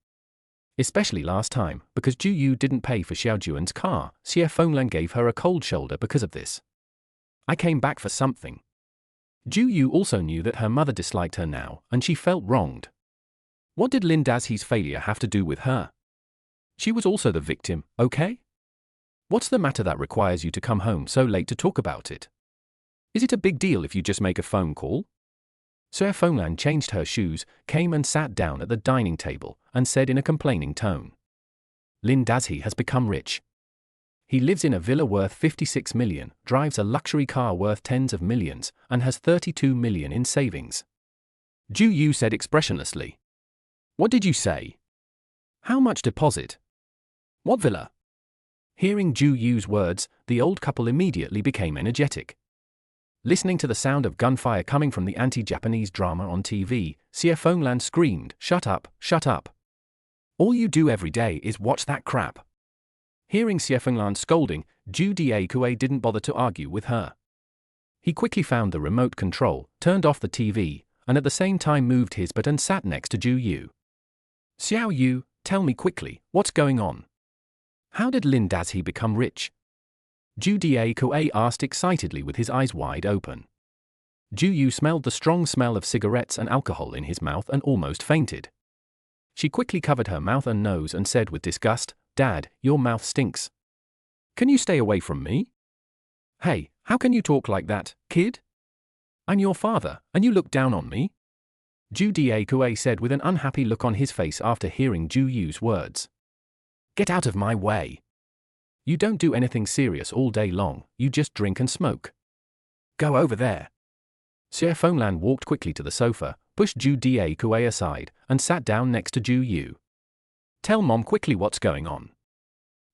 Especially last time, because Ju Yu didn't pay for Xiao Juan's car, Xie Fenglan gave her a cold shoulder because of this. I came back for something. Ju Yu also knew that her mother disliked her now, and she felt wronged. What did Lin Das-hee's failure have to do with her? She was also the victim, okay? What's the matter that requires you to come home so late to talk about it? Is it a big deal if you just make a phone call? Xie Fenglan changed her shoes, came and sat down at the dining table, and said in a complaining tone. Lin Das-hee has become rich. He lives in a villa worth 56 million, drives a luxury car worth tens of millions, and has 32 million in savings. Ju Yu said expressionlessly. What did you say? How much deposit? What villa? Hearing Ju Yu's words, the old couple immediately became energetic. Listening to the sound of gunfire coming from the anti-Japanese drama on TV, Xie Fenglan screamed, "Shut up, shut up. All you do every day is watch that crap." Hearing Xie Fenglan scolding, Ju Dae didn't bother to argue with her. He quickly found the remote control, turned off the TV, and at the same time moved his butt and sat next to Ju Yu. Xiao Yu, tell me quickly, what's going on? How did Lin Das-hee become rich? Ju Dae asked excitedly with his eyes wide open. Ju Yu smelled the strong smell of cigarettes and alcohol in his mouth and almost fainted. She quickly covered her mouth and nose and said with disgust, "Dad, your mouth stinks. Can you stay away from me? Hey, how can you talk like that, kid? I'm your father, and you look down on me?" Ju Dae said with an unhappy look on his face after hearing Ju Yu's words. "Get out of my way. You don't do anything serious all day long, you just drink and smoke. Go over there." Xie Fenglan walked quickly to the sofa, pushed Ju Dae aside, and sat down next to Ju Yu. "Tell Mom quickly what's going on.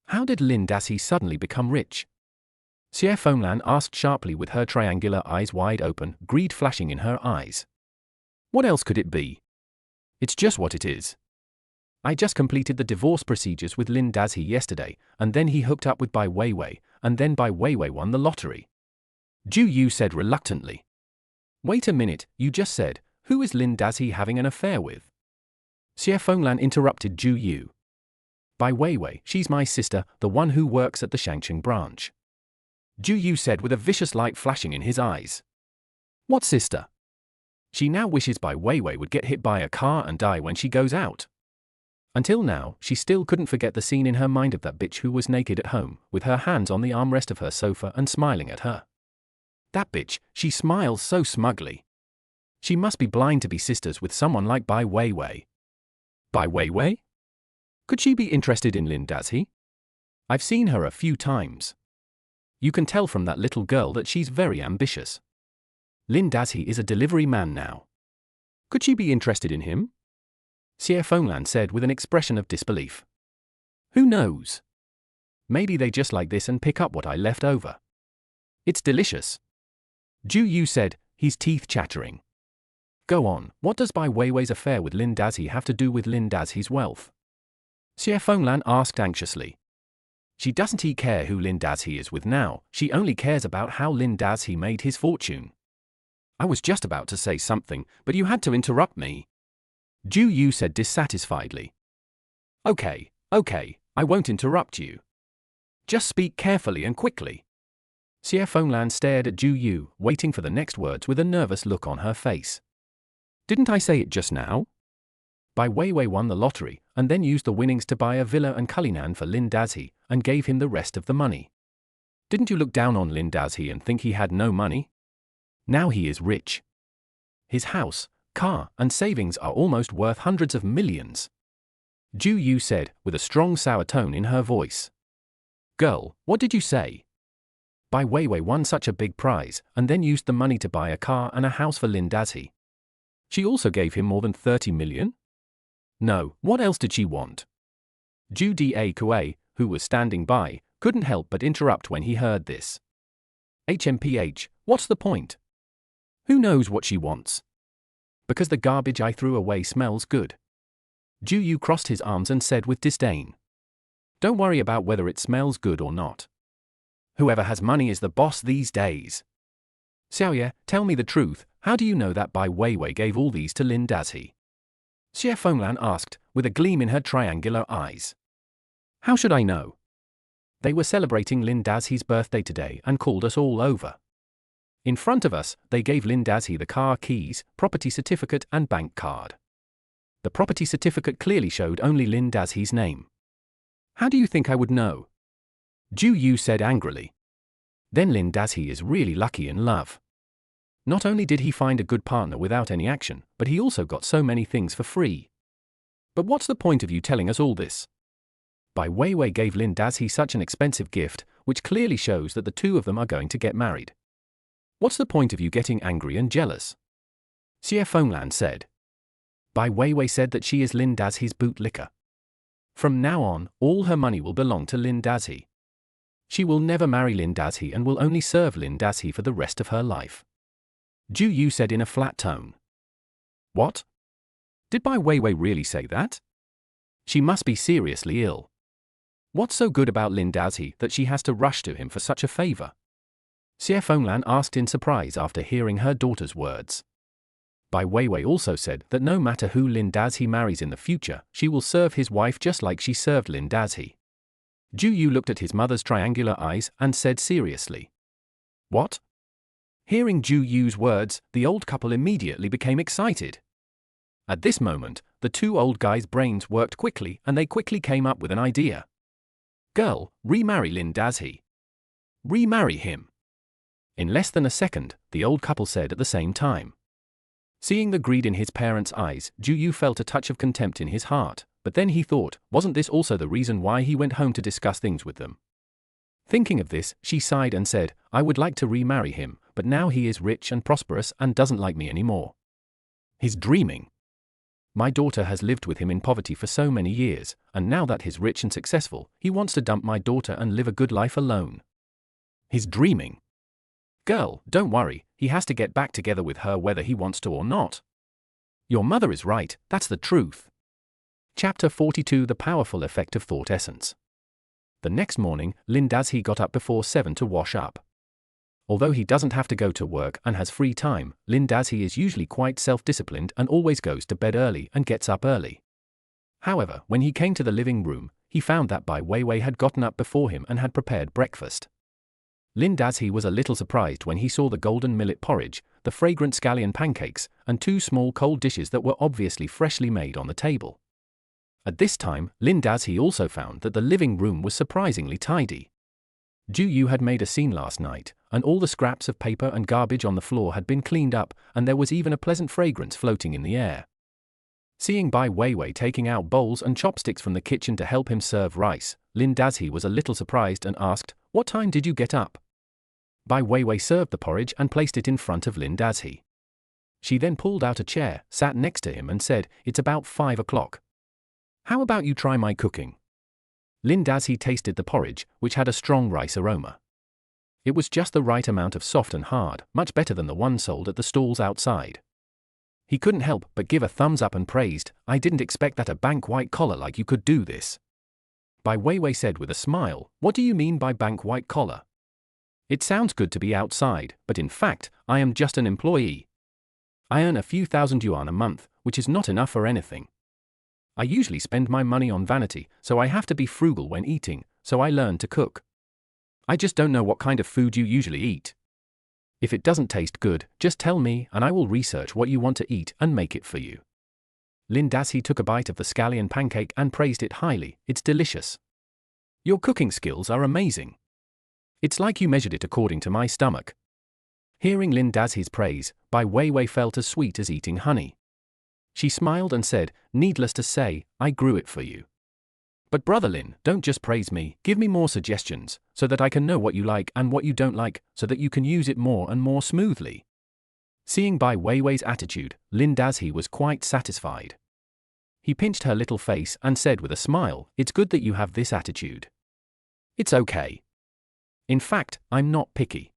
How did Lin Dashi suddenly become rich?" Xie Fenglan asked sharply with her triangular eyes wide open, greed flashing in her eyes. "What else could it be? It's just what it is. I just completed the divorce procedures with Lin Dashi yesterday, and then he hooked up with Bai Weiwei, and then Bai Weiwei won the lottery." Ju Yu said reluctantly. "Wait a minute, you just said, who is Lin Dashi having an affair with?" Xie Fenglan interrupted Ju Yu. "Bai Weiwei, she's my sister, the one who works at the Shangqing branch." Ju Yu said with a vicious light flashing in his eyes. "What sister? She now wishes Bai Weiwei would get hit by a car and die when she goes out." Until now, she still couldn't forget the scene in her mind of that bitch who was naked at home, with her hands on the armrest of her sofa and smiling at her. That bitch, she smiles so smugly. She must be blind to be sisters with someone like Bai Weiwei. Bai Weiwei? Could she be interested in Lin Dashi? I've seen her a few times. You can tell from that little girl that she's very ambitious. Lin Dashi is a delivery man now. Could she be interested in him? Xie Fenglan said with an expression of disbelief. Who knows? Maybe they just like this and pick up what I left over. It's delicious. Ju Yu said, his teeth chattering. Go on, what does Bai Weiwei's affair with Lin Dashi have to do with Lin Dashi's wealth? Xie Fenglan asked anxiously. She doesn't care who Lin Dashi is with now, she only cares about how Lin Dashi made his fortune. I was just about to say something, but you had to interrupt me. Ju Yu said dissatisfiedly. Okay, I won't interrupt you. Just speak carefully and quickly. Xie Fenglan stared at Ju Yu, waiting for the next words with a nervous look on her face. Didn't I say it just now? Bai Weiwei won the lottery, and then used the winnings to buy a villa and Cullinan for Lin Dashi, and gave him the rest of the money. Didn't you look down on Lin Dashi and think he had no money? Now he is rich. His house, car, and savings are almost worth hundreds of millions. Ju Yu said, with a strong sour tone in her voice. Girl, what did you say? Bai Weiwei won such a big prize, and then used the money to buy a car and a house for Lin Dashi. She also gave him more than 30 million? No, what else did she want? Ju Dae, who was standing by, couldn't help but interrupt when he heard this. HMPH, what's the point? Who knows what she wants? Because the garbage I threw away smells good. Ju Yu crossed his arms and said with disdain. Don't worry about whether it smells good or not. Whoever has money is the boss these days. Xiaoye, tell me the truth, how do you know that Bai Weiwei gave all these to Lin Dashi? Xie Fenglan asked, with a gleam in her triangular eyes. How should I know? They were celebrating Lin Dashi's birthday today and called us all over. In front of us, they gave Lin Dashi the car keys, property certificate and bank card. The property certificate clearly showed only Lin Dashi's name. How do you think I would know? Ju Yu said angrily. Then Lin Dashi is really lucky in love. Not only did he find a good partner without any action, but he also got so many things for free. But what's the point of you telling us all this? Bai Weiwei gave Lin Dashi such an expensive gift, which clearly shows that the two of them are going to get married. What's the point of you getting angry and jealous? Xie Fenglan said. Bai Weiwei said that she is Lin Dashi's bootlicker. From now on, all her money will belong to Lin Dashi. She will never marry Lin Dashi and will only serve Lin Dashi for the rest of her life. Ju Yu said in a flat tone. What? Did Bai Weiwei really say that? She must be seriously ill. What's so good about Lin Dashi that she has to rush to him for such a favor? Xie Fenglan asked in surprise after hearing her daughter's words. Bai Weiwei also said that no matter who Lin Dashi marries in the future, she will serve his wife just like she served Lin Dashi. Ju Yu looked at his mother's triangular eyes and said seriously. What? Hearing Ju Yu's words, the old couple immediately became excited. At this moment, the two old guys' brains worked quickly and they quickly came up with an idea. Girl, remarry Lin Dazhi. Remarry him. In less than a second, the old couple said at the same time. Seeing the greed in his parents' eyes, Ju Yu felt a touch of contempt in his heart, but then he thought, wasn't this also the reason why he went home to discuss things with them? Thinking of this, she sighed and said, I would like to remarry him, but now he is rich and prosperous and doesn't like me anymore. He's dreaming. My daughter has lived with him in poverty for so many years, and now that he's rich and successful, he wants to dump my daughter and live a good life alone. He's dreaming. Girl, don't worry, he has to get back together with her whether he wants to or not. Your mother is right, that's the truth. Chapter 42 The Powerful Effect of Thought Essence. The next morning, Lin Dazhi got up before 7 to wash up. Although he doesn't have to go to work and has free time, Lin Dazhi is usually quite self-disciplined and always goes to bed early and gets up early. However, when he came to the living room, he found that Bai Weiwei had gotten up before him and had prepared breakfast. Lin Dazhi was a little surprised when he saw the golden millet porridge, the fragrant scallion pancakes, and two small cold dishes that were obviously freshly made on the table. At this time, Lin Dazhi also found that the living room was surprisingly tidy. Ju Yu had made a scene last night, and all the scraps of paper and garbage on the floor had been cleaned up, and there was even a pleasant fragrance floating in the air. Seeing Bai Weiwei taking out bowls and chopsticks from the kitchen to help him serve rice, Lin Dazhi was a little surprised and asked, What time did you get up? Bai Weiwei served the porridge and placed it in front of Lin Dazhi. She then pulled out a chair, sat next to him and said, It's about 5 o'clock. How about you try my cooking? Lin Dazhi tasted the porridge, which had a strong rice aroma. It was just the right amount of soft and hard, much better than the one sold at the stalls outside. He couldn't help but give a thumbs up and praised, I didn't expect that a bank white collar like you could do this. Bai Weiwei said with a smile, What do you mean by bank white collar? It sounds good to be outside, but in fact, I am just an employee. I earn a few thousand yuan a month, which is not enough for anything. I usually spend my money on vanity, so I have to be frugal when eating, so I learned to cook. I just don't know what kind of food you usually eat. If it doesn't taste good, just tell me and I will research what you want to eat and make it for you. Lin Dazhi took a bite of the scallion pancake and praised it highly, It's delicious. Your cooking skills are amazing. It's like you measured it according to my stomach. Hearing Lin Dazhi's praise, Bai Weiwei felt as sweet as eating honey. She smiled and said, Needless to say, I grew it for you. But brother Lin, don't just praise me, give me more suggestions, so that I can know what you like and what you don't like, so that you can use it more and more smoothly. Seeing Bai Weiwei's attitude, Lin Dazhi was quite satisfied. He pinched her little face and said with a smile, It's good that you have this attitude. It's okay. In fact, I'm not picky.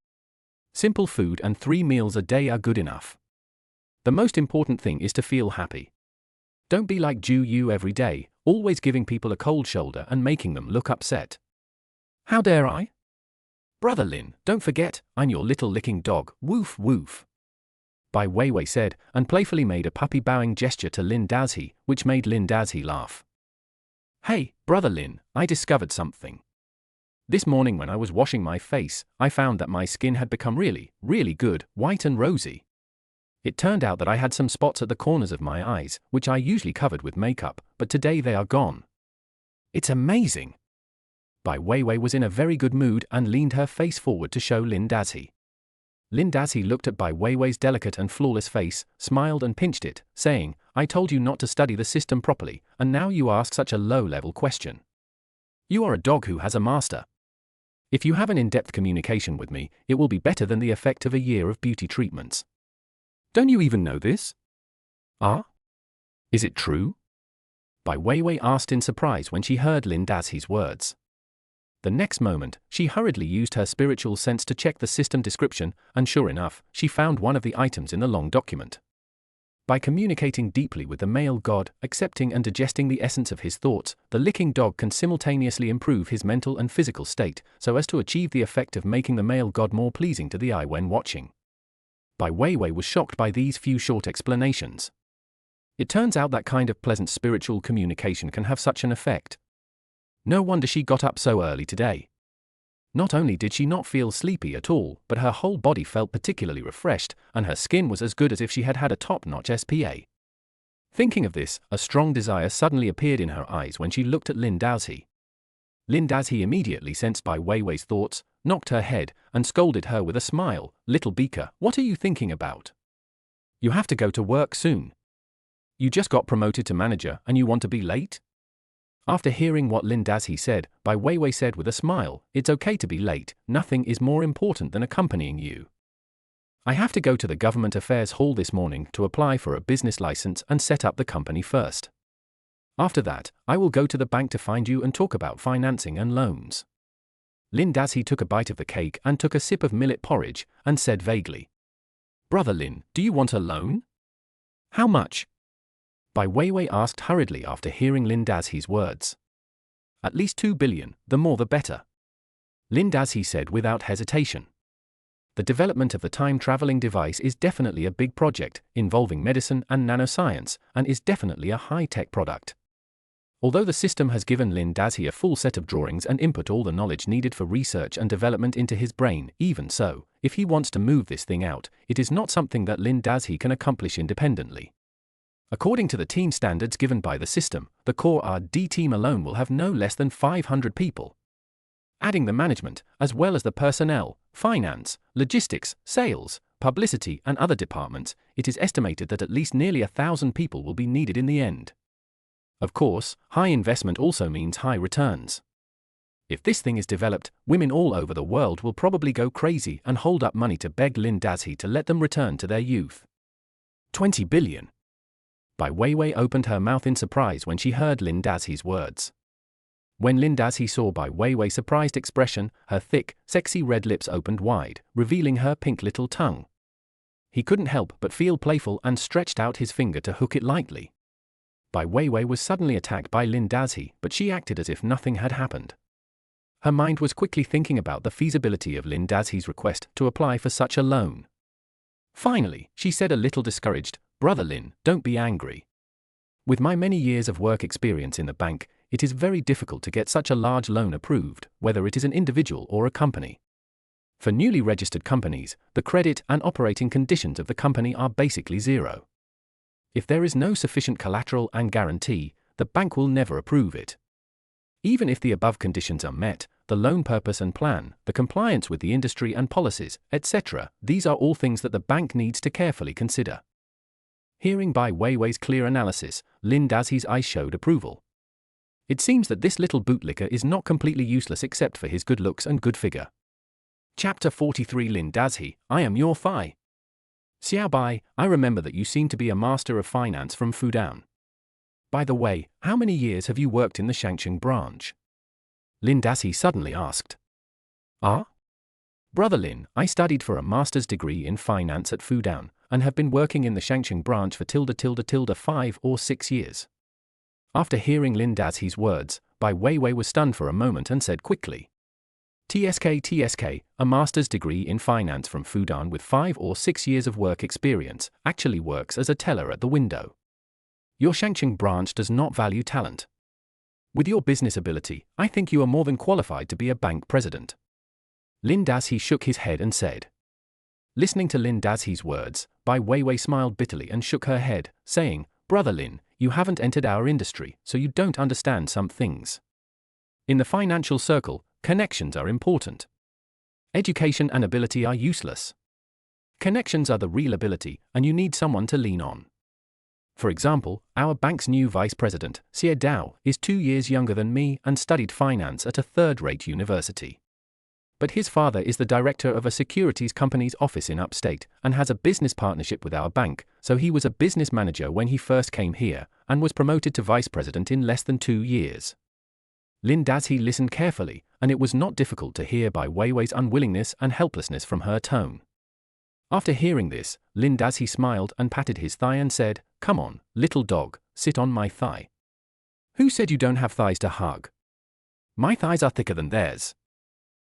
Simple food and 3 meals a day are good enough. The most important thing is to feel happy. Don't be like Ju Yu every day, always giving people a cold shoulder and making them look upset. How dare I? Brother Lin, don't forget, I'm your little licking dog, woof woof. Bai Weiwei said, and playfully made a puppy bowing gesture to Lin Dazhi, which made Lin Dazhi laugh. Hey, brother Lin, I discovered something. This morning when I was washing my face, I found that my skin had become really, really good, white and rosy. It turned out that I had some spots at the corners of my eyes, which I usually covered with makeup, but today they are gone. It's amazing. Bai Weiwei was in a very good mood and leaned her face forward to show Lin Dazhi. Lin Dazhi looked at Bai Weiwei's delicate and flawless face, smiled and pinched it, saying, I told you not to study the system properly, and now you ask such a low-level question. You are a dog who has a master. If you have an in-depth communication with me, it will be better than the effect of a year of beauty treatments. Don't you even know this? Ah? Is it true? Bai Weiwei asked in surprise when she heard Lin Dazhi's words. The next moment, she hurriedly used her spiritual sense to check the system description, and sure enough, she found one of the items in the long document. By communicating deeply with the male god, accepting and digesting the essence of his thoughts, the licking dog can simultaneously improve his mental and physical state, so as to achieve the effect of making the male god more pleasing to the eye when watching. Bai Weiwei was shocked by these few short explanations. It turns out that kind of pleasant spiritual communication can have such an effect. No wonder she got up so early today. Not only did she not feel sleepy at all, but her whole body felt particularly refreshed, and her skin was as good as if she had had a top-notch SPA. Thinking of this, a strong desire suddenly appeared in her eyes when she looked at Lin Dazhi. Lin Dazhi, immediately sensed Bai Weiwei's thoughts, knocked her head and scolded her with a smile. "Little beaker, what are you thinking about? You have to go to work soon. You just got promoted to manager and you want to be late?" After hearing what Lin Dazhi said, Bai Weiwei said with a smile, "It's okay to be late, nothing is more important than accompanying you. I have to go to the Government Affairs Hall this morning to apply for a business license and set up the company first. After that, I will go to the bank to find you and talk about financing and loans." Lin Dazhi took a bite of the cake and took a sip of millet porridge and said vaguely, "Brother Lin, do you want a loan? How much?" Bai Weiwei asked hurriedly after hearing Lin Dazhi's words. "At least 2 billion, the more the better," Lin Dazhi said without hesitation. The development of the time-traveling device is definitely a big project, involving medicine and nanoscience, and is definitely a high-tech product. Although the system has given Lin Dazhi a full set of drawings and input all the knowledge needed for research and development into his brain, even so, if he wants to move this thing out, it is not something that Lin Dazhi can accomplish independently. According to the team standards given by the system, the core R&D team alone will have no less than 500 people. Adding the management, as well as the personnel, finance, logistics, sales, publicity and other departments, it is estimated that at least nearly 1,000 people will be needed in the end. Of course, high investment also means high returns. If this thing is developed, women all over the world will probably go crazy and hold up money to beg Lin Dazhi to let them return to their youth. 20 billion. Bai Weiwei opened her mouth in surprise when she heard Lin Dazhi's words. When Lin Dazhi saw Bai Weiwei's surprised expression, her thick, sexy red lips opened wide, revealing her pink little tongue. He couldn't help but feel playful and stretched out his finger to hook it lightly. Bai Weiwei was suddenly attacked by Lin Dazhi, but she acted as if nothing had happened. Her mind was quickly thinking about the feasibility of Lin Dazhi's request to apply for such a loan. Finally, she said a little discouraged, "Brother Lin, don't be angry. With my many years of work experience in the bank, it is very difficult to get such a large loan approved, whether it is an individual or a company. For newly registered companies, the credit and operating conditions of the company are basically zero. If there is no sufficient collateral and guarantee, the bank will never approve it. Even if the above conditions are met, the loan purpose and plan, the compliance with the industry and policies, etc., these are all things that the bank needs to carefully consider." Hearing Bai Weiwei's clear analysis, Lin Dazhi's eyes showed approval. It seems that this little bootlicker is not completely useless except for his good looks and good figure. Chapter 43 Lin Dazhi, I am your Phi. Xiao Bai, I remember that you seem to be a master of finance from Fudan. By the way, how many years have you worked in the Shangqing branch? Lin Dazhi suddenly asked. Brother Lin, I studied for a master's degree in finance at Fudan, and have been working in the Shangqing branch for ~~ 5 or 6 years. After hearing Lin Dazhi's words, Bai Weiwei was stunned for a moment and said quickly, TSK, a master's degree in finance from Fudan with 5 or 6 years of work experience, actually works as a teller at the window. Your Shangqing branch does not value talent. With your business ability, I think you are more than qualified to be a bank president. Lin Dazhi shook his head and said. Listening to Lin Dazhi's words, Bai Weiwei smiled bitterly and shook her head, saying, Brother Lin, you haven't entered our industry, so you don't understand some things. In the financial circle, connections are important. Education and ability are useless. Connections are the real ability, and you need someone to lean on. For example, our bank's new vice president, Xie Dao, is 2 years younger than me and studied finance at a third-rate university. But his father is the director of a securities company's office in upstate and has a business partnership with our bank, so he was a business manager when he first came here and was promoted to vice president in less than 2 years. Lin Dazhi listened carefully, and it was not difficult to hear Bai Weiwei's unwillingness and helplessness from her tone. After hearing this, Lin Dazhi smiled and patted his thigh and said, Come on, little dog, sit on my thigh. Who said you don't have thighs to hug? My thighs are thicker than theirs.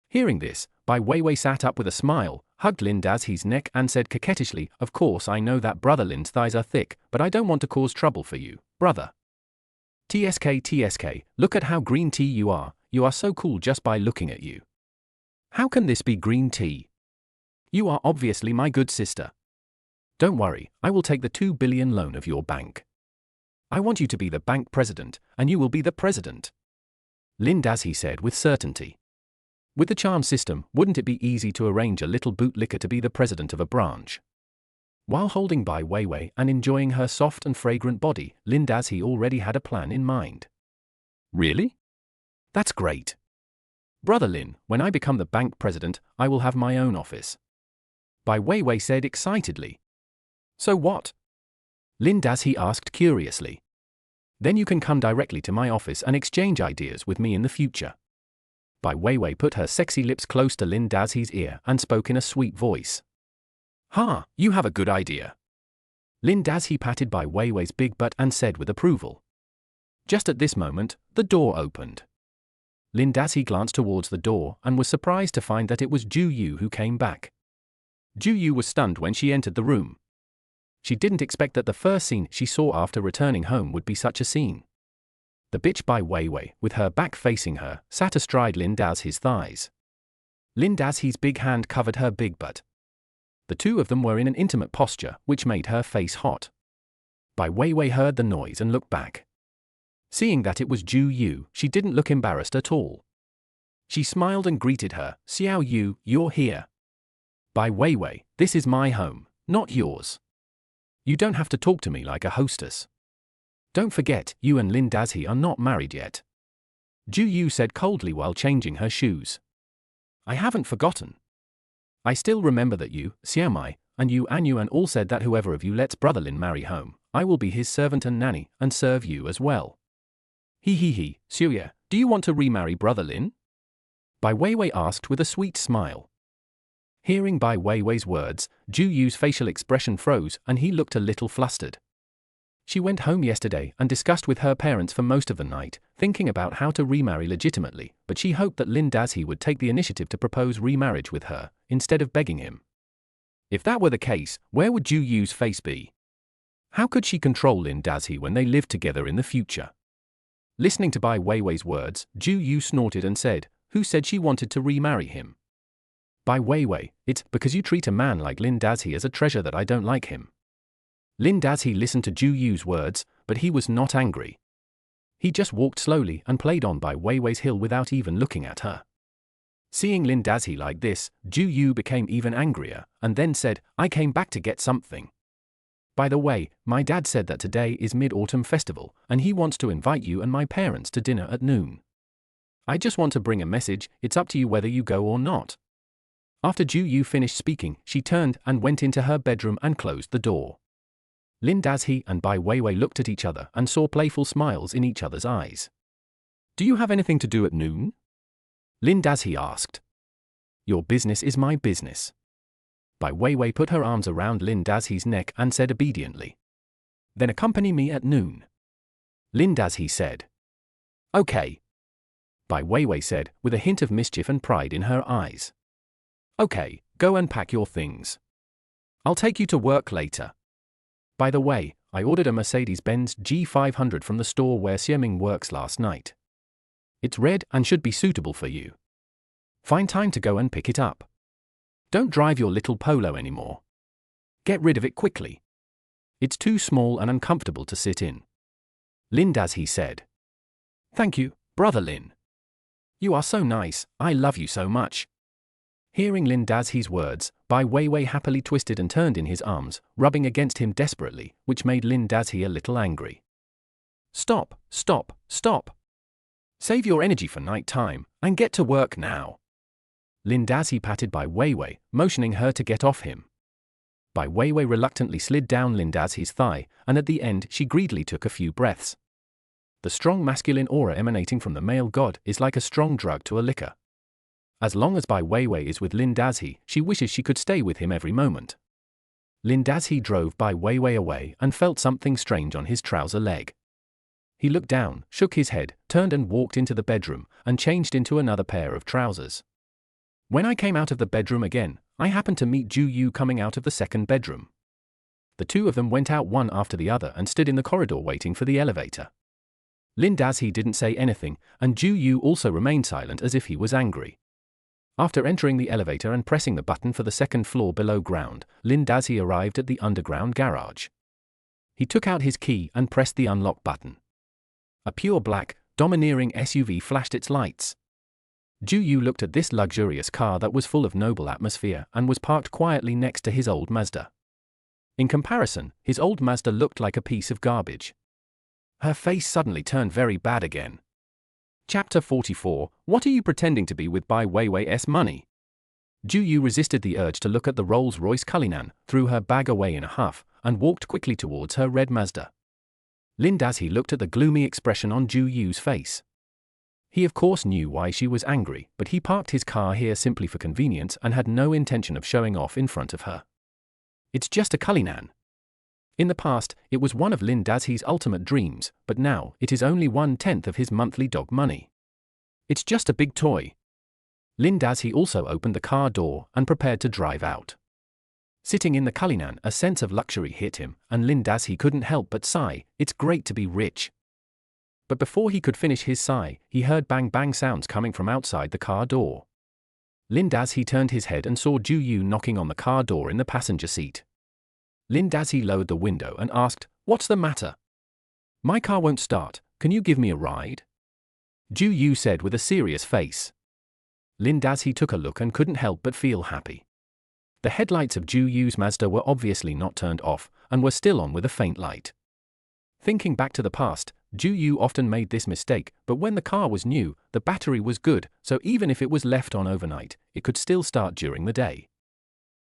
Hearing this, Bai Weiwei sat up with a smile, hugged Lin Dazhi's neck and said coquettishly, Of course I know that Brother Lin's thighs are thick, but I don't want to cause trouble for you, brother. TSK, look at how green tea you are so cool just by looking at you. How can this be green tea? You are obviously my good sister. Don't worry, I will take the 2 billion loan of your bank. I want you to be the bank president, and you will be the president. Lin Dazhi said with certainty. With the charm system, wouldn't it be easy to arrange a little bootlicker to be the president of a branch? While holding Bai Weiwei and enjoying her soft and fragrant body, Lin Dazhi already had a plan in mind. Really? That's great. Brother Lin, when I become the bank president, I will have my own office. Bai Weiwei said excitedly. So what? Lin Dazhi asked curiously. Then you can come directly to my office and exchange ideas with me in the future. Bai Weiwei put her sexy lips close to Lin Dazhi's ear and spoke in a sweet voice. Ha, you have a good idea. Lin Dazhi patted Bai Weiwei's big butt and said with approval. Just at this moment, the door opened. Lin Dazhi glanced towards the door and was surprised to find that it was Ju Yu who came back. Ju Yu was stunned when she entered the room. She didn't expect that the first scene she saw after returning home would be such a scene. The bitch Bai Weiwei, with her back facing her, sat astride Lin Dazhi's thighs. Lin Dazhi's big hand covered her big butt. The two of them were in an intimate posture, which made her face hot. Bai Weiwei heard the noise and looked back. Seeing that it was Ju Yu, she didn't look embarrassed at all. She smiled and greeted her. Xiao Yu, you're here. Bai Weiwei, this is my home, not yours. You don't have to talk to me like a hostess. Don't forget, you and Lin Dazhi are not married yet. Ju Yu said coldly while changing her shoes. I haven't forgotten. I still remember that you, Xiaomai, and you Anyuan all said that whoever of you lets brother Lin marry home, I will be his servant and nanny, and serve you as well. He, Xiuya, do you want to remarry brother Lin? Bai Weiwei asked with a sweet smile. Hearing Bai Weiwei's words, Ju Yu's facial expression froze and he looked a little flustered. She went home yesterday and discussed with her parents for most of the night, thinking about how to remarry legitimately, but she hoped that Lin Dazhi would take the initiative to propose remarriage with her, instead of begging him. If that were the case, where would Ju Yu's face be? How could she control Lin Dazhi when they lived together in the future? Listening to Bai Weiwei's words, Ju Yu snorted and said, who said she wanted to remarry him? Bai Weiwei, it's because you treat a man like Lin Dazhi as a treasure that I don't like him. Lin Dazhi listened to Ju Yu's words, but he was not angry. He just walked slowly and played on Bai Weiwei's heel without even looking at her. Seeing Lin Dazhi like this, Ju Yu became even angrier, and then said, I came back to get something. By the way, my dad said that today is Mid-Autumn Festival, and he wants to invite you and my parents to dinner at noon. I just want to bring a message, it's up to you whether you go or not. After Ju Yu finished speaking, she turned and went into her bedroom and closed the door. Lin Dazhi and Bai Weiwei looked at each other and saw playful smiles in each other's eyes. Do you have anything to do at noon? Lin Dazhi asked. Your business is my business. Bai Weiwei put her arms around Lin Dazhi's neck and said obediently. Then accompany me at noon. Lin Dazhi said. Okay. Bai Weiwei said, with a hint of mischief and pride in her eyes. Okay, go and pack your things. I'll take you to work later. By the way, I ordered a Mercedes-Benz G500 from the store where Xieming works last night. It's red and should be suitable for you. Find time to go and pick it up. Don't drive your little Polo anymore. Get rid of it quickly. It's too small and uncomfortable to sit in. Lin Dazhi said. Thank you, brother Lin. You are so nice, I love you so much. Hearing Lin Dazhi's words, Bai Weiwei happily twisted and turned in his arms, rubbing against him desperately, which made Lin Dazhi a little angry. Stop, stop, stop. Save your energy for night time, and get to work now. Lin Dazhi patted Bai Weiwei, motioning her to get off him. Bai Weiwei reluctantly slid down Lin Dazhi's thigh, and at the end she greedily took a few breaths. The strong masculine aura emanating from the male god is like a strong drug to a liquor. As long as Bai Weiwei is with Lin Dazhi, she wishes she could stay with him every moment. Lin Dazhi drove Bai Weiwei away and felt something strange on his trouser leg. He looked down, shook his head, turned and walked into the bedroom, and changed into another pair of trousers. When I came out of the bedroom again, I happened to meet Ju Yu coming out of the second bedroom. The two of them went out one after the other and stood in the corridor waiting for the elevator. Lin Dazhi didn't say anything, and Ju Yu also remained silent as if he was angry. After entering the elevator and pressing the button for the second floor below ground, Lin Dazhi arrived at the underground garage. He took out his key and pressed the unlock button. A pure black, domineering SUV flashed its lights. Ju Yu looked at this luxurious car that was full of noble atmosphere and was parked quietly next to his old Mazda. In comparison, his old Mazda looked like a piece of garbage. Her face suddenly turned very bad again. Chapter 44, What are you pretending to be with Bai Weiwei's money? Ju Yu resisted the urge to look at the Rolls-Royce Cullinan, threw her bag away in a huff, and walked quickly towards her red Mazda. Lin Dazhi looked at the gloomy expression on Ju Yu's face. He of course knew why she was angry, but he parked his car here simply for convenience and had no intention of showing off in front of her. It's just a Cullinan. In the past, it was one of Lin Dazhi's ultimate dreams, but now, it is only 1/10 of his monthly dog money. It's just a big toy. Lin Dazhi also opened the car door and prepared to drive out. Sitting in the Cullinan, a sense of luxury hit him, and Lin Dazhi couldn't help but sigh, it's great to be rich. But before he could finish his sigh, he heard bang-bang sounds coming from outside the car door. Lin Dazhi turned his head and saw Ju Yu knocking on the car door in the passenger seat. Lin Dazhi lowered the window and asked, "What's the matter?" "My car won't start, can you give me a ride?" Ju Yu said with a serious face. Lin Dazhi took a look and couldn't help but feel happy. The headlights of Ju Yu's Mazda were obviously not turned off, and were still on with a faint light. Thinking back to the past, Ju Yu often made this mistake, but when the car was new, the battery was good, so even if it was left on overnight, it could still start during the day.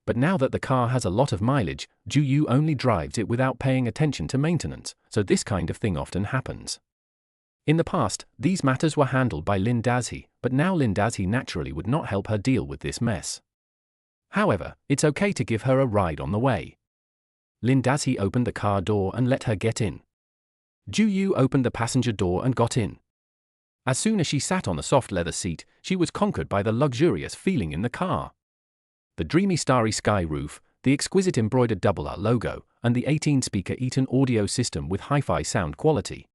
But now that the car has a lot of mileage, Ju Yu only drives it without paying attention to maintenance, so this kind of thing often happens. In the past, these matters were handled by Lin Dazhi, but now Lin Dazhi naturally would not help her deal with this mess. However, it's okay to give her a ride on the way. Lin Dazhi opened the car door and let her get in. Ju Yu opened the passenger door and got in. As soon as she sat on the soft leather seat, she was conquered by the luxurious feeling in the car. The dreamy starry sky roof, the exquisite embroidered R logo, and the 18-speaker Eaton audio system with hi-fi sound quality.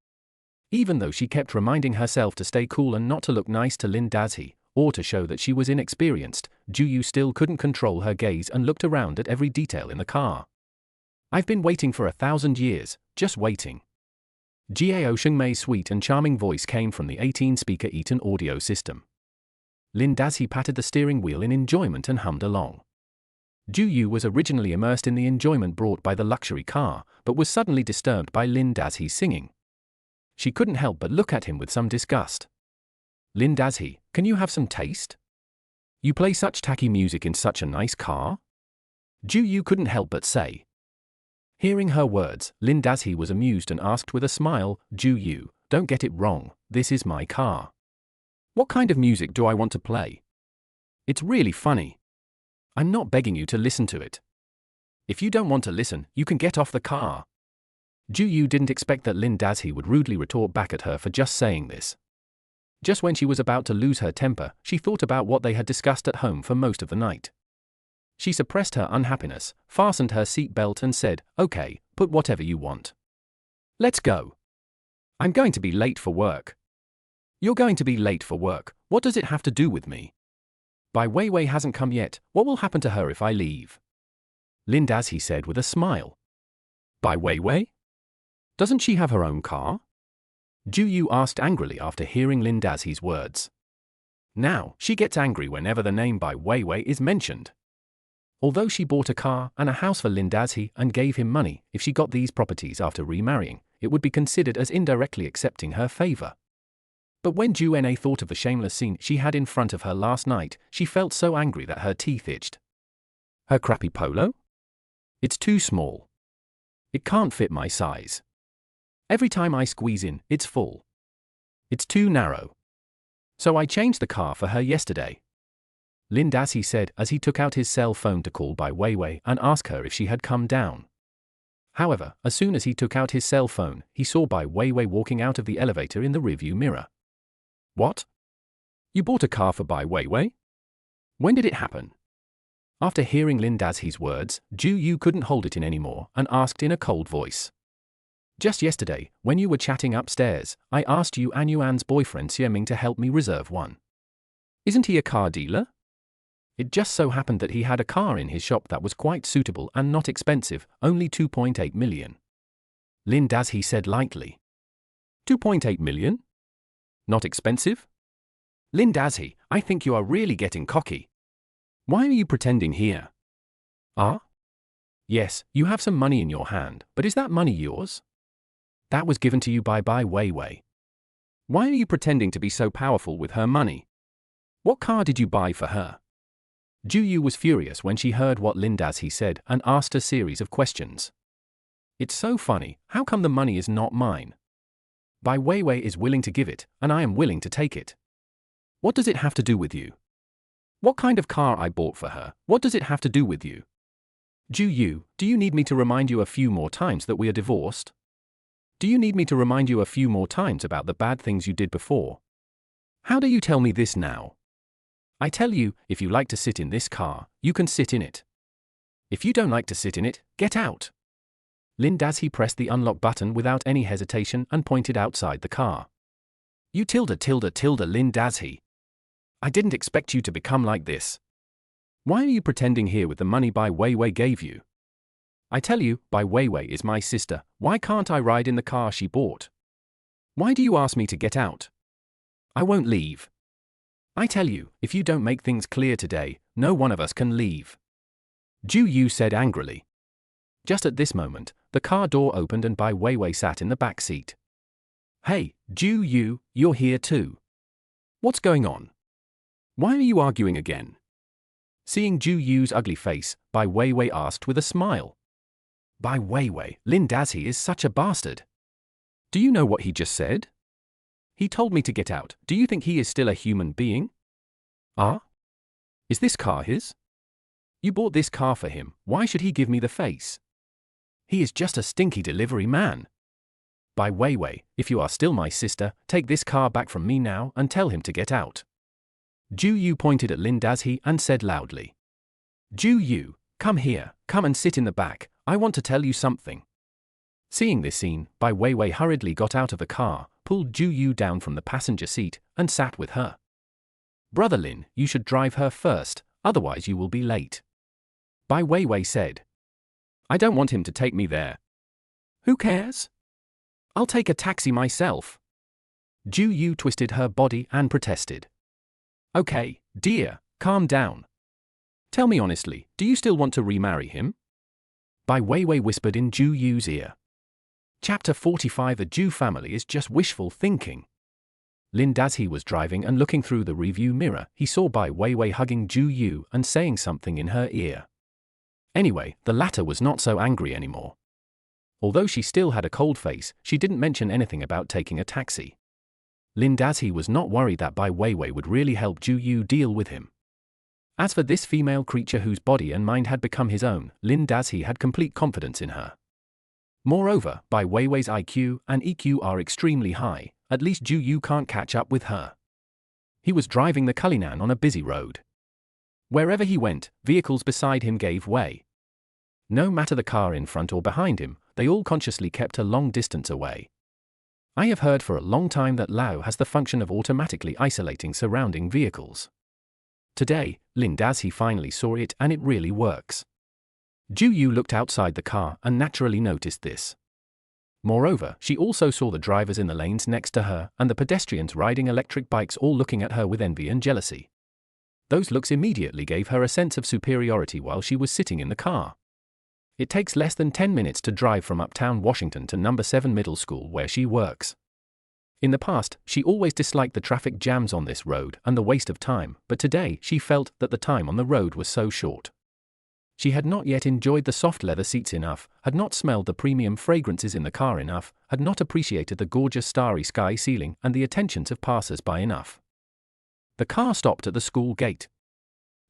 Even though she kept reminding herself to stay cool and not to look nice to Lin Dazhi, or to show that she was inexperienced, Ju Yu still couldn't control her gaze and looked around at every detail in the car. "I've been waiting for 1,000 years, just waiting." Gao Shengmei's sweet and charming voice came from the 18-speaker Eaton audio system. Lin Dazhi patted the steering wheel in enjoyment and hummed along. Ju Yu was originally immersed in the enjoyment brought by the luxury car, but was suddenly disturbed by Lin Dazhi's singing. She couldn't help but look at him with some disgust. "Lin Dazhi, can you have some taste? You play such tacky music in such a nice car?" Ju Yu couldn't help but say. Hearing her words, Lin Dazhi was amused and asked with a smile, "Ju Yu, don't get it wrong, this is my car. What kind of music do I want to play? It's really funny. I'm not begging you to listen to it. If you don't want to listen, you can get off the car." Ju Yu didn't expect that Lin Dazhi would rudely retort back at her for just saying this. Just when she was about to lose her temper, she thought about what they had discussed at home for most of the night. She suppressed her unhappiness, fastened her seat belt and said, "Okay, put whatever you want. Let's go. I'm going to be late for work." "You're going to be late for work, what does it have to do with me? Bai Weiwei hasn't come yet, what will happen to her if I leave?" Lin Dazhi said with a smile. "Bai Weiwei? Doesn't she have her own car?" Ju Yu asked angrily after hearing Lin Dazhi's words. Now, she gets angry whenever the name Bai Weiwei is mentioned. Although she bought a car and a house for Lin Dazhi and gave him money, if she got these properties after remarrying, it would be considered as indirectly accepting her favor. But when Ju Na thought of the shameless scene she had in front of her last night, she felt so angry that her teeth itched. Her crappy polo? It's too small. It can't fit my size. Every time I squeeze in, it's full. It's too narrow. So I changed the car for her yesterday. Lin Dazhi said as he took out his cell phone to call Bai Weiwei and ask her if she had come down. However, as soon as he took out his cell phone, he saw Bai Weiwei walking out of the elevator in the rearview mirror. "What? You bought a car for Bai Weiwei? When did it happen?" After hearing Lin Dazhi's words, Ju Yu couldn't hold it in anymore and asked in a cold voice. "Just yesterday, when you were chatting upstairs, I asked you and Yuan's boyfriend Xie Ming to help me reserve one. Isn't he a car dealer?" It just so happened that he had a car in his shop that was quite suitable and not expensive, only 2.8 million. Lin Dazhi said lightly. 2.8 million? Not expensive? Lin Dazhi, I think you are really getting cocky. Why are you pretending here? Ah? Yes, you have some money in your hand, but is that money yours? That was given to you by Bai Weiwei. Why are you pretending to be so powerful with her money? What car did you buy for her? Ju Yu was furious when she heard what Lin Dazhi said and asked a series of questions. It's so funny, how come the money is not mine? Bai Weiwei is willing to give it, and I am willing to take it. What does it have to do with you? What kind of car I bought for her, what does it have to do with you? Ju Yu, do you need me to remind you a few more times that we are divorced? Do you need me to remind you a few more times about the bad things you did before? How do you tell me this now? I tell you, if you like to sit in this car, you can sit in it. If you don't like to sit in it, get out. Lin Dazhi pressed the unlock button without any hesitation and pointed outside the car. You Lin Dazhi. I didn't expect you to become like this. Why are you pretending here with the money Bai Weiwei gave you? I tell you, Bai Weiwei is my sister, why can't I ride in the car she bought? Why do you ask me to get out? I won't leave. I tell you, if you don't make things clear today, no one of us can leave. Ju Yu said angrily. Just at this moment, the car door opened and Bai Weiwei sat in the back seat. Hey, Ju Yu, you're here too. What's going on? Why are you arguing again? Seeing Ju Yu's ugly face, Bai Weiwei asked with a smile. Bai Weiwei, Lin Dazhi is such a bastard. Do you know what he just said? He told me to get out. Do you think he is still a human being? Ah? Is this car his? You bought this car for him, why should he give me the face? He is just a stinky delivery man. Bai Weiwei, if you are still my sister, take this car back from me now and tell him to get out. Ju Yu pointed at Lin Dazhi and said loudly. Ju Yu, come here, come and sit in the back, I want to tell you something. Seeing this scene, Bai Weiwei hurriedly got out of the car, pulled Ju Yu down from the passenger seat, and sat with her. Brother Lin, you should drive her first, otherwise you will be late. Bai Weiwei said. I don't want him to take me there. Who cares? I'll take a taxi myself. Ju Yu twisted her body and protested. Okay, dear, calm down. Tell me honestly, do you still want to remarry him? Bai Weiwei whispered in Ju Yu's ear. Chapter 45. The Ju family is just wishful thinking. Lin Dazhi was driving and looking through the review mirror, he saw Bai Weiwei hugging Ju Yu and saying something in her ear. Anyway, the latter was not so angry anymore. Although she still had a cold face, she didn't mention anything about taking a taxi. Lin Dazhi was not worried that Bai Weiwei would really help Ju Yu deal with him. As for this female creature whose body and mind had become his own, Lin Dazhi had complete confidence in her. Moreover, Bai Weiwei's IQ and EQ are extremely high, at least Ju Yu can't catch up with her. He was driving the Cullinan on a busy road. Wherever he went, vehicles beside him gave way. No matter the car in front or behind him, they all consciously kept a long distance away. I have heard for a long time that Lao has the function of automatically isolating surrounding vehicles. Today, Lin Dazhi finally saw it and it really works. Ju Yu looked outside the car and naturally noticed this. Moreover, she also saw the drivers in the lanes next to her and the pedestrians riding electric bikes all looking at her with envy and jealousy. Those looks immediately gave her a sense of superiority while she was sitting in the car. It takes less than 10 minutes to drive from Uptown Washington to No. 7 Middle School where she works. In the past, she always disliked the traffic jams on this road and the waste of time, but today she felt that the time on the road was so short. She had not yet enjoyed the soft leather seats enough, had not smelled the premium fragrances in the car enough, had not appreciated the gorgeous starry sky ceiling and the attentions of passers-by enough. The car stopped at the school gate.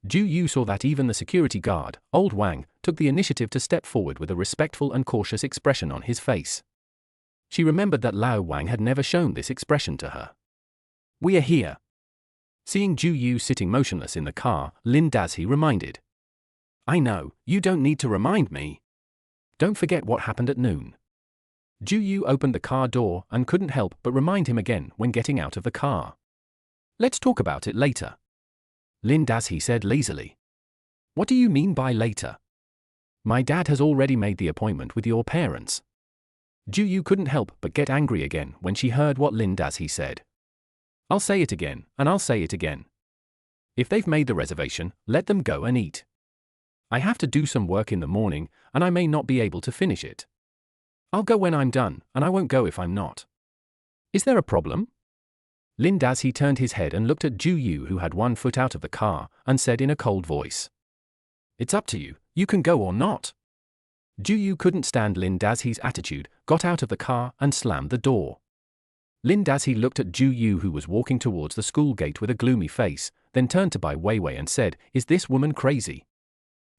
Ju Yu saw that even the security guard, old Wang, took the initiative to step forward with a respectful and cautious expression on his face. She remembered that Lao Wang had never shown this expression to her. We are here. Seeing Ju Yu sitting motionless in the car, Lin Dazhi reminded. I know, you don't need to remind me. Don't forget what happened at noon. Ju Yu opened the car door and couldn't help but remind him again when getting out of the car. Let's talk about it later. Lin Dazhi said lazily. What do you mean by later? My dad has already made the appointment with your parents. Ju Yu couldn't help but get angry again when she heard what Lin Dazhi said. I'll say it again, and I'll say it again. If they've made the reservation, let them go and eat. I have to do some work in the morning, and I may not be able to finish it. I'll go when I'm done, and I won't go if I'm not. Is there a problem? Lin Dazhi turned his head and looked at Ju Yu, who had one foot out of the car, and said in a cold voice. It's up to you, you can go or not. Ju Yu couldn't stand Lin Dazhi's attitude, got out of the car and slammed the door. Lin Dazhi looked at Ju Yu, who was walking towards the school gate with a gloomy face, then turned to Bai Weiwei and said, Is this woman crazy?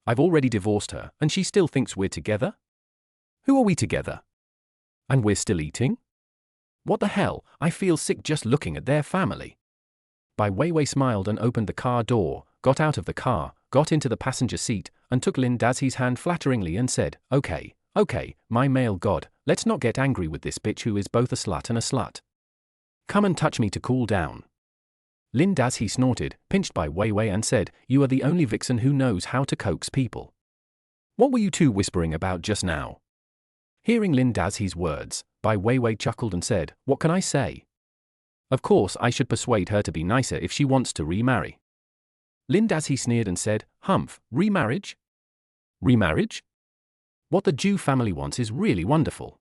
I've already divorced her, and she still thinks we're together? Who are we together? And we're still eating? What the hell, I feel sick just looking at their family. Bai Weiwei smiled and opened the car door, got out of the car, got into the passenger seat, and took Lin Dazhi's hand flatteringly and said, Okay, my male god, let's not get angry with this bitch who is both a slut and a slut. Come and touch me to cool down. Lin Dazhi snorted, pinched Bai Weiwei and said, You are the only vixen who knows how to coax people. What were you two whispering about just now? Hearing Lin Dazhi's words, Bai Weiwei chuckled and said, What can I say? Of course I should persuade her to be nicer if she wants to remarry. Lin Dazhi sneered and said, Humph, remarriage? Remarriage? What the Ju family wants is really wonderful.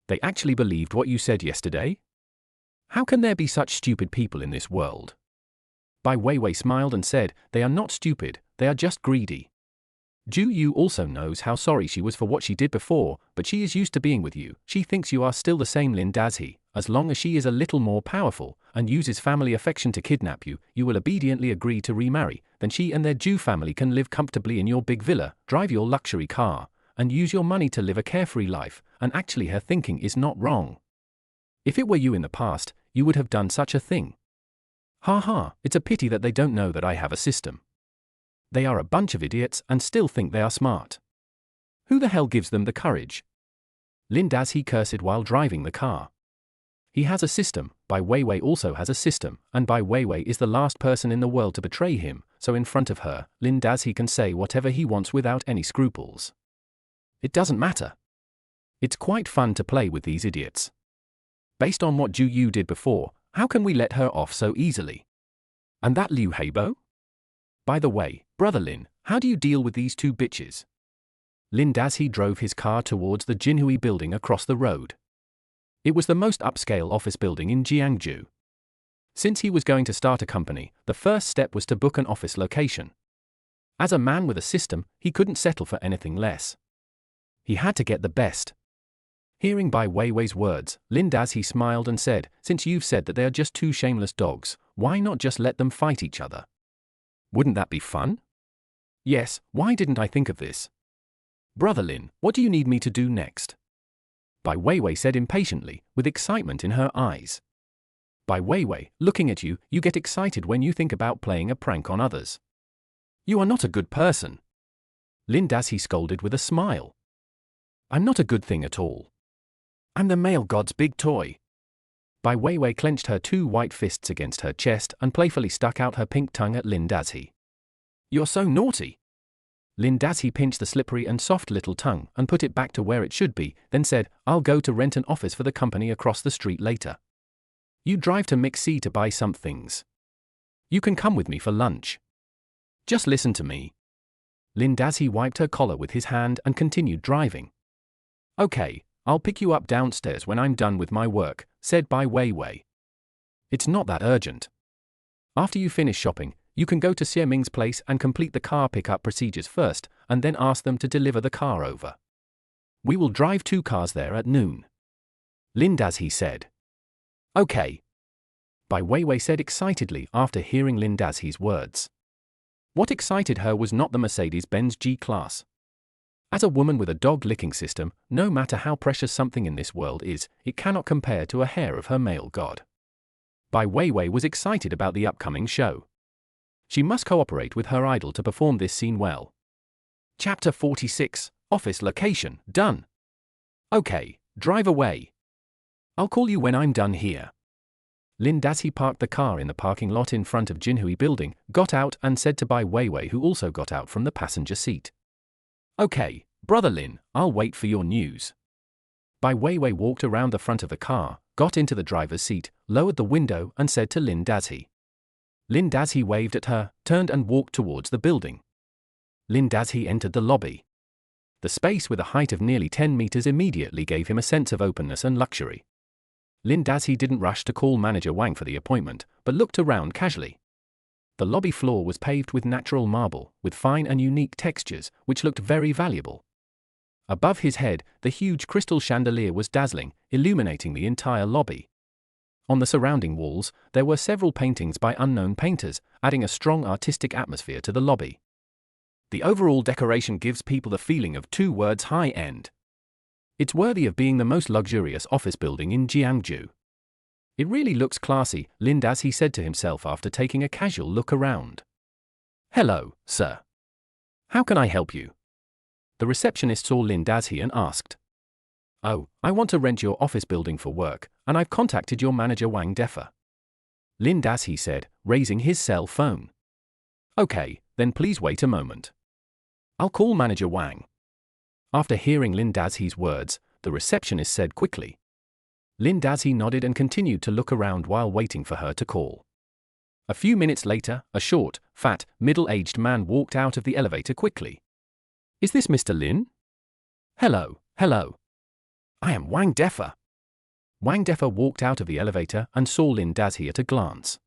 They actually believed what you said yesterday? How can there be such stupid people in this world? Bai Weiwei smiled and said, They are not stupid, they are just greedy. Ju Yu also knows how sorry she was for what she did before, but she is used to being with you. She thinks you are still the same Lin Dazhi. As long as she is a little more powerful, and uses family affection to kidnap you, you will obediently agree to remarry. Then she and their Ju family can live comfortably in your big villa, drive your luxury car, and use your money to live a carefree life, and actually her thinking is not wrong. If it were you in the past, you would have done such a thing. Ha ha, it's a pity that they don't know that I have a system. They are a bunch of idiots and still think they are smart. Who the hell gives them the courage? Lin Dazhi cursed while driving the car. He has a system, Bai Weiwei also has a system, and Bai Weiwei is the last person in the world to betray him, so in front of her, Lin Dazhi can say whatever he wants without any scruples. It doesn't matter. It's quite fun to play with these idiots. Based on what Ju Yu did before, how can we let her off so easily? And that Liu Heibo? By the way, brother Lin, how do you deal with these two bitches? Lin Dazhi drove his car towards the Jinhui building across the road. It was the most upscale office building in Jiangsu. Since he was going to start a company, the first step was to book an office location. As a man with a system, he couldn't settle for anything less. He had to get the best. Hearing Bai Weiwei's words, Lin Dazhi smiled and said, Since you've said that they are just two shameless dogs, why not just let them fight each other? Wouldn't that be fun? Yes, why didn't I think of this? Brother Lin, what do you need me to do next? Bai Weiwei said impatiently, with excitement in her eyes. Bai Weiwei, looking at you, you get excited when you think about playing a prank on others. You are not a good person. Lin Dazhi scolded with a smile. I'm not a good thing at all. I'm the male god's big toy. Bai Weiwei clenched her two white fists against her chest and playfully stuck out her pink tongue at Lin Dazhi. You're so naughty. Lin Dazhi pinched the slippery and soft little tongue and put it back to where it should be, then said, I'll go to rent an office for the company across the street later. You drive to Mixi to buy some things. You can come with me for lunch. Just listen to me. Lin Dazhi wiped her collar with his hand and continued driving. Okay, I'll pick you up downstairs when I'm done with my work, said Bai Weiwei. It's not that urgent. After you finish shopping, you can go to Xie Ming's place and complete the car pickup procedures first, and then ask them to deliver the car over. We will drive 2 cars there at noon. Lin Dazhi said. Okay. Bai Weiwei said excitedly after hearing Lin Dazhi's words. What excited her was not the Mercedes-Benz G-Class. As a woman with a dog-licking system, no matter how precious something in this world is, it cannot compare to a hair of her male god. Bai Weiwei was excited about the upcoming show. She must cooperate with her idol to perform this scene well. Chapter 46, Office Location, done. Okay, drive away. I'll call you when I'm done here. Lin Dazhi parked the car in the parking lot in front of Jinhui Building, got out and said to Bai Weiwei, who also got out from the passenger seat. "Okay, brother Lin, I'll wait for your news." Bai Weiwei walked around the front of the car, got into the driver's seat, lowered the window and said to Lin Dazhi. Lin Dazhi waved at her, turned and walked towards the building. Lin Dazhi entered the lobby. The space with a height of nearly 10 meters immediately gave him a sense of openness and luxury. Lin Dazhi didn't rush to call manager Wang for the appointment, but looked around casually. The lobby floor was paved with natural marble, with fine and unique textures, which looked very valuable. Above his head, the huge crystal chandelier was dazzling, illuminating the entire lobby. On the surrounding walls, there were several paintings by unknown painters, adding a strong artistic atmosphere to the lobby. The overall decoration gives people the feeling of two words: high-end. It's worthy of being the most luxurious office building in Jiangsu. It really looks classy, Lin Dazhi said to himself after taking a casual look around. "Hello, sir. How can I help you?" The receptionist saw Lin Dazhi and asked. "Oh, I want to rent your office building for work, and I've contacted your manager Wang Defa." Lin Dazhi said, raising his cell phone. "Okay, then please wait a moment. I'll call manager Wang." After hearing Lin Dazhi's words, the receptionist said quickly. Lin Dazhi nodded and continued to look around while waiting for her to call. A few minutes later, a short, fat, middle-aged man walked out of the elevator quickly. "Is this Mr. Lin?" Hello. I am Wang Defa." Wang Defa walked out of the elevator and saw Lin Dazhi at a glance.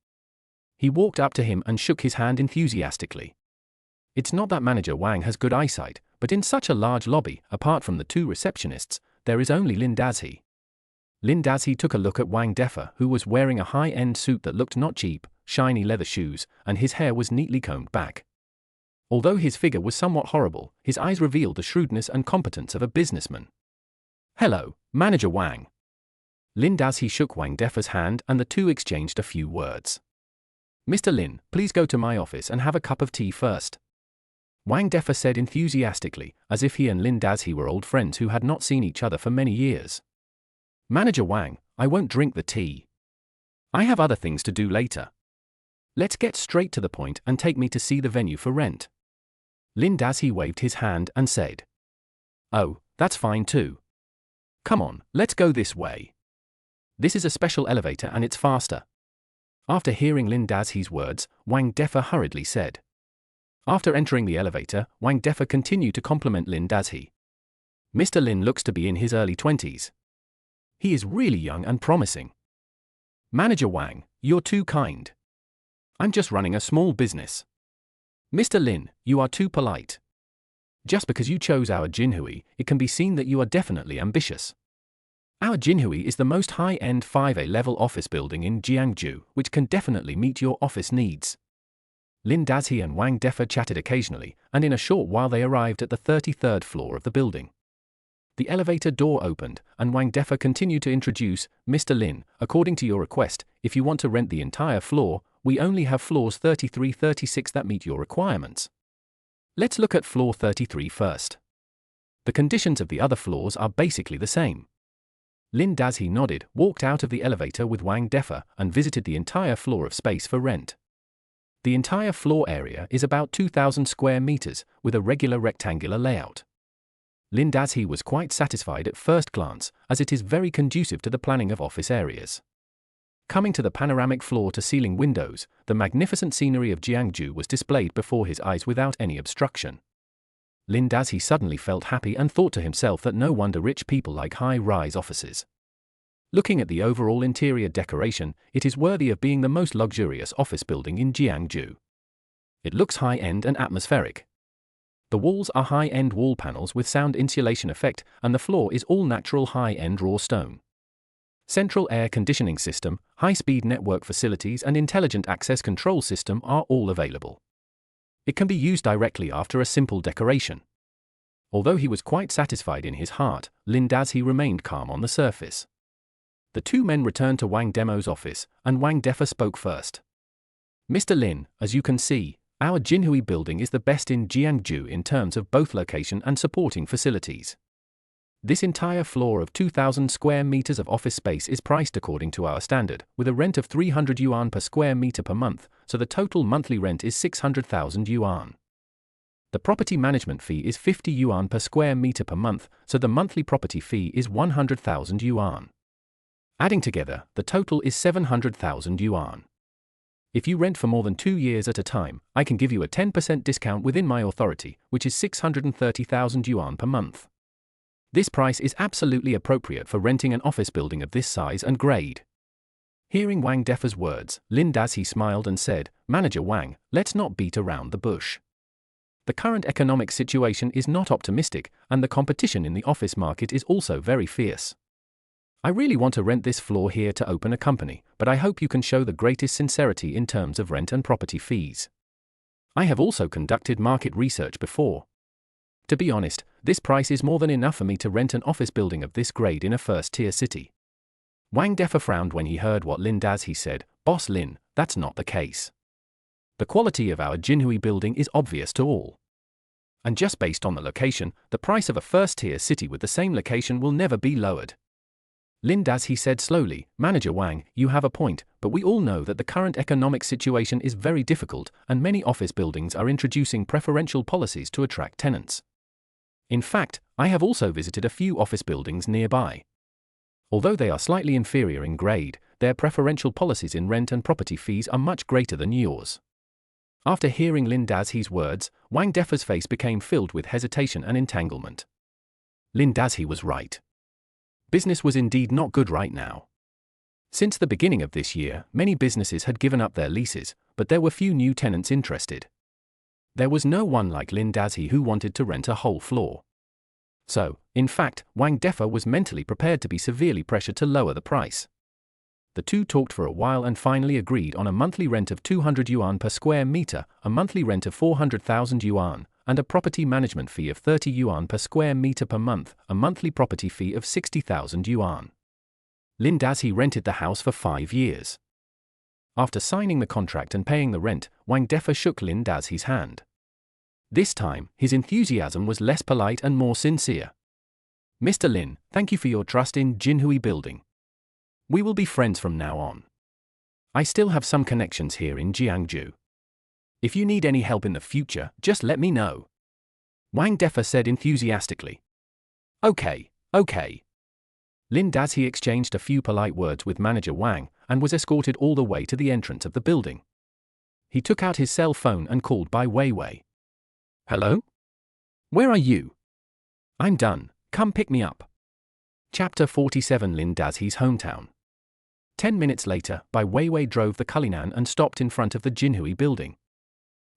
He walked up to him and shook his hand enthusiastically. It's not that manager Wang has good eyesight, but in such a large lobby, apart from the two receptionists, there is only Lin Dazhi. Lin Dazhi took a look at Wang Defa, who was wearing a high-end suit that looked not cheap, shiny leather shoes, and his hair was neatly combed back. Although his figure was somewhat horrible, his eyes revealed the shrewdness and competence of a businessman. "Hello, manager Wang." Lin Dazhi shook Wang Defa's hand and the two exchanged a few words. "Mr. Lin, please go to my office and have a cup of tea first." Wang Defa said enthusiastically, as if he and Lin Dazhi were old friends who had not seen each other for many years. "Manager Wang, I won't drink the tea. I have other things to do later. Let's get straight to the point and take me to see the venue for rent." Lin Dazhi waved his hand and said. "Oh, that's fine too. Come on, let's go this way. This is a special elevator and it's faster." After hearing Lin Dazhi's words, Wang Defa hurriedly said. After entering the elevator, Wang Defa continued to compliment Lin Dazhi. "Mr. Lin looks to be in his early 20s. He is really young and promising. Manager Wang, you're too kind. I'm just running a small business. Mr. Lin, you are too polite. Just because you chose our Jinhui, it can be seen that you are definitely ambitious. Our Jinhui is the most high-end 5A level office building in Jiangsu, which can definitely meet your office needs." Lin Dazhi and Wang Defa chatted occasionally, and in a short while they arrived at the 33rd floor of the building. The elevator door opened, and Wang Defa continued to introduce, "Mr. Lin, according to your request, if you want to rent the entire floor, we only have floors 33-36 that meet your requirements. Let's look at floor 33 first. The conditions of the other floors are basically the same." Lin Dazhi nodded, walked out of the elevator with Wang Defa, and visited the entire floor of space for rent. The entire floor area is about 2,000 square meters, with a regular rectangular layout. Lin Dazhi was quite satisfied at first glance, as it is very conducive to the planning of office areas. Coming to the panoramic floor-to-ceiling windows, the magnificent scenery of Jiangsu was displayed before his eyes without any obstruction. Lin Dazhi suddenly felt happy and thought to himself that no wonder rich people like high-rise offices. Looking at the overall interior decoration, it is worthy of being the most luxurious office building in Jiangsu. It looks high-end and atmospheric. The walls are high-end wall panels with sound insulation effect, and the floor is all natural high-end raw stone. Central air conditioning system, high-speed network facilities and intelligent access control system are all available. It can be used directly after a simple decoration. Although he was quite satisfied in his heart, Lin Dazhi remained calm on the surface. The two men returned to Wang Demo's office, and Wang Defa spoke first. "Mr. Lin, as you can see, our Jinhui building is the best in Jiangsu in terms of both location and supporting facilities. This entire floor of 2,000 square meters of office space is priced according to our standard, with a rent of 300 yuan per square meter per month, so the total monthly rent is 600,000 yuan. The property management fee is 50 yuan per square meter per month, so the monthly property fee is 100,000 yuan. Adding together, the total is 700,000 yuan. If you rent for more than 2 years at a time, I can give you a 10% discount within my authority, which is 630,000 yuan per month. This price is absolutely appropriate for renting an office building of this size and grade. Hearing Wang Defer's words, Lin Dazhi smiled and said, "Manager Wang, let's not beat around the bush. The current economic situation is not optimistic, and the competition in the office market is also very fierce. I really want to rent this floor here to open a company, but I hope you can show the greatest sincerity in terms of rent and property fees. I have also conducted market research before. To be honest, this price is more than enough for me to rent an office building of this grade in a first-tier city." Wang Defer frowned when he heard what Lin Dazhi said. "Boss Lin, that's not the case. The quality of our Jinhui building is obvious to all. And just based on the location, the price of a first-tier city with the same location will never be lowered." Lin Dazhi said slowly, "Manager Wang, you have a point, but we all know that the current economic situation is very difficult, and many office buildings are introducing preferential policies to attract tenants. In fact, I have also visited a few office buildings nearby. Although they are slightly inferior in grade, their preferential policies in rent and property fees are much greater than yours." After hearing Lin Dazhi's words, Wang Defer's face became filled with hesitation and entanglement. Lin Dazhi was right. Business was indeed not good right now. Since the beginning of this year, many businesses had given up their leases, but there were few new tenants interested. There was no one like Lin Dazhi who wanted to rent a whole floor. So, in fact, Wang Defer was mentally prepared to be severely pressured to lower the price. The two talked for a while and finally agreed on a monthly rent of 200 yuan per square meter, a monthly rent of 400,000 yuan, and a property management fee of 30 yuan per square meter per month, a monthly property fee of 60,000 yuan. Lin Dazhi rented the house for 5 years. After signing the contract and paying the rent, Wang Defer shook Lin Dazhi's hand. This time, his enthusiasm was less polite and more sincere. "Mr. Lin, thank you for your trust in Jinhui Building. We will be friends from now on. I still have some connections here in Jiangsu. If you need any help in the future, just let me know." Wang Defer said enthusiastically. Okay. Lin Dazhi exchanged a few polite words with manager Wang and was escorted all the way to the entrance of the building. He took out his cell phone and called Bai Weiwei. "Hello? Where are you? I'm done, come pick me up." Chapter 47 Lin Dazhi's hometown. 10 minutes later, Bai Weiwei drove the Cullinan and stopped in front of the Jinhui building.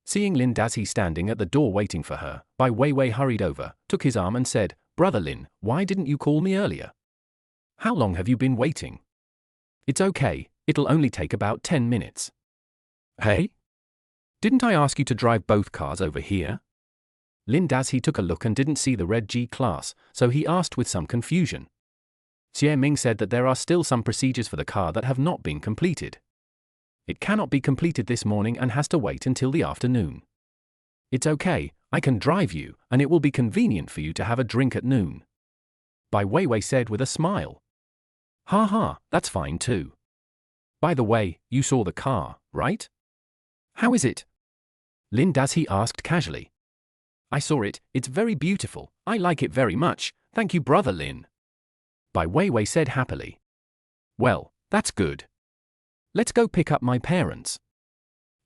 Seeing Lin Dazhi standing at the door waiting for her, Bai Weiwei hurried over, took his arm and said, "Brother Lin, why didn't you call me earlier? How long have you been waiting?" "It's okay, it'll only take about 10 minutes. "Hey? Didn't I ask you to drive both cars over here?" Lin Dazhi took a look and didn't see the red G-Class, so he asked with some confusion. Xie Ming said that there are still some procedures for the car that have not been completed. It cannot be completed this morning and has to wait until the afternoon. "It's okay, I can drive you, and it will be convenient for you to have a drink at noon," Bai Weiwei said with a smile. "Ha, that's fine too. By the way, you saw the car, right? How is it?" Lin Dazhi asked casually. "I saw it, it's very beautiful, I like it very much, thank you brother Lin," Bai Weiwei said happily. "Well, that's good. Let's go pick up my parents,"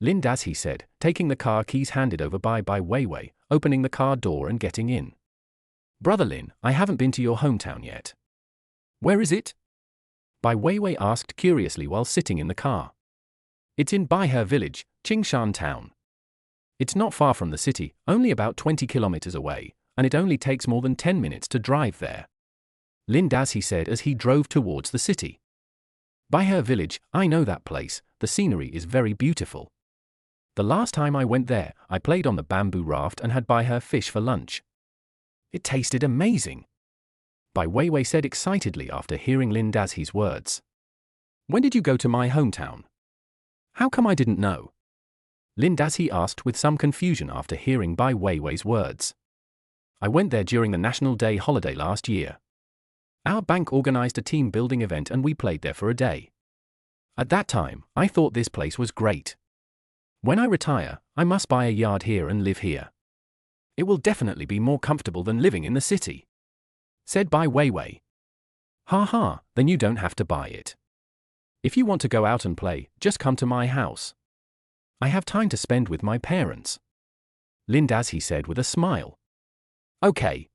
Lin Dazhi said, taking the car keys handed over by Bai Weiwei, opening the car door and getting in. "Brother Lin, I haven't been to your hometown yet." "Where is it?" Bai Weiwei asked curiously while sitting in the car. "It's in Baihe village, Qingshan town. It's not far from the city, only about 20 kilometers away, and it only takes more than 10 minutes to drive there," Lin Dazhi said as he drove towards the city. "Baihe village, I know that place, the scenery is very beautiful. The last time I went there, I played on the bamboo raft and had Baihe fish for lunch. It tasted amazing," Bai Weiwei said excitedly after hearing Lin Dazhi's words. "When did you go to my hometown? How come I didn't know?" Lin Dazhi asked with some confusion after hearing Bai Weiwei's words. "I went there during the National Day holiday last year. Our bank organized a team building event and we played there for a day. At that time, I thought this place was great. When I retire, I must buy a yard here and live here. It will definitely be more comfortable than living in the city. Said Bai Weiwei. Ha ha, then you don't have to buy it. If you want to go out and play, just come to my house. I have time to spend with my parents. Lin Dazhi said with a smile. Okay.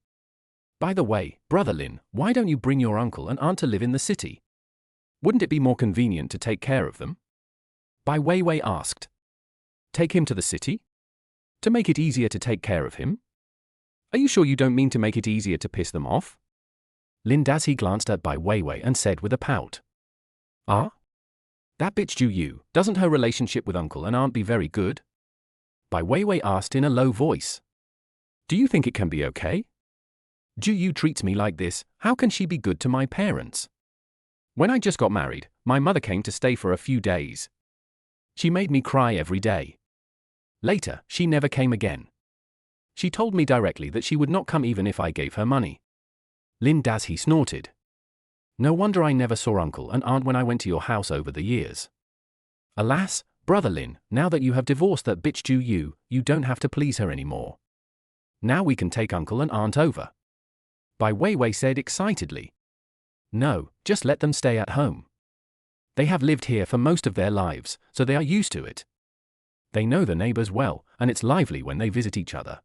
By the way, Brother Lin, why don't you bring your uncle and aunt to live in the city? Wouldn't it be more convenient to take care of them? Bai Weiwei asked. Take him to the city? To make it easier to take care of him? Are you sure you don't mean to make it easier to piss them off? Lin Dazhi glanced at Bai Weiwei and said with a pout. Ah? That bitch Ju Yu, doesn't her relationship with uncle and aunt be very good? Bai Weiwei asked in a low voice. Do you think it can be okay? Ju Yu treats me like this, how can she be good to my parents? When I just got married, my mother came to stay for a few days. She made me cry every day. Later, she never came again. She told me directly that she would not come even if I gave her money. Lin Dazhi snorted. No wonder I never saw uncle and aunt when I went to your house over the years. Alas, Brother Lin, now that you have divorced that bitch Ju Yu, you don't have to please her anymore. Now we can take uncle and aunt over. Bai Weiwei said excitedly. No, just let them stay at home. They have lived here for most of their lives, so they are used to it. They know the neighbors well, and it's lively when they visit each other.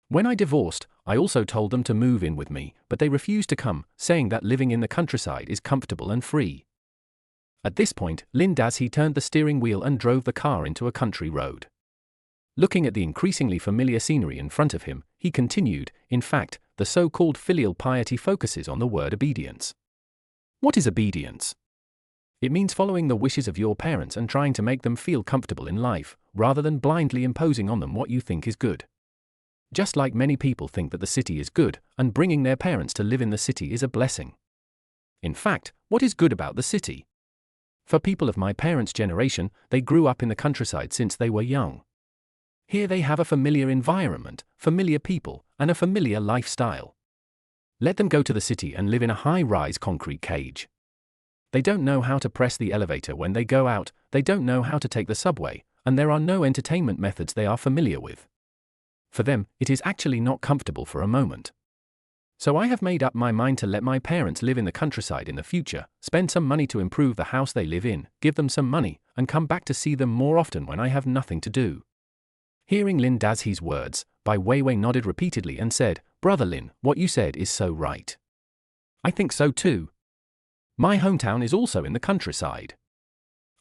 When I divorced, I also told them to move in with me, but they refused to come, saying that living in the countryside is comfortable and free. At this point, Lin Dazhi turned the steering wheel and drove the car into a country road. Looking at the increasingly familiar scenery in front of him, he continued, in fact, the so-called filial piety focuses on the word obedience. What is obedience? It means following the wishes of your parents and trying to make them feel comfortable in life, rather than blindly imposing on them what you think is good. Just like many people think that the city is good, and bringing their parents to live in the city is a blessing. In fact, what is good about the city? For people of my parents' generation, they grew up in the countryside since they were young. Here they have a familiar environment, familiar people, and a familiar lifestyle. Let them go to the city and live in a high-rise concrete cage. They don't know how to press the elevator when they go out, they don't know how to take the subway, and there are no entertainment methods they are familiar with. For them, it is actually not comfortable for a moment. So I have made up my mind to let my parents live in the countryside in the future, spend some money to improve the house they live in, give them some money, and come back to see them more often when I have nothing to do. Hearing Lin Dazhi's words, Bai Weiwei nodded repeatedly and said, Brother Lin, what you said is so right. I think so too. My hometown is also in the countryside.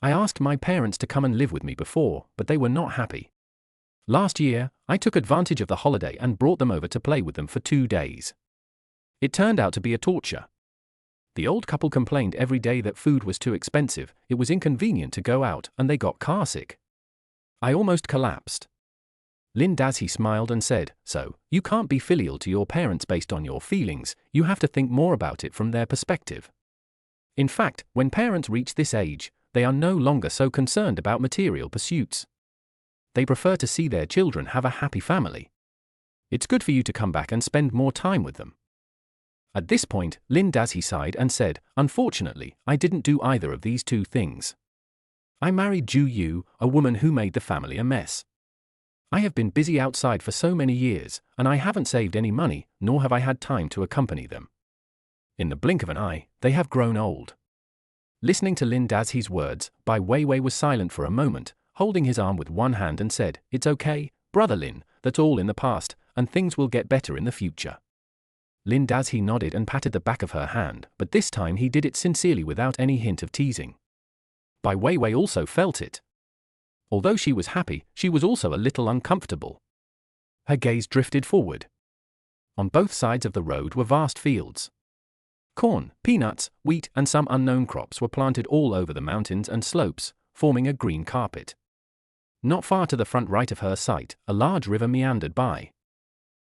I asked my parents to come and live with me before, but they were not happy. Last year, I took advantage of the holiday and brought them over to play with them for 2 days. It turned out to be a torture. The old couple complained every day that food was too expensive, it was inconvenient to go out, and they got carsick. I almost collapsed. Lin Dazhi smiled and said, so, you can't be filial to your parents based on your feelings, you have to think more about it from their perspective. In fact, when parents reach this age, they are no longer so concerned about material pursuits. They prefer to see their children have a happy family. It's good for you to come back and spend more time with them. At this point, Lin Dazhi sighed and said, unfortunately, I didn't do either of these two things. I married Ju Yu, a woman who made the family a mess. I have been busy outside for so many years, and I haven't saved any money, nor have I had time to accompany them. In the blink of an eye, they have grown old. Listening to Lin Dazhi's words, Bai Weiwei was silent for a moment, holding his arm with one hand and said, it's okay, Brother Lin, that's all in the past, and things will get better in the future. Lin Dazhi nodded and patted the back of her hand, but this time he did it sincerely without any hint of teasing. Bai Weiwei also felt it. Although she was happy, she was also a little uncomfortable. Her gaze drifted forward. On both sides of the road were vast fields. Corn, peanuts, wheat, and some unknown crops were planted all over the mountains and slopes, forming a green carpet. Not far to the front right of her sight, a large river meandered by.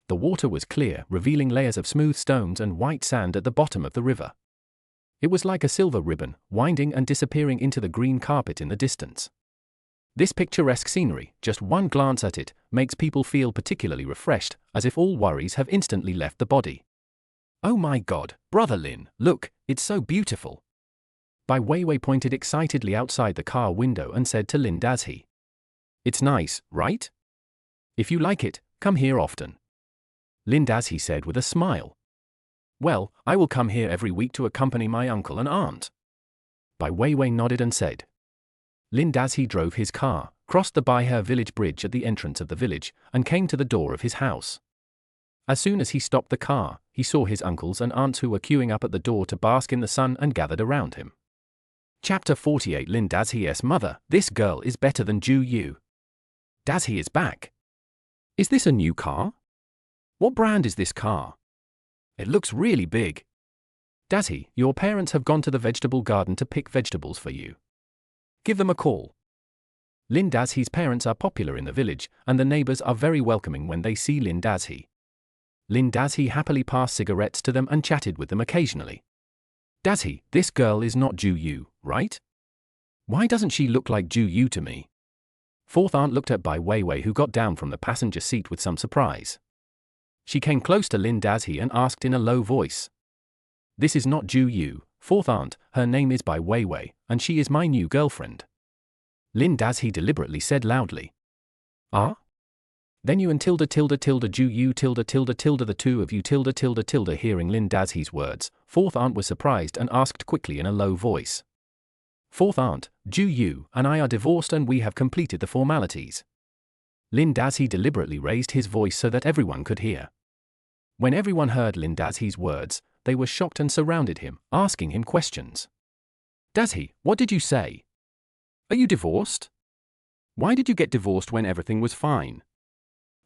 The water was clear, revealing layers of smooth stones and white sand at the bottom of the river. It was like a silver ribbon, winding and disappearing into the green carpet in the distance. This picturesque scenery, just one glance at it, makes people feel particularly refreshed, as if all worries have instantly left the body. Oh my god, brother Lin, look, it's so beautiful. Bai Weiwei pointed excitedly outside the car window and said to Lin Dazhi. It's nice, right? If you like it, come here often. Lin Dazhi said with a smile. Well, I will come here every week to accompany my uncle and aunt. Bai Weiwei nodded and said. Lin Dazhi drove his car, crossed the Baihe village bridge at the entrance of the village, and came to the door of his house. As soon as he stopped the car, he saw his uncles and aunts who were queuing up at the door to bask in the sun and gathered around him. Chapter 48 Lin Dazhi's mother, this girl is better than Ju Yu. Dazhi is back. Is this a new car? What brand is this car? It looks really big. Dazhi, your parents have gone to the vegetable garden to pick vegetables for you. Give them a call. Lin Dazhi's parents are popular in the village, and the neighbors are very welcoming when they see Lin Dazhi. Lin Dazhi happily passed cigarettes to them and chatted with them occasionally. Dazhi, this girl is not Ju Yu, right? Why doesn't she look like Ju Yu to me? Fourth aunt looked at Bai Weiwei, who got down from the passenger seat with some surprise. She came close to Lin Dazhi and asked in a low voice. This is not Ju Yu, fourth aunt, her name is Bai Weiwei, and she is my new girlfriend. Lin Dazhi deliberately said loudly. Ah? Then you and Ju Yu the two of you Hearing Lin Dazhi's words, fourth aunt was surprised and asked quickly in a low voice. Fourth aunt, Ju Yu and I are divorced and we have completed the formalities. Lin Dazhi deliberately raised his voice so that everyone could hear. When everyone heard Lin Dazhi's words, they were shocked and surrounded him, asking him questions. Dazhi, what did you say? Are you divorced? Why did you get divorced when everything was fine?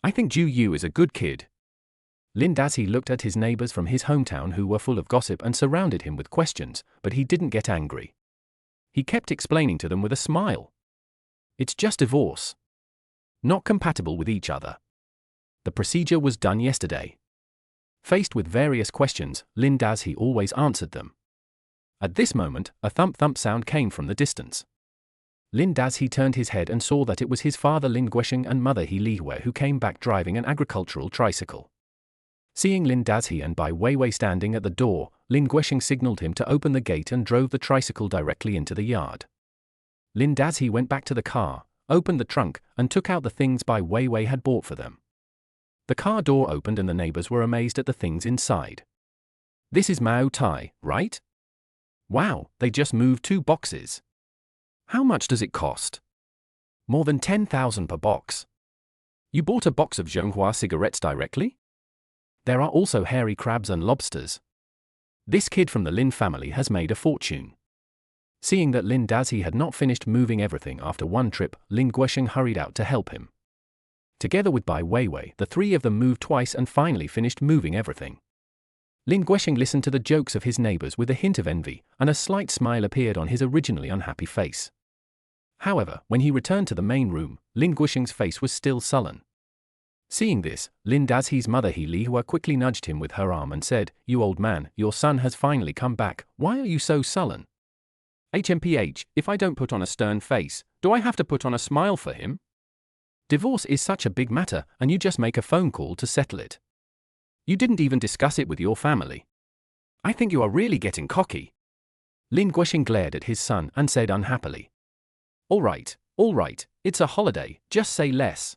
I think Ju Yu is a good kid. Lin Dazhi looked at his neighbors from his hometown who were full of gossip and surrounded him with questions, but he didn't get angry. He kept explaining to them with a smile. It's just divorce. Not compatible with each other. The procedure was done yesterday. Faced with various questions, Lin Dazhi always answered them. At this moment, a thump-thump sound came from the distance. Lin Dazhi turned his head and saw that it was his father Lin Guosheng and mother He Lihue who came back driving an agricultural tricycle. Seeing Lin Dazhi and Bai Weiwei standing at the door, Lin Guosheng signaled him to open the gate and drove the tricycle directly into the yard. Lin Dazhi went back to the car, opened the trunk, and took out the things Bai Weiwei had bought for them. The car door opened and the neighbors were amazed at the things inside. This is Mao Tai, right? Wow, they just moved 2 boxes. How much does it cost? More than 10,000 per box. You bought a box of Zhonghua cigarettes directly? There are also hairy crabs and lobsters. This kid from the Lin family has made a fortune. Seeing that Lin Dazhi had not finished moving everything after one trip, Lin Guosheng hurried out to help him. Together with Bai Weiwei, the 3 of them moved twice and finally finished moving everything. Lin Guosheng listened to the jokes of his neighbors with a hint of envy, and a slight smile appeared on his originally unhappy face. However, when he returned to the main room, Lin Guosheng's face was still sullen. Seeing this, Lin Dazhi's mother He Lihue quickly nudged him with her arm and said, "You old man, your son has finally come back, why are you so sullen?" HMPH, if I don't put on a stern face, do I have to put on a smile for him? Divorce is such a big matter, and you just make a phone call to settle it. You didn't even discuss it with your family. I think you are really getting cocky. Lin Guosheng glared at his son and said unhappily. All right, it's a holiday, just say less.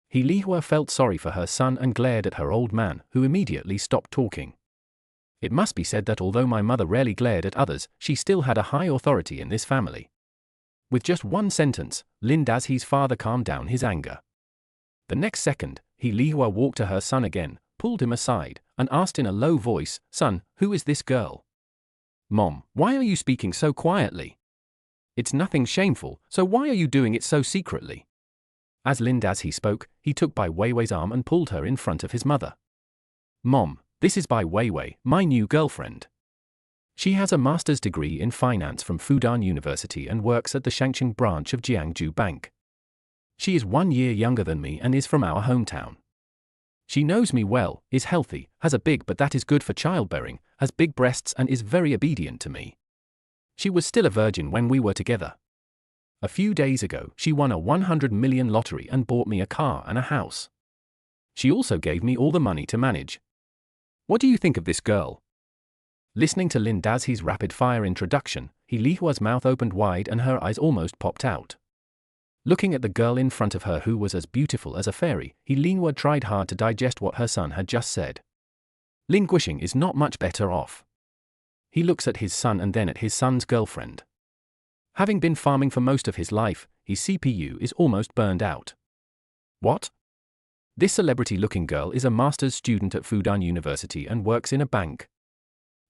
He Lihue felt sorry for her son and glared at her old man, who immediately stopped talking. It must be said that although my mother rarely glared at others, she still had a high authority in this family. With just one sentence, Lin Dazhi's father calmed down his anger. The next second, He Lihue walked to her son again, pulled him aside, and asked in a low voice, "Son, who is this girl?" "Mom, why are you speaking so quietly? It's nothing shameful, so why are you doing it so secretly?" As Lin Dazhi spoke, he took Bai Weiwei's arm and pulled her in front of his mother. "Mom, this is Bai Weiwei, my new girlfriend. She has a master's degree in finance from Fudan University and works at the Shangqing branch of Jiangju Bank. She is 1 year younger than me and is from our hometown. She knows me well, is healthy, has a big but that is good for childbearing, has big breasts and is very obedient to me. She was still a virgin when we were together. A few days ago, she won a 100 million lottery and bought me a car and a house. She also gave me all the money to manage. What do you think of this girl? Listening to Lin Dazhi's rapid-fire introduction, Li Hua's mouth opened wide and her eyes almost popped out. Looking at the girl in front of her who was as beautiful as a fairy, Li Hua tried hard to digest what her son had just said. Lin Guoxing is not much better off. He looks at his son and then at his son's girlfriend. Having been farming for most of his life, his CPU is almost burned out. What? This celebrity-looking girl is a master's student at Fudan University and works in a bank.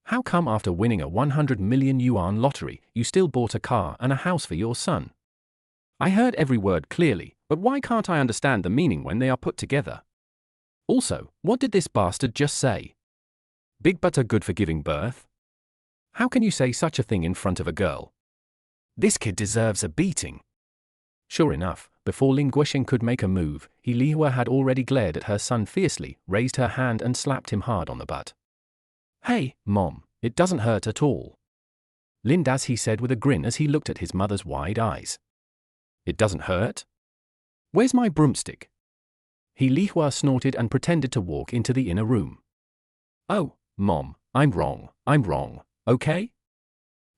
How come after winning a 100 million yuan lottery, you still bought a car and a house for your son? I heard every word clearly, but why can't I understand the meaning when they are put together? Also, what did this bastard just say? Big butts are good for giving birth? How can you say such a thing in front of a girl? This kid deserves a beating. Sure enough, before Lin Guoxing could make a move, Li Hua had already glared at her son fiercely, raised her hand and slapped him hard on the butt. Hey, Mom, it doesn't hurt at all. Lin Dazhi said with a grin as he looked at his mother's wide eyes. It doesn't hurt? Where's my broomstick? Li Hua snorted and pretended to walk into the inner room. Oh, Mom, I'm wrong, okay?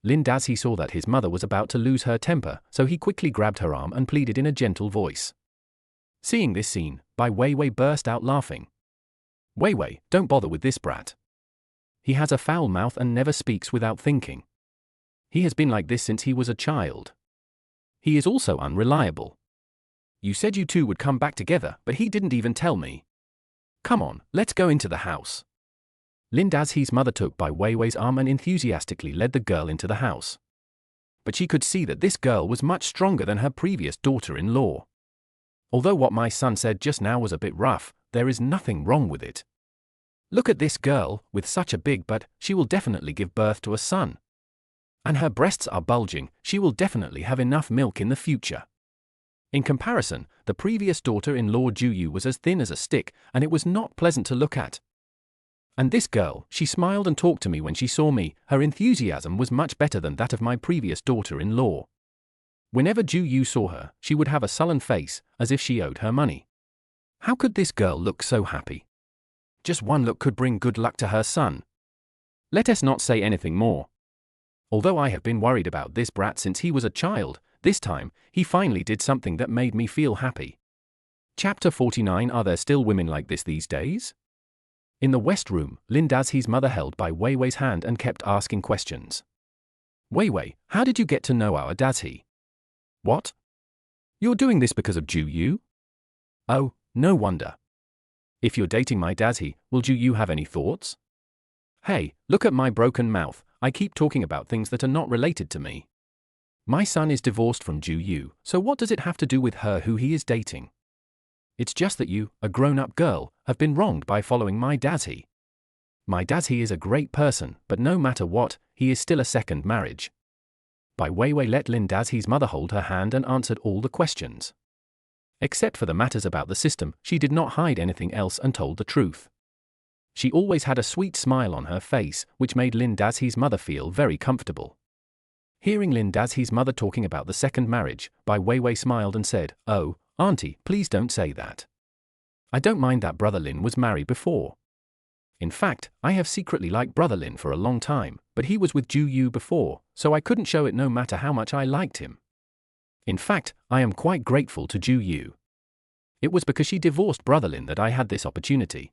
Lin Dazhi saw that his mother was about to lose her temper, so he quickly grabbed her arm and pleaded in a gentle voice. Seeing this scene, Bai Weiwei burst out laughing. Weiwei, don't bother with this brat. He has a foul mouth and never speaks without thinking. He has been like this since he was a child. He is also unreliable. You said you two would come back together, but he didn't even tell me. Come on, let's go into the house. Lin Dazhi's mother took Bai Weiwei's arm and enthusiastically led the girl into the house. But she could see that this girl was much stronger than her previous daughter-in-law. Although what my son said just now was a bit rough, there is nothing wrong with it. Look at this girl, with such a big butt, she will definitely give birth to a son. And her breasts are bulging, she will definitely have enough milk in the future. In comparison, the previous daughter-in-law Ju Yu was as thin as a stick, and it was not pleasant to look at. And this girl, she smiled and talked to me when she saw me, her enthusiasm was much better than that of my previous daughter-in-law. Whenever Ju Yu saw her, she would have a sullen face, as if she owed her money. How could this girl look so happy? Just one look could bring good luck to her son. Let us not say anything more. Although I have been worried about this brat since he was a child, this time, he finally did something that made me feel happy. Chapter 49. Are there still women like this these days? In the West Room, Lin Dazhi's mother held Bai Weiwei's hand and kept asking questions. Weiwei, how did you get to know our Dazhi? What? You're doing this because of Ju Yu? Oh, no wonder. If you're dating my Dazhi, will Ju Yu have any thoughts? Hey, look at my broken mouth, I keep talking about things that are not related to me. My son is divorced from Ju Yu, so what does it have to do with her who he is dating? It's just that you, a grown-up girl, have been wronged by following my Dazhi. My Dazhi is a great person, but no matter what, he is still a second marriage. Bai Weiwei let Lin Dazhi's mother hold her hand and answered all the questions. Except for the matters about the system, she did not hide anything else and told the truth. She always had a sweet smile on her face, which made Lin Dazhi's mother feel very comfortable. Hearing Lin Dazhi's mother talking about the second marriage, Bai Weiwei smiled and said, "Oh, Auntie, please don't say that. I don't mind that Brother Lin was married before. In fact, I have secretly liked Brother Lin for a long time, but he was with Ju Yu before, so I couldn't show it no matter how much I liked him. In fact, I am quite grateful to Ju Yu. It was because she divorced Brother Lin that I had this opportunity.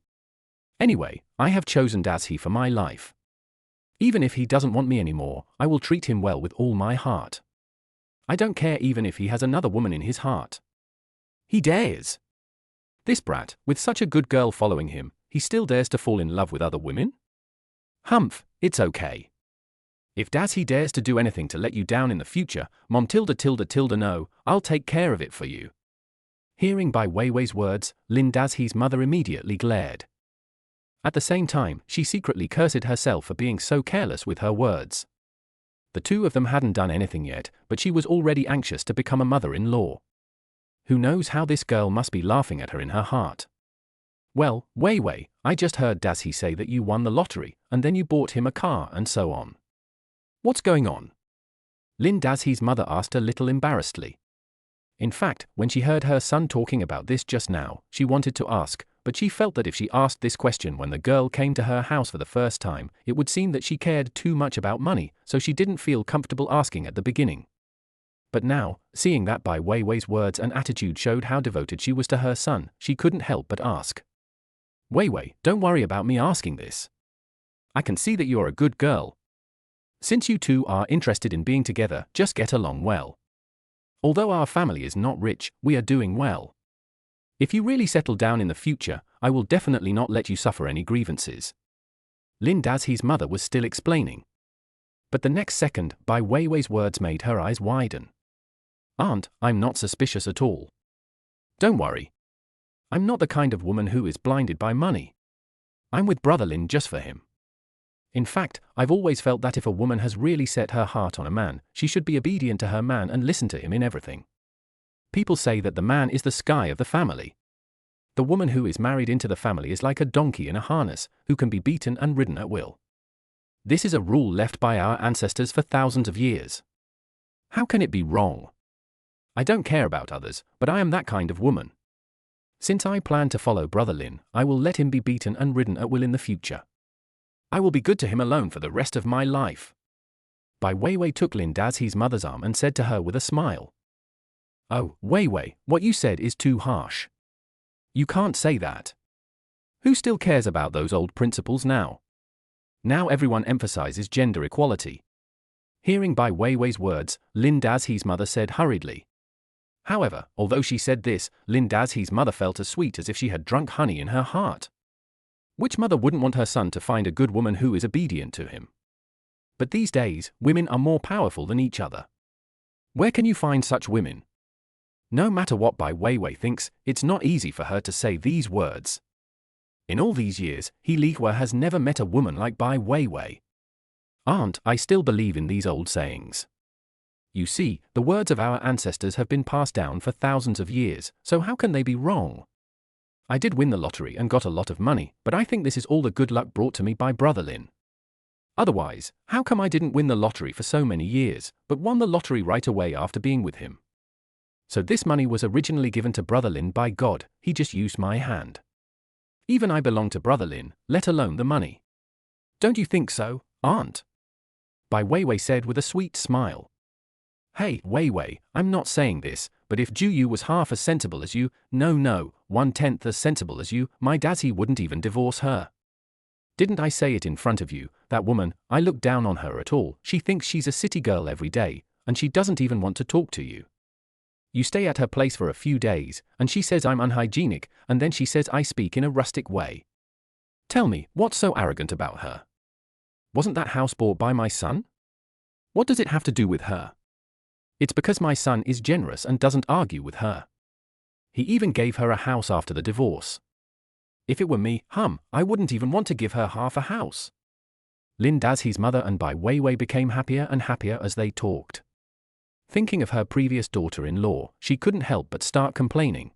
Anyway, I have chosen Dazhi for my life. Even if he doesn't want me anymore, I will treat him well with all my heart. I don't care even if he has another woman in his heart. He dares. This brat, with such a good girl following him, he still dares to fall in love with other women? Humph, it's okay. If Dazhi dares to do anything to let you down in the future, Mom no, I'll take care of it for you." Hearing Bai Weiwei's words, Lin Dazhi's mother immediately glared. At the same time, she secretly cursed herself for being so careless with her words. The two of them hadn't done anything yet, but she was already anxious to become a mother-in-law. Who knows how this girl must be laughing at her in her heart. Well, Weiwei, I just heard Dazhi say that you won the lottery, and then you bought him a car and so on. What's going on? Lin Dazhi's mother asked a little embarrassedly. In fact, when she heard her son talking about this just now, she wanted to ask, but she felt that if she asked this question when the girl came to her house for the first time, it would seem that she cared too much about money, so she didn't feel comfortable asking at the beginning. But now, seeing that Bai Weiwei's words and attitude showed how devoted she was to her son, she couldn't help but ask. Weiwei, don't worry about me asking this. I can see that you're a good girl. Since you two are interested in being together, just get along well. Although our family is not rich, we are doing well. If you really settle down in the future, I will definitely not let you suffer any grievances. Lin Dazi's mother was still explaining. But the next second, Bai Weiwei's words made her eyes widen. Aunt, I'm not suspicious at all. Don't worry. I'm not the kind of woman who is blinded by money. I'm with Brother Lin just for him. In fact, I've always felt that if a woman has really set her heart on a man, she should be obedient to her man and listen to him in everything. People say that the man is the sky of the family. The woman who is married into the family is like a donkey in a harness, who can be beaten and ridden at will. This is a rule left by our ancestors for thousands of years. How can it be wrong? I don't care about others, but I am that kind of woman. Since I plan to follow Brother Lin, I will let him be beaten and ridden at will in the future. I will be good to him alone for the rest of my life. Bai Weiwei took Lin Dazi's mother's arm and said to her with a smile. Oh, Weiwei, what you said is too harsh. You can't say that. Who still cares about those old principles now? Now everyone emphasizes gender equality. Hearing Bai Weiwei's words, Lin Dazi's mother said hurriedly. However, although she said this, Lin Dazi's mother felt as sweet as if she had drunk honey in her heart. Which mother wouldn't want her son to find a good woman who is obedient to him? But these days, women are more powerful than each other. Where can you find such women? No matter what Bai Weiwei thinks, it's not easy for her to say these words. In all these years, He Lihua has never met a woman like Bai Weiwei. Aunt, I still believe in these old sayings. You see, the words of our ancestors have been passed down for thousands of years, so how can they be wrong? I did win the lottery and got a lot of money, but I think this is all the good luck brought to me by Brother Lin. Otherwise, how come I didn't win the lottery for so many years, but won the lottery right away after being with him? So this money was originally given to Brother Lin by God, he just used my hand. Even I belong to Brother Lin, let alone the money. Don't you think so, Aunt? Bai Weiwei said with a sweet smile. Hey, Weiwei, I'm not saying this, but if Ju Yu was half as sensible as you, no, 1/10 as sensible as you, my Dazi wouldn't even divorce her. Didn't I say it in front of you, that woman, I look down on her at all, she thinks she's a city girl every day, and she doesn't even want to talk to you. You stay at her place for a few days, and she says I'm unhygienic, and then she says I speak in a rustic way. Tell me, what's so arrogant about her? Wasn't that house bought by my son? What does it have to do with her? It's because my son is generous and doesn't argue with her. He even gave her a house after the divorce. If it were me, I wouldn't even want to give her half a house. Lin Dazi's mother and Bai Weiwei became happier and happier as they talked. Thinking of her previous daughter-in-law, she couldn't help but start complaining.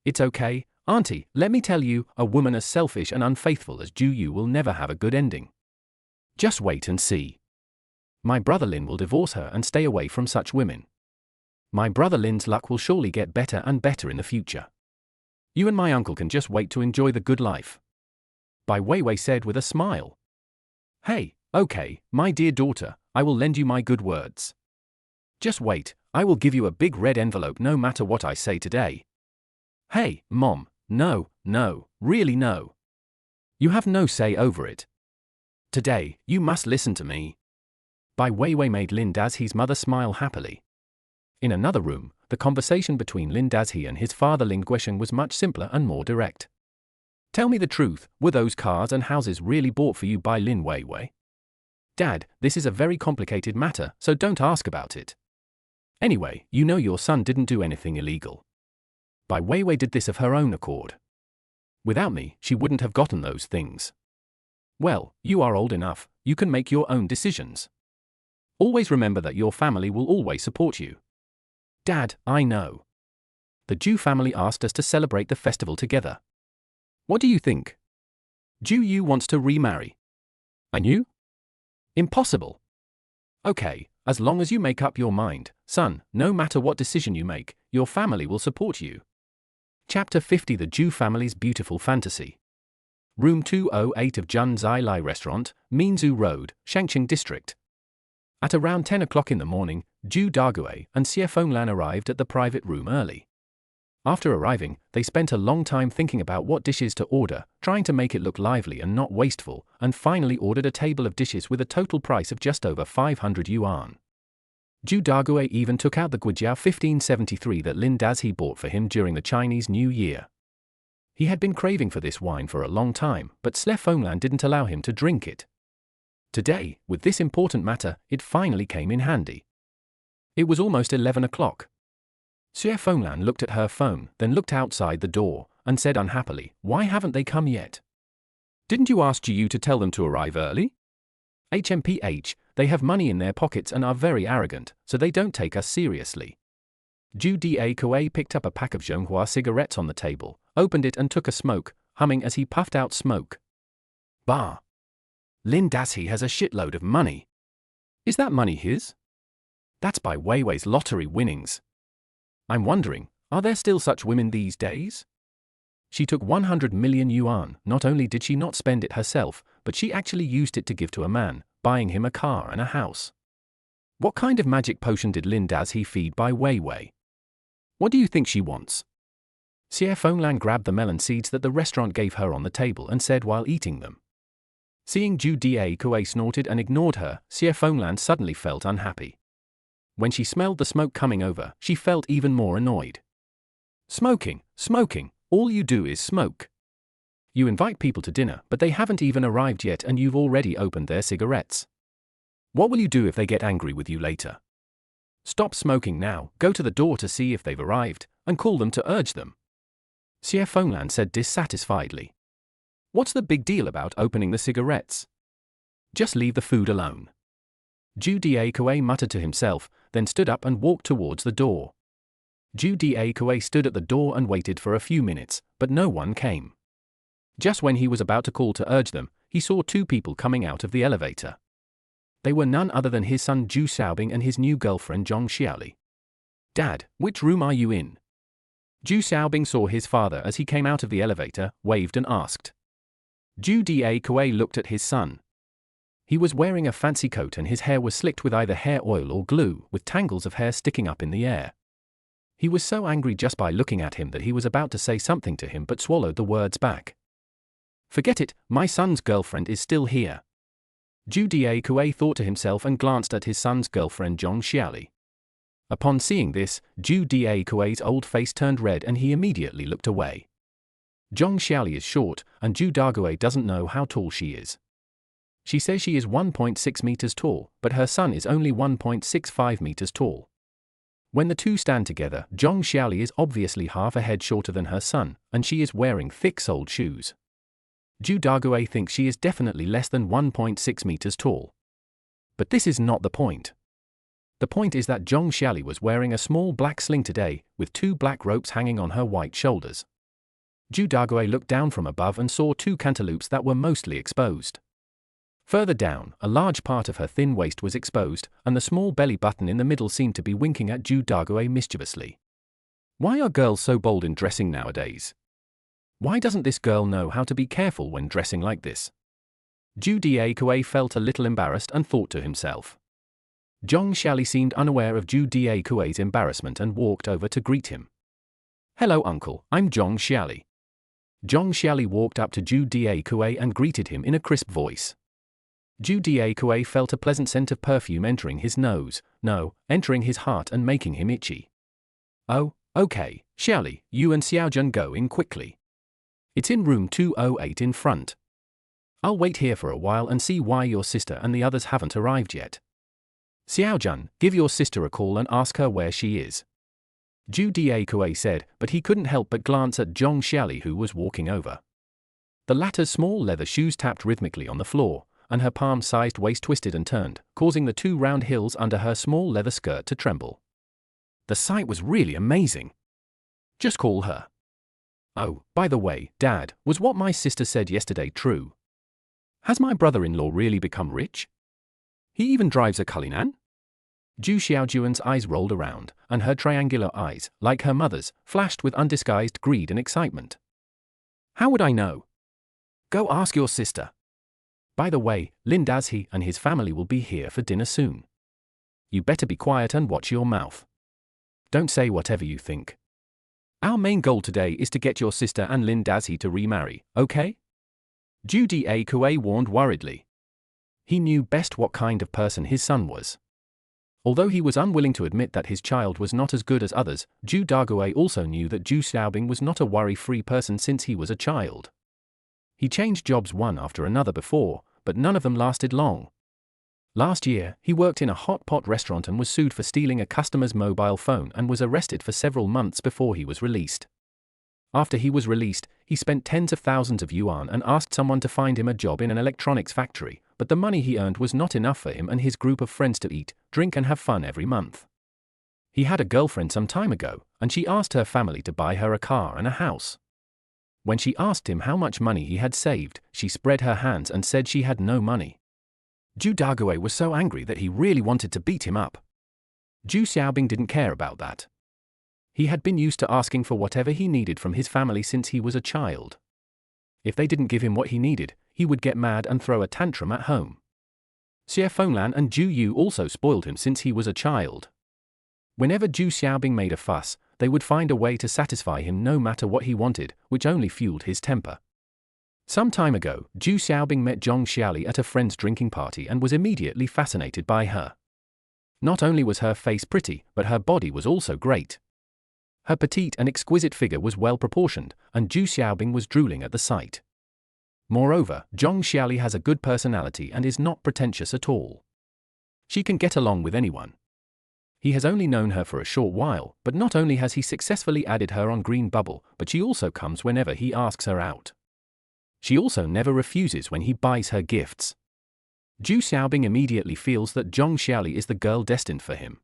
It's okay, Auntie, let me tell you, a woman as selfish and unfaithful as Ju Yu will never have a good ending. Just wait and see. My brother Lin will divorce her and stay away from such women. My brother Lin's luck will surely get better and better in the future. You and my uncle can just wait to enjoy the good life. Bai Weiwei said with a smile. Hey, okay, my dear daughter, I will lend you my good words. Just wait, I will give you a big red envelope no matter what I say today. Hey, Mom, no, really no. You have no say over it. Today, you must listen to me. Bai Weiwei made Lin Dazi's mother smile happily. In another room, the conversation between Lin Dazi and his father Lin Guisheng was much simpler and more direct. Tell me the truth, were those cars and houses really bought for you by Lin Weiwei? Dad, this is a very complicated matter, so don't ask about it. Anyway, you know your son didn't do anything illegal. Bai Weiwei did this of her own accord. Without me, she wouldn't have gotten those things. Well, you are old enough, you can make your own decisions. Always remember that your family will always support you. Dad, I know. The Ju family asked us to celebrate the festival together. What do you think? Ju Yu wants to remarry. And you? Impossible. Okay, as long as you make up your mind, son, no matter what decision you make, your family will support you. Chapter 50 The Zhu Family's Beautiful Fantasy. Room 208 of Jun Zai Lai Restaurant, Minzu Road, Shangqing District. At around 10 o'clock in the morning, Zhu Dagui and Xie Fenglan arrived at the private room early. After arriving, they spent a long time thinking about what dishes to order, trying to make it look lively and not wasteful, and finally ordered a table of dishes with a total price of just over 500 yuan. Zhu Dagui even took out the Guijiao 1573 that Lin Dazhi bought for him during the Chinese New Year. He had been craving for this wine for a long time, but Xie Fenglan didn't allow him to drink it. Today, with this important matter, it finally came in handy. It was almost 11 o'clock. Xie Fenglan looked at her phone, then looked outside the door, and said unhappily, "Why haven't they come yet? Didn't you ask Jiu to tell them to arrive early? HMPH, they have money in their pockets and are very arrogant, so they don't take us seriously." Zhu Dagui picked up a pack of Zhonghua cigarettes on the table, opened it and took a smoke, humming as he puffed out smoke. Bah! Lin Dazhi has a shitload of money. Is that money his? That's by Weiwei's lottery winnings. I'm wondering, are there still such women these days? She took 100 million yuan. Not only did she not spend it herself, but she actually used it to give to a man, buying him a car and a house. What kind of magic potion did Lin Dazhi feed by Weiwei? What do you think she wants? Xie Fenglan grabbed the melon seeds that the restaurant gave her on the table and said while eating them. Seeing Zhu Dagui snorted and ignored her, Xie Fenglan suddenly felt unhappy. When she smelled the smoke coming over, she felt even more annoyed. Smoking, all you do is smoke. You invite people to dinner, but they haven't even arrived yet and you've already opened their cigarettes. What will you do if they get angry with you later? Stop smoking now, go to the door to see if they've arrived, and call them to urge them. Xie Fenglan said dissatisfiedly. What's the big deal about opening the cigarettes? Just leave the food alone. Zhu Dagui muttered to himself, then stood up and walked towards the door. Zhu Dagui stood at the door and waited for a few minutes, but no one came. Just when he was about to call to urge them, he saw two people coming out of the elevator. They were none other than his son Zhu Xiaobing and his new girlfriend Zhong Xiaoli. "Dad, which room are you in?" Zhu Xiaobing saw his father as he came out of the elevator, waved and asked. Zhu Dagui looked at his son. He was wearing a fancy coat and his hair was slicked with either hair oil or glue, with tangles of hair sticking up in the air. He was so angry just by looking at him that he was about to say something to him but swallowed the words back. "Forget it, my son's girlfriend is still here." Zhu Dagui thought to himself and glanced at his son's girlfriend Zhong Xiaoli. Upon seeing this, Zhu Dagui's old face turned red and he immediately looked away. Zhong Xiaoli is short, and Zhu Dagui doesn't know how tall she is. She says she is 1.6 meters tall, but her son is only 1.65 meters tall. When the two stand together, Zhong Xiaoli is obviously half a head shorter than her son, and she is wearing thick-soled shoes. Zhu Dagui thinks she is definitely less than 1.6 meters tall. But this is not the point. The point is that Zhong Xiaoli was wearing a small black sling today, with two black ropes hanging on her white shoulders. Zhu Dagui looked down from above and saw two cantaloupes that were mostly exposed. Further down, a large part of her thin waist was exposed, and the small belly button in the middle seemed to be winking at Zhu Dagui mischievously. Why are girls so bold in dressing nowadays? Why doesn't this girl know how to be careful when dressing like this? Zhu Dagui felt a little embarrassed and thought to himself. Zhong Xiaoli seemed unaware of Zhu Dagui's embarrassment and walked over to greet him. "Hello uncle, I'm Zhong Xiaoli." Zhong Xiaoli walked up to Zhu Dagui and greeted him in a crisp voice. Zhu Dagui felt a pleasant scent of perfume entering his nose, entering his heart and making him itchy. "Oh, okay, Xiaoli, you and Xiaojun go in quickly. It's in room 208 in front. I'll wait here for a while and see why your sister and the others haven't arrived yet. Xiaojun, give your sister a call and ask her where she is." Zhu Dagui said, but he couldn't help but glance at Zhong Xiaoli who was walking over. The latter's small leather shoes tapped rhythmically on the floor, and her palm-sized waist twisted and turned, causing the two round hills under her small leather skirt to tremble. The sight was really amazing. Just call her. "Oh, by the way, Dad, was what my sister said yesterday true? Has my brother-in-law really become rich? He even drives a Cullinan?" Zhu Xiaojuan's eyes rolled around, and her triangular eyes, like her mother's, flashed with undisguised greed and excitement. How would I know? Go ask your sister. By the way, Lin Dazhi and his family will be here for dinner soon. You better be quiet and watch your mouth. Don't say whatever you think. Our main goal today is to get your sister and Lin Dazhi to remarry, okay? Zhu Daque warned worriedly. He knew best what kind of person his son was. Although he was unwilling to admit that his child was not as good as others, Zhu Daque also knew that Zhu Xiaobing was not a worry-free person since he was a child. He changed jobs one after another before, but none of them lasted long. Last year, he worked in a hot pot restaurant and was sued for stealing a customer's mobile phone and was arrested for several months before he was released. After he was released, he spent tens of thousands of yuan and asked someone to find him a job in an electronics factory, but the money he earned was not enough for him and his group of friends to eat, drink and have fun every month. He had a girlfriend some time ago, and she asked her family to buy her a car and a house. When she asked him how much money he had saved, she spread her hands and said she had no money. Zhu Daque was so angry that he really wanted to beat him up. Zhu Xiaobing didn't care about that. He had been used to asking for whatever he needed from his family since he was a child. If they didn't give him what he needed, he would get mad and throw a tantrum at home. Xie Fenglan and Zhu Yu also spoiled him since he was a child. Whenever Zhu Xiaobing made a fuss, they would find a way to satisfy him no matter what he wanted, which only fueled his temper. Some time ago, Zhu Xiaobing met Zhong Xiaoli at a friend's drinking party and was immediately fascinated by her. Not only was her face pretty, but her body was also great. Her petite and exquisite figure was well proportioned, and Zhu Xiaobing was drooling at the sight. Moreover, Zhong Xiaoli has a good personality and is not pretentious at all. She can get along with anyone. He has only known her for a short while, but not only has he successfully added her on Green Bubble, but she also comes whenever he asks her out. She also never refuses when he buys her gifts. Zhu Xiaobing immediately feels that Zhong Xiaoli is the girl destined for him.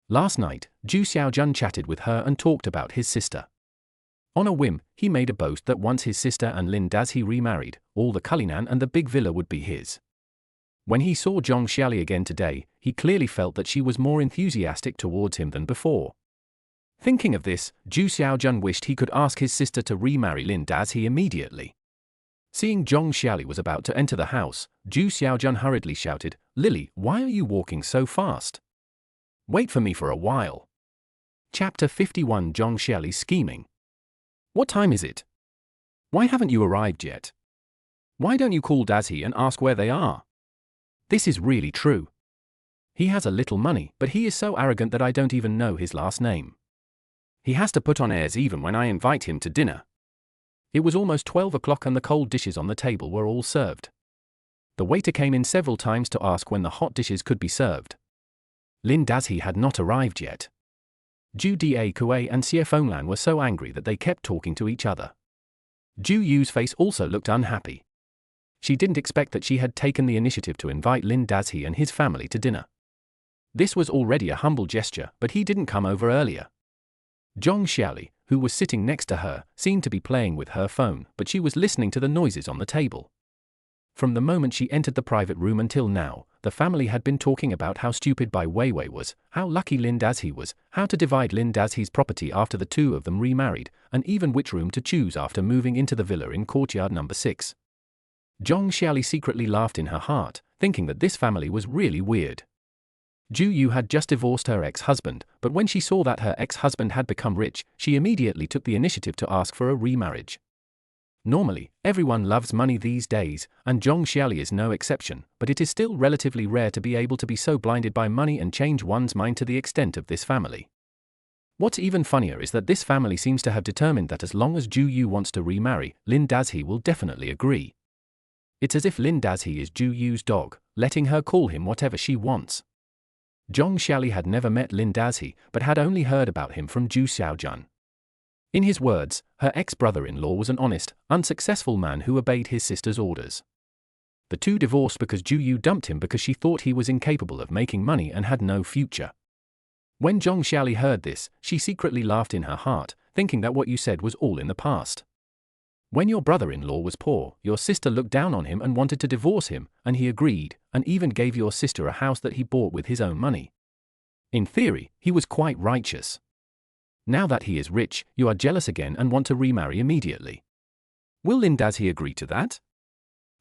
Last night, Zhu Xiaojun chatted with her and talked about his sister. On a whim, he made a boast that once his sister and Lin Dazhi remarried, all the Cullinan and the big villa would be his. When he saw Zhong Xiaoli again today, he clearly felt that she was more enthusiastic towards him than before. Thinking of this, Zhu Xiaojun wished he could ask his sister to remarry Lin Dazhi immediately. Seeing Zhong Xiaoli was about to enter the house, Zhu Xiaojun hurriedly shouted, "Lily, why are you walking so fast? Wait for me for a while." Chapter 51 Zhong Xiaoli's scheming. What time is it? Why haven't you arrived yet? Why don't you call Dazhi and ask where they are? This is really true. He has a little money, but he is so arrogant that I don't even know his last name. He has to put on airs even when I invite him to dinner. It was almost 12 o'clock and the cold dishes on the table were all served. The waiter came in several times to ask when the hot dishes could be served. Lin Dazhi had not arrived yet. Zhu Daque and Xie Fenglan were so angry that they kept talking to each other. Zhu Yu's face also looked unhappy. She didn't expect that she had taken the initiative to invite Lin Dazhi and his family to dinner. This was already a humble gesture, but he didn't come over earlier. Zhong Xiaoli, who was sitting next to her, seemed to be playing with her phone, but she was listening to the noises on the table. From the moment she entered the private room until now, the family had been talking about how stupid Bai Weiwei was, how lucky Lin Dazhi was, how to divide Lin Dazhi's property after the two of them remarried, and even which room to choose after moving into the villa in courtyard number 6. Zhong Xiaoli secretly laughed in her heart, thinking that this family was really weird. Zhu Yu had just divorced her ex-husband, but when she saw that her ex-husband had become rich, she immediately took the initiative to ask for a remarriage. Normally, everyone loves money these days, and Zhong Xiaoli is no exception, but it is still relatively rare to be able to be so blinded by money and change one's mind to the extent of this family. What's even funnier is that this family seems to have determined that as long as Zhu Yu wants to remarry, Lin Dazhi will definitely agree. It's as if Lin Dazhi is Zhu Yu's dog, letting her call him whatever she wants. Zhong Xiaoli had never met Lin Dazhi, but had only heard about him from Zhu Xiaojun. In his words, her ex-brother-in-law was an honest, unsuccessful man who obeyed his sister's orders. The two divorced because Zhu Yu dumped him because she thought he was incapable of making money and had no future. When Zhong Xiaoli heard this, she secretly laughed in her heart, thinking that what you said was all in the past. When your brother-in-law was poor, your sister looked down on him and wanted to divorce him, and he agreed, and even gave your sister a house that he bought with his own money. In theory, he was quite righteous. Now that he is rich, you are jealous again and want to remarry immediately. Will Lin Dazhi agree to that?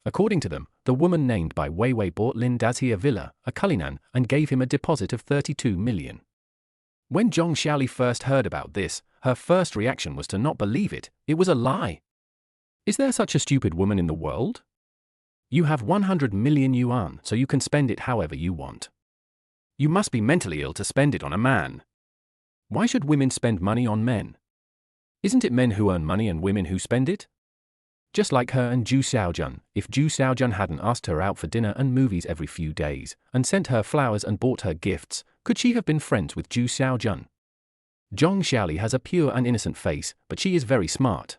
According to them, the woman named by Wei Wei bought Lin Dazhi a villa, a Cullinan, and gave him a deposit of 32 million. When Zhong Xiaoli first heard about this, her first reaction was to not believe it. It was a lie. Is there such a stupid woman in the world? You have 100 million yuan, so you can spend it however you want. You must be mentally ill to spend it on a man. Why should women spend money on men? Isn't it men who earn money and women who spend it? Just like her and Zhu Xiaojun, if Zhu Xiaojun hadn't asked her out for dinner and movies every few days, and sent her flowers and bought her gifts, could she have been friends with Zhu Xiaojun? Zhong Xiaoli has a pure and innocent face, but she is very smart.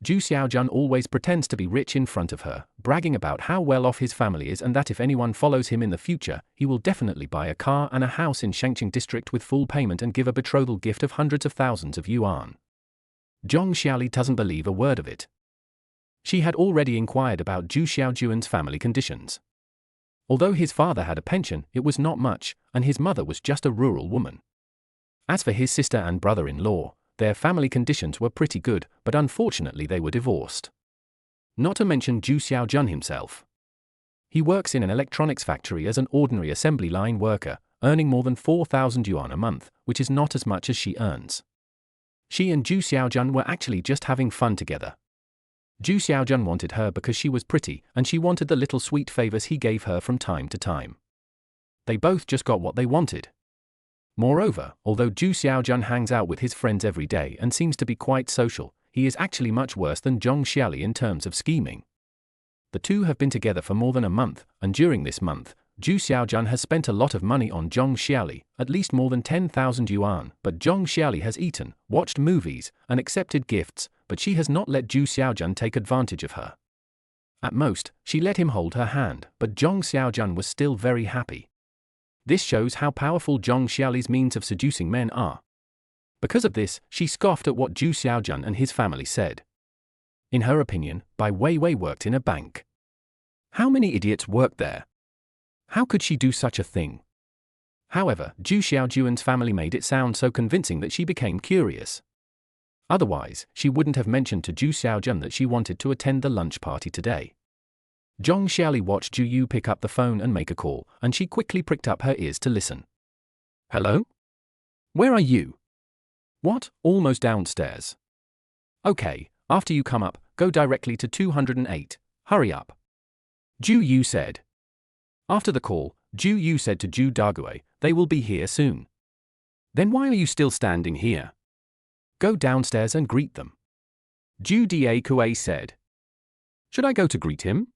Zhu Xiaojun always pretends to be rich in front of her, bragging about how well off his family is and that if anyone follows him in the future, he will definitely buy a car and a house in Shangqing district with full payment and give a betrothal gift of hundreds of thousands of yuan. Zhong Xiaoli doesn't believe a word of it. She had already inquired about Zhu Xiaojuan's family conditions. Although his father had a pension, it was not much, and his mother was just a rural woman. As for his sister and brother-in-law, their family conditions were pretty good, but unfortunately they were divorced. Not to mention Zhu Xiaojun himself. He works in an electronics factory as an ordinary assembly line worker, earning more than 4,000 yuan a month, which is not as much as she earns. She and Zhu Xiaojun were actually just having fun together. Zhu Xiaojun wanted her because she was pretty, and she wanted the little sweet favors he gave her from time to time. They both just got what they wanted. Moreover, although Zhu Xiaojun hangs out with his friends every day and seems to be quite social, he is actually much worse than Zhong Xiaoli in terms of scheming. The two have been together for more than a month, and during this month, Zhu Xiaojun has spent a lot of money on Zhong Xiaoli, at least more than 10,000 yuan, but Zhong Xiaoli has eaten, watched movies, and accepted gifts, but she has not let Zhu Xiaojun take advantage of her. At most, she let him hold her hand, but Zhong Xiaojun was still very happy. This shows how powerful Zhong Xiaoli's means of seducing men are. Because of this, she scoffed at what Zhu Xiaojun and his family said. In her opinion, Bai Weiwei worked in a bank. How many idiots worked there? How could she do such a thing? However, Zhu Xiaojuan's family made it sound so convincing that she became curious. Otherwise, she wouldn't have mentioned to Zhu Xiaojun that she wanted to attend the lunch party today. Zhong Xiaoli watched Zhu Yu pick up the phone and make a call, and she quickly pricked up her ears to listen. Hello? Where are you? What? Almost downstairs. Okay, after you come up, go directly to 208. Hurry up. Zhu Yu said. After the call, Zhu Yu said to Zhu Dagui, they will be here soon. Then why are you still standing here? Go downstairs and greet them. Zhu Dagui said. Should I go to greet him?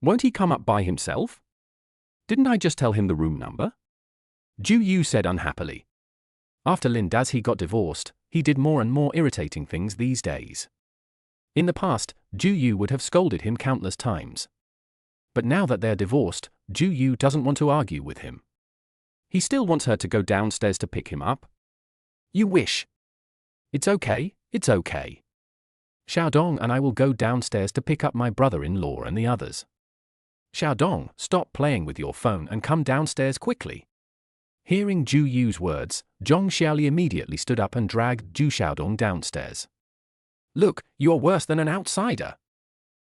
Won't he come up by himself? Didn't I just tell him the room number? Zhu Yu said unhappily. After Lin Dazhi got divorced, he did more and more irritating things these days. In the past, Zhu Yu would have scolded him countless times. But now that they're divorced, Zhu Yu doesn't want to argue with him. He still wants her to go downstairs to pick him up. You wish. It's okay, it's okay. Xiaodong and I will go downstairs to pick up my brother-in-law and the others. Xiaodong, stop playing with your phone and come downstairs quickly. Hearing Zhu Yu's words, Zhong Xiaoli immediately stood up and dragged Zhu Xiaodong downstairs. Look, you're worse than an outsider.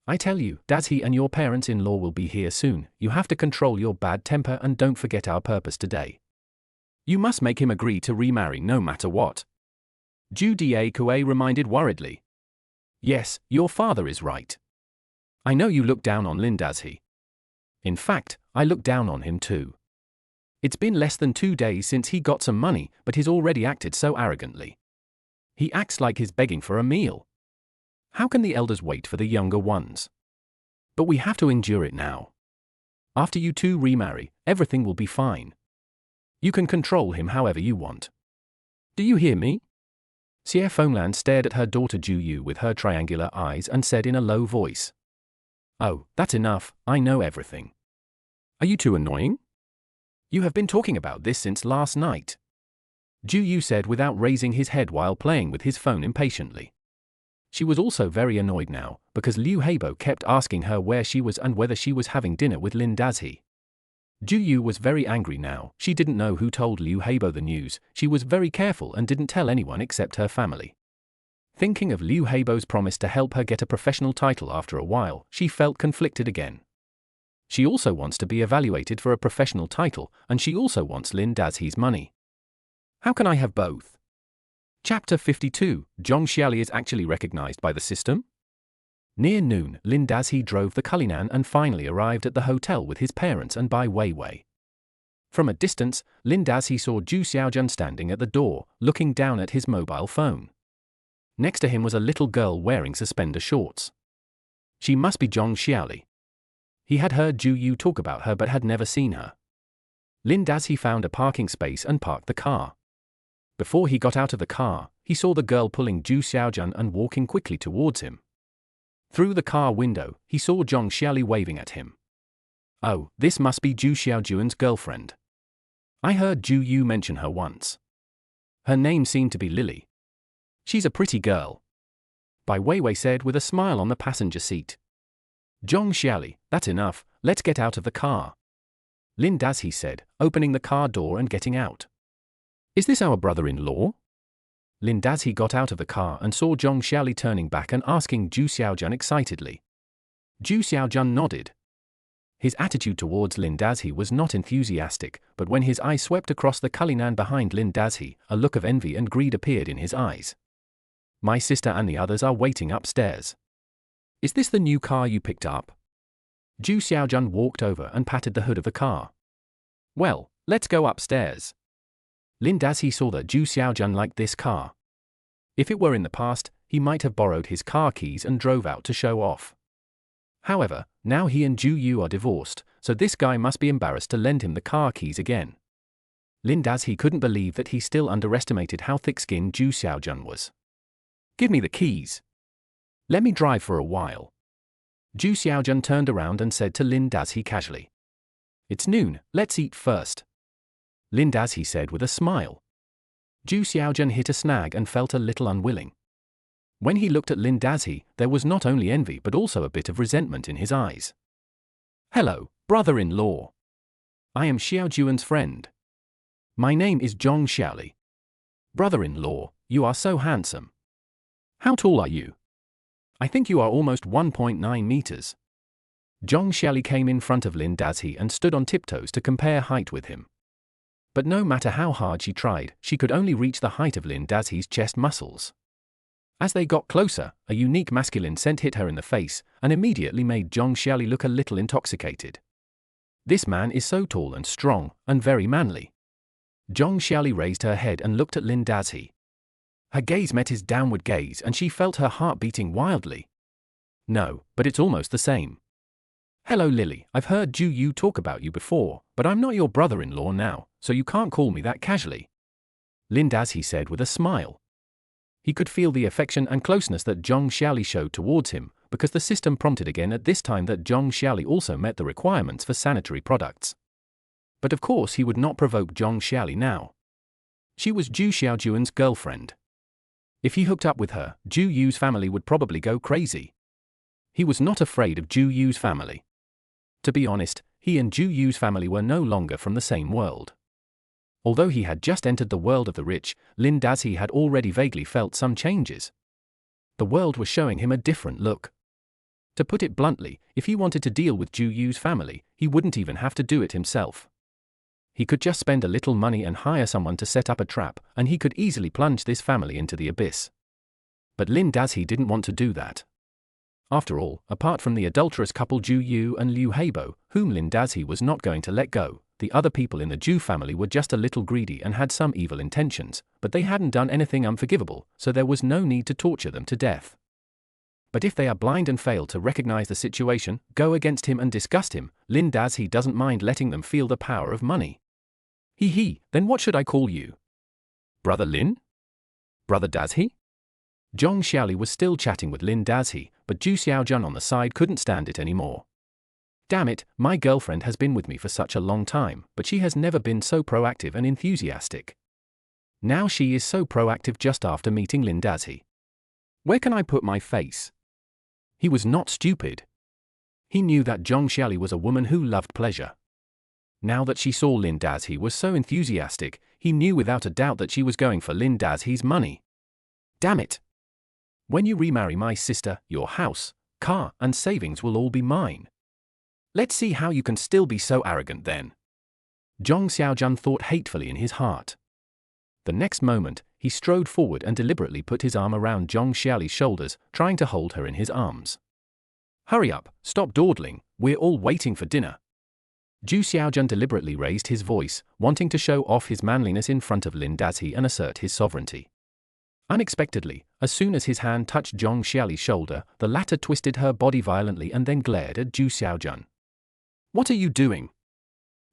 I tell you, Dazhi and your parents-in-law will be here soon. You have to control your bad temper and don't forget our purpose today. You must make him agree to remarry no matter what. Zhu Dagui reminded worriedly. Yes, your father is right. I know you look down on Lin Dazhi. In fact, I look down on him too. It's been less than 2 days since he got some money, but he's already acted so arrogantly. He acts like he's begging for a meal. How can the elders wait for the younger ones? But we have to endure it now. After you two remarry, everything will be fine. You can control him however you want. Do you hear me? Xie Fenglan stared at her daughter Zhu Yu with her triangular eyes and said in a low voice. Oh, that's enough, I know everything. Are you too annoying? You have been talking about this since last night. Zhu Yu said without raising his head while playing with his phone impatiently. She was also very annoyed now, because Liu Heibo kept asking her where she was and whether she was having dinner with Lin Dazhi. Ju Yu was very angry now. She didn't know who told Liu Heibo the news. She was very careful and didn't tell anyone except her family. Thinking of Liu Heibo's promise to help her get a professional title after a while, she felt conflicted again. She also wants to be evaluated for a professional title, and she also wants Lin Dazhi's money. How can I have both? Chapter 52, Zhong Xiaoli is actually recognized by the system? Near noon, Lin Dazhi drove the Cullinan and finally arrived at the hotel with his parents and Bai Weiwei. From a distance, Lin Dazhi saw Zhu Xiaojun standing at the door, looking down at his mobile phone. Next to him was a little girl wearing suspender shorts. She must be Zhong Xiaoli. He had heard Ju Yu talk about her but had never seen her. Lin Dazhi found a parking space and parked the car. Before he got out of the car, he saw the girl pulling Zhu Xiaojun and walking quickly towards him. Through the car window, he saw Zhong Xiaoli waving at him. Oh, this must be Zhu Xiaojun's girlfriend. I heard Ju Yu mention her once. Her name seemed to be Lily. She's a pretty girl. Bai Weiwei said with a smile on the passenger seat. Zhong Xiaoli, that's enough, let's get out of the car. Lin Dazhi said, opening the car door and getting out. Is this our brother-in-law? Lin Dazhi got out of the car and saw Zhong Xiaoli turning back and asking Zhu Xiaojun excitedly. Zhu Xiaojun nodded. His attitude towards Lin Dazhi was not enthusiastic, but when his eye swept across the Cullinan behind Lin Dazhi, a look of envy and greed appeared in his eyes. My sister and the others are waiting upstairs. Is this the new car you picked up? Zhu Xiaojun walked over and patted the hood of the car. Well, let's go upstairs. Lin Dazhi saw that Zhu Xiaojun liked this car. If it were in the past, he might have borrowed his car keys and drove out to show off. However, now he and Ju Yu are divorced, so this guy must be embarrassed to lend him the car keys again. Lin Dazhi couldn't believe that he still underestimated how thick-skinned Zhu Xiaojun was. Give me the keys. Let me drive for a while. Zhu Xiaojun turned around and said to Lin Dazhi casually. It's noon, let's eat first. Lin Dazhi said with a smile. Zhu Xiaojun hit a snag and felt a little unwilling. When he looked at Lin Dazhi, there was not only envy but also a bit of resentment in his eyes. Hello, brother-in-law. I am Xiaojuan's friend. My name is Zhong Xiaoli. Brother-in-law, you are so handsome. How tall are you? I think you are almost 1.9 meters. Zhong Xiaoli came in front of Lin Dazhi and stood on tiptoes to compare height with him. But no matter how hard she tried, she could only reach the height of Lin Dazhi's chest muscles. As they got closer, a unique masculine scent hit her in the face and immediately made Zhong Xiaoli look a little intoxicated. This man is so tall and strong, and very manly. Zhong Xiaoli raised her head and looked at Lin Dazhi. Her gaze met his downward gaze and she felt her heart beating wildly. No, but it's almost the same. Hello Lily, I've heard Ju Yu talk about you before, but I'm not your brother-in-law now, so you can't call me that casually. Lin Dazhi said with a smile. He could feel the affection and closeness that Zhong Xiaoli showed towards him, because the system prompted again at this time that Zhong Xiaoli also met the requirements for sanitary products. But of course he would not provoke Zhong Xiaoli now. She was Zhu Xiaojuan's girlfriend. If he hooked up with her, Zhu Yu's family would probably go crazy. He was not afraid of Zhu Yu's family. To be honest, he and Zhu Yu's family were no longer from the same world. Although he had just entered the world of the rich, Lin Dazhi had already vaguely felt some changes. The world was showing him a different look. To put it bluntly, if he wanted to deal with Zhu Yu's family, he wouldn't even have to do it himself. He could just spend a little money and hire someone to set up a trap, and he could easily plunge this family into the abyss. But Lin Dazhi didn't want to do that. After all, apart from the adulterous couple Ju Yu and Liu Heibo, whom Lin Dazhi was not going to let go, the other people in the Zhu family were just a little greedy and had some evil intentions, but they hadn't done anything unforgivable, so there was no need to torture them to death. But if they are blind and fail to recognize the situation, go against him and disgust him, Lin Dazhi doesn't mind letting them feel the power of money. Then what should I call you? Brother Lin? Brother Dazhi? Zhong Xiaoli was still chatting with Lin Dazhi, but Zhu Xiaojun on the side couldn't stand it anymore. Damn it, my girlfriend has been with me for such a long time, but she has never been so proactive and enthusiastic. Now she is so proactive just after meeting Lin Dazhi. Where can I put my face? He was not stupid. He knew that Zhong Xiaoli was a woman who loved pleasure. Now that she saw Lin Dazhi was so enthusiastic, he knew without a doubt that she was going for Lin Dazhi's money. Damn it! When you remarry my sister, your house, car, and savings will all be mine. Let's see how you can still be so arrogant then. Zhong Xiaojun thought hatefully in his heart. The next moment, he strode forward and deliberately put his arm around Zhong Xiali's shoulders, trying to hold her in his arms. Hurry up, stop dawdling, we're all waiting for dinner. Zhu Xiaojun deliberately raised his voice, wanting to show off his manliness in front of Lin Dazhi and assert his sovereignty. Unexpectedly, as soon as his hand touched Zhong Xiali's shoulder, the latter twisted her body violently and then glared at Zhu Xiaojun. What are you doing?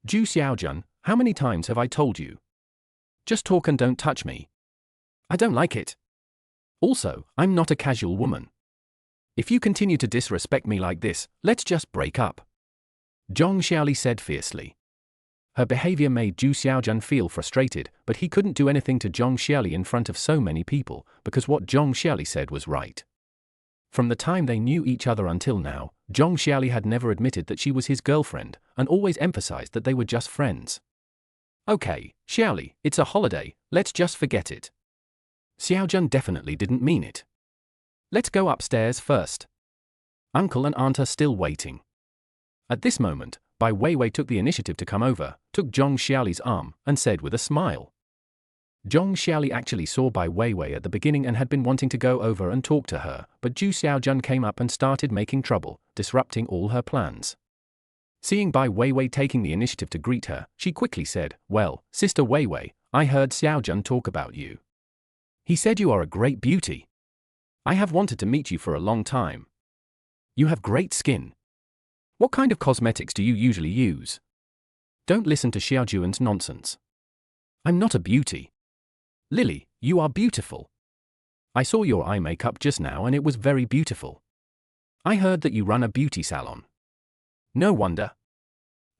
Zhu Xiaojun, how many times have I told you? Just talk and don't touch me. I don't like it. Also, I'm not a casual woman. If you continue to disrespect me like this, let's just break up. Zhong Xiali said fiercely. Her behavior made Zhu Xiaojun feel frustrated, but he couldn't do anything to Zhong Xiali in front of so many people, because what Zhong Xiali said was right. From the time they knew each other until now, Zhong Xiali had never admitted that she was his girlfriend, and always emphasized that they were just friends. Okay, Xiali, it's a holiday, let's just forget it. Xiaojun definitely didn't mean it. Let's go upstairs first. Uncle and aunt are still waiting. At this moment, Bai Weiwei took the initiative to come over, took Zhong Xiali's arm, and said with a smile. Zhong Xiali actually saw Bai Weiwei at the beginning and had been wanting to go over and talk to her, but Zhu Xiaojun came up and started making trouble, disrupting all her plans. Seeing Bai Weiwei taking the initiative to greet her, she quickly said, "Well, Sister Weiwei, I heard Xiaojun talk about you. He said you are a great beauty. I have wanted to meet you for a long time. You have great skin. What kind of cosmetics do you usually use? Don't listen to Xiaojuan's nonsense. I'm not a beauty. Lily, you are beautiful. I saw your eye makeup just now and it was very beautiful. I heard that you run a beauty salon. No wonder.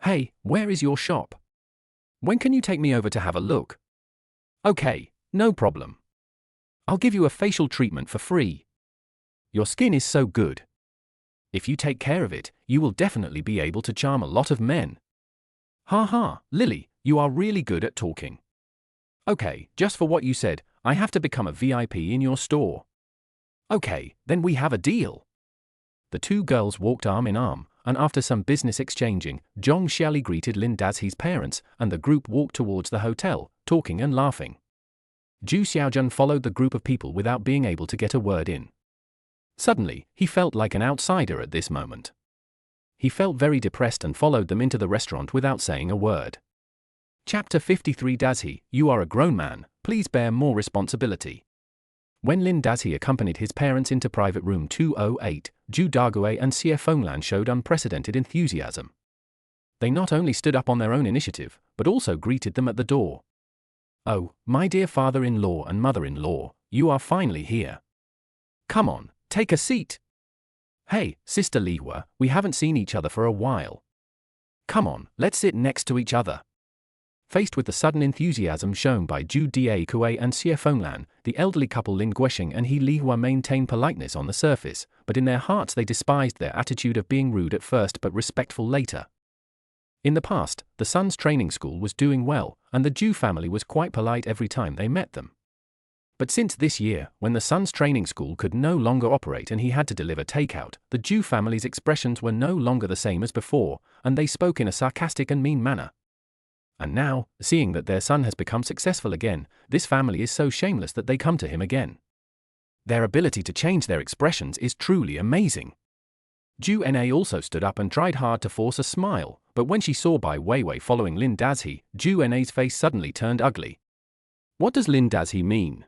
Hey, where is your shop? When can you take me over to have a look? Okay, no problem. I'll give you a facial treatment for free. Your skin is so good. If you take care of it, you will definitely be able to charm a lot of men. Ha ha, Lily, you are really good at talking. Okay, just for what you said, I have to become a VIP in your store. Okay, then we have a deal. The two girls walked arm in arm, and after some business exchanging, Zhong Xiali greeted Lin Dazhi's parents, and the group walked towards the hotel, talking and laughing. Zhu Xiaojun followed the group of people without being able to get a word in. Suddenly, he felt like an outsider at this moment. He felt very depressed and followed them into the restaurant without saying a word. Chapter 53 Dazhi, you are a grown man, please bear more responsibility. When Lin Dazhi accompanied his parents into private room 208, Zhu Dagui and Xie Fenglan showed unprecedented enthusiasm. They not only stood up on their own initiative, but also greeted them at the door. Oh, my dear father-in-law and mother-in-law, you are finally here. Come on, take a seat. Hey, Sister Li Hua, we haven't seen each other for a while. Come on, let's sit next to each other. Faced with the sudden enthusiasm shown by Zhu Dagui and Xie Fenglan, the elderly couple Lin Guoxing and He Li Hua maintained politeness on the surface, but in their hearts they despised their attitude of being rude at first but respectful later. In the past, the son's training school was doing well, and the Zhu family was quite polite every time they met them. But since this year, when the son's training school could no longer operate and he had to deliver takeout, the Zhu family's expressions were no longer the same as before, and they spoke in a sarcastic and mean manner. And now, seeing that their son has become successful again, this family is so shameless that they come to him again. Their ability to change their expressions is truly amazing. Zhu Na also stood up and tried hard to force a smile, but when she saw Bai Weiwei following Lin Dazhi, Zhu Na's face suddenly turned ugly. What does Lin Dazhi mean?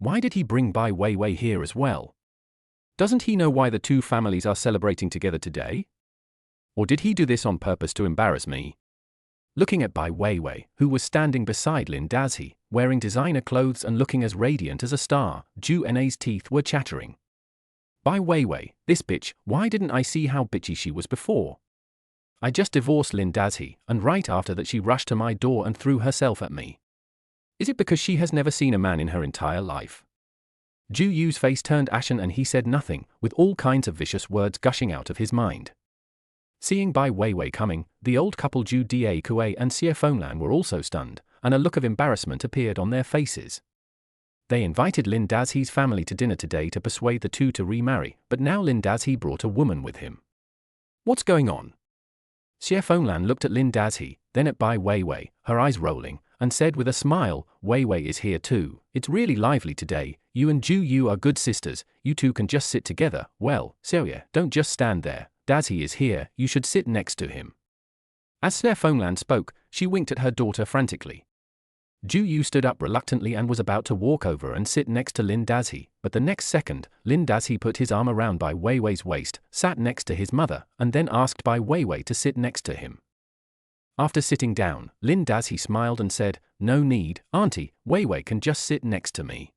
Why did he bring Bai Weiwei here as well? Doesn't he know why the two families are celebrating together today? Or did he do this on purpose to embarrass me? Looking at Bai Weiwei, who was standing beside Lin Dazhi, wearing designer clothes and looking as radiant as a star, Zhu Na's teeth were chattering. Bai Weiwei, this bitch, why didn't I see how bitchy she was before? I just divorced Lin Dazhi, and right after that she rushed to my door and threw herself at me. Is it because she has never seen a man in her entire life? Zhu Yu's face turned ashen and he said nothing, with all kinds of vicious words gushing out of his mind. Seeing Bai Weiwei coming, the old couple Zhu Daikue and Xie Fenglan were also stunned, and a look of embarrassment appeared on their faces. They invited Lin Dazhi's family to dinner today to persuade the two to remarry, but now Lin Dazhi brought a woman with him. What's going on? Xie Fenglan looked at Lin Dazhi, then at Bai Weiwei, her eyes rolling, and said with a smile, Weiwei is here too. It's really lively today. You and Zhu Yu are good sisters. You two can just sit together. Well, Xiaoye, don't just stand there. Dazhi is here. You should sit next to him. As Xie Fenglan spoke, she winked at her daughter frantically. Zhu Yu stood up reluctantly and was about to walk over and sit next to Lin Dazhi, but the next second, Lin Dazhi put his arm around Bai Weiwei's waist, sat next to his mother, and then asked Bai Weiwei to sit next to him. After sitting down, Lin Dazhi smiled and said, No need, Auntie, Weiwei can just sit next to me.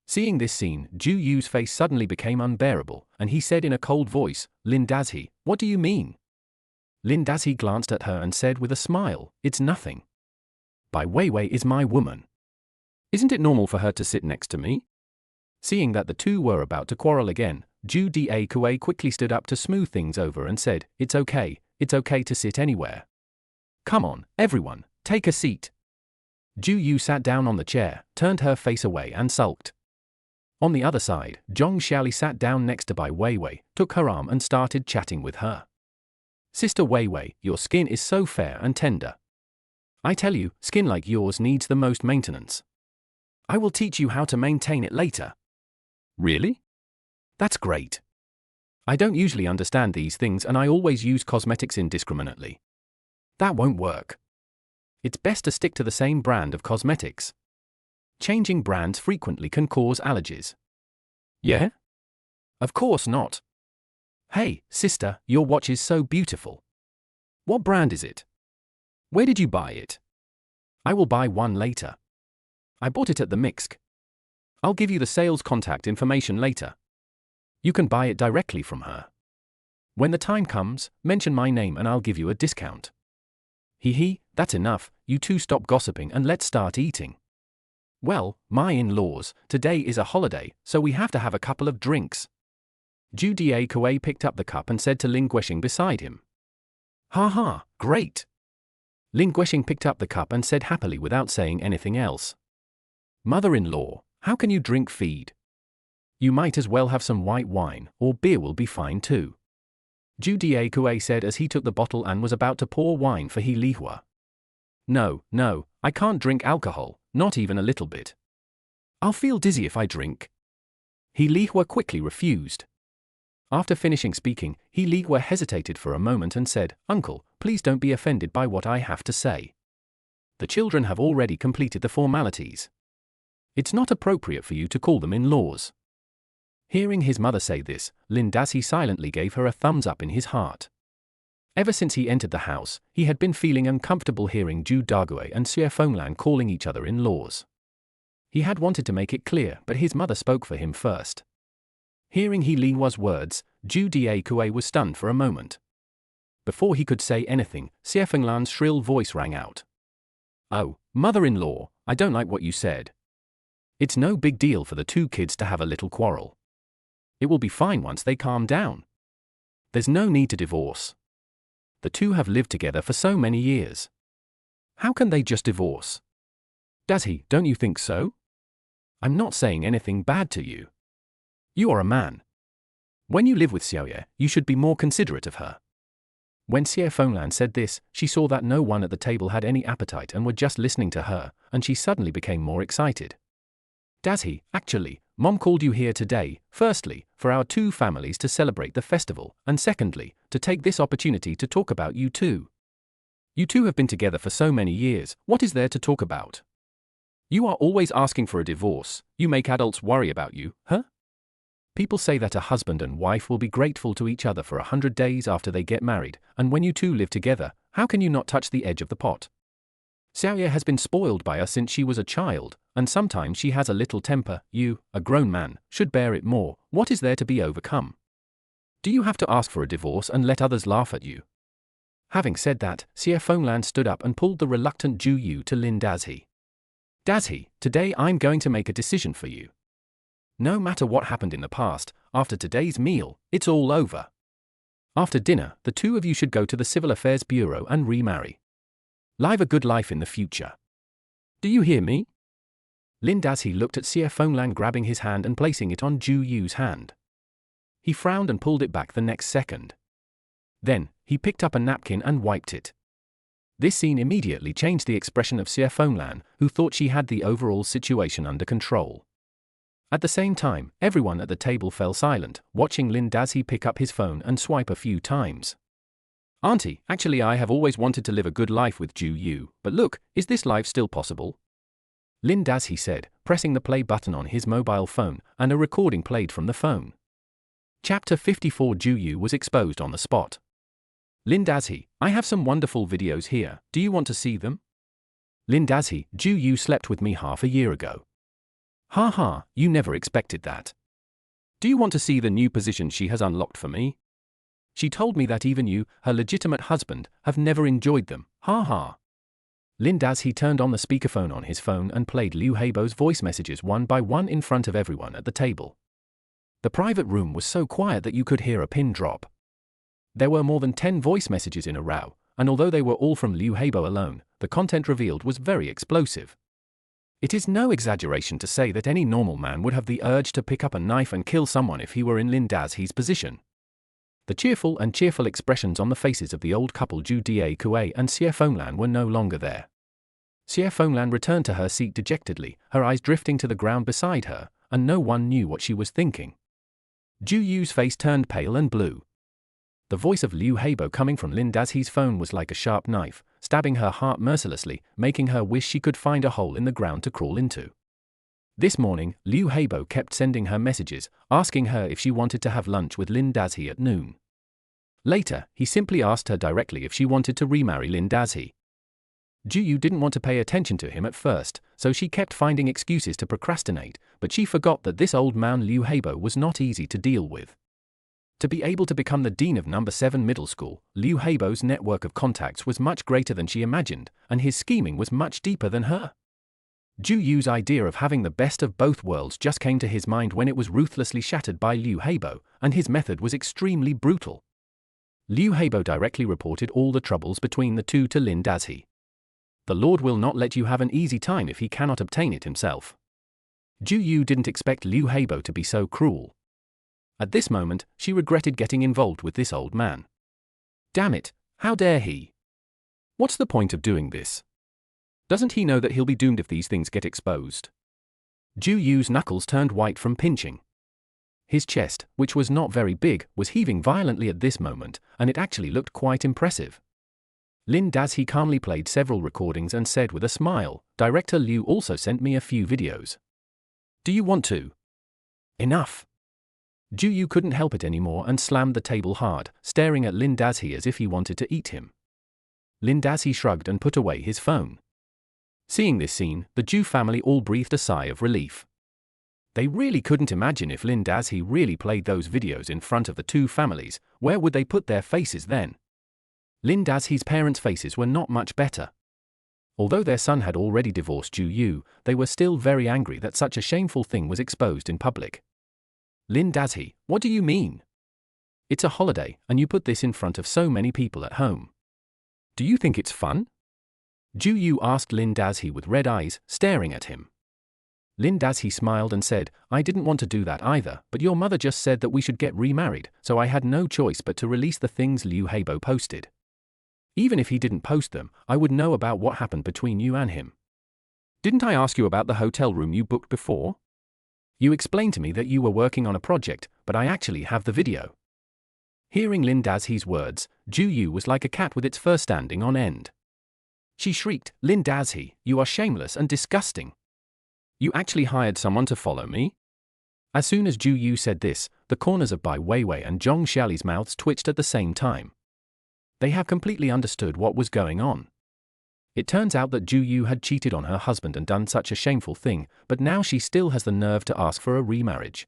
Seeing this scene, Zhu Yu's face suddenly became unbearable, and he said in a cold voice, Lin Dazhi, what do you mean? Lin Dazhi glanced at her and said with a smile, It's nothing. Bai Weiwei is my woman. Isn't it normal for her to sit next to me? Seeing that the two were about to quarrel again, Zhu Daikue quickly stood up to smooth things over and said, It's okay to sit anywhere. Come on, everyone, take a seat. Zhu Yu sat down on the chair, turned her face away and sulked. On the other side, Zhong Xiaoli sat down next to Bai Weiwei, took her arm and started chatting with her. Sister Weiwei, your skin is so fair and tender. I tell you, skin like yours needs the most maintenance. I will teach you how to maintain it later. Really? That's great. I don't usually understand these things and I always use cosmetics indiscriminately. That won't work. It's best to stick to the same brand of cosmetics. Changing brands frequently can cause allergies. Yeah? Of course not. Hey, sister, your watch is so beautiful. What brand is it? Where did you buy it? I will buy one later. I bought it at the Mixc. I'll give you the sales contact information later. You can buy it directly from her. When the time comes, mention my name and I'll give you a discount. Hee, that's enough, you two stop gossiping and let's start eating. Well, my in-laws, today is a holiday, so we have to have a couple of drinks. Zhu Daikue picked up the cup and said to Lin Guoxing beside him. Ha, great. Lin Guoxing picked up the cup and said happily without saying anything else. Mother-in-law, how can you drink feed? You might as well have some white wine, or beer will be fine too. Zhu Daikue said as he took the bottle and was about to pour wine for He Lihua. No, I can't drink alcohol, not even a little bit. I'll feel dizzy if I drink. He Lihua quickly refused. After finishing speaking, He Lihua hesitated for a moment and said, Uncle, please don't be offended by what I have to say. The children have already completed the formalities. It's not appropriate for you to call them in-laws. Hearing his mother say this, Lin Dazhi silently gave her a thumbs up in his heart. Ever since he entered the house, he had been feeling uncomfortable hearing Zhu Daikue and Xie Fenglan calling each other in-laws. He had wanted to make it clear, but his mother spoke for him first. Hearing He Lihua's words, Zhu Daikue was stunned for a moment. Before he could say anything, Xie Fenglan's shrill voice rang out. Oh, mother-in-law, I don't like what you said. It's no big deal for the two kids to have a little quarrel. It will be fine once they calm down. There's no need to divorce. The two have lived together for so many years. How can they just divorce? Dazhi, don't you think so? I'm not saying anything bad to you. You are a man. When you live with Xiaoye, you should be more considerate of her. When Xie Fenglan said this, she saw that no one at the table had any appetite and were just listening to her, and she suddenly became more excited. Dazhi, actually, Mom called you here today, firstly, for our two families to celebrate the festival, and secondly, to take this opportunity to talk about you two. You two have been together for so many years, what is there to talk about? You are always asking for a divorce, you make adults worry about you, huh? People say that a husband and wife will be grateful to each other for 100 days after they get married, and when you two live together, how can you not touch the edge of the pot? Xiaoye has been spoiled by us since she was a child, and sometimes she has a little temper. You, a grown man, should bear it more. What is there to be overcome? Do you have to ask for a divorce and let others laugh at you? Having said that, Xie Fenglan stood up and pulled the reluctant Zhu Yu to Lin Dazhi. Dazhi, today I'm going to make a decision for you. No matter what happened in the past, after today's meal, it's all over. After dinner, the two of you should go to the Civil Affairs Bureau and remarry. Live a good life in the future. Do you hear me? Lin Dazhi looked at Xie Fenglan, grabbing his hand and placing it on Zhu Yu's hand. He frowned and pulled it back the next second. Then, he picked up a napkin and wiped it. This scene immediately changed the expression of Xie Fenglan, who thought she had the overall situation under control. At the same time, everyone at the table fell silent, watching Lin Dazhi pick up his phone and swipe a few times. Auntie, actually I have always wanted to live a good life with Zhu Yu, but look, is this life still possible? Lin Dazhi said, pressing the play button on his mobile phone, and a recording played from the phone. Chapter 54. Zhu Yu was exposed on the spot. Lin Dazhi, I have some wonderful videos here, do you want to see them? Lin Dazhi, Zhu Yu slept with me half a year ago. Ha ha, you never expected that. Do you want to see the new position she has unlocked for me? She told me that even you, her legitimate husband, have never enjoyed them, ha ha. Lin Dazhi turned on the speakerphone on his phone and played Liu Heibo's voice messages one by one in front of everyone at the table. The private room was so quiet that you could hear a pin drop. There were more than 10 voice messages in a row, and although they were all from Liu Heibo alone, the content revealed was very explosive. It is no exaggeration to say that any normal man would have the urge to pick up a knife and kill someone if he were in Lin Dazhi's position. The cheerful expressions on the faces of the old couple Zhu Diekue and Xie Fenglan were no longer there. Xie Fenglan returned to her seat dejectedly, her eyes drifting to the ground beside her, and no one knew what she was thinking. Zhu Yu's face turned pale and blue. The voice of Liu Heibo coming from Lin Dazhi's phone was like a sharp knife, stabbing her heart mercilessly, making her wish she could find a hole in the ground to crawl into. This morning, Liu Heibo kept sending her messages, asking her if she wanted to have lunch with Lin Dazhi at noon. Later, he simply asked her directly if she wanted to remarry Lin Dazhi. Zhu Yu didn't want to pay attention to him at first, so she kept finding excuses to procrastinate, but she forgot that this old man Liu Heibo was not easy to deal with. To be able to become the dean of No. 7 middle school, Liu Heibo's network of contacts was much greater than she imagined, and his scheming was much deeper than her. Zhu Yu's idea of having the best of both worlds just came to his mind when it was ruthlessly shattered by Liu Heibo, and his method was extremely brutal. Liu Heibo directly reported all the troubles between the two to Lin Dazhi. The Lord will not let you have an easy time if he cannot obtain it himself. Zhu Yu didn't expect Liu Heibo to be so cruel. At this moment, she regretted getting involved with this old man. Damn it, how dare he? What's the point of doing this? Doesn't he know that he'll be doomed if these things get exposed? Zhu Yu's knuckles turned white from pinching. His chest, which was not very big, was heaving violently at this moment, and it actually looked quite impressive. Lin Dazhi calmly played several recordings and said with a smile, Director Liu also sent me a few videos. Do you want to? Enough. Zhu Yu couldn't help it anymore and slammed the table hard, staring at Lin Dazhi as if he wanted to eat him. Lin Dazhi shrugged and put away his phone. Seeing this scene, the Zhu family all breathed a sigh of relief. They really couldn't imagine if Lin Dazhi really played those videos in front of the two families, where would they put their faces then? Lin Dazhi's parents' faces were not much better. Although their son had already divorced Zhu Yu, they were still very angry that such a shameful thing was exposed in public. Lin Dazhi, what do you mean? It's a holiday, and you put this in front of so many people at home. Do you think it's fun? Zhu Yu asked Lin Dazhi with red eyes, staring at him. Lin Dazhi smiled and said, I didn't want to do that either, but your mother just said that we should get remarried, so I had no choice but to release the things Liu Heibo posted. Even if he didn't post them, I would know about what happened between you and him. Didn't I ask you about the hotel room you booked before? You explained to me that you were working on a project, but I actually have the video. Hearing Lin Dazhi's words, Zhu Yu was like a cat with its fur standing on end. She shrieked, Lin Dazhi, you are shameless and disgusting. You actually hired someone to follow me? As soon as Zhu Yu said this, the corners of Bai Weiwei and Zhong Xiali's mouths twitched at the same time. They have completely understood what was going on. It turns out that Zhu Yu had cheated on her husband and done such a shameful thing, but now she still has the nerve to ask for a remarriage.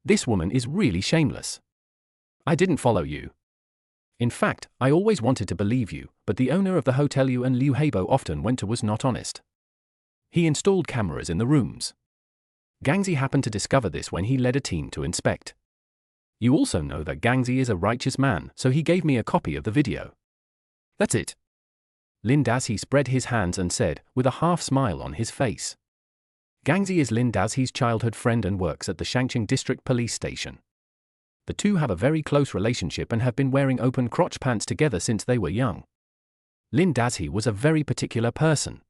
This woman is really shameless. I didn't follow you. In fact, I always wanted to believe you, but the owner of the hotel you and Liu Heibo often went to was not honest. He installed cameras in the rooms. Gangzi happened to discover this when he led a team to inspect. You also know that Gangzi is a righteous man, so he gave me a copy of the video. That's it. Lin Dazhi spread his hands and said, with a half-smile on his face. Gangzi is Lin Dazhi's childhood friend and works at the Shangqing District Police Station. The two have a very close relationship and have been wearing open crotch pants together since they were young. Lin Dazhi was a very particular person.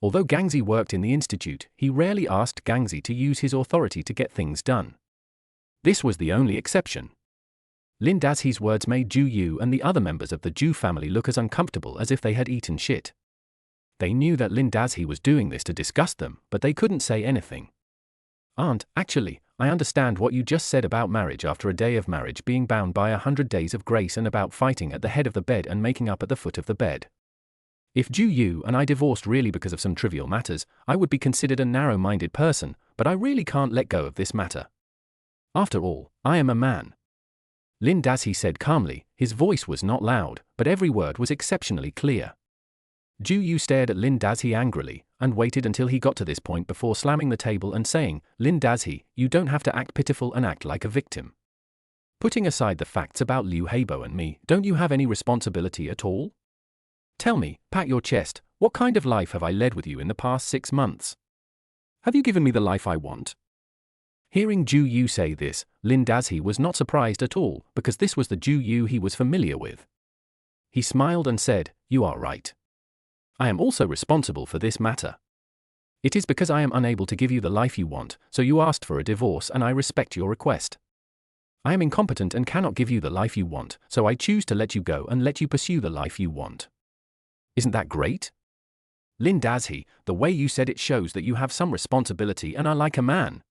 Although Gangzi worked in the institute, he rarely asked Gangzi to use his authority to get things done. This was the only exception. Lin Dazhi's words made Zhu Yu and the other members of the Zhu family look as uncomfortable as if they had eaten shit. They knew that Lin Dazhi was doing this to disgust them, but they couldn't say anything. Aunt, actually, I understand what you just said about marriage after a day of marriage being bound by 100 days of grace and about fighting at the head of the bed and making up at the foot of the bed. If Zhu Yu and I divorced really because of some trivial matters, I would be considered a narrow-minded person, but I really can't let go of this matter. After all, I am a man. Lin Dazhi said calmly, his voice was not loud, but every word was exceptionally clear. Zhu Yu stared at Lin Dazhi angrily, and waited until he got to this point before slamming the table and saying, Lin Dazhi, you don't have to act pitiful and act like a victim. Putting aside the facts about Liu Heibo and me, don't you have any responsibility at all? Tell me, pat your chest, what kind of life have I led with you in the past 6 months? Have you given me the life I want? Hearing Zhu Yu say this, Lin Dazhi was not surprised at all, because this was the Zhu Yu he was familiar with. He smiled and said, you are right. I am also responsible for this matter. It is because I am unable to give you the life you want, so you asked for a divorce and I respect your request. I am incompetent and cannot give you the life you want, so I choose to let you go and let you pursue the life you want. Isn't that great? Lin Dazhi, the way you said it shows that you have some responsibility and are like a man.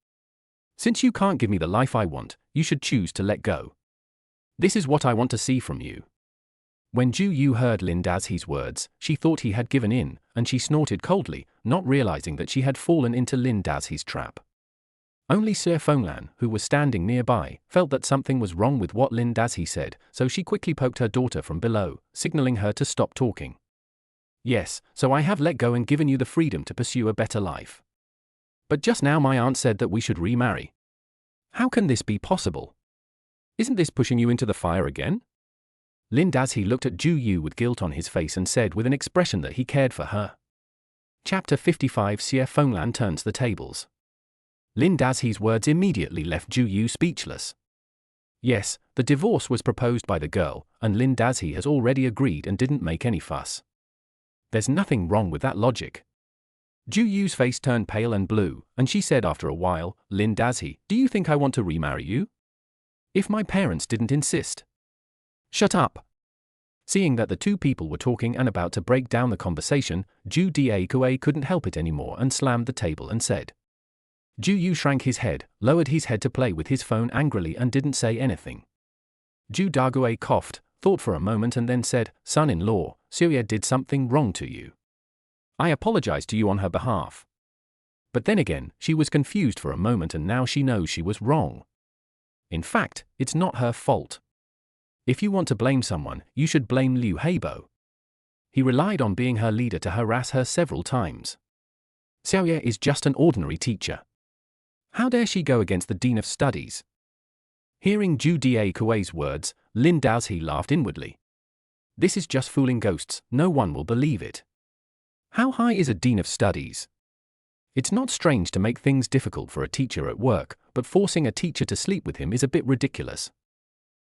Since you can't give me the life I want, you should choose to let go. This is what I want to see from you. When Zhu Yu heard Lin Dazhi's words, she thought he had given in, and she snorted coldly, not realizing that she had fallen into Lin Dazhi's trap. Only Xie Fenglan, who was standing nearby, felt that something was wrong with what Lin Dazhi said, so she quickly poked her daughter from below, signaling her to stop talking. Yes, so I have let go and given you the freedom to pursue a better life. But just now my aunt said that we should remarry. How can this be possible? Isn't this pushing you into the fire again? Lin Dazhi looked at Zhu Yu with guilt on his face and said with an expression that he cared for her. Chapter 55 Xie Fenglan turns the tables. Lin Dazhi's words immediately left Zhu Yu speechless. Yes, the divorce was proposed by the girl, and Lin Dazhi has already agreed and didn't make any fuss. There's nothing wrong with that logic. Zhu Yu's face turned pale and blue, and she said after a while, Lin Dazhi, do you think I want to remarry you? If my parents didn't insist. Shut up. Seeing that the two people were talking and about to break down the conversation, Zhu Daikue couldn't help it anymore and slammed the table and said. Zhu Yu shrank his head, lowered his head to play with his phone angrily and didn't say anything. Zhu Daikue coughed, thought for a moment and then said, son-in-law, Xiaoye did something wrong to you. I apologize to you on her behalf. But then again, she was confused for a moment and now she knows she was wrong. In fact, it's not her fault. If you want to blame someone, you should blame Liu Heibo. He relied on being her leader to harass her several times. Xiaoye is just an ordinary teacher. How dare she go against the Dean of Studies? Hearing Zhu Daikue's words, Lin Dazhi laughed inwardly. This is just fooling ghosts, no one will believe it. How high is a Dean of Studies? It's not strange to make things difficult for a teacher at work, but forcing a teacher to sleep with him is a bit ridiculous.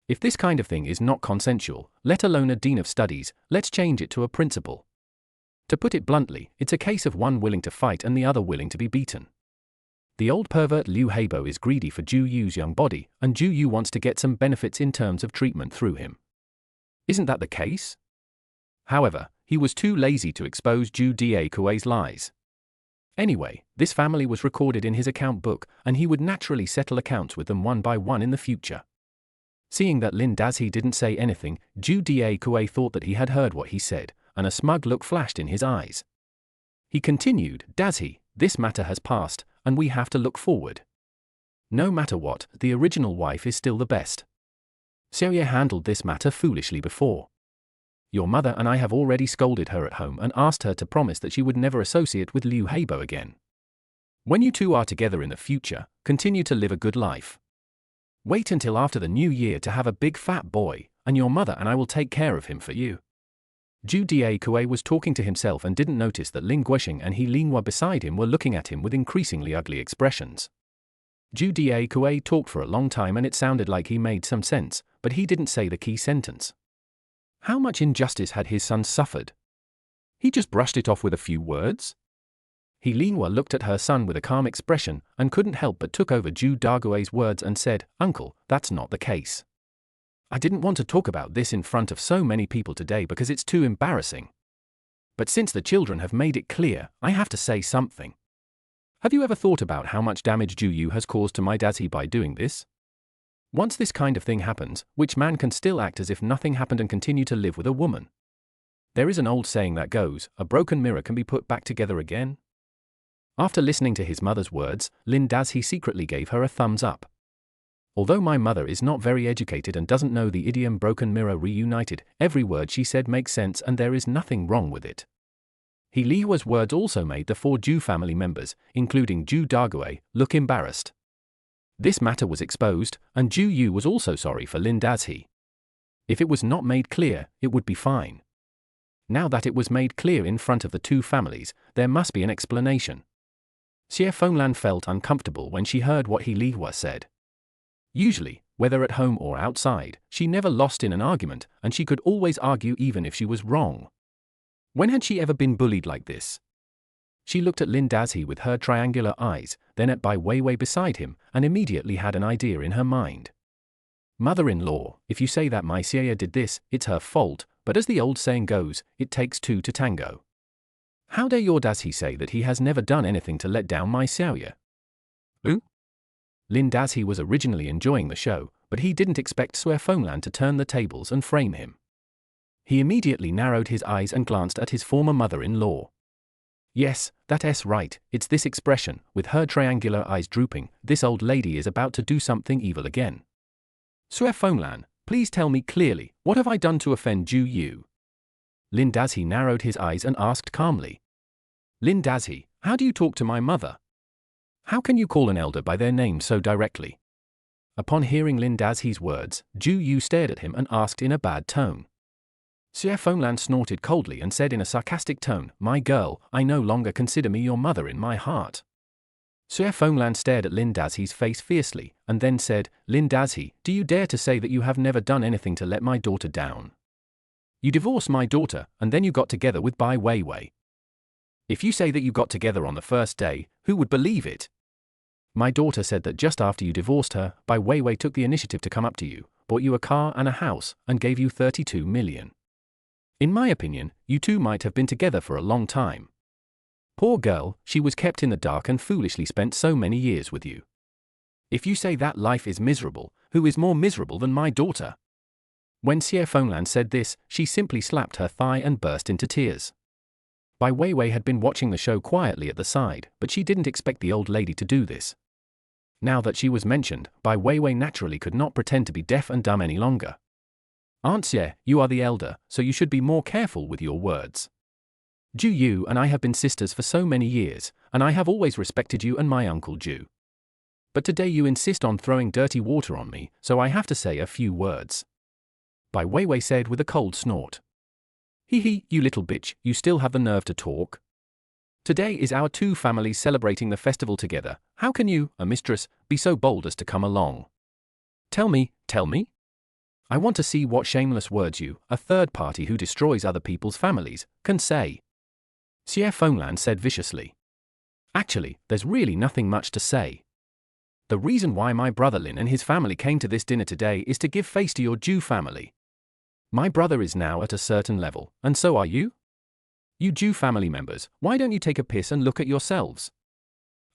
If this kind of thing is not consensual, let alone a Dean of Studies, let's change it to a principal. To put it bluntly, it's a case of one willing to fight and the other willing to be beaten. The old pervert Liu Heibo is greedy for Zhu Yu's young body, and Zhu Yu wants to get some benefits in terms of treatment through him. Isn't that the case? However, he was too lazy to expose Zhu Daikue's lies. Anyway, this family was recorded in his account book, and he would naturally settle accounts with them one by one in the future. Seeing that Lin Dazhi didn't say anything, Zhu Daikue thought that he had heard what he said, and a smug look flashed in his eyes. He continued, Dazhi, this matter has passed, and we have to look forward. No matter what, the original wife is still the best. Xiaoye handled this matter foolishly before. Your mother and I have already scolded her at home and asked her to promise that she would never associate with Liu Heibo again. When you two are together in the future, continue to live a good life. Wait until after the new year to have a big fat boy, and your mother and I will take care of him for you. Zhu Diakue was talking to himself and didn't notice that Lin Guoxing and He Linghua beside him were looking at him with increasingly ugly expressions. Zhu Diakue talked for a long time and it sounded like he made some sense, but he didn't say the key sentence. How much injustice had his son suffered? He just brushed it off with a few words? He Linghua looked at her son with a calm expression and couldn't help but took over Zhu Dague's words and said, "Uncle, that's not the case. I didn't want to talk about this in front of so many people today because it's too embarrassing. But since the children have made it clear, I have to say something. Have you ever thought about how much damage Zhu Yu has caused to my Dazi by doing this? Once this kind of thing happens, which man can still act as if nothing happened and continue to live with a woman? There is an old saying that goes, a broken mirror can be put back together again." After listening to his mother's words, Lin Dazi secretly gave her a thumbs up. Although my mother is not very educated and doesn't know the idiom broken mirror reunited, every word she said makes sense and there is nothing wrong with it. He Lihua's words also made the 4 Zhu family members, including Zhu Dague, look embarrassed. This matter was exposed, and Zhu Yu was also sorry for Lin Dazi. If it was not made clear, it would be fine. Now that it was made clear in front of the 2 families, there must be an explanation. Xie Fenglan felt uncomfortable when she heard what He Lihua said. Usually, whether at home or outside, she never lost in an argument, and she could always argue even if she was wrong. When had she ever been bullied like this? She looked at Lin Dazi with her triangular eyes, then at Bai Weiwei beside him, and immediately had an idea in her mind. Mother-in-law, if you say that my Xie did this, it's her fault, but as the old saying goes, it takes 2 to tango. How dare your Dazi say that he has never done anything to let down my Xiaoya? Who? Lin Dazi was originally enjoying the show, but he didn't expect Xie Fenglan to turn the tables and frame him. He immediately narrowed his eyes and glanced at his former mother-in-law. Yes, that's right, it's this expression, with her triangular eyes drooping, this old lady is about to do something evil again. Xie Fenglan, please tell me clearly, what have I done to offend Zhu Yu? Lin Dazi narrowed his eyes and asked calmly. Lin Dazi, how do you talk to my mother? How can you call an elder by their name so directly? Upon hearing Lin Dazi's words, Zhu Yu stared at him and asked in a bad tone. Xie Fenglan snorted coldly and said in a sarcastic tone, "My girl, I no longer consider me your mother in my heart." Xie Fenglan stared at Lin Dazi's face fiercely, and then said, "Lin Dazi, do you dare to say that you have never done anything to let my daughter down? You divorced my daughter, and then you got together with Bai Weiwei. If you say that you got together on the first day, who would believe it? My daughter said that just after you divorced her, Bai Weiwei took the initiative to come up to you, bought you a car and a house, and gave you 32 million. In my opinion, you 2 might have been together for a long time. Poor girl, she was kept in the dark and foolishly spent so many years with you. If you say that life is miserable, who is more miserable than my daughter?" When Xie Fenglan said this, she simply slapped her thigh and burst into tears. Bai Weiwei had been watching the show quietly at the side, but she didn't expect the old lady to do this. Now that she was mentioned, Bai Weiwei naturally could not pretend to be deaf and dumb any longer. "Aunt Xie, you are the elder, so you should be more careful with your words. Zhu Yu and I have been sisters for so many years, and I have always respected you and my uncle Zhu. But today you insist on throwing dirty water on me, so I have to say a few words." Bai Weiwei said with a cold snort. "Hee, you little bitch, you still have the nerve to talk? Today is our 2 families celebrating the festival together, how can you, a mistress, be so bold as to come along? Tell me. I want to see what shameless words you, a third party who destroys other people's families, can say." Xie Fenglan said viciously. "Actually, there's really nothing much to say. The reason why my brother Lin and his family came to this dinner today is to give face to your Zhu family. My brother is now at a certain level, and so are you? You Zhu family members, why don't you take a piss and look at yourselves?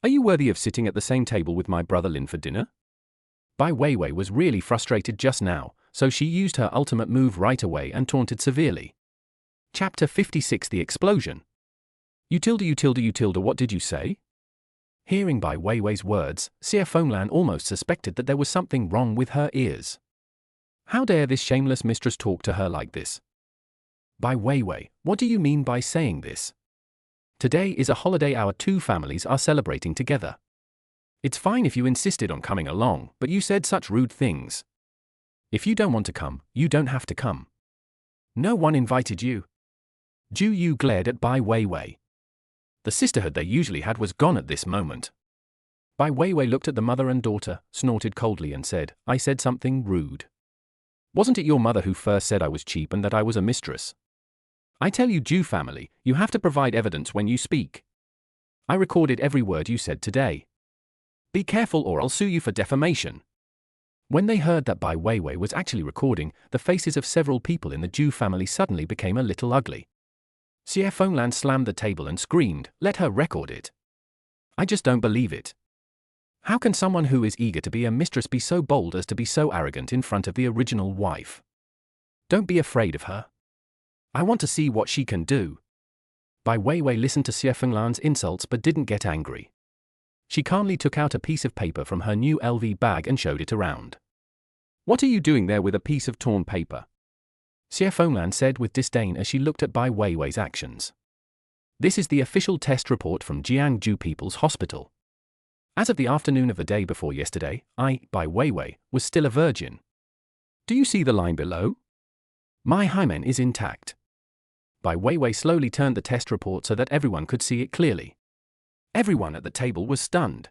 Are you worthy of sitting at the same table with my brother Lin for dinner?" Bai Weiwei was really frustrated just now, so she used her ultimate move right away and taunted severely. Chapter 56 The Explosion. You tilde, what did you say? Hearing Bai Weiwei's words, Xie Fenglan almost suspected that there was something wrong with her ears. How dare this shameless mistress talk to her like this? Bai Weiwei, what do you mean by saying this? Today is a holiday our 2 families are celebrating together. It's fine if you insisted on coming along, but you said such rude things. If you don't want to come, you don't have to come. No one invited you. Ju Yu glared at Bai Weiwei. The sisterhood they usually had was gone at this moment. Bai Weiwei looked at the mother and daughter, snorted coldly and said, I said something rude. Wasn't it your mother who first said I was cheap and that I was a mistress? I tell you, Ju family, you have to provide evidence when you speak. I recorded every word you said today. Be careful or I'll sue you for defamation. When they heard that Bai Weiwei was actually recording, the faces of several people in the Ju family suddenly became a little ugly. Xie Fenglan slammed the table and screamed, let her record it. I just don't believe it. How can someone who is eager to be a mistress be so bold as to be so arrogant in front of the original wife? Don't be afraid of her. I want to see what she can do. Bai Weiwei listened to Xie Fenglan's insults but didn't get angry. She calmly took out a piece of paper from her new LV bag and showed it around. What are you doing there with a piece of torn paper? Xie Fenglan said with disdain as she looked at Bai Weiwei's actions. This is the official test report from Jiangju People's Hospital. As of the afternoon of the day before yesterday, I, Bai Weiwei, was still a virgin. Do you see the line below? My hymen is intact. Bai Weiwei slowly turned the test report so that everyone could see it clearly. Everyone at the table was stunned.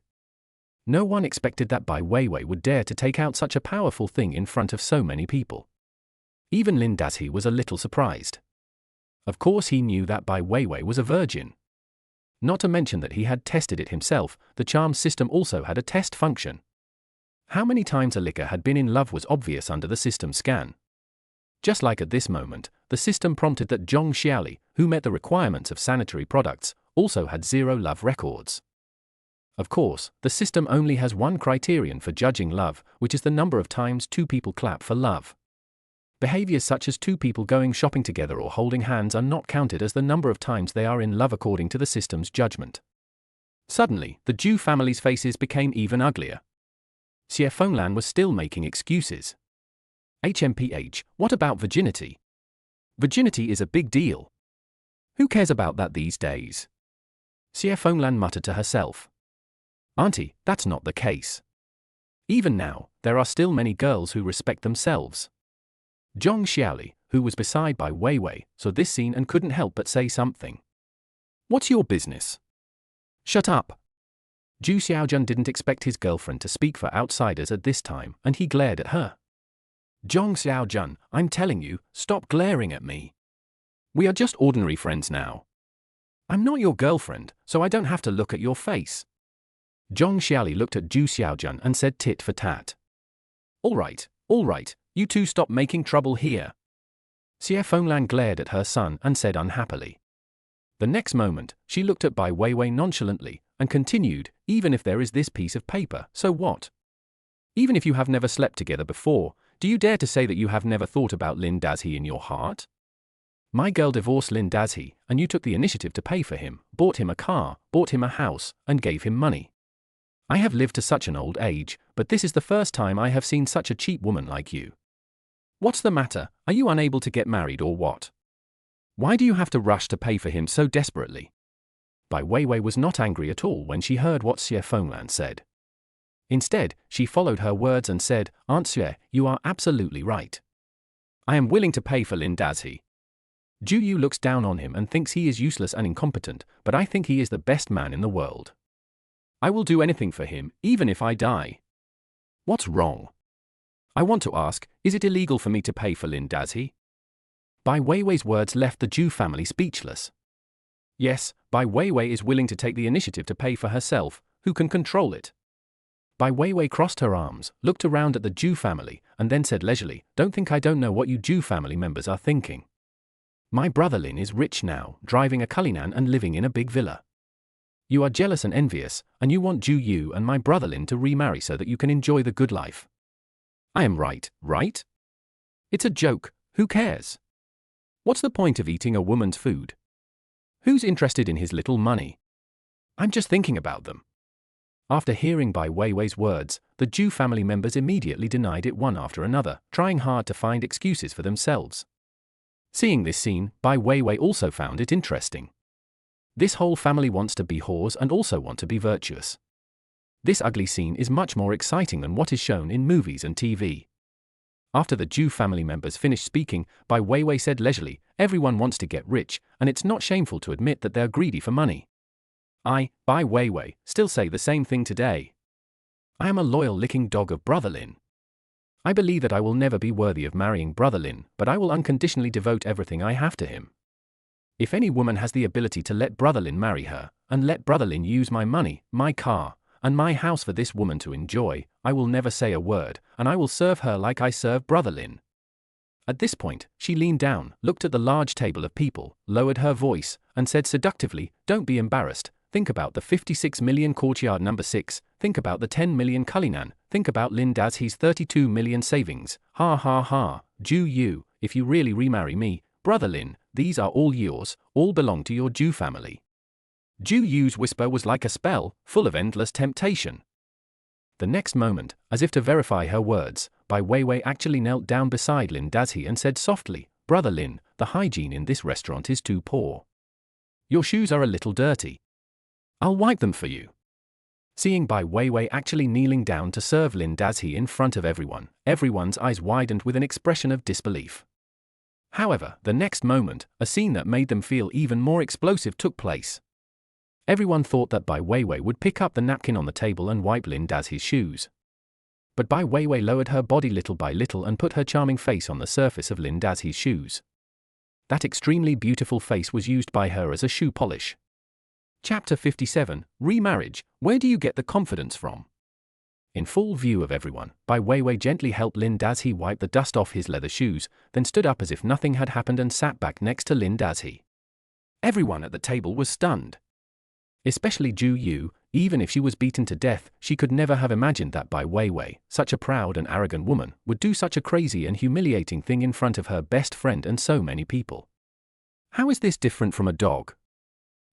No one expected that Bai Weiwei would dare to take out such a powerful thing in front of so many people. Even Lin Dazhi was a little surprised. Of course he knew that Bai Weiwei was a virgin. Not to mention that he had tested it himself, the charm system also had a test function. How many times a licker had been in love was obvious under the system scan. Just like at this moment, the system prompted that Zhong Xiaoli, who met the requirements of sanitary products, also had 0 love records. Of course, the system only has one criterion for judging love, which is the number of times 2 people clap for love. Behaviors such as 2 people going shopping together or holding hands are not counted as the number of times they are in love according to the system's judgment. Suddenly, the Ju family's faces became even uglier. Xie Fenglan was still making excuses. HMPH, what about virginity? Virginity is a big deal. Who cares about that these days? Xie Fenglan muttered to herself. Auntie, that's not the case. Even now, there are still many girls who respect themselves. Zhong Xiaoli, who was beside Bai Weiwei, saw this scene and couldn't help but say something. What's your business? Shut up. Zhu Xiaojun didn't expect his girlfriend to speak for outsiders at this time, and he glared at her. Zhong Xiaojun, I'm telling you, stop glaring at me. We are just ordinary friends now. I'm not your girlfriend, so I don't have to look at your face. Zhong Xiaoli looked at Zhu Xiaojun and said tit for tat. All right, you two stop making trouble here. Xie Fenglan glared at her son and said unhappily. The next moment, she looked at Bai Weiwei nonchalantly and continued, even if there is this piece of paper, so what? Even if you have never slept together before, do you dare to say that you have never thought about Lin Dazhi in your heart? My girl divorced Lin Dazhi, and you took the initiative to pay for him, bought him a car, bought him a house, and gave him money. I have lived to such an old age, but this is the first time I have seen such a cheap woman like you. What's the matter? Are you unable to get married or what? Why do you have to rush to pay for him so desperately? Bai Weiwei was not angry at all when she heard what Xie Fenglan said. Instead, she followed her words and said, Aunt Xue, you are absolutely right. I am willing to pay for Lin Dazhi. Zhu Yu looks down on him and thinks he is useless and incompetent, but I think he is the best man in the world. I will do anything for him, even if I die. What's wrong? I want to ask, is it illegal for me to pay for Lin Dazhi? Bai Weiwei's words left the Zhu family speechless. Yes, Bai Weiwei is willing to take the initiative to pay for herself, who can control it? Bai Weiwei crossed her arms, looked around at the Zhu family, and then said leisurely, don't think I don't know what you Zhu family members are thinking. My brother Lin is rich now, driving a Cullinan and living in a big villa. You are jealous and envious, and you want Zhu Yu and my brother Lin to remarry so that you can enjoy the good life. I am right, right? It's a joke, who cares? What's the point of eating a woman's food? Who's interested in his little money? I'm just thinking about them. After hearing Bai Weiwei's words, the Zhu family members immediately denied it one after another, trying hard to find excuses for themselves. Seeing this scene, Bai Weiwei also found it interesting. This whole family wants to be whores and also want to be virtuous. This ugly scene is much more exciting than what is shown in movies and TV. After the Zhu family members finished speaking, Bai Weiwei said leisurely, everyone wants to get rich, and it's not shameful to admit that they're greedy for money. I, Bai Weiwei, still say the same thing today. I am a loyal licking dog of Brother Lin. I believe that I will never be worthy of marrying Brother Lin, but I will unconditionally devote everything I have to him. If any woman has the ability to let Brother Lin marry her, and let Brother Lin use my money, my car, and my house for this woman to enjoy, I will never say a word, and I will serve her like I serve Brother Lin. At this point, she leaned down, looked at the large table of people, lowered her voice, and said seductively, don't be embarrassed, think about the 56 million courtyard number 6, think about the 10 million Cullinan, think about Lin Dazhi's 32 million savings, ha ha ha, Zhu Yu, if you really remarry me, Brother Lin, these are all yours, all belong to your Zhu family. Zhu Yu's whisper was like a spell, full of endless temptation. The next moment, as if to verify her words, Bai Weiwei actually knelt down beside Lin Dazhi and said softly, Brother Lin, the hygiene in this restaurant is too poor. Your shoes are a little dirty. I'll wipe them for you. Seeing Bai Weiwei actually kneeling down to serve Lin Dazhi in front of everyone, everyone's eyes widened with an expression of disbelief. However, the next moment, a scene that made them feel even more explosive took place. Everyone thought that Bai Weiwei would pick up the napkin on the table and wipe Lin Dazhi's shoes. But Bai Weiwei lowered her body little by little and put her charming face on the surface of Lin Dazhi's shoes. That extremely beautiful face was used by her as a shoe polish. Chapter 57, Remarriage, where do you get the confidence from? In full view of everyone, Bai Weiwei gently helped Lin Dazhi wipe the dust off his leather shoes, then stood up as if nothing had happened and sat back next to Lin Dazhi. Everyone at the table was stunned. Especially Zhu Yu, even if she was beaten to death, she could never have imagined that Bai Weiwei, such a proud and arrogant woman, would do such a crazy and humiliating thing in front of her best friend and so many people. How is this different from a dog?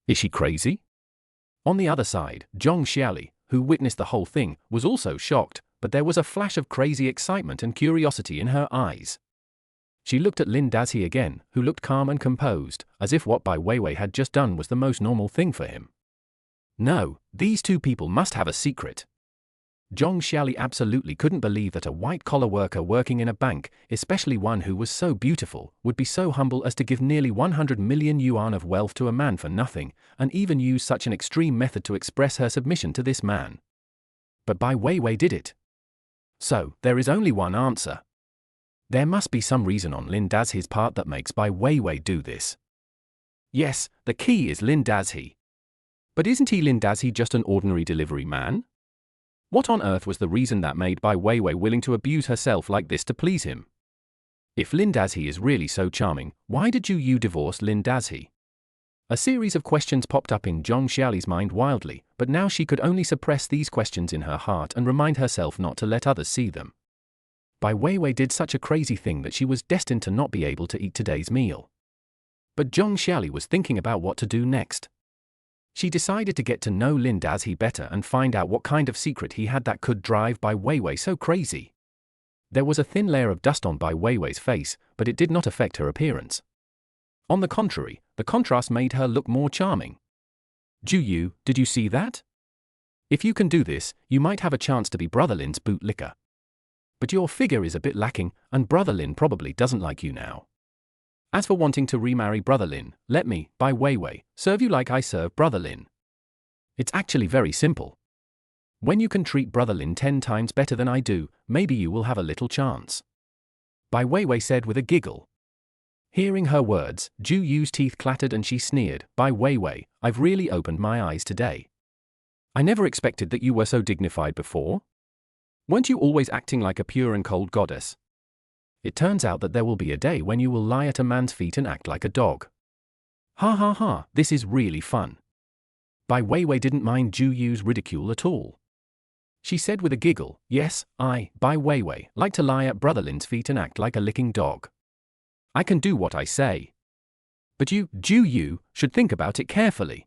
Is she crazy? On the other side, Zhong Xiaoli, who witnessed the whole thing, was also shocked, but there was a flash of crazy excitement and curiosity in her eyes. She looked at Lin Dazhi again, who looked calm and composed, as if what Bai Weiwei had just done was the most normal thing for him. No, these two people must have a secret. Zhong Xiaoli absolutely couldn't believe that a white-collar worker working in a bank, especially one who was so beautiful, would be so humble as to give nearly 100 million yuan of wealth to a man for nothing, and even use such an extreme method to express her submission to this man. But Bai Weiwei did it. So, there is only one answer. There must be some reason on Lin Dazhi's part that makes Bai Weiwei do this. Yes, the key is Lin Dazhi. But isn't he Lin Dazhi just an ordinary delivery man? What on earth was the reason that made Bai Weiwei willing to abuse herself like this to please him? If Lin Dazhi is really so charming, why did Zhu Yu divorce Lin Dazhi? A series of questions popped up in Zhong Xiaoli's mind wildly, but now she could only suppress these questions in her heart and remind herself not to let others see them. Bai Weiwei did such a crazy thing that she was destined to not be able to eat today's meal. But Zhong Xiaoli was thinking about what to do next. She decided to get to know Lin Dazhi better and find out what kind of secret he had that could drive Bai Weiwei so crazy. There was a thin layer of dust on Bai Weiwei's face, but it did not affect her appearance. On the contrary, the contrast made her look more charming. Zhu Yu, did you see that? If you can do this, you might have a chance to be Brother Lin's bootlicker. But your figure is a bit lacking, and Brother Lin probably doesn't like you now. As for wanting to remarry Brother Lin, let me, Bai Weiwei, serve you like I serve Brother Lin. It's actually very simple. When you can treat Brother Lin 10 times better than I do, maybe you will have a little chance. Bai Weiwei said with a giggle. Hearing her words, Zhu Yu's teeth clattered and she sneered, Bai Weiwei, I've really opened my eyes today. I never expected that you were so dignified before. Weren't you always acting like a pure and cold goddess? It turns out that there will be a day when you will lie at a man's feet and act like a dog. Ha ha ha, this is really fun. Bai Weiwei didn't mind Zhu Yu's ridicule at all. She said with a giggle, yes, I, Bai Weiwei, like to lie at Brother Lin's feet and act like a licking dog. I can do what I say. But you, Zhu Yu, should think about it carefully.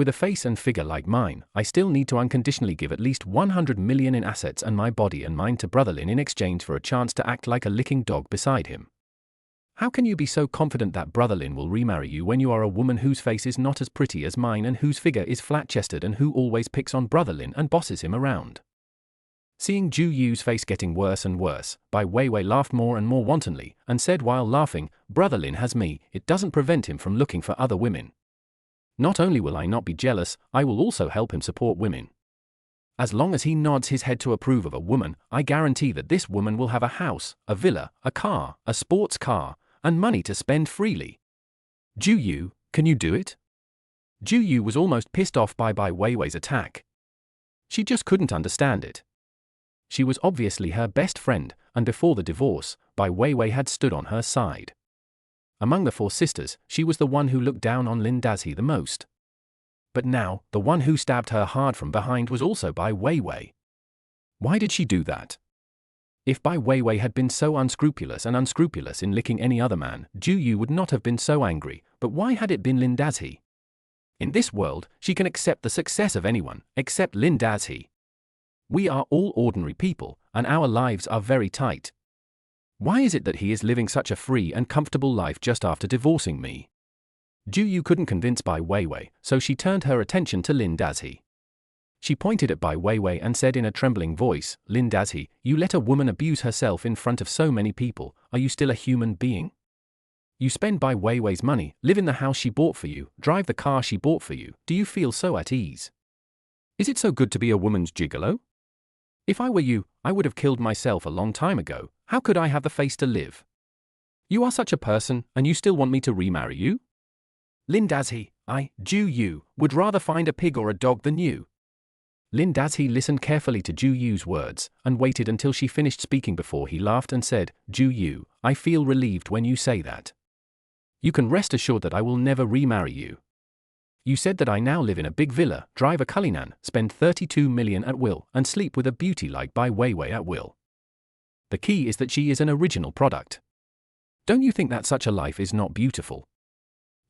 With a face and figure like mine, I still need to unconditionally give at least 100 million in assets and my body and mind to Brother Lin in exchange for a chance to act like a licking dog beside him. How can you be so confident that Brother Lin will remarry you when you are a woman whose face is not as pretty as mine and whose figure is flat-chested and who always picks on Brother Lin and bosses him around? Seeing Ju Yu's face getting worse and worse, Bai Weiwei laughed more and more wantonly, and said while laughing, Brother Lin has me, it doesn't prevent him from looking for other women. Not only will I not be jealous, I will also help him support women. As long as he nods his head to approve of a woman, I guarantee that this woman will have a house, a villa, a car, a sports car, and money to spend freely. Ju Yu, can you do it? Ju Yu was almost pissed off by Bai Weiwei's attack. She just couldn't understand it. She was obviously her best friend, and before the divorce, Bai Weiwei had stood on her side. Among the four sisters, she was the one who looked down on Lin Dazhi the most. But now, the one who stabbed her hard from behind was also Bai Weiwei. Why did she do that? If Bai Weiwei had been so unscrupulous in licking any other man, Ju Yu would not have been so angry, but why had it been Lin Dazhi? In this world, she can accept the success of anyone, except Lin Dazhi. We are all ordinary people, and our lives are very tight. Why is it that he is living such a free and comfortable life just after divorcing me? Ju Yu couldn't convince Bai Weiwei, so she turned her attention to Lin Dazhi. She pointed at Bai Weiwei and said in a trembling voice, Lin Dazhi, you let a woman abuse herself in front of so many people, are you still a human being? You spend Bai Weiwei's money, live in the house she bought for you, drive the car she bought for you, do you feel so at ease? Is it so good to be a woman's gigolo? If I were you, I would have killed myself a long time ago, how could I have the face to live? You are such a person, and you still want me to remarry you? Lin Dazhi, Ju Yu, would rather find a pig or a dog than you. Lin Dazhi listened carefully to Ju Yu's words, and waited until she finished speaking before he laughed and said, Ju Yu, I feel relieved when you say that. You can rest assured that I will never remarry you. You said that I now live in a big villa, drive a Cullinan, spend 32 million at will, and sleep with a beauty like Bai Weiwei at will. The key is that she is an original product. Don't you think that such a life is not beautiful?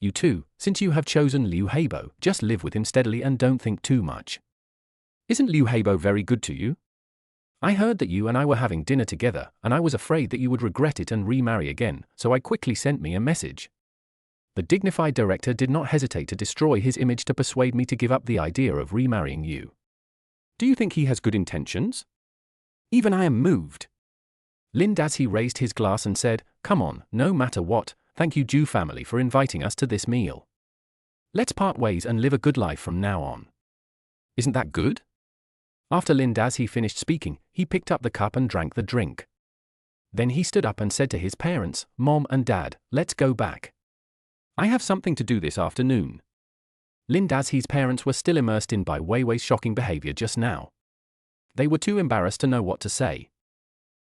You too, since you have chosen Liu Heibo, just live with him steadily and don't think too much. Isn't Liu Heibo very good to you? I heard that you and I were having dinner together, and I was afraid that you would regret it and remarry again, so I quickly sent me a message. The dignified director did not hesitate to destroy his image to persuade me to give up the idea of remarrying you. Do you think he has good intentions? Even I am moved. Lin Dazhi raised his glass and said, come on, no matter what, thank you Ju family for inviting us to this meal. Let's part ways and live a good life from now on. Isn't that good? After Lin Dazhi finished speaking, he picked up the cup and drank the drink. Then he stood up and said to his parents, Mom and Dad, let's go back. I have something to do this afternoon. Lin Dazhi's parents were still immersed in Bai Weiwei's shocking behavior just now. They were too embarrassed to know what to say.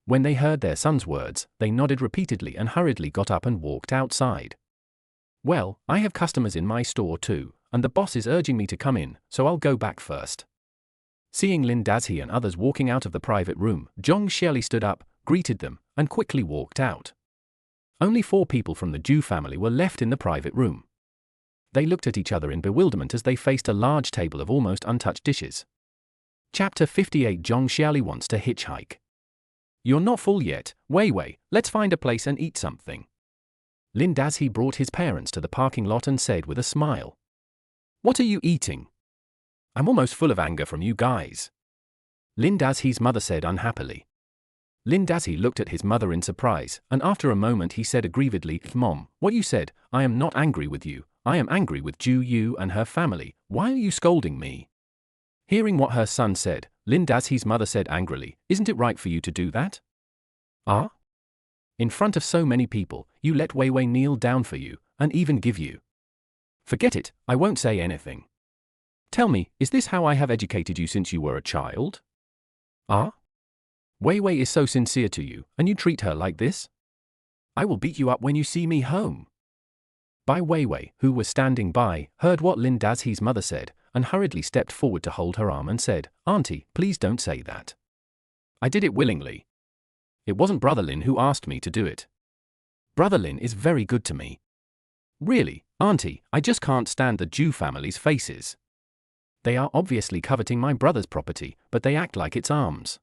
When they heard their son's words, they nodded repeatedly and hurriedly got up and walked outside. Well, I have customers in my store too, and the boss is urging me to come in, so I'll go back first. Seeing Lin Dazhi and others walking out of the private room, Zhong Xieli stood up, greeted them, and quickly walked out. Only 4 people from the Ju family were left in the private room. They looked at each other in bewilderment as they faced a large table of almost untouched dishes. Chapter 58 Zhong Xieli wants to hitchhike. You're not full yet, Weiwei, let's find a place and eat something. Lin Dazhi brought his parents to the parking lot and said with a smile. What are you eating? I'm almost full of anger from you guys. Lin Dazhi's mother said unhappily. Lin Dazhi looked at his mother in surprise, and after a moment he said aggrievedly, Mom, what you said, I am not angry with you, I am angry with Ju Yu and her family, why are you scolding me? Hearing what her son said, Lin Dazhi's mother said angrily, isn't it right for you to do that? Ah? In front of so many people, you let Weiwei kneel down for you, and even give you. Forget it, I won't say anything. Tell me, is this how I have educated you since you were a child? Ah? Weiwei is so sincere to you, and you treat her like this? I will beat you up when you see me home. Bai Weiwei, who was standing by, heard what Lin Dazhi's mother said, and hurriedly stepped forward to hold her arm and said, Auntie, please don't say that. I did it willingly. It wasn't Brother Lin who asked me to do it. Brother Lin is very good to me. Really, Auntie, I just can't stand the Ju family's faces. They are obviously coveting my brother's property, but they act like it's arms.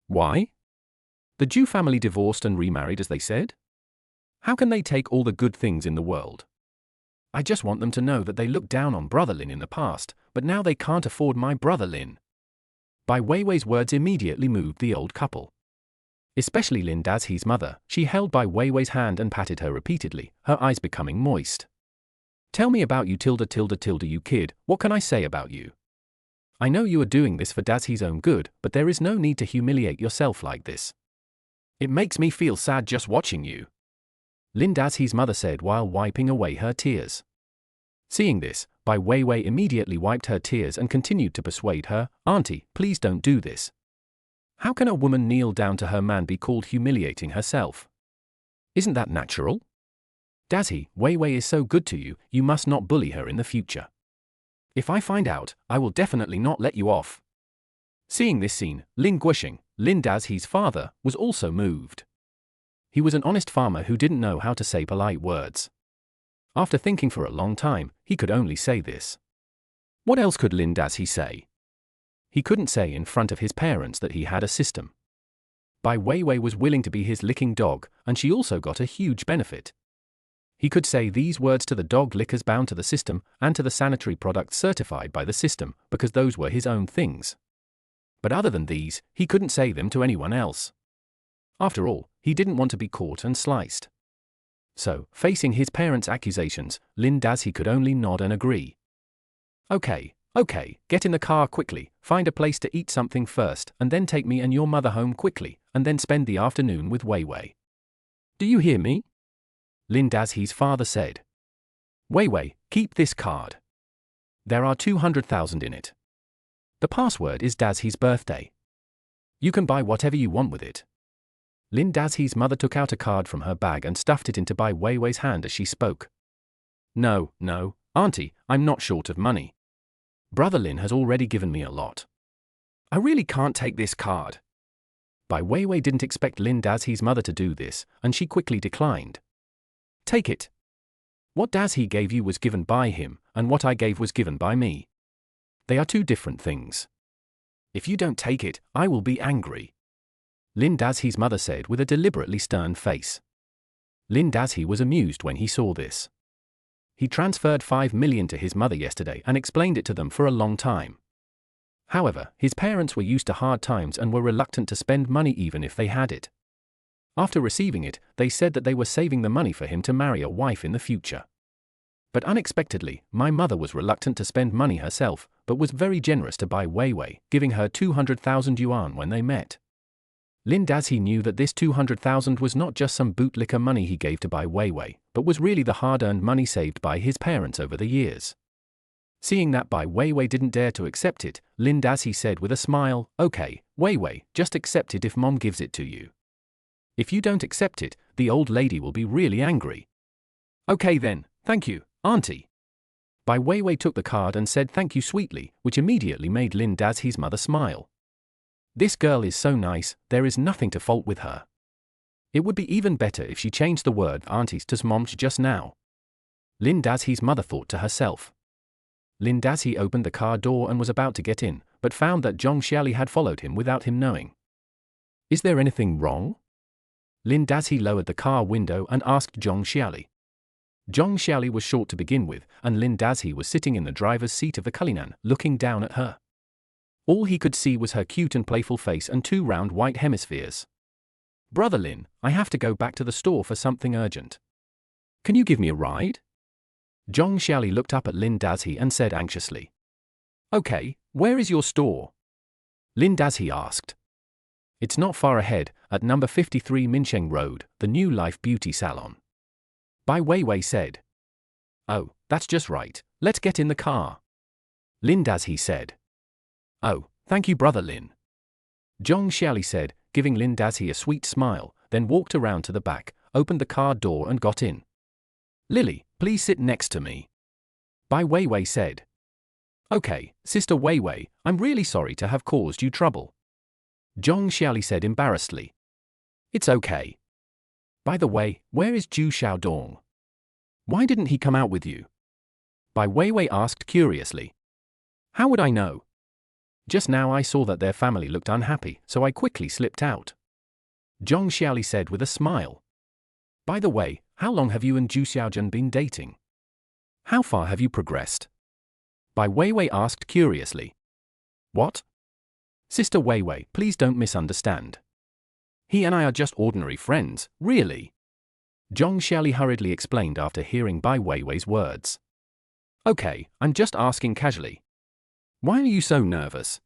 Why? The Ju family divorced and remarried as they said? How can they take all the good things in the world? I just want them to know that they looked down on Brother Lin in the past, but now they can't afford my Brother Lin. Bai Weiwei's words immediately moved the old couple. Especially Lin Dazhi's mother. She held Bai Weiwei's hand and patted her repeatedly, her eyes becoming moist. Tell me about you you kid, what can I say about you? I know you are doing this for Dazhi's own good, but there is no need to humiliate yourself like this. It makes me feel sad just watching you. Lin Dazhi's mother said while wiping away her tears. Seeing this, Bai Weiwei immediately wiped her tears and continued to persuade her, Auntie, please don't do this. How can a woman kneel down to her man be called humiliating herself? Isn't that natural? Dazhi, Weiwei is so good to you, you must not bully her in the future. If I find out, I will definitely not let you off. Seeing this scene, Lin Guoxing, Lin Dazhi's father, was also moved. He was an honest farmer who didn't know how to say polite words. After thinking for a long time, he could only say this. What else could Lin Dazhi say? He couldn't say in front of his parents that he had a system. Bai Weiwei was willing to be his licking dog, and she also got a huge benefit. He could say these words to the dog lickers bound to the system and to the sanitary products certified by the system, because those were his own things. But other than these, he couldn't say them to anyone else. After all, he didn't want to be caught and sliced. So, facing his parents' accusations, Lin Dazhi could only nod and agree. Okay, get in the car quickly, find a place to eat something first, and then take me and your mother home quickly, and then spend the afternoon with Weiwei. Do you hear me? Lin Dazhi's father said. Weiwei, keep this card. There are 200,000 in it. The password is Dazhi's birthday. You can buy whatever you want with it. Lin Dazhi's mother took out a card from her bag and stuffed it into Bai Weiwei's hand as she spoke. No, Auntie, I'm not short of money. Brother Lin has already given me a lot. I really can't take this card. Bai Weiwei didn't expect Lin Dazhi's mother to do this, and she quickly declined. Take it. What Dazhi gave you was given by him, and what I gave was given by me. They are two different things. If you don't take it, I will be angry. Lin Dazhi's mother said with a deliberately stern face. Lin Dazhi was amused when he saw this. He transferred 5 million to his mother yesterday and explained it to them for a long time. However, his parents were used to hard times and were reluctant to spend money even if they had it. After receiving it, they said that they were saving the money for him to marry a wife in the future. But unexpectedly, my mother was reluctant to spend money herself, but was very generous to Bai Weiwei, giving her 200,000 yuan when they met. Lin Dazhi knew that this 200,000 was not just some bootlicker money he gave to Bai Weiwei, but was really the hard-earned money saved by his parents over the years. Seeing that Bai Weiwei didn't dare to accept it, Lin Dazhi said with a smile, Okay, Weiwei, just accept it if Mom gives it to you. If you don't accept it, the old lady will be really angry. Okay then, thank you, Auntie. Bai Weiwei took the card and said thank you sweetly, which immediately made Lin Dazhi's mother smile. This girl is so nice, there is nothing to fault with her. It would be even better if she changed the word aunties to moms just now. Lin Dazhi's mother thought to herself. Lin Dazhi opened the car door and was about to get in, but found that Zhong Xiali had followed him without him knowing. Is there anything wrong? Lin Dazhi lowered the car window and asked Zhong Xiali. Zhong Xiali was short to begin with, and Lin Dazhi was sitting in the driver's seat of the Cullinan, looking down at her. All he could see was her cute and playful face and two round white hemispheres. Brother Lin, I have to go back to the store for something urgent. Can you give me a ride? Zhong Xiali looked up at Lin Dazhi and said anxiously. Okay, where is your store? Lin Dazhi asked. It's not far ahead, at number 53 Minsheng Road, the New Life Beauty Salon. Bai Weiwei said. Oh, that's just right, let's get in the car. Lin Dazhi said. Oh, thank you Brother Lin. Zhong Xiali said, giving Lin Dazhi a sweet smile, then walked around to the back, opened the car door and got in. Lily, please sit next to me. Bai Weiwei said. Okay, Sister Weiwei, I'm really sorry to have caused you trouble. Zhong Xiali said embarrassedly. It's okay. By the way, where is Zhu Xiaodong? Why didn't he come out with you? Bai Weiwei asked curiously. How would I know? Just now I saw that their family looked unhappy, so I quickly slipped out. Zhong Xiali said with a smile. By the way, how long have you and Zhu Xiaojun been dating? How far have you progressed? Bai Weiwei asked curiously. What? Sister Weiwei, please don't misunderstand. He and I are just ordinary friends, really. Zhong Xiali hurriedly explained after hearing Bai Weiwei's words. Okay, I'm just asking casually. Why are you so nervous?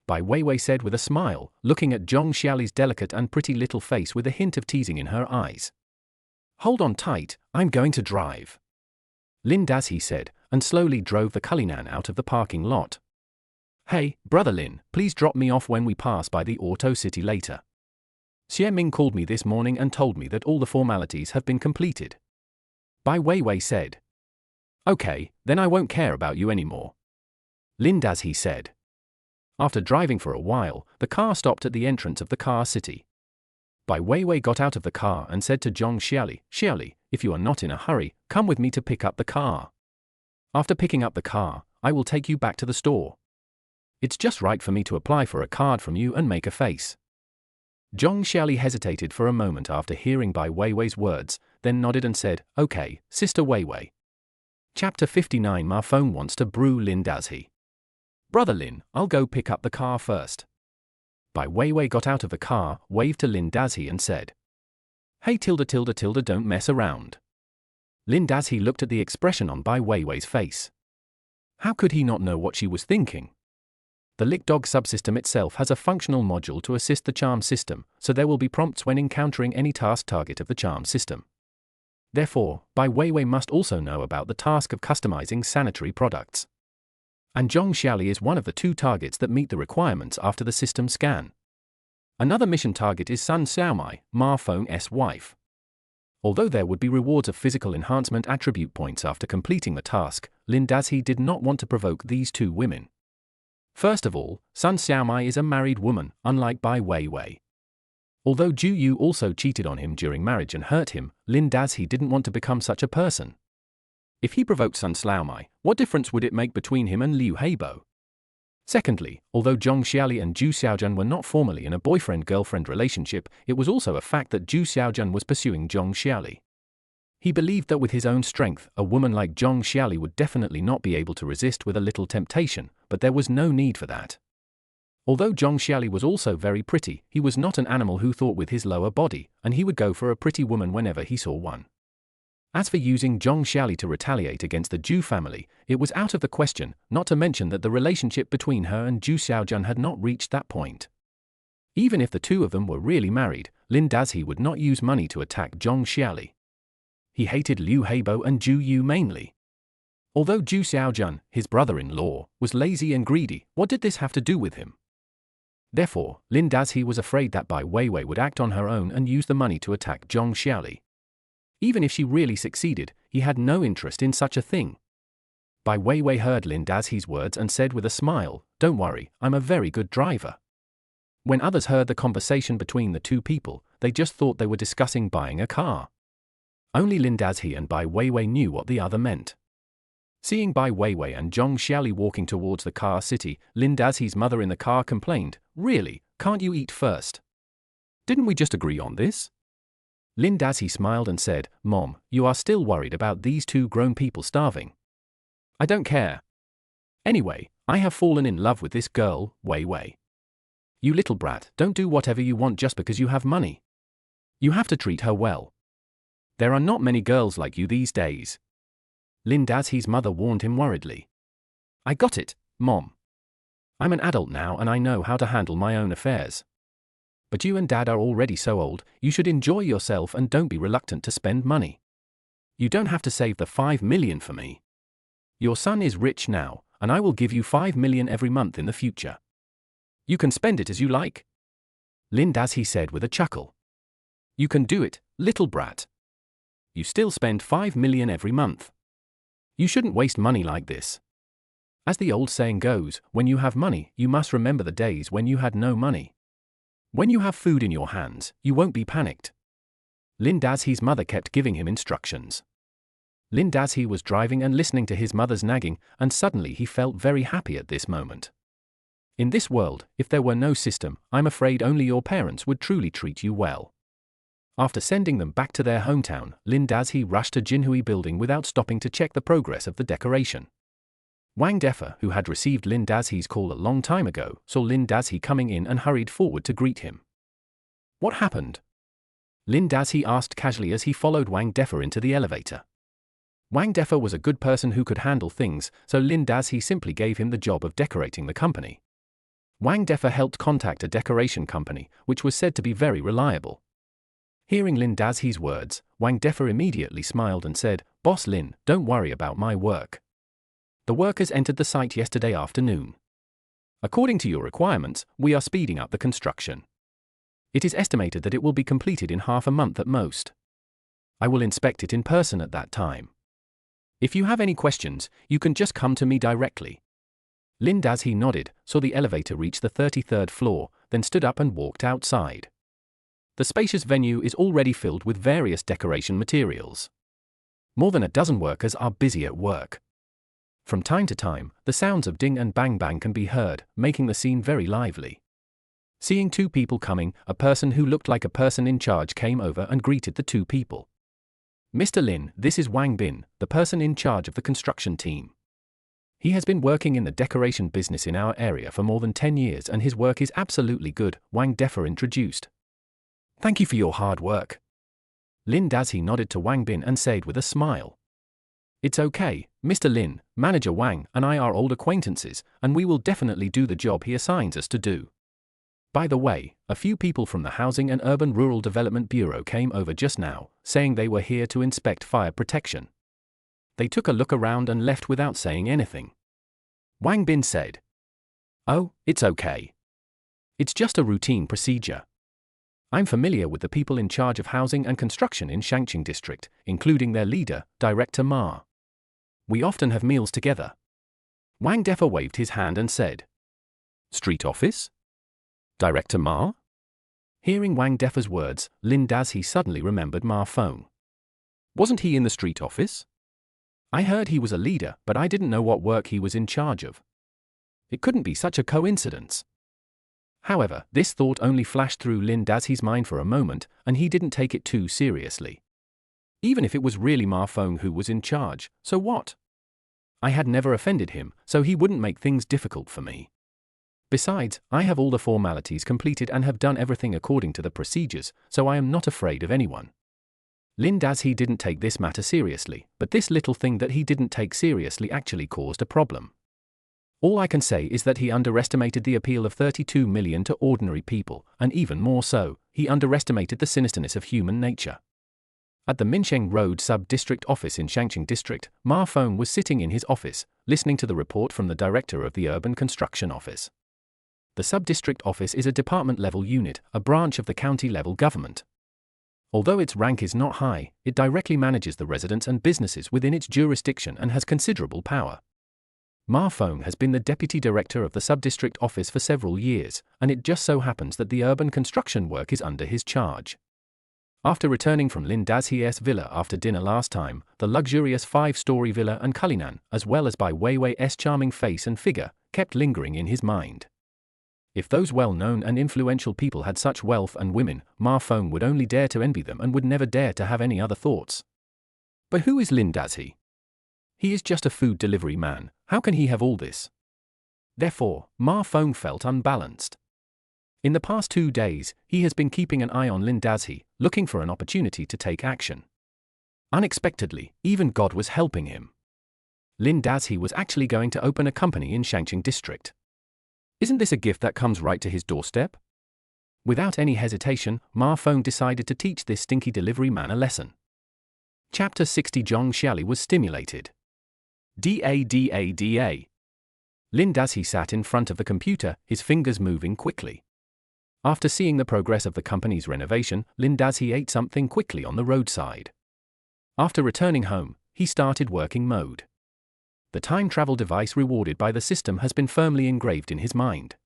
Bai Weiwei said with a smile, looking at Zhong Xiali's delicate and pretty little face with a hint of teasing in her eyes. Hold on tight, I'm going to drive. Lin Dazhi said, and slowly drove the Cullinan out of the parking lot. Hey, brother Lin, please drop me off when we pass by the Auto City later. Xie Ming called me this morning and told me that all the formalities have been completed. Bai Weiwei said. Okay, then I won't care about you anymore. Lin Dazhi said. After driving for a while, the car stopped at the entrance of the car city. Bai Weiwei got out of the car and said to Zhong Xiali, Xiali, if you are not in a hurry, come with me to pick up the car. After picking up the car, I will take you back to the store. It's just right for me to apply for a card from you and make a face. Zhong Xiali hesitated for a moment after hearing Bai Weiwei's words, then nodded and said, Okay, Sister Weiwei. Chapter 59. My phone wants to brew. Lin Dazhi. Brother Lin, I'll go pick up the car first. Bai Weiwei got out of the car, waved to Lin Dazhi and said. Hey tilde, don't mess around. Lin Dazhi looked at the expression on Bai Weiwei's face. How could he not know what she was thinking? The LickDog subsystem itself has a functional module to assist the charm system, so there will be prompts when encountering any task target of the charm system. Therefore, Bai Weiwei must also know about the task of customizing sanitary products. And Zhong Xiali is one of the 2 targets that meet the requirements after the system scan. Another mission target is Sun Xiaomai, Ma Feng's wife. Although there would be rewards of physical enhancement attribute points after completing the task, Lin Dazhi did not want to provoke these 2 women. First of all, Sun Xiaomai is a married woman, unlike Bai Weiwei. Although Zhu Yu also cheated on him during marriage and hurt him, Lin Dazhi didn't want to become such a person. If he provoked Sun Xiaomai, what difference would it make between him and Liu Heibo? Secondly, although Zhong Xiali and Zhu Xiaojun were not formally in a boyfriend-girlfriend relationship, it was also a fact that Zhu Xiaojun was pursuing Zhong Xiali. He believed that with his own strength, a woman like Zhong Xiali would definitely not be able to resist with a little temptation, but there was no need for that. Although Zhong Xiali was also very pretty, he was not an animal who thought with his lower body, and he would go for a pretty woman whenever he saw one. As for using Zhong Xiali to retaliate against the Zhu family, it was out of the question, not to mention that the relationship between her and Zhu Xiaojun had not reached that point. Even if the 2 of them were really married, Lin Dazhi would not use money to attack Zhong Xiali. He hated Liu Heibo and Zhu Yu mainly. Although Zhu Xiaojun, his brother-in-law, was lazy and greedy, what did this have to do with him? Therefore, Lin Dazhi was afraid that Bai Weiwei would act on her own and use the money to attack Zhong Xiali. Even if she really succeeded, he had no interest in such a thing. Bai Weiwei heard Lin Dazhi's words and said with a smile, Don't worry, I'm a very good driver. When others heard the conversation between the 2 people, they just thought they were discussing buying a car. Only Lin Dazhi and Bai Weiwei knew what the other meant. Seeing Bai Weiwei and Zhong Xiali walking towards the car city, Lin Dazhi's mother in the car complained, Really, can't you eat first? Didn't we just agree on this? Lin Dazhi smiled and said, Mom, you are still worried about these 2 grown people starving. I don't care. Anyway, I have fallen in love with this girl, Weiwei. You little brat, don't do whatever you want just because you have money. You have to treat her well. There are not many girls like you these days. Lin Dazhi's mother warned him worriedly. I got it, Mom. I'm an adult now and I know how to handle my own affairs. But you and Dad are already so old, you should enjoy yourself and don't be reluctant to spend money. You don't have to save the 5 million for me. Your son is rich now, and I will give you 5 million every month in the future. You can spend it as you like. Lin Dazhi said with a chuckle. You can do it, little brat. You still spend 5 million every month. You shouldn't waste money like this. As the old saying goes, when you have money, you must remember the days when you had no money. When you have food in your hands, you won't be panicked. Lin Dazhi's mother kept giving him instructions. Lin Dazhi was driving and listening to his mother's nagging, and suddenly he felt very happy at this moment. In this world, if there were no system, I'm afraid only your parents would truly treat you well. After sending them back to their hometown, Lin Dazhi rushed to Jinhui building without stopping to check the progress of the decoration. Wang Defa, who had received Lin Dazhi's call a long time ago, saw Lin Dazhi coming in and hurried forward to greet him. What happened? Lin Dazhi asked casually as he followed Wang Defa into the elevator. Wang Defa was a good person who could handle things, so Lin Dazhi simply gave him the job of decorating the company. Wang Defa helped contact a decoration company, which was said to be very reliable. Hearing Lin Dazhi's words, Wang Defa immediately smiled and said, "Boss Lin, don't worry about my work. The workers entered the site yesterday afternoon. According to your requirements, we are speeding up the construction. It is estimated that it will be completed in half a month at most. I will inspect it in person at that time. If you have any questions, you can just come to me directly." Lin Dazhi nodded, saw the elevator reach the 33rd floor, then stood up and walked outside. The spacious venue is already filled with various decoration materials. More than a dozen workers are busy at work. From time to time, the sounds of ding and bang bang can be heard, making the scene very lively. Seeing two people coming, a person who looked like a person in charge came over and greeted the two people. "Mr. Lin, this is Wang Bin, the person in charge of the construction team. He has been working in the decoration business in our area for more than 10 years and his work is absolutely good," Wang Defa introduced. "Thank you for your hard work." Lin Dazhi nodded to Wang Bin and said with a smile, "It's okay, Mr. Lin, Manager Wang and I are old acquaintances, and we will definitely do the job he assigns us to do. By the way, a few people from the Housing and Urban Rural Development Bureau came over just now, saying they were here to inspect fire protection. They took a look around and left without saying anything." Wang Bin said, "Oh, it's okay. It's just a routine procedure. I'm familiar with the people in charge of housing and construction in Shangqing District, including their leader, Director Ma. We often have meals together." Wang Defa waved his hand and said, "Street office? Director Ma?" Hearing Wang Defa's words, Lin Dazhi suddenly remembered Ma Feng. Wasn't he in the street office? I heard he was a leader, but I didn't know what work he was in charge of. It couldn't be such a coincidence. However, this thought only flashed through Lin Dazhi's mind for a moment, and he didn't take it too seriously. Even if it was really Ma Feng who was in charge, so what? I had never offended him, so he wouldn't make things difficult for me. Besides, I have all the formalities completed and have done everything according to the procedures, so I am not afraid of anyone. Lin Dazhi didn't take this matter seriously, but this little thing that he didn't take seriously actually caused a problem. All I can say is that he underestimated the appeal of 32 million to ordinary people, and even more so, he underestimated the sinisterness of human nature. At the Minsheng Road Sub-District Office in Shangqing District, Ma Feng was sitting in his office, listening to the report from the director of the Urban Construction Office. The Sub-District Office is a department-level unit, a branch of the county-level government. Although its rank is not high, it directly manages the residents and businesses within its jurisdiction and has considerable power. Ma Feng has been the deputy director of the Sub-District Office for several years, and it just so happens that the urban construction work is under his charge. After returning from Lin Dazhi's villa after dinner last time, the luxurious 5-story villa and Cullinan, as well as Bai Weiwei's charming face and figure, kept lingering in his mind. If those well-known and influential people had such wealth and women, Ma Feng would only dare to envy them and would never dare to have any other thoughts. But who is Lin Dazhi? He is just a food delivery man, how can he have all this? Therefore, Ma Feng felt unbalanced. In the past 2 days, he has been keeping an eye on Lin Dazhi, looking for an opportunity to take action. Unexpectedly, even God was helping him. Lin Dazhi was actually going to open a company in Shangqing District. Isn't this a gift that comes right to his doorstep? Without any hesitation, Ma Feng decided to teach this stinky delivery man a lesson. Chapter 60. Zhong Xiali was stimulated. Da. Lin Dazhi sat in front of the computer, his fingers moving quickly. After seeing the progress of the company's renovation, Lin Dazhi ate something quickly on the roadside. After returning home, he started working mode. The time travel device rewarded by the system has been firmly engraved in his mind.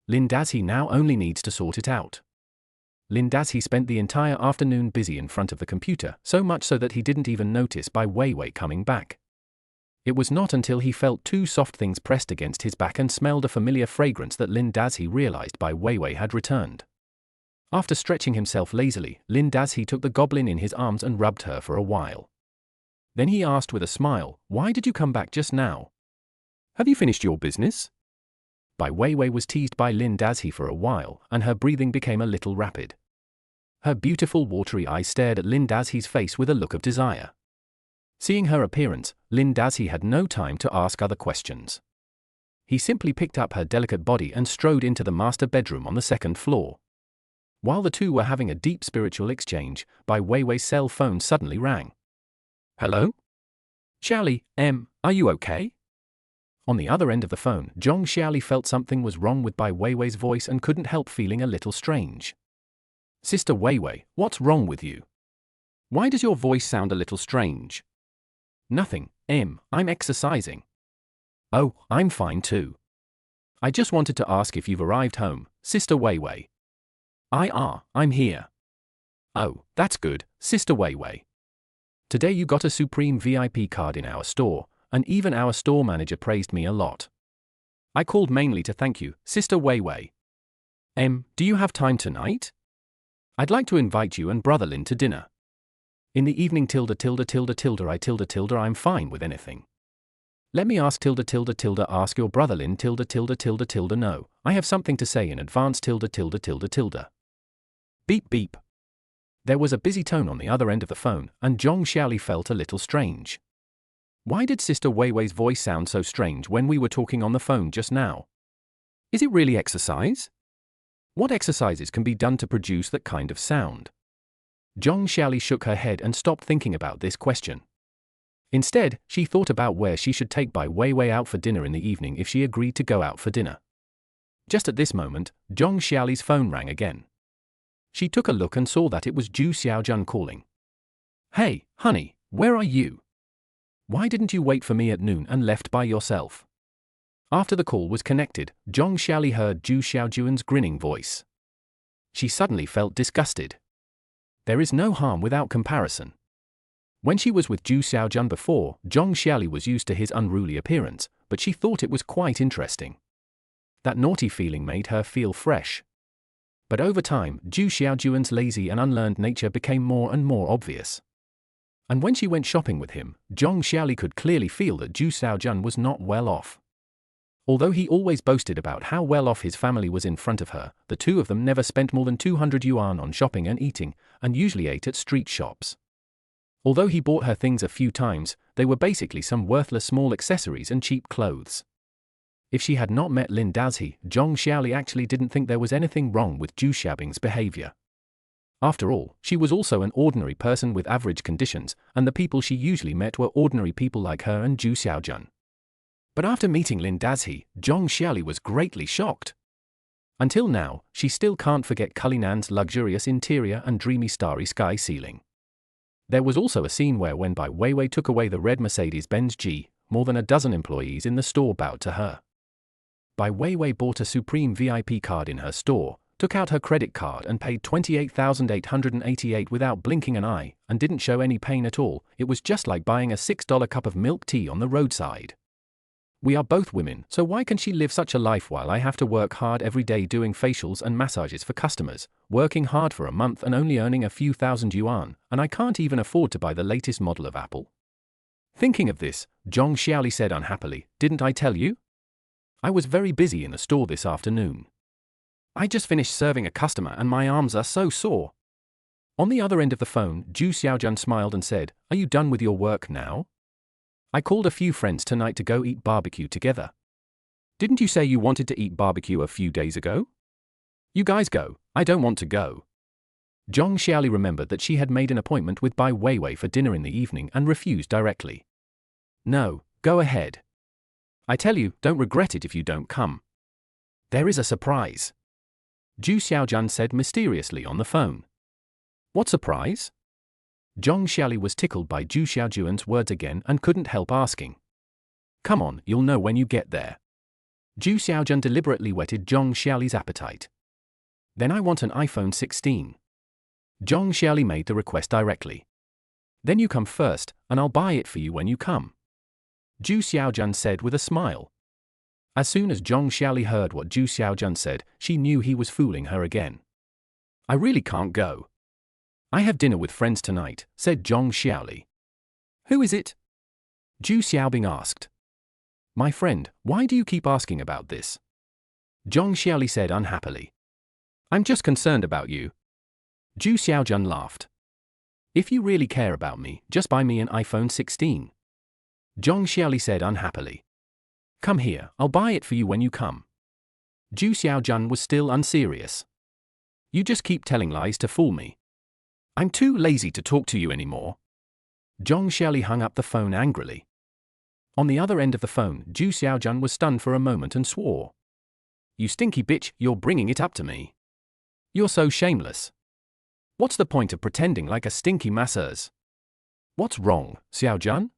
Lin Dazhi now only needs to sort it out. Lin Dazhi spent the entire afternoon busy in front of the computer, so much so that he didn't even notice Bai Weiwei coming back. It was not until he felt 2 soft things pressed against his back and smelled a familiar fragrance that Lin Dazhi realized Bai Weiwei had returned. After stretching himself lazily, Lin Dazhi took the goblin in his arms and rubbed her for a while. Then he asked with a smile, "Why did you come back just now? Have you finished your business?" Bai Weiwei was teased by Lin Dazhi for a while, and her breathing became a little rapid. Her beautiful watery eyes stared at Lin Dazhi's face with a look of desire. Seeing her appearance, Lin Dazhi had no time to ask other questions. He simply picked up her delicate body and strode into the master bedroom on the second floor. While the two were having a deep spiritual exchange, Bai Weiwei's cell phone suddenly rang. "Hello? Xiaoli, are you okay?" On the other end of the phone, Zhong Xiaoli felt something was wrong with Bai Weiwei's voice and couldn't help feeling a little strange. "Sister Weiwei, what's wrong with you? Why does your voice sound a little strange?" "Nothing, I'm exercising." "Oh, I'm fine too. I just wanted to ask if you've arrived home, Sister Weiwei." I'm here." "Oh, that's good, Sister Weiwei. Today you got a Supreme VIP card in our store, and even our store manager praised me a lot. I called mainly to thank you, Sister Weiwei. Do you have time tonight? I'd like to invite you and Brother Lin to dinner. In the evening I'm fine with anything. Let me ask ask your Brother Lin no, I have something to say in advance Beep beep. There was a busy tone on the other end of the phone, and Zhong Xiaoli felt a little strange. Why did Sister Weiwei's voice sound so strange when we were talking on the phone just now? Is it really exercise? What exercises can be done to produce that kind of sound? Zhong Xiaoli shook her head and stopped thinking about this question. Instead, she thought about where she should take Bai Weiwei out for dinner in the evening if she agreed to go out for dinner. Just at this moment, Zhong Xiaoli's phone rang again. She took a look and saw that it was Zhu Xiaojun calling. "Hey, honey, where are you? Why didn't you wait for me at noon and left by yourself?" After the call was connected, Zhong Xiaoli heard Zhu Xiaojun's grinning voice. She suddenly felt disgusted. There is no harm without comparison. When she was with Zhu Xiaojun before, Zhong Xiaoli was used to his unruly appearance, but she thought it was quite interesting. That naughty feeling made her feel fresh. But over time, Zhu Xiaojun's lazy and unlearned nature became more and more obvious. And when she went shopping with him, Zhong Xiaoli could clearly feel that Zhu Xiaojun was not well off. Although he always boasted about how well off his family was in front of her, the two of them never spent more than 200 yuan on shopping and eating, and usually ate at street shops. Although he bought her things a few times, they were basically some worthless small accessories and cheap clothes. If she had not met Lin Dazhi, Zhong Xiaoli actually didn't think there was anything wrong with Zhu Xiaobing's behavior. After all, she was also an ordinary person with average conditions, and the people she usually met were ordinary people like her and Zhu Xiaojun. But after meeting Lin Dazhi, Zhong Xiaoli was greatly shocked. Until now, she still can't forget Culinan's luxurious interior and dreamy starry sky ceiling. There was also a scene where when Bai Weiwei took away the red Mercedes-Benz G, more than a dozen employees in the store bowed to her. Bai Weiwei bought a Supreme VIP card in her store, took out her credit card and paid 28,888 without blinking an eye, and didn't show any pain at all. It was just like buying a $6 cup of milk tea on the roadside. We are both women, so why can she live such a life while I have to work hard every day doing facials and massages for customers, working hard for a month and only earning a few thousand yuan, and I can't even afford to buy the latest model of Apple? Thinking of this, Zhong Xiaoli said unhappily, "Didn't I tell you? I was very busy in the store this afternoon. I just finished serving a customer and my arms are so sore." On the other end of the phone, Zhu Xiaojun smiled and said, "Are you done with your work now? I called a few friends tonight to go eat barbecue together. Didn't you say you wanted to eat barbecue a few days ago? You guys go, I don't want to go." Zhong Xiaoli remembered that she had made an appointment with Bai Weiwei for dinner in the evening and refused directly. "No, go ahead. I tell you, don't regret it if you don't come. There is a surprise," Zhu Xiaojun said mysteriously on the phone. "What surprise?" Zhong Xiaoli was tickled by Zhu Xiaojun's words again and couldn't help asking. "Come on, you'll know when you get there." Zhu Xiaojun deliberately whetted Zhong Xiaoli's appetite. "Then I want an iPhone 16. Zhong Xiaoli made the request directly. "Then you come first, and I'll buy it for you when you come," Zhu Xiaojun said with a smile. As soon as Zhong Xiaoli heard what Zhu Xiaojun said, she knew he was fooling her again. I really can't go. I have dinner with friends tonight, said Zhong Xiaoli. Who is it? Zhu Xiaobing asked. My friend, why do you keep asking about this? Zhong Xiaoli said unhappily. I'm just concerned about you. Zhu Xiaojun laughed. If you really care about me, just buy me an iPhone 16. Zhong Xiaoli said unhappily. Come here, I'll buy it for you when you come. Zhu Xiaojun was still unserious. You just keep telling lies to fool me. I'm too lazy to talk to you anymore. Zhong Xiaoli hung up the phone angrily. On the other end of the phone, Zhu Xiaojun was stunned for a moment and swore. You stinky bitch, you're bringing it up to me. You're so shameless. What's the point of pretending like a stinky masseuse? What's wrong, Xiaojun?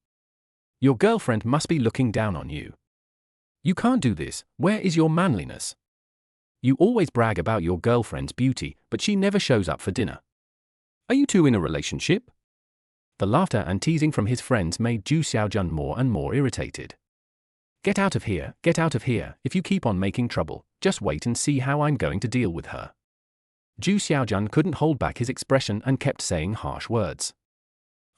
Your girlfriend must be looking down on you. You can't do this, where is your manliness? You always brag about your girlfriend's beauty, but she never shows up for dinner. Are you two in a relationship? The laughter and teasing from his friends made Zhu Xiaojun more and more irritated. Get out of here, if you keep on making trouble, just wait and see how I'm going to deal with her. Zhu Xiaojun couldn't hold back his expression and kept saying harsh words.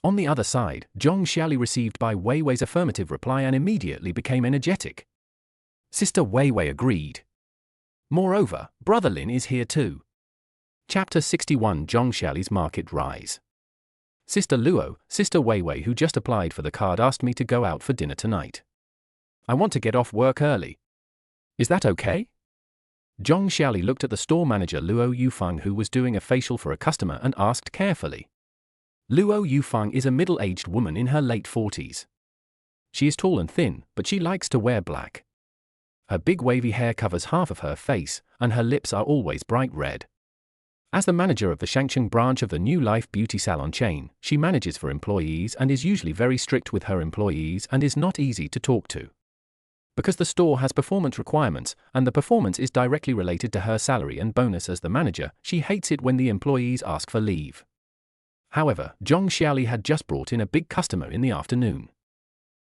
On the other side, Zhong Xiaoli received Bai Weiwei's affirmative reply and immediately became energetic. Sister Weiwei agreed. Moreover, Brother Lin is here too. Chapter 61 Zhong Xiaoli's Market Rise. Sister Luo, Sister Weiwei who just applied for the card asked me to go out for dinner tonight. I want to get off work early. Is that okay? Zhong Xiaoli looked at the store manager Luo Yufeng who was doing a facial for a customer and asked carefully. Luo Yufeng is a middle-aged woman in her late 40s. She is tall and thin, but she likes to wear black. Her big wavy hair covers half of her face, and her lips are always bright red. As the manager of the Shangcheng branch of the New Life beauty salon chain, she manages for employees and is usually very strict with her employees and is not easy to talk to. Because the store has performance requirements, and the performance is directly related to her salary and bonus as the manager, she hates it when the employees ask for leave. However, Zhong Xiaoli had just brought in a big customer in the afternoon.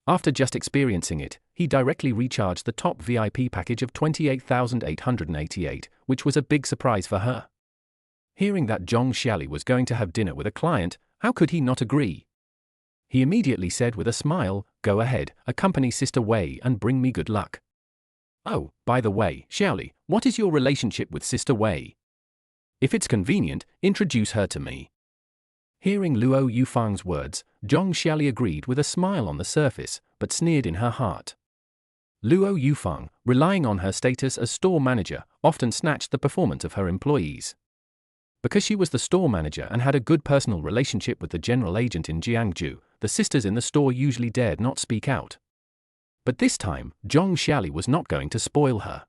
After just experiencing it, he directly recharged the top VIP package of 28,888, which was a big surprise for her. Hearing that Zhong Xiaoli was going to have dinner with a client, how could he not agree? He immediately said with a smile, "Go ahead, accompany Sister Wei and bring me good luck." Oh, by the way, Xiaoli, what is your relationship with Sister Wei? If it's convenient, introduce her to me. Hearing Luo Yufeng's words, Zhong Xiaoli agreed with a smile on the surface, but sneered in her heart. Luo Yufeng, relying on her status as store manager, often snatched the performance of her employees. Because she was the store manager and had a good personal relationship with the general agent in Jiangju, the sisters in the store usually dared not speak out. But this time, Zhong Xiaoli was not going to spoil her.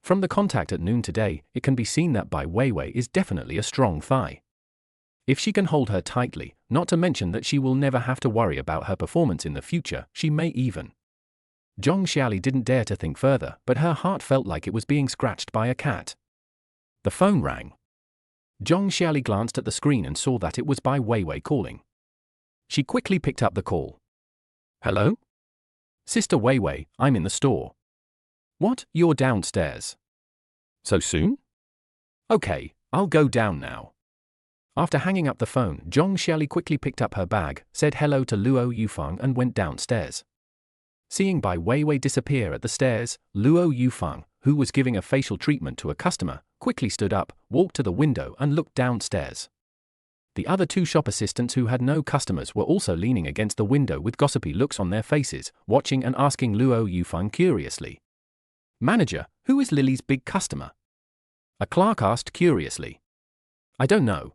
From the contact at noon today, it can be seen that Bai Weiwei is definitely a strong thigh. If she can hold her tightly, not to mention that she will never have to worry about her performance in the future, she may even. Zhong Xiaoli didn't dare to think further, but her heart felt like it was being scratched by a cat. The phone rang. Zhong Xiaoli glanced at the screen and saw that it was Bai Weiwei calling. She quickly picked up the call. Hello? Sister Weiwei, I'm in the store. What, you're downstairs? So soon? Okay, I'll go down now. After hanging up the phone, Zhong Xiaoli quickly picked up her bag, said hello to Luo Yufeng and went downstairs. Seeing Bai Weiwei disappear at the stairs, Luo Yufeng, who was giving a facial treatment to a customer, quickly stood up, walked to the window and looked downstairs. The other two shop assistants who had no customers were also leaning against the window with gossipy looks on their faces, watching and asking Luo Yufeng curiously. Manager, who is Lily's big customer? A clerk asked curiously. I don't know.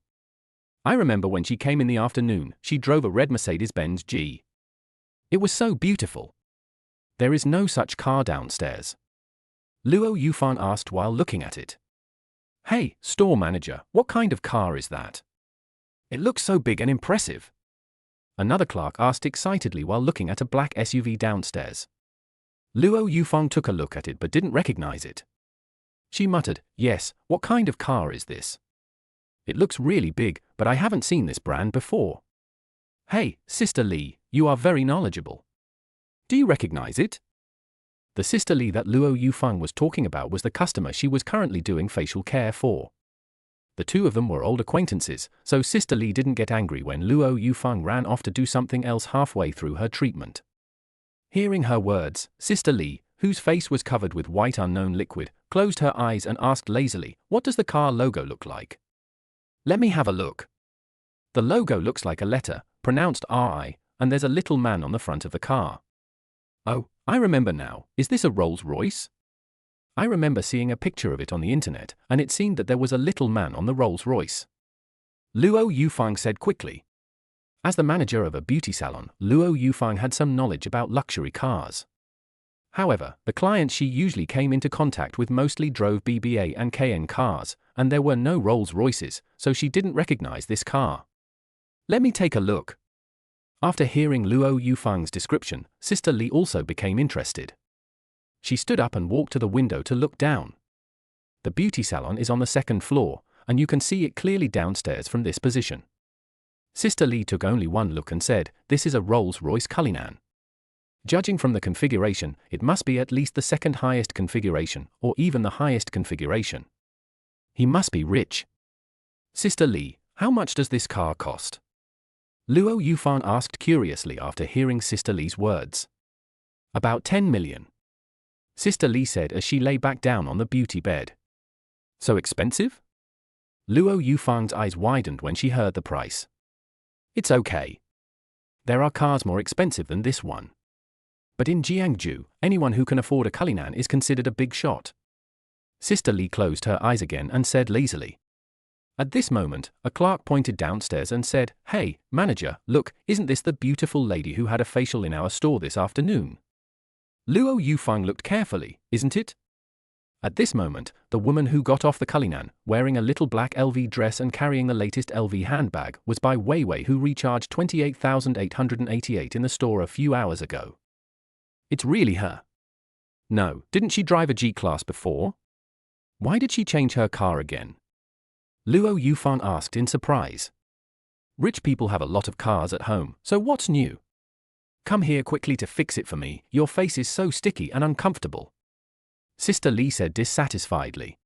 I remember when she came in the afternoon, she drove a red Mercedes-Benz G. It was so beautiful. There is no such car downstairs. Luo Yufeng asked while looking at it. Hey, store manager, what kind of car is that? It looks so big and impressive. Another clerk asked excitedly while looking at a black SUV downstairs. Luo Yufeng took a look at it but didn't recognize it. She muttered, yes, what kind of car is this? It looks really big, but I haven't seen this brand before. Hey, Sister Li, you are very knowledgeable. Do you recognize it? The Sister Li that Luo Yufeng was talking about was the customer she was currently doing facial care for. The two of them were old acquaintances, so Sister Lee didn't get angry when Luo Yufeng ran off to do something else halfway through her treatment. Hearing her words, Sister Lee, whose face was covered with white unknown liquid, closed her eyes and asked lazily, "What does the car logo look like?" "Let me have a look." "The logo looks like a letter, pronounced RI, and there's a little man on the front of the car." "Oh, I remember now. Is this a Rolls-Royce?" "I remember seeing a picture of it on the internet, and it seemed that there was a little man on the Rolls-Royce," Luo Yufeng said quickly. As the manager of a beauty salon, Luo Yufeng had some knowledge about luxury cars. However, the clients she usually came into contact with mostly drove BBA and Cayenne cars, and there were no Rolls-Royces, so she didn't recognize this car. "Let me take a look." After hearing Luo Yufeng's description, Sister Lee also became interested. She stood up and walked to the window to look down. The beauty salon is on the second floor, and you can see it clearly downstairs from this position. Sister Lee took only one look and said, "This is a Rolls-Royce Cullinan. Judging from the configuration, it must be at least the second highest configuration, or even the highest configuration. He must be rich." "Sister Lee, how much does this car cost?" Luo Yufeng asked curiously after hearing Sister Lee's words. "About 10 million. Sister Lee said as she lay back down on the beauty bed. "So expensive?" Luo Yufeng's eyes widened when she heard the price. "It's okay. There are cars more expensive than this one. But in Jiangsu, anyone who can afford a Cullinan is considered a big shot." Sister Lee closed her eyes again and said lazily. At this moment, a clerk pointed downstairs and said, "Hey, manager, look, isn't this the beautiful lady who had a facial in our store this afternoon?" Luo Yufeng looked carefully. "Isn't it?" At this moment, the woman who got off the Cullinan, wearing a little black LV dress and carrying the latest LV handbag, was Bai Weiwei, who recharged 28,888 in the store a few hours ago. "It's really her." "No, didn't she drive a G-Class before? Why did she change her car again?" Luo Yufeng asked in surprise. "Rich people have a lot of cars at home, so what's new? Come here quickly to fix it for me, your face is so sticky and uncomfortable," Sister Lee said dissatisfiedly.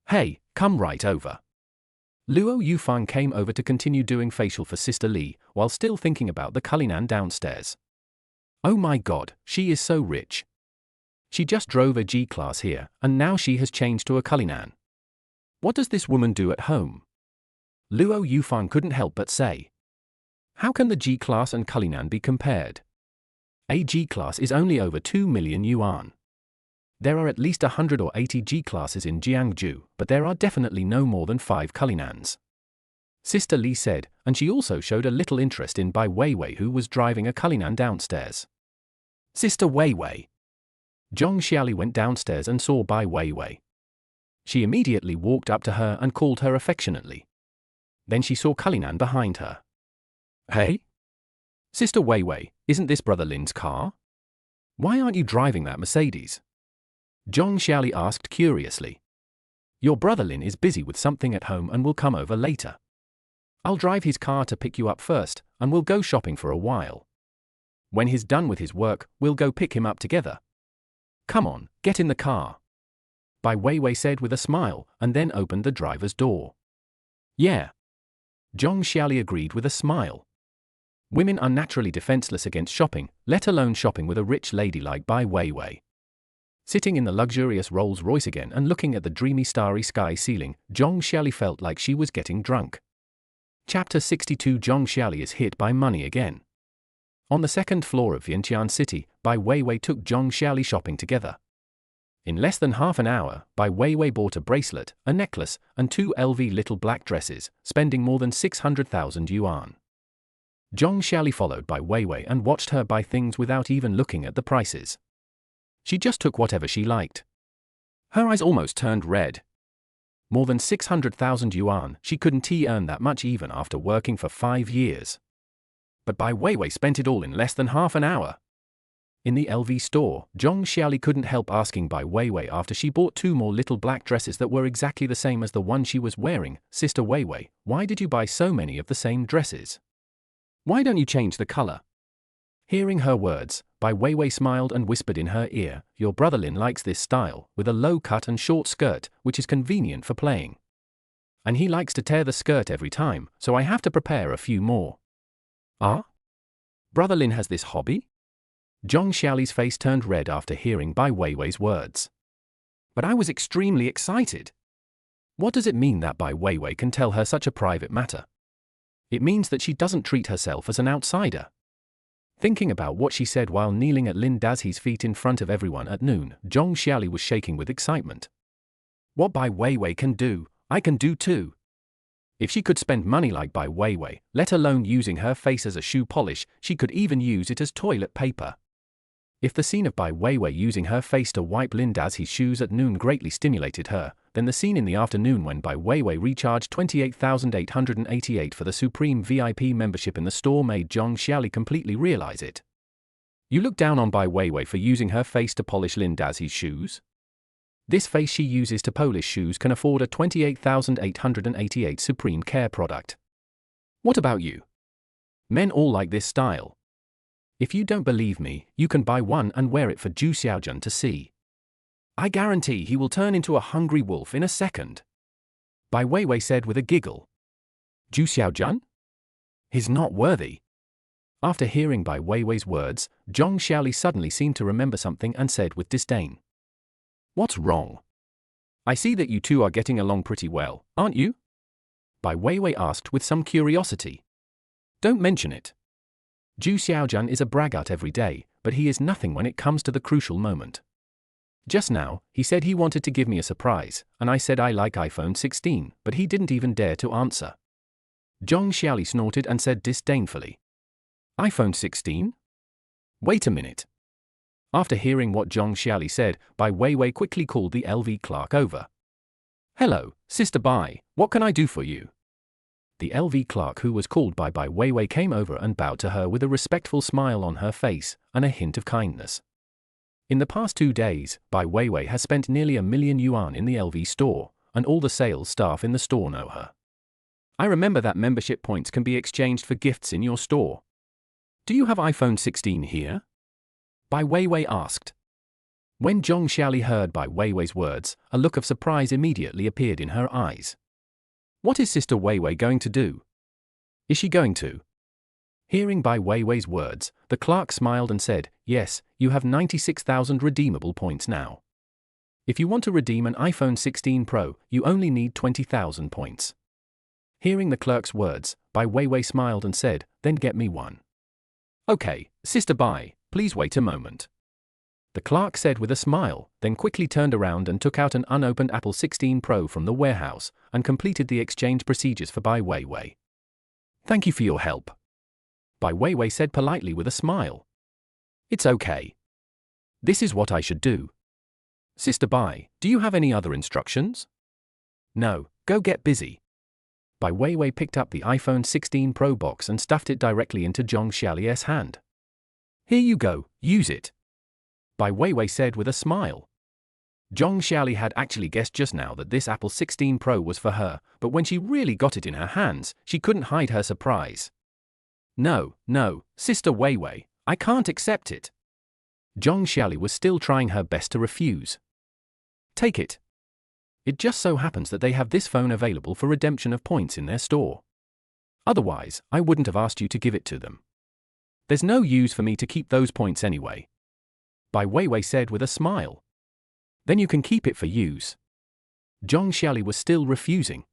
"Hey, come right over." Luo Yufeng came over to continue doing facial for Sister Lee, while still thinking about the Cullinan downstairs. "Oh my god, she is so rich. She just drove a G-Class here, and now she has changed to a Cullinan. What does this woman do at home?" Luo Yufeng couldn't help but say. "How can the G-Class and Cullinan be compared? A G-Class is only over 2 million yuan. There are at least 100 or 80 G-Classes in Jiangsu, but there are definitely no more than 5 Cullinans," Sister Lee said, and she also showed a little interest in Bai Weiwei, who was driving a Cullinan downstairs. "Sister Weiwei." Zhong Xiaoli went downstairs and saw Bai Weiwei. She immediately walked up to her and called her affectionately. Then she saw Cullinan behind her. "Hey? Sister Weiwei, isn't this Brother Lin's car? Why aren't you driving that Mercedes?" Zhong Xiaoli asked curiously. "Your brother Lin is busy with something at home and will come over later. I'll drive his car to pick you up first, and we'll go shopping for a while. When he's done with his work, we'll go pick him up together. Come on, get in the car," Bai Weiwei said with a smile, and then opened the driver's door. "Yeah." Zhong Xiaoli agreed with a smile. Women are naturally defenseless against shopping, let alone shopping with a rich lady like Bai Weiwei. Sitting in the luxurious Rolls-Royce again and looking at the dreamy starry sky ceiling, Zhong Xiaoli felt like she was getting drunk. Chapter 62. Zhong Xiaoli is hit by money again. On the second floor of Vientiane City, Bai Weiwei took Zhong Xiaoli shopping together. In less than half an hour, Bai Weiwei bought a bracelet, a necklace, and 2 LV little black dresses, spending more than 600,000 yuan. Zhong Xiaoli followed Bai Weiwei and watched her buy things without even looking at the prices. She just took whatever she liked. Her eyes almost turned red. More than 600,000 yuan, she couldn't earn that much even after working for 5 years. But Bai Weiwei spent it all in less than half an hour. In the LV store, Zhong Xiaoli couldn't help asking Bai Weiwei after she bought 2 more little black dresses that were exactly the same as the one she was wearing. "Sister Weiwei, why did you buy so many of the same dresses? Why don't you change the color?" Hearing her words, Bai Weiwei smiled and whispered in her ear, "Your brother Lin likes this style, with a low cut and short skirt, which is convenient for playing. And he likes to tear the skirt every time, so I have to prepare a few more. Ah? Brother Lin has this hobby? Zhong Xiaoli's face turned red after hearing Bai Weiwei's words. But I was extremely excited. What does it mean that Bai Weiwei can tell her such a private matter? It means that she doesn't treat herself as an outsider. Thinking about what she said while kneeling at Lin Daxi's feet in front of everyone at noon, Zhong Xiaoli was shaking with excitement. What Bai Weiwei can do, I can do too. If she could spend money like Bai Weiwei, let alone using her face as a shoe polish, she could even use it as toilet paper. If the scene of Bai Weiwei using her face to wipe Lin Daxi's shoes at noon greatly stimulated her, then the scene in the afternoon when Bai Weiwei recharged 28,888 for the Supreme VIP membership in the store made Zhong Xiaoli completely realize it. You look down on Bai Weiwei for using her face to polish Lin Daxi's shoes? This face she uses to polish shoes can afford a 28,888 Supreme Care product. What about you? Men all like this style. If you don't believe me, you can buy one and wear it for Zhu Xiaojun to see. I guarantee he will turn into a hungry wolf in a second. Bai Weiwei said with a giggle. Zhu Xiaojun? He's not worthy. After hearing Bai Weiwei's words, Zhong Xiaoli suddenly seemed to remember something and said with disdain. What's wrong? I see that you two are getting along pretty well, aren't you? Bai Weiwei asked with some curiosity. Don't mention it. Zhu Xiaojun is a braggart every day, but he is nothing when it comes to the crucial moment. Just now, he said he wanted to give me a surprise, and I said I like iPhone 16, but he didn't even dare to answer. Zhong Xiaoli snorted and said disdainfully. iPhone 16? Wait a minute. After hearing what Zhong Xiaoli said, Bai Weiwei quickly called the LV clerk over. Hello, Sister Bai, what can I do for you? The LV clerk who was called by Bai Weiwei came over and bowed to her with a respectful smile on her face and a hint of kindness. In the past 2 days, Bai Weiwei has spent nearly $1 million in the LV store, and all the sales staff in the store know her. I remember that membership points can be exchanged for gifts in your store. Do you have iPhone 16 here? Bai Weiwei asked. When Zhong Xiaoli heard Bai Weiwei's words, a look of surprise immediately appeared in her eyes. What is Sister Weiwei going to do? Is she going to? Hearing Bai Weiwei's words, the clerk smiled and said, yes, you have 96,000 redeemable points now. If you want to redeem an iPhone 16 Pro, you only need 20,000 points. Hearing the clerk's words, Bai Weiwei smiled and said, then get me one. Okay, Sister Bai, please wait a moment. The clerk said with a smile, then quickly turned around and took out an unopened Apple 16 Pro from the warehouse and completed the exchange procedures for Bai Weiwei. Thank you for your help. Bai Weiwei said politely with a smile. It's okay. This is what I should do. Sister Bai, do you have any other instructions? No, go get busy. Bai Weiwei picked up the iPhone 16 Pro box and stuffed it directly into Zhong Xiaoli's hand. Here you go, use it. Bai Weiwei said with a smile. Zhong Xiaoli had actually guessed just now that this Apple 16 Pro was for her, but when she really got it in her hands, she couldn't hide her surprise. No, Sister Weiwei, I can't accept it. Zhong Xiaoli was still trying her best to refuse. Take it. It just so happens that they have this phone available for redemption of points in their store. Otherwise, I wouldn't have asked you to give it to them. There's no use for me to keep those points anyway. Bai Weiwei said with a smile. Then you can keep it for use. Zhong Xiaoli was still refusing.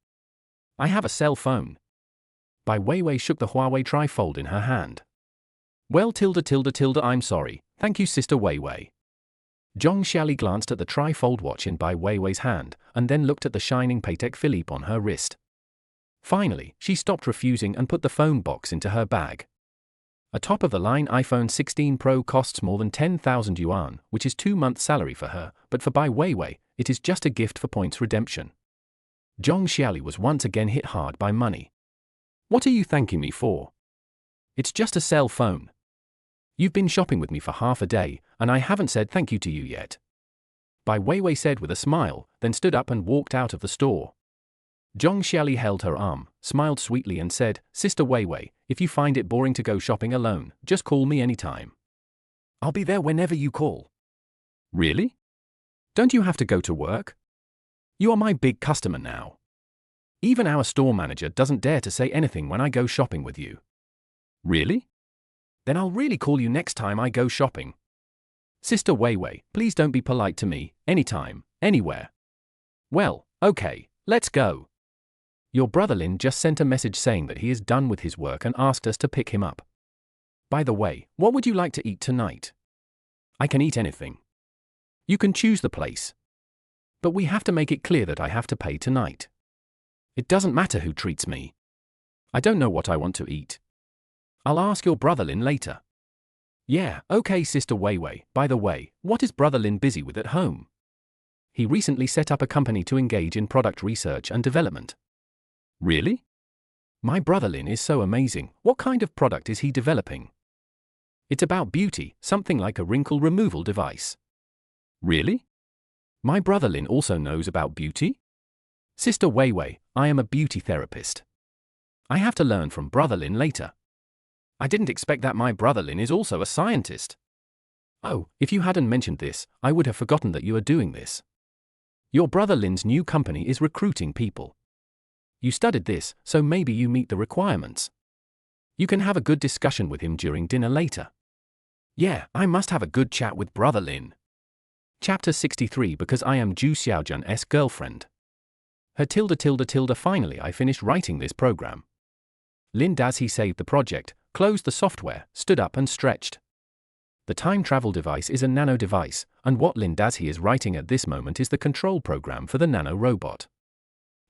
I have a cell phone. Bai Weiwei shook the Huawei trifold in her hand. Well, I'm sorry, thank you Sister Weiwei. Zhong Xiaoli glanced at the trifold watch in Bai Weiwei's hand, and then looked at the shining Patek Philippe on her wrist. Finally, she stopped refusing and put the phone box into her bag. A top-of-the-line iPhone 16 Pro costs more than 10,000 yuan, which is 2 months' salary for her, but for Bai Weiwei, it is just a gift for points redemption. Zhong Xiaoli was once again hit hard by money. What are you thanking me for? It's just a cell phone. You've been shopping with me for half a day, and I haven't said thank you to you yet. Bai Weiwei said with a smile, then stood up and walked out of the store. Zhong Xiaoli held her arm, smiled sweetly and said, Sister Weiwei, if you find it boring to go shopping alone, just call me anytime. I'll be there whenever you call. Really? Don't you have to go to work? You are my big customer now. Even our store manager doesn't dare to say anything when I go shopping with you. Really? Then I'll really call you next time I go shopping. Sister Wei Wei, please don't be polite to me, anytime, anywhere. Well, okay, let's go. Your brother Lin just sent a message saying that he is done with his work and asked us to pick him up. By the way, what would you like to eat tonight? I can eat anything. You can choose the place. But we have to make it clear that I have to pay tonight. It doesn't matter who treats me. I don't know what I want to eat. I'll ask your brother Lin later. Yeah, okay, Sister Wei Wei. By the way, what is brother Lin busy with at home? He recently set up a company to engage in product research and development. Really? My brother Lin is so amazing. What kind of product is he developing? It's about beauty, something like a wrinkle removal device. Really? My brother Lin also knows about beauty? Sister Wei Wei, I am a beauty therapist. I have to learn from brother Lin later. I didn't expect that my brother Lin is also a scientist. Oh, if you hadn't mentioned this, I would have forgotten that you are doing this. Your brother Lin's new company is recruiting people. You studied this, so maybe you meet the requirements. You can have a good discussion with him during dinner later. Yeah, I must have a good chat with brother Lin. Chapter 63 Because I am Zhu Xiaojun's girlfriend. Finally I finished writing this program. Lin Dazhi saved the project, closed the software, stood up and stretched. The time travel device is a nano device, and what Lin Dazhi is writing at this moment is the control program for the nano robot.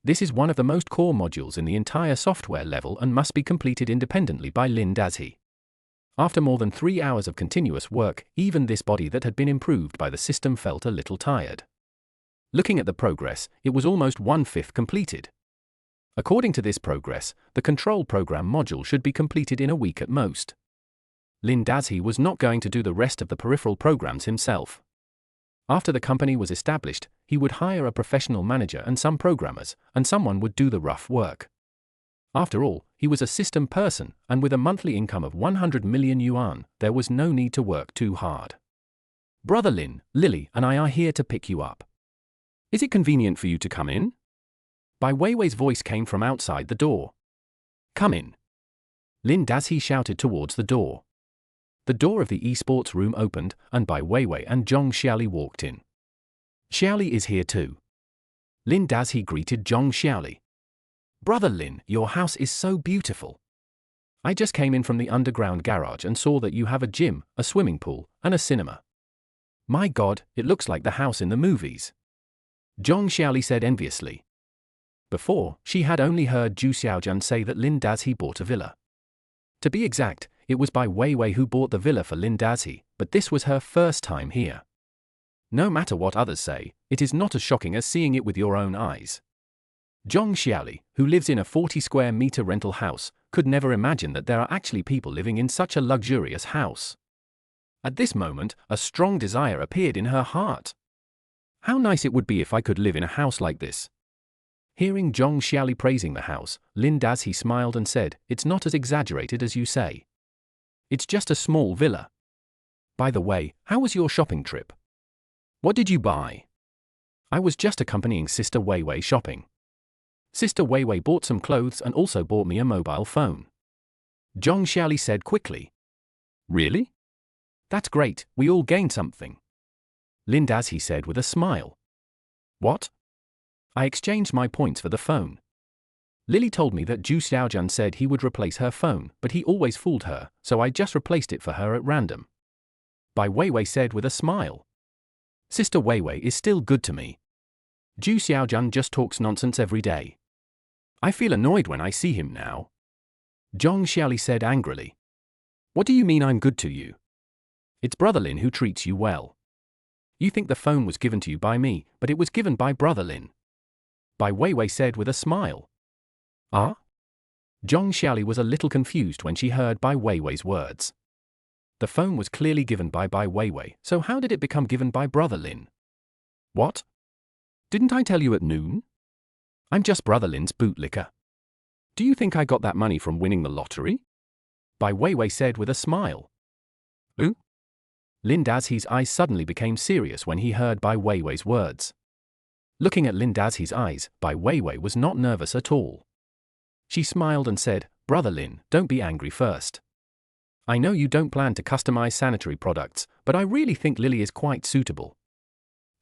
This is one of the most core modules in the entire software level and must be completed independently by Lin Dazhi. After more than 3 hours of continuous work, even this body that had been improved by the system felt a little tired. Looking at the progress, it was almost 1/5 completed. According to this progress, the control program module should be completed in a week at most. Lin Dazhi was not going to do the rest of the peripheral programs himself. After the company was established, he would hire a professional manager and some programmers, and someone would do the rough work. After all, he was a system person, and with a monthly income of 100 million yuan, there was no need to work too hard. Brother Lin, Lily and I are here to pick you up. Is it convenient for you to come in? Bai Weiwei's voice came from outside the door. Come in. Lin Dazhi shouted towards the door. The door of the esports room opened, and Bai Weiwei and Zhong Xiaoli walked in. Xiaoli is here too. Lin Dazhi greeted Zhong Xiaoli. Brother Lin, your house is so beautiful. I just came in from the underground garage and saw that you have a gym, a swimming pool, and a cinema. My God, it looks like the house in the movies. Zhong Xiaoli said enviously. Before, she had only heard Zhu Xiaojun say that Lin Dazhi bought a villa. To be exact, it was Bai Weiwei who bought the villa for Lin Dazhi, but this was her first time here. No matter what others say, it is not as shocking as seeing it with your own eyes. Zhong Xiaoli, who lives in a 40 square meter rental house, could never imagine that there are actually people living in such a luxurious house. At this moment, a strong desire appeared in her heart. How nice it would be if I could live in a house like this. Hearing Zhong Xiaoli praising the house, Lin Dazhi smiled and said, It's not as exaggerated as you say. It's just a small villa. By the way, how was your shopping trip? What did you buy? I was just accompanying Sister Wei Wei shopping. Sister Wei Wei bought some clothes and also bought me a mobile phone. Zhong Xiaoli said quickly. Really? That's great, we all gained something. Lin Dazhi said with a smile. What? I exchanged my points for the phone. Lily told me that Zhu Xiaojun said he would replace her phone, but he always fooled her, so I just replaced it for her at random. Bai Weiwei said with a smile. Sister Weiwei is still good to me. Zhu Xiaojun just talks nonsense every day. I feel annoyed when I see him now. Zhong Xiaoli said angrily. What do you mean I'm good to you? It's Brother Lin who treats you well. You think the phone was given to you by me, but it was given by Brother Lin. Bai Weiwei said with a smile. Ah? Zhong Xiaoli was a little confused when she heard Bai Weiwei's words. The phone was clearly given by Bai Weiwei, so how did it become given by Brother Lin? What? Didn't I tell you at noon? I'm just Brother Lin's bootlicker. Do you think I got that money from winning the lottery? Bai Weiwei said with a smile. Ooh? Lin Dazhi's eyes suddenly became serious when he heard Bai Weiwei's words. Looking at Lin Dazhi's eyes, Bai Weiwei was not nervous at all. She smiled and said, "Brother Lin, don't be angry first. I know you don't plan to customize sanitary products, but I really think Lily is quite suitable.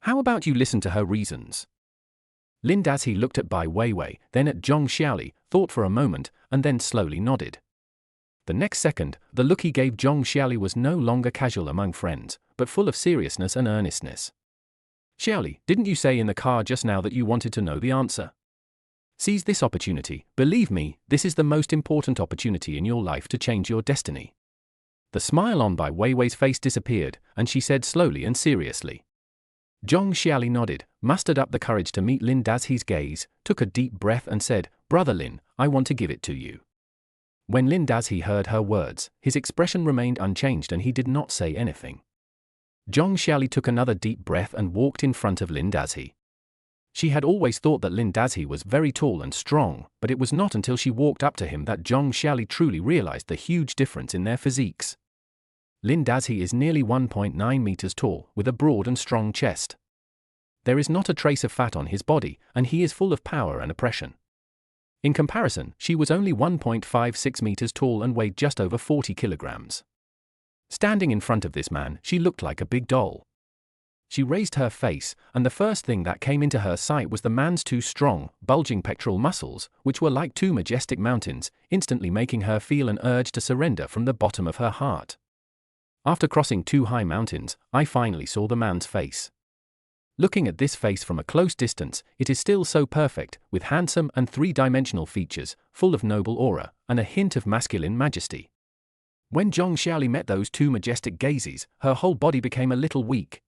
How about you listen to her reasons?" Lin Dazhi looked at Bai Weiwei, then at Zhong Xiaoli, thought for a moment, and then slowly nodded. The next second, the look he gave Zhong Xiaoli was no longer casual among friends, but full of seriousness and earnestness. "Xiaoli, didn't you say in the car just now that you wanted to know the answer? Seize this opportunity. Believe me, this is the most important opportunity in your life to change your destiny." The smile on Bai Weiwei's face disappeared, and she said slowly and seriously. Zhong Xiaoli nodded, mustered up the courage to meet Lin Dazhi's gaze, took a deep breath and said, "Brother Lin, I want to give it to you." When Lin Dazhi heard her words, his expression remained unchanged and he did not say anything. Zhong Xiaoli took another deep breath and walked in front of Lin Dazhi. She had always thought that Lin Dazhi was very tall and strong, but it was not until she walked up to him that Zhong Xiaoli truly realized the huge difference in their physiques. Lin Dazhi is nearly 1.9 meters tall, with a broad and strong chest. There is not a trace of fat on his body, and he is full of power and oppression. In comparison, she was only 1.56 meters tall and weighed just over 40 kilograms. Standing in front of this man, she looked like a big doll. She raised her face, and the first thing that came into her sight was the man's two strong, bulging pectoral muscles, which were like two majestic mountains, instantly making her feel an urge to surrender from the bottom of her heart. After crossing two high mountains, I finally saw the man's face. Looking at this face from a close distance, it is still so perfect, with handsome and three-dimensional features, full of noble aura, and a hint of masculine majesty. When Zhong Xiaoli met those two majestic gazes, her whole body became a little weak.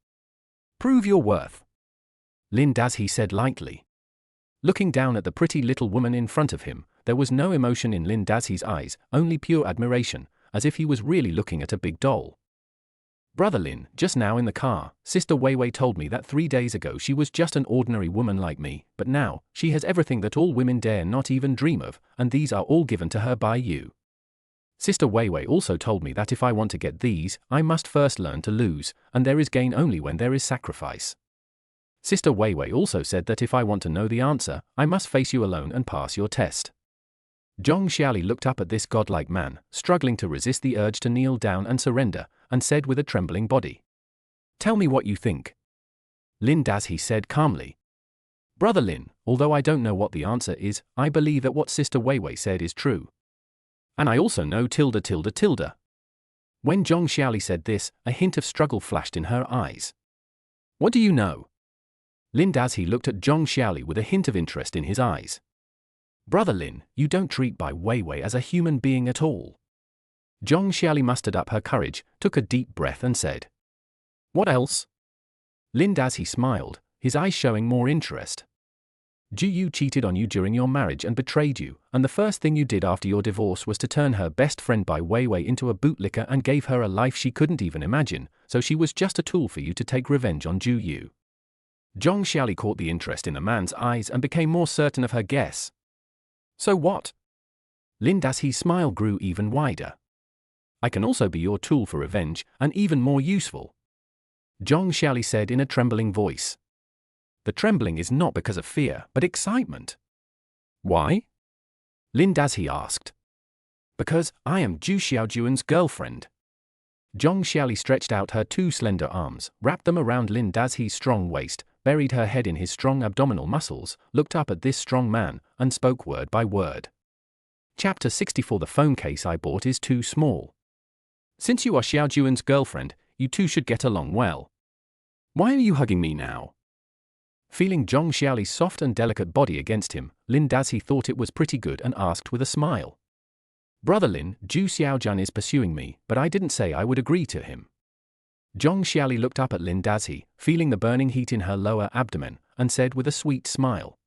"Prove your worth," Lin Dazhi said lightly. Looking down at the pretty little woman in front of him, there was no emotion in Lin Dazhi's eyes, only pure admiration, as if he was really looking at a big doll. "Brother Lin, just now in the car, Sister Weiwei told me that 3 days ago she was just an ordinary woman like me, but now, she has everything that all women dare not even dream of, and these are all given to her by you. Sister Weiwei also told me that if I want to get these, I must first learn to lose, and there is gain only when there is sacrifice. Sister Weiwei also said that if I want to know the answer, I must face you alone and pass your test." Zhong Xiaoli looked up at this godlike man, struggling to resist the urge to kneel down and surrender, and said with a trembling body, "Tell me what you think." Lin Dazhi said calmly, "Brother Lin, although I don't know what the answer is, I believe that what Sister Weiwei said is true. And I also know tilde tilde tilde." When Zhong Xiaoli said this, a hint of struggle flashed in her eyes. "What do you know?" Lin Dazhi looked at Zhong Xiaoli with a hint of interest in his eyes. "Brother Lin, you don't treat Bai Weiwei as a human being at all." Zhong Xiaoli mustered up her courage, took a deep breath and said, "What else?" Lin Dazhi smiled, his eyes showing more interest. "Ju Yu cheated on you during your marriage and betrayed you, and the first thing you did after your divorce was to turn her best friend Bai Weiwei into a bootlicker and gave her a life she couldn't even imagine, so she was just a tool for you to take revenge on Ju Yu." Zhong Xiaoli caught the interest in the man's eyes and became more certain of her guess. "So what?" Lin Dazhi's smile grew even wider. "I can also be your tool for revenge, and even more useful," Zhong Xiaoli said in a trembling voice. The trembling is not because of fear, but excitement. "Why?" Lin Dazhi asked. "Because I am Zhu Xiaojuan's girlfriend." Zhong Xiaoli stretched out her two slender arms, wrapped them around Lin Dazhi's strong waist, buried her head in his strong abdominal muscles, looked up at this strong man, and spoke word by word. Chapter 64. The phone case I bought is too small. Since you are Xiaojuan's girlfriend, you two should get along well. Why are you hugging me now? Feeling Zhong Xiaoli's soft and delicate body against him, Lin Dazhi thought it was pretty good and asked with a smile. "Brother Lin, Zhu Xiaojun is pursuing me, but I didn't say I would agree to him." Zhong Xiaoli looked up at Lin Dazhi, feeling the burning heat in her lower abdomen, and said with a sweet smile,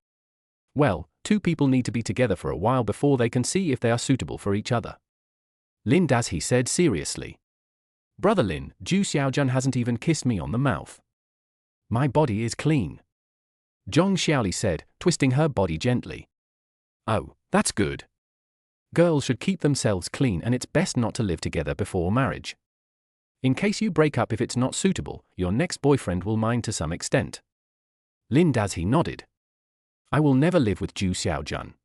"Well, two people need to be together for a while before they can see if they are suitable for each other." Lin Dazhi said seriously, "Brother Lin, Zhu Xiaojun hasn't even kissed me on the mouth. My body is clean." Zhong Xiaoli said, twisting her body gently. "Oh, that's good. Girls should keep themselves clean, and it's best not to live together before marriage. In case you break up if it's not suitable, your next boyfriend will mind to some extent." Lin Dazhi nodded. I will never live with Zhu Xiaojun.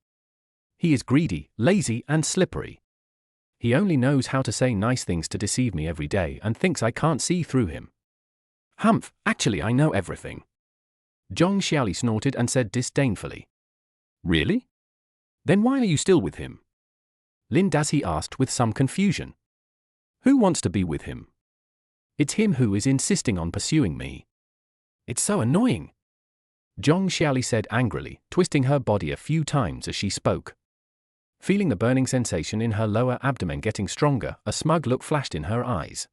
He is greedy, lazy, and slippery. He only knows how to say nice things to deceive me every day and thinks I can't see through him. Humph, actually I know everything. Zhong Xiaoli snorted and said disdainfully. Really? Then why are you still with him? Lin Dazhi asked with some confusion. Who wants to be with him? It's him who is insisting on pursuing me. It's so annoying. Zhong Xiaoli said angrily, twisting her body a few times as she spoke. Feeling the burning sensation in her lower abdomen getting stronger, a smug look flashed in her eyes.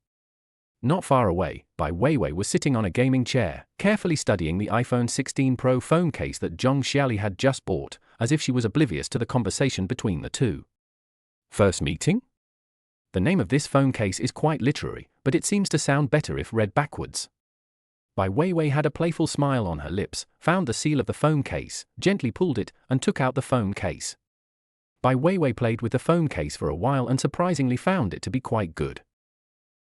Not far away, Bai Weiwei was sitting on a gaming chair, carefully studying the iPhone 16 Pro phone case that Zhong Xiaoli had just bought, as if she was oblivious to the conversation between the two. First meeting? The name of this phone case is quite literary, but it seems to sound better if read backwards. Bai Weiwei had a playful smile on her lips, found the seal of the phone case, gently pulled it, and took out the phone case. Bai Weiwei played with the phone case for a while and surprisingly found it to be quite good.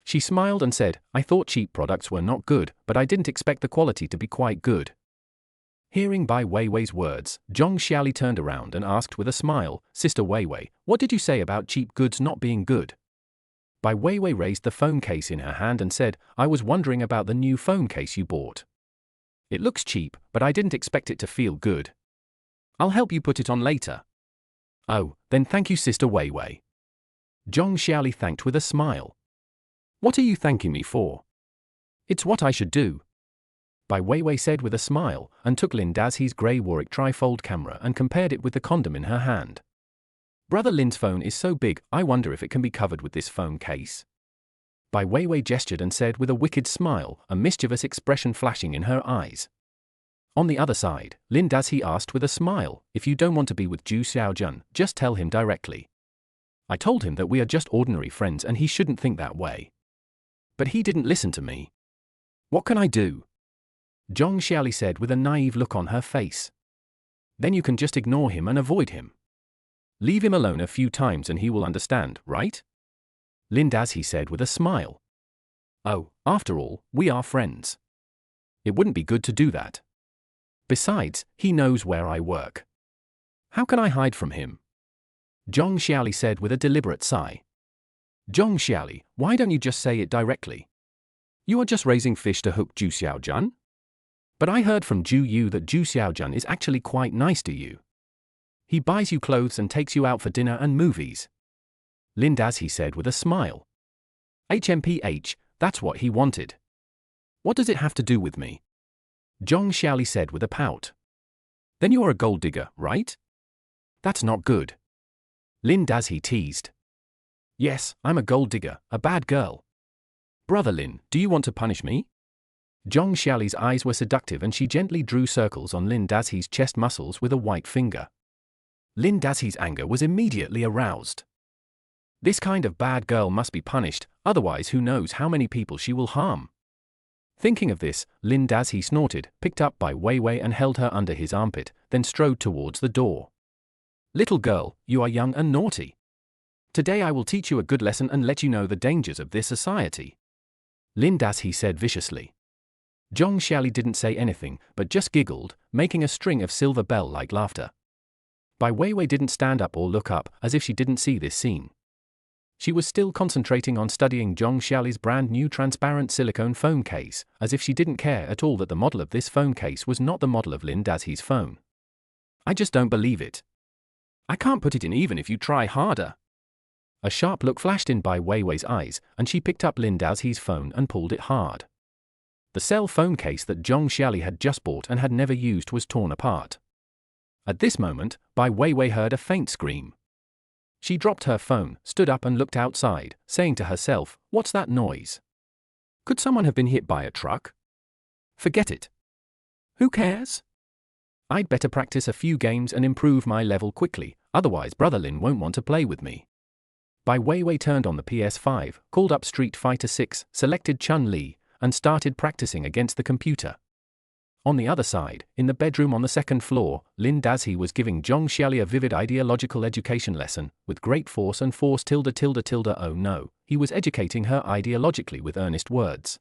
She smiled and said, I thought cheap products were not good, but I didn't expect the quality to be quite good. Hearing Bai Weiwei's words, Zhong Xiaoli turned around and asked with a smile, Sister Weiwei, what did you say about cheap goods not being good? Bai Weiwei raised the phone case in her hand and said, I was wondering about the new phone case you bought. It looks cheap, but I didn't expect it to feel good. I'll help you put it on later. Oh, then thank you Sister Weiwei. Zhong Xiaoli thanked with a smile. What are you thanking me for? It's what I should do. Bai Weiwei said with a smile, and took Lin Dazhi's grey Warwick trifold camera and compared it with the condom in her hand. Brother Lin's phone is so big, I wonder if it can be covered with this phone case. Bai Weiwei gestured and said with a wicked smile, a mischievous expression flashing in her eyes. On the other side, Lin Dazhi asked with a smile, if you don't want to be with Zhu Xiaojun, just tell him directly. I told him that we are just ordinary friends and he shouldn't think that way. But he didn't listen to me. What can I do? Zhong Xiaoli said with a naive look on her face. Then you can just ignore him and avoid him. Leave him alone a few times and he will understand, right? Lin Dazhi said with a smile. Oh, after all, we are friends. It wouldn't be good to do that. Besides, he knows where I work. How can I hide from him? Zhong Xiaoli said with a deliberate sigh. Zhong Xiaoli, why don't you just say it directly? You are just raising fish to hook Zhu Xiaojun? But I heard from Zhu Yu that Zhu Xiaojun is actually quite nice to you. He buys you clothes and takes you out for dinner and movies. Lin Dazhi said with a smile. HMPH, that's what he wanted. What does it have to do with me? Zhong Xiaoli said with a pout. Then you are a gold digger, right? That's not good. Lin Dazhi teased. Yes, I'm a gold digger, a bad girl. Brother Lin, do you want to punish me? Zhong Xiaoli's eyes were seductive and she gently drew circles on Lin Dazhi's chest muscles with a white finger. Lin Dazhi's anger was immediately aroused. This kind of bad girl must be punished, otherwise who knows how many people she will harm. Thinking of this, Lin Dazhi snorted, picked up Bai Weiwei and held her under his armpit, then strode towards the door. Little girl, you are young and naughty. Today I will teach you a good lesson and let you know the dangers of this society. Lin Dazhi said viciously. Zhong Xiaoli didn't say anything, but just giggled, making a string of silver bell-like laughter. Bai Weiwei didn't stand up or look up, as if she didn't see this scene. She was still concentrating on studying Zhong Xiaoli's brand new transparent silicone phone case, as if she didn't care at all that the model of this phone case was not the model of Lin Dazhi's phone. I just don't believe it. I can't put it in even if you try harder. A sharp look flashed in Bai Weiwei's eyes, and she picked up Lin Dazhi's phone and pulled it hard. The cell phone case that Zhong Xiaoli had just bought and had never used was torn apart. At this moment, Bai Weiwei heard a faint scream. She dropped her phone, stood up and looked outside, saying to herself, what's that noise? Could someone have been hit by a truck? Forget it. Who cares? I'd better practice a few games and improve my level quickly, otherwise Brother Lin won't want to play with me. Bai Weiwei turned on the PS5, called up Street Fighter 6, selected Chun-Li, and started practicing against the computer. On the other side, in the bedroom on the second floor, Lin Dazhi was giving Zhong Xiaoli a vivid ideological education lesson, with great force and force tilde tilde tilde oh no, he was educating her ideologically with earnest words.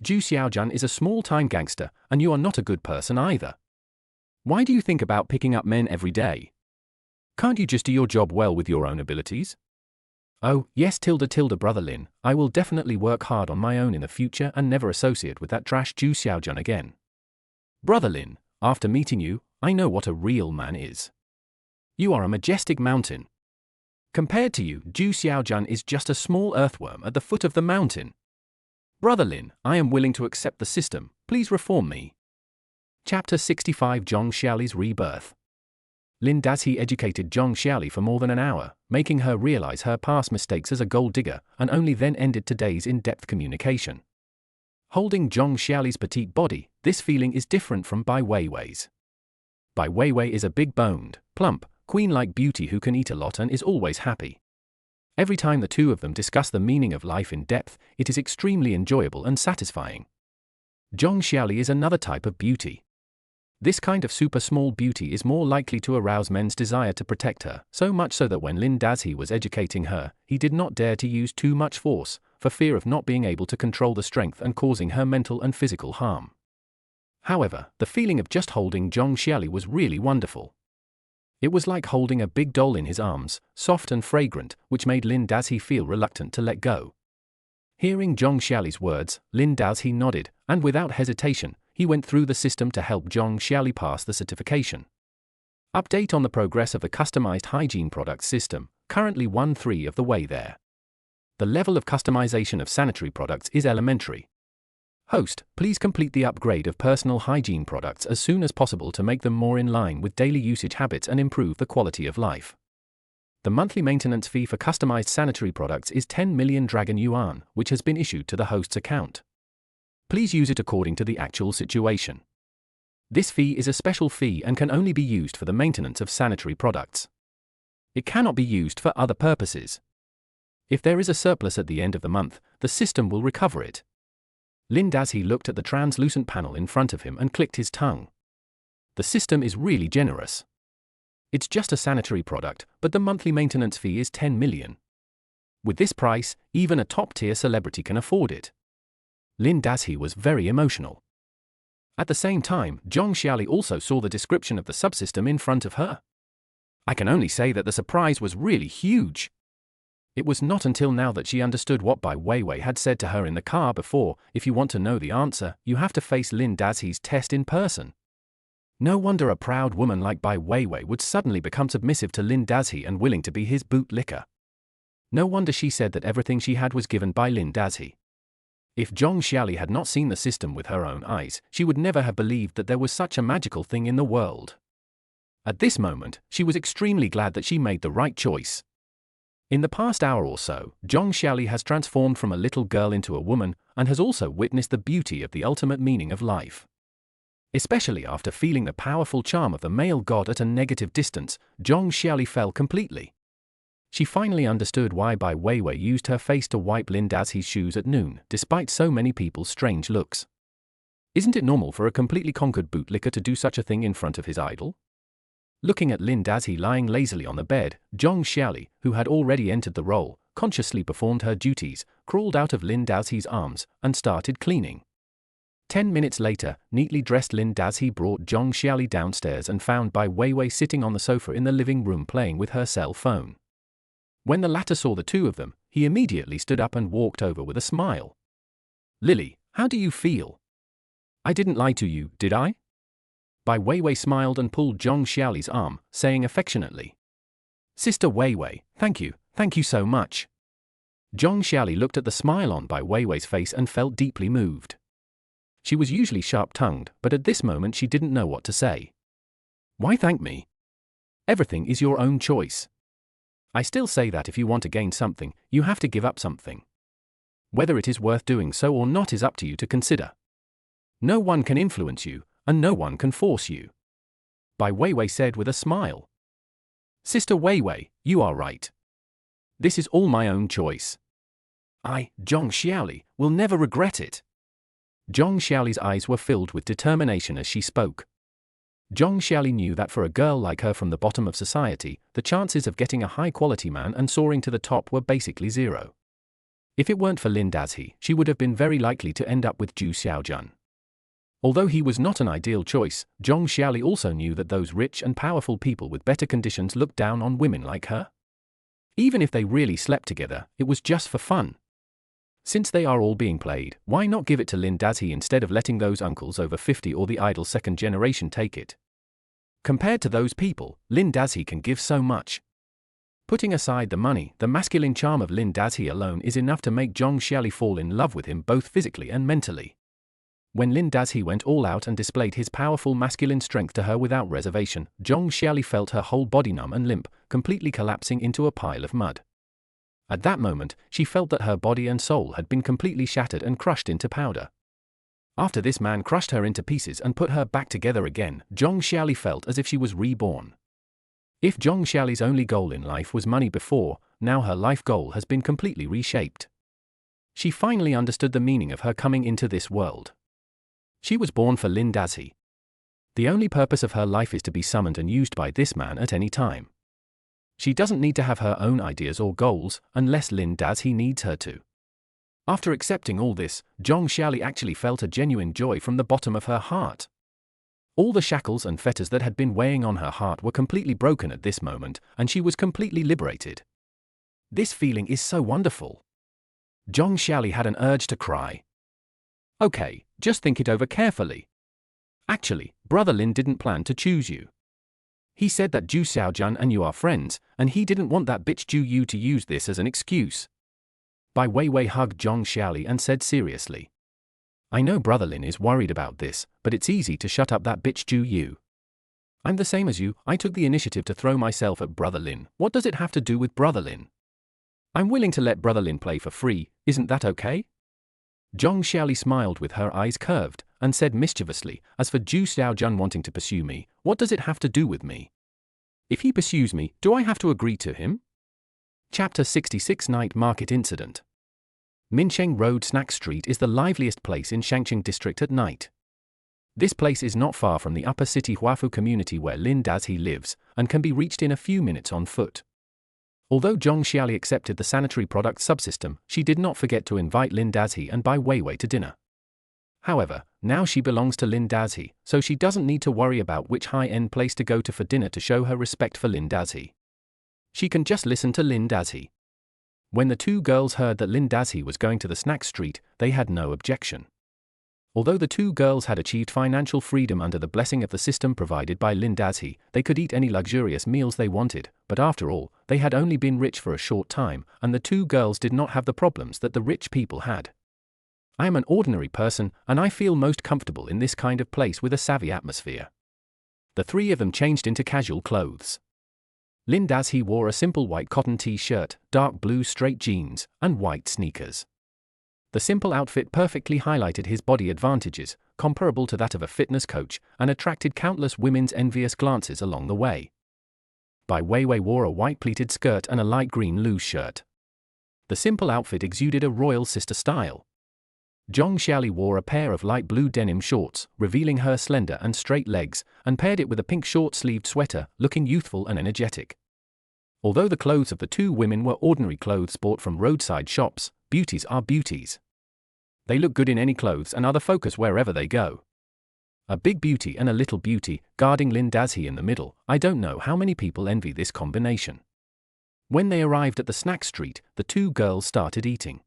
Zhu Xiaojun is a small-time gangster, and you are not a good person either. Why do you think about picking up men every day? Can't you just do your job well with your own abilities? Oh, yes, brother Lin, I will definitely work hard on my own in the future and never associate with that trash Zhu Xiaojun again. Brother Lin, after meeting you, I know what a real man is. You are a majestic mountain. Compared to you, Zhu Xiaojun is just a small earthworm at the foot of the mountain. Brother Lin, I am willing to accept the system, please reform me. Chapter 65 Zhong Xiaoli's Rebirth. Lin Dazhi educated Zhong Xiaoli for more than an hour, making her realize her past mistakes as a gold digger, and only then ended today's in-depth communication. Holding Zhong Xiaoli's petite body, this feeling is different from Bai Weiwei's. Bai Weiwei is a big-boned, plump, queen-like beauty who can eat a lot and is always happy. Every time the two of them discuss the meaning of life in depth, it is extremely enjoyable and satisfying. Zhong Xiaoli is another type of beauty. This kind of super small beauty is more likely to arouse men's desire to protect her, so much so that when Lin Dazhi was educating her, he did not dare to use too much force, for fear of not being able to control the strength and causing her mental and physical harm. However, the feeling of just holding Zhong Xiaoli was really wonderful. It was like holding a big doll in his arms, soft and fragrant, which made Lin Dazhi feel reluctant to let go. Hearing Zhong Xiaoli's words, Lin Dazhi nodded, and without hesitation, he went through the system to help Zhong Xiaoli pass the certification. Update on the progress of the customized hygiene products system, currently 1/3 of the way there. The level of customization of sanitary products is elementary. Host, please complete the upgrade of personal hygiene products as soon as possible to make them more in line with daily usage habits and improve the quality of life. The monthly maintenance fee for customized sanitary products is 10 million Dragon Yuan, which has been issued to the host's account. Please use it according to the actual situation. This fee is a special fee and can only be used for the maintenance of sanitary products. It cannot be used for other purposes. If there is a surplus at the end of the month, the system will recover it. Lin Dazhi looked at the translucent panel in front of him and clicked his tongue. The system is really generous. It's just a sanitary product, but the monthly maintenance fee is 10 million. With this price, even a top-tier celebrity can afford it. Lin Dazhi was very emotional. At the same time, Zhong Xiaoli also saw the description of the subsystem in front of her. I can only say that the surprise was really huge. It was not until now that she understood what Bai Weiwei had said to her in the car before: if you want to know the answer, you have to face Lin Dazhi's test in person. No wonder a proud woman like Bai Weiwei would suddenly become submissive to Lin Dazhi and willing to be his bootlicker. No wonder she said that everything she had was given by Lin Dazhi. If Zhong Xiaoli had not seen the system with her own eyes, she would never have believed that there was such a magical thing in the world. At this moment, she was extremely glad that she made the right choice. In the past hour or so, Zhong Xiaoli has transformed from a little girl into a woman, and has also witnessed the beauty of the ultimate meaning of life. Especially after feeling the powerful charm of the male god at a negative distance, Zhong Xiaoli fell completely. She finally understood why Bai Weiwei used her face to wipe Lin Dazhi's shoes at noon, despite so many people's strange looks. Isn't it normal for a completely conquered bootlicker to do such a thing in front of his idol? Looking at Lin Dazhi lying lazily on the bed, Zhong Xiaoli, who had already entered the role, consciously performed her duties, crawled out of Lin Dazhi's arms, and started cleaning. 10 minutes later, neatly dressed Lin Dazhi brought Zhong Xiaoli downstairs and found Bai Weiwei sitting on the sofa in the living room playing with her cell phone. When the latter saw the two of them, he immediately stood up and walked over with a smile. "Lily, how do you feel? I didn't lie to you, did I?" Bai Weiwei smiled and pulled Zhong Xiaoli's arm, saying affectionately, "Sister Weiwei, thank you so much." Zhong Xiaoli looked at the smile on Bai Weiwei's face and felt deeply moved. She was usually sharp-tongued, but at this moment she didn't know what to say. "Why thank me? Everything is your own choice. I still say that if you want to gain something, you have to give up something. Whether it is worth doing so or not is up to you to consider. No one can influence you, and no one can force you." Bai Weiwei said with a smile. "Sister Weiwei, you are right. This is all my own choice. I, Zhong Xiaoli, will never regret it." Zhong Xiaoli's eyes were filled with determination as she spoke. Zhong Xiaoli knew that for a girl like her from the bottom of society, the chances of getting a high-quality man and soaring to the top were basically zero. If it weren't for Lin Dazhi, she would have been very likely to end up with Zhu Xiaojun. Although he was not an ideal choice, Zhong Xiaoli also knew that those rich and powerful people with better conditions looked down on women like her. Even if they really slept together, it was just for fun. Since they are all being played, why not give it to Lin Dazhi instead of letting those uncles over 50 or the idle second generation take it? Compared to those people, Lin Dazhi can give so much. Putting aside the money, the masculine charm of Lin Dazhi alone is enough to make Zhong Xiaoli fall in love with him both physically and mentally. When Lin Dazhi went all out and displayed his powerful masculine strength to her without reservation, Zhong Xiaoli felt her whole body numb and limp, completely collapsing into a pile of mud. At that moment, she felt that her body and soul had been completely shattered and crushed into powder. After this man crushed her into pieces and put her back together again, Zhong Xiaoli felt as if she was reborn. If Zhong Xiaoli's only goal in life was money before, now her life goal has been completely reshaped. She finally understood the meaning of her coming into this world. She was born for Lin Dazhi. The only purpose of her life is to be summoned and used by this man at any time. She doesn't need to have her own ideas or goals, unless Lin Dazhi needs her to. After accepting all this, Zhong Xiaoli actually felt a genuine joy from the bottom of her heart. All the shackles and fetters that had been weighing on her heart were completely broken at this moment, and she was completely liberated. This feeling is so wonderful. Zhong Xiaoli had an urge to cry. Okay, just think it over carefully. Actually, Brother Lin didn't plan to choose you. He said that Zhu Xiaojun and you are friends, and he didn't want that bitch Zhu Yu to use this as an excuse. Bai Weiwei hugged Zhong Xiaoli and said seriously. I know Brother Lin is worried about this, but it's easy to shut up that bitch Zhu Yu. I'm the same as you, I took the initiative to throw myself at Brother Lin. What does it have to do with Brother Lin? I'm willing to let Brother Lin play for free, isn't that okay? Zhong Xiaoli smiled with her eyes curved, and said mischievously, as for Zhu Xiaojun wanting to pursue me, what does it have to do with me? If he pursues me, do I have to agree to him? Chapter 66 Night Market Incident. Minsheng Road Snack Street is the liveliest place in Shangqing District at night. This place is not far from the upper city Huafu community where Lin Dazhi lives, and can be reached in a few minutes on foot. Although Zhong Xiaoli accepted the sanitary product subsystem, she did not forget to invite Lin Dazhi and Bai Weiwei to dinner. However, now she belongs to Lin Dazhi, so she doesn't need to worry about which high-end place to go to for dinner to show her respect for Lin Dazhi. She can just listen to Lin Dazhi. When the two girls heard that Lin Dazhi was going to the snack street, they had no objection. Although the two girls had achieved financial freedom under the blessing of the system provided by Lin Dazhi, they could eat any luxurious meals they wanted, but after all, they had only been rich for a short time, and the two girls did not have the problems that the rich people had. I am an ordinary person, and I feel most comfortable in this kind of place with a savvy atmosphere. The three of them changed into casual clothes. Lin Dazhi wore a simple white cotton t-shirt, dark blue straight jeans, and white sneakers. The simple outfit perfectly highlighted his body advantages, comparable to that of a fitness coach, and attracted countless women's envious glances along the way. Bai Weiwei wore a white pleated skirt and a light green loose shirt. The simple outfit exuded a royal sister style. Zhong Xiaoli wore a pair of light blue denim shorts, revealing her slender and straight legs, and paired it with a pink short-sleeved sweater, looking youthful and energetic. Although the clothes of the two women were ordinary clothes bought from roadside shops, beauties are beauties. They look good in any clothes and are the focus wherever they go. A big beauty and a little beauty, guarding Lin Dazhi in the middle. I don't know how many people envy this combination. When they arrived at the snack street, the two girls started eating.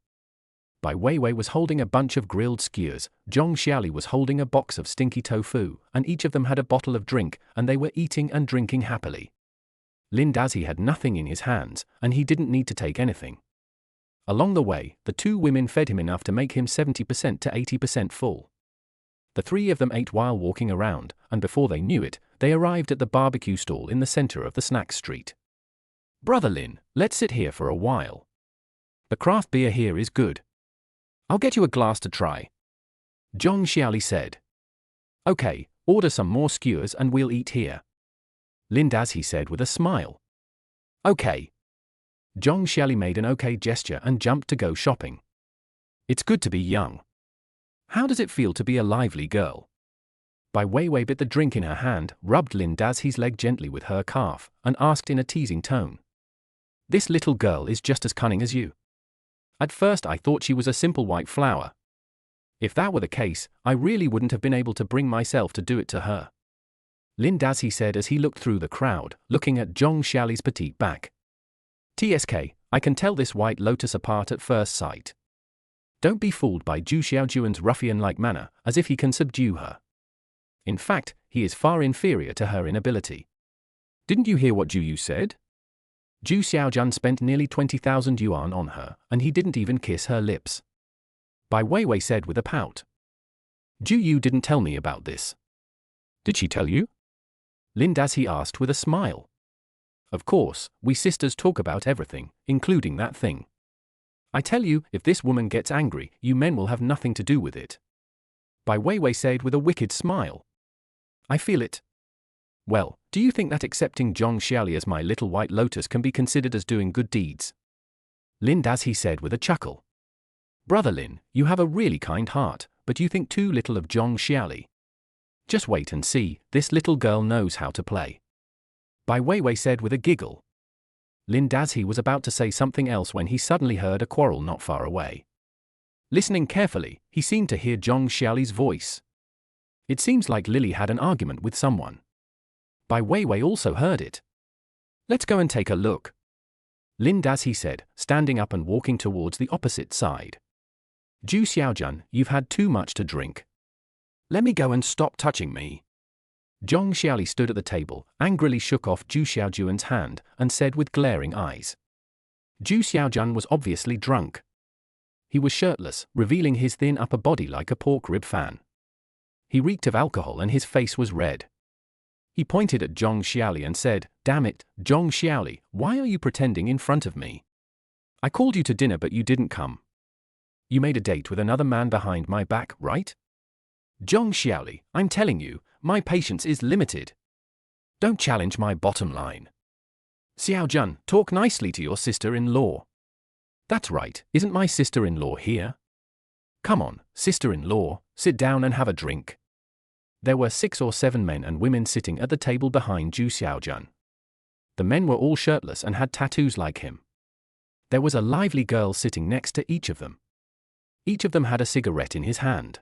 Bai Weiwei was holding a bunch of grilled skewers, Zhong Xiaoli was holding a box of stinky tofu, and each of them had a bottle of drink, and they were eating and drinking happily. Lin Dazhi had nothing in his hands, and he didn't need to take anything. Along the way, the two women fed him enough to make him 70% to 80% full. The three of them ate while walking around, and before they knew it, they arrived at the barbecue stall in the center of the snack street. Brother Lin, let's sit here for a while. The craft beer here is good. I'll get you a glass to try. Zhong Xiaoli said. Okay, order some more skewers and we'll eat here. Lin Dazhi said with a smile. Okay. Zhong Xiaoli made an okay gesture and jumped to go shopping. It's good to be young. How does it feel to be a lively girl? Bai Weiwei bit the drink in her hand, rubbed Lin Dazhi's leg gently with her calf, and asked in a teasing tone. This little girl is just as cunning as you. At first I thought she was a simple white flower. If that were the case, I really wouldn't have been able to bring myself to do it to her. Lin Dazhi said as he looked through the crowd, looking at Zhong Xiaoli's petite back. TSK, I can tell this white lotus apart at first sight. Don't be fooled by Zhu Xiaojuan's ruffian-like manner, as if he can subdue her. In fact, he is far inferior to her in ability. Didn't you hear what Zhu Yu said? Zhu Xiaojun spent nearly 20,000 yuan on her, and he didn't even kiss her lips. Bai Weiwei said with a pout. Zhu Yu didn't tell me about this. Did she tell you? Lin Dazhi asked with a smile. Of course, we sisters talk about everything, including that thing. I tell you, if this woman gets angry, you men will have nothing to do with it. Bai Weiwei said with a wicked smile. I feel it. Well, do you think that accepting Zhong Xiaoli as my little white lotus can be considered as doing good deeds? Lin Dazhi said with a chuckle. Brother Lin, you have a really kind heart, but you think too little of Zhong Xiaoli. Just wait and see, this little girl knows how to play. Bai Weiwei said with a giggle. Lin Dazhi was about to say something else when he suddenly heard a quarrel not far away. Listening carefully, he seemed to hear Zhong Xiaoli's voice. It seems like Lily had an argument with someone. Bai Weiwei also heard it. Let's go and take a look. Lin Dazhi said, standing up and walking towards the opposite side. Zhu Xiaojun, you've had too much to drink. Let me go and stop touching me. Zhong Xiaoli stood at the table, angrily shook off Zhu Xiaojuan's hand, and said with glaring eyes. Zhu Xiaojun was obviously drunk. He was shirtless, revealing his thin upper body like a pork rib fan. He reeked of alcohol and his face was red. He pointed at Zhong Xiaoli and said, Damn it, Zhong Xiaoli, why are you pretending in front of me? I called you to dinner but you didn't come. You made a date with another man behind my back, right? Zhong Xiaoli, I'm telling you, my patience is limited. Don't challenge my bottom line. Xiaojun, talk nicely to your sister-in-law. That's right, isn't my sister-in-law here? Come on, sister-in-law, sit down and have a drink. There were 6 or 7 men and women sitting at the table behind Zhu Xiaojun. The men were all shirtless and had tattoos like him. There was a lively girl sitting next to each of them. Each of them had a cigarette in his hand.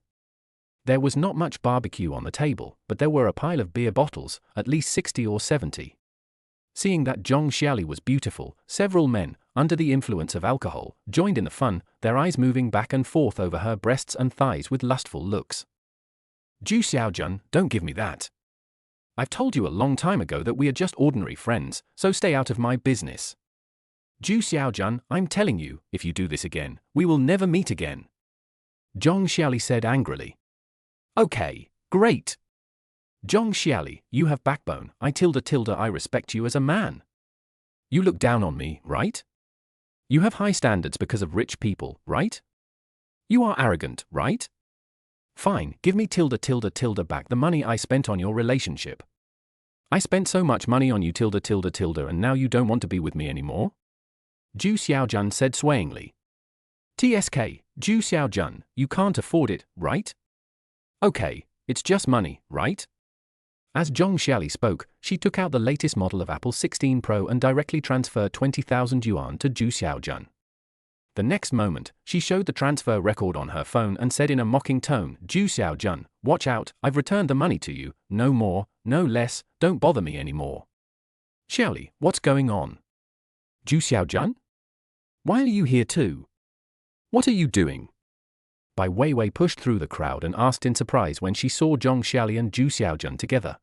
There was not much barbecue on the table, but there were a pile of beer bottles, at least 60 or 70. Seeing that Zhong Xiaoli was beautiful, several men, under the influence of alcohol, joined in the fun, their eyes moving back and forth over her breasts and thighs with lustful looks. Zhu Xiaojun, don't give me that. I've told you a long time ago that we are just ordinary friends, so stay out of my business. Zhu Xiaojun, I'm telling you, if you do this again, we will never meet again. Zhong Xiaoli said angrily. Okay, great. Zhong Xiaoli, you have backbone, I respect you as a man. You look down on me, right? You have high standards because of rich people, right? You are arrogant, right? Fine, give me back the money I spent on your relationship. I spent so much money on you and now you don't want to be with me anymore? Zhu Xiaojun said swayingly. TSK, Zhu Xiaojun, you can't afford it, right? Okay, it's just money, right? As Zhong Xiaoli spoke, she took out the latest model of Apple 16 Pro and directly transferred 20,000 yuan to Zhu Xiaojun. The next moment, she showed the transfer record on her phone and said in a mocking tone, Zhu Xiaojun, watch out, I've returned the money to you, no more, no less, don't bother me anymore. Xiaoli, what's going on? Zhu Xiaojun? Why are you here too? What are you doing? Bai Weiwei pushed through the crowd and asked in surprise when she saw Zhong Xiaoli and Zhu Xiaojun together.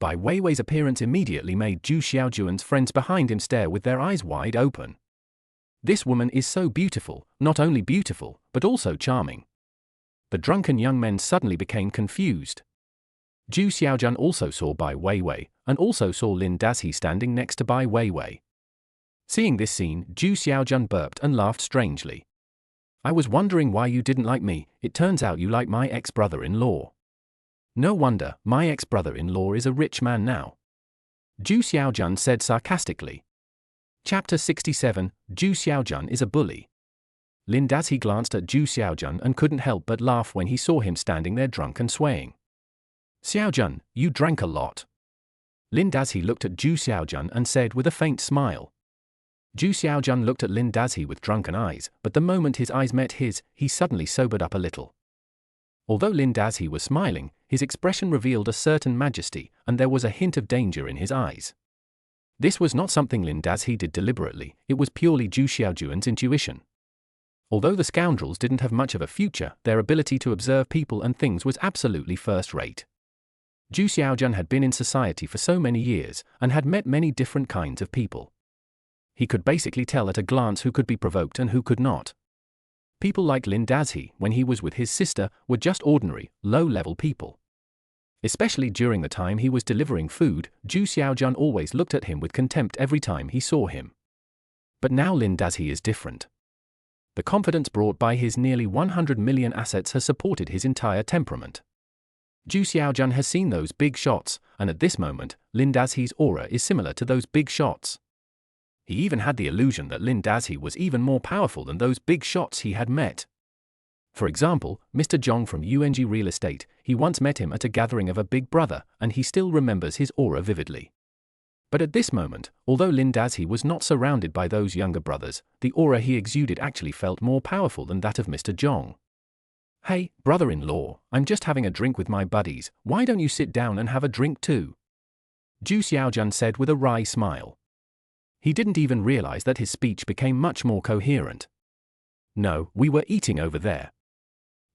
Bai Weiwei's appearance immediately made Zhu Xiaojuan's friends behind him stare with their eyes wide open. This woman is so beautiful, not only beautiful, but also charming. The drunken young men suddenly became confused. Zhu Xiaojun also saw Bai Weiwei, and also saw Lin Dazhi standing next to Bai Weiwei. Seeing this scene, Zhu Xiaojun burped and laughed strangely. I was wondering why you didn't like me, it turns out you like my ex-brother-in-law. No wonder, my ex-brother-in-law is a rich man now. Zhu Xiaojun said sarcastically. Chapter 67, Zhu Xiaojun is a bully. Lin Dazhi glanced at Zhu Xiaojun and couldn't help but laugh when he saw him standing there drunk and swaying. Xiaojun, you drank a lot. Lin Dazhi looked at Zhu Xiaojun and said with a faint smile. Zhu Xiaojun looked at Lin Dazhi with drunken eyes, but the moment his eyes met his, he suddenly sobered up a little. Although Lin Dazhi was smiling, his expression revealed a certain majesty, and there was a hint of danger in his eyes. This was not something Lin Dazhi did deliberately, it was purely Zhu Xiaojun's intuition. Although the scoundrels didn't have much of a future, their ability to observe people and things was absolutely first-rate. Zhu Xiaojun had been in society for so many years, and had met many different kinds of people. He could basically tell at a glance who could be provoked and who could not. People like Lin Dazhi, when he was with his sister, were just ordinary, low-level people. Especially during the time he was delivering food, Zhu Xiaojun always looked at him with contempt every time he saw him. But now Lin Dazhi is different. The confidence brought by his nearly 100 million assets has supported his entire temperament. Zhu Xiaojun has seen those big shots, and at this moment, Lin Dazhi's aura is similar to those big shots. He even had the illusion that Lin Dazhi was even more powerful than those big shots he had met. For example, Mr. Zhong from UNG Real Estate, he once met him at a gathering of a big brother, and he still remembers his aura vividly. But at this moment, although Lin Dazhi was not surrounded by those younger brothers, the aura he exuded actually felt more powerful than that of Mr. Zhong. "Hey, brother-in-law, I'm just having a drink with my buddies, why don't you sit down and have a drink too?" Zhu Xiaojun said with a wry smile. He didn't even realize that his speech became much more coherent. "No, we were eating over there.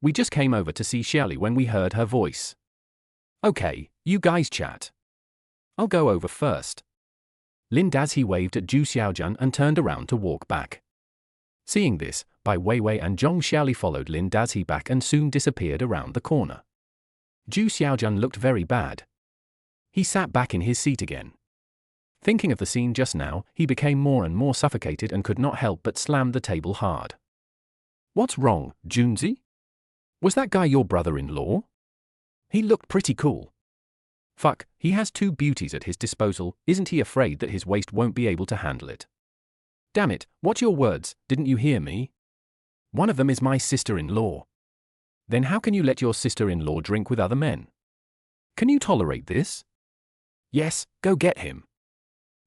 We just came over to see Xiaoli when we heard her voice. Okay, you guys chat. I'll go over first." Lin Dazhi waved at Zhu Xiaojun and turned around to walk back. Seeing this, Bai Weiwei and Zhong Xiaoli followed Lin Dazhi back and soon disappeared around the corner. Zhu Xiaojun looked very bad. He sat back in his seat again. Thinking of the scene just now, he became more and more suffocated and could not help but slam the table hard. "What's wrong, Junzi? Was that guy your brother-in-law? He looked pretty cool. Fuck, he has two beauties at his disposal, isn't he afraid that his waist won't be able to handle it? Damn it, what's your words, didn't you hear me? One of them is my sister-in-law. Then how can you let your sister-in-law drink with other men? Can you tolerate this? Yes, go get him.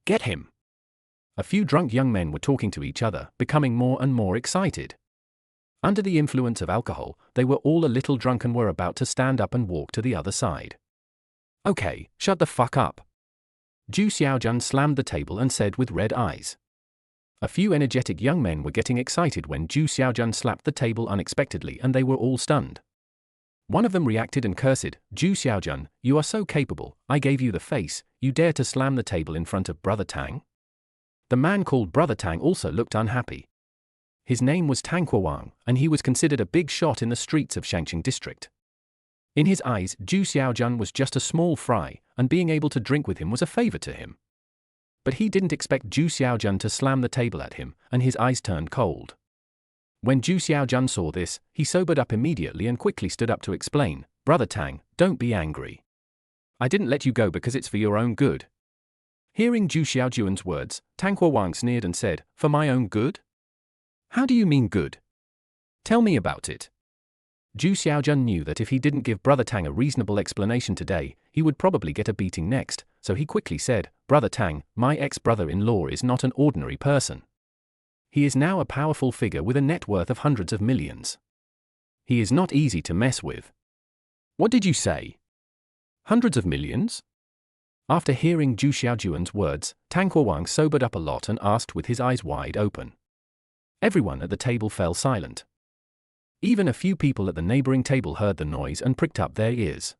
Get him." A few drunk young men were talking to each other, becoming more and more excited. Under the influence of alcohol, they were all a little drunk and were about to stand up and walk to the other side. "Okay, shut the fuck up." Zhu Xiaojun slammed the table and said with red eyes. A few energetic young men were getting excited when Zhu Xiaojun slapped the table unexpectedly and they were all stunned. One of them reacted and cursed, "Zhu Xiaojun, you are so capable, I gave you the face, you dare to slam the table in front of Brother Tang?" The man called Brother Tang also looked unhappy. His name was Tang Quowang, and he was considered a big shot in the streets of Shangqing district. In his eyes, Zhu Xiaojun was just a small fry, and being able to drink with him was a favor to him. But he didn't expect Zhu Xiaojun to slam the table at him, and his eyes turned cold. When Zhu Xiaojun saw this, he sobered up immediately and quickly stood up to explain, "Brother Tang, don't be angry. I didn't let you go because it's for your own good." Hearing Zhu Xiaojun's words, Tang Quowang sneered and said, "For my own good? How do you mean good? Tell me about it." Zhu Xiaojun knew that if he didn't give Brother Tang a reasonable explanation today, he would probably get a beating next, so he quickly said, "Brother Tang, my ex-brother-in-law is not an ordinary person. He is now a powerful figure with a net worth of hundreds of millions. He is not easy to mess with." "What did you say? Hundreds of millions?" After hearing Zhu Xiaojun's words, Tang Quowang sobered up a lot and asked with his eyes wide open. Everyone at the table fell silent. Even a few people at the neighboring table heard the noise and pricked up their ears.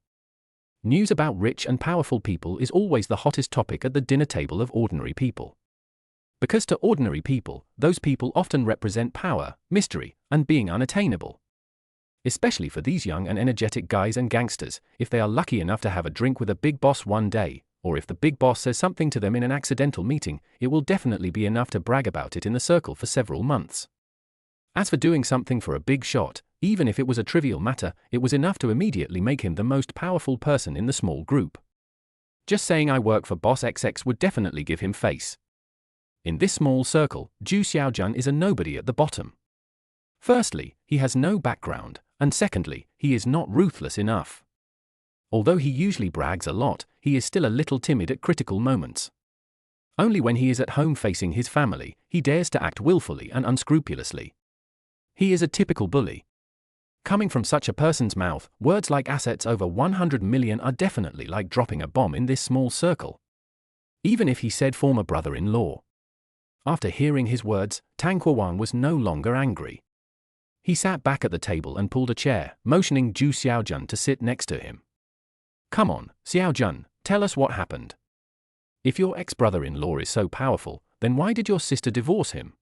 News about rich and powerful people is always the hottest topic at the dinner table of ordinary people. Because to ordinary people, those people often represent power, mystery, and being unattainable. Especially for these young and energetic guys and gangsters, if they are lucky enough to have a drink with a big boss one day, or if the big boss says something to them in an accidental meeting, it will definitely be enough to brag about it in the circle for several months. As for doing something for a big shot, even if it was a trivial matter, it was enough to immediately make him the most powerful person in the small group. Just saying I work for Boss XX would definitely give him face. In this small circle, Zhu Xiaojun is a nobody at the bottom. Firstly, he has no background, and secondly, he is not ruthless enough. Although he usually brags a lot, he is still a little timid at critical moments. Only when he is at home facing his family, he dares to act willfully and unscrupulously. He is a typical bully. Coming from such a person's mouth, words like assets over 100 million are definitely like dropping a bomb in this small circle. Even if he said former brother-in-law. After hearing his words, Tang Quowan was no longer angry. He sat back at the table and pulled a chair, motioning Zhu Xiaojun to sit next to him. Come on, Xiaojun, tell us what happened. If your ex-brother-in-law is so powerful, then why did your sister divorce him?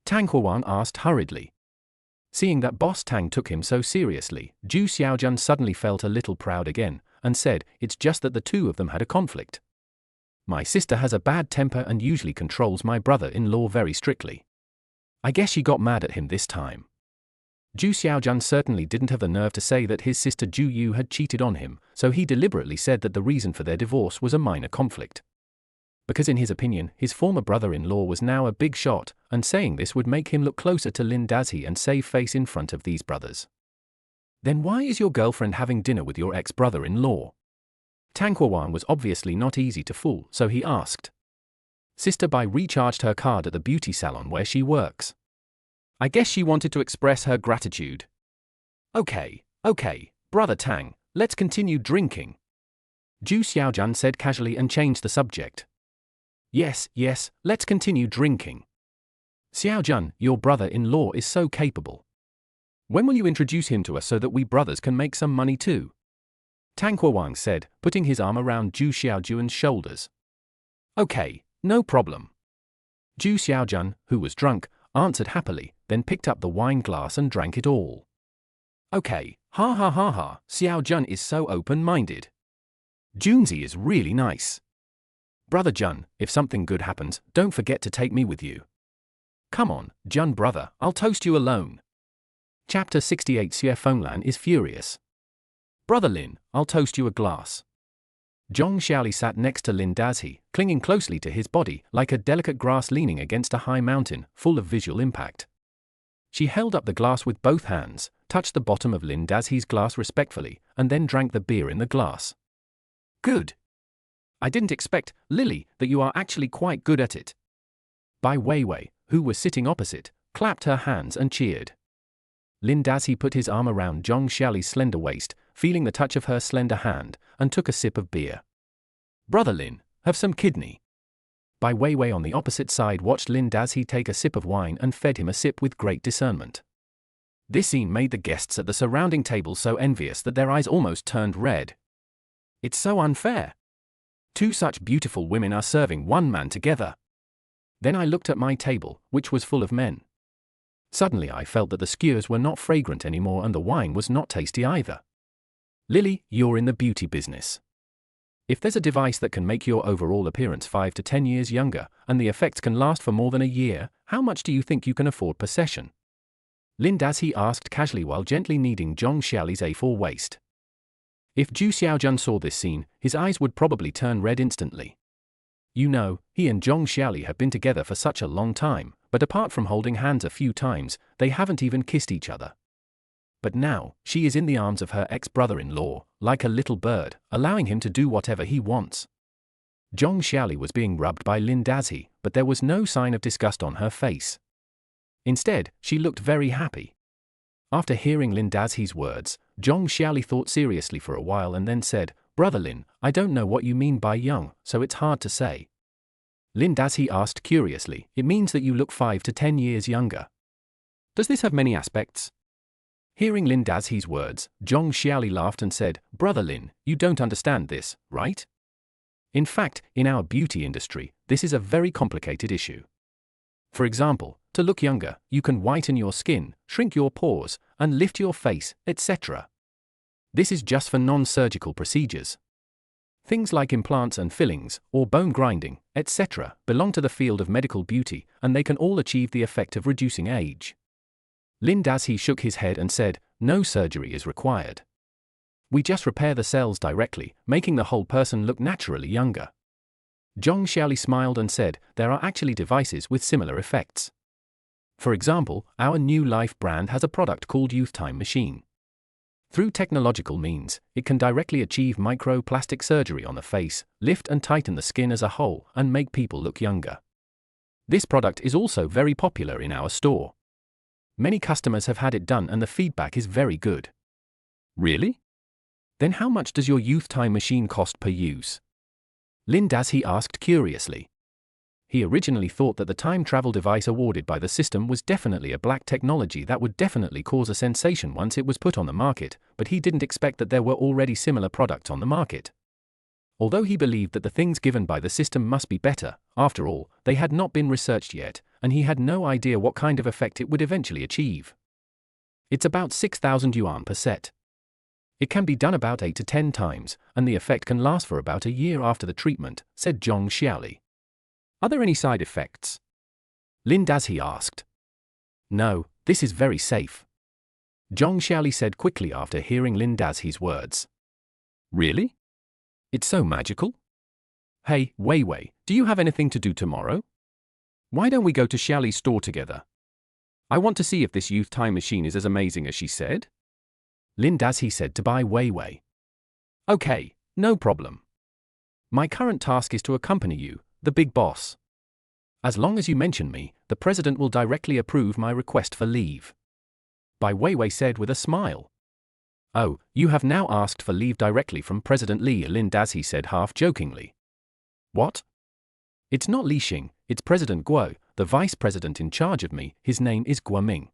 Tang Quowan asked hurriedly. Seeing that Boss Tang took him so seriously, Zhu Xiaojun suddenly felt a little proud again, and said, it's just that the two of them had a conflict. My sister has a bad temper and usually controls my brother-in-law very strictly. I guess she got mad at him this time. Zhu Xiaojun certainly didn't have the nerve to say that his sister Zhu Yu had cheated on him, so he deliberately said that the reason for their divorce was a minor conflict. Because in his opinion, his former brother-in-law was now a big shot, and saying this would make him look closer to Lin Dazhi and save face in front of these brothers. Then why is your girlfriend having dinner with your ex-brother-in-law? Tang Quowan was obviously not easy to fool, so he asked. Sister Bai recharged her card at the beauty salon where she works. I guess she wanted to express her gratitude. Okay, Brother Tang, let's continue drinking. Zhu Xiaojun said casually and changed the subject. Yes, let's continue drinking. Xiaojun, your brother-in-law is so capable. When will you introduce him to us so that we brothers can make some money too? Tang Quowan said, putting his arm around Zhu Xiaojun's shoulders. Okay, no problem. Zhu Xiaojun, who was drunk, answered happily, then picked up the wine glass and drank it all. Okay, ha, Xiaojun is so open-minded. Junzi is really nice. Brother Jun, if something good happens, don't forget to take me with you. Come on, Jun brother, I'll toast you alone. Chapter 68 Xie Fenglan is furious. Brother Lin, I'll toast you a glass. Zhong Xiaoli sat next to Lin Dazhi, clinging closely to his body, like a delicate grass leaning against a high mountain, full of visual impact. She held up the glass with both hands, touched the bottom of Lin Dazhi's glass respectfully, and then drank the beer in the glass. Good. I didn't expect, Lily, that you are actually quite good at it. Bai Weiwei, who was sitting opposite, clapped her hands and cheered. Lin Dazhi put his arm around Zhong Xiaoli's slender waist, feeling the touch of her slender hand, and took a sip of beer. Brother Lin, have some kidney. Bai Weiwei on the opposite side watched Lin Dazhi take a sip of wine and fed him a sip with great discernment. This scene made the guests at the surrounding table so envious that their eyes almost turned red. It's so unfair. Two such beautiful women are serving one man together. Then I looked at my table, which was full of men. Suddenly I felt that the skewers were not fragrant anymore and the wine was not tasty either. Lily, you're in the beauty business. If there's a device that can make your overall appearance 5 to 10 years younger, and the effects can last for more than a year, how much do you think you can afford per session? Lin Dazhi asked casually while gently kneading Zhong Xiaoli's A4 waist. If Zhu Xiaojun saw this scene, his eyes would probably turn red instantly. You know, he and Zhong Xiaoli have been together for such a long time, but apart from holding hands a few times, they haven't even kissed each other. But now, she is in the arms of her ex-brother-in-law, like a little bird, allowing him to do whatever he wants. Zhong Xiaoli was being rubbed by Lin Dazhi, but there was no sign of disgust on her face. Instead, she looked very happy. After hearing Lin Dazhi's words, Zhong Xiaoli thought seriously for a while and then said, Brother Lin, I don't know what you mean by young, so it's hard to say. Lin Dazhi asked curiously, it means that you look 5 to 10 years younger. Does this have many aspects? Hearing Lin Dazhi's words, Zhong Xiaoli laughed and said, Brother Lin, you don't understand this, right? In fact, in our beauty industry, this is a very complicated issue. For example, to look younger, you can whiten your skin, shrink your pores, and lift your face, etc. This is just for non-surgical procedures. Things like implants and fillings, or bone grinding, etc., belong to the field of medical beauty, and they can all achieve the effect of reducing age. Lin Dazhi shook his head and said, no surgery is required. We just repair the cells directly, making the whole person look naturally younger. Zhong Xiaoli smiled and said, there are actually devices with similar effects. For example, our new Life brand has a product called Youth Time Machine. Through technological means, it can directly achieve microplastic surgery on the face, lift and tighten the skin as a whole, and make people look younger. This product is also very popular in our store. Many customers have had it done and the feedback is very good. Really? Then how much does your Youth Time Machine cost per use? Lin Dazhi asked curiously. He originally thought that the time travel device awarded by the system was definitely a black technology that would definitely cause a sensation once it was put on the market, but he didn't expect that there were already similar products on the market. Although he believed that the things given by the system must be better, after all, they had not been researched yet, and he had no idea what kind of effect it would eventually achieve. It's about 6,000 yuan per set. It can be done about 8 to 10 times, and the effect can last for about a year after the treatment, said Zhong Xiaoli. Are there any side effects? Lin Dazhi asked. No, this is very safe. Zhong Xiaoli said quickly after hearing Lin Dazhi's words. Really? It's so magical? Hey, Wei Wei, do you have anything to do tomorrow? Why don't we go to Xiaoli's store together? I want to see if this Youth Time Machine is as amazing as she said. Lin Dazhi said to Bai Weiwei. Okay, no problem. My current task is to accompany you, the big boss. As long as you mention me, the president will directly approve my request for leave. Bai Weiwei said with a smile. Oh, you have now asked for leave directly from President Li, Lin Dazhi said half-jokingly. What? It's not Li Xing, it's President Guo, the vice president in charge of me, his name is Guo Ming.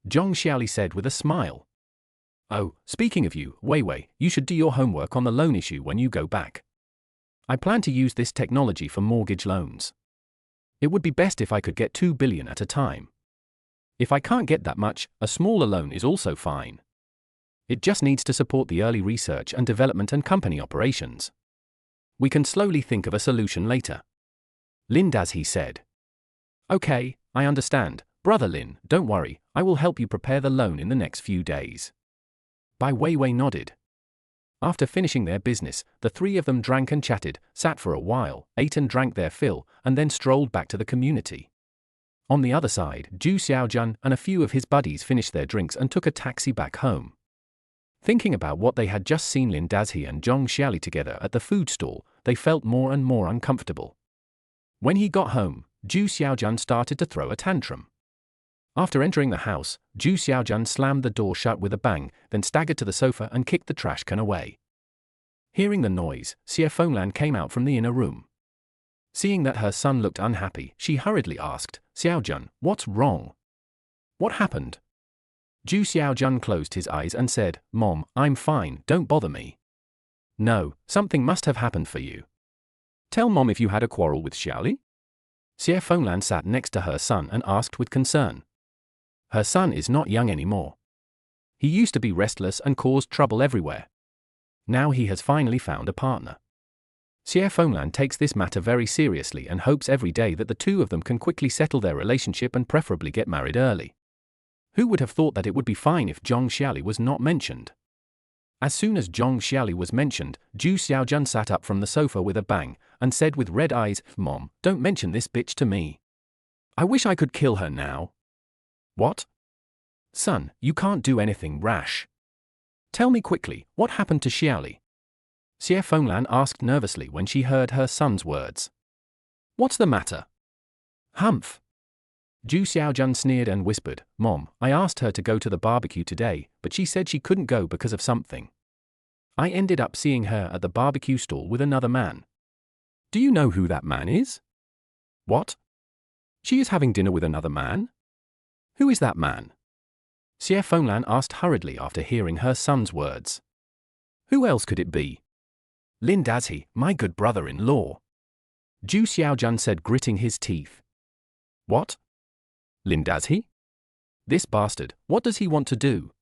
Zhong Xiaoli said with a smile. Oh, speaking of you, Weiwei, you should do your homework on the loan issue when you go back. I plan to use this technology for mortgage loans. It would be best if I could get 2 billion at a time. If I can't get that much, a smaller loan is also fine. It just needs to support the early research and development and company operations. We can slowly think of a solution later. Lin Dazhi said. Okay, I understand, Brother Lin, don't worry, I will help you prepare the loan in the next few days. Bai Weiwei nodded. After finishing their business, the three of them drank and chatted, sat for a while, ate and drank their fill, and then strolled back to the community. On the other side, Zhu Xiaojun and a few of his buddies finished their drinks and took a taxi back home. Thinking about what they had just seen Lin Dazhi and Zhong Xiaoli together at the food stall, they felt more and more uncomfortable. When he got home, Zhu Xiaojun started to throw a tantrum. After entering the house, Zhu Xiaojun slammed the door shut with a bang, then staggered to the sofa and kicked the trash can away. Hearing the noise, Xie Fenglan came out from the inner room. Seeing that her son looked unhappy, she hurriedly asked, Xiaojun, what's wrong? What happened? Zhu Xiaojun closed his eyes and said, Mom, I'm fine, don't bother me. No, something must have happened for you. Tell Mom if you had a quarrel with Xiaoli? Xie Fenglan sat next to her son and asked with concern. Her son is not young anymore. He used to be restless and caused trouble everywhere. Now he has finally found a partner. Xie Fenglan takes this matter very seriously and hopes every day that the two of them can quickly settle their relationship and preferably get married early. Who would have thought that it would be fine if Zhong Xiaoli was not mentioned? As soon as Zhong Xiaoli was mentioned, Zhu Xiaojun sat up from the sofa with a bang, and said with red eyes, Mom, don't mention this bitch to me. I wish I could kill her now. What? Son, you can't do anything rash. Tell me quickly, what happened to Xiaoli? Xie Fenglan asked nervously when she heard her son's words. What's the matter? Humph. Zhu Xiaojun sneered and whispered, Mom, I asked her to go to the barbecue today, but she said she couldn't go because of something. I ended up seeing her at the barbecue stall with another man. Do you know who that man is? What? She is having dinner with another man? Who is that man? Xie Fenglan asked hurriedly after hearing her son's words. Who else could it be? Lin Dazhi, my good brother-in-law. Zhu Xiaojun said, gritting his teeth. What? Lin Dazhi? This bastard, what does he want to do?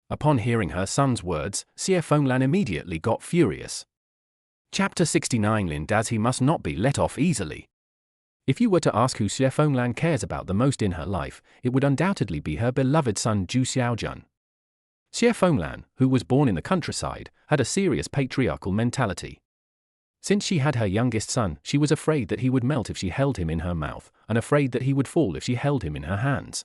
Upon hearing her son's words, Xie Fenglan immediately got furious. Chapter 69 Lin Dazhi must not be let off easily. If you were to ask who Xie Fenglan cares about the most in her life, it would undoubtedly be her beloved son Zhu Xiaojun. Xie Fenglan, who was born in the countryside, had a serious patriarchal mentality. Since she had her youngest son, she was afraid that he would melt if she held him in her mouth, and afraid that he would fall if she held him in her hands.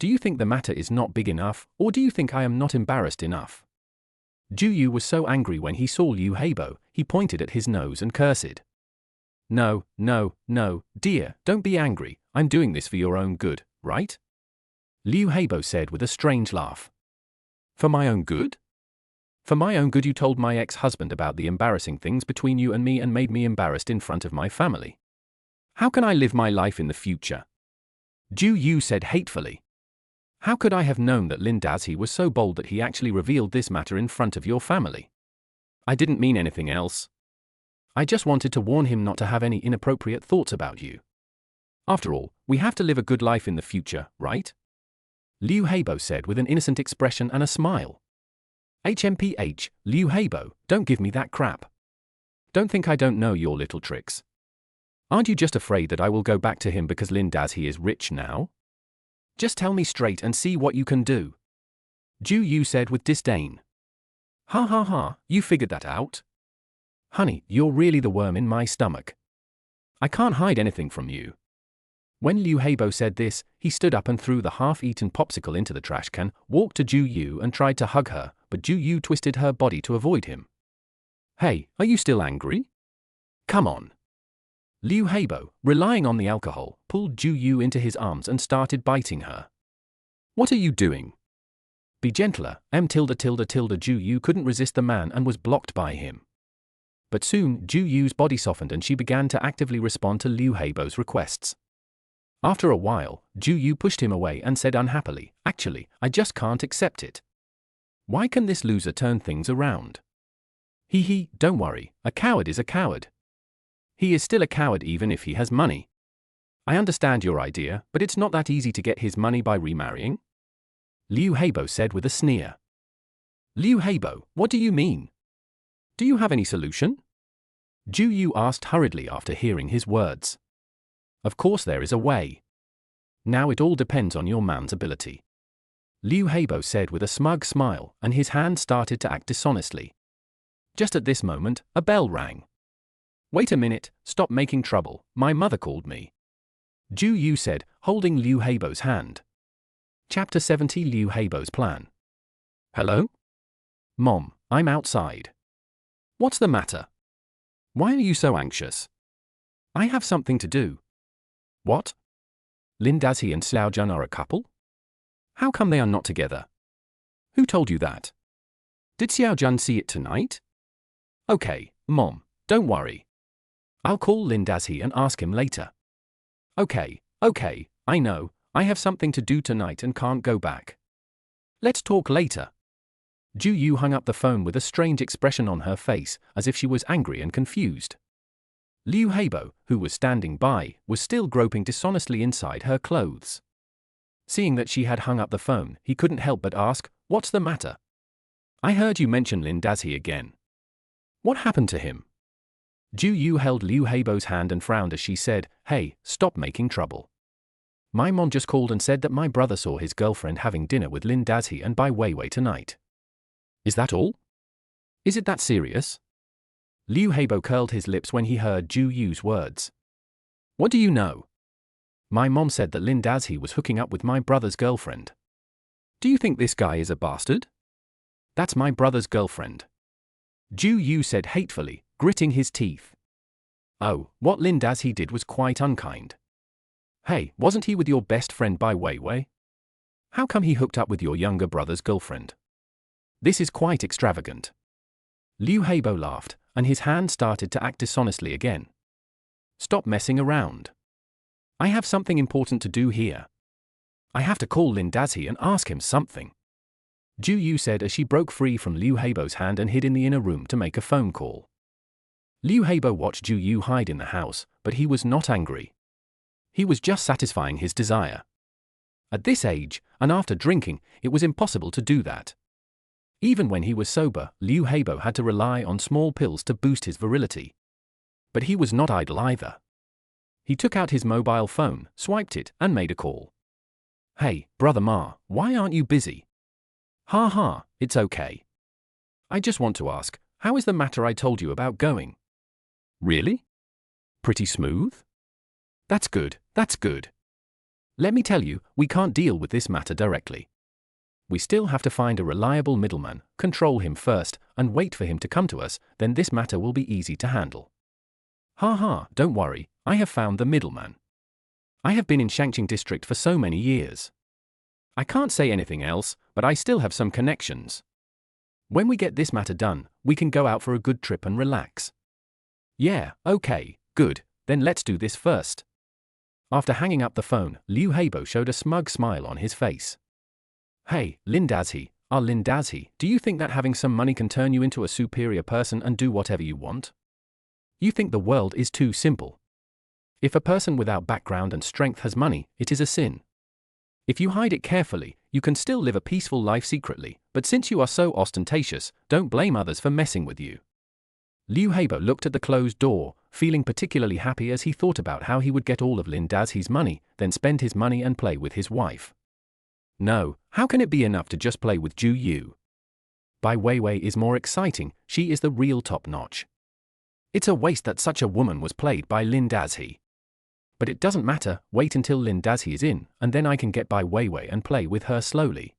Do you think the matter is not big enough, or do you think I am not embarrassed enough? Ju Yu was so angry when he saw Liu Heibo, he pointed at his nose and cursed. No, no, no, dear, don't be angry, I'm doing this for your own good, right? Liu Heibo said with a strange laugh. For my own good? For my own good you told my ex-husband about the embarrassing things between you and me and made me embarrassed in front of my family. How can I live my life in the future? Ju Yu said hatefully. How could I have known that Lin Dazhi was so bold that he actually revealed this matter in front of your family? I didn't mean anything else. I just wanted to warn him not to have any inappropriate thoughts about you. After all, we have to live a good life in the future, right? Liu Heibo said with an innocent expression and a smile. HMPH, Liu Heibo, don't give me that crap. Don't think I don't know your little tricks. Aren't you just afraid that I will go back to him because Lin Dazhi is rich now? Just tell me straight and see what you can do. Ju Yu said with disdain. Ha ha ha, you figured that out? Honey, you're really the worm in my stomach. I can't hide anything from you. When Liu Heibo said this, he stood up and threw the half-eaten popsicle into the trash can, walked to Ju Yu and tried to hug her, but Ju Yu twisted her body to avoid him. Hey, are you still angry? Come on. Liu Heibo, relying on the alcohol, pulled Ju Yu into his arms and started biting her. What are you doing? Be gentler, Ju Yu couldn't resist the man and was blocked by him. But soon, Ju Yu's body softened and she began to actively respond to Liu Heibo's requests. After a while, Ju Yu pushed him away and said unhappily, actually, I just can't accept it. Why can this loser turn things around? Don't worry, a coward is a coward. He is still a coward even if he has money. I understand your idea, but it's not that easy to get his money by remarrying. Liu Heibo said with a sneer. Liu Heibo, what do you mean? Do you have any solution? Ju Yu asked hurriedly after hearing his words. Of course there is a way. Now it all depends on your man's ability. Liu Heibo said with a smug smile, and his hand started to act dishonestly. Just at this moment, a bell rang. Wait a minute, stop making trouble, my mother called me. Ju Yu said, holding Liu Heibo's hand. Chapter 70 Liu Heibo's Plan. Hello? Mom, I'm outside. What's the matter? Why are you so anxious? I have something to do. What? Lin Dazhi and Xiao Jun are a couple? How come they are not together? Who told you that? Did Xiao Jun see it tonight? Okay, Mom, don't worry. I'll call Lin Dazhi and ask him later. Okay, I know, I have something to do tonight and can't go back. Let's talk later. Ju Yu hung up the phone with a strange expression on her face, as if she was angry and confused. Liu Heibo, who was standing by, was still groping dishonestly inside her clothes. Seeing that she had hung up the phone, he couldn't help but ask, what's the matter? I heard you mention Lin Dazhi again. What happened to him? Ju Yu held Liu Heibo's hand and frowned as she said, hey, stop making trouble. My mom just called and said that my brother saw his girlfriend having dinner with Lin Dazhi and Bai Weiwei tonight. Is that all? Is it that serious? Liu Heibo curled his lips when he heard Ju Yu's words. What do you know? My mom said that Lin Dazhi was hooking up with my brother's girlfriend. Do you think this guy is a bastard? That's my brother's girlfriend. Ju Yu said hatefully, gritting his teeth. Oh, what Lin Dazhi did was quite unkind. Hey, wasn't he with your best friend Bai Weiwei? How come he hooked up with your younger brother's girlfriend? This is quite extravagant. Liu Heibo laughed, and his hand started to act dishonestly again. Stop messing around. I have something important to do here. I have to call Lin Dazhi and ask him something. Ju Yu said as she broke free from Liu Heibo's hand and hid in the inner room to make a phone call. Liu Heibo watched Ju Yu hide in the house, but he was not angry. He was just satisfying his desire. At this age, and after drinking, it was impossible to do that. Even when he was sober, Liu Heibo had to rely on small pills to boost his virility. But he was not idle either. He took out his mobile phone, swiped it, and made a call. Hey, Brother Ma, why aren't you busy? Ha ha, it's okay. I just want to ask, how is the matter I told you about going? Really? Pretty smooth? That's good, that's good. Let me tell you, we can't deal with this matter directly. We still have to find a reliable middleman, control him first, and wait for him to come to us, then this matter will be easy to handle. Ha ha, don't worry, I have found the middleman. I have been in Shangqing district for so many years. I can't say anything else, but I still have some connections. When we get this matter done, we can go out for a good trip and relax. Yeah, okay, good, then let's do this first. After hanging up the phone, Liu Heibo showed a smug smile on his face. Hey, Lin Dazhe, Lin Dazhe, do you think that having some money can turn you into a superior person and do whatever you want? You think the world is too simple. If a person without background and strength has money, it is a sin. If you hide it carefully, you can still live a peaceful life secretly, but since you are so ostentatious, don't blame others for messing with you. Liu Heibo looked at the closed door, feeling particularly happy as he thought about how he would get all of Lin Dazhe's money, then spend his money and play with his wife. No, how can it be enough to just play with Zhu Yu? Bai Weiwei is more exciting, she is the real top-notch. It's a waste that such a woman was played by Lin Dazhe. But it doesn't matter, wait until Lin Dazhe is in, and then I can get Bai Weiwei and play with her slowly.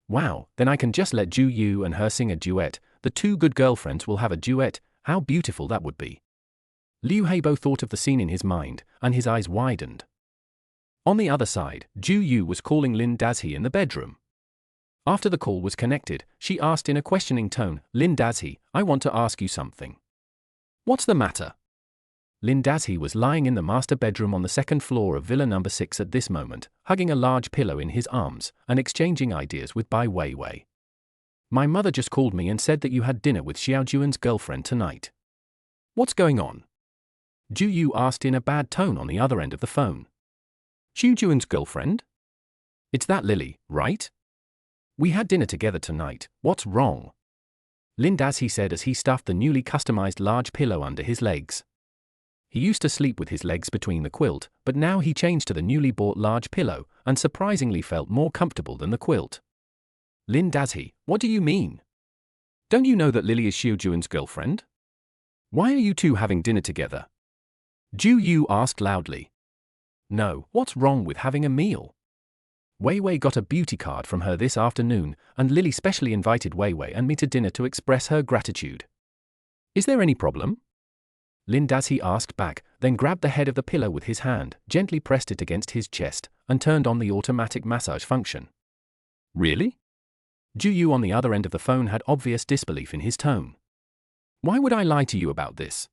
Wow, then I can just let Zhu Yu and her sing a duet, the two good girlfriends will have a duet, how beautiful that would be. Liu Heibo thought of the scene in his mind, and his eyes widened. On the other side, Zhu Yu was calling Lin Dazhe in the bedroom. After the call was connected, she asked in a questioning tone, Lin Dazhe, I want to ask you something. What's the matter? Lin Dazhe was lying in the master bedroom on the second floor of Villa number 6 at this moment, hugging a large pillow in his arms, and exchanging ideas with Bai Weiwei. My mother just called me and said that you had dinner with Xiao Juan's girlfriend tonight. What's going on? Zhu Yu asked in a bad tone on the other end of the phone. Xiao Juan's girlfriend? It's that Lily, right? We had dinner together tonight, what's wrong? Lin Dazhe said as he stuffed the newly customized large pillow under his legs. He used to sleep with his legs between the quilt, but now he changed to the newly bought large pillow, and surprisingly felt more comfortable than the quilt. Lin Dazhe, what do you mean? Don't you know that Lily is Xiao Juan's girlfriend? Why are you two having dinner together? Zhu Yu asked loudly. No, what's wrong with having a meal? Weiwei got a beauty card from her this afternoon, and Lily specially invited Weiwei and me to dinner to express her gratitude. Is there any problem? Lin Dazhe asked back, then grabbed the head of the pillow with his hand, gently pressed it against his chest, and turned on the automatic massage function. Really? Zhu Yu on the other end of the phone had obvious disbelief in his tone. Why would I lie to you about this?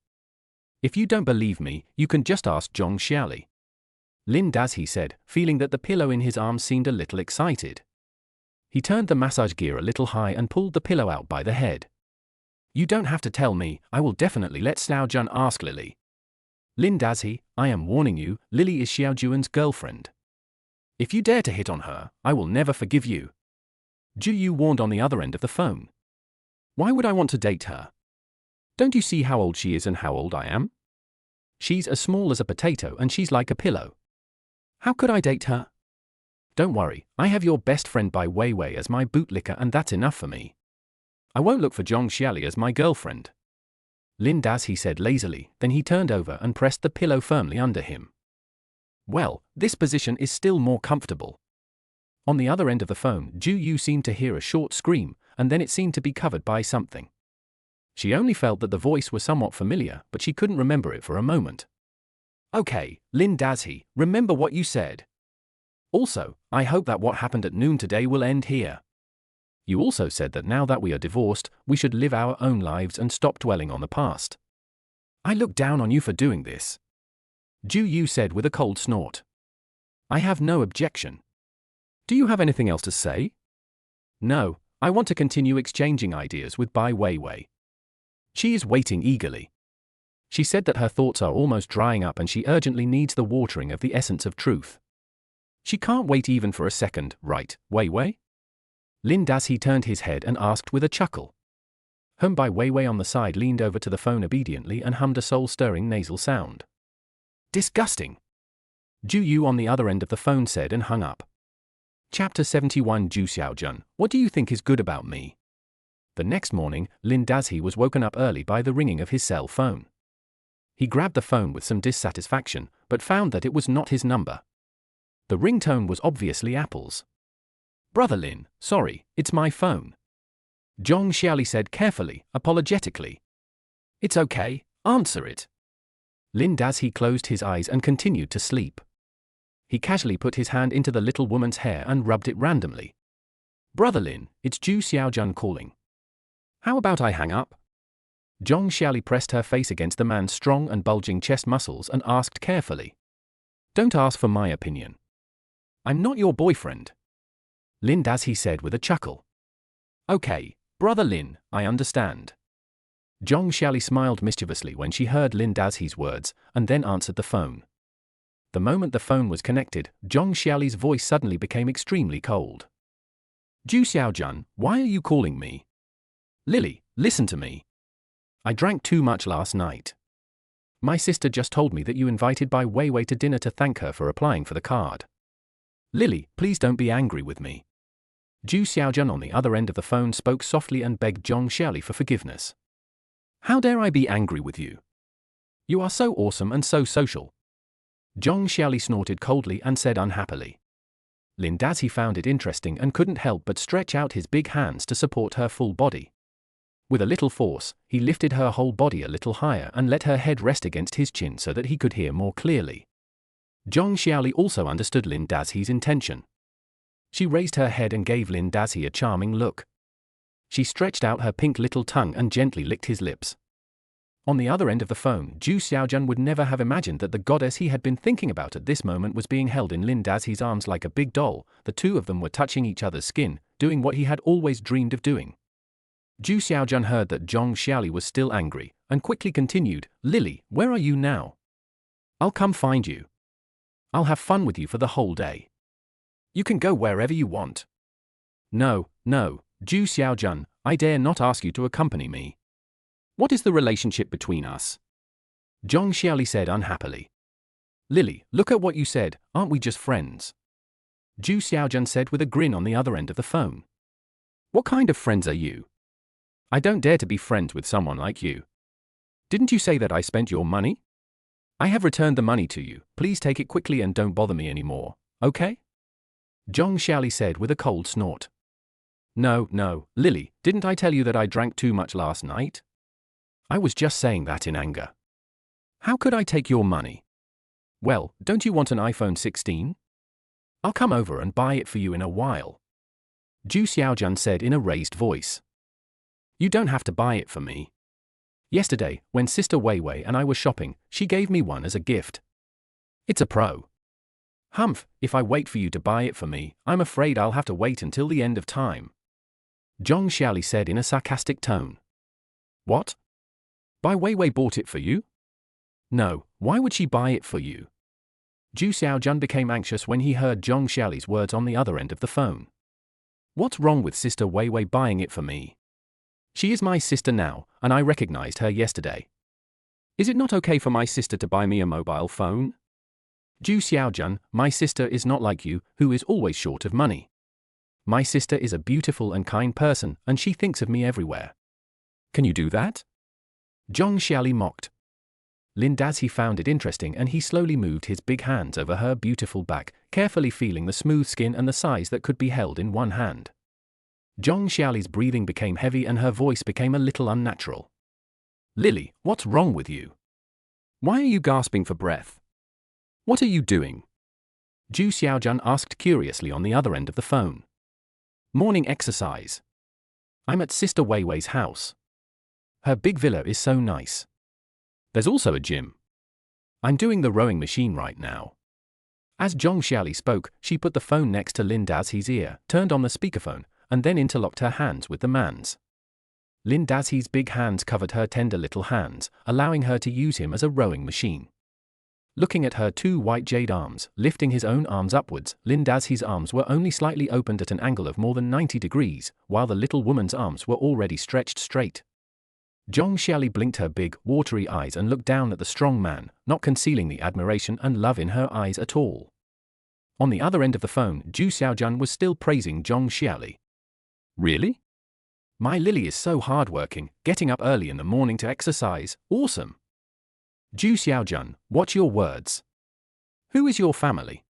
If you don't believe me, you can just ask Zhong Xiaoli. Lin Dazhe said, feeling that the pillow in his arms seemed a little excited. He turned the massage gear a little high and pulled the pillow out by the head. You don't have to tell me, I will definitely let Xiao Jun ask Lily. Lin Dazhe, I am warning you, Lily is Xiao Juan's girlfriend. If you dare to hit on her, I will never forgive you. Zhu Yu warned on the other end of the phone. Why would I want to date her? Don't you see how old she is and how old I am? She's as small as a potato and she's like a pillow. How could I date her? Don't worry, I have your best friend Bai Weiwei as my bootlicker and that's enough for me. I won't look for Zhong Xiaoli as my girlfriend. Lin Dazhe said lazily, then he turned over and pressed the pillow firmly under him. Well, this position is still more comfortable. On the other end of the phone, Zhu Yu seemed to hear a short scream, and then it seemed to be covered by something. She only felt that the voice was somewhat familiar, but she couldn't remember it for a moment. Okay, Lin Dazhe, remember what you said. Also, I hope that what happened at noon today will end here. You also said that now that we are divorced, we should live our own lives and stop dwelling on the past. I look down on you for doing this. Zhu Yu said with a cold snort. I have no objection. Do you have anything else to say? No, I want to continue exchanging ideas with Bai Weiwei. She is waiting eagerly. She said that her thoughts are almost drying up and she urgently needs the watering of the essence of truth. She can't wait even for a second, right, Weiwei? Lin Dazhe turned his head and asked with a chuckle. Bai Weiwei on the side leaned over to the phone obediently and hummed a soul-stirring nasal sound. Disgusting! Zhu Yu on the other end of the phone said and hung up. Chapter 71 Zhu Xiaojun, what do you think is good about me? The next morning, Lin Dazhe was woken up early by the ringing of his cell phone. He grabbed the phone with some dissatisfaction, but found that it was not his number. The ringtone was obviously Apple's. "Brother Lin, sorry, it's my phone," Zhong Xiaoli said carefully, apologetically. "It's okay, answer it." Lin Dazhi closed his eyes and continued to sleep. He casually put his hand into the little woman's hair and rubbed it randomly. "Brother Lin, it's Zhu Xiaojun calling. How about I hang up?" Zhong Xiaoli pressed her face against the man's strong and bulging chest muscles and asked carefully. "Don't ask for my opinion. I'm not your boyfriend," Lin Dazhi said with a chuckle. "Okay, Brother Lin, I understand." Zhong Xiaoli smiled mischievously when she heard Lin Dazhi's words, and then answered the phone. The moment the phone was connected, Zhong Xiaoli's voice suddenly became extremely cold. "Zhu Xiaojun, why are you calling me? Lily, listen to me. I drank too much last night. My sister just told me that you invited Bai Weiwei to dinner to thank her for applying for the card. Lily, please don't be angry with me." Zhu Xiaojun on the other end of the phone spoke softly and begged Zhong Xiaoli for forgiveness. "How dare I be angry with you? You are so awesome and so social." Zhong Xiaoli snorted coldly and said unhappily. Lin Dazhi found it interesting and couldn't help but stretch out his big hands to support her full body. With a little force, he lifted her whole body a little higher and let her head rest against his chin so that he could hear more clearly. Zhong Xiaoli also understood Lin Dazhi's intention. She raised her head and gave Lin Dazhi a charming look. She stretched out her pink little tongue and gently licked his lips. On the other end of the phone, Zhu Xiaojun would never have imagined that the goddess he had been thinking about at this moment was being held in Lin Dazhi's arms like a big doll. The two of them were touching each other's skin, doing what he had always dreamed of doing. Zhu Xiaojun heard that Zhong Xiaoli was still angry, and quickly continued, "Lily, where are you now? I'll come find you. I'll have fun with you for the whole day. You can go wherever you want." No, Zhu Xiaojun, I dare not ask you to accompany me. What is the relationship between us? Zhong Xiaoli said unhappily. "Lily, look at what you said, aren't we just friends?" Zhu Xiaojun said with a grin on the other end of the phone. "What kind of friends are you? I don't dare to be friends with someone like you. Didn't you say that I spent your money? I have returned the money to you, please take it quickly and don't bother me anymore, okay?" Zhong Xiaoli said with a cold snort. No, Lily, didn't I tell you that I drank too much last night? I was just saying that in anger. How could I take your money? Well, don't you want an iPhone 16? I'll come over and buy it for you in a while. Zhu Xiaojun said in a raised voice. You don't have to buy it for me. Yesterday, when Sister Weiwei and I were shopping, she gave me one as a gift. It's a Pro. Humph, if I wait for you to buy it for me, I'm afraid I'll have to wait until the end of time. Zhong Xiaoli said in a sarcastic tone. What? Bai Weiwei bought it for you? No, why would she buy it for you? Zhu Xiaojun became anxious when he heard Zhong Xiaoli's words on the other end of the phone. What's wrong with Sister Weiwei buying it for me? She is my sister now, and I recognized her yesterday. Is it not okay for my sister to buy me a mobile phone? Zhu Xiaojun, my sister is not like you, who is always short of money. My sister is a beautiful and kind person, and she thinks of me everywhere. Can you do that? Zhong Xiaoli mocked. Lin Dazhi found it interesting and he slowly moved his big hands over her beautiful back, carefully feeling the smooth skin and the size that could be held in one hand. Zhong Xiaoli's breathing became heavy and her voice became a little unnatural. Lily, what's wrong with you? Why are you gasping for breath? What are you doing? Zhu Xiaojun asked curiously on the other end of the phone. Morning exercise. I'm at Sister Weiwei's house. Her big villa is so nice. There's also a gym. I'm doing the rowing machine right now. As Zhong Xiaoli spoke, she put the phone next to Lin Dazhi's ear, turned on the speakerphone, and then interlocked her hands with the man's. Lin Dazhi's big hands covered her tender little hands, allowing her to use him as a rowing machine. Looking at her two white jade arms, lifting his own arms upwards, Lin Dazhi's arms were only slightly opened at an angle of more than 90 degrees, while the little woman's arms were already stretched straight. Zhong Xiaoli blinked her big, watery eyes and looked down at the strong man, not concealing the admiration and love in her eyes at all. On the other end of the phone, Zhu Xiaojun was still praising Zhong Xiaoli. Really? My Lily is so hardworking, getting up early in the morning to exercise, awesome. Zhu Xiaojun, watch your words. Who is your family?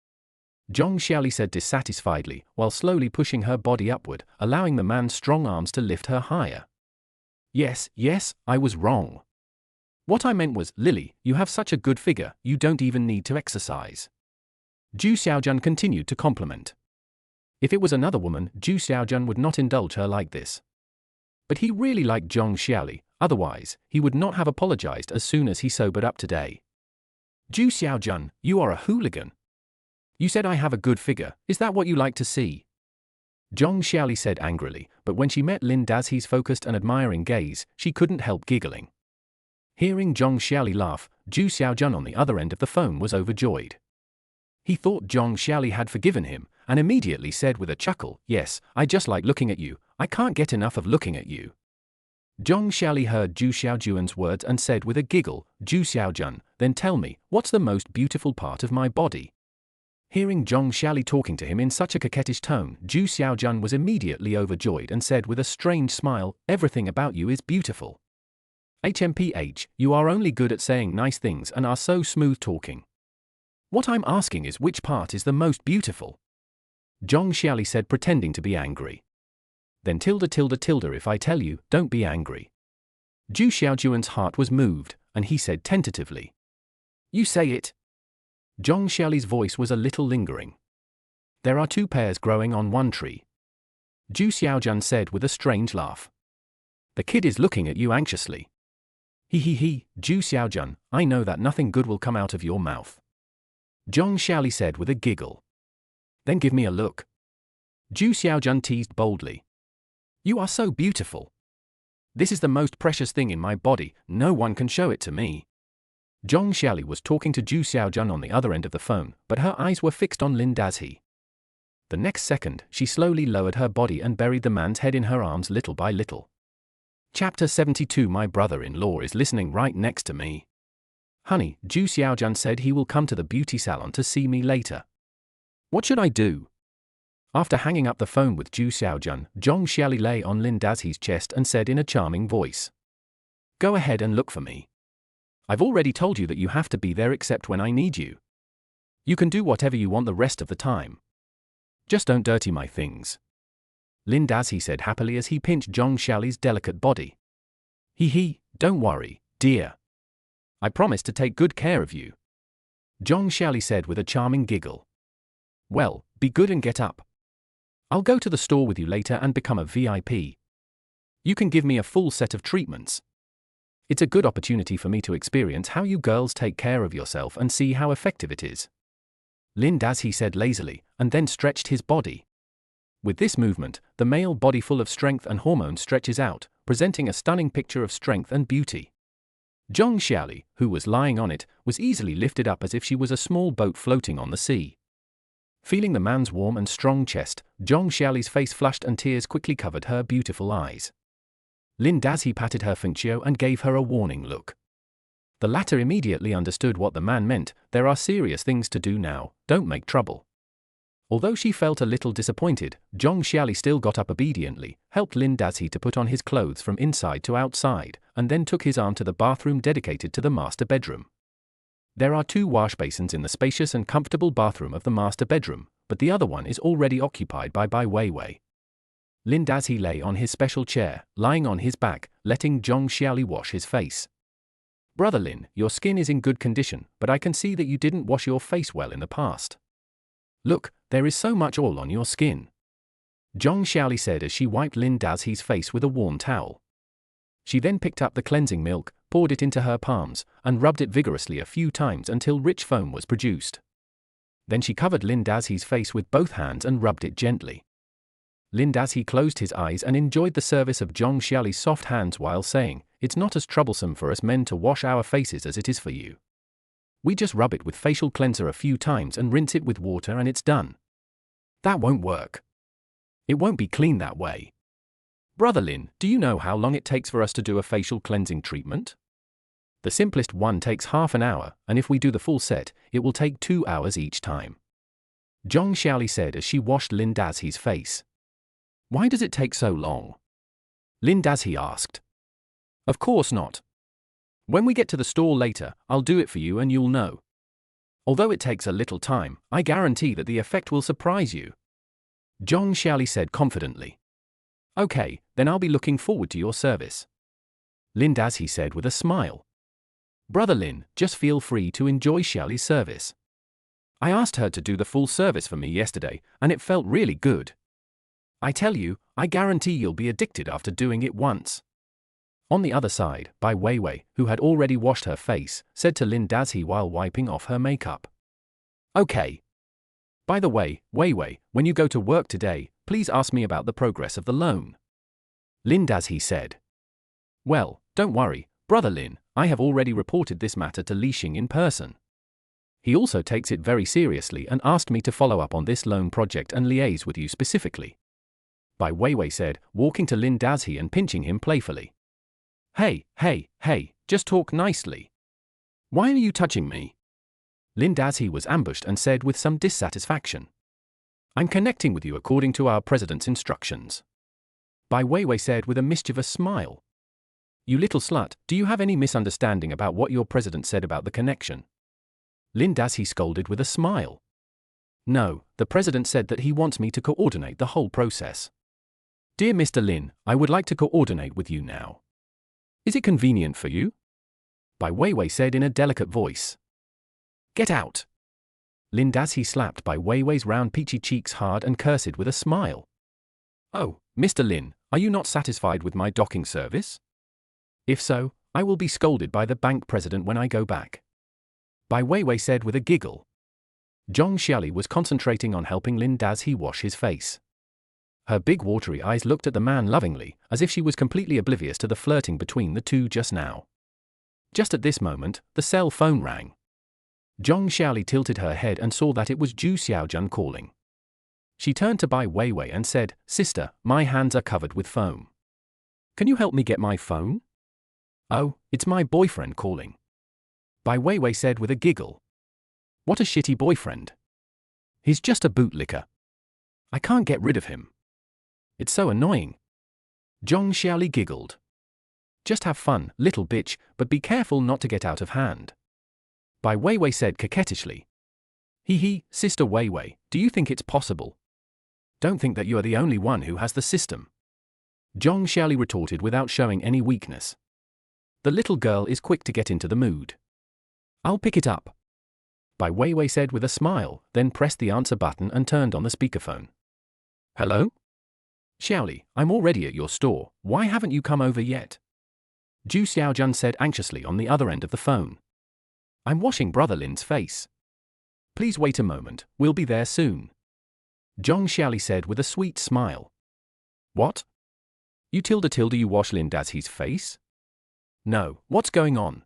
Zhong Xiaoli said dissatisfiedly, while slowly pushing her body upward, allowing the man's strong arms to lift her higher. Yes, I was wrong. What I meant was, Lily, you have such a good figure, you don't even need to exercise. Zhu Xiaojun continued to compliment. If it was another woman, Zhu Xiaojun would not indulge her like this. But he really liked Zhong Xiaoli, otherwise, he would not have apologized as soon as he sobered up today. Zhu Xiaojun, you are a hooligan. You said I have a good figure, is that what you like to see? Zhong Xiaoli said angrily, but when she met Lin Dazi's focused and admiring gaze, she couldn't help giggling. Hearing Zhong Xiaoli laugh, Zhu Xiaojun on the other end of the phone was overjoyed. He thought Zhong Xiaoli had forgiven him, and immediately said with a chuckle, yes, I just like looking at you, I can't get enough of looking at you. Zhong Xiaoli heard Zhu Xiaojun's words and said with a giggle, Zhu Xiaojun, then tell me, what's the most beautiful part of my body? Hearing Zhong Xiaoli talking to him in such a coquettish tone, Zhu Xiaojun was immediately overjoyed and said with a strange smile, everything about you is beautiful. HMPH, you are only good at saying nice things and are so smooth talking. What I'm asking is which part is the most beautiful? Zhong Xiaoli said, pretending to be angry. Then tilde if I tell you, don't be angry. Zhu Xiaojun's heart was moved, and he said tentatively. You say it. Zhong Xiaoli's voice was a little lingering. There are two pears growing on one tree. Zhu Xiaojun said with a strange laugh. The kid is looking at you anxiously. He, Zhu Xiaojun, I know that nothing good will come out of your mouth. Zhong Xiaoli said with a giggle. Then give me a look. Zhu Xiaojun teased boldly. You are so beautiful. This is the most precious thing in my body, no one can show it to me. Zhong Xiaoli was talking to Zhu Xiaojun on the other end of the phone, but her eyes were fixed on Lin Dazi. The next second, she slowly lowered her body and buried the man's head in her arms little by little. Chapter 72. My brother-in-law is listening right next to me. Honey, Zhu Xiaojun said he will come to the beauty salon to see me later. What should I do? After hanging up the phone with Zhu Xiaojun, Zhong Xiaoli lay on Lin Dazi's chest and said in a charming voice. Go ahead and look for me. I've already told you that you have to be there except when I need you. You can do whatever you want the rest of the time. Just don't dirty my things. Lin Dazi said happily as he pinched Zhong Xiaoli's delicate body. Don't worry, dear. I promise to take good care of you. Zhong Xiaoli said with a charming giggle. Well, be good and get up. I'll go to the store with you later and become a VIP. You can give me a full set of treatments. It's a good opportunity for me to experience how you girls take care of yourself and see how effective it is. Lin Dazi said lazily, and then stretched his body. With this movement, the male body full of strength and hormones stretches out, presenting a stunning picture of strength and beauty. Zhong Xiaoli, who was lying on it, was easily lifted up as if she was a small boat floating on the sea. Feeling the man's warm and strong chest, Zhong Xiaoli's face flushed and tears quickly covered her beautiful eyes. Lin Dazi patted her Fengqiu and gave her a warning look. The latter immediately understood what the man meant. There are serious things to do now, don't make trouble. Although she felt a little disappointed, Zhong Xiaoli still got up obediently, helped Lin Dazi to put on his clothes from inside to outside, and then took his arm to the bathroom dedicated to the master bedroom. There are 2 wash basins in the spacious and comfortable bathroom of the master bedroom, but the other one is already occupied by Bai Weiwei. Lin Dazi lay on his special chair, lying on his back, letting Zhong Xiaoli wash his face. Brother Lin, your skin is in good condition, but I can see that you didn't wash your face well in the past. Look, there is so much oil on your skin. Zhong Xiaoli said as she wiped Lin Dazi's face with a warm towel. She then picked up the cleansing milk, poured it into her palms, and rubbed it vigorously a few times until rich foam was produced. Then she covered Lin Dazi's face with both hands and rubbed it gently. Lin Dazi closed his eyes and enjoyed the service of Zhong Xiaoli's soft hands while saying, it's not as troublesome for us men to wash our faces as it is for you. We just rub it with facial cleanser a few times and rinse it with water and it's done. That won't work. It won't be clean that way. Brother Lin, do you know how long it takes for us to do a facial cleansing treatment? The simplest one takes half an hour, and if we do the full set, it will take 2 hours each time. Zhong Xiaoli said as she washed Lin Dazi's face. Why does it take so long? Lin Dazi asked. Of course not. When we get to the store later, I'll do it for you and you'll know. Although it takes a little time, I guarantee that the effect will surprise you. Zhong Xiaoli said confidently. Okay, then I'll be looking forward to your service. Lin Dazhi said with a smile. Brother Lin, just feel free to enjoy Xiaoli's service. I asked her to do the full service for me yesterday, and it felt really good. I tell you, I guarantee you'll be addicted after doing it once. On the other side, Bai Weiwei, who had already washed her face, said to Lin Dazhi while wiping off her makeup. Okay. By the way, Weiwei, when you go to work today, please ask me about the progress of the loan. Lin Dazhi said. Well, don't worry, Brother Lin, I have already reported this matter to Li Xing in person. He also takes it very seriously and asked me to follow up on this loan project and liaise with you specifically. Bai Weiwei said, walking to Lin Dazhi and pinching him playfully. Hey, just talk nicely. Why are you touching me? Lin Dazhi was ambushed and said with some dissatisfaction. I'm connecting with you according to our president's instructions. Bai Weiwei said with a mischievous smile. You little slut, do you have any misunderstanding about what your president said about the connection? Lin Dazhi scolded with a smile. No, the president said that he wants me to coordinate the whole process. Dear Mr. Lin, I would like to coordinate with you now. Is it convenient for you? Bai Weiwei said in a delicate voice. Get out! Lin Dazhi slapped Bai Weiwei's round peachy cheeks hard and cursed with a smile. Oh, Mr. Lin, are you not satisfied with my docking service? If so, I will be scolded by the bank president when I go back. Bai Weiwei said with a giggle. Zhong Xiaoli was concentrating on helping Lin Dazhi wash his face. Her big watery eyes looked at the man lovingly, as if she was completely oblivious to the flirting between the two just now. Just at this moment, the cell phone rang. Zhong Xiaoli tilted her head and saw that it was Zhu Xiaojun calling. She turned to Bai Weiwei and said, Sister, my hands are covered with foam. Can you help me get my phone? Oh, it's my boyfriend calling. Bai Weiwei said with a giggle. What a shitty boyfriend. He's just a bootlicker. I can't get rid of him. It's so annoying. Zhong Xiaoli giggled. Just have fun, little bitch, but be careful not to get out of hand. Bai Weiwei said coquettishly. Hee, Sister Weiwei, do you think it's possible? Don't think that you are the only one who has the system. Zhong Xiaoli retorted without showing any weakness. The little girl is quick to get into the mood. I'll pick it up. Bai Weiwei said with a smile, then pressed the answer button and turned on the speakerphone. Hello? Xiaoli, I'm already at your store, why haven't you come over yet? Zhu Xiaojun said anxiously on the other end of the phone. I'm washing Brother Lin's face. Please wait a moment, we'll be there soon. Zhong Xiaoli said with a sweet smile. What? You you wash Lin Dazhi's face? No, what's going on?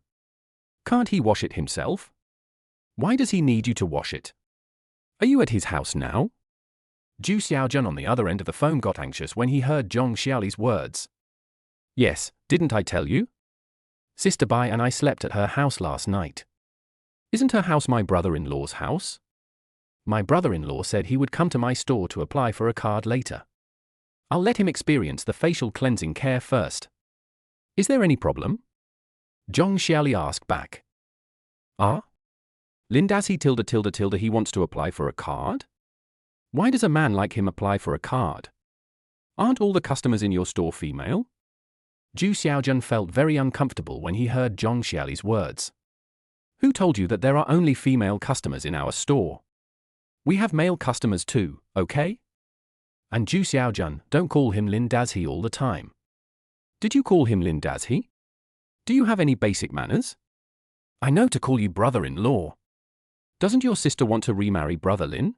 Can't he wash it himself? Why does he need you to wash it? Are you at his house now? Zhu Xiaojun on the other end of the phone got anxious when he heard Zhong Xiaoli's words. Yes, didn't I tell you? Sister Bai and I slept at her house last night. Isn't her house my brother-in-law's house? My brother-in-law said he would come to my store to apply for a card later. I'll let him experience the facial cleansing care first. Is there any problem? Zhong Xiaoli asked back. Lin Dazhi he wants to apply for a card? Why does a man like him apply for a card? Aren't all the customers in your store female? Zhu Xiaojun felt very uncomfortable when he heard Zhong Xiaoli's words. Who told you that there are only female customers in our store? We have male customers too, okay? And Zhu Xiaojun, don't call him Lin Dazhi all the time. Did you call him Lin Dazhi? Do you have any basic manners? I know to call you brother-in-law. Doesn't your sister want to remarry Brother Lin?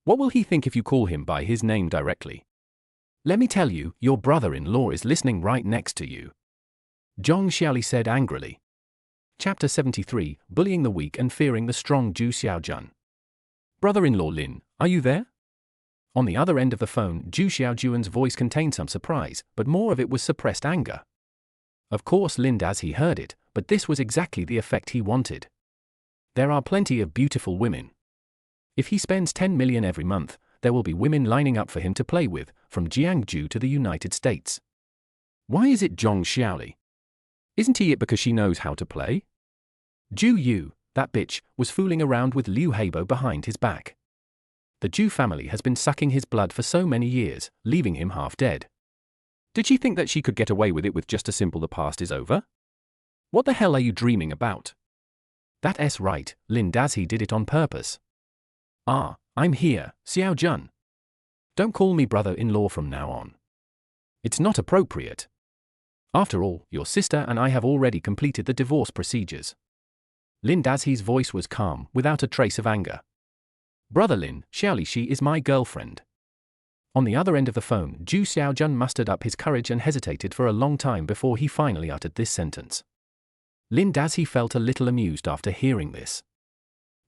What will he think if you call him by his name directly? Let me tell you, your brother-in-law is listening right next to you. Zhong Xiaoli said angrily. Chapter 73, Bullying the Weak and Fearing the Strong. Zhu Xiaojun. Brother-in-law Lin, are you there? On the other end of the phone, Zhu Xiaojun's voice contained some surprise, but more of it was suppressed anger. Of course Lin Dazhi heard it, but this was exactly the effect he wanted. There are plenty of beautiful women. If he spends 10 million every month, there will be women lining up for him to play with, from Jiangsu to the United States. Why is it Zhong Xiaoli? Isn't he it because she knows how to play? Zhu Yu, that bitch, was fooling around with Liu Heibo behind his back. The Zhu family has been sucking his blood for so many years, leaving him half dead. Did she think that she could get away with it with just a simple "the past is over"? What the hell are you dreaming about? That's right, Lin Dazhi did it on purpose. Ah, I'm here, Xiao Jun. Don't call me brother-in-law from now on. It's not appropriate. After all, your sister and I have already completed the divorce procedures. Lin Dazhi's voice was calm, without a trace of anger. Brother Lin, Xiaoli, she is my girlfriend. On the other end of the phone, Zhu Xiaojun mustered up his courage and hesitated for a long time before he finally uttered this sentence. Lin Dazhi felt a little amused after hearing this.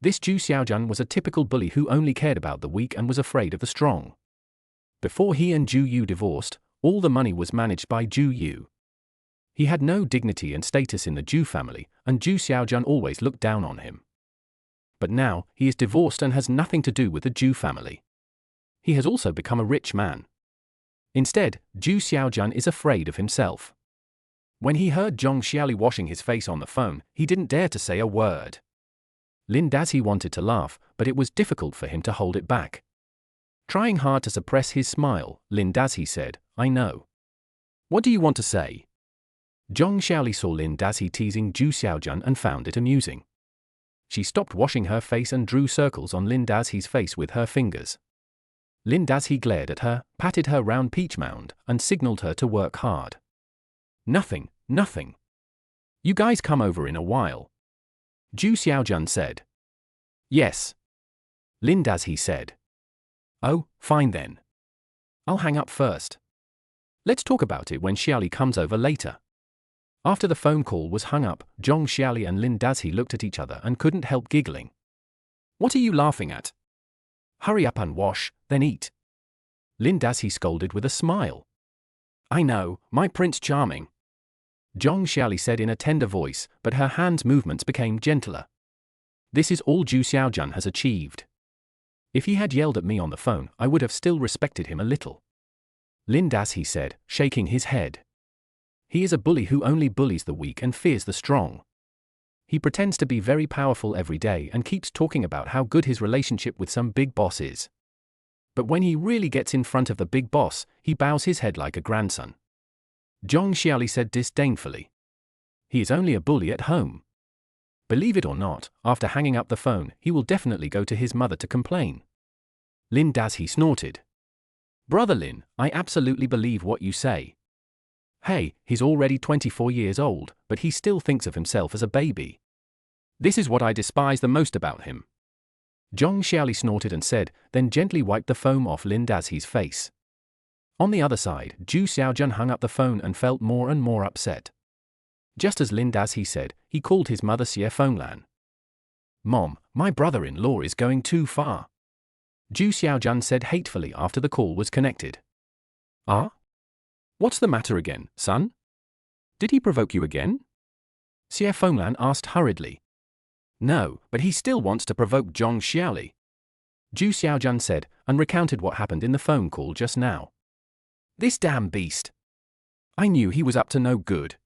This Zhu Xiaojun was a typical bully who only cared about the weak and was afraid of the strong. Before he and Zhu Yu divorced, all the money was managed by Zhu Yu. He had no dignity and status in the Zhu family, and Zhu Xiaojun always looked down on him. But now, he is divorced and has nothing to do with the Zhu family. He has also become a rich man. Instead, Zhu Xiaojun is afraid of himself. When he heard Zhong Xiaoli washing his face on the phone, he didn't dare to say a word. Lin Dazhi wanted to laugh, but it was difficult for him to hold it back. Trying hard to suppress his smile, Lin Dazhi said, "I know. What do you want to say?" Zhong Xiaoli saw Lin Dazhi teasing Zhu Xiaojun and found it amusing. She stopped washing her face and drew circles on Lin Dazhi's face with her fingers. Lin Dazhi glared at her, patted her round peach mound, and signaled her to work hard. Nothing. You guys come over in a while. Zhu Xiaojun said. Yes. Lin Dazhi said. Oh, fine then. I'll hang up first. Let's talk about it when Xiaoli comes over later. After the phone call was hung up, Zhong Xiaoli and Lin Dazhi looked at each other and couldn't help giggling. What are you laughing at? Hurry up and wash, then eat. Lin Dazhi scolded with a smile. I know, my Prince Charming. Zhong Xiaoli said in a tender voice, but her hands' movements became gentler. This is all Zhu Xiaojun has achieved. If he had yelled at me on the phone, I would have still respected him a little. Lin Dazhi said, shaking his head. He is a bully who only bullies the weak and fears the strong. He pretends to be very powerful every day and keeps talking about how good his relationship with some big boss is. But when he really gets in front of the big boss, he bows his head like a grandson. Zhong Xiaoli said disdainfully. He is only a bully at home. Believe it or not, after hanging up the phone, he will definitely go to his mother to complain. Lin Dazhi snorted. Brother Lin, I absolutely believe what you say. Hey, he's already 24 years old, but he still thinks of himself as a baby. This is what I despise the most about him. Zhong Xiaoli snorted and said, then gently wiped the foam off Lin Dazhi's face. On the other side, Zhu Xiaojun hung up the phone and felt more and more upset. Just as Lin Dazhi said, he called his mother Xie Fenglan. Mom, my brother-in-law is going too far. Zhu Xiaojun said hatefully after the call was connected. Ah? What's the matter again, son? Did he provoke you again? Xie Fenglan asked hurriedly. No, but he still wants to provoke Zhong Xiaoli. Zhu Xiaojun said, and recounted what happened in the phone call just now. This damn beast. I knew he was up to no good.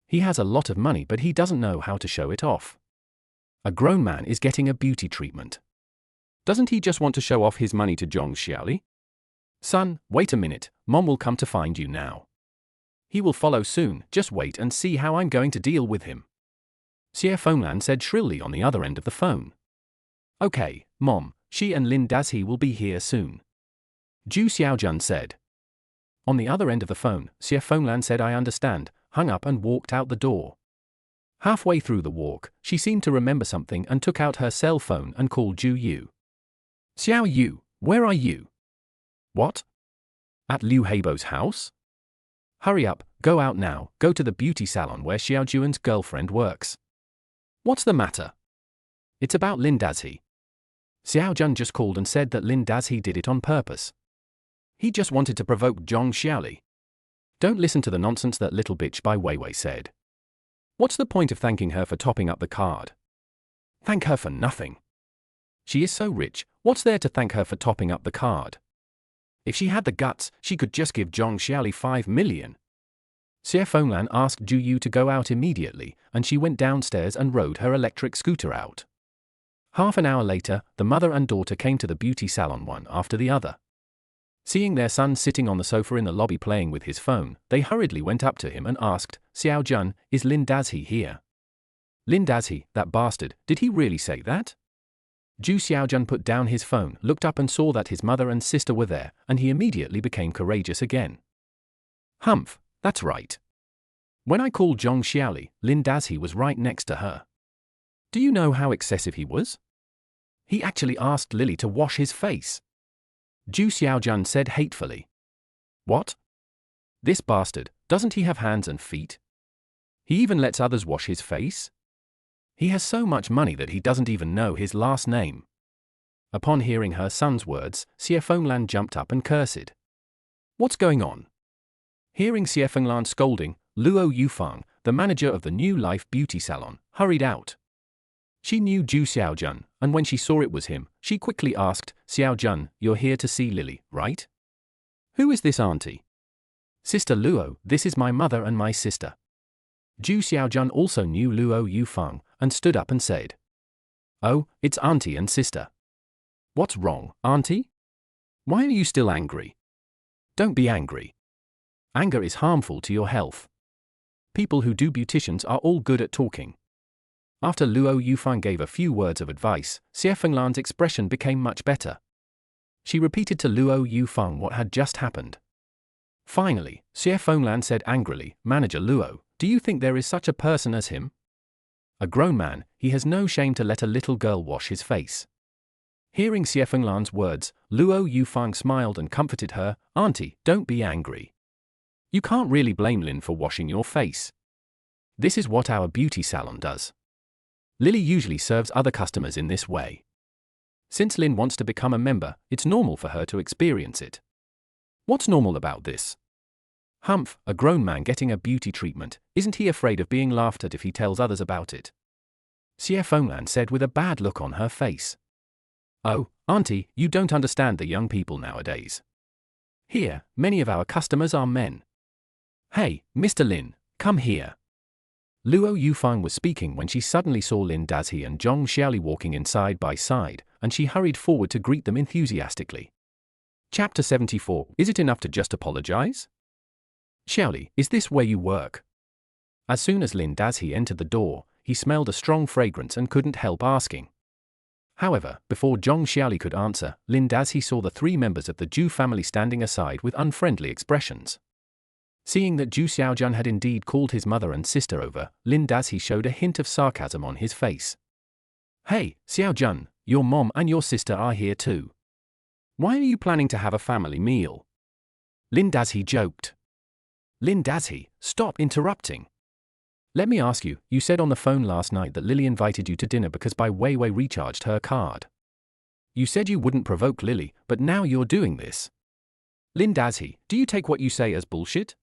He has a lot of money but he doesn't know how to show it off. A grown man is getting a beauty treatment. Doesn't he just want to show off his money to Zhong Xiaoli? Son, wait a minute, Mom will come to find you now. He will follow soon, just wait and see how I'm going to deal with him. Xie Fenglan said shrilly on the other end of the phone. Okay, Mom, she and Lin Dazhi will be here soon. Zhu Xiaojun said. On the other end of the phone, Xie Fenglan said I understand, hung up and walked out the door. Halfway through the walk, she seemed to remember something and took out her cell phone and called Zhu Yu. Xiao Yu, where are you? What? At Liu Heibo's house? Hurry up, go out now, go to the beauty salon where Xiao Juan's girlfriend works. What's the matter? It's about Lin Dazhi. Xiao Jun just called and said that Lin Dazhi did it on purpose. He just wanted to provoke Zhong Xiaoli. Don't listen to the nonsense that little bitch by Weiwei said. What's the point of thanking her for topping up the card? Thank her for nothing. She is so rich, what's there to thank her for topping up the card? If she had the guts, she could just give Zhong Xiaoli 5 million. Xie Fenglan asked Ju Yu to go out immediately, and she went downstairs and rode her electric scooter out. Half an hour later, the mother and daughter came to the beauty salon one after the other. Seeing their son sitting on the sofa in the lobby playing with his phone, they hurriedly went up to him and asked, "Xiao Jun, is Lin Dazhi here?" Lin Dazhi, that bastard, did he really say that? Zhu Xiaojun put down his phone, looked up and saw that his mother and sister were there, and he immediately became courageous again. Humph, that's right. When I called Zhong Xiaoli, Lin Dazhi was right next to her. Do you know how excessive he was? He actually asked Lily to wash his face. Zhu Xiaojun said hatefully. What? This bastard, doesn't he have hands and feet? He even lets others wash his face? He has so much money that he doesn't even know his last name. Upon hearing her son's words, Xie Fenglan jumped up and cursed. What's going on? Hearing Xie Fenglan scolding, Luo Yufang, the manager of the New Life beauty salon, hurried out. She knew Zhu Xiaojun, and when she saw it was him, she quickly asked, "Xiaojun, you're here to see Lily, right? Who is this auntie?" "Sister Luo, this is my mother and my sister." Zhu Xiaojun also knew Luo Yufang, and stood up and said, "Oh, it's auntie and sister. What's wrong, auntie? Why are you still angry? Don't be angry. Anger is harmful to your health. People who do beauticians are all good at talking." After Luo Yufang gave a few words of advice, Xie Fenglan's expression became much better. She repeated to Luo Yufang what had just happened. Finally, Xie Fenglan said angrily, "Manager Luo, do you think there is such a person as him? A grown man, he has no shame to let a little girl wash his face." Hearing Xie Fenglan's words, Luo Yufang smiled and comforted her, "Auntie, don't be angry. You can't really blame Lin for washing your face. This is what our beauty salon does. Lily usually serves other customers in this way. Since Lin wants to become a member, it's normal for her to experience it. What's normal about this? Humph, a grown man getting a beauty treatment, isn't he afraid of being laughed at if he tells others about it?" Xie Fenglan said with a bad look on her face. "Oh, auntie, you don't understand the young people nowadays. Here, many of our customers are men. Hey, Mr. Lin, come here." Luo Yufang was speaking when she suddenly saw Lin Dazhi and Zhong Xiaoli walking in side by side, and she hurried forward to greet them enthusiastically. Chapter 74. Is it enough to just apologize? "Xiaoli, is this where you work?" As soon as Lin Dazhi entered the door, he smelled a strong fragrance and couldn't help asking. However, before Zhong Xiaoli could answer, Lin Dazhi saw the three members of the Zhu family standing aside with unfriendly expressions. Seeing that Zhu Xiaojun had indeed called his mother and sister over, Lin Dazhi showed a hint of sarcasm on his face. "Hey, Xiaojun, your mom and your sister are here too. Why are you planning to have a family meal?" Lin Dazhi joked. "Lin Dazhi, stop interrupting. Let me ask you, you said on the phone last night that Lily invited you to dinner because Bai Weiwei recharged her card. You said you wouldn't provoke Lily, but now you're doing this. Lin Dazhi, do you take what you say as bullshit?"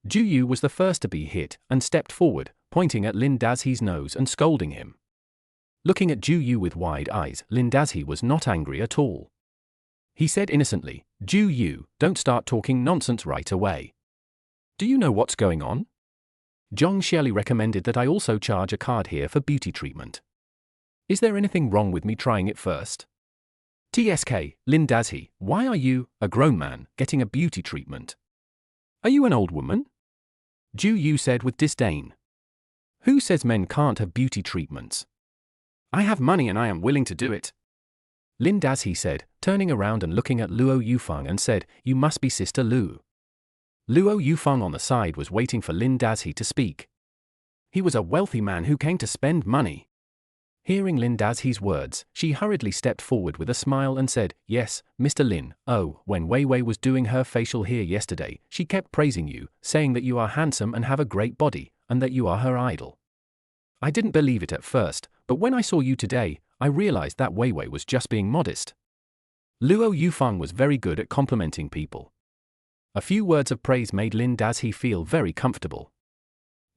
Ju Yu was the first to be hit, and stepped forward, pointing at Lin Dazhi's nose and scolding him. Looking at Ju Yu with wide eyes, Lin Dazhi was not angry at all. He said innocently, "Ju Yu, don't start talking nonsense right away. Do you know what's going on? Zhong Xiaoli recommended that I also charge a card here for beauty treatment. Is there anything wrong with me trying it first? TSK, Lin Dazhi, why are you, a grown man, getting a beauty treatment? Are you an old woman?" Ju Yu said with disdain. "Who says men can't have beauty treatments? I have money and I am willing to do it." Lin Dazhi said, turning around and looking at Luo Yufang and said, "You must be Sister Lu." Luo Yufang on the side was waiting for Lin Dazhi to speak. He was a wealthy man who came to spend money. Hearing Lin Dazhi's words, she hurriedly stepped forward with a smile and said, "Yes, Mr. Lin, oh, when Weiwei was doing her facial here yesterday, she kept praising you, saying that you are handsome and have a great body, and that you are her idol. I didn't believe it at first, but when I saw you today, I realized that Weiwei was just being modest." Luo Yufang was very good at complimenting people. A few words of praise made Lin Dazhi feel very comfortable.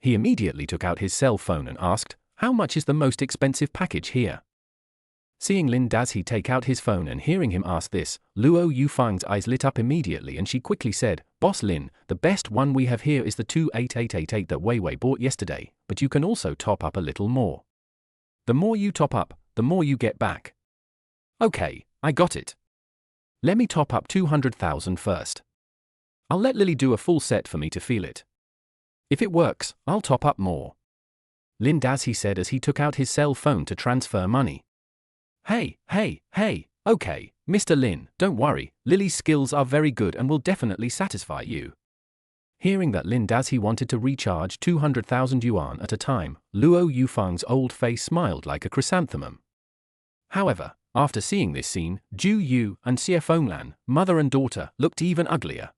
He immediately took out his cell phone and asked, "How much is the most expensive package here?" Seeing Lin Dazhi take out his phone and hearing him ask this, Luo Yufang's eyes lit up immediately and she quickly said, "Boss Lin, the best one we have here is the 28888 that Wei Wei bought yesterday, but you can also top up a little more. The more you top up, the more you get back." "Okay, I got it. Let me top up 200,000 first. I'll let Lily do a full set for me to feel it. If it works, I'll top up more," Lin Dazhi said as he took out his cell phone to transfer money. Hey, okay, Mr. Lin, don't worry, Lily's skills are very good and will definitely satisfy you." Hearing that Lin Dazhi wanted to recharge 200,000 yuan at a time, Luo Yufang's old face smiled like a chrysanthemum. However, after seeing this scene, Ju Yu and Xie Fenglan, mother and daughter, looked even uglier.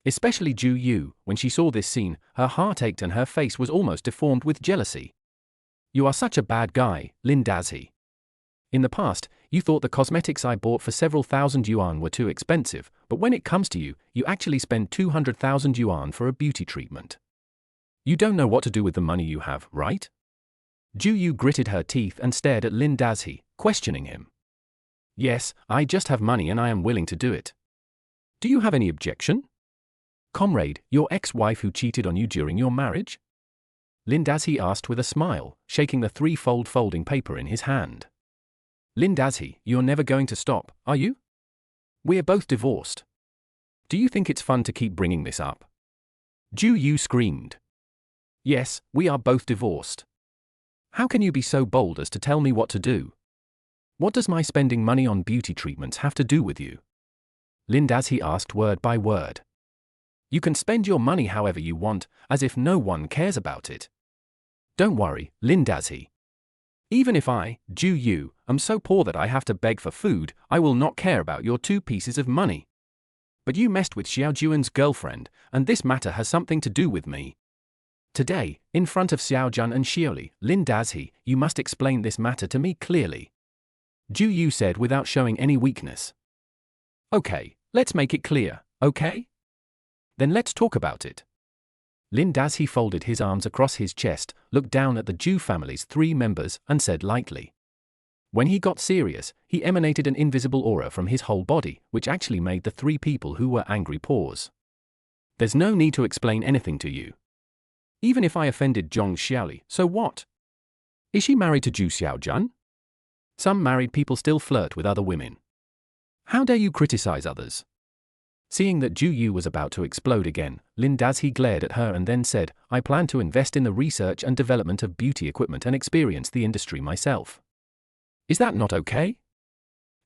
Especially Ju Yu, when she saw this scene, her heart ached and her face was almost deformed with jealousy. "You are such a bad guy, Lin Dazhi. In the past, you thought the cosmetics I bought for several thousand yuan were too expensive, but when it comes to you, you actually spend 200,000 yuan for a beauty treatment. You don't know what to do with the money you have, right?" Ju Yu gritted her teeth and stared at Lin Dazhi, questioning him. "Yes, I just have money and I am willing to do it. Do you have any objection? Comrade, your ex-wife who cheated on you during your marriage?" Lin Dazhi asked with a smile, shaking the three-fold folding paper in his hand. "Lin Dazhi, you're never going to stop, are you? We're both divorced. Do you think it's fun to keep bringing this up?" Ju Yu screamed. "Yes, we are both divorced. How can you be so bold as to tell me what to do? What does my spending money on beauty treatments have to do with you?" Lin Dazhi asked word by word. "You can spend your money however you want, as if no one cares about it. Don't worry, Lin Dazhi. Even if I, Ju Yu, am so poor that I have to beg for food, I will not care about your 2 pieces of money. But you messed with Xiao Juan's girlfriend, and this matter has something to do with me. Today, in front of Xiao Jun and Xiaoli, Lin Dazhi, you must explain this matter to me clearly," Ju Yu said without showing any weakness. "Okay, let's make it clear, okay? Then let's talk about it." Lin Dazhi folded his arms across his chest, looked down at the Ju family's 3 members, and said lightly. When he got serious, he emanated an invisible aura from his whole body, which actually made the 3 people who were angry pause. "There's no need to explain anything to you. Even if I offended Zhong Xiaoli, so what? Is she married to Ju Xiaojun? Some married people still flirt with other women. How dare you criticize others?" Seeing that Ju Yu was about to explode again, Lin Dazhi glared at her and then said, "I plan to invest in the research and development of beauty equipment and experience the industry myself. Is that not okay?"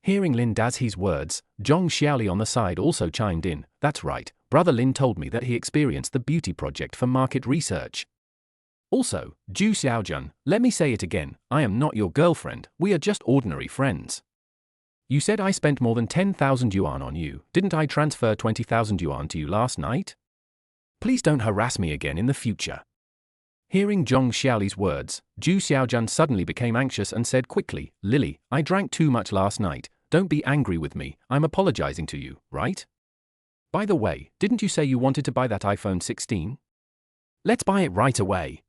Hearing Lin Dazhi's words, Zhong Xiaoli on the side also chimed in, "That's right, brother Lin told me that he experienced the beauty project for market research. Also, Ju Xiaojun, let me say it again, I am not your girlfriend, we are just ordinary friends. You said I spent more than 10,000 yuan on you, didn't I transfer 20,000 yuan to you last night? Please don't harass me again in the future." Hearing Zhong Xiaoli's words, Ju Xiaojun suddenly became anxious and said quickly, "Lily, I drank too much last night, don't be angry with me, I'm apologizing to you, right? By the way, didn't you say you wanted to buy that iPhone 16? Let's buy it right away."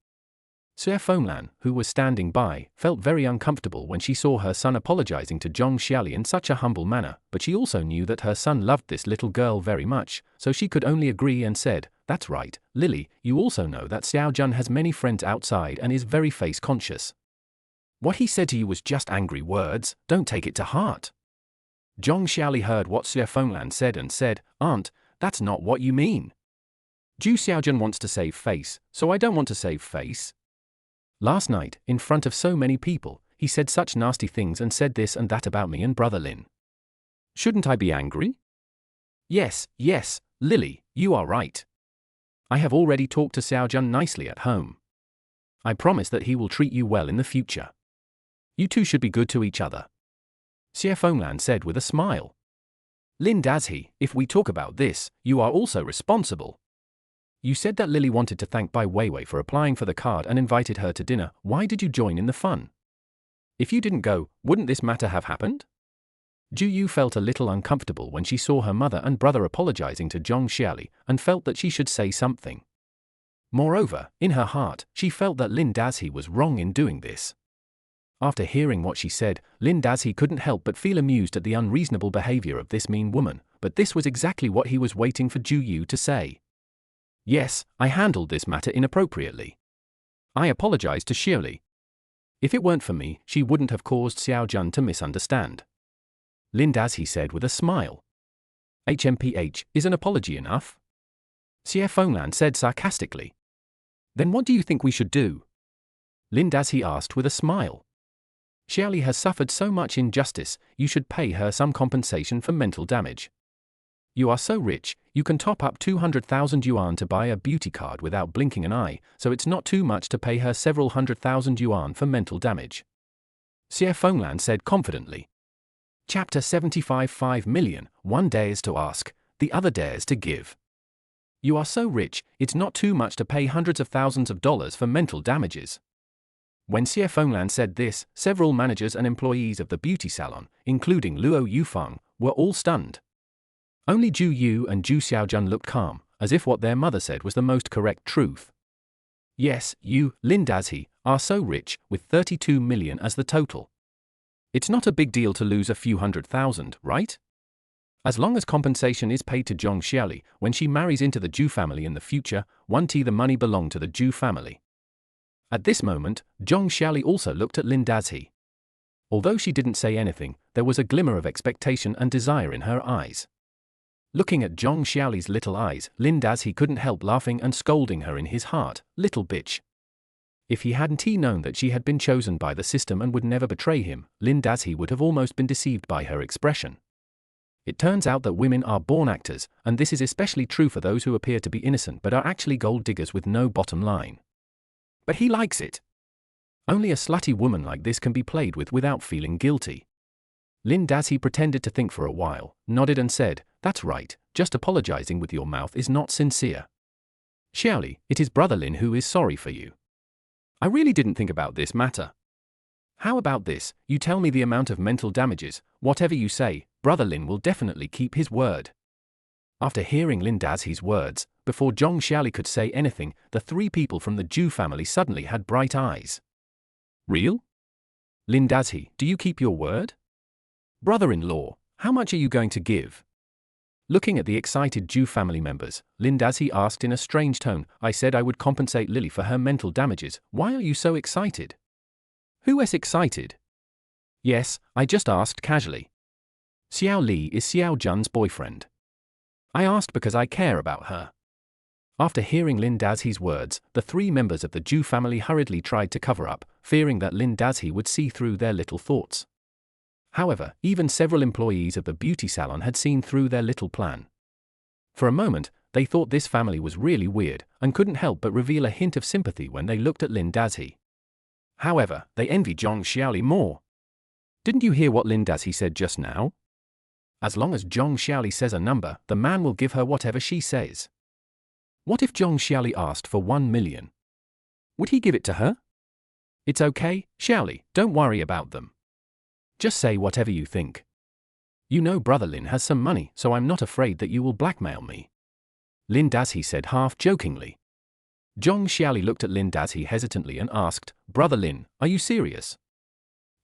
Xie Fenglan, who was standing by, felt very uncomfortable when she saw her son apologizing to Zhong Xiaoli in such a humble manner, but she also knew that her son loved this little girl very much, so she could only agree and said, "That's right, Lily, you also know that Xiao Jun has many friends outside and is very face conscious. What he said to you was just angry words, don't take it to heart." Zhong Xiaoli heard what Xie Fenglan said and said, "Aunt, that's not what you mean. Ju Xiaojun wants to save face, so I don't want to save face. Last night, in front of so many people, he said such nasty things and said this and that about me and brother Lin. Shouldn't I be angry? Yes, Lily, you are right. I have already talked to Xiaojun nicely at home. I promise that he will treat you well in the future. You two should be good to each other," Xie Fenglan said with a smile. "Lin Dazhi, if we talk about this, you are also responsible. You said that Lily wanted to thank Bai Weiwei for applying for the card and invited her to dinner. Why did you join in the fun? If you didn't go, wouldn't this matter have happened?" Ju Yu felt a little uncomfortable when she saw her mother and brother apologizing to Zhong Xiaoli and felt that she should say something. Moreover, in her heart, she felt that Lin Dazhi was wrong in doing this. After hearing what she said, Lin Dazhi couldn't help but feel amused at the unreasonable behavior of this mean woman, but this was exactly what he was waiting for Ju Yu to say. Yes, I handled this matter inappropriately. I apologize to Xiaoli. If it weren't for me, she wouldn't have caused Xiao Jun to misunderstand. Lin Dazhi said with a smile. HMPH, is an apology enough? Xie Fenglan said sarcastically. Then what do you think we should do? Lin Dazhi asked with a smile. Xiaoli has suffered so much injustice, you should pay her some compensation for mental damage. You are so rich, you can top up 200,000 yuan to buy a beauty card without blinking an eye, so it's not too much to pay her several 100,000 yuan for mental damage. Xie Fenglan said confidently. Chapter 75. 5 million, one dares to ask, the other dares to give. You are so rich, it's not too much to pay hundreds of thousands of dollars for mental damages. When Xie Fenglan said this, several managers and employees of the beauty salon, including Luo Yufeng, were all stunned. Only Ju Yu and Ju Xiaojun looked calm, as if what their mother said was the most correct truth. Yes, you, Lin Dazhi, are so rich, with 32 million as the total. It's not a big deal to lose a few 100,000, right? As long as compensation is paid to Zhong Xiaoli when she marries into the Ju family in the future, the money belonged to the Ju family. At this moment, Zhong Xiaoli also looked at Lin Dazhi. Although she didn't say anything, there was a glimmer of expectation and desire in her eyes. Looking at Zhong Xiaoli's little eyes, Lin Dazhi couldn't help laughing and scolding her in his heart, little bitch. If he hadn't known that she had been chosen by the system and would never betray him, Lin Dazhi would have almost been deceived by her expression. It turns out that women are born actors, and this is especially true for those who appear to be innocent but are actually gold diggers with no bottom line. But he likes it. Only a slutty woman like this can be played with without feeling guilty. Lin Dazhi pretended to think for a while, nodded and said, that's right, just apologizing with your mouth is not sincere. Xiaoli, it is Brother Lin who is sorry for you. I really didn't think about this matter. How about this, you tell me the amount of mental damages, whatever you say, Brother Lin will definitely keep his word. After hearing Lin Dazhi's words, before Zhong Xiaoli could say anything, the three people from the Ju family suddenly had bright eyes. Real? Lin Dazhi, do you keep your word? Brother-in-law, how much are you going to give? Looking at the excited Ju family members, Lin Dazhi asked in a strange tone, I said I would compensate Lily for her mental damages, why are you so excited? Who is excited? Yes, I just asked casually. Xiao Li is Xiao Jun's boyfriend. I asked because I care about her. After hearing Lin Dazhi's words, the three members of the Ju family hurriedly tried to cover up, fearing that Lin Dazhi would see through their little thoughts. However, even several employees of the beauty salon had seen through their little plan. For a moment, they thought this family was really weird, and couldn't help but reveal a hint of sympathy when they looked at Lin Dazhi. However, they envied Zhong Xiaoli more. Didn't you hear what Lin Dazhi said just now? As long as Zhong Xiaoli says a number, the man will give her whatever she says. What if Zhong Xiaoli asked for 1 million? Would he give it to her? It's okay, Xiaoli, don't worry about them. Just say whatever you think. You know Brother Lin has some money, so I'm not afraid that you will blackmail me. Lin Dazhi said half-jokingly. Zhong Xiaoli looked at Lin Dazhi hesitantly and asked, Brother Lin, are you serious?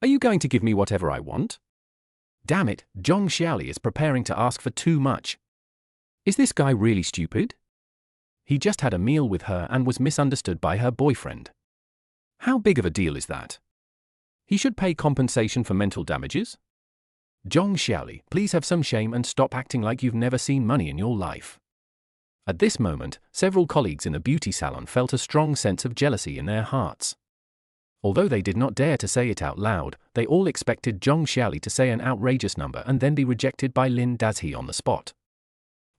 Are you going to give me whatever I want? Damn it, Zhong Xiaoli is preparing to ask for too much. Is this guy really stupid? He just had a meal with her and was misunderstood by her boyfriend. How big of a deal is that? He should pay compensation for mental damages? Zhong Xiaoli, please have some shame and stop acting like you've never seen money in your life. At this moment, several colleagues in the beauty salon felt a strong sense of jealousy in their hearts. Although they did not dare to say it out loud, they all expected Zhong Xiaoli to say an outrageous number and then be rejected by Lin Dazhi on the spot.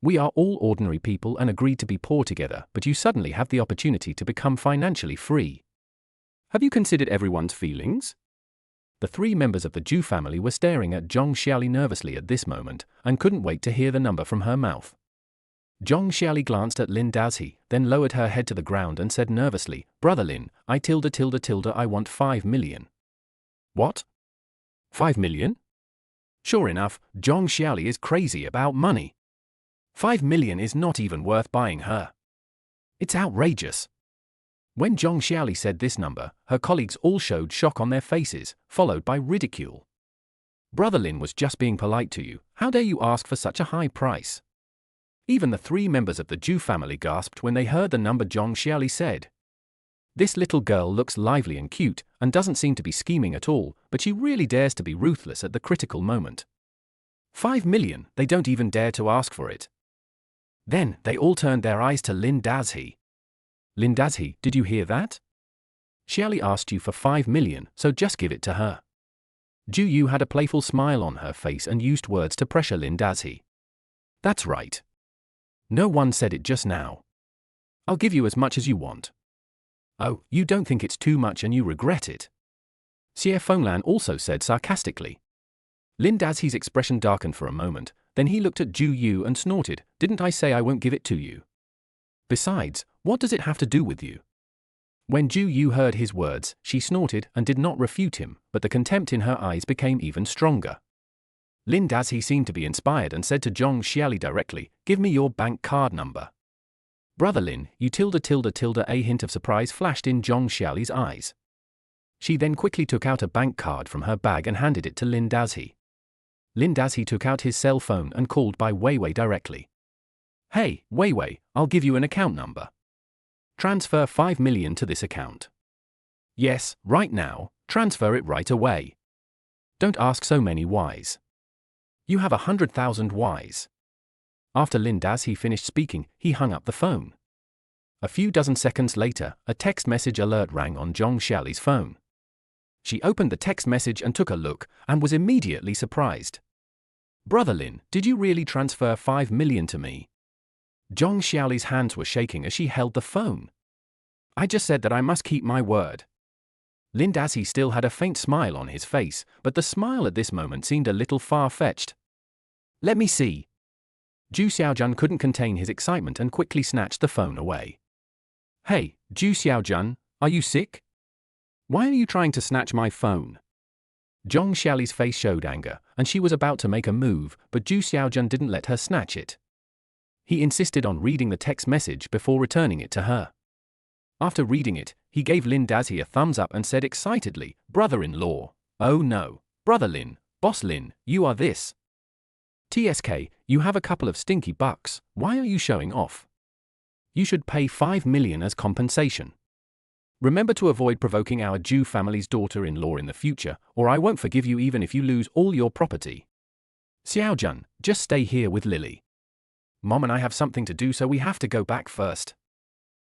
We are all ordinary people and agreed to be poor together, but you suddenly have the opportunity to become financially free. Have you considered everyone's feelings? The three members of the Ju family were staring at Zhong Xiaoli nervously at this moment, and couldn't wait to hear the number from her mouth. Zhong Xiaoli glanced at Lin Dazhi, then lowered her head to the ground and said nervously, Brother Lin, I want 5 million. What? 5 million? Sure enough, Zhong Xiaoli is crazy about money. 5 million is not even worth buying her. It's outrageous. When Zhong Xiaoli said this number, her colleagues all showed shock on their faces, followed by ridicule. Brother Lin was just being polite to you. How dare you ask for such a high price? Even the 3 members of the Zhu family gasped when they heard the number Zhong Xiaoli said. This little girl looks lively and cute, and doesn't seem to be scheming at all, but she really dares to be ruthless at the critical moment. 5 million, they don't even dare to ask for it. Then, they all turned their eyes to Lin Dazhi. Lin Dazhi, did you hear that? Xiaoli asked you for 5 million, so just give it to her. Zhu Yu had a playful smile on her face and used words to pressure Lin Dazhi. That's right. No one said it just now. I'll give you as much as you want. Oh, you don't think it's too much and you regret it? Xie Fenglan also said sarcastically. Lin Dazhi's expression darkened for a moment, then he looked at Zhu Yu and snorted, "Didn't I say I won't give it to you? Besides, what does it have to do with you?" When Zhu Yu heard his words, she snorted and did not refute him, but the contempt in her eyes became even stronger. Lin Dazhi seemed to be inspired and said to Zhong Xiaoli directly, "Give me your bank card number." Brother Lin, you tilde. A hint of surprise flashed in Zhong Xiaoli's eyes. She then quickly took out a bank card from her bag and handed it to Lin Dazhi. Lin Dazhi took out his cell phone and called by Weiwei directly. "Hey, Weiwei, I'll give you an account number. Transfer 5 million to this account." "Yes, right now, transfer it right away. Don't ask so many whys. You have 100,000 whys." After Lin Dazhi finished speaking, he hung up the phone. A few dozen seconds later, a text message alert rang on Zhong Xiaoli's phone. She opened the text message and took a look, and was immediately surprised. "Brother Lin, did you really transfer 5 million to me?" Zhong Xiaoli's hands were shaking as she held the phone. "I just said that I must keep my word." Lin Dazhi still had a faint smile on his face, but the smile at this moment seemed a little far-fetched. "Let me see." Zhu Xiaojun couldn't contain his excitement and quickly snatched the phone away. "Hey, Zhu Xiaojun, are you sick? Why are you trying to snatch my phone?" Zhong Xiaoli's face showed anger, and she was about to make a move, but Zhu Xiaojun didn't let her snatch it. He insisted on reading the text message before returning it to her. After reading it, he gave Lin Dazhi a thumbs up and said excitedly, "Brother-in-law. Oh no, Brother Lin, Boss Lin, you are this. TSK, you have a couple of stinky bucks, why are you showing off? You should pay 5 million as compensation. Remember to avoid provoking our Zhu family's daughter-in-law in the future, or I won't forgive you even if you lose all your property. Xiaojun, just stay here with Lily. Mom and I have something to do, so we have to go back first."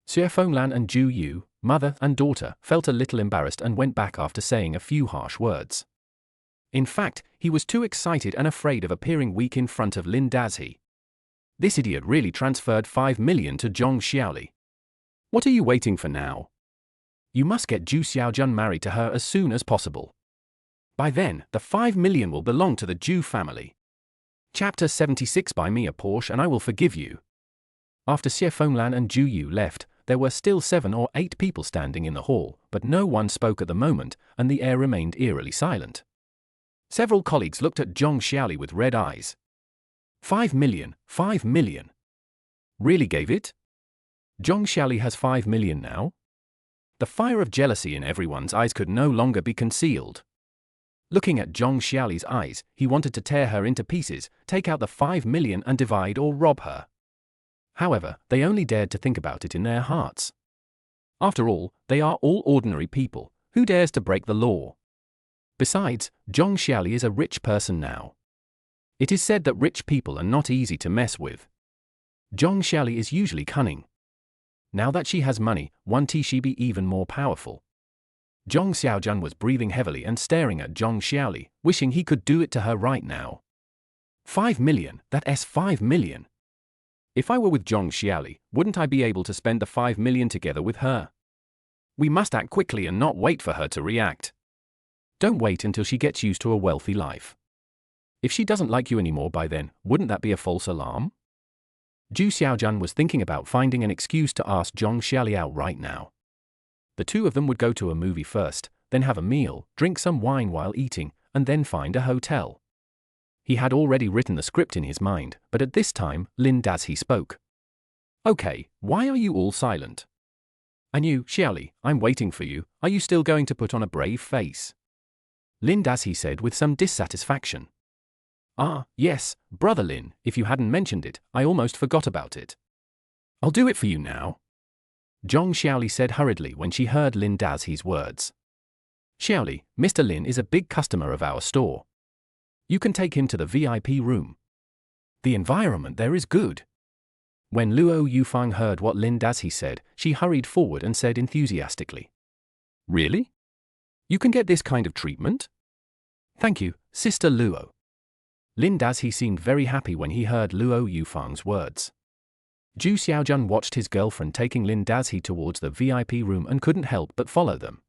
Xie Fenglan and Zhu Yu, mother and daughter, felt a little embarrassed and went back after saying a few harsh words. In fact, he was too excited and afraid of appearing weak in front of Lin Dazhi. This idiot really transferred 5 million to Zhong Xiaoli. What are you waiting for now? You must get Zhu Xiaojun married to her as soon as possible. By then, the 5 million will belong to the Zhu family. Chapter 76 by Mia Porsche and I will forgive you. After Xie Fenglan and Zhu Yu left, there were still 7 or 8 people standing in the hall, but no one spoke at the moment, and the air remained eerily silent. Several colleagues looked at Zhong Xiaoli with red eyes. 5 million, 5 million. Really gave it? Zhong Xiaoli has 5 million now? The fire of jealousy in everyone's eyes could no longer be concealed. Looking at Zhong Xiaoli's eyes, he wanted to tear her into pieces, take out the 5 million and divide or rob her. However, they only dared to think about it in their hearts. After all, they are all ordinary people. Who dares to break the law? Besides, Zhong Xiaoli is a rich person now. It is said that rich people are not easy to mess with. Zhong Xiaoli is usually cunning. Now that she has money, won't she be even more powerful? Zhong Xiaojun was breathing heavily and staring at Zhong Xiaoli, wishing he could do it to her right now. 5 million, that's 5 million. If I were with Zhong Xiaoli, wouldn't I be able to spend the 5 million together with her? We must act quickly and not wait for her to react. Don't wait until she gets used to a wealthy life. If she doesn't like you anymore by then, wouldn't that be a false alarm? Zhu Xiaojun was thinking about finding an excuse to ask Zhong Xiaoli out right now. The two of them would go to a movie first, then have a meal, drink some wine while eating, and then find a hotel. He had already written the script in his mind, but at this time, Lin Dazhi spoke. "Okay, why are you all silent? And you, Xiaoli, I'm waiting for you. Are you still going to put on a brave face? Lin Dazi said with some dissatisfaction. Ah, yes, brother Lin, if you hadn't mentioned it, I almost forgot about it. I'll do it for you now. Zhong Xiaoli said hurriedly when she heard Lin Dazi's words. Xiaoli, Mr. Lin is a big customer of our store. You can take him to the VIP room. The environment there is good. When Luo Yufang heard what Lin Dazi said, she hurried forward and said enthusiastically. Really? You can get this kind of treatment? Thank you, Sister Luo. Lin Dazi seemed very happy when he heard Luo Yufang's words. Zhu Xiaojun watched his girlfriend taking Lin Dazi towards the VIP room and couldn't help but follow them.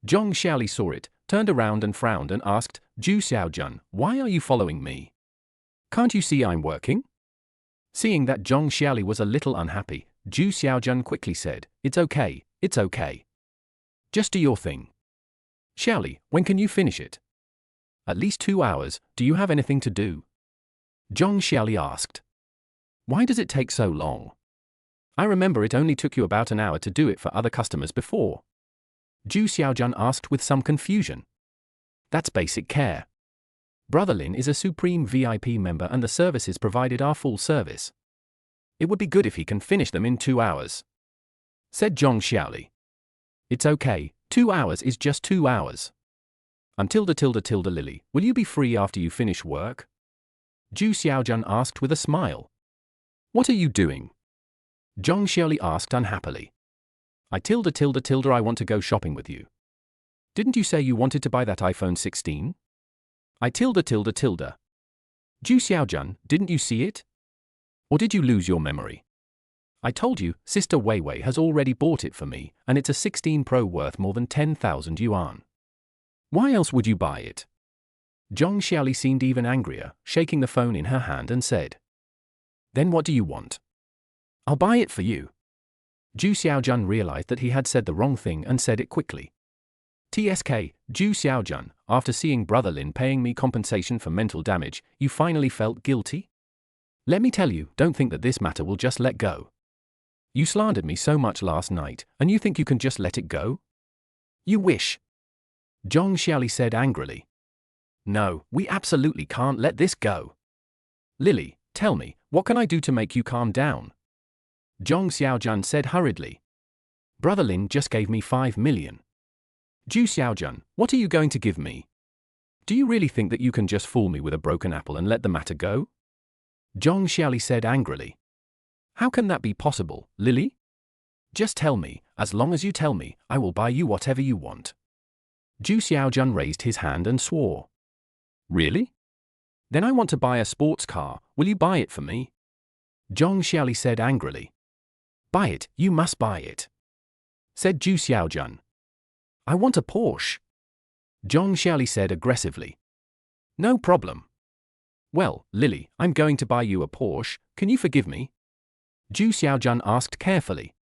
Zhong Xiaoli saw it, turned around and frowned and asked, Zhu Xiaojun, why are you following me? Can't you see I'm working? Seeing that Zhong Xiaoli was a little unhappy, Zhu Xiaojun quickly said, It's okay, it's okay. Just do your thing. Xiaoli, when can you finish it? At least 2 hours, do you have anything to do? Zhong Xiaoli asked. Why does it take so long? I remember it only took you about an hour to do it for other customers before. Zhu Xiaojun asked with some confusion. That's basic care. Brother Lin is a supreme VIP member and the services provided are full service. It would be good if he can finish them in 2 hours. Said Zhong Xiaoli. It's okay, 2 hours is just 2 hours. Lily, will you be free after you finish work? Zhu Xiaojun asked with a smile. What are you doing? Zhong Xiaoli asked unhappily. I want to go shopping with you. Didn't you say you wanted to buy that iPhone 16? Zhu Xiaojun, didn't you see it? Or did you lose your memory? I told you, Sister Wei Wei has already bought it for me, and it's a 16 Pro worth more than 10,000 yuan. Why else would you buy it? Zhong Xiaoli seemed even angrier, shaking the phone in her hand and said. Then what do you want? I'll buy it for you. Zhu Xiaojun realized that he had said the wrong thing and said it quickly. TSK, Zhu Xiaojun, after seeing Brother Lin paying me compensation for mental damage, you finally felt guilty? Let me tell you, don't think that this matter will just let go. You slandered me so much last night, and you think you can just let it go? You wish. Zhong Xiaoli said angrily. No, we absolutely can't let this go. Lily, tell me, what can I do to make you calm down? Zhong Xiaojun said hurriedly. Brother Lin just gave me 5 million. Zhu Xiaojun, what are you going to give me? Do you really think that you can just fool me with a broken apple and let the matter go? Zhong Xiaoli said angrily. How can that be possible, Lily? Just tell me, as long as you tell me, I will buy you whatever you want. Zhu Xiaojun raised his hand and swore. Really? Then I want to buy a sports car, will you buy it for me? Zhong Xiaoli said angrily. Buy it, you must buy it. Said Zhu Xiaojun. I want a Porsche. Zhong Xiaoli said aggressively. No problem. Well, Lily, I'm going to buy you a Porsche, can you forgive me? Zhu Xiaojun asked carefully.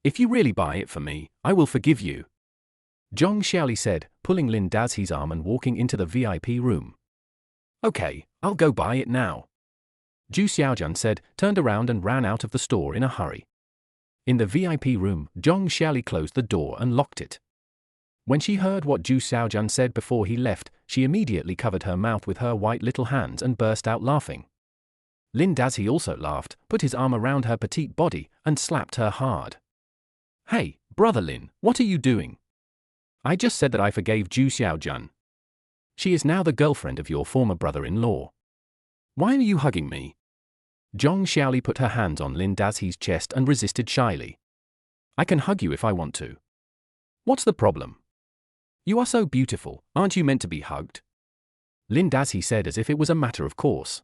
If you really buy it for me, I will forgive you. Zhong Xiaoli said, pulling Lin Dazi's arm and walking into the VIP room. Okay, I'll go buy it now. Zhu Xiaojun said, turned around and ran out of the store in a hurry. In the VIP room, Zhong Xiaoli closed the door and locked it. When she heard what Zhu Xiaojun said before he left, she immediately covered her mouth with her white little hands and burst out laughing. Lin Dazi also laughed, put his arm around her petite body, and slapped her hard. Hey, Brother Lin, what are you doing? I just said that I forgave Zhu Xiaojun. She is now the girlfriend of your former brother-in-law. Why are you hugging me? Zhong Xiaoli put her hands on Lin Dazi's chest and resisted shyly. I can hug you if I want to. What's the problem? You are so beautiful, aren't you meant to be hugged? Lin Dazi said as if it was a matter of course.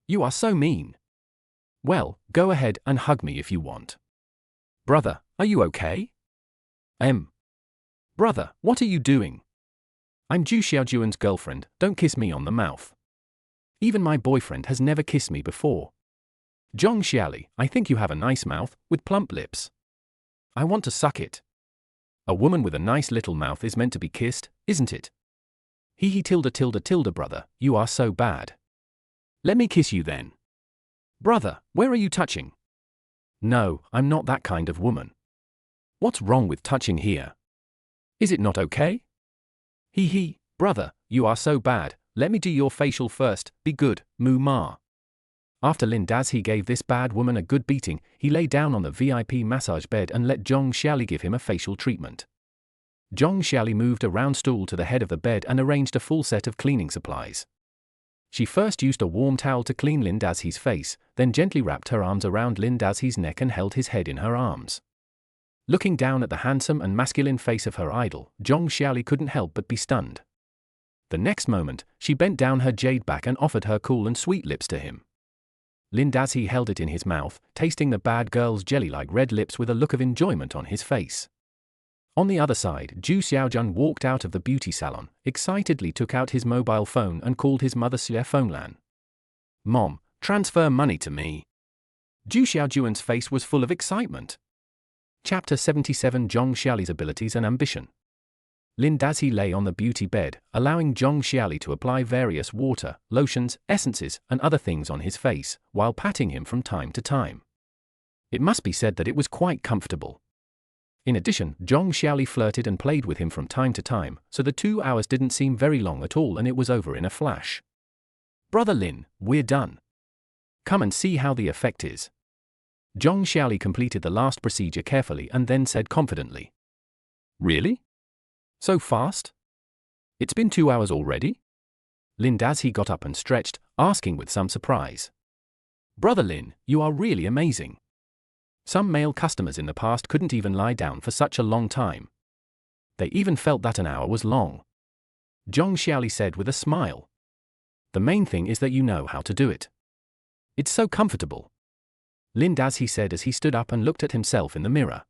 You are so mean. Well, go ahead and hug me if you want. Brother, are you okay? Brother, what are you doing? I'm Zhu Xiaojun's girlfriend, don't kiss me on the mouth. Even my boyfriend has never kissed me before. Zhong Xiaoli, I think you have a nice mouth, with plump lips. I want to suck it. A woman with a nice little mouth is meant to be kissed, isn't it? Brother, you are so bad. Let me kiss you then. Brother, where are you touching? No, I'm not that kind of woman. What's wrong with touching here? Is it not okay? Hee hee, brother, you are so bad, let me do your facial first, be good, moo ma. After Lin Dazhi gave this bad woman a good beating, he lay down on the VIP massage bed and let Zhong Xiali give him a facial treatment. Zhong Xiali moved a round stool to the head of the bed and arranged a full set of cleaning supplies. She first used a warm towel to clean Lin Dazhi's face, then gently wrapped her arms around Lin Dazhi's neck and held his head in her arms. Looking down at the handsome and masculine face of her idol, Zhong Xiali couldn't help but be stunned. The next moment, she bent down her jade back and offered her cool and sweet lips to him. Lin Dazhi held it in his mouth, tasting the bad girl's jelly-like red lips with a look of enjoyment on his face. On the other side, Zhu Xiaojun walked out of the beauty salon, excitedly took out his mobile phone and called his mother Xie Fenglan. "Mom, transfer money to me." Zhu Xiaojun's face was full of excitement. Chapter 77: Zhong Xiali's Abilities and Ambition. Lin Dazhi lay on the beauty bed, allowing Zhong Xiali to apply various water, lotions, essences, and other things on his face, while patting him from time to time. It must be said that it was quite comfortable. In addition, Zhong Xiali flirted and played with him from time to time, so the 2 hours didn't seem very long at all and it was over in a flash. "Brother Lin, we're done. Come and see how the effect is." Zhong Xiali completed the last procedure carefully and then said confidently. "Really? So fast? It's been 2 hours already?" Lin Dazhi got up and stretched, asking with some surprise. "Brother Lin, you are really amazing. Some male customers in the past couldn't even lie down for such a long time. They even felt that an hour was long." Zhong Xiali said with a smile. "The main thing is that you know how to do it. It's so comfortable." Lin Dazhi said as he stood up and looked at himself in the mirror.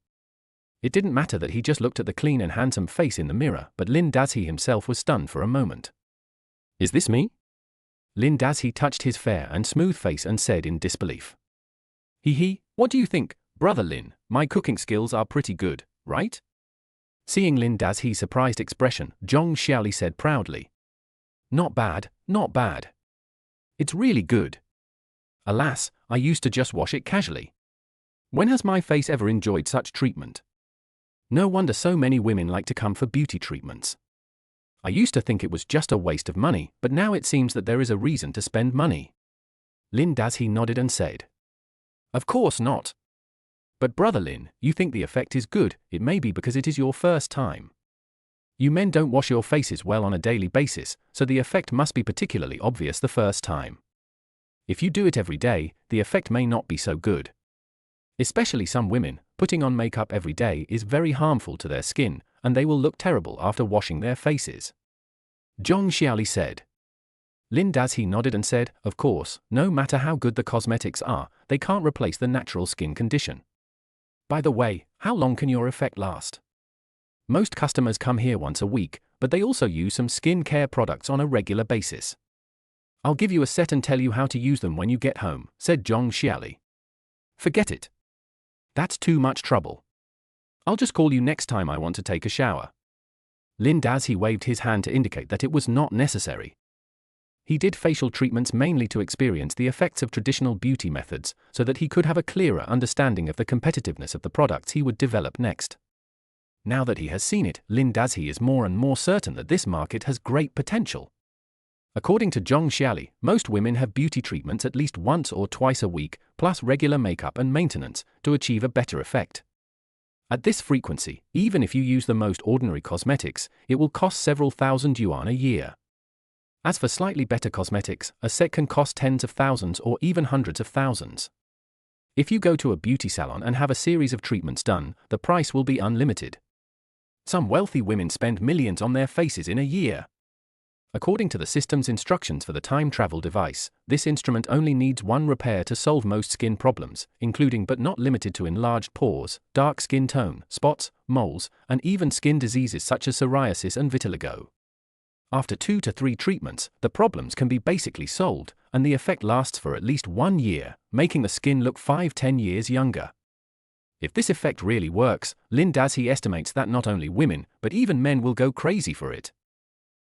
It didn't matter that he just looked at the clean and handsome face in the mirror, but Lin Dazhi himself was stunned for a moment. "Is this me?" Lin Dazhi touched his fair and smooth face and said in disbelief. "Hee hee, what do you think, Brother Lin? My cooking skills are pretty good, right?" Seeing Lin Dazhi's surprised expression, Zhong Xiali said proudly. "Not bad, not bad. It's really good. Alas, I used to just wash it casually. When has my face ever enjoyed such treatment? No wonder so many women like to come for beauty treatments. I used to think it was just a waste of money, but now it seems that there is a reason to spend money." Lin Dazhi nodded and said, "Of course not. But Brother Lin, you think the effect is good, it may be because it is your first time. You men don't wash your faces well on a daily basis, so the effect must be particularly obvious the first time. If you do it every day, the effect may not be so good. Especially some women, putting on makeup every day is very harmful to their skin, and they will look terrible after washing their faces." Zhong Xiali said. Lin Dazhi nodded and said, "Of course, no matter how good the cosmetics are, they can't replace the natural skin condition. By the way, how long can your effect last? Most customers come here once a week, but they also use some skin care products on a regular basis. I'll give you a set and tell you how to use them when you get home," said Zhong Xiali. "Forget it. That's too much trouble. I'll just call you next time I want to take a shower." Lin Dazhi waved his hand to indicate that it was not necessary. He did facial treatments mainly to experience the effects of traditional beauty methods, so that he could have a clearer understanding of the competitiveness of the products he would develop next. Now that he has seen it, Lin Dazhi is more and more certain that this market has great potential. According to Zhong Xiali, most women have beauty treatments at least once or twice a week, plus regular makeup and maintenance, to achieve a better effect. At this frequency, even if you use the most ordinary cosmetics, it will cost several thousand yuan a year. As for slightly better cosmetics, a set can cost tens of thousands or even hundreds of thousands. If you go to a beauty salon and have a series of treatments done, the price will be unlimited. Some wealthy women spend millions on their faces in a year. According to the system's instructions for the time travel device, this instrument only needs one repair to solve most skin problems, including but not limited to enlarged pores, dark skin tone, spots, moles, and even skin diseases such as psoriasis and vitiligo. After 2 to 3 treatments, the problems can be basically solved, and the effect lasts for at least 1 year, making the skin look 5–10 years younger. If this effect really works, Lin Dazhi estimates that not only women, but even men will go crazy for it.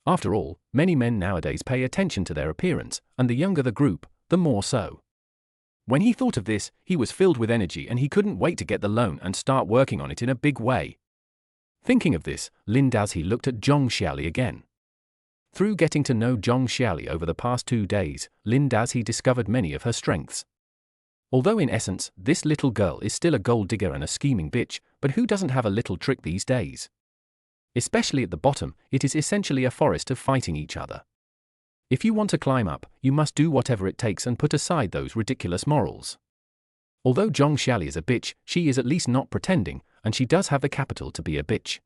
After all, many men nowadays pay attention to their appearance, and the younger the group, the more so. When he thought of this, he was filled with energy and he couldn't wait to get the loan and start working on it in a big way. Thinking of this, Lin Dazhi looked at Zhong Xiaoli again. Through getting to know Zhong Xiaoli over the past 2 days, Lin Dazhi discovered many of her strengths. Although in essence, this little girl is still a gold digger and a scheming bitch, but who doesn't have a little trick these days? Especially at the bottom, it is essentially a forest of fighting each other. If you want to climb up, you must do whatever it takes and put aside those ridiculous morals. Although Zhong Xiaoli is a bitch, she is at least not pretending, and she does have the capital to be a bitch.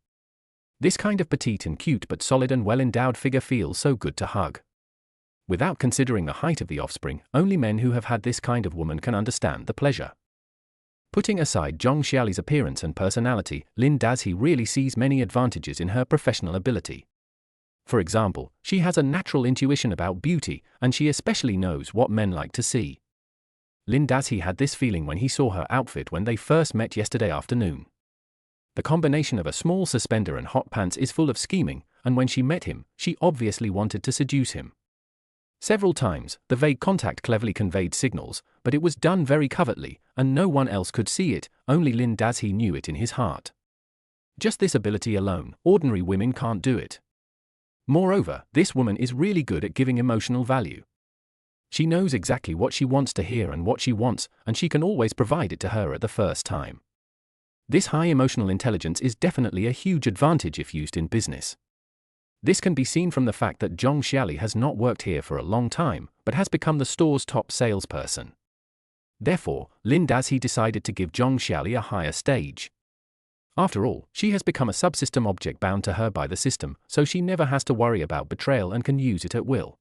This kind of petite and cute but solid and well-endowed figure feels so good to hug. Without considering the height of the offspring, only men who have had this kind of woman can understand the pleasure. Putting aside Zhong Xiaoli's appearance and personality, Lin Dazhi really sees many advantages in her professional ability. For example, she has a natural intuition about beauty, and she especially knows what men like to see. Lin Dazhi had this feeling when he saw her outfit when they first met yesterday afternoon. The combination of a small suspender and hot pants is full of scheming, and when she met him, she obviously wanted to seduce him. Several times, the vague contact cleverly conveyed signals, but it was done very covertly, and no one else could see it, only Lin Dazhi knew it in his heart. Just this ability alone, ordinary women can't do it. Moreover, this woman is really good at giving emotional value. She knows exactly what she wants to hear and what she wants, and she can always provide it to her at the first time. This high emotional intelligence is definitely a huge advantage if used in business. This can be seen from the fact that Zhong Xiaoli has not worked here for a long time, but has become the store's top salesperson. Therefore, Lin Dazhi decided to give Zhong Xiaoli a higher stage. After all, she has become a subsystem object bound to her by the system, so she never has to worry about betrayal and can use it at will.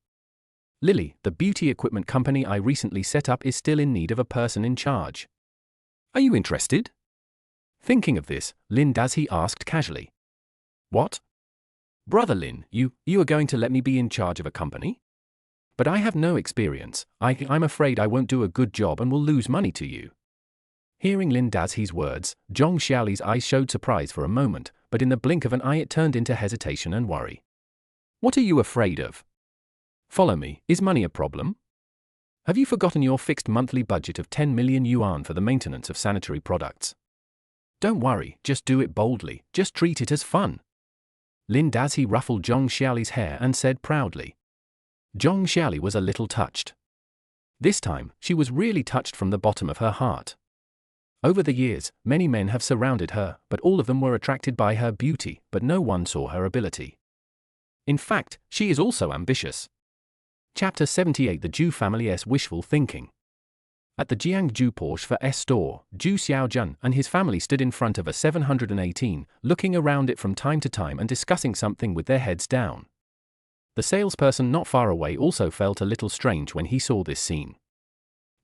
Lily, the beauty equipment company I recently set up, is still in need of a person in charge. Are you interested? Thinking of this, Lin Dazhi asked casually. What? Brother Lin, you are going to let me be in charge of a company? But I have no experience. I'm afraid I won't do a good job and will lose money to you. Hearing Lin Dazhi's words, Zhong Xiaoli's eyes showed surprise for a moment, but in the blink of an eye it turned into hesitation and worry. What are you afraid of? Follow me, is money a problem? Have you forgotten your fixed monthly budget of 10 million yuan for the maintenance of sanitary products? Don't worry, just do it boldly, just treat it as fun. Lin Dazhi ruffled Zhong Xiaoli's hair and said proudly. Zhong Xiaoli was a little touched. This time, she was really touched from the bottom of her heart. Over the years, many men have surrounded her, but all of them were attracted by her beauty, but no one saw her ability. In fact, she is also ambitious. Chapter 78: The Zhu Family's Wishful Thinking. At the Jiangju Porsche for S store, Zhu Xiaojun and his family stood in front of a 718, looking around it from time to time and discussing something with their heads down. The salesperson not far away also felt a little strange when he saw this scene.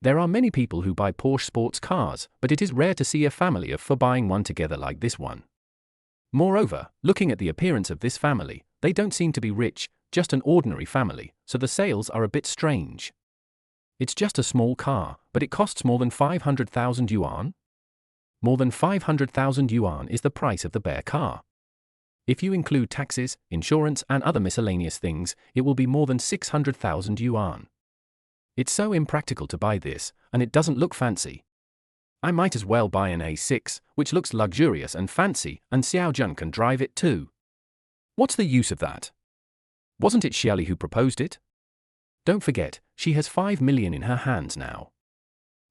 There are many people who buy Porsche sports cars, but it is rare to see a family of four buying one together like this one. Moreover, looking at the appearance of this family, they don't seem to be rich, just an ordinary family, so the sales are a bit strange. It's just a small car, but it costs more than 500,000 yuan? More than 500,000 yuan is the price of the bare car. If you include taxes, insurance and other miscellaneous things, it will be more than 600,000 yuan. It's so impractical to buy this, and it doesn't look fancy. I might as well buy an A6, which looks luxurious and fancy, and Xiaojun can drive it too. What's the use of that? Wasn't it Xiaoli who proposed it? Don't forget, she has 5 million in her hands now.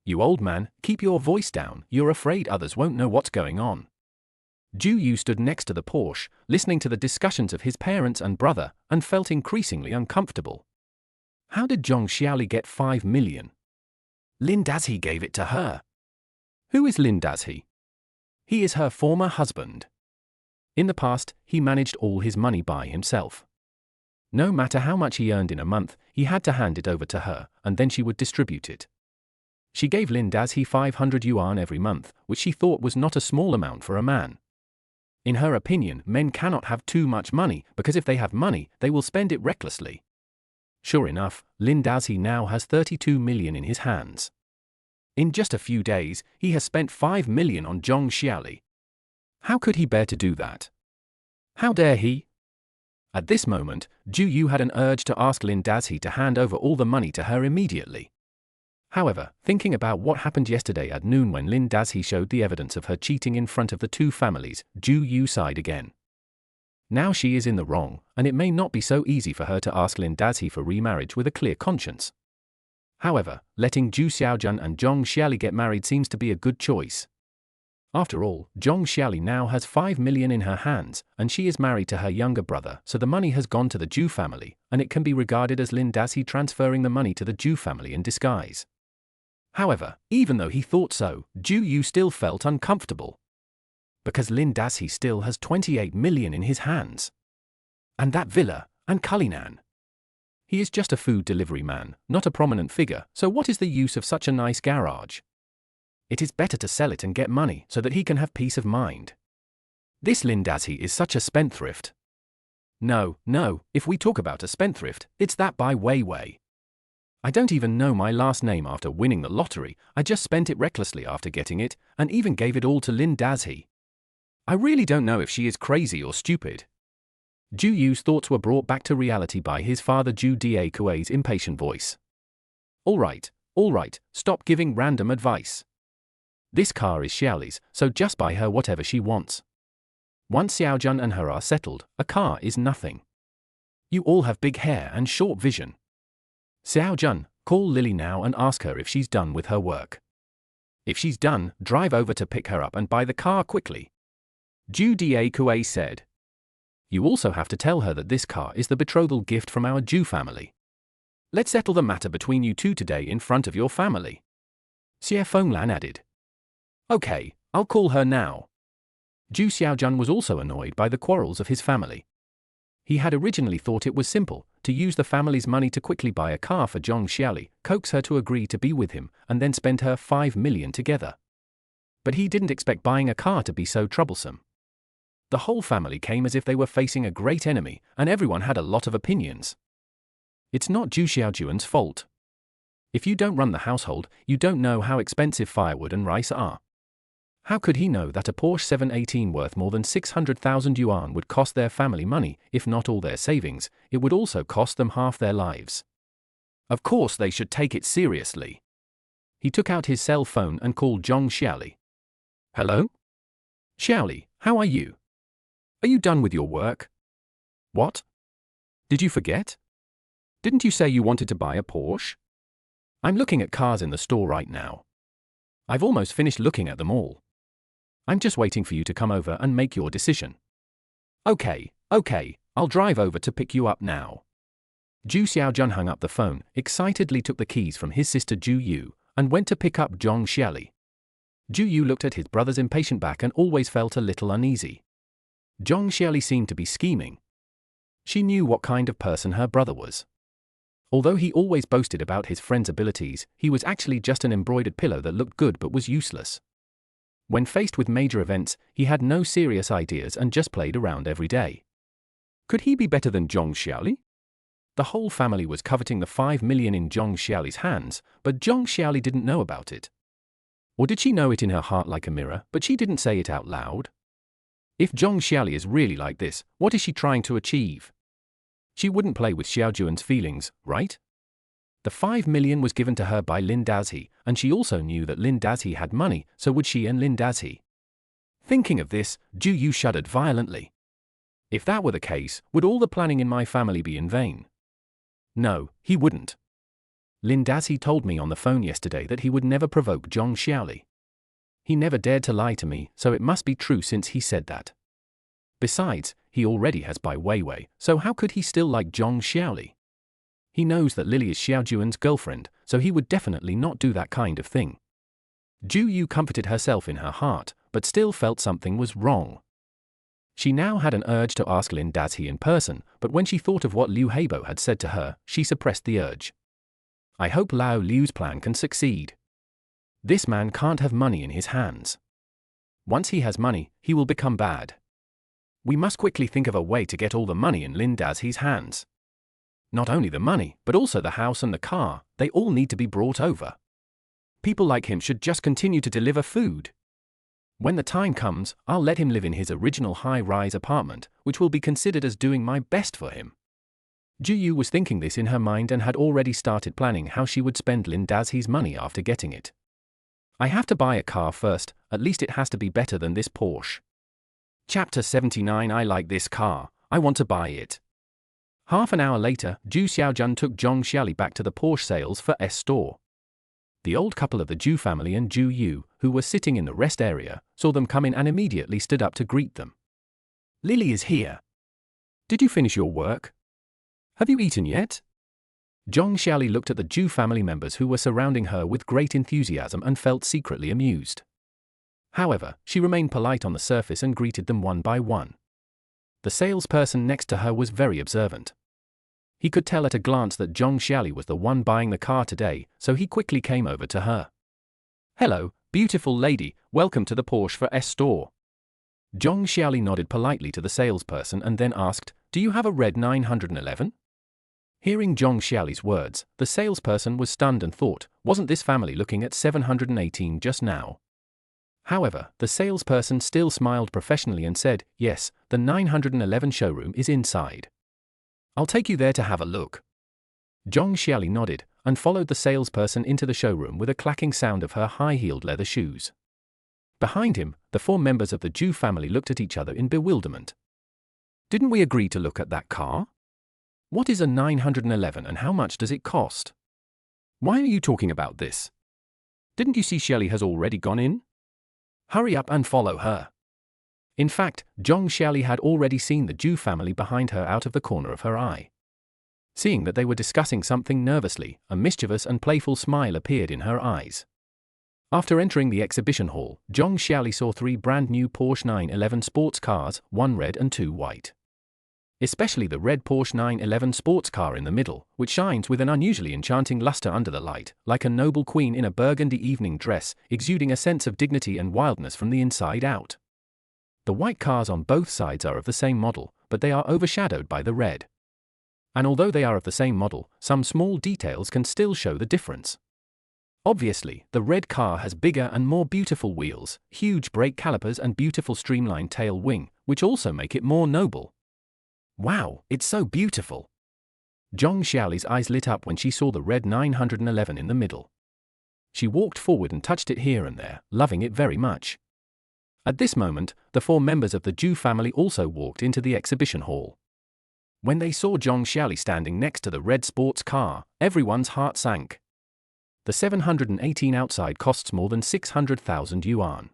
You old man, keep your voice down, you're afraid others won't know what's going on. Zhu Yu stood next to the Porsche, listening to the discussions of his parents and brother, and felt increasingly uncomfortable. How did Zhong Xiaoli get 5 million? Lin Dazhi gave it to her. Who is Lin Dazhi? He is her former husband. In the past, he managed all his money by himself. No matter how much he earned in a month, he had to hand it over to her, and then she would distribute it. She gave Lin Dazhi 500 yuan every month, which she thought was not a small amount for a man. In her opinion, men cannot have too much money, because if they have money, they will spend it recklessly. Sure enough, Lin Dazhi now has 32 million in his hands. In just a few days, he has spent 5 million on Zhong Xiaoli. How could he bear to do that? How dare he? At this moment, Zhu Yu had an urge to ask Lin Dazhi to hand over all the money to her immediately. However, thinking about what happened yesterday at noon when Lin Dazhi showed the evidence of her cheating in front of the two families, Ju Yu sighed again. Now she is in the wrong, and it may not be so easy for her to ask Lin Dazhi for remarriage with a clear conscience. However, letting Zhu Xiaojun and Zhong Xiali get married seems to be a good choice. After all, Zhong Xiali now has 5 million in her hands, and she is married to her younger brother, so the money has gone to the Zhu family, and it can be regarded as Lin Dazhi transferring the money to the Zhu family in disguise. However, even though he thought so, Zhu Yu still felt uncomfortable. Because Lin Dazhi still has 28 million in his hands. And that villa, and Cullinan. He is just a food delivery man, not a prominent figure, so what is the use of such a nice garage? It is better to sell it and get money so that he can have peace of mind. This Lin Dazhi is such a spendthrift. No, if we talk about a spendthrift, it's that by Wei. I don't even know my last name after winning the lottery, I just spent it recklessly after getting it, and even gave it all to Lin Dazhi. I really don't know if she is crazy or stupid. Zhu Yu's thoughts were brought back to reality by his father Zhu Dakui's impatient voice. All right, stop giving random advice. This car is Xiaoli's, so just buy her whatever she wants. Once Xiaojun and her are settled, a car is nothing. You all have big hair and short vision. Xiaojun, call Lily now and ask her if she's done with her work. If she's done, drive over to pick her up and buy the car quickly. Zhu Dakui said. You also have to tell her that this car is the betrothal gift from our Zhu family. Let's settle the matter between you two today in front of your family. Xie Fenglan added. Okay, I'll call her now. Zhu Xiaojun was also annoyed by the quarrels of his family. He had originally thought it was simple, to use the family's money to quickly buy a car for Zhong Xiali, coax her to agree to be with him, and then spend her 5 million together. But he didn't expect buying a car to be so troublesome. The whole family came as if they were facing a great enemy, and everyone had a lot of opinions. It's not Zhu Xiaojun's fault. If you don't run the household, you don't know how expensive firewood and rice are. How could he know that a Porsche 718 worth more than 600,000 yuan would cost their family money, if not all their savings? It would also cost them half their lives. Of course they should take it seriously. He took out his cell phone and called Zhong Xiali. Hello? Xiali, how are you? Are you done with your work? What? Did you forget? Didn't you say you wanted to buy a Porsche? I'm looking at cars in the store right now. I've almost finished looking at them all. I'm just waiting for you to come over and make your decision. Okay, I'll drive over to pick you up now. Zhu Xiaojun hung up the phone, excitedly took the keys from his sister Zhu Yu, and went to pick up Zhong Xiali. Zhu Yu looked at his brother's impatient back and always felt a little uneasy. Zhong Xiali seemed to be scheming. She knew what kind of person her brother was. Although he always boasted about his friend's abilities, he was actually just an embroidered pillow that looked good but was useless. When faced with major events, he had no serious ideas and just played around every day. Could he be better than Zhong Xiali? The whole family was coveting the 5 million in Zhong Xiali's hands, but Zhong Xiali didn't know about it. Or did she know it in her heart like a mirror, but she didn't say it out loud? If Zhong Xiali is really like this, what is she trying to achieve? She wouldn't play with Xiaojuan's feelings, right? The 5 million was given to her by Lin Dazhi, and she also knew that Lin Dazhi had money, so would she and Lin Dazhi? Thinking of this, Zhu Yu shuddered violently. If that were the case, would all the planning in my family be in vain? No, he wouldn't. Lin Dazhi told me on the phone yesterday that he would never provoke Zhong Xiali. He never dared to lie to me, so it must be true since he said that. Besides, he already has Bai Weiwei, so how could he still like Zhong Xiali? He knows that Lily is Xiaojuan's girlfriend, so he would definitely not do that kind of thing. Zhu Yu comforted herself in her heart, but still felt something was wrong. She now had an urge to ask Lin Dazhi in person, but when she thought of what Liu Heibo had said to her, she suppressed the urge. I hope Lao Liu's plan can succeed. This man can't have money in his hands. Once he has money, he will become bad. We must quickly think of a way to get all the money in Lin Dazhi's hands. Not only the money, but also the house and the car, they all need to be brought over. People like him should just continue to deliver food. When the time comes, I'll let him live in his original high-rise apartment, which will be considered as doing my best for him. Ju Yu was thinking this in her mind and had already started planning how she would spend Lin Dazhi's money after getting it. I have to buy a car first, at least it has to be better than this Porsche. Chapter 79. I like this car, I want to buy it. Half an hour later, Zhu Xiaojun took Zhong Xiali back to the Porsche sales for S store. The old couple of the Zhu family and Zhu Yu, who were sitting in the rest area, saw them come in and immediately stood up to greet them. Lily is here. Did you finish your work? Have you eaten yet? Zhong Xiali looked at the Zhu family members who were surrounding her with great enthusiasm and felt secretly amused. However, she remained polite on the surface and greeted them one by one. The salesperson next to her was very observant. He could tell at a glance that Zhong Xiali was the one buying the car today, so he quickly came over to her. Hello, beautiful lady, welcome to the Porsche for S store. Zhong Xiali nodded politely to the salesperson and then asked, do you have a red 911? Hearing Zhong Xiali's words, the salesperson was stunned and thought, wasn't this family looking at 718 just now? However, the salesperson still smiled professionally and said, yes, the 911 showroom is inside. I'll take you there to have a look. Zhong Xiali nodded and followed the salesperson into the showroom with a clacking sound of her high-heeled leather shoes. Behind him, the four members of the Zhu family looked at each other in bewilderment. Didn't we agree to look at that car? What is a 911 and how much does it cost? Why are you talking about this? Didn't you see Xiali has already gone in? Hurry up and follow her. In fact, Zhong Xiali had already seen the Zhu family behind her out of the corner of her eye. Seeing that they were discussing something nervously, a mischievous and playful smile appeared in her eyes. After entering the exhibition hall, Zhong Xiali saw 3 brand new Porsche 911 sports cars, 1 red and 2 white. Especially the red Porsche 911 sports car in the middle, which shines with an unusually enchanting luster under the light, like a noble queen in a burgundy evening dress, exuding a sense of dignity and wildness from the inside out. The white cars on both sides are of the same model, but they are overshadowed by the red. And although they are of the same model, some small details can still show the difference. Obviously, the red car has bigger and more beautiful wheels, huge brake calipers and beautiful streamlined tail wing, which also make it more noble. Wow, it's so beautiful. Zhong Xiali's eyes lit up when she saw the red 911 in the middle. She walked forward and touched it here and there, loving it very much. At this moment, the 4 members of the Zhu family also walked into the exhibition hall. When they saw Zhong Xiali standing next to the red sports car, everyone's heart sank. The 718 outside costs more than 600,000 yuan.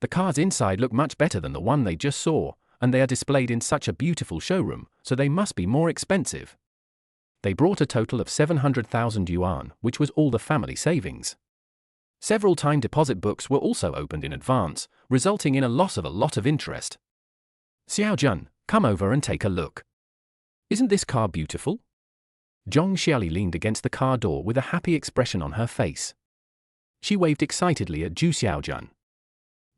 The cars inside look much better than the one they just saw, and they are displayed in such a beautiful showroom, so they must be more expensive. They brought a total of 700,000 yuan, which was all the family savings. Several time deposit books were also opened in advance, resulting in a loss of a lot of interest. Xiaojun, come over and take a look. Isn't this car beautiful? Zhong Xiali leaned against the car door with a happy expression on her face. She waved excitedly at Zhu Xiaojun.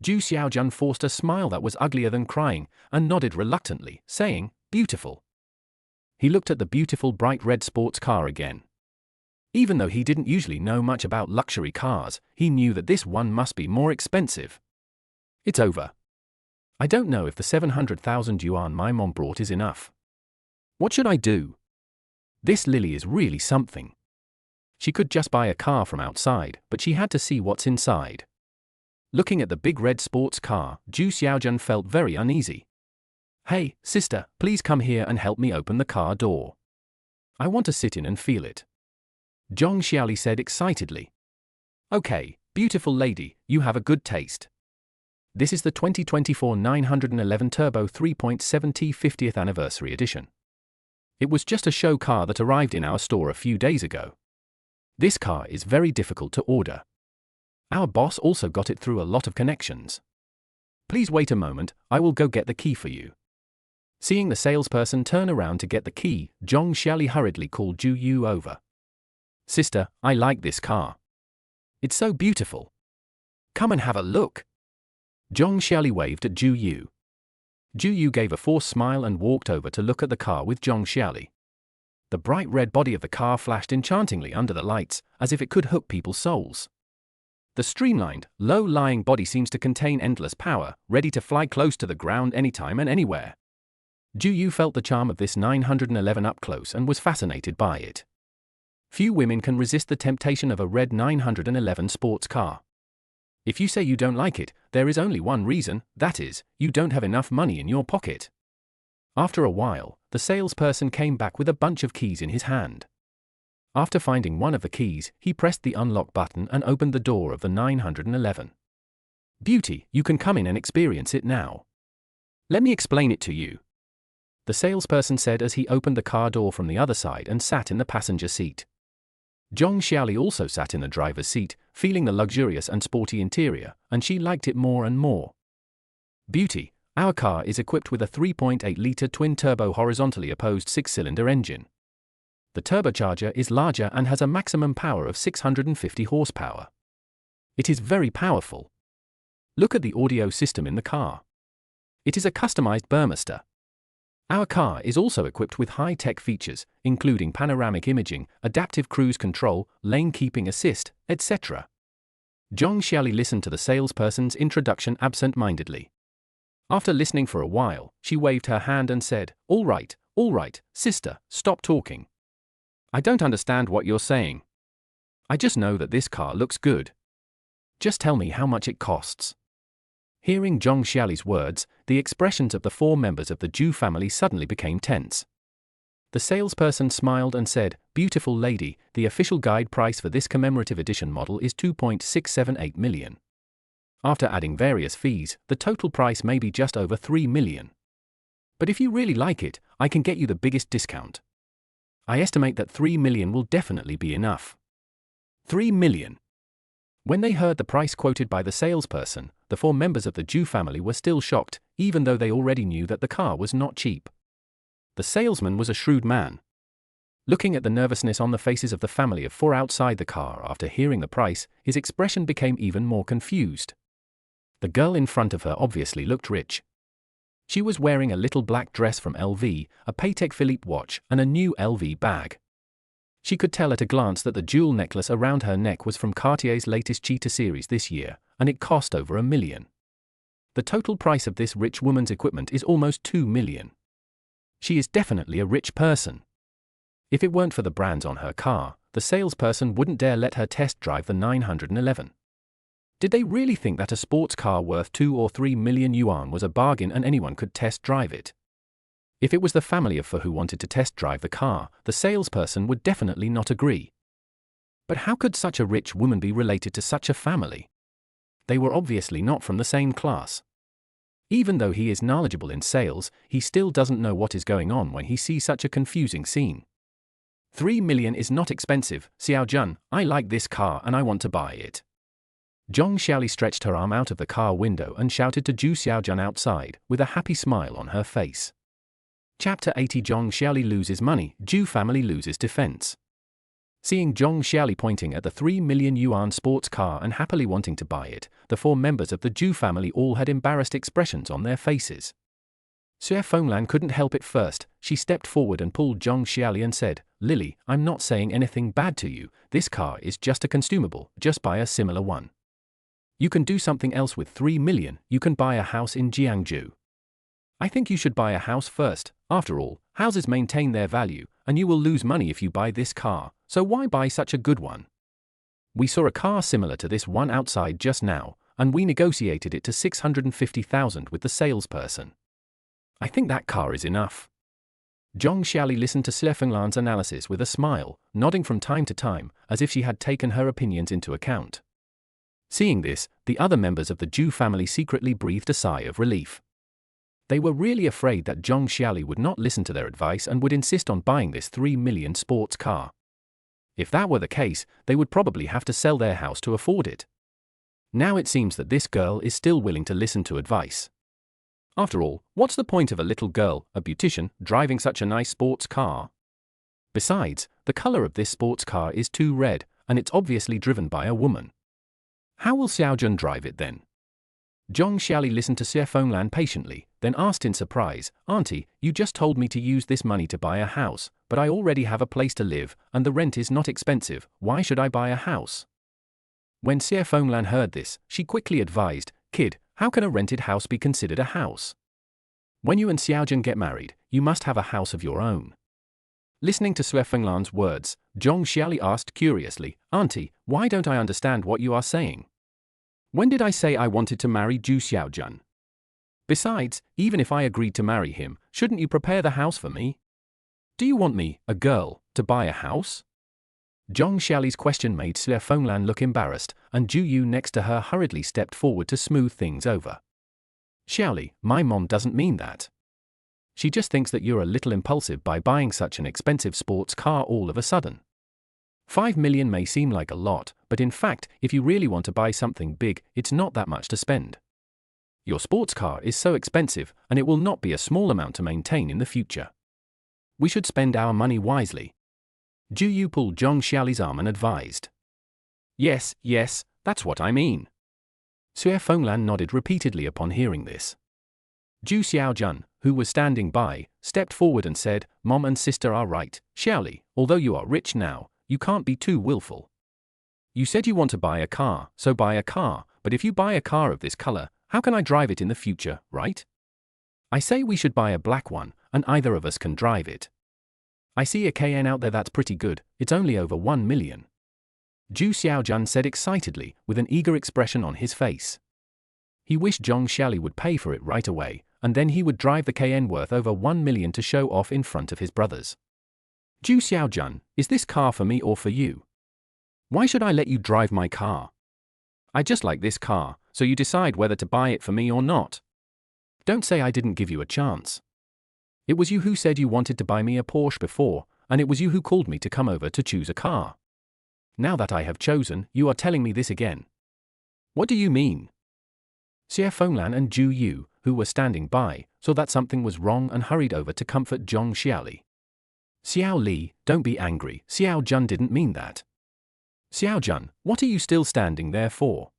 Zhu Xiaojun forced a smile that was uglier than crying, and nodded reluctantly, saying, beautiful. He looked at the beautiful bright red sports car again. Even though he didn't usually know much about luxury cars, he knew that this one must be more expensive. It's over. I don't know if the 700,000 yuan my mom brought is enough. What should I do? This Lily is really something. She could just buy a car from outside, but she had to see what's inside. Looking at the big red sports car, Zhu Xiaojun felt very uneasy. Hey, sister, please come here and help me open the car door. I want to sit in and feel it. Zhong Xiali said excitedly. Okay, beautiful lady, you have a good taste. This is the 2024 911 Turbo 3.7T 50th Anniversary Edition. It was just a show car that arrived in our store a few days ago. This car is very difficult to order. Our boss also got it through a lot of connections. Please wait a moment, I will go get the key for you. Seeing the salesperson turn around to get the key, Zhong Xiali hurriedly called Zhu Yu over. Sister, I like this car. It's so beautiful. Come and have a look. Zhong Xiali waved at Zhu Yu. Zhu Yu gave a forced smile and walked over to look at the car with Zhong Xiali. The bright red body of the car flashed enchantingly under the lights, as if it could hook people's souls. The streamlined, low-lying body seems to contain endless power, ready to fly close to the ground anytime and anywhere. Ju Yu felt the charm of this 911 up close and was fascinated by it. Few women can resist the temptation of a red 911 sports car. If you say you don't like it, there is only one reason, that is, you don't have enough money in your pocket. After a while, the salesperson came back with a bunch of keys in his hand. After finding one of the keys, he pressed the unlock button and opened the door of the 911. Beauty, you can come in and experience it now. Let me explain it to you, the salesperson said as he opened the car door from the other side and sat in the passenger seat. Zhong Xiaoli also sat in the driver's seat, feeling the luxurious and sporty interior, and she liked it more and more. Beauty, our car is equipped with a 3.8-liter twin-turbo horizontally opposed 6-cylinder engine. The turbocharger is larger and has a maximum power of 650 horsepower. It is very powerful. Look at the audio system in the car. It is a customized Burmester. Our car is also equipped with high-tech features, including panoramic imaging, adaptive cruise control, lane keeping assist, etc. Zhong Xiaoli listened to the salesperson's introduction absent-mindedly. After listening for a while, she waved her hand and said, all right, sister, stop talking. I don't understand what you're saying. I just know that this car looks good. Just tell me how much it costs. Hearing Zhong Xiaoli's words, the expressions of the 4 members of the Zhu family suddenly became tense. The salesperson smiled and said, beautiful lady, the official guide price for this commemorative edition model is 2.678 million. After adding various fees, the total price may be just over 3 million. But if you really like it, I can get you the biggest discount. I estimate that 3 million will definitely be enough. 3 million. When they heard the price quoted by the salesperson, the 4 members of the Zhu family were still shocked, even though they already knew that the car was not cheap. The salesman was a shrewd man. Looking at the nervousness on the faces of the family of 4 outside the car after hearing the price, his expression became even more confused. The girl in front of her obviously looked rich. She was wearing a little black dress from LV, a Patek Philippe watch, and a new LV bag. She could tell at a glance that the jewel necklace around her neck was from Cartier's latest Cheetah series this year, and it cost over 1 million. The total price of this rich woman's equipment is almost 2 million. She is definitely a rich person. If it weren't for the brands on her car, the salesperson wouldn't dare let her test drive the 911. Did they really think that a sports car worth 2 or 3 million yuan was a bargain and anyone could test drive it? If it was the family of 4 who wanted to test drive the car, the salesperson would definitely not agree. But how could such a rich woman be related to such a family? They were obviously not from the same class. Even though he is knowledgeable in sales, he still doesn't know what is going on when he sees such a confusing scene. 3 million is not expensive, Xiaojun, I like this car and I want to buy it. Zhong Xiaoli stretched her arm out of the car window and shouted to Zhu Xiaojun outside, with a happy smile on her face. Chapter 80 Zhong Xiaoli loses money, Zhu family loses defense. Seeing Zhong Xiaoli pointing at the 3 million yuan sports car and happily wanting to buy it, the 4 members of the Zhu family all had embarrassed expressions on their faces. Xue Fenglan couldn't help it first. She stepped forward and pulled Zhong Xiaoli and said, Lily, I'm not saying anything bad to you, this car is just a consumable, just buy a similar one. You can do something else with 3 million, you can buy a house in Jiangzhou. I think you should buy a house first. After all, houses maintain their value, and you will lose money if you buy this car, so why buy such a good one? We saw a car similar to this one outside just now, and we negotiated it to 650,000 with the salesperson. I think that car is enough. Zhong Xiaoli listened to Xue Fenglan's analysis with a smile, nodding from time to time, as if she had taken her opinions into account. Seeing this, the other members of the Zhu family secretly breathed a sigh of relief. They were really afraid that Zhong Xiaoli would not listen to their advice and would insist on buying this 3 million sports car. If that were the case, they would probably have to sell their house to afford it. Now it seems that this girl is still willing to listen to advice. After all, what's the point of a little girl, a beautician, driving such a nice sports car? Besides, the color of this sports car is too red, and it's obviously driven by a woman. How will Xiaojun drive it then? Zhong Xiaoli listened to Xue Fenglan patiently, then asked in surprise, Auntie, you just told me to use this money to buy a house, but I already have a place to live, and the rent is not expensive, why should I buy a house? When Xue Fenglan heard this, she quickly advised, Kid, how can a rented house be considered a house? When you and Xiaojun get married, you must have a house of your own. Listening to Sue Fenglan's words, Zhong Xiali asked curiously, Auntie, why don't I understand what you are saying? When did I say I wanted to marry Zhu Xiaojun? Besides, even if I agreed to marry him, shouldn't you prepare the house for me? Do you want me, a girl, to buy a house? Zhong Xiali's question made Sue Fenglan look embarrassed, and Zhu Yu next to her hurriedly stepped forward to smooth things over. Xiaoli, my mom doesn't mean that. She just thinks that you're a little impulsive by buying such an expensive sports car all of a sudden. 5 million may seem like a lot, but in fact, if you really want to buy something big, it's not that much to spend. Your sports car is so expensive, and it will not be a small amount to maintain in the future. We should spend our money wisely. Zhu Yu pulled Zhong Xiali's arm and advised. Yes, that's what I mean. Sue Fenglan nodded repeatedly upon hearing this. Zhu Xiaojun, who was standing by, stepped forward and said, Mom and sister are right, Xiaoli, although you are rich now, you can't be too willful. You said you want to buy a car, so buy a car, but if you buy a car of this color, how can I drive it in the future, right? I say we should buy a black one, and either of us can drive it. I see a Cayenne out there that's pretty good, it's only over 1 million. Zhu Xiaojun said excitedly, with an eager expression on his face. He wished Zhong Xiali would pay for it right away, and then he would drive the Cayenne worth over 1 million to show off in front of his brothers. Zhu Xiaojun, is this car for me or for you? Why should I let you drive my car? I just like this car, so you decide whether to buy it for me or not. Don't say I didn't give you a chance. It was you who said you wanted to buy me a Porsche before, and it was you who called me to come over to choose a car. Now that I have chosen, you are telling me this again. What do you mean? Sue Fenglan and Zhu Yu, who were standing by, saw that something was wrong and hurried over to comfort Zhong Xiali. Xiao Li, don't be angry, Xiaojun didn't mean that. Xiaojun, what are you still standing there for?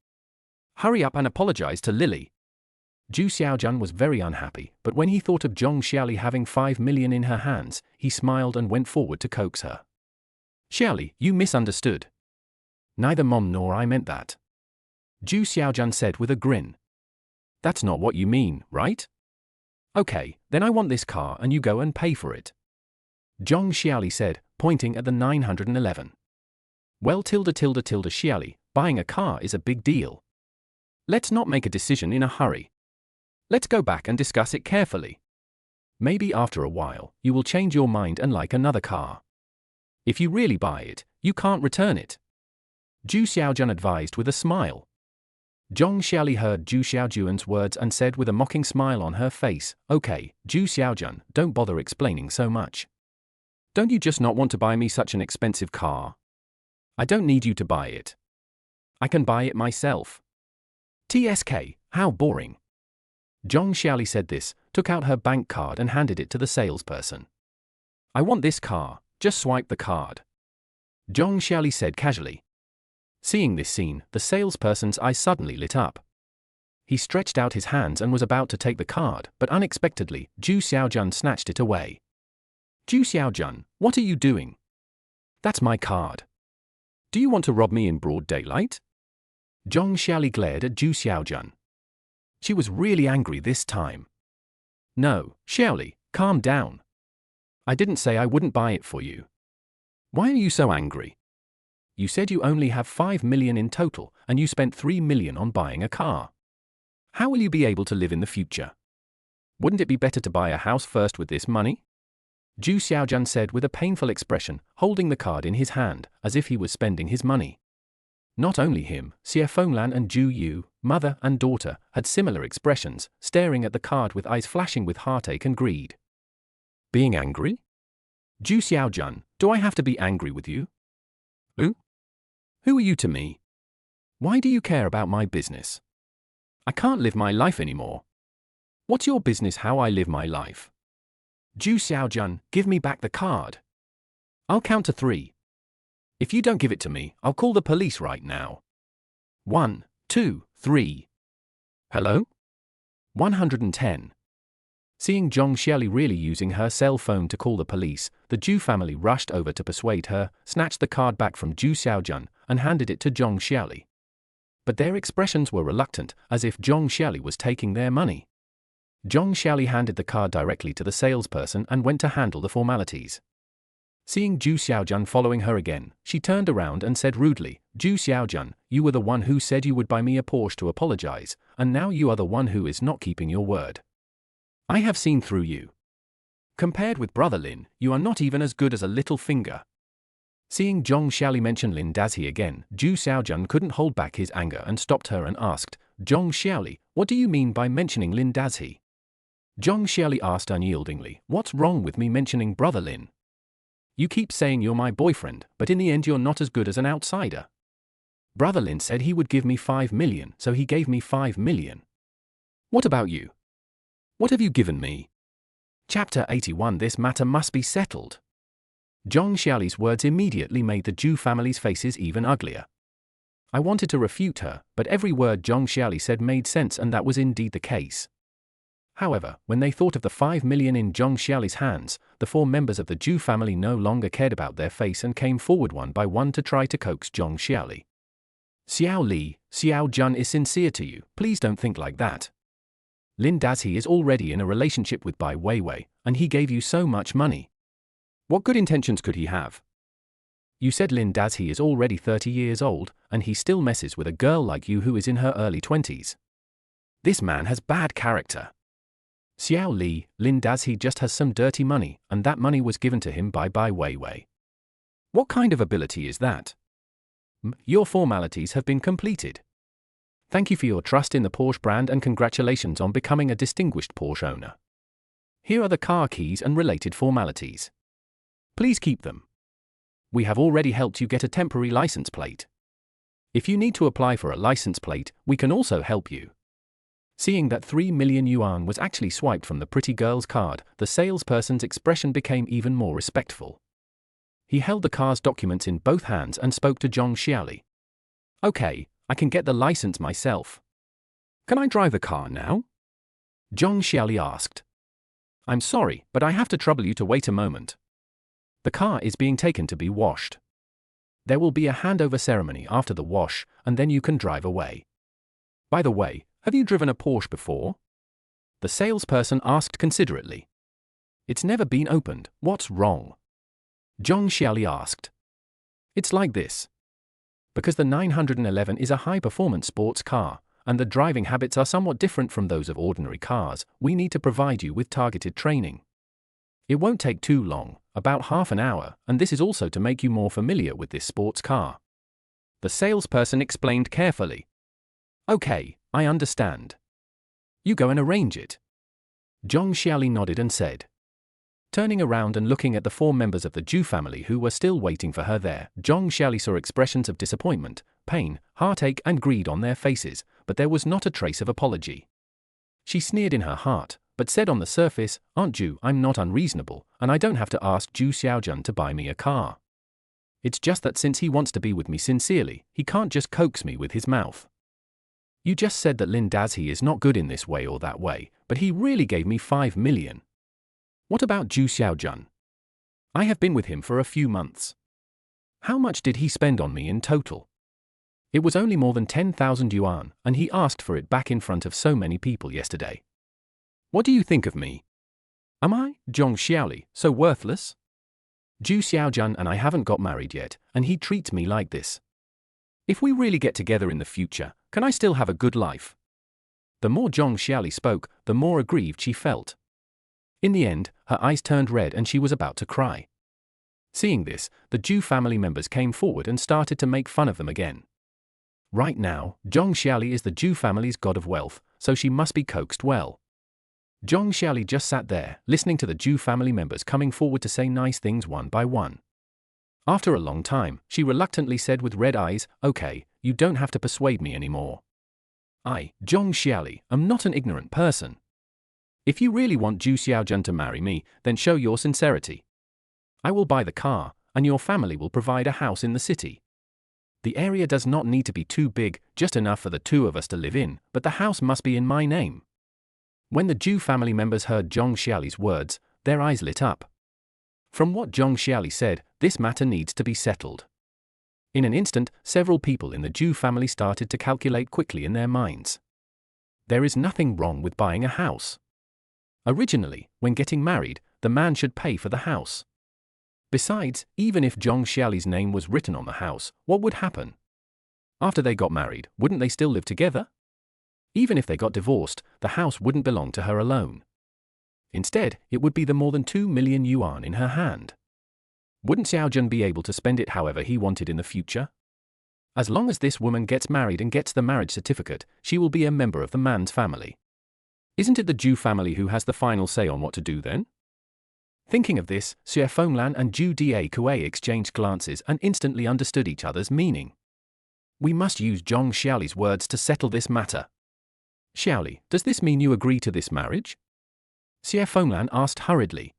Hurry up and apologize to Lily. Zhu Xiaojun was very unhappy, but when he thought of Zhong Xiali having 5 million in her hands, he smiled and went forward to coax her. Xiaoli, you misunderstood. Neither Mom nor I meant that. Zhu Xiaojun said with a grin. That's not what you mean, right? Okay, then I want this car and you go and pay for it. Zhong Xiali said, pointing at the 911. Well, Xiaoli, buying a car is a big deal. Let's not make a decision in a hurry. Let's go back and discuss it carefully. Maybe after a while, you will change your mind and like another car. If you really buy it, you can't return it. Zhu Xiaojun advised with a smile. Zhong Xiali heard Zhu Xiaojun's words and said with a mocking smile on her face, Okay, Zhu Xiaojun, don't bother explaining so much. Don't you just not want to buy me such an expensive car? I don't need you to buy it. I can buy it myself. TSK, how boring. Zhong Xiali said this, took out her bank card and handed it to the salesperson. I want this car, just swipe the card. Zhong Xiali said casually. Seeing this scene, the salesperson's eyes suddenly lit up. He stretched out his hands and was about to take the card, but unexpectedly, Zhu Xiaojun snatched it away. Zhu Xiaojun, what are you doing? That's my card. Do you want to rob me in broad daylight? Zhong Xiali glared at Zhu Xiaojun. She was really angry this time. No, Xiaoli, calm down. I didn't say I wouldn't buy it for you. Why are you so angry? You said you only have 5 million in total, and you spent 3 million on buying a car. How will you be able to live in the future? Wouldn't it be better to buy a house first with this money? Zhu Xiaojun said with a painful expression, holding the card in his hand, as if he was spending his money. Not only him, Sue Fenglan and Zhu Yu, mother and daughter, had similar expressions, staring at the card with eyes flashing with heartache and greed. Being angry? Zhu Xiaojun, do I have to be angry with you? Who? Who are you to me? Why do you care about my business? I can't live my life anymore. What's your business how I live my life? Zhu Xiaojun, give me back the card. I'll count to 3. If you don't give it to me, I'll call the police right now. 1, 2, 3. Hello? 110. Seeing Zhong Xiali really using her cell phone to call the police, the Zhu family rushed over to persuade her, snatched the card back from Zhu Xiaojun, and handed it to Zhong Xiali. But their expressions were reluctant, as if Zhong Xiali was taking their money. Zhong Xiaoli handed the card directly to the salesperson and went to handle the formalities. Seeing Zhu Xiaojun following her again, she turned around and said rudely, "Zhu Xiaojun, you were the one who said you would buy me a Porsche to apologize, and now you are the one who is not keeping your word. I have seen through you. Compared with Brother Lin, you are not even as good as a little finger." Seeing Zhong Xiaoli mention Lin Dazhi again, Zhu Xiaojun couldn't hold back his anger and stopped her and asked, "Zhong Xiaoli, what do you mean by mentioning Lin Dazhi?" Zhong Xiaoli asked unyieldingly, "What's wrong with me mentioning Brother Lin? You keep saying you're my boyfriend, but in the end you're not as good as an outsider. Brother Lin said he would give me 5 million, so he gave me 5 million. What about you? What have you given me?" Chapter 81. This matter must be settled. Zhong Xiaoli's words immediately made the Zhu family's faces even uglier. I wanted to refute her, but every word Zhong Xiaoli said made sense, and that was indeed the case. However, when they thought of the 5 million in Zhong Xiaoli's hands, the 4 members of the Zhu family no longer cared about their face and came forward one by one to try to coax Zhong Xiaoli. "Xiao Li, Xiao Jun is sincere to you, please don't think like that. Lin Dazhi is already in a relationship with Bai Weiwei, and he gave you so much money. What good intentions could he have? You said Lin Dazhi is already 30 years old, and he still messes with a girl like you who is in her early 20s. This man has bad character. Xiao Li, Lin Dazhi just has some dirty money, and that money was given to him by Bai Weiwei. What kind of ability is that? Your formalities have been completed. Thank you for your trust in the Porsche brand and congratulations on becoming a distinguished Porsche owner. Here are the car keys and related formalities. Please keep them. We have already helped you get a temporary license plate. If you need to apply for a license plate, we can also help you." Seeing that 3 million yuan was actually swiped from the pretty girl's card, the salesperson's expression became even more respectful. He held the car's documents in both hands and spoke to Zhong Xiaoli. "Okay, I can get the license myself. Can I drive the car now?" Zhong Xiaoli asked. "I'm sorry, but I have to trouble you to wait a moment. The car is being taken to be washed. There will be a handover ceremony after the wash, and then you can drive away. By the way, have you driven a Porsche before?" The salesperson asked considerately. "It's never been opened, what's wrong?" Zhong Xiaoli asked. "It's like this. Because the 911 is a high-performance sports car, and the driving habits are somewhat different from those of ordinary cars, we need to provide you with targeted training. It won't take too long, about half an hour, and this is also to make you more familiar with this sports car." The salesperson explained carefully. "Okay, I understand. You go and arrange it." Zhong Xiaoli nodded and said. Turning around and looking at the 4 members of the Zhu family who were still waiting for her there, Zhong Xiaoli saw expressions of disappointment, pain, heartache and greed on their faces, but there was not a trace of apology. She sneered in her heart, but said on the surface, "Aunt Zhu, I'm not unreasonable, and I don't have to ask Zhu Xiaojun to buy me a car. It's just that since he wants to be with me sincerely, he can't just coax me with his mouth. You just said that Lin Dazhi is not good in this way or that way, but he really gave me 5 million. What about Zhu Xiaojun? I have been with him for a few months. How much did he spend on me in total? It was only more than 10,000 yuan, and he asked for it back in front of so many people yesterday. What do you think of me? Am I, Zhong Xiaoli, so worthless? Zhu Xiaojun and I haven't got married yet, and he treats me like this. If we really get together in the future, can I still have a good life?" The more Zhong Xiaoli spoke, the more aggrieved she felt. In the end, her eyes turned red and she was about to cry. Seeing this, the Zhu family members came forward and started to make fun of them again. Right now, Zhong Xiaoli is the Zhu family's god of wealth, so she must be coaxed well. Zhong Xiaoli just sat there, listening to the Zhu family members coming forward to say nice things one by one. After a long time, she reluctantly said with red eyes, "Okay, you don't have to persuade me anymore. I, Zhong Xiaoli, am not an ignorant person. If you really want Zhu Xiaojun to marry me, then show your sincerity. I will buy the car, and your family will provide a house in the city. The area does not need to be too big, just enough for the 2 of us to live in, but the house must be in my name." When the Zhu family members heard Zhong Xiaoli's words, their eyes lit up. From what Zhong Xiaoli said, this matter needs to be settled. In an instant, several people in the Zhu family started to calculate quickly in their minds. There is nothing wrong with buying a house. Originally, when getting married, the man should pay for the house. Besides, even if Zhong Xiali's name was written on the house, what would happen? After they got married, wouldn't they still live together? Even if they got divorced, the house wouldn't belong to her alone. Instead, it would be the more than 2 million yuan in her hand. Wouldn't Xiaojun be able to spend it however he wanted in the future? As long as this woman gets married and gets the marriage certificate, she will be a member of the man's family. Isn't it the Zhu family who has the final say on what to do then? Thinking of this, Xie Fenglan and Zhu Diekue exchanged glances and instantly understood each other's meaning. We must use Zhong Xiaoli's words to settle this matter. Xiaoli, does this mean you agree to this marriage? Xie Fenglan asked hurriedly.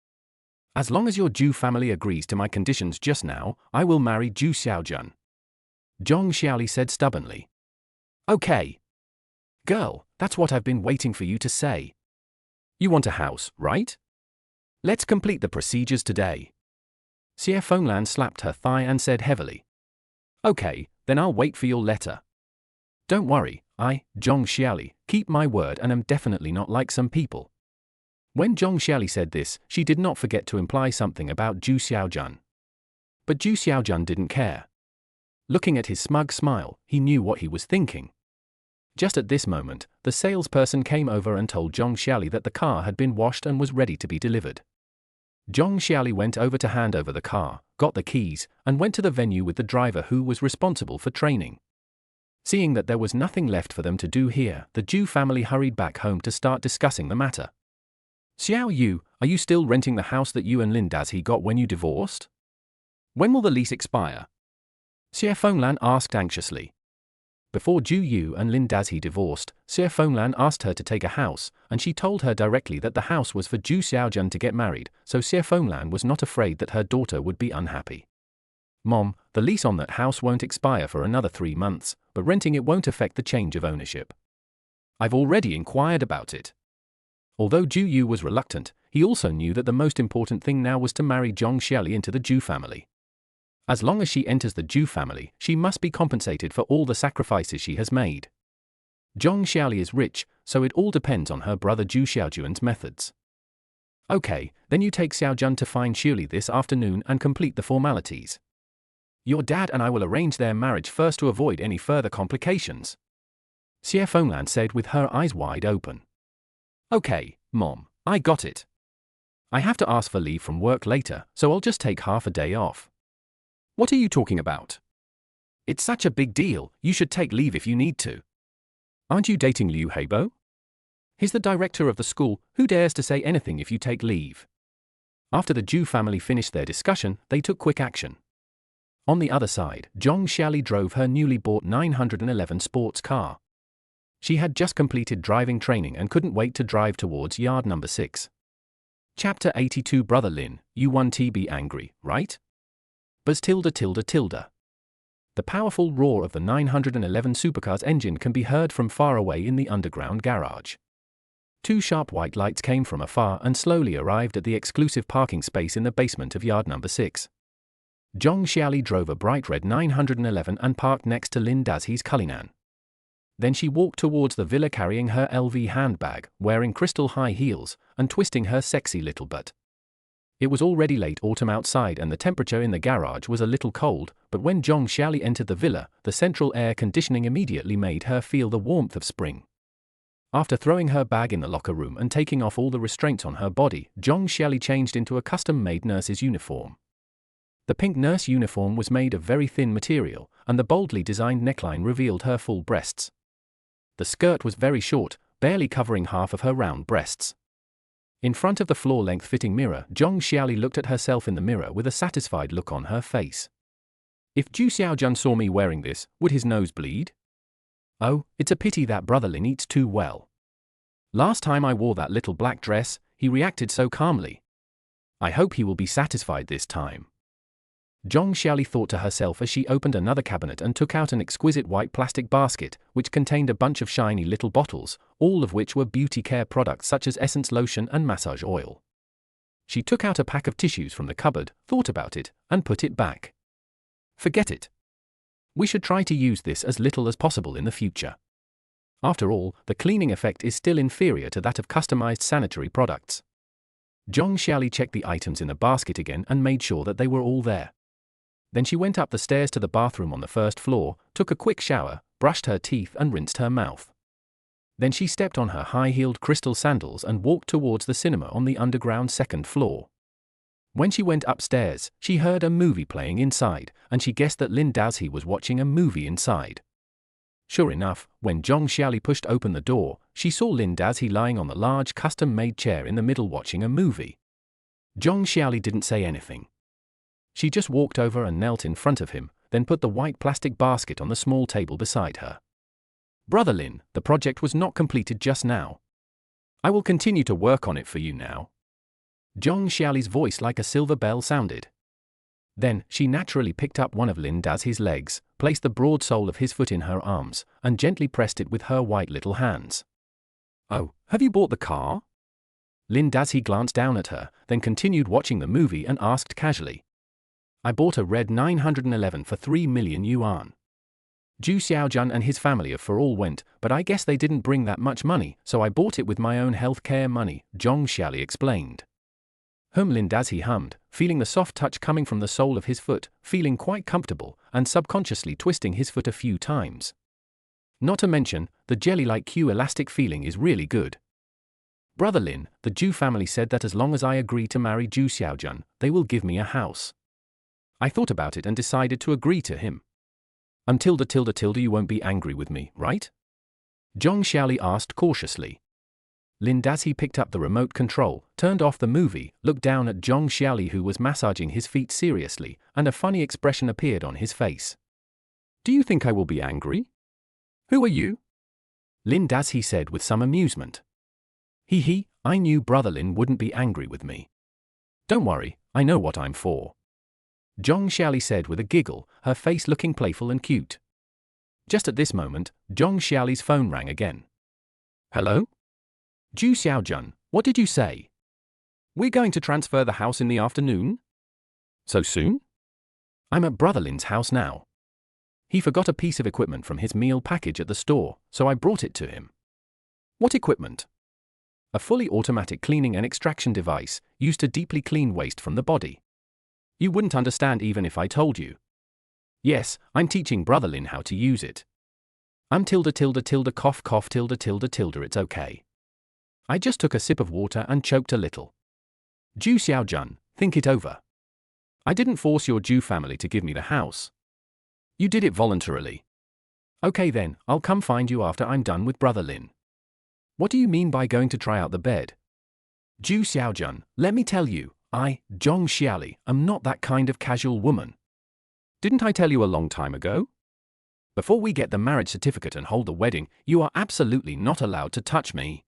As long as your Zhu family agrees to my conditions just now, I will marry Zhu Xiaojun. Zhong Xiaoli said stubbornly. Okay. Girl, that's what I've been waiting for you to say. You want a house, right? Let's complete the procedures today. Xie Fenglan slapped her thigh and said heavily. Okay, then I'll wait for your letter. Don't worry, I, Zhong Xiaoli, keep my word and am definitely not like some people. When Zhong Xiaoli said this, she did not forget to imply something about Zhu Xiaojun. But Zhu Xiaojun didn't care. Looking at his smug smile, he knew what he was thinking. Just at this moment, the salesperson came over and told Zhong Xiaoli that the car had been washed and was ready to be delivered. Zhong Xiaoli went over to hand over the car, got the keys, and went to the venue with the driver who was responsible for training. Seeing that there was nothing left for them to do here, the Zhu family hurried back home to start discussing the matter. Xiao Yu, are you still renting the house that you and Lin Dazhi got when you divorced? When will the lease expire? Xie Fenglan asked anxiously. Before Zhu Yu and Lin Dazhi divorced, Xie Fenglan asked her to take a house, and she told her directly that the house was for Zhu Xiaojun to get married, so Xie Fenglan was not afraid that her daughter would be unhappy. Mom, the lease on that house won't expire for another 3 months, but renting it won't affect the change of ownership. I've already inquired about it. Although Zhu Yu was reluctant, he also knew that the most important thing now was to marry Zhong Xiaoli into the Zhu family. As long as she enters the Zhu family, she must be compensated for all the sacrifices she has made. Zhong Xiaoli is rich, so it all depends on her brother Zhu Xiaojun's methods. Okay, then you take Xiaojun to find Xiuli this afternoon and complete the formalities. Your dad and I will arrange their marriage first to avoid any further complications. Xie Fenglan said with her eyes wide open. Okay, Mom, I got it. I have to ask for leave from work later, so I'll just take half a day off. What are you talking about? It's such a big deal, you should take leave if you need to. Aren't you dating Liu Heibo? He's the director of the school, who dares to say anything if you take leave? After the Zhu family finished their discussion, they took quick action. On the other side, Zhong Xiaoli drove her newly bought 911 sports car. She had just completed driving training and couldn't wait to drive towards yard number 6. Chapter 82 Brother Lin, you want to be angry, right? Buzz tilde. The powerful roar of the 911 supercar's engine can be heard from far away in the underground garage. 2 sharp white lights came from afar and slowly arrived at the exclusive parking space in the basement of yard number 6. Zhong Xiaoli drove a bright red 911 and parked next to Lin Dazhi's Cullinan. Then she walked towards the villa carrying her LV handbag, wearing crystal high heels, and twisting her sexy little butt. It was already late autumn outside and the temperature in the garage was a little cold, but when Zhong Xiaoli entered the villa, the central air conditioning immediately made her feel the warmth of spring. After throwing her bag in the locker room and taking off all the restraints on her body, Zhong Xiaoli changed into a custom-made nurse's uniform. The pink nurse uniform was made of very thin material, and the boldly designed neckline revealed her full breasts. The skirt was very short, barely covering half of her round breasts. In front of the floor-length fitting mirror, Zhong Xiaoli looked at herself in the mirror with a satisfied look on her face. If Zhu Xiaojun saw me wearing this, would his nose bleed? Oh, it's a pity that Brother Lin eats too well. Last time I wore that little black dress, he reacted so calmly. I hope he will be satisfied this time. Zhong Xiaoli thought to herself as she opened another cabinet and took out an exquisite white plastic basket, which contained a bunch of shiny little bottles, all of which were beauty care products such as essence lotion and massage oil. She took out a pack of tissues from the cupboard, thought about it, and put it back. Forget it. We should try to use this as little as possible in the future. After all, the cleaning effect is still inferior to that of customized sanitary products. Zhong Xiaoli checked the items in the basket again and made sure that they were all there. Then she went up the stairs to the bathroom on the first floor, took a quick shower, brushed her teeth and rinsed her mouth. Then she stepped on her high-heeled crystal sandals and walked towards the cinema on the underground second floor. When she went upstairs, she heard a movie playing inside, and she guessed that Lin Dazhi was watching a movie inside. Sure enough, when Zhong Xiaoli pushed open the door, she saw Lin Dazhi lying on the large custom-made chair in the middle watching a movie. Zhong Xiaoli didn't say anything. She just walked over and knelt in front of him, then put the white plastic basket on the small table beside her. Brother Lin, the project was not completed just now. I will continue to work on it for you now. Zhong Xiaoli's voice like a silver bell sounded. Then, she naturally picked up one of Lin Dazhi's legs, placed the broad sole of his foot in her arms, and gently pressed it with her white little hands. Oh, have you bought the car? Lin Dazhi glanced down at her, then continued watching the movie and asked casually. I bought a red 911 for 3 million yuan. Zhu Xiaojun and his family of for all went, but I guess they didn't bring that much money, so I bought it with my own healthcare money, Zhong Xiaoli explained. Lin Dazhi hummed, feeling the soft touch coming from the sole of his foot, feeling quite comfortable, and subconsciously twisting his foot a few times. Not to mention, the jelly-like Q-elastic feeling is really good. Brother Lin, the Zhu family said that as long as I agree to marry Zhu Xiaojun, they will give me a house. I thought about it and decided to agree to him. You won't be angry with me, right? Zhong Xiaoli asked cautiously. Lin Dazhi picked up the remote control, turned off the movie, looked down at Zhong Xiaoli who was massaging his feet seriously, and a funny expression appeared on his face. Do you think I will be angry? Who are you? Lin Dazhi said with some amusement. I knew Brother Lin wouldn't be angry with me. Don't worry, I know what I'm for. Zhong Xiaoli said with a giggle, her face looking playful and cute. Just at this moment, Zhong Xiaoli's phone rang again. Hello? Zhu Xiaojun, what did you say? We're going to transfer the house in the afternoon? So soon? I'm at Brother Lin's house now. He forgot a piece of equipment from his meal package at the store, so I brought it to him. What equipment? A fully automatic cleaning and extraction device, used to deeply clean waste from the body. You wouldn't understand even if I told you. Yes, I'm teaching Brother Lin how to use it. Cough cough it's okay. I just took a sip of water and choked a little. Zhu Xiaojun, think it over. I didn't force your Zhu family to give me the house. You did it voluntarily. Okay then, I'll come find you after I'm done with Brother Lin. What do you mean by going to try out the bed? Zhu Xiaojun, let me tell you, I, Zhong Xiaoli, am not that kind of casual woman. Didn't I tell you a long time ago? Before we get the marriage certificate and hold the wedding, you are absolutely not allowed to touch me.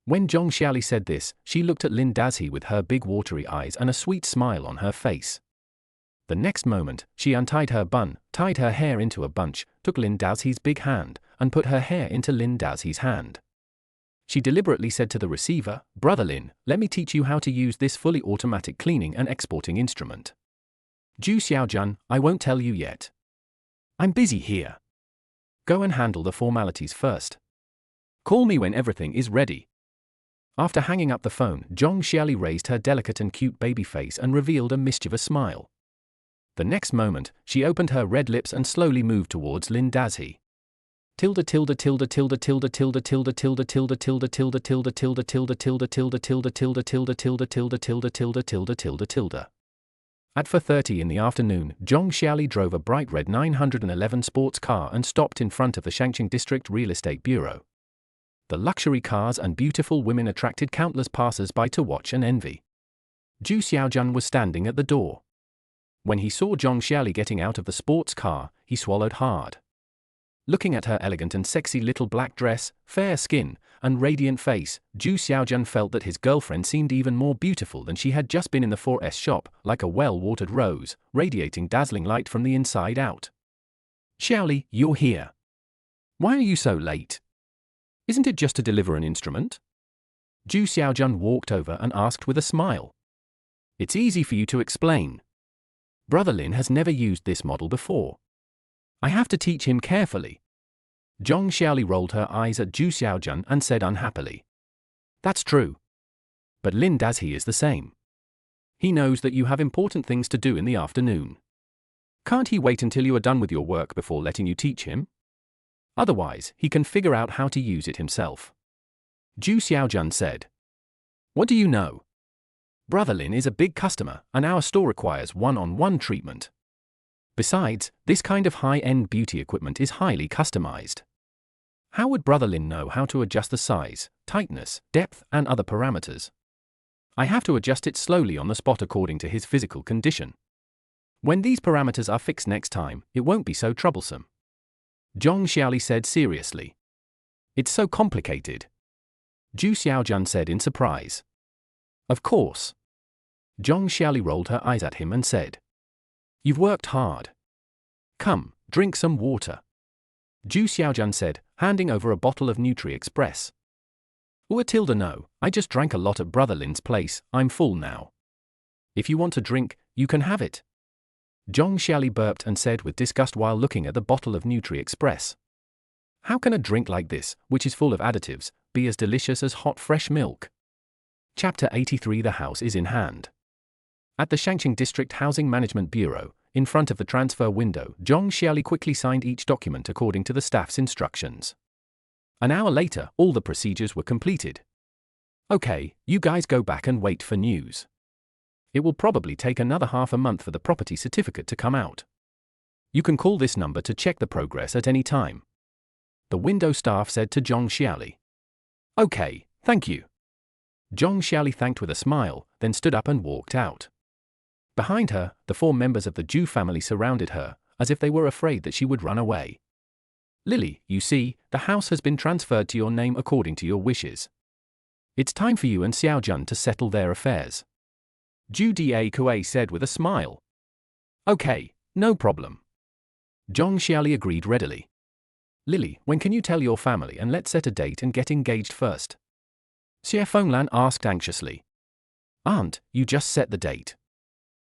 When Zhong Xiaoli said this, she looked at Lin Dazhi with her big watery eyes and a sweet smile on her face. The next moment, she untied her bun, tied her hair into a bunch, took Lin Dazhi's big hand, and put her hair into Lin Dazhi's hand. She deliberately said to the receiver, Brother Lin, let me teach you how to use this fully automatic cleaning and exporting instrument. Zhu Xiaojun, I won't tell you yet. I'm busy here. Go and handle the formalities first. Call me when everything is ready. After hanging up the phone, Zhong Xiaoli raised her delicate and cute baby face and revealed a mischievous smile. The next moment, she opened her red lips and slowly moved towards Lin Dazhi. At 4:30 in the afternoon, Zhong Xiaoli drove a bright red 911 sports car and stopped in front of the Shangqing District Real Estate Bureau. The luxury cars and beautiful women attracted countless passers-by to watch and envy. Zhu Xiaojun was standing at the door. When he saw Zhong Xiaoli getting out of the sports car, he swallowed hard. Looking at her elegant and sexy little black dress, fair skin, and radiant face, Zhu Xiaojun felt that his girlfriend seemed even more beautiful than she had just been in the 4S shop, like a well-watered rose, radiating dazzling light from the inside out. Xiaoli, you're here. Why are you so late? Isn't it just to deliver an instrument? Zhu Xiaojun walked over and asked with a smile. It's easy for you to explain. Brother Lin has never used this model before. I have to teach him carefully. Zhong Xiaoli rolled her eyes at Zhu Xiaojun and said unhappily. That's true. But Lin Dazhi is the same. He knows that you have important things to do in the afternoon. Can't he wait until you are done with your work before letting you teach him? Otherwise, he can figure out how to use it himself. Zhu Xiaojun said. What do you know? Brother Lin is a big customer, and our store requires one-on-one treatment. Besides, this kind of high-end beauty equipment is highly customized. How would Brother Lin know how to adjust the size, tightness, depth, and other parameters? I have to adjust it slowly on the spot according to his physical condition. When these parameters are fixed next time, it won't be so troublesome. Zhong Xiaoli said seriously. It's so complicated. Zhu Xiaojun said in surprise. Of course. Zhong Xiaoli rolled her eyes at him and said. You've worked hard. Come, drink some water. Zhu Xiaojun said, handing over a bottle of Nutri-Express. Tilda no, I just drank a lot at Brother Lin's place, I'm full now. If you want a drink, you can have it. Zhong Xiaoli burped and said with disgust while looking at the bottle of Nutri-Express. How can a drink like this, which is full of additives, be as delicious as hot fresh milk? Chapter 83. The house is in hand. At the Shangqing District Housing Management Bureau, in front of the transfer window, Zhong Xiaoli quickly signed each document according to the staff's instructions. An hour later, all the procedures were completed. Okay, you guys go back and wait for news. It will probably take another half a month for the property certificate to come out. You can call this number to check the progress at any time. The window staff said to Zhong Xiaoli. Okay, thank you. Zhong Xiaoli thanked with a smile, then stood up and walked out. Behind her, the 4 members of the Zhu family surrounded her, as if they were afraid that she would run away. Lily, you see, the house has been transferred to your name according to your wishes. It's time for you and Xiaojun to settle their affairs. Zhu Daqui said with a smile. Okay, no problem. Zhong Xiaoli agreed readily. Lily, when can you tell your family and let's set a date and get engaged first? Xie Fenglan asked anxiously. Aunt, you just set the date.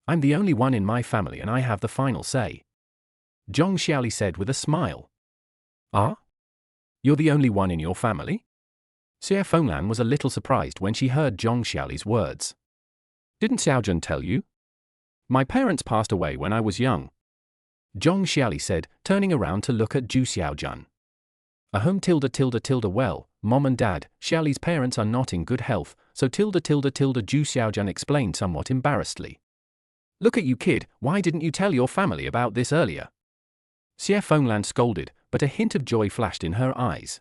I'm the only one in my family and I have the final say. Zhong Xiaoli said with a smile. Ah? You're the only one in your family? Xie Fenglan was a little surprised when she heard Zhong Xiaoli's words. Didn't Xiaojun tell you? My parents passed away when I was young. Zhong Xiaoli said, turning around to look at Zhu Xiaojun. Well, Mom and Dad, Xiaoli's parents are not in good health, so Zhu Xiaojun explained somewhat embarrassedly. Look at you kid, why didn't you tell your family about this earlier? Xie Fenglan scolded, but a hint of joy flashed in her eyes.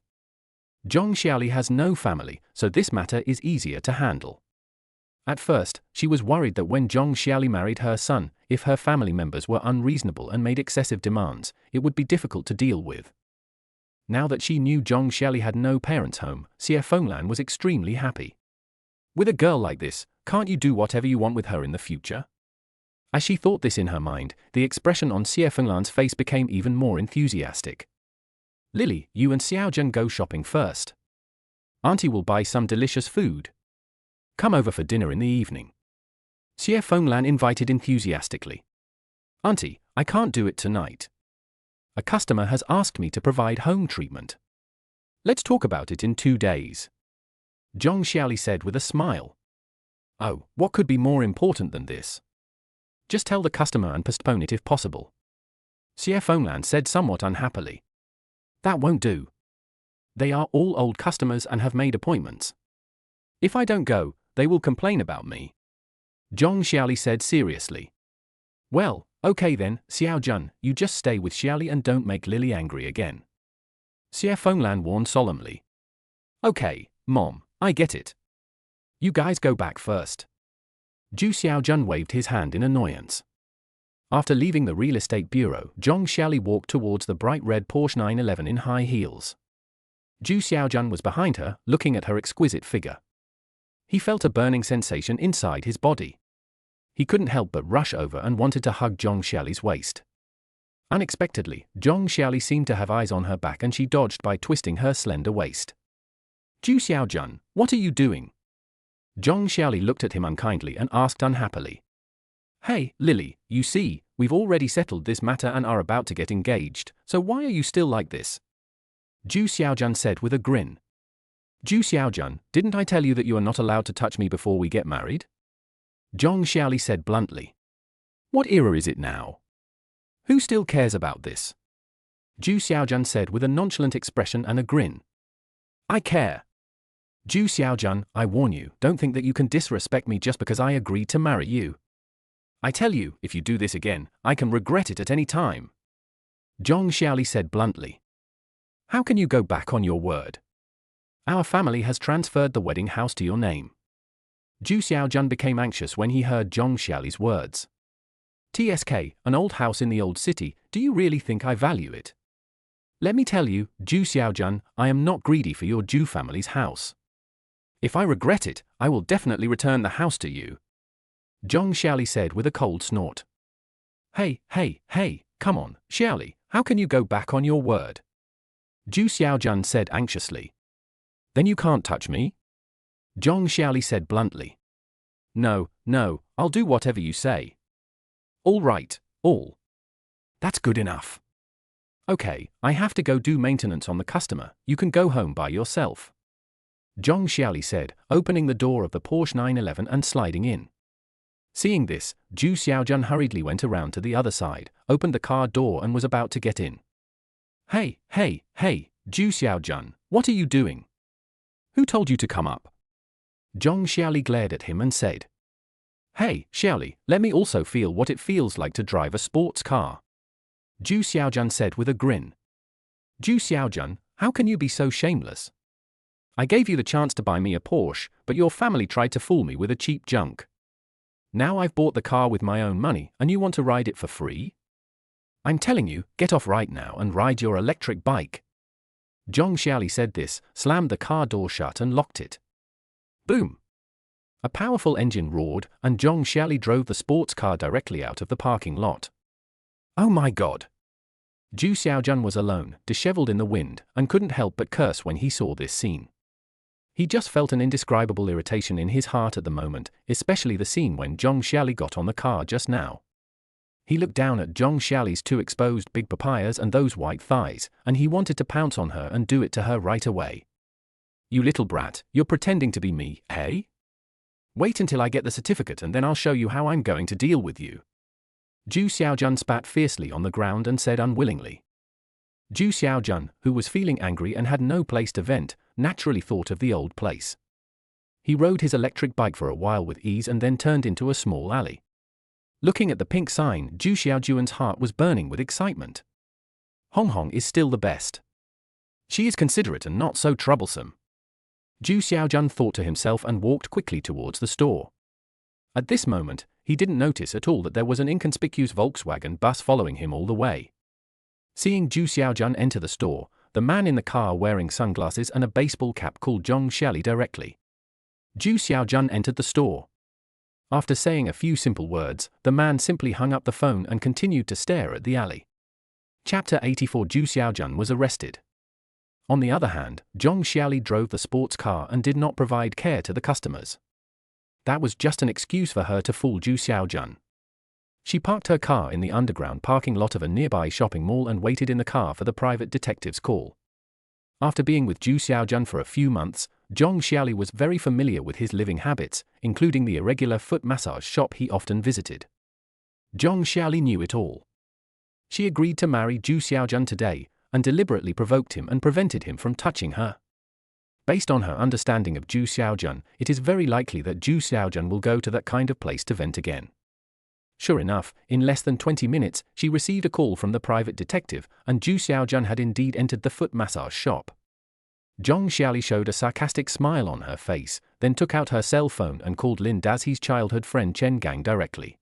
Zhong Xiaoli has no family, so this matter is easier to handle. At first, she was worried that when Zhong Xiaoli married her son, if her family members were unreasonable and made excessive demands, it would be difficult to deal with. Now that she knew Zhong Xiaoli had no parents home, Xie Fenglan was extremely happy. With a girl like this, can't you do whatever you want with her in the future? As she thought this in her mind, the expression on Xie Fenglan's face became even more enthusiastic. Lily, you and Xiaojun go shopping first. Auntie will buy some delicious food. Come over for dinner in the evening. Xie Fenglan invited enthusiastically. Auntie, I can't do it tonight. A customer has asked me to provide home treatment. Let's talk about it in 2 days. Zhong Xiaoli said with a smile. Oh, what could be more important than this? Just tell the customer and postpone it if possible. Xie Fenglan said somewhat unhappily. That won't do. They are all old customers and have made appointments. If I don't go, they will complain about me. Zhong Xiaoli said seriously. Well, okay then, Xiaojun, you just stay with Xiaoli and don't make Lily angry again. Xie Fenglan warned solemnly. Okay, Mom, I get it. You guys go back first. Zhu Xiaojun waved his hand in annoyance. After leaving the real estate bureau, Zhong Xiaoli walked towards the bright red Porsche 911 in high heels. Zhu Xiaojun was behind her, looking at her exquisite figure. He felt a burning sensation inside his body. He couldn't help but rush over and wanted to hug Zhong Xiaoli's waist. Unexpectedly, Zhong Xiaoli seemed to have eyes on her back and she dodged by twisting her slender waist. Zhu Xiaojun, what are you doing? Zhong Xiaoli looked at him unkindly and asked unhappily. Hey, Lily, you see, we've already settled this matter and are about to get engaged, so why are you still like this? Zhu Xiaojun said with a grin. Zhu Xiaojun, didn't I tell you that you are not allowed to touch me before we get married? Zhong Xiaoli said bluntly. What era is it now? Who still cares about this? Zhu Xiaojun said with a nonchalant expression and a grin. I care. Zhu Xiaojun, I warn you, don't think that you can disrespect me just because I agreed to marry you. I tell you, if you do this again, I can regret it at any time. Zhong Xiaoli said bluntly. How can you go back on your word? Our family has transferred the wedding house to your name. Zhu Xiaojun became anxious when he heard Zhong Xiaoli's words. TSK, an old house in the old city, do you really think I value it? Let me tell you, Zhu Xiaojun, I am not greedy for your Zhu family's house. If I regret it, I will definitely return the house to you. Zhong Xiaoli said with a cold snort. Hey, come on, Xiaoli, how can you go back on your word? Zhu Xiaojun said anxiously. Then you can't touch me? Zhong Xiaoli said bluntly. No, I'll do whatever you say. All right, all. That's good enough. Okay, I have to go do maintenance on the customer, you can go home by yourself. Zhong Xiaoli said, opening the door of the Porsche 911 and sliding in. Seeing this, Zhu Xiaojun hurriedly went around to the other side, opened the car door and was about to get in. Hey, Zhu Xiaojun, what are you doing? Who told you to come up? Zhong Xiaoli glared at him and said. Hey, Xiaoli, let me also feel what it feels like to drive a sports car. Zhu Xiaojun said with a grin. Zhu Xiaojun, how can you be so shameless? I gave you the chance to buy me a Porsche, but your family tried to fool me with a cheap junk. Now I've bought the car with my own money and you want to ride it for free? I'm telling you, get off right now and ride your electric bike. Zhong Xiaoli said this, slammed the car door shut and locked it. Boom! A powerful engine roared, and Zhong Xiaoli drove the sports car directly out of the parking lot. Oh my god! Zhu Xiaojun was alone, disheveled in the wind, and couldn't help but curse when he saw this scene. He just felt an indescribable irritation in his heart at the moment, especially the scene when Zhong Xiaoli got on the car just now. He looked down at Zhong Xiaoli's two exposed big papayas and those white thighs, and he wanted to pounce on her and do it to her right away. You little brat, you're pretending to be me, hey? Wait until I get the certificate and then I'll show you how I'm going to deal with you. Zhu Xiaojun spat fiercely on the ground and said unwillingly. Zhu Xiaojun, who was feeling angry and had no place to vent, naturally thought of the old place. He rode his electric bike for a while with ease and then turned into a small alley. Looking at the pink sign, Zhu Xiaojun's heart was burning with excitement. Hong Hong is still the best. She is considerate and not so troublesome. Zhu Xiaojun thought to himself and walked quickly towards the store. At this moment, he didn't notice at all that there was an inconspicuous Volkswagen bus following him all the way. Seeing Zhu Xiaojun enter the store, the man in the car wearing sunglasses and a baseball cap called Zhong Xiaoli directly. Zhu Xiaojun entered the store. After saying a few simple words, the man simply hung up the phone and continued to stare at the alley. Chapter 84. Zhu Xiaojun was arrested. On the other hand, Zhong Xiaoli drove the sports car and did not provide care to the customers. That was just an excuse for her to fool Zhu Xiaojun. She parked her car in the underground parking lot of a nearby shopping mall and waited in the car for the private detective's call. After being with Zhu Xiaojun for a few months, Zhong Xiaoli was very familiar with his living habits, including the irregular foot massage shop he often visited. Zhong Xiaoli knew it all. She agreed to marry Zhu Xiaojun today, and deliberately provoked him and prevented him from touching her. Based on her understanding of Zhu Xiaojun, it is very likely that Zhu Xiaojun will go to that kind of place to vent again. Sure enough, in less than 20 minutes, she received a call from the private detective, and Zhu Xiaojun had indeed entered the foot massage shop. Zhong Xiaoli showed a sarcastic smile on her face, then took out her cell phone and called Lin Dazi's childhood friend Chen Gang directly.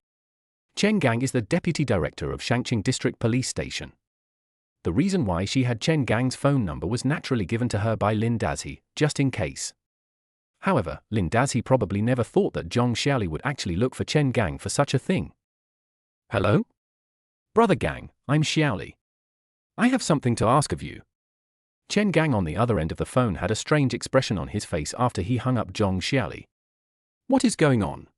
Chen Gang is the deputy director of Shangqing District Police Station. The reason why she had Chen Gang's phone number was naturally given to her by Lin Dazi, just in case. However, Lin Dazi probably never thought that Zhong Xiaoli would actually look for Chen Gang for such a thing. Hello? Brother Gang, I'm Xiaoli. I have something to ask of you. Chen Gang on the other end of the phone had a strange expression on his face after he hung up Zhong Xiaoli. What is going on?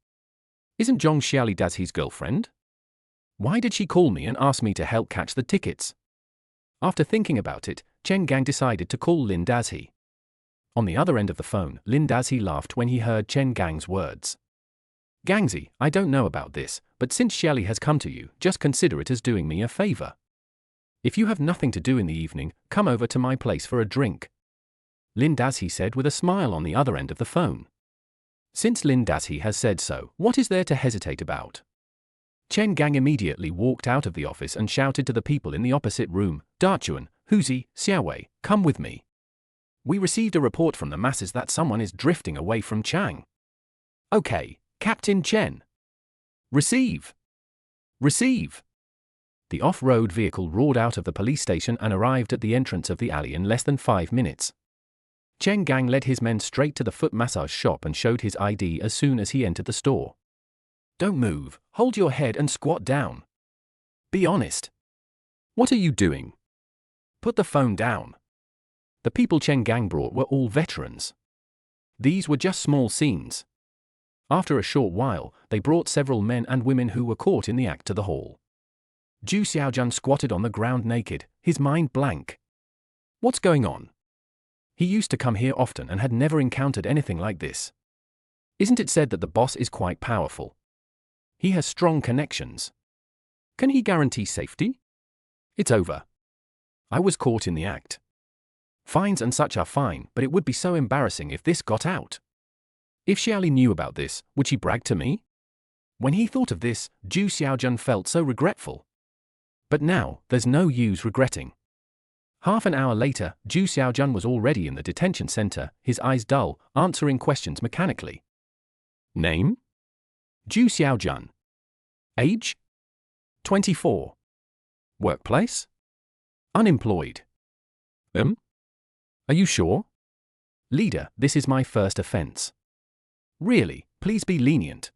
Isn't Zhong Xiaoli Dazi's girlfriend? Why did she call me and ask me to help catch the tickets? After thinking about it, Chen Gang decided to call Lin Dazhi. On the other end of the phone, Lin Dazhi laughed when he heard Chen Gang's words. Gangzi, I don't know about this, but since Xiaoli has come to you, just consider it as doing me a favor. If you have nothing to do in the evening, come over to my place for a drink. Lin Dazhi said with a smile on the other end of the phone. Since Lin Dazhi has said so, what is there to hesitate about? Chen Gang immediately walked out of the office and shouted to the people in the opposite room, Dachuan, Huzi, Xiaowei, come with me. We received a report from the masses that someone is drifting away from Chang. Okay, Captain Chen. Receive. Receive. The off-road vehicle roared out of the police station and arrived at the entrance of the alley in less than 5 minutes. Chen Gang led his men straight to the foot massage shop and showed his ID as soon as he entered the store. Don't move, hold your head and squat down. Be honest. What are you doing? Put the phone down. The people Chen Gang brought were all veterans. These were just small scenes. After a short while, they brought several men and women who were caught in the act to the hall. Zhu Xiaojun squatted on the ground naked, his mind blank. What's going on? He used to come here often and had never encountered anything like this. Isn't it said that the boss is quite powerful? He has strong connections. Can he guarantee safety? It's over. I was caught in the act. Fines and such are fine, but it would be so embarrassing if this got out. If Xiaoli knew about this, would she brag to me? When he thought of this, Zhu Xiaojun felt so regretful. But now, there's no use regretting. Half an hour later, Zhu Xiaojun was already in the detention center, his eyes dull, answering questions mechanically. Name? Zhu Xiaojun. Age? 24. Workplace? Unemployed. Are you sure? Leader, this is my first offense. Really, please be lenient.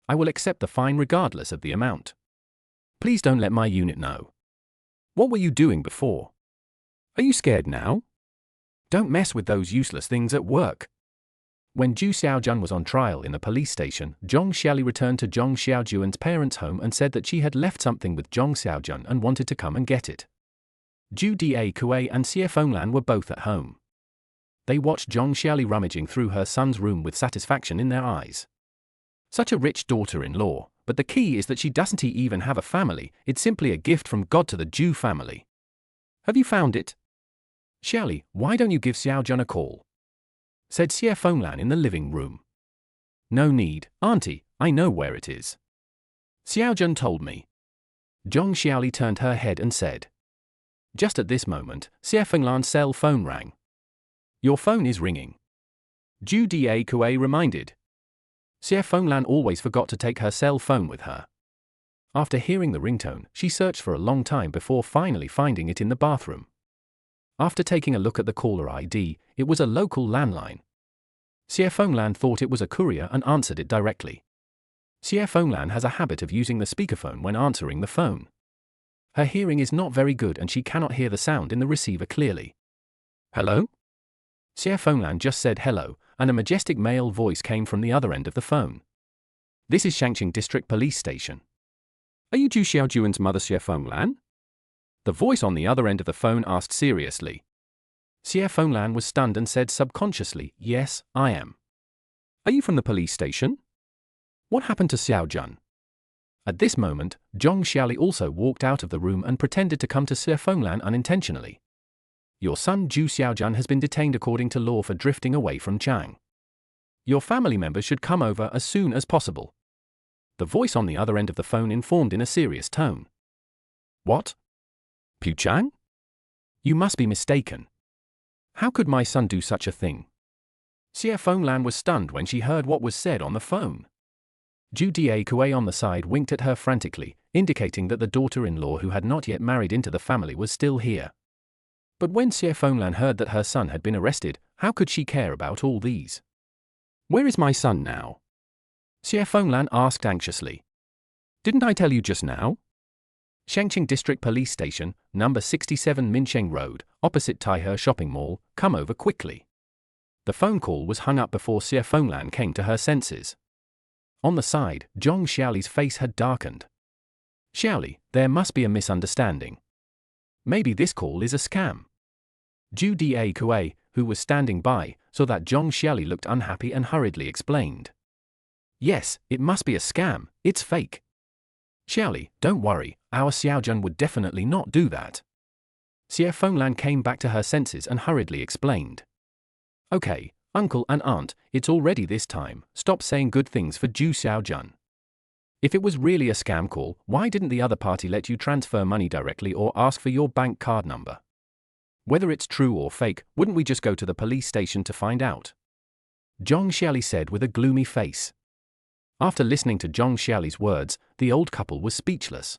I will accept the fine regardless of the amount. Please don't let my unit know. What were you doing before? Are you scared now? Don't mess with those useless things at work. When Zhu Xiaojun was on trial in the police station, Zhong Xiaoli returned to Zhong Xiaojuan's parents' home and said that she had left something with Zhong Xiaojun and wanted to come and get it. Zhu Dakuei and Xie Fenglan were both at home. They watched Zhong Xiaoli rummaging through her son's room with satisfaction in their eyes. Such a rich daughter-in-law, but the key is that she doesn't even have a family, it's simply a gift from God to the Zhu family. Have you found it? Xiaoli, why don't you give Xiaojun a call? Said Xie Fenglan in the living room. No need, auntie, I know where it is. Xiaojun told me. Zhong Xiaoli turned her head and said. Just at this moment, Xie Fenglan's cell phone rang. Your phone is ringing. Zhu Dakuei reminded. Xie Fenglan always forgot to take her cell phone with her. After hearing the ringtone, she searched for a long time before finally finding it in the bathroom. After taking a look at the caller ID, it was a local landline. Xie Fenglan thought it was a courier and answered it directly. Xie Fenglan has a habit of using the speakerphone when answering the phone. Her hearing is not very good and she cannot hear the sound in the receiver clearly. Hello? Xie Fenglan just said hello, and a majestic male voice came from the other end of the phone. This is Shangqing District Police Station. Are you Zhu Xiaojuan's mother, Xie Fenglan? The voice on the other end of the phone asked seriously. Xie Fenglan was stunned and said subconsciously, yes, I am. Are you from the police station? What happened to Xiaojun? At this moment, Zhong Xiaoli also walked out of the room and pretended to come to Xie Fenglan unintentionally. Your son Zhu Xiaojun has been detained according to law for drifting away from Chang. Your family members should come over as soon as possible. The voice on the other end of the phone informed in a serious tone. What? Pu Chang? You must be mistaken. How could my son do such a thing? Xie Fenglan was stunned when she heard what was said on the phone. Zhu Dakuei on the side winked at her frantically, indicating that the daughter-in-law who had not yet married into the family was still here. But when Xie Fenglan heard that her son had been arrested, how could she care about all these? Where is my son now? Xie Fenglan asked anxiously. Didn't I tell you just now? Shangqing District Police Station, number 67 Minsheng Road, opposite Taihe Shopping Mall, come over quickly. The phone call was hung up before Xie Fenglan came to her senses. On the side, Zhong Xiaoli's face had darkened. Xiaoli, there must be a misunderstanding. Maybe this call is a scam. Ju Da Kuei, who was standing by, saw that Zhong Xiali looked unhappy and hurriedly explained. Yes, it must be a scam, it's fake. Xiaoli, don't worry, our Xiaojun would definitely not do that. Xie Fenglan came back to her senses and hurriedly explained. Okay, uncle and aunt, it's already this time, stop saying good things for Zhu Xiaojun. If it was really a scam call, why didn't the other party let you transfer money directly or ask for your bank card number? Whether it's true or fake, wouldn't we just go to the police station to find out? Zhong Xiali said with a gloomy face. After listening to Zhong Xiali's words, the old couple was speechless.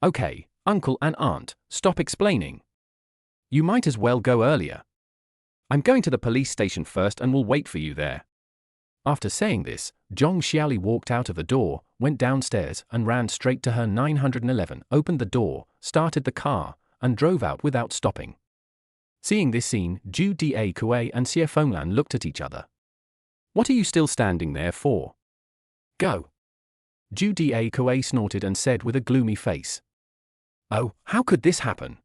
Okay, uncle and aunt, stop explaining. You might as well go earlier. I'm going to the police station first and will wait for you there. After saying this, Zhong Xiali walked out of the door, went downstairs and ran straight to her 911, opened the door, started the car, and drove out without stopping. Seeing this scene, Ju Da Kuei and Xie Fenglan looked at each other. What are you still standing there for? Go. Ju Da Kuei snorted and said with a gloomy face. Oh, how could this happen?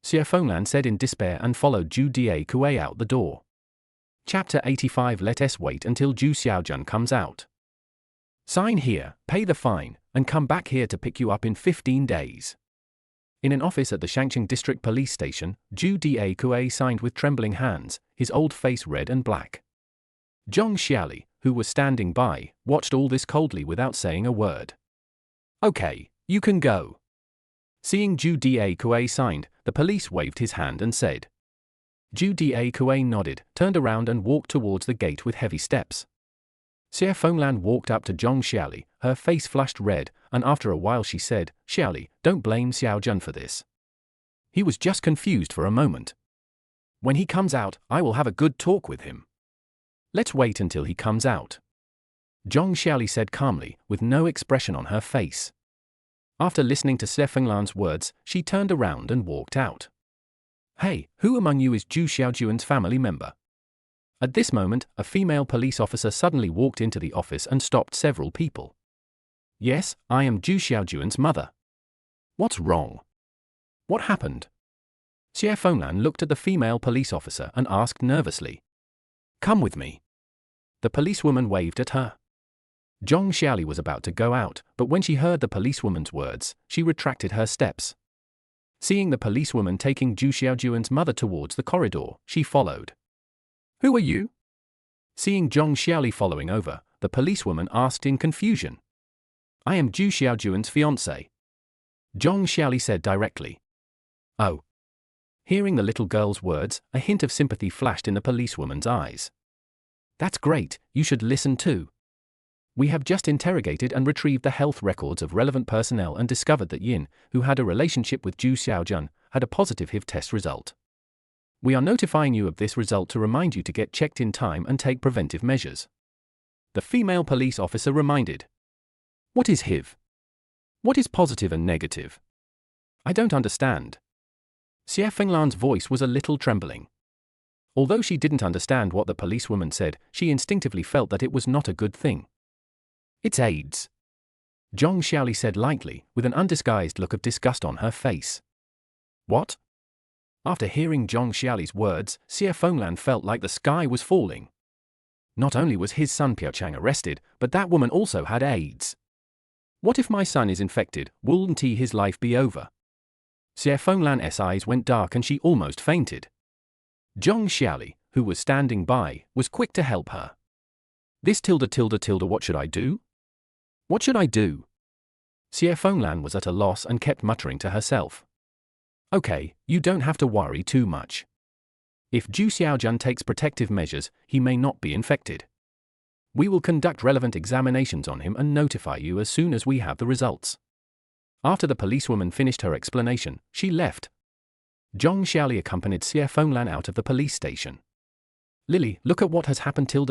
Xie Fenglan said in despair and followed Ju Da Kuei out the door. Chapter 85. Let us wait until Zhu Xiaojun comes out. Sign here, pay the fine, and come back here to pick you up in 15 days. In an office at the Shangqing District Police Station, Ju Da Kuei signed with trembling hands, his old face red and black. Zhong Xiali, who was standing by, watched all this coldly without saying a word. Okay, you can go. Seeing Ju Da Kuei signed, the police waved his hand and said. Ju Da Kuei nodded, turned around and walked towards the gate with heavy steps. Xie Fenglan walked up to Zhong Xiali, her face flushed red, and after a while she said, Xiaoli, don't blame Xiaojun for this. He was just confused for a moment. When he comes out, I will have a good talk with him. Let's wait until he comes out. Zhong Xiali said calmly, with no expression on her face. After listening to Xie Fenglan's words, she turned around and walked out. Hey, who among you is Zhu Xiaojun's family member? At this moment, a female police officer suddenly walked into the office and stopped several people. Yes, I am Zhu Xiaojun's mother. What's wrong? What happened? Xie Fenglan looked at the female police officer and asked nervously. Come with me. The policewoman waved at her. Zhong Xiali was about to go out, but when she heard the policewoman's words, she retracted her steps. Seeing the policewoman taking Zhu Xiaojun's mother towards the corridor, she followed. Who are you? Seeing Zhong Xiali following over, the policewoman asked in confusion. I am Zhu Xiaojun's fiancé. Zhong Xiali said directly. Oh. Hearing the little girl's words, a hint of sympathy flashed in the policewoman's eyes. That's great, you should listen too. We have just interrogated and retrieved the health records of relevant personnel and discovered that Yin, who had a relationship with Zhu Xiaojun, had a positive HIV test result. We are notifying you of this result to remind you to get checked in time and take preventive measures. The female police officer reminded. What is HIV? What is positive and negative? I don't understand. Xie Fenglan's voice was a little trembling. Although she didn't understand what the policewoman said, she instinctively felt that it was not a good thing. It's AIDS. Zhong Xiali said lightly, with an undisguised look of disgust on her face. What? After hearing Zhong Xiali's words, Xie Fenglan felt like the sky was falling. Not only was his son Piao arrested, but that woman also had AIDS. What if my son is infected, wouldn't his life be over? Xie Fenglan's eyes went dark and she almost fainted. Zhong Xiali, who was standing by, was quick to help her. This tilde, what should I do? What should I do? Xie Fenglan was at a loss and kept muttering to herself. Okay, you don't have to worry too much. If Zhu Xiaojun takes protective measures, he may not be infected. We will conduct relevant examinations on him and notify you as soon as we have the results. After the policewoman finished her explanation, she left. Zhong Xiali accompanied Xie Fenglan out of the police station. Lily, look at what has happened you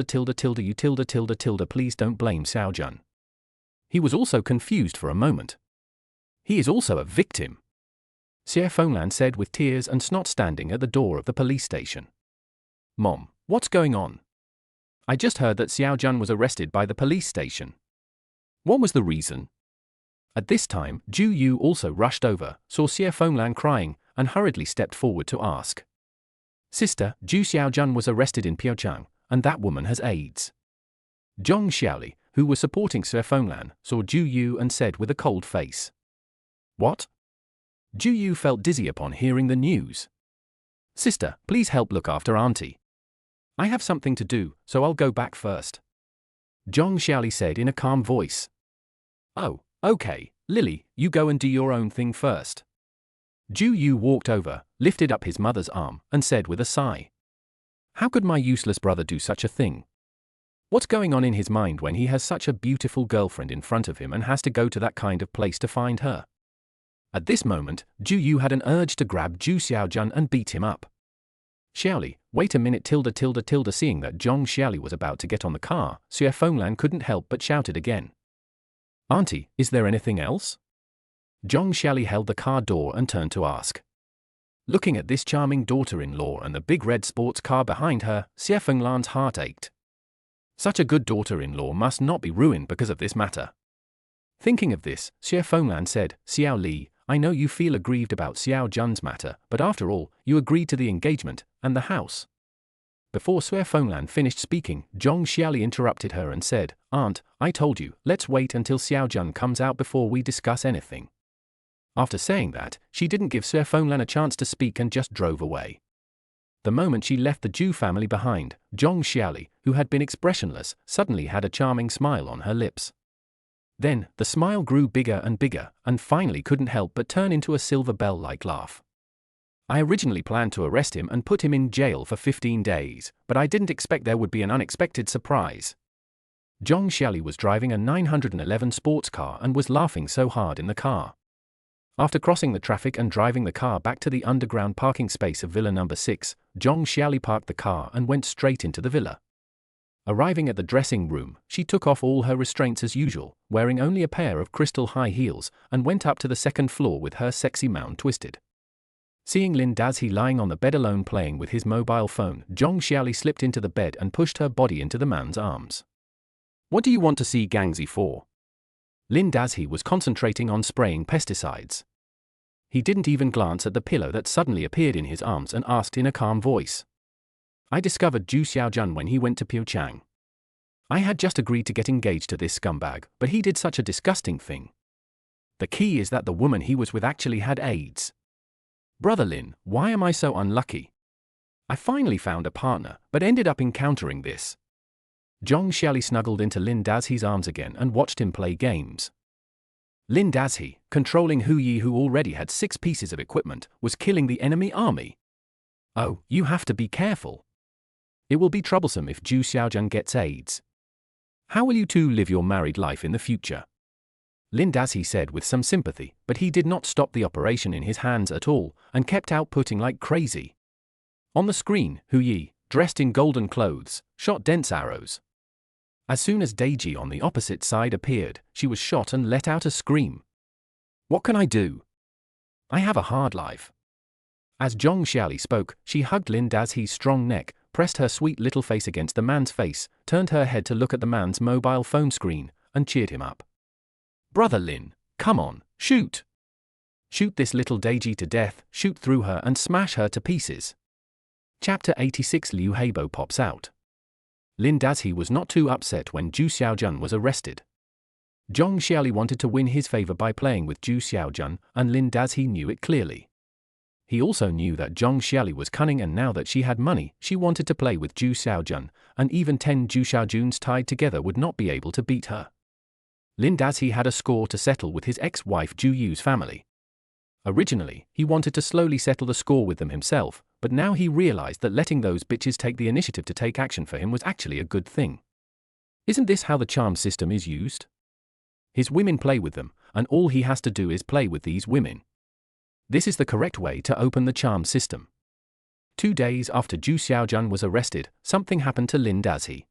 please don't blame Xiaojun. He was also confused for a moment. He is also a victim. Xie Fenglan said with tears and snot standing at the door of the police station. Mom, what's going on? I just heard that Xiaojun was arrested by the police station. What was the reason? At this time, Ju Yu also rushed over, saw Xie Fenglan crying, and hurriedly stepped forward to ask. Sister, Zhu Xiaojun was arrested in Pyeongchang, and that woman has AIDS. Zhong Xiaoli, who was supporting Xie Fenglan, saw Ju Yu and said with a cold face. What? Ju Yu felt dizzy upon hearing the news. Sister, please help look after auntie. I have something to do, so I'll go back first. Zhong Xiaoli said in a calm voice. Oh, okay, Lily, you go and do your own thing first. Ju Yu walked over, lifted up his mother's arm, and said with a sigh. How could my useless brother do such a thing? What's going on in his mind when he has such a beautiful girlfriend in front of him and has to go to that kind of place to find her? At this moment, Ju Yu had an urge to grab Zhu Xiaojun and beat him up. Xiaoli, wait a minute tilde. Seeing that Zhong Xiaoli was about to get on the car, Xie Fenglan couldn't help but shouted again. Auntie, is there anything else? Zhong Xiaoli held the car door and turned to ask. Looking at this charming daughter-in-law and the big red sports car behind her, Xie Fenglan's heart ached. Such a good daughter-in-law must not be ruined because of this matter. Thinking of this, Xie Fenglan said, Xiao Li, I know you feel aggrieved about Xiao Jun's matter, but after all, you agreed to the engagement, and the house. Before Xie Fenglan finished speaking, Zhong Xiaoli interrupted her and said, Aunt, I told you, let's wait until Xiao Jun comes out before we discuss anything. After saying that, she didn't give Xie Fenglan a chance to speak and just drove away. The moment she left the Zhu family behind, Zhong Xiaoli, who had been expressionless, suddenly had a charming smile on her lips. Then, the smile grew bigger, and finally couldn't help but turn into a silver bell-like laugh. I originally planned to arrest him and put him in jail for 15 days, but I didn't expect there would be an unexpected surprise. Zhong Xiaoli was driving a 911 sports car and was laughing so hard in the car. After crossing the traffic and driving the car back to the underground parking space of Villa number 6, Zhong Xiaoli parked the car and went straight into the villa. Arriving at the dressing room, she took off all her restraints as usual, wearing only a pair of crystal high heels, and went up to the second floor with her sexy mound twisted. Seeing Lin Dazhi lying on the bed alone playing with his mobile phone, Zhong Xiaoli slipped into the bed and pushed her body into the man's arms. What do you want to see Gangzi for? Lin Dazhi was concentrating on spraying pesticides. He didn't even glance at the pillow that suddenly appeared in his arms and asked in a calm voice. I discovered Zhu Xiaojun when he went to Pyeongchang. I had just agreed to get engaged to this scumbag, but he did such a disgusting thing. The key is that the woman he was with actually had AIDS. Brother Lin, why am I so unlucky? I finally found a partner, but ended up encountering this. Zhong Xiaoli snuggled into Lin Dazhi's arms again and watched him play games. Lin Dazhi, controlling Hu Yi who already had 6 pieces of equipment, was killing the enemy army. Oh, you have to be careful. It will be troublesome if Zhu Xiaojun gets AIDS. How will you two live your married life in the future? Lin Dazhi said with some sympathy, but he did not stop the operation in his hands at all, and kept outputting like crazy. On the screen, Hu Yi, dressed in golden clothes, shot dense arrows. As soon as Deji on the opposite side appeared, she was shot and let out a scream. What can I do? I have a hard life. As Zhong Xiaoli spoke, she hugged Lin Dazhi's strong neck, pressed her sweet little face against the man's face, turned her head to look at the man's mobile phone screen, and cheered him up. Brother Lin, come on, shoot! Shoot this little Deji to death, shoot through her and smash her to pieces. Chapter 86 Liu Heibo pops out. Lin Dazhi was not too upset when Zhu Xiaojun was arrested. Zhong Xiaoli wanted to win his favor by playing with Zhu Xiaojun, and Lin Dazhi knew it clearly. He also knew that Zhong Xiaoli was cunning, and now that she had money, she wanted to play with Zhu Xiaojun, and even 10 Zhu Xiaojuns tied together would not be able to beat her. Lin Dazhi had a score to settle with his ex-wife Zhu Yu's family. Originally, he wanted to slowly settle the score with them himself, but now he realized that letting those bitches take the initiative to take action for him was actually a good thing. Isn't this how the charm system is used? His women play with them, and all he has to do is play with these women. This is the correct way to open the charm system. 2 days after Zhu Xiaojun was arrested, something happened to Lin Dazhi.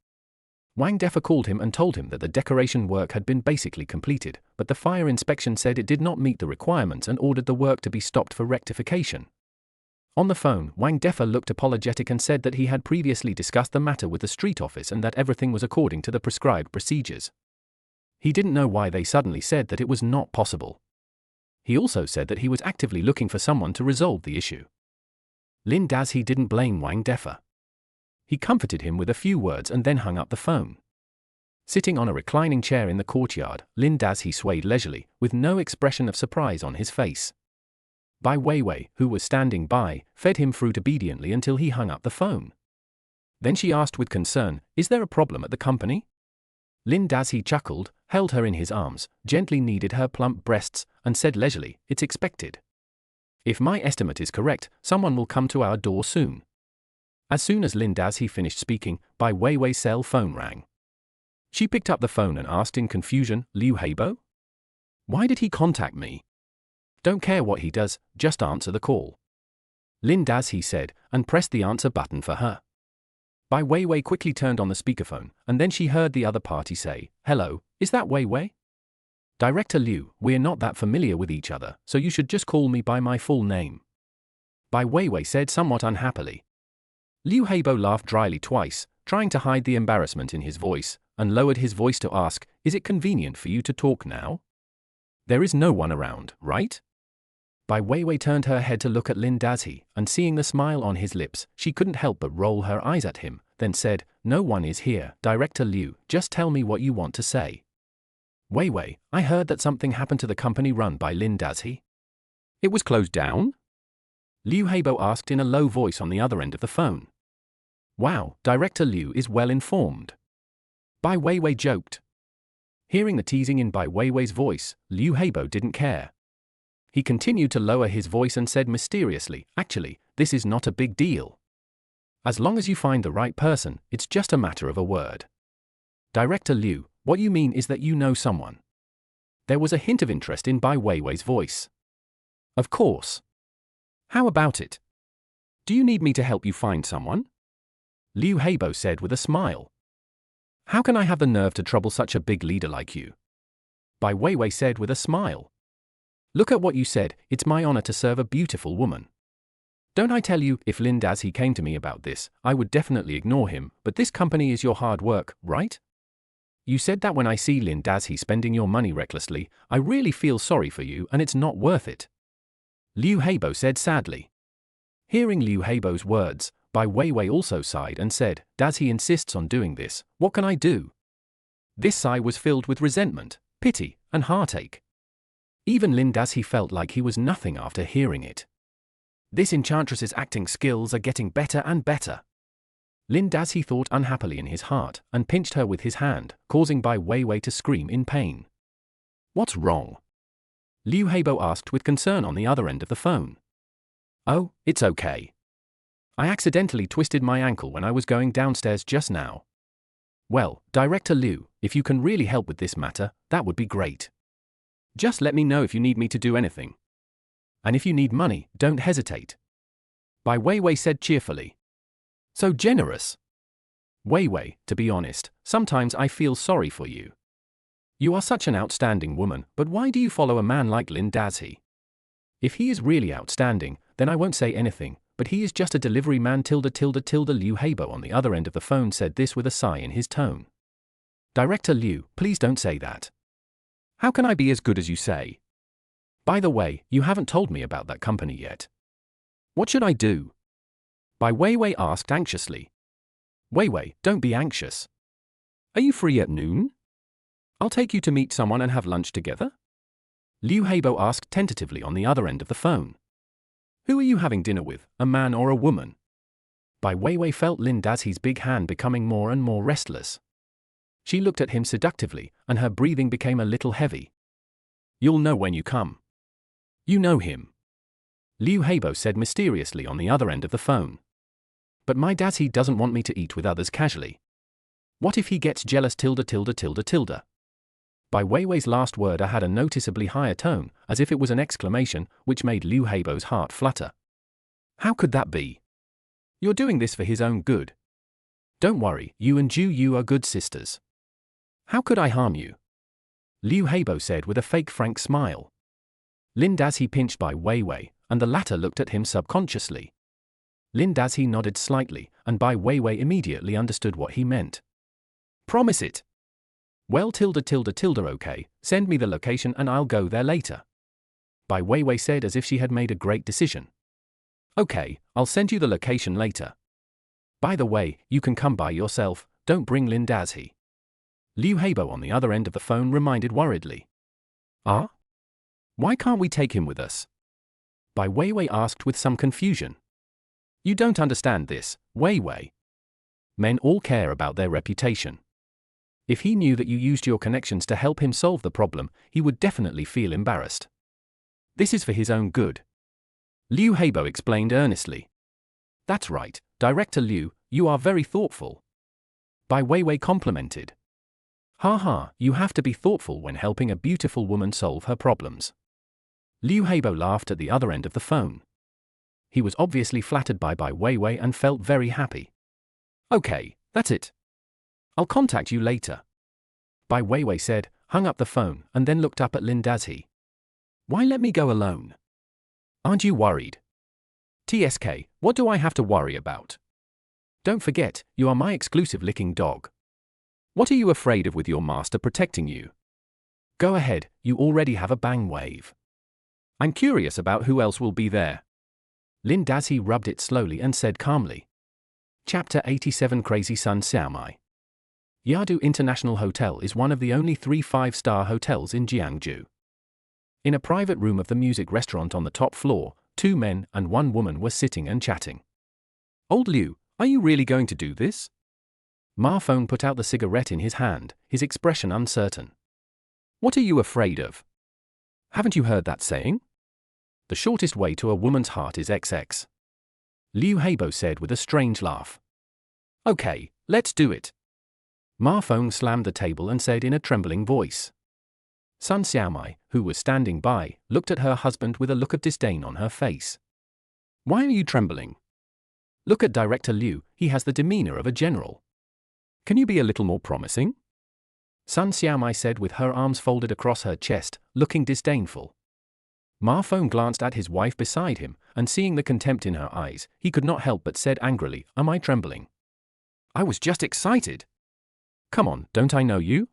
Wang Defa called him and told him that the decoration work had been basically completed, but the fire inspection said it did not meet the requirements and ordered the work to be stopped for rectification. On the phone, Wang Defa looked apologetic and said that he had previously discussed the matter with the street office and that everything was according to the prescribed procedures. He didn't know why they suddenly said that it was not possible. He also said that he was actively looking for someone to resolve the issue. Lin Dazhi didn't blame Wang Defa. He comforted him with a few words and then hung up the phone. Sitting on a reclining chair in the courtyard, Lin Dazhi swayed leisurely, with no expression of surprise on his face. Bai Weiwei, who was standing by, fed him fruit obediently until he hung up the phone. Then she asked with concern, "Is there a problem at the company?" Lin Dazhi chuckled, held her in his arms, gently kneaded her plump breasts, and said leisurely, "It's expected. If my estimate is correct, someone will come to our door soon." As soon as Lin Dazhi finished speaking, Bai Weiwei's cell phone rang. She picked up the phone and asked in confusion, "Liu Heibo? Why did he contact me?" "Don't care what he does, just answer the call," Lin Dazhi said, and pressed the answer button for her. Bai Weiwei quickly turned on the speakerphone, and then she heard the other party say, "Hello, is that Weiwei?" "Director Liu, we're not that familiar with each other, so you should just call me by my full name," Bai Weiwei said somewhat unhappily. Liu Heibo laughed dryly twice, trying to hide the embarrassment in his voice, and lowered his voice to ask, "Is it convenient for you to talk now? There is no one around, right?" Bai Weiwei turned her head to look at Lin Dazhi, and seeing the smile on his lips, she couldn't help but roll her eyes at him, then said, "No one is here, Director Liu, just tell me what you want to say." "Weiwei, I heard that something happened to the company run by Lin Dazhi. It was closed down?" Liu Heibo asked in a low voice on the other end of the phone. "Wow, Director Liu is well informed," Bai Weiwei joked. Hearing the teasing in Bai Weiwei's voice, Liu Heibo didn't care. He continued to lower his voice and said mysteriously, "Actually, this is not a big deal. As long as you find the right person, it's just a matter of a word." "Director Liu, what you mean is that you know someone?" There was a hint of interest in Bai Weiwei's voice. "Of course. How about it? Do you need me to help you find someone?" Liu Heibo said with a smile. "How can I have the nerve to trouble such a big leader like you?" Bai Weiwei said with a smile. "Look at what you said, it's my honor to serve a beautiful woman. Don't I tell you, if Lin Dazhi came to me about this, I would definitely ignore him, but this company is your hard work, right? You said that when I see Lin Dazhi spending your money recklessly, I really feel sorry for you and it's not worth it," Liu Heibo said sadly. Hearing Liu Heibo's words, Bai Weiwei also sighed and said, "Dazhi insists on doing this, what can I do?" This sigh was filled with resentment, pity, and heartache. Even Lin Dazhi felt like he was nothing after hearing it. This enchantress's acting skills are getting better and better. Lin Dazhi thought unhappily in his heart, and pinched her with his hand, causing Bai Weiwei to scream in pain. "What's wrong?" Liu Heibo asked with concern on the other end of the phone. "Oh, it's okay. I accidentally twisted my ankle when I was going downstairs just now." "Well, Director Liu, if you can really help with this matter, that would be great. Just let me know if you need me to do anything. And if you need money, don't hesitate," Bai Weiwei said cheerfully. "So generous." "Weiwei, to be honest, sometimes I feel sorry for you. You are such an outstanding woman, but why do you follow a man like Lin Dazhi? If he is really outstanding, then I won't say anything, but he is just a delivery man tilde. Liu Heibo on the other end of the phone said this with a sigh in his tone. "Director Liu, please don't say that. How can I be as good as you say? By the way, you haven't told me about that company yet. What should I do?" Bai Weiwei asked anxiously. "Weiwei, don't be anxious. Are you free at noon? I'll take you to meet someone and have lunch together?" Liu Heibo asked tentatively on the other end of the phone. "Who are you having dinner with, a man or a woman?" Bai Weiwei felt Lin Dazhi's big hand becoming more and more restless. She looked at him seductively, and her breathing became a little heavy. "You'll know when you come. You know him," Liu Heibo said mysteriously on the other end of the phone. "But my Dazhi doesn't want me to eat with others casually. What if he gets jealous tilde. Bai Weiwei's last word had a noticeably higher tone, as if it was an exclamation, which made Liu Heibo's heart flutter. How could that be? You're doing this for his own good. Don't worry, you and Ju are good sisters. How could I harm you?" Liu Heibo said with a fake frank smile. Lin Dazhi pinched Bai Weiwei, and the latter looked at him subconsciously. Lin Dazhi nodded slightly, and Bai Weiwei immediately understood what he meant. "Promise it." Well, okay, send me the location and I'll go there later. Bai Weiwei said as if she had made a great decision. Okay, I'll send you the location later. By the way, you can come by yourself, don't bring Lin Dazhi. Liu Heibo on the other end of the phone reminded worriedly. Ah? Why can't we take him with us? Bai Weiwei asked with some confusion. You don't understand this, Weiwei. Men all care about their reputation. If he knew that you used your connections to help him solve the problem, he would definitely feel embarrassed. This is for his own good. Liu Heibo explained earnestly. That's right, Director Liu, you are very thoughtful. Bai Weiwei complimented. Ha, you have to be thoughtful when helping a beautiful woman solve her problems. Liu Heibo laughed at the other end of the phone. He was obviously flattered by Bai Weiwei and felt very happy. Okay, that's it. I'll contact you later. Bai Weiwei said, hung up the phone, and then looked up at Lin Dazhi. Why let me go alone? Aren't you worried? TSK, what do I have to worry about? Don't forget, you are my exclusive licking dog. What are you afraid of with your master protecting you? Go ahead, you already have a bang wave. I'm curious about who else will be there. Lin Dazhi rubbed it slowly and said calmly. Chapter 87 Crazy Sun Xiaomai. Yadu International Hotel is one of the only 3 5-star hotels in Jiangsu. In a private room of the music restaurant on the top floor, 2 men and 1 woman were sitting and chatting. Old Liu, are you really going to do this? Ma Feng put out the cigarette in his hand, his expression uncertain. What are you afraid of? Haven't you heard that saying? The shortest way to a woman's heart is XX. Liu Heibo said with a strange laugh. Okay, let's do it. Ma Feng slammed the table and said in a trembling voice. Sun Xiaomai, who was standing by, looked at her husband with a look of disdain on her face. Why are you trembling? Look at Director Liu, he has the demeanor of a general. Can you be a little more promising? Sun Xiaomai said with her arms folded across her chest, looking disdainful. Ma Feng glanced at his wife beside him, and seeing the contempt in her eyes, he could not help but said angrily, Am I trembling? I was just excited. Come on, don't I know you?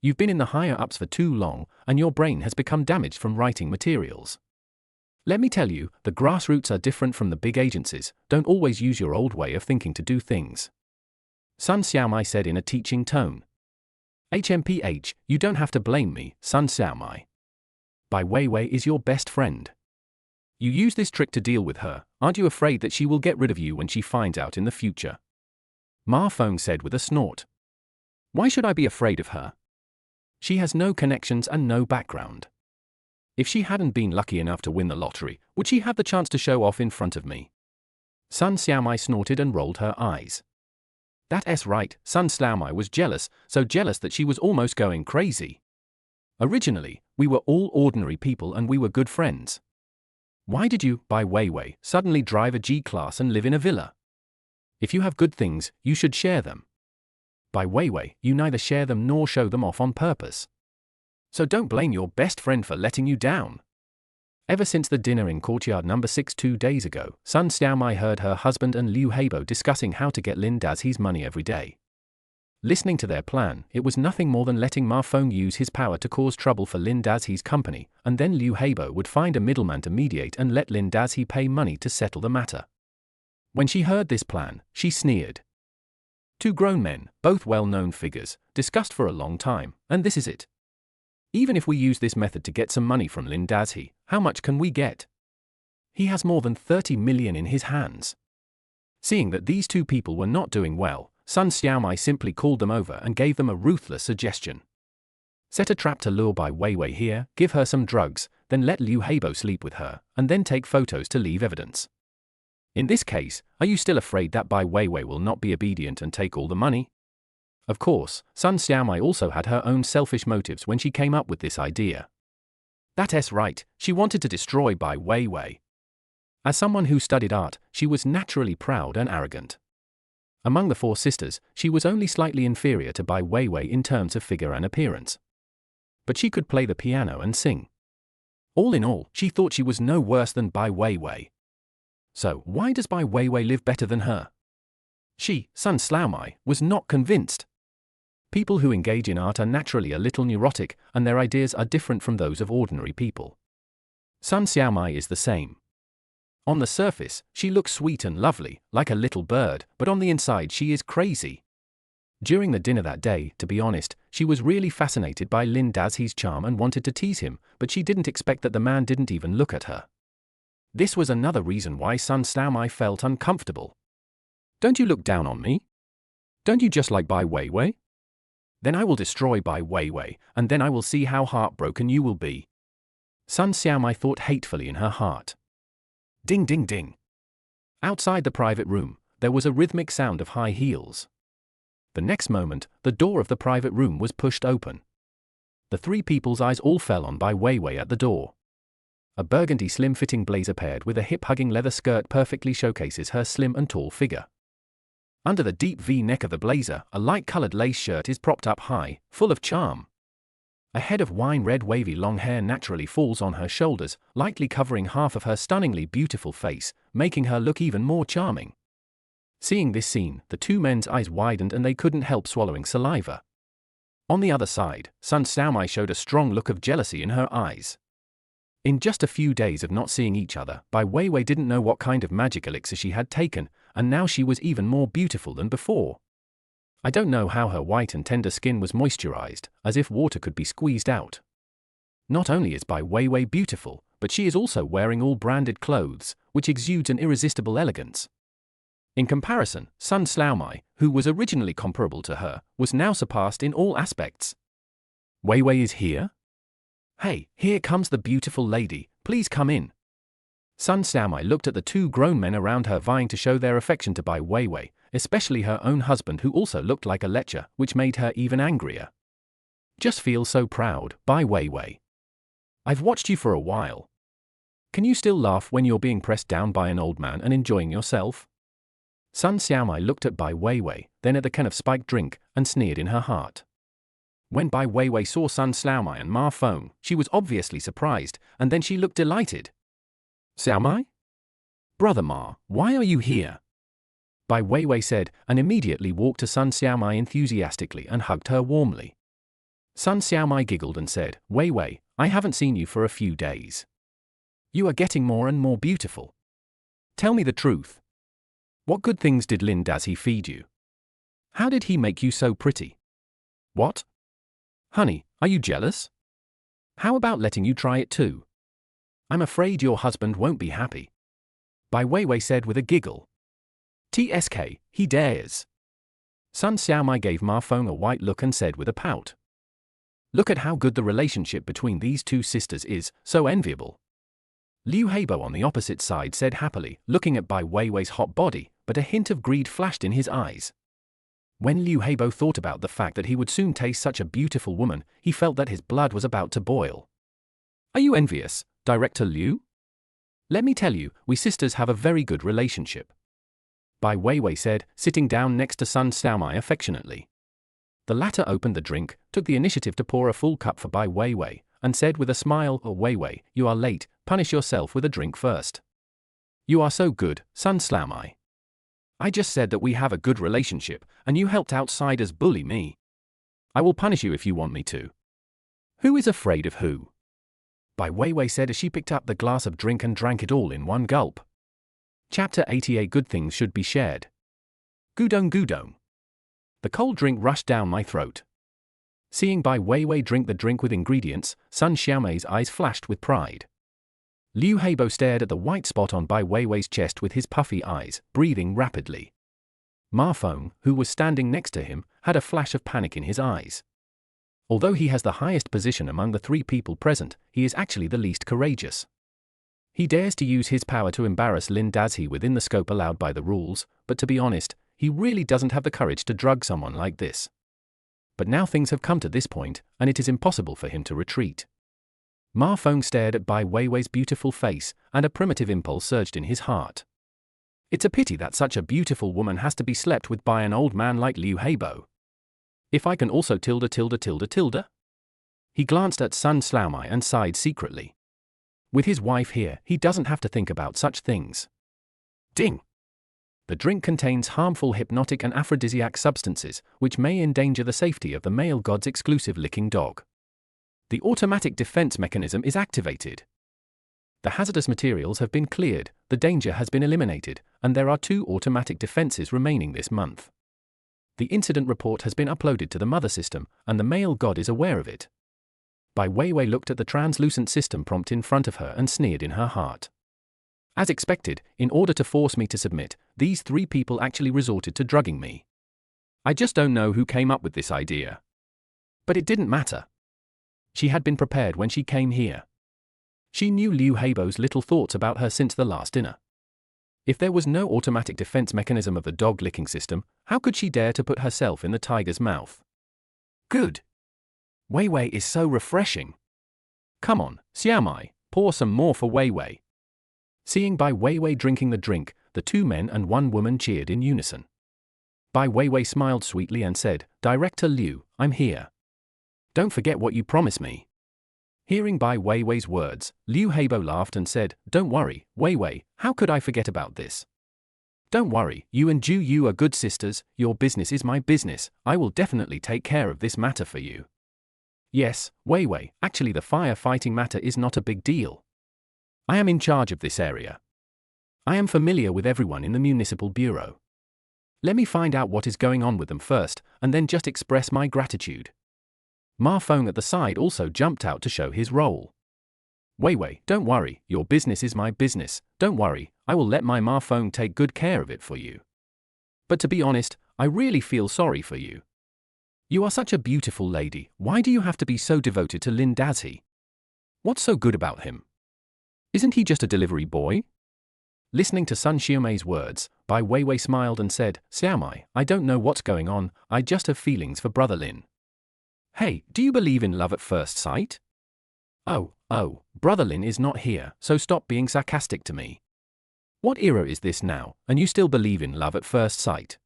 You've been in the higher-ups for too long, and your brain has become damaged from writing materials. Let me tell you, the grassroots are different from the big agencies, don't always use your old way of thinking to do things. Sun Xiaomai said in a teaching tone. HMPH, you don't have to blame me, Sun Xiaomai. Bai Weiwei is your best friend. You use this trick to deal with her, aren't you afraid that she will get rid of you when she finds out in the future? Ma Feng said with a snort. Why should I be afraid of her? She has no connections and no background. If she hadn't been lucky enough to win the lottery, would she have the chance to show off in front of me? Sun Xiaomai snorted and rolled her eyes. That's right, Sun Xiaomai was jealous, so jealous that she was almost going crazy. Originally, we were all ordinary people and we were good friends. Why did you, Bai Weiwei, suddenly drive a G-Class and live in a villa? If you have good things, you should share them. Bai Weiwei, you neither share them nor show them off on purpose. So don't blame your best friend for letting you down. Ever since the dinner in courtyard number 6 2 days ago, Sun Xiaomai heard her husband and Liu Heibo discussing how to get Lin Dazhi's money every day. Listening to their plan, it was nothing more than letting Ma Feng use his power to cause trouble for Lin Dazhi's company, and then Liu Heibo would find a middleman to mediate and let Lin Dazhi pay money to settle the matter. When she heard this plan, she sneered. 2 grown men, both well-known figures, discussed for a long time, and this is it. Even if we use this method to get some money from Lin Dazhi, how much can we get? He has more than 30 million in his hands. Seeing that these 2 people were not doing well, Sun Xiaomai simply called them over and gave them a ruthless suggestion. Set a trap to lure Bai Weiwei here, give her some drugs, then let Liu Heibo sleep with her, and then take photos to leave evidence. In this case, are you still afraid that Bai Weiwei will not be obedient and take all the money? Of course, Sun Xiaomai also had her own selfish motives when she came up with this idea. That's right, she wanted to destroy Bai Weiwei. As someone who studied art, she was naturally proud and arrogant. Among the 4 sisters, she was only slightly inferior to Bai Weiwei in terms of figure and appearance. But she could play the piano and sing. All in all, she thought she was no worse than Bai Weiwei. So, why does Bai Weiwei live better than her? She, Sun Xiaomai, was not convinced. People who engage in art are naturally a little neurotic, and their ideas are different from those of ordinary people. Sun Xiaomai is the same. On the surface, she looks sweet and lovely, like a little bird, but on the inside she is crazy. During the dinner that day, to be honest, she was really fascinated by Lin Daxi's charm and wanted to tease him, but she didn't expect that the man didn't even look at her. This was another reason why Sun Xiaomai felt uncomfortable. "Don't you look down on me? Don't you just like Bai Weiwei? Then I will destroy Bai Weiwei, and then I will see how heartbroken you will be." Sun Xiaomai thought hatefully in her heart. Ding ding ding. Outside the private room, there was a rhythmic sound of high heels. The next moment, the door of the private room was pushed open. The three people's eyes all fell on Bai Weiwei at the door. A burgundy slim-fitting blazer paired with a hip-hugging leather skirt perfectly showcases her slim and tall figure. Under the deep V-neck of the blazer, a light-colored lace shirt is propped up high, full of charm. A head of wine-red wavy long hair naturally falls on her shoulders, lightly covering half of her stunningly beautiful face, making her look even more charming. Seeing this scene, the two men's eyes widened and they couldn't help swallowing saliva. On the other side, Sun Xiaomai showed a strong look of jealousy in her eyes. In just a few days of not seeing each other, Bai Weiwei didn't know what kind of magic elixir she had taken, and now she was even more beautiful than before. I don't know how her white and tender skin was moisturized, as if water could be squeezed out. Not only is Bai Weiwei beautiful, but she is also wearing all branded clothes, which exudes an irresistible elegance. In comparison, Sun Xiaomai, who was originally comparable to her, was now surpassed in all aspects. "Weiwei is here? Hey, here comes the beautiful lady, please come in." Sun Xiaomai looked at the two grown men around her vying to show their affection to Bai Weiwei, especially her own husband who also looked like a lecher, which made her even angrier. "Just feel so proud, Bai Weiwei. I've watched you for a while. Can you still laugh when you're being pressed down by an old man and enjoying yourself?" Sun Xiaomai looked at Bai Weiwei, then at the can of spiked drink, and sneered in her heart. When Bai Weiwei saw Sun Xiaomai and Ma Feng, she was obviously surprised, and then she looked delighted. "Xiaomai? Brother Ma, why are you here?" Bai Weiwei said, and immediately walked to Sun Xiaomai enthusiastically and hugged her warmly. Sun Xiaomai giggled and said, "Weiwei, I haven't seen you for a few days. You are getting more and more beautiful. Tell me the truth. What good things did Lin Daxi feed you? How did he make you so pretty? What? Honey, are you jealous? How about letting you try it too? I'm afraid your husband won't be happy." Bai Weiwei said with a giggle. "TSK, he dares." Sun Xiaomai gave Ma Feng a white look and said with a pout, "Look at how good the relationship between these two sisters is, so enviable." Liu Heibo on the opposite side said happily, looking at Bai Weiwei's hot body, but a hint of greed flashed in his eyes. When Liu Heibo thought about the fact that he would soon taste such a beautiful woman, he felt that his blood was about to boil. "Are you envious, Director Liu? Let me tell you, we sisters have a very good relationship," Bai Weiwei said, sitting down next to Sun Xiaomai affectionately. The latter opened the drink, took the initiative to pour a full cup for Bai Weiwei, and said with a smile, "Oh Weiwei, you are late, punish yourself with a drink first." "You are so good, Sun Xiaomai. I just said that we have a good relationship, and you helped outsiders bully me. I will punish you if you want me to." "Who is afraid of who?" Bai Weiwei said as she picked up the glass of drink and drank it all in one gulp. Chapter 88 Good Things Should Be Shared. Gudong Gudong. The cold drink rushed down my throat. Seeing Bai Weiwei drink the drink with ingredients, Sun Xiaomai's eyes flashed with pride. Liu Heibo stared at the white spot on Bai Weiwei's chest with his puffy eyes, breathing rapidly. Ma Feng, who was standing next to him, had a flash of panic in his eyes. Although he has the highest position among the three people present, he is actually the least courageous. He dares to use his power to embarrass Lin Daxi within the scope allowed by the rules, but to be honest, he really doesn't have the courage to drug someone like this. But now things have come to this point, and it is impossible for him to retreat. Ma Feng stared at Bai Weiwei's beautiful face, and a primitive impulse surged in his heart. It's a pity that such a beautiful woman has to be slept with by an old man like Liu Heibo. If I can also tilde. He glanced at Sun Xiaomai and sighed secretly. With his wife here, he doesn't have to think about such things. Ding! The drink contains harmful hypnotic and aphrodisiac substances, which may endanger the safety of the male god's exclusive licking dog. The automatic defense mechanism is activated. The hazardous materials have been cleared, the danger has been eliminated, and there are 2 automatic defenses remaining this month. The incident report has been uploaded to the mother system, and the male god is aware of it. Bai Weiwei looked at the translucent system prompt in front of her and sneered in her heart. As expected, in order to force me to submit, these 3 people actually resorted to drugging me. I just don't know who came up with this idea. But it didn't matter. She had been prepared when she came here. She knew Liu Heibo's little thoughts about her since the last dinner. If there was no automatic defense mechanism of the dog licking system, how could she dare to put herself in the tiger's mouth? Good. Weiwei is so refreshing. Come on, Xiaomai, pour some more for Weiwei. Seeing Bai Weiwei drinking the drink, the 2 men and 1 woman cheered in unison. Bai Weiwei smiled sweetly and said, "Director Liu, I'm here. Don't forget what you promised me." Hearing Bai Weiwei's words, Liu Heibo laughed and said, "Don't worry, Weiwei, how could I forget about this? Don't worry, you and Ju Yu are good sisters, your business is my business, I will definitely take care of this matter for you." Yes, Weiwei, actually the firefighting matter is not a big deal. I am in charge of this area. I am familiar with everyone in the municipal bureau. Let me find out what is going on with them first, and then just express my gratitude. Ma Feng at the side also jumped out to show his role. Weiwei, don't worry, your business is my business, don't worry, I will let my Ma Feng take good care of it for you. But to be honest, I really feel sorry for you. You are such a beautiful lady, why do you have to be so devoted to Lin Dazhi? What's so good about him? Isn't he just a delivery boy? Listening to Sun Xiaomei's words, Bai Weiwei smiled and said, "Xiaomai, I don't know what's going on, I just have feelings for Brother Lin." Hey, do you believe in love at first sight? Oh, Brother Lin is not here, so stop being sarcastic to me. What era is this now, and you still believe in love at first sight?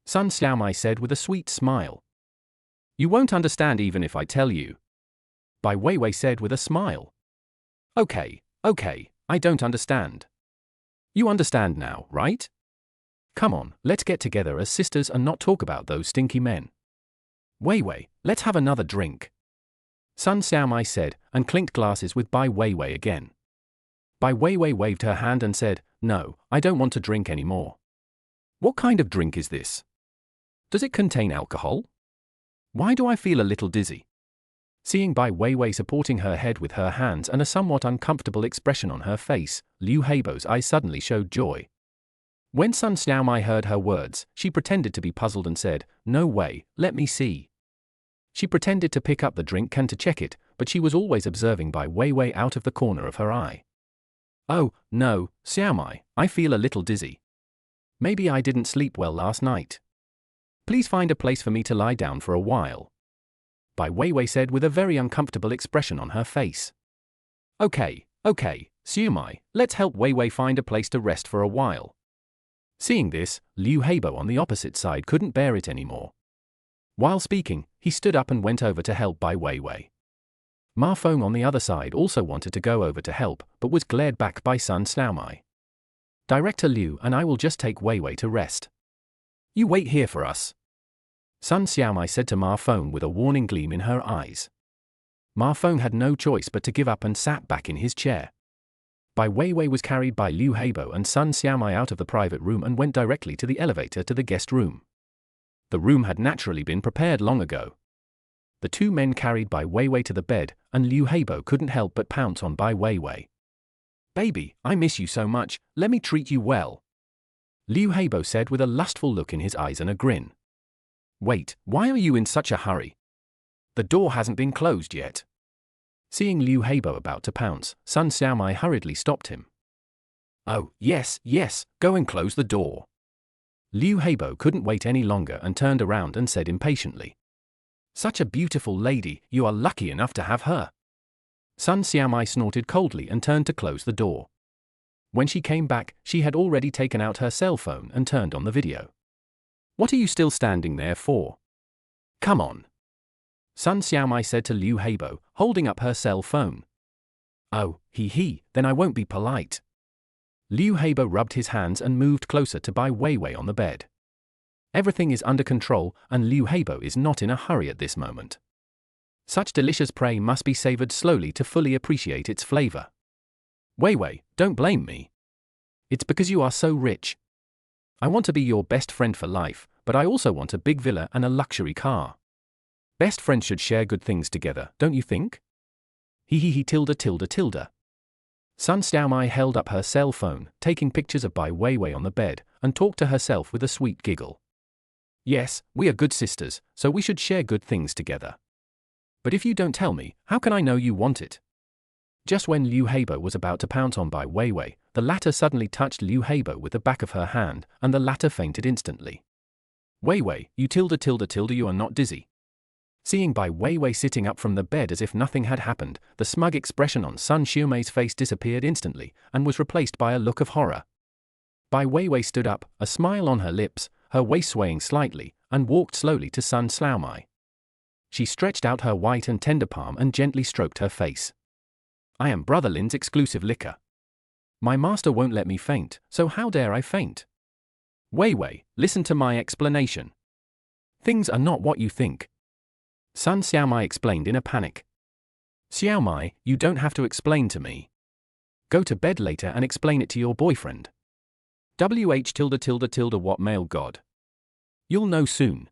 Sun Xiaomai said with a sweet smile. You won't understand even if I tell you. Bai Weiwei said with a smile. Okay, I don't understand. You understand now, right? Come on, let's get together as sisters and not talk about those stinky men. Weiwei, let's have another drink. Sun Xiaomai said, and clinked glasses with Bai Weiwei again. Bai Weiwei waved her hand and said, "No, I don't want to drink anymore." What kind of drink is this? Does it contain alcohol? Why do I feel a little dizzy? Seeing Bai Weiwei supporting her head with her hands and a somewhat uncomfortable expression on her face, Liu Heibo's eyes suddenly showed joy. When Sun Xiaomai heard her words, she pretended to be puzzled and said, "No way, let me see." She pretended to pick up the drink can to check it, but she was always observing Bai Weiwei out of the corner of her eye. Oh, no, Xiaomai, I feel a little dizzy. Maybe I didn't sleep well last night. Please find a place for me to lie down for a while. Bai Weiwei said with a very uncomfortable expression on her face. Okay, Xiaomai, let's help Weiwei find a place to rest for a while. Seeing this, Liu Heibo on the opposite side couldn't bear it anymore. While speaking, he stood up and went over to help Bai Weiwei. Ma Feng on the other side also wanted to go over to help, but was glared back by Sun Xiaomai. Director Liu and I will just take Weiwei to rest. You wait here for us. Sun Xiaomai said to Ma Feng with a warning gleam in her eyes. Ma Feng had no choice but to give up and sat back in his chair. Bai Weiwei was carried by Liu Heibo and Sun Xiaomai out of the private room and went directly to the elevator to the guest room. The room had naturally been prepared long ago. The 2 men carried Bai Weiwei to the bed, and Liu Heibo couldn't help but pounce on Bai Weiwei. Baby, I miss you so much, let me treat you well. Liu Heibo said with a lustful look in his eyes and a grin. Wait, why are you in such a hurry? The door hasn't been closed yet. Seeing Liu Heibo about to pounce, Sun Xiaomai hurriedly stopped him. Oh, yes, go and close the door. Liu Heibo couldn't wait any longer and turned around and said impatiently. Such a beautiful lady, you are lucky enough to have her. Sun Xiaomai snorted coldly and turned to close the door. When she came back, she had already taken out her cell phone and turned on the video. What are you still standing there for? Come on. Sun Xiaomai said to Liu Heibo, holding up her cell phone. Oh, then I won't be polite. Liu Heibo rubbed his hands and moved closer to Bai Weiwei on the bed. Everything is under control, and Liu Heibo is not in a hurry at this moment. Such delicious prey must be savored slowly to fully appreciate its flavor. Weiwei, don't blame me. It's because you are so rich. I want to be your best friend for life, but I also want a big villa and a luxury car. Best friends should share good things together, don't you think? He tilde tilde tilde. Sun Xiaomai held up her cell phone, taking pictures of Bai Weiwei on the bed, and talked to herself with a sweet giggle. Yes, we are good sisters, so we should share good things together. But if you don't tell me, how can I know you want it? Just when Liu Heibo was about to pounce on Bai Weiwei, the latter suddenly touched Liu Heibo with the back of her hand, and the latter fainted instantly. Weiwei, you tilde tilde tilde, you are not dizzy. Seeing Bai Weiwei sitting up from the bed as if nothing had happened, the smug expression on Sun Xiaomai's face disappeared instantly, and was replaced by a look of horror. Bai Weiwei stood up, a smile on her lips, her waist swaying slightly, and walked slowly to Sun Xiaomai. She stretched out her white and tender palm and gently stroked her face. I am Brother Lin's exclusive liquor. My master won't let me faint, so how dare I faint? Weiwei, listen to my explanation. Things are not what you think. Sun Xiaomai explained in a panic. Xiaomai, you don't have to explain to me. Go to bed later and explain it to your boyfriend. Tilde tilde tilde what male god? You'll know soon.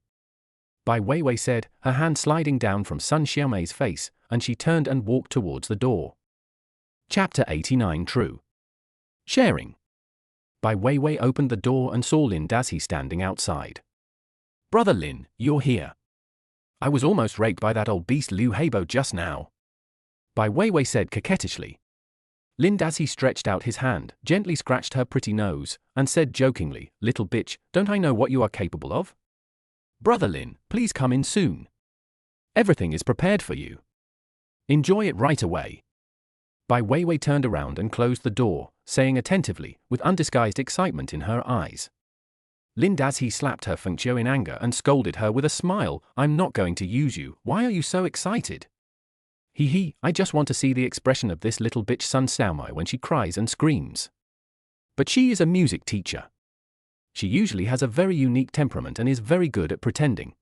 Bai Weiwei said, her hand sliding down from Sun Xiaomai's face, and she turned and walked towards the door. Chapter 89 True. Sharing. Bai Weiwei opened the door and saw Lin Dazhi standing outside. Brother Lin, you're here. I was almost raped by that old beast Liu Heibo just now. Bai Weiwei said coquettishly. Lin Dazhi stretched out his hand, gently scratched her pretty nose, and said jokingly, little bitch, don't I know what you are capable of? Brother Lin, please come in soon. Everything is prepared for you. Enjoy it right away. Bai Weiwei turned around and closed the door, saying attentively, with undisguised excitement in her eyes. Lin Dazhi slapped her Fengqiu in anger and scolded her with a smile, I'm not going to use you, why are you so excited? I just want to see the expression of this little bitch Sun Xiaomai when she cries and screams. But she is a music teacher. She usually has a very unique temperament and is very good at pretending.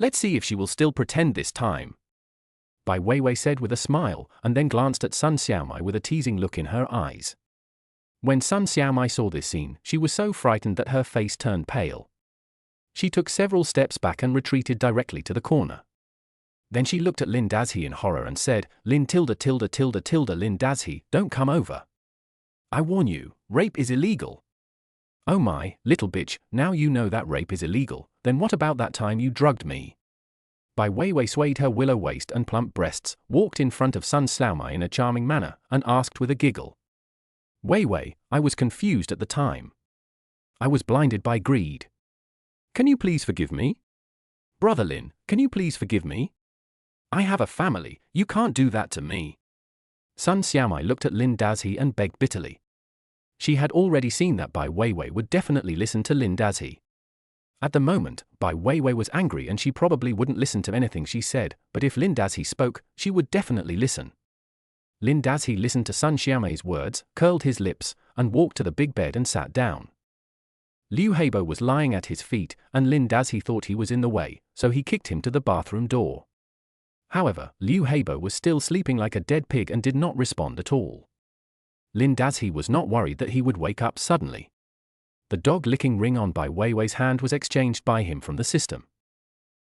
Let's see if she will still pretend this time. Bai Weiwei said with a smile, and then glanced at Sun Xiaomai with a teasing look in her eyes. When Sun Xiaomai saw this scene, she was so frightened that her face turned pale. She took several steps back and retreated directly to the corner. Then she looked at Lin Dazhi in horror and said, Lin tilde tilde tilde tilde Lin Dazhi, don't come over. I warn you, rape is illegal. Oh my, little bitch, now you know that rape is illegal, then what about that time you drugged me? Bai Weiwei swayed her willow waist and plump breasts, walked in front of Sun Xiaomai in a charming manner, and asked with a giggle. Weiwei, I was confused at the time. I was blinded by greed. Can you please forgive me? Brother Lin, can you please forgive me? I have a family, you can't do that to me. Sun Xiaomai looked at Lin Dazhi and begged bitterly. She had already seen that Bai Weiwei would definitely listen to Lin Dazhi. At the moment, Bai Weiwei was angry and she probably wouldn't listen to anything she said, but if Lin Dazhi spoke, she would definitely listen. Lin Dazhi listened to Sun Xiaomai's words, curled his lips, and walked to the big bed and sat down. Liu Heibo was lying at his feet, and Lin Dazhi thought he was in the way, so he kicked him to the bathroom door. However, Liu Heibo was still sleeping like a dead pig and did not respond at all. Lin Dazhi was not worried that he would wake up suddenly. The dog-licking ring on Bai Weiwei's hand was exchanged by him from the system.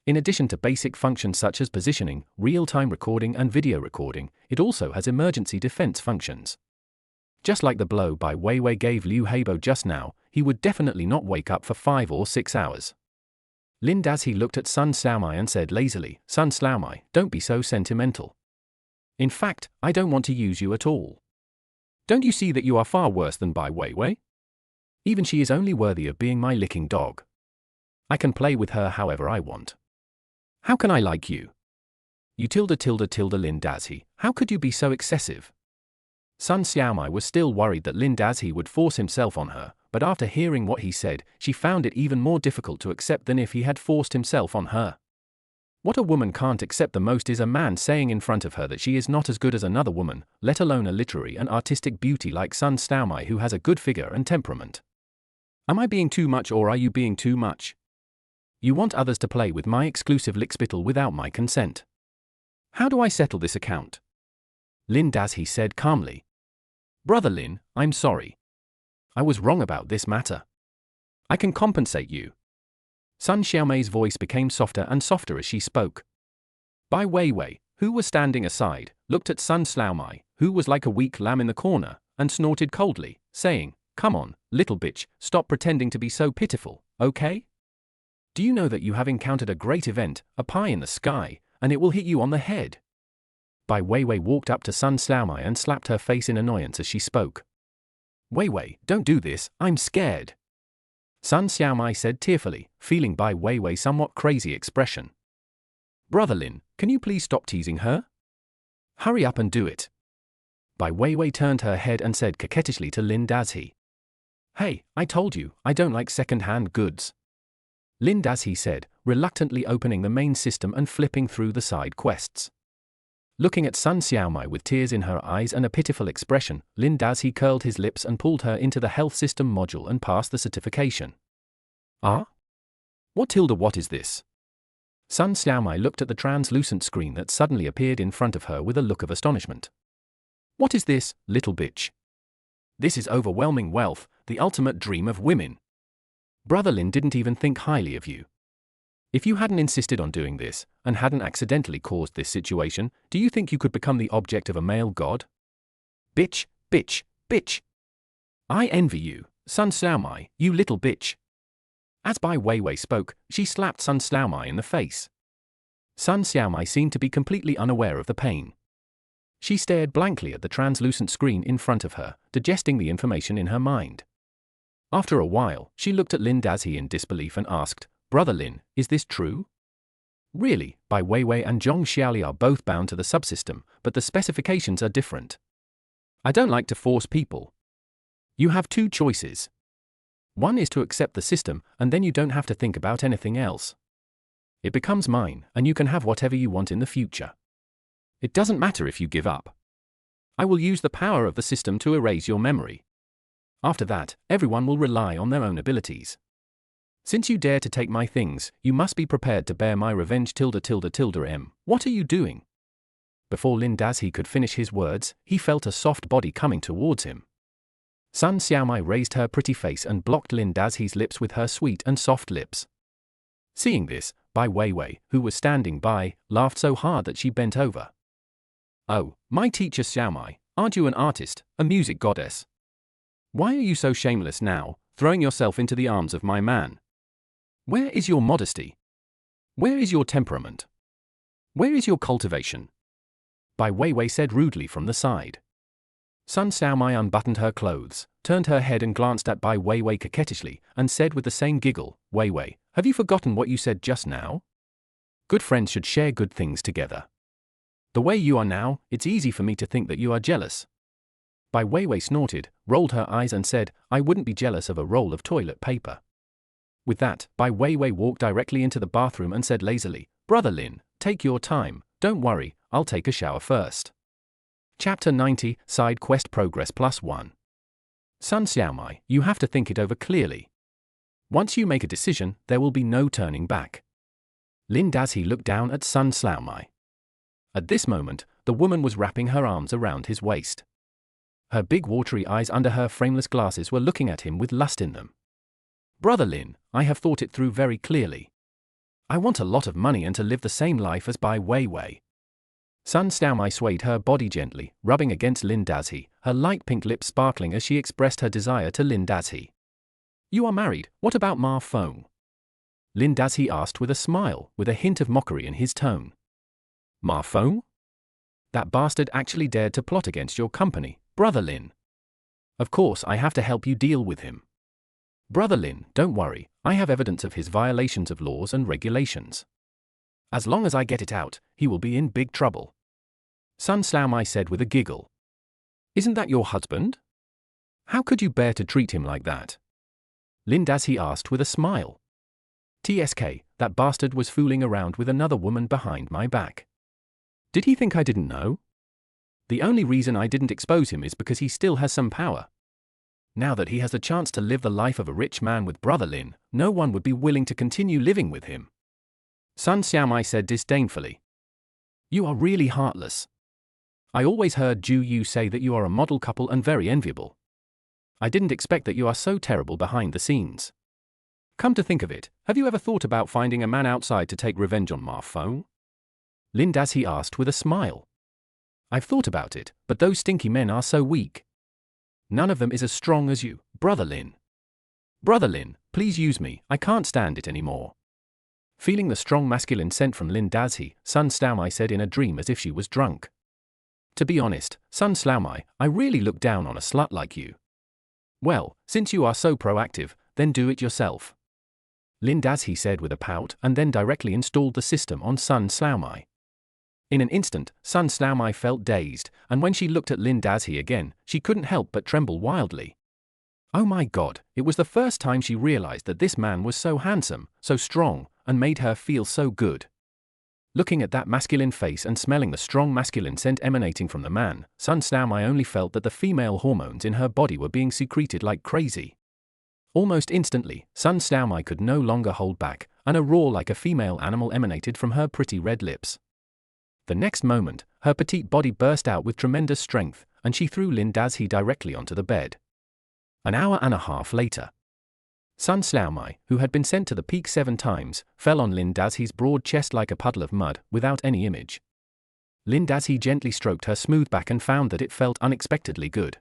In addition to basic functions such as positioning, real-time recording and video recording, it also has emergency defense functions. Just like the blow Bai Weiwei gave Liu Heibo just now, he would definitely not wake up for 5 or 6 hours. Lin Dazhi looked at Sun Xiaomai and said lazily, Sun Xiaomai, don't be so sentimental. In fact, I don't want to use you at all. Don't you see that you are far worse than Bai Weiwei? Even she is only worthy of being my licking dog. I can play with her however I want. How can I like you? You tilde tilde tilde Lin Dazhi, how could you be so excessive? Sun Xiaomai was still worried that Lin Dazhi would force himself on her, but after hearing what he said, she found it even more difficult to accept than if he had forced himself on her. What a woman can't accept the most is a man saying in front of her that she is not as good as another woman, let alone a literary and artistic beauty like Sun Xiaomai who has a good figure and temperament. Am I being too much or are you being too much? You want others to play with my exclusive lickspittle without my consent. How do I settle this account? Lin Dazhi said calmly. Brother Lin, I'm sorry. I was wrong about this matter. I can compensate you. Sun Xiaomai's voice became softer and softer as she spoke. Bai Weiwei, who was standing aside, looked at Sun Xiaomai, who was like a weak lamb in the corner, and snorted coldly, saying, Come on, little bitch, stop pretending to be so pitiful, okay? Do you know that you have encountered a great event, a pie in the sky, and it will hit you on the head? Bai Weiwei walked up to Sun Xiaomai and slapped her face in annoyance as she spoke. Weiwei, don't do this, I'm scared. Sun Xiaomai said tearfully, feeling Bai Weiwei's somewhat crazy expression. Brother Lin, can you please stop teasing her? Hurry up and do it. Bai Weiwei turned her head and said coquettishly to Lin Dazhi. Hey, I told you, I don't like second-hand goods. Lin Dazhi said, reluctantly opening the main system and flipping through the side quests. Looking at Sun Xiaomai with tears in her eyes and a pitiful expression, Lin Dazhi curled his lips and pulled her into the health system module and passed the certification. Ah? What is this? Sun Xiaomai looked at the translucent screen that suddenly appeared in front of her with a look of astonishment. What is this, little bitch? This is overwhelming wealth, the ultimate dream of women. Brother Lin didn't even think highly of you. If you hadn't insisted on doing this, and hadn't accidentally caused this situation, do you think you could become the object of a male god? Bitch, bitch, bitch. I envy you, Sun Xiaomai, you little bitch. As Bai Weiwei spoke, she slapped Sun Xiaomai in the face. Sun Xiaomai seemed to be completely unaware of the pain. She stared blankly at the translucent screen in front of her, digesting the information in her mind. After a while, she looked at Lin Dazhi in disbelief and asked, Brother Lin, is this true? Really, Bai Weiwei and Zhong Xiaoli are both bound to the subsystem, but the specifications are different. I don't like to force people. You have two choices. One is to accept the system, and then you don't have to think about anything else. It becomes mine, and you can have whatever you want in the future. It doesn't matter if you give up. I will use the power of the system to erase your memory. After that, everyone will rely on their own abilities. Since you dare to take my things, you must be prepared to bear my revenge. M. What are you doing? Before Lin Dazhi could finish his words, he felt a soft body coming towards him. Sun Xiaomai raised her pretty face and blocked Lin Dazhi's lips with her sweet and soft lips. Seeing this, Bai Weiwei, who was standing by, laughed so hard that she bent over. Oh, my teacher Xiaomai, aren't you an artist, a music goddess? Why are you so shameless now, throwing yourself into the arms of my man? Where is your modesty? Where is your temperament? Where is your cultivation? Bai Weiwei said rudely from the side. Sun Xiaomai unbuttoned her clothes, turned her head and glanced at Bai Weiwei coquettishly, and said with the same giggle, Weiwei, have you forgotten what you said just now? Good friends should share good things together. The way you are now, it's easy for me to think that you are jealous. Bai Weiwei snorted, rolled her eyes and said, I wouldn't be jealous of a roll of toilet paper. With that, Bai Weiwei walked directly into the bathroom and said lazily, Brother Lin, take your time, don't worry, I'll take a shower first. Chapter 90, Side Quest Progress +1. Sun Xiaomai, you have to think it over clearly. Once you make a decision, there will be no turning back. Lin Dazhi looked down at Sun Xiaomai. At this moment, the woman was wrapping her arms around his waist. Her big watery eyes under her frameless glasses were looking at him with lust in them. Brother Lin, I have thought it through very clearly. I want a lot of money and to live the same life as Bai Weiwei. Sun Xiaomai swayed her body gently, rubbing against Lin Dazhi, her light pink lips sparkling as she expressed her desire to Lin Dazhi. You are married, what about Ma Feng? Lin Dazhi asked with a smile, with a hint of mockery in his tone. Ma Feng? That bastard actually dared to plot against your company, Brother Lin. Of course I have to help you deal with him. Brother Lin, don't worry, I have evidence of his violations of laws and regulations. As long as I get it out, he will be in big trouble. Sun Xiaomai said with a giggle. Isn't that your husband? How could you bear to treat him like that? Lin Dazhi asked with a smile. TSK, that bastard was fooling around with another woman behind my back. Did he think I didn't know? The only reason I didn't expose him is because he still has some power. Now that he has the chance to live the life of a rich man with Brother Lin, no one would be willing to continue living with him. Sun Xiaomai said disdainfully. You are really heartless. I always heard Ju Yu say that you are a model couple and very enviable. I didn't expect that you are so terrible behind the scenes. Come to think of it, have you ever thought about finding a man outside to take revenge on Ma Feng? Lin Dazhi asked with a smile. I've thought about it, but those stinky men are so weak. None of them is as strong as you, Brother Lin. Brother Lin, please use me, I can't stand it anymore. Feeling the strong masculine scent from Lin Dazhi, Sun Xiaomai said in a dream as if she was drunk. To be honest, Sun Xiaomai, I really look down on a slut like you. Well, since you are so proactive, then do it yourself. Lin Dazhi said with a pout and then directly installed the system on Sun Xiaomai. In an instant, Sun Xiaomai felt dazed, and when she looked at Lin Dazhi again, she couldn't help but tremble wildly. Oh my God, it was the first time she realized that this man was so handsome, so strong, and made her feel so good. Looking at that masculine face and smelling the strong masculine scent emanating from the man, Sun Xiaomai only felt that the female hormones in her body were being secreted like crazy. Almost instantly, Sun Xiaomai could no longer hold back, and a roar like a female animal emanated from her pretty red lips. The next moment, her petite body burst out with tremendous strength, and she threw Lin Dazhi directly onto the bed. An hour and a half later, Sun Xiaomai, who had been sent to the peak 7 times, fell on Lin Dazhi's broad chest like a puddle of mud, without any image. Lin Dazhi gently stroked her smooth back and found that it felt unexpectedly good.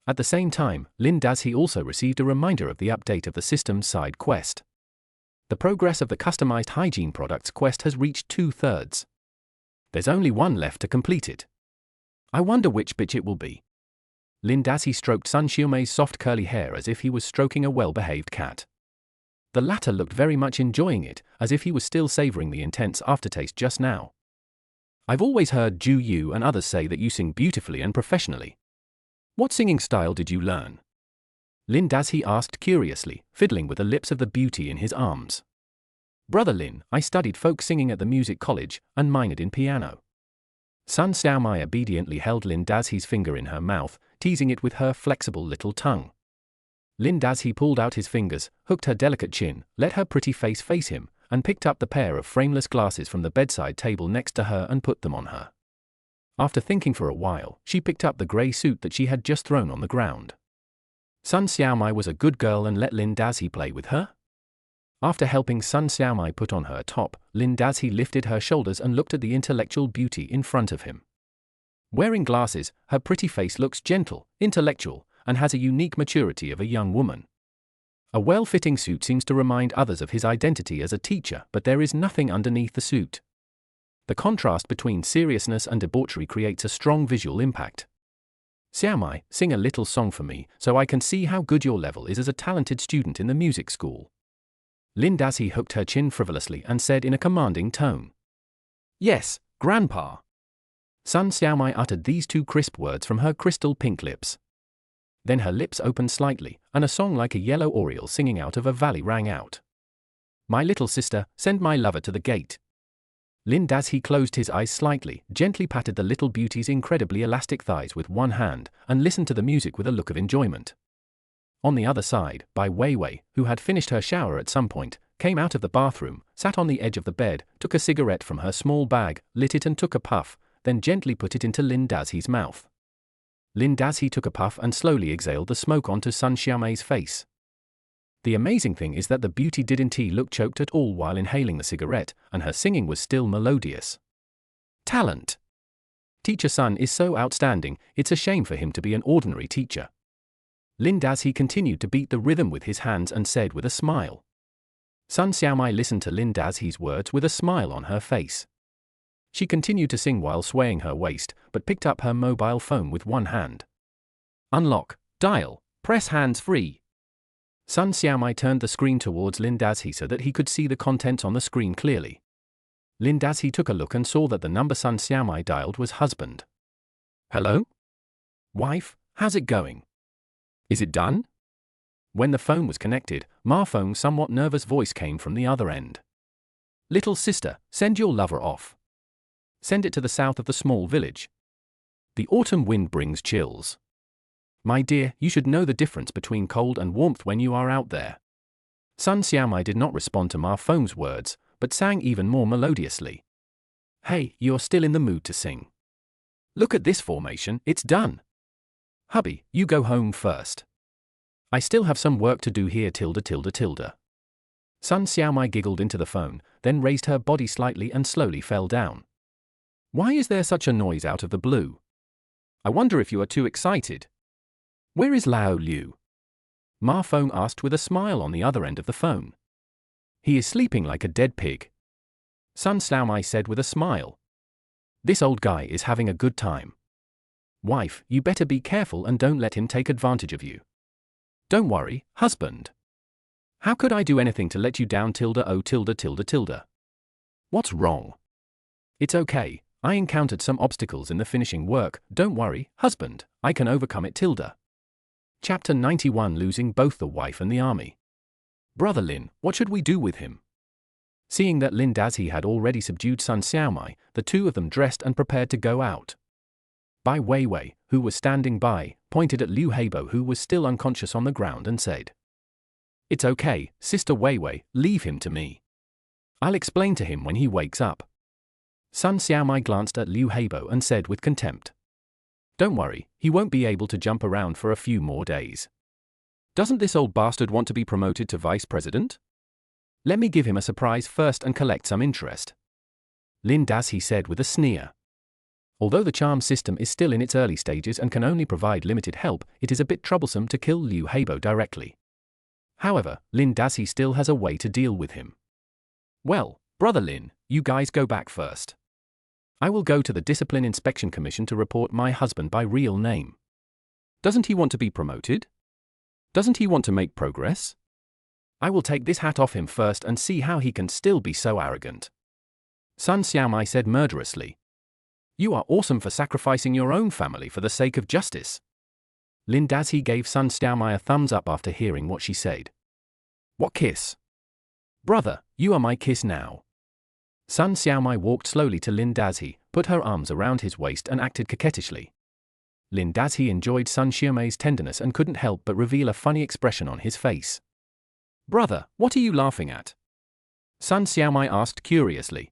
At the same time, Lin Dazhi also received a reminder of the update of the system's side quest. The progress of the customized hygiene products quest has reached 2/3. There's only one left to complete it. I wonder which bitch it will be. Lin Dazhi stroked Sun Xiaomai's soft curly hair as if he was stroking a well-behaved cat. The latter looked very much enjoying it, as if he was still savoring the intense aftertaste just now. I've always heard Ju Yu and others say that you sing beautifully and professionally. What singing style did you learn? Lin Dazhi asked curiously, fiddling with the lips of the beauty in his arms. Brother Lin, I studied folk singing at the music college, and minored in piano. Sun Xiaomai obediently held Lin Dazhi's finger in her mouth, teasing it with her flexible little tongue. Lin Dazhi pulled out his fingers, hooked her delicate chin, let her pretty face face him, and picked up the pair of frameless glasses from the bedside table next to her and put them on her. After thinking for a while, she picked up the grey suit that she had just thrown on the ground. Sun Xiaomai was a good girl and let Lin Dazhi play with her. After helping Sun Xiaomai put on her top, Lin Dazhi lifted her shoulders and looked at the intellectual beauty in front of him. Wearing glasses, her pretty face looks gentle, intellectual, and has a unique maturity of a young woman. A well-fitting suit seems to remind others of his identity as a teacher, but there is nothing underneath the suit. The contrast between seriousness and debauchery creates a strong visual impact. Xiaomai, sing a little song for me, so I can see how good your level is as a talented student in the music school. Lin Dazhi hooked her chin frivolously and said in a commanding tone. Yes, Grandpa. Sun Xiaomai uttered these 2 crisp words from her crystal pink lips. Then her lips opened slightly, and a song like a yellow oriole singing out of a valley rang out. My little sister, send my lover to the gate. Lin Dazhi closed his eyes slightly, gently patted the little beauty's incredibly elastic thighs with one hand, and listened to the music with a look of enjoyment. On the other side, Bai Weiwei, who had finished her shower at some point, came out of the bathroom, sat on the edge of the bed, took a cigarette from her small bag, lit it and took a puff, then gently put it into Lin Dazhi's mouth. Lin Dazhi took a puff and slowly exhaled the smoke onto Sun Xiaomai's face. The amazing thing is that the beauty didn't look choked at all while inhaling the cigarette, and her singing was still melodious. Talent. Teacher Sun is so outstanding, it's a shame for him to be an ordinary teacher. Lin Dazhi continued to beat the rhythm with his hands and said with a smile. Sun Xiaomai listened to Lin Dazhi's words with a smile on her face. She continued to sing while swaying her waist, but picked up her mobile phone with one hand. Unlock, dial, press hands free. Sun Xiaomai turned the screen towards Lin Dazhi so that he could see the contents on the screen clearly. Lin Dazhi took a look and saw that the number Sun Xiaomai dialed was husband. Hello? Wife, how's it going? Is it done? When the phone was connected, Ma Feng's somewhat nervous voice came from the other end. Little sister, send your lover off. Send it to the south of the small village. The autumn wind brings chills. My dear, you should know the difference between cold and warmth when you are out there. Sun Xiaomai did not respond to Ma Feng's words, but sang even more melodiously. Hey, you're still in the mood to sing. Look at this formation, it's done. Hubby, you go home first. I still have some work to do here tilde. Sun Xiaomai giggled into the phone, then raised her body slightly and slowly fell down. Why is there such a noise out of the blue? I wonder if you are too excited. Where is Lao Liu? Ma Feng asked with a smile on the other end of the phone. He is sleeping like a dead pig. Sun Xiaomai said with a smile. This old guy is having a good time. Wife, you better be careful and don't let him take advantage of you. Don't worry, husband. How could I do anything to let you down tilde. What's wrong? It's okay, I encountered some obstacles in the finishing work, don't worry, husband, I can overcome it tilde. Chapter 91 Losing both the wife and the army. Brother Lin, what should we do with him? Seeing that Lin Dazhi had already subdued Sun Xiaomai, the two of them dressed and prepared to go out. Bai Weiwei, who was standing by, pointed at Liu Heibo who was still unconscious on the ground and said, It's okay, Sister Weiwei, leave him to me. I'll explain to him when he wakes up. Sun Xiaomai glanced at Liu Heibo and said with contempt, Don't worry, he won't be able to jump around for a few more days. Doesn't this old bastard want to be promoted to vice president? Let me give him a surprise first and collect some interest. Lin Dazhi said with a sneer. Although the charm system is still in its early stages and can only provide limited help, it is a bit troublesome to kill Liu Heibo directly. However, Lin Dazhi still has a way to deal with him. Well, Brother Lin, you guys go back first. I will go to the Discipline Inspection Commission to report my husband by real name. Doesn't he want to be promoted? Doesn't he want to make progress? I will take this hat off him first and see how he can still be so arrogant. Sun Xiaomai said murderously. You are awesome for sacrificing your own family for the sake of justice. Lin Dazhi gave Sun Xiaomai a thumbs up after hearing what she said. What kiss? Brother, you are my kiss now. Sun Xiaomai walked slowly to Lin Dazhi, put her arms around his waist and acted coquettishly. Lin Dazhi enjoyed Sun Xiaomai's tenderness and couldn't help but reveal a funny expression on his face. Brother, what are you laughing at? Sun Xiaomai asked curiously.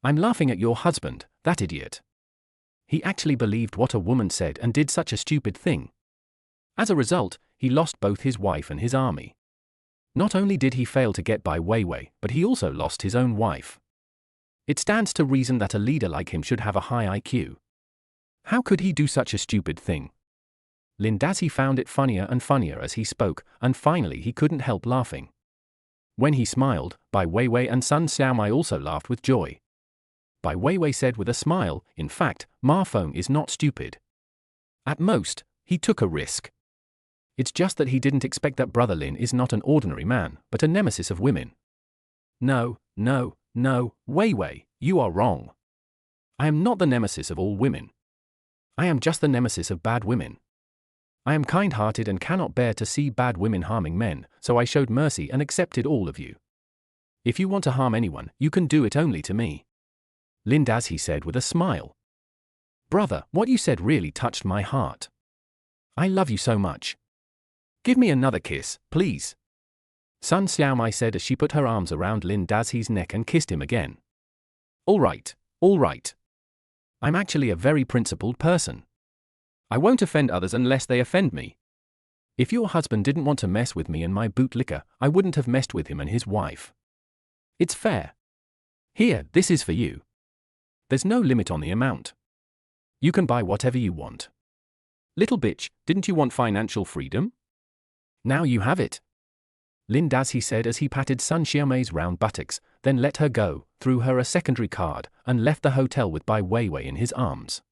I'm laughing at your husband, that idiot. He actually believed what a woman said and did such a stupid thing. As a result, he lost both his wife and his army. Not only did he fail to get Bai Weiwei, but he also lost his own wife. It stands to reason that a leader like him should have a high IQ. How could he do such a stupid thing? Lin Dazhi found it funnier and funnier as he spoke, and finally he couldn't help laughing. When he smiled, Bai Weiwei and Sun Xiaomai also laughed with joy. Bai Weiwei said with a smile, in fact, Ma Feng is not stupid. At most, he took a risk. It's just that he didn't expect that Brother Lin is not an ordinary man, but a nemesis of women. No, Weiwei, you are wrong. I am not the nemesis of all women. I am just the nemesis of bad women. I am kind-hearted and cannot bear to see bad women harming men, so I showed mercy and accepted all of you. If you want to harm anyone, you can do it only to me. Lin Dazhi said with a smile. Brother, what you said really touched my heart. I love you so much. Give me another kiss, please. Sun Xiaomai said as she put her arms around Lin Dazhi's neck and kissed him again. All right. I'm actually a very principled person. I won't offend others unless they offend me. If your husband didn't want to mess with me and my bootlicker, I wouldn't have messed with him and his wife. It's fair. Here, this is for you. There's no limit on the amount. You can buy whatever you want. Little bitch, didn't you want financial freedom? Now you have it. Lin Dazhi said as he patted Sun Xiaomai's round buttocks, then let her go, threw her a secondary card, and left the hotel with Bai Weiwei in his arms.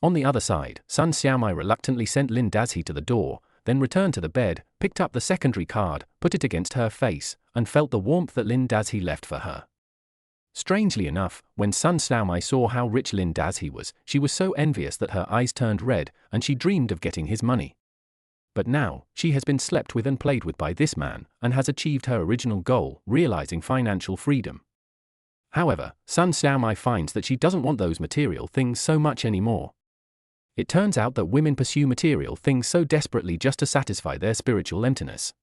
On the other side, Sun Xiaomai reluctantly sent Lin Dazhi to the door, then returned to the bed, picked up the secondary card, put it against her face, and felt the warmth that Lin Dazhi left for her. Strangely enough, when Sun Xiaomai saw how rich Lin Dazhi was, she was so envious that her eyes turned red, and she dreamed of getting his money. But now, she has been slept with and played with by this man, and has achieved her original goal, realizing financial freedom. However, Sun Xiaomai finds that she doesn't want those material things so much anymore. It turns out that women pursue material things so desperately just to satisfy their spiritual emptiness.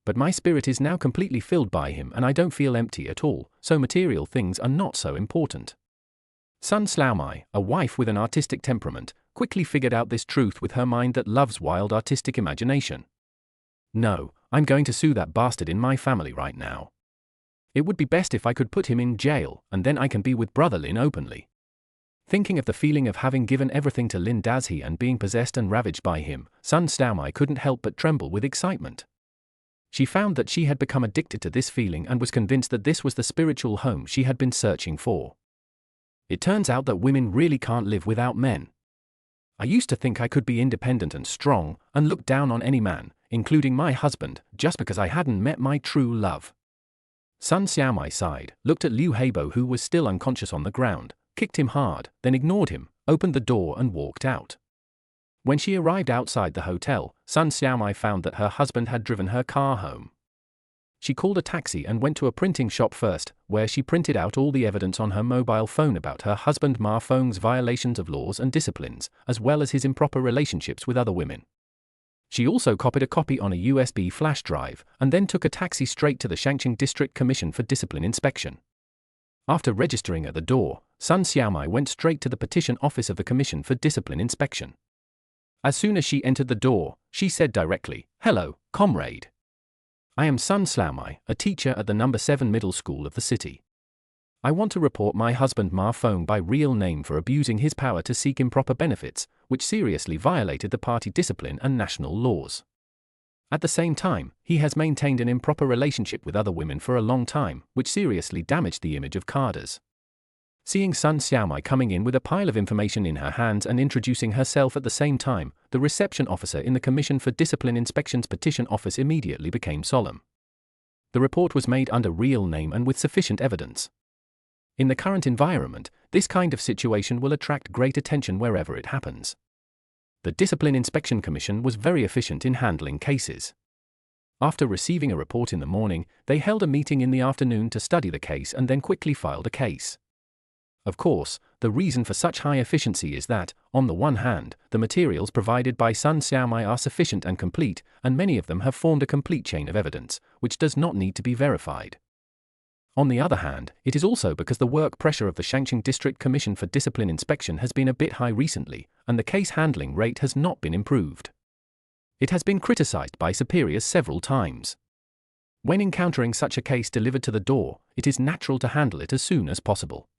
But my spirit is now completely filled by him and I don't feel empty at all, so material things are not so important. Sun Xiaomai, a wife with an artistic temperament, quickly figured out this truth with her mind that loves wild artistic imagination. No, I'm going to sue that bastard in my family right now. It would be best if I could put him in jail, and then I can be with brother Lin openly. Thinking of the feeling of having given everything to Lin Dazhi and being possessed and ravaged by him, Sun Xiaomai couldn't help but tremble with excitement. She found that she had become addicted to this feeling and was convinced that this was the spiritual home she had been searching for. It turns out that women really can't live without men. I used to think I could be independent and strong, and look down on any man, including my husband, just because I hadn't met my true love. Sun Xiaomai sighed, looked at Liu Heibo who was still unconscious on the ground, kicked him hard, then ignored him, opened the door and walked out. When she arrived outside the hotel, Sun Xiaomai found that her husband had driven her car home. She called a taxi and went to a printing shop first, where she printed out all the evidence on her mobile phone about her husband Ma Feng's violations of laws and disciplines, as well as his improper relationships with other women. She also copied a copy on a USB flash drive, and then took a taxi straight to the Shangqing District Commission for Discipline Inspection. After registering at the door, Sun Xiaomai went straight to the petition office of the Commission for Discipline Inspection. As soon as she entered the door, she said directly, "Hello, comrade. I am Sun Xiaomai, a teacher at the No. 7 middle school of the city. I want to report my husband Ma Feng by real name for abusing his power to seek improper benefits, which seriously violated the party discipline and national laws. At the same time, he has maintained an improper relationship with other women for a long time, which seriously damaged the image of cadres." Seeing Sun Xiaomai coming in with a pile of information in her hands and introducing herself at the same time, the reception officer in the Commission for Discipline Inspection's petition office immediately became solemn. The report was made under real name and with sufficient evidence. In the current environment, this kind of situation will attract great attention wherever it happens. The Discipline Inspection Commission was very efficient in handling cases. After receiving a report in the morning, they held a meeting in the afternoon to study the case and then quickly filed a case. Of course, the reason for such high efficiency is that, on the one hand, the materials provided by Sun Xiaomai are sufficient and complete, and many of them have formed a complete chain of evidence, which does not need to be verified. On the other hand, it is also because the work pressure of the Shangqing District Commission for Discipline Inspection has been a bit high recently, and the case handling rate has not been improved. It has been criticized by superiors several times. When encountering such a case delivered to the door, it is natural to handle it as soon as possible.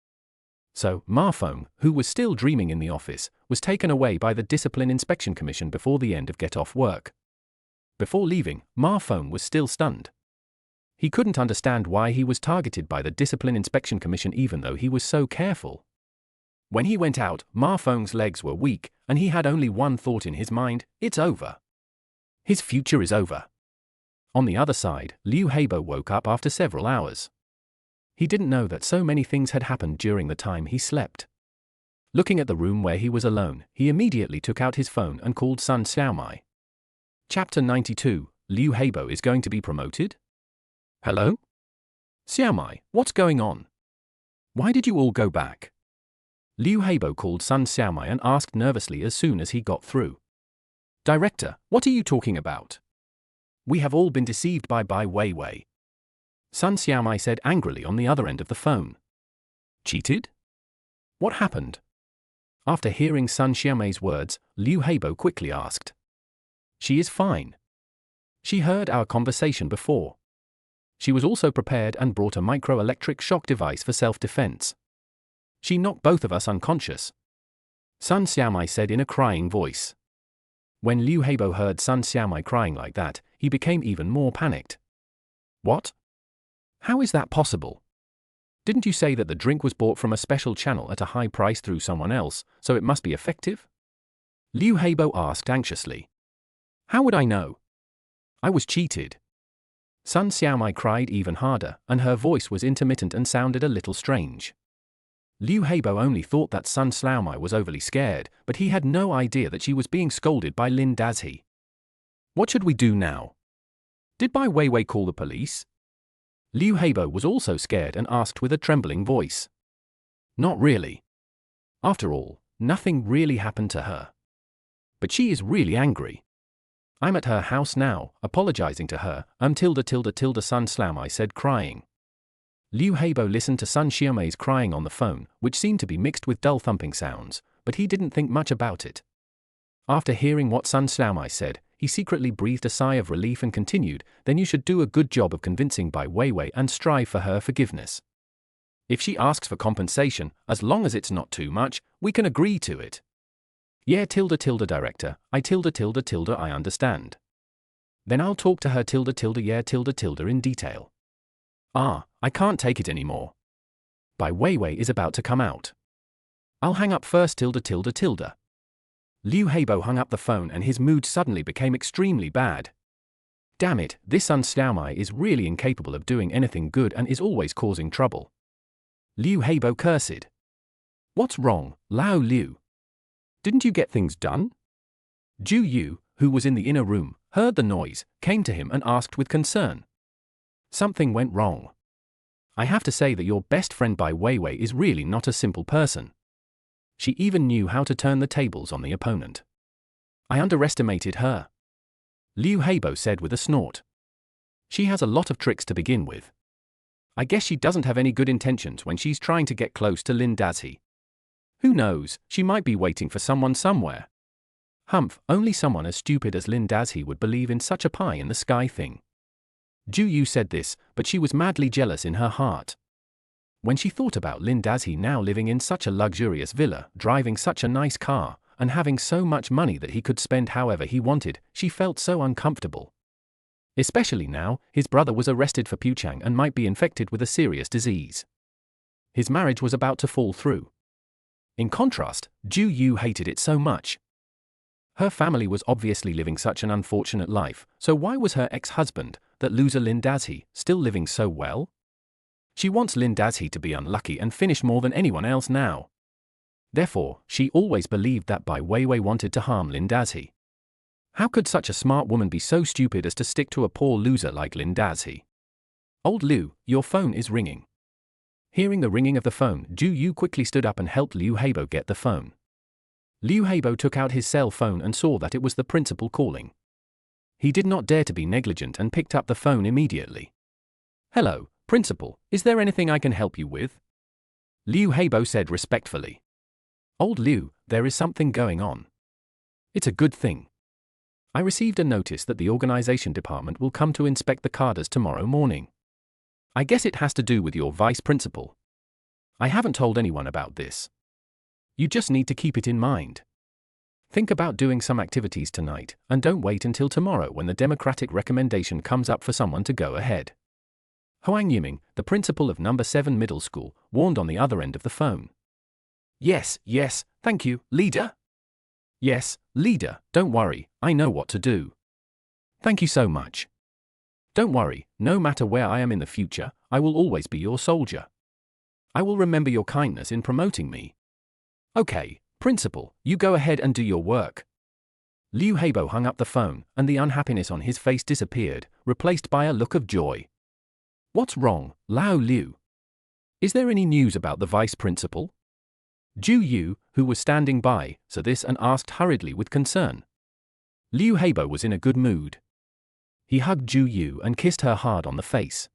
So, Ma Feng, who was still dreaming in the office, was taken away by the Discipline Inspection Commission before the end of get-off work. Before leaving, Ma Feng was still stunned. He couldn't understand why he was targeted by the Discipline Inspection Commission even though he was so careful. When he went out, Ma Feng's legs were weak, and he had only one thought in his mind: it's over. His future is over. On the other side, Liu Heibo woke up after several hours. He didn't know that so many things had happened during the time he slept. Looking at the room where he was alone, he immediately took out his phone and called Sun Xiaomai. Chapter 92, Liu Heibo is going to be promoted? Hello? Xiaomai, what's going on? Why did you all go back? Liu Heibo called Sun Xiaomai and asked nervously as soon as he got through. Director, what are you talking about? We have all been deceived by Bai Weiwei. Sun Xiaomai said angrily on the other end of the phone. Cheated? What happened? After hearing Sun Xiaomai's words, Liu Heibo quickly asked. She is fine. She heard our conversation before. She was also prepared and brought a microelectric shock device for self-defense. She knocked both of us unconscious. Sun Xiaomai said in a crying voice. When Liu Heibo heard Sun Xiaomai crying like that, he became even more panicked. What? How is that possible? Didn't you say that the drink was bought from a special channel at a high price through someone else, so it must be effective? Liu Heibo asked anxiously. How would I know? I was cheated. Sun Xiaomai cried even harder, and her voice was intermittent and sounded a little strange. Liu Heibo only thought that Sun Xiaomai was overly scared, but he had no idea that she was being scolded by Lin Dazhi. What should we do now? Did Bai Weiwei call the police? Liu Heibo was also scared and asked with a trembling voice. Not really. After all, nothing really happened to her. But she is really angry. I'm at her house now, apologizing to her, Sun Xiaomai said, crying. Liu Heibo listened to Sun Xiaomai's crying on the phone, which seemed to be mixed with dull thumping sounds, but he didn't think much about it. After hearing what Sun Xiaomai said, he secretly breathed a sigh of relief and continued, then you should do a good job of convincing Bai Weiwei and strive for her forgiveness. If she asks for compensation, as long as it's not too much, we can agree to it. Yeah director, I understand. Then I'll talk to her in detail. I can't take it anymore. Bai Weiwei is about to come out. I'll hang up first Liu Heibo hung up the phone and his mood suddenly became extremely bad. Damn it, this Sun Xiaomai is really incapable of doing anything good and is always causing trouble. Liu Heibo cursed. What's wrong, Lao Liu? Didn't you get things done? Zhu Yu, who was in the inner room, heard the noise, came to him and asked with concern. Something went wrong. I have to say that your best friend Bai Weiwei is really not a simple person. She even knew how to turn the tables on the opponent. I underestimated her. Liu Heibo said with a snort. She has a lot of tricks to begin with. I guess she doesn't have any good intentions when she's trying to get close to Lin Dazhi. Who knows, she might be waiting for someone somewhere. Humph, only someone as stupid as Lin Dazhi would believe in such a pie-in-the-sky thing. Zhu Yu said this, but she was madly jealous in her heart. When she thought about Lin Dazhi now living in such a luxurious villa, driving such a nice car, and having so much money that he could spend however he wanted, she felt so uncomfortable. Especially now, his brother was arrested for Puchang and might be infected with a serious disease. His marriage was about to fall through. In contrast, Zhu Yu hated it so much. Her family was obviously living such an unfortunate life, so why was her ex-husband, that loser Lin Dazhi, still living so well? She wants Lin Dazhi to be unlucky and finish more than anyone else now. Therefore, she always believed that Bai Weiwei wanted to harm Lin Dazhi. How could such a smart woman be so stupid as to stick to a poor loser like Lin Dazhi? Old Liu, your phone is ringing. Hearing the ringing of the phone, Zhu Yu quickly stood up and helped Liu Heibo get the phone. Liu Heibo took out his cell phone and saw that it was the principal calling. He did not dare to be negligent and picked up the phone immediately. Hello, Principal, is there anything I can help you with? Liu Heibo said respectfully. Old Liu, there is something going on. It's a good thing. I received a notice that the organization department will come to inspect the cadres tomorrow morning. I guess it has to do with your vice principal. I haven't told anyone about this. You just need to keep it in mind. Think about doing some activities tonight, and don't wait until tomorrow when the democratic recommendation comes up for someone to go ahead. Huang Yiming, the principal of number 7 middle school, warned on the other end of the phone. Yes, thank you, leader. Yes, leader, don't worry, I know what to do. Thank you so much. Don't worry, no matter where I am in the future, I will always be your soldier. I will remember your kindness in promoting me. Okay, Principal, you go ahead and do your work. Liu Heibo hung up the phone, and the unhappiness on his face disappeared, replaced by a look of joy. What's wrong, Lao Liu? Is there any news about the vice principal? Zhu Yu, who was standing by, saw this and asked hurriedly with concern. Liu Heibo was in a good mood. He hugged Zhu Yu and kissed her hard on the face.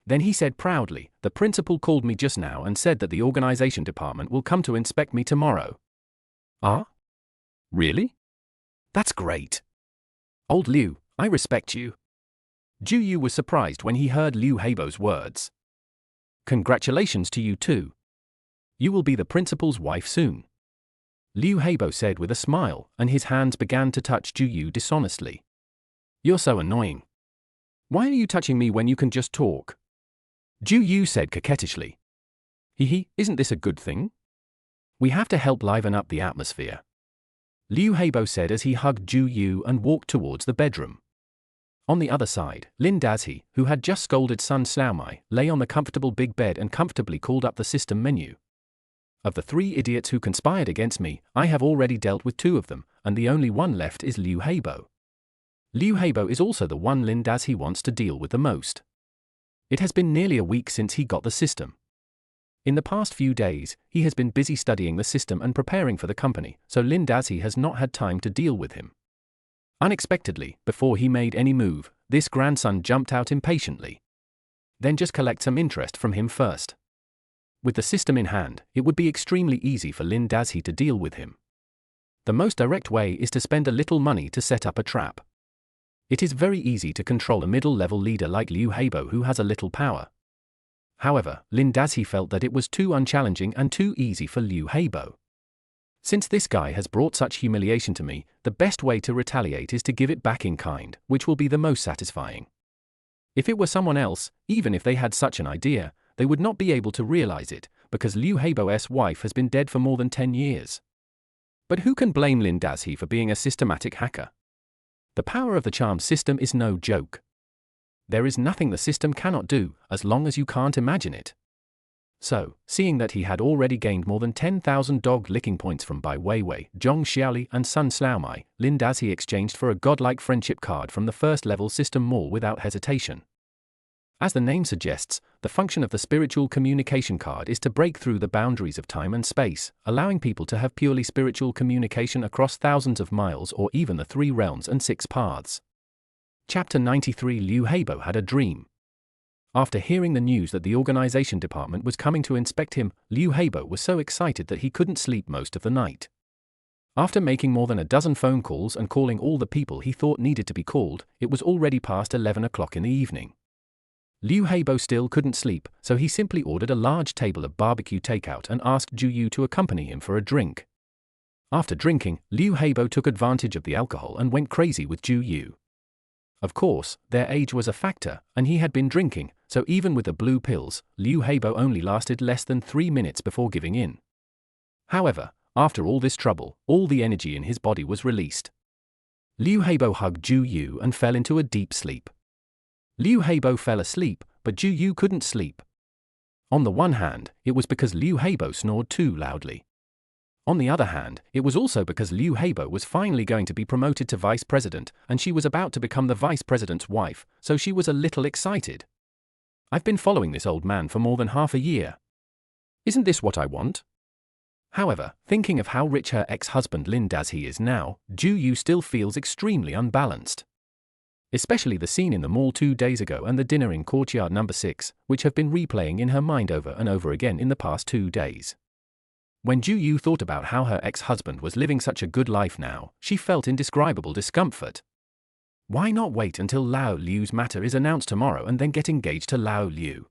Then he said proudly, the principal called me just now and said that the organization department will come to inspect me tomorrow. Ah? Really? That's great. Old Liu, I respect you. Zhu Yu was surprised when he heard Liu Heibo's words. Congratulations to you too. You will be the principal's wife soon. Liu Heibo said with a smile, and his hands began to touch Zhu Yu dishonestly. You're so annoying. Why are you touching me when you can just talk? Zhu Yu said coquettishly. Isn't this a good thing? We have to help liven up the atmosphere. Liu Heibo said as he hugged Zhu Yu and walked towards the bedroom. On the other side, Lin Dazhi, who had just scolded Sun Xiaomai, lay on the comfortable big bed and comfortably called up the system menu. Of the 3 idiots who conspired against me, I have already dealt with 2 of them, and the only one left is Liu Heibo. Liu Heibo is also the one Lin Dazhi wants to deal with the most. It has been nearly a week since he got the system. In the past few days, he has been busy studying the system and preparing for the company, so Lin Dazhi has not had time to deal with him. Unexpectedly, before he made any move, this grandson jumped out impatiently. Then just collect some interest from him first. With the system in hand, it would be extremely easy for Lin Dazhi to deal with him. The most direct way is to spend a little money to set up a trap. It is very easy to control a middle-level leader like Liu Heibo who has a little power. However, Lin Dazhi felt that it was too unchallenging and too easy for Liu Heibo. Since this guy has brought such humiliation to me, the best way to retaliate is to give it back in kind, which will be the most satisfying. If it were someone else, even if they had such an idea, they would not be able to realize it, because Liu Heibo's wife has been dead for more than 10 years. But who can blame Lin Dazhi for being a systematic hacker? The power of the charm system is no joke. There is nothing the system cannot do, as long as you can't imagine it. So, seeing that he had already gained more than 10,000 dog licking points from Bai Weiwei, Zhong Xiaoli and Sun Slaomai, Lin Dazhi exchanged for a godlike friendship card from the first-level system mall without hesitation. As the name suggests, the function of the spiritual communication card is to break through the boundaries of time and space, allowing people to have purely spiritual communication across thousands of miles or even the 3 realms and 6 paths. Chapter 93. Liu Heibo had a dream. After hearing the news that the organization department was coming to inspect him, Liu Heibo was so excited that he couldn't sleep most of the night. After making more than a dozen phone calls and calling all the people he thought needed to be called, it was already past 11 o'clock in the evening. Liu Heibo still couldn't sleep, so he simply ordered a large table of barbecue takeout and asked Zhu Yu to accompany him for a drink. After drinking, Liu Heibo took advantage of the alcohol and went crazy with Zhu Yu. Of course, their age was a factor, and he had been drinking, so even with the blue pills, Liu Heibo only lasted less than 3 minutes before giving in. However, after all this trouble, all the energy in his body was released. Liu Heibo hugged Zhu Yu and fell into a deep sleep. Liu Heibo fell asleep, but Zhu Yu couldn't sleep. On the one hand, it was because Liu Heibo snored too loudly. On the other hand, it was also because Liu Heibo was finally going to be promoted to vice president, and she was about to become the vice president's wife, so she was a little excited. I've been following this old man for more than half a year. Isn't this what I want? However, thinking of how rich her ex-husband Lin Dazhi is now, Zhu Yu still feels extremely unbalanced. Especially the scene in the mall 2 days ago and the dinner in courtyard number 6, which have been replaying in her mind over and over again in the past 2 days. When Zhu Yu thought about how her ex-husband was living such a good life now, she felt indescribable discomfort. Why not wait until Lao Liu's matter is announced tomorrow and then get engaged to Lao Liu?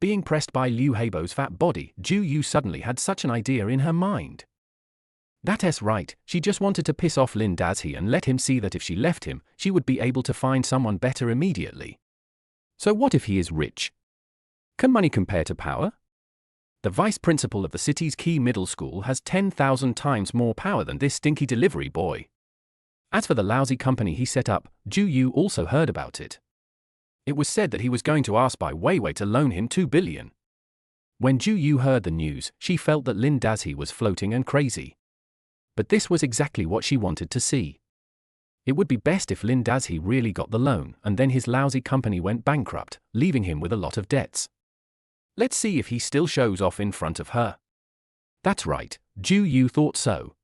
Being pressed by Liu Heibo's fat body, Zhu Yu suddenly had such an idea in her mind. That's right, she just wanted to piss off Lin Dazhi and let him see that if she left him, she would be able to find someone better immediately. So what if he is rich? Can money compare to power? The vice principal of the city's key middle school has 10,000 times more power than this stinky delivery boy. As for the lousy company he set up, Zhu Yu also heard about it. It was said that he was going to ask Bai Weiwei to loan him 2 billion. When Zhu Yu heard the news, she felt that Lin Dazhi was floating and crazy. But this was exactly what she wanted to see. It would be best if Lin Dazhi really got the loan, and then his lousy company went bankrupt, leaving him with a lot of debts. Let's see if he still shows off in front of her. That's right, Zhu Yu thought so.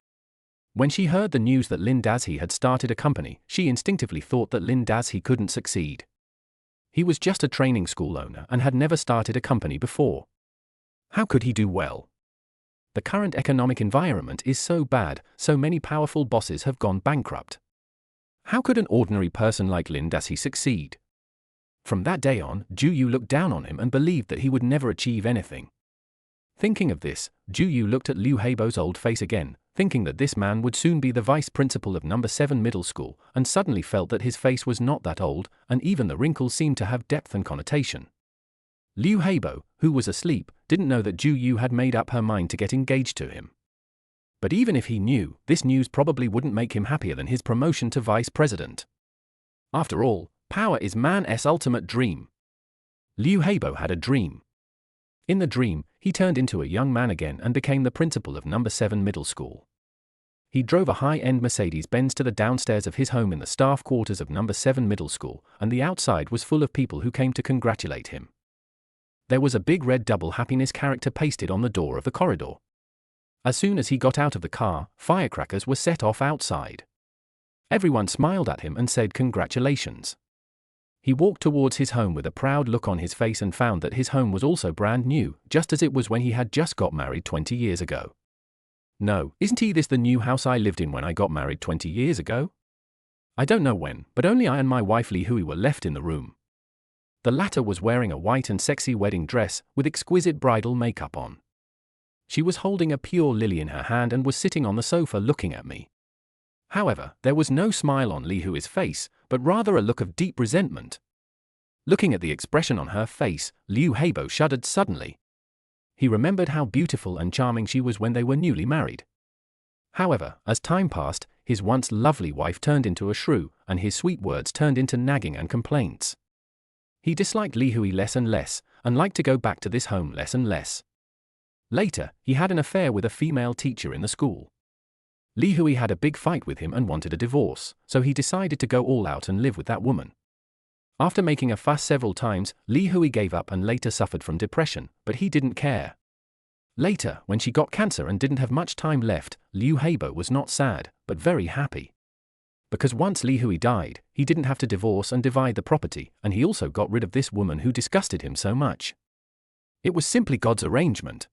When she heard the news that Lin Dazhi had started a company, she instinctively thought that Lin Dazhi couldn't succeed. He was just a training school owner and had never started a company before. How could he do well? The current economic environment is so bad, so many powerful bosses have gone bankrupt. How could an ordinary person like Lin Dazhi succeed? From that day on, Zhu Yu looked down on him and believed that he would never achieve anything. Thinking of this, Zhu Yu looked at Liu Heibo's old face again, thinking that this man would soon be the vice principal of number 7 middle school, and suddenly felt that his face was not that old, and even the wrinkles seemed to have depth and connotation. Liu Heibo, who was asleep, didn't know that Zhu Yu had made up her mind to get engaged to him. But even if he knew, this news probably wouldn't make him happier than his promotion to vice president. After all, power is man's ultimate dream. Liu Heibo had a dream. In the dream, he turned into a young man again and became the principal of number 7 middle school. He drove a high-end Mercedes-Benz to the downstairs of his home in the staff quarters of number 7 middle school, and the outside was full of people who came to congratulate him. There was a big red double happiness character pasted on the door of the corridor. As soon as he got out of the car, firecrackers were set off outside. Everyone smiled at him and said congratulations. He walked towards his home with a proud look on his face and found that his home was also brand new, just as it was when he had just got married 20 years ago. No, isn't this the new house I lived in when I got married 20 years ago? I don't know when, but only I and my wife Li Hui were left in the room. The latter was wearing a white and sexy wedding dress with exquisite bridal makeup on. She was holding a pure lily in her hand and was sitting on the sofa looking at me. However, there was no smile on Li Hui's face, but rather a look of deep resentment. Looking at the expression on her face, Liu Heibo shuddered suddenly. He remembered how beautiful and charming she was when they were newly married. However, as time passed, his once lovely wife turned into a shrew, and his sweet words turned into nagging and complaints. He disliked Li Hui less and less, and liked to go back to this home less and less. Later, he had an affair with a female teacher in the school. Li Hui had a big fight with him and wanted a divorce, so he decided to go all out and live with that woman. After making a fuss several times, Li Hui gave up and later suffered from depression, but he didn't care. Later, when she got cancer and didn't have much time left, Liu Heibo was not sad, but very happy. Because once Li Hui died, he didn't have to divorce and divide the property, and he also got rid of this woman who disgusted him so much. It was simply God's arrangement.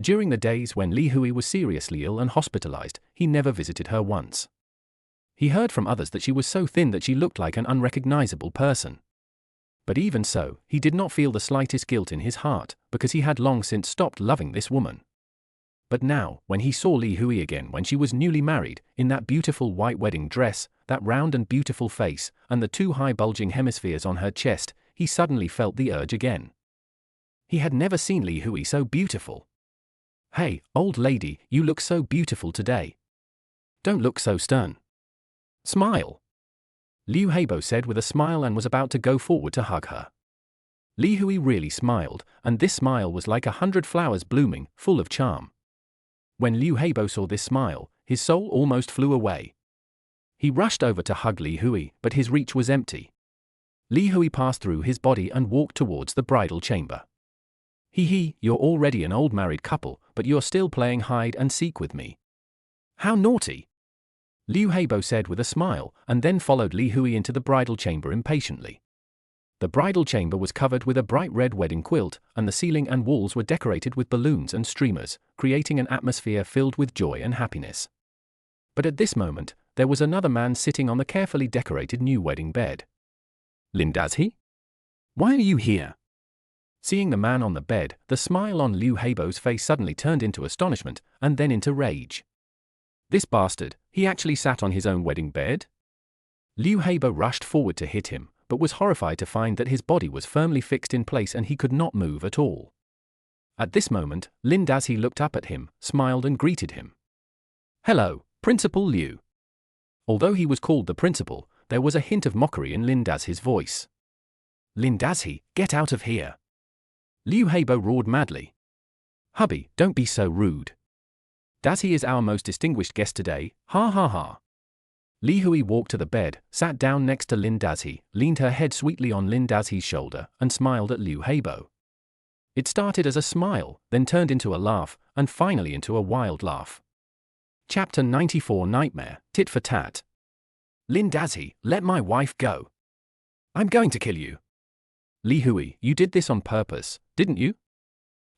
During the days when Li Hui was seriously ill and hospitalized, he never visited her once. He heard from others that she was so thin that she looked like an unrecognizable person. But even so, he did not feel the slightest guilt in his heart, because he had long since stopped loving this woman. But now, when he saw Li Hui again when she was newly married, in that beautiful white wedding dress, that round and beautiful face, and the two high bulging hemispheres on her chest, he suddenly felt the urge again. He had never seen Li Hui so beautiful. "Hey, old lady, you look so beautiful today. Don't look so stern. Smile," Liu Heibo said with a smile and was about to go forward to hug her. Li Hui really smiled, and this smile was like 100 flowers blooming, full of charm. When Liu Heibo saw this smile, his soul almost flew away. He rushed over to hug Li Hui, but his reach was empty. Li Hui passed through his body and walked towards the bridal chamber. "Hee, you're already an old married couple, but you're still playing hide and seek with me. How naughty," Liu Heibo said with a smile, and then followed Li Hui into the bridal chamber impatiently. The bridal chamber was covered with a bright red wedding quilt, and the ceiling and walls were decorated with balloons and streamers, creating an atmosphere filled with joy and happiness. But at this moment, there was another man sitting on the carefully decorated new wedding bed. "Lin Dazhi? Why are you here?" Seeing the man on the bed, the smile on Liu Heibo's face suddenly turned into astonishment, and then into rage. This bastard, he actually sat on his own wedding bed? Liu Heibo rushed forward to hit him, but was horrified to find that his body was firmly fixed in place and he could not move at all. At this moment, Lin Dazhi looked up at him, smiled and greeted him. "Hello, Principal Liu." Although he was called the principal, there was a hint of mockery in Lin Dazhi's voice. "Lin Dazhi, get out of here!" Liu Heibo roared madly. "Hubby, don't be so rude. Dazhi is our most distinguished guest today, ha ha ha." Li Hui walked to the bed, sat down next to Lin Dazhi, leaned her head sweetly on Lin Dazhi's shoulder, and smiled at Liu Heibo. It started as a smile, then turned into a laugh, and finally into a wild laugh. Chapter 94 Nightmare, Tit for Tat. "Lin Dazhi, let my wife go. I'm going to kill you." "Li Hui, you did this on purpose, didn't you?"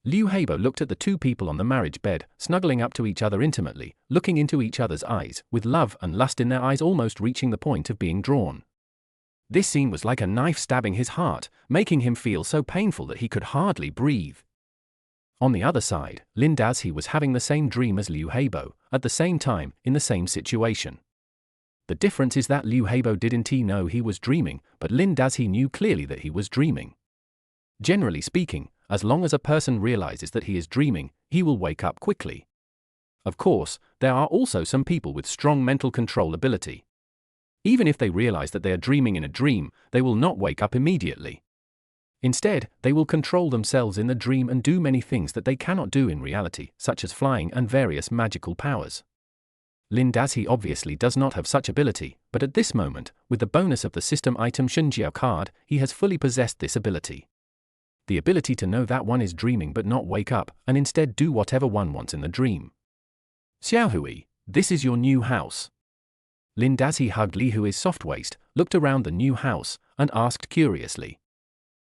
Liu Heibo looked at the two people on the marriage bed, snuggling up to each other intimately, looking into each other's eyes, with love and lust in their eyes almost reaching the point of being drawn. This scene was like a knife stabbing his heart, making him feel so painful that he could hardly breathe. On the other side, Lin Dazhi was having the same dream as Liu Heibo, at the same time, in the same situation. The difference is that Liu Heibo didn't know he was dreaming, but Lin Dazhi knew clearly that he was dreaming. Generally speaking, as long as a person realizes that he is dreaming, he will wake up quickly. Of course, there are also some people with strong mental control ability. Even if they realize that they are dreaming in a dream, they will not wake up immediately. Instead, they will control themselves in the dream and do many things that they cannot do in reality, such as flying and various magical powers. Lin Dazhi obviously does not have such ability, but at this moment, with the bonus of the system item Shenjiao card, he has fully possessed this ability. The ability to know that one is dreaming but not wake up, and instead do whatever one wants in the dream. Xiaohui, this is your new house. Lin Dazhi hugged Li Hui's soft waist, looked around the new house, and asked curiously.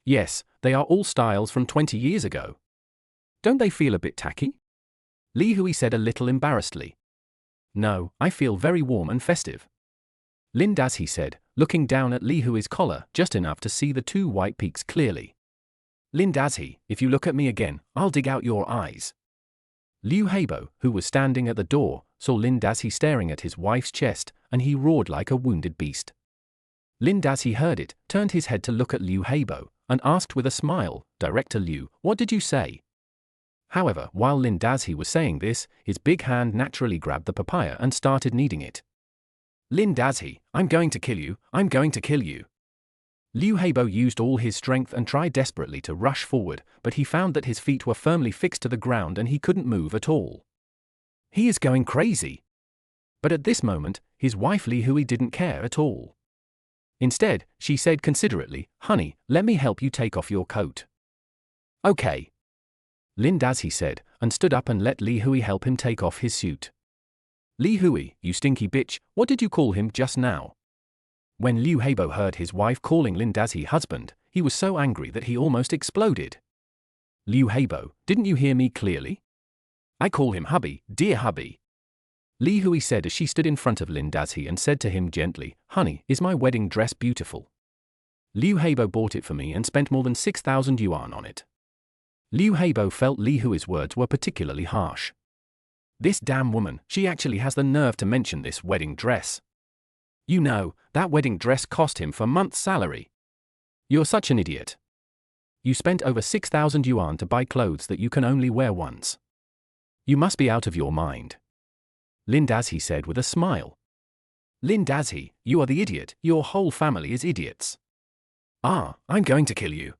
Yes, they are all styles from 20 years ago. Don't they feel a bit tacky? Li Hui said a little embarrassedly. No, I feel very warm and festive. Lin Dazhi said, looking down at Li Hui's collar just enough to see the two white peaks clearly. Lin Dazhi, if you look at me again, I'll dig out your eyes. Liu Heibo, who was standing at the door, saw Lin Dazhi staring at his wife's chest, and he roared like a wounded beast. Lin Dazhi heard it, turned his head to look at Liu Heibo, and asked with a smile, Director Liu, what did you say? However, while Lin Dazhi was saying this, his big hand naturally grabbed the papaya and started kneading it. Lin Dazhi, I'm going to kill you, I'm going to kill you. Liu Heibo used all his strength and tried desperately to rush forward, but he found that his feet were firmly fixed to the ground and he couldn't move at all. He is going crazy. But at this moment, his wife Li Hui didn't care at all. Instead, she said considerately, Honey, let me help you take off your coat. Okay. Lin Dazhi said, and stood up and let Li Hui help him take off his suit. Li Hui, you stinky bitch, what did you call him just now? When Liu Heibo heard his wife calling Lin Dazhi husband, he was so angry that he almost exploded. Liu Heibo, didn't you hear me clearly? I call him hubby, dear hubby. Li Hui said as she stood in front of Lin Dazhi and said to him gently, Honey, is my wedding dress beautiful? Liu Heibo bought it for me and spent more than 6,000 yuan on it. Liu Heibo felt Li Hui's words were particularly harsh. This damn woman, she actually has the nerve to mention this wedding dress. You know, that wedding dress cost him for month's salary. You're such an idiot. You spent over 6,000 yuan to buy clothes that you can only wear once. You must be out of your mind. Lin Dazhi said with a smile. Lin Dazhi, you are the idiot, your whole family is idiots. Ah, I'm going to kill you.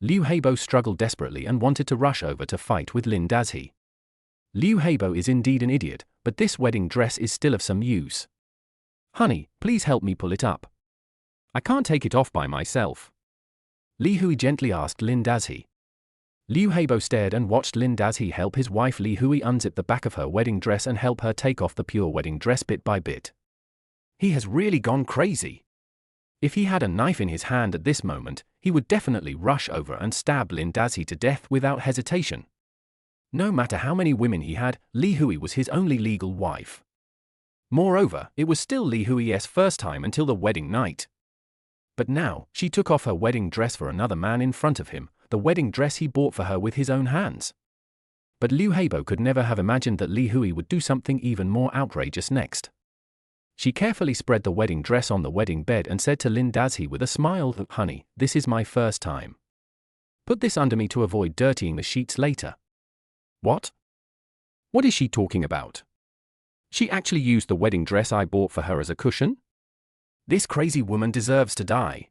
Liu Heibo struggled desperately and wanted to rush over to fight with Lin Dazhi. Liu Heibo is indeed an idiot, but this wedding dress is still of some use. Honey, please help me pull it up. I can't take it off by myself. Li Hui gently asked Lin Dazhi. Liu Heibo stared and watched Lin Dazhi help his wife Li Hui unzip the back of her wedding dress and help her take off the pure wedding dress bit by bit. He has really gone crazy. If he had a knife in his hand at this moment, he would definitely rush over and stab Lin Dazhi to death without hesitation. No matter how many women he had, Li Hui was his only legal wife. Moreover, it was still Li Hui's first time until the wedding night. But now, she took off her wedding dress for another man in front of him, the wedding dress he bought for her with his own hands. But Liu Heibo could never have imagined that Li Hui would do something even more outrageous next. She carefully spread the wedding dress on the wedding bed and said to Lin Dazhi with a smile, Honey, this is my first time. Put this under me to avoid dirtying the sheets later. What? What is she talking about? She actually used the wedding dress I bought for her as a cushion? This crazy woman deserves to die.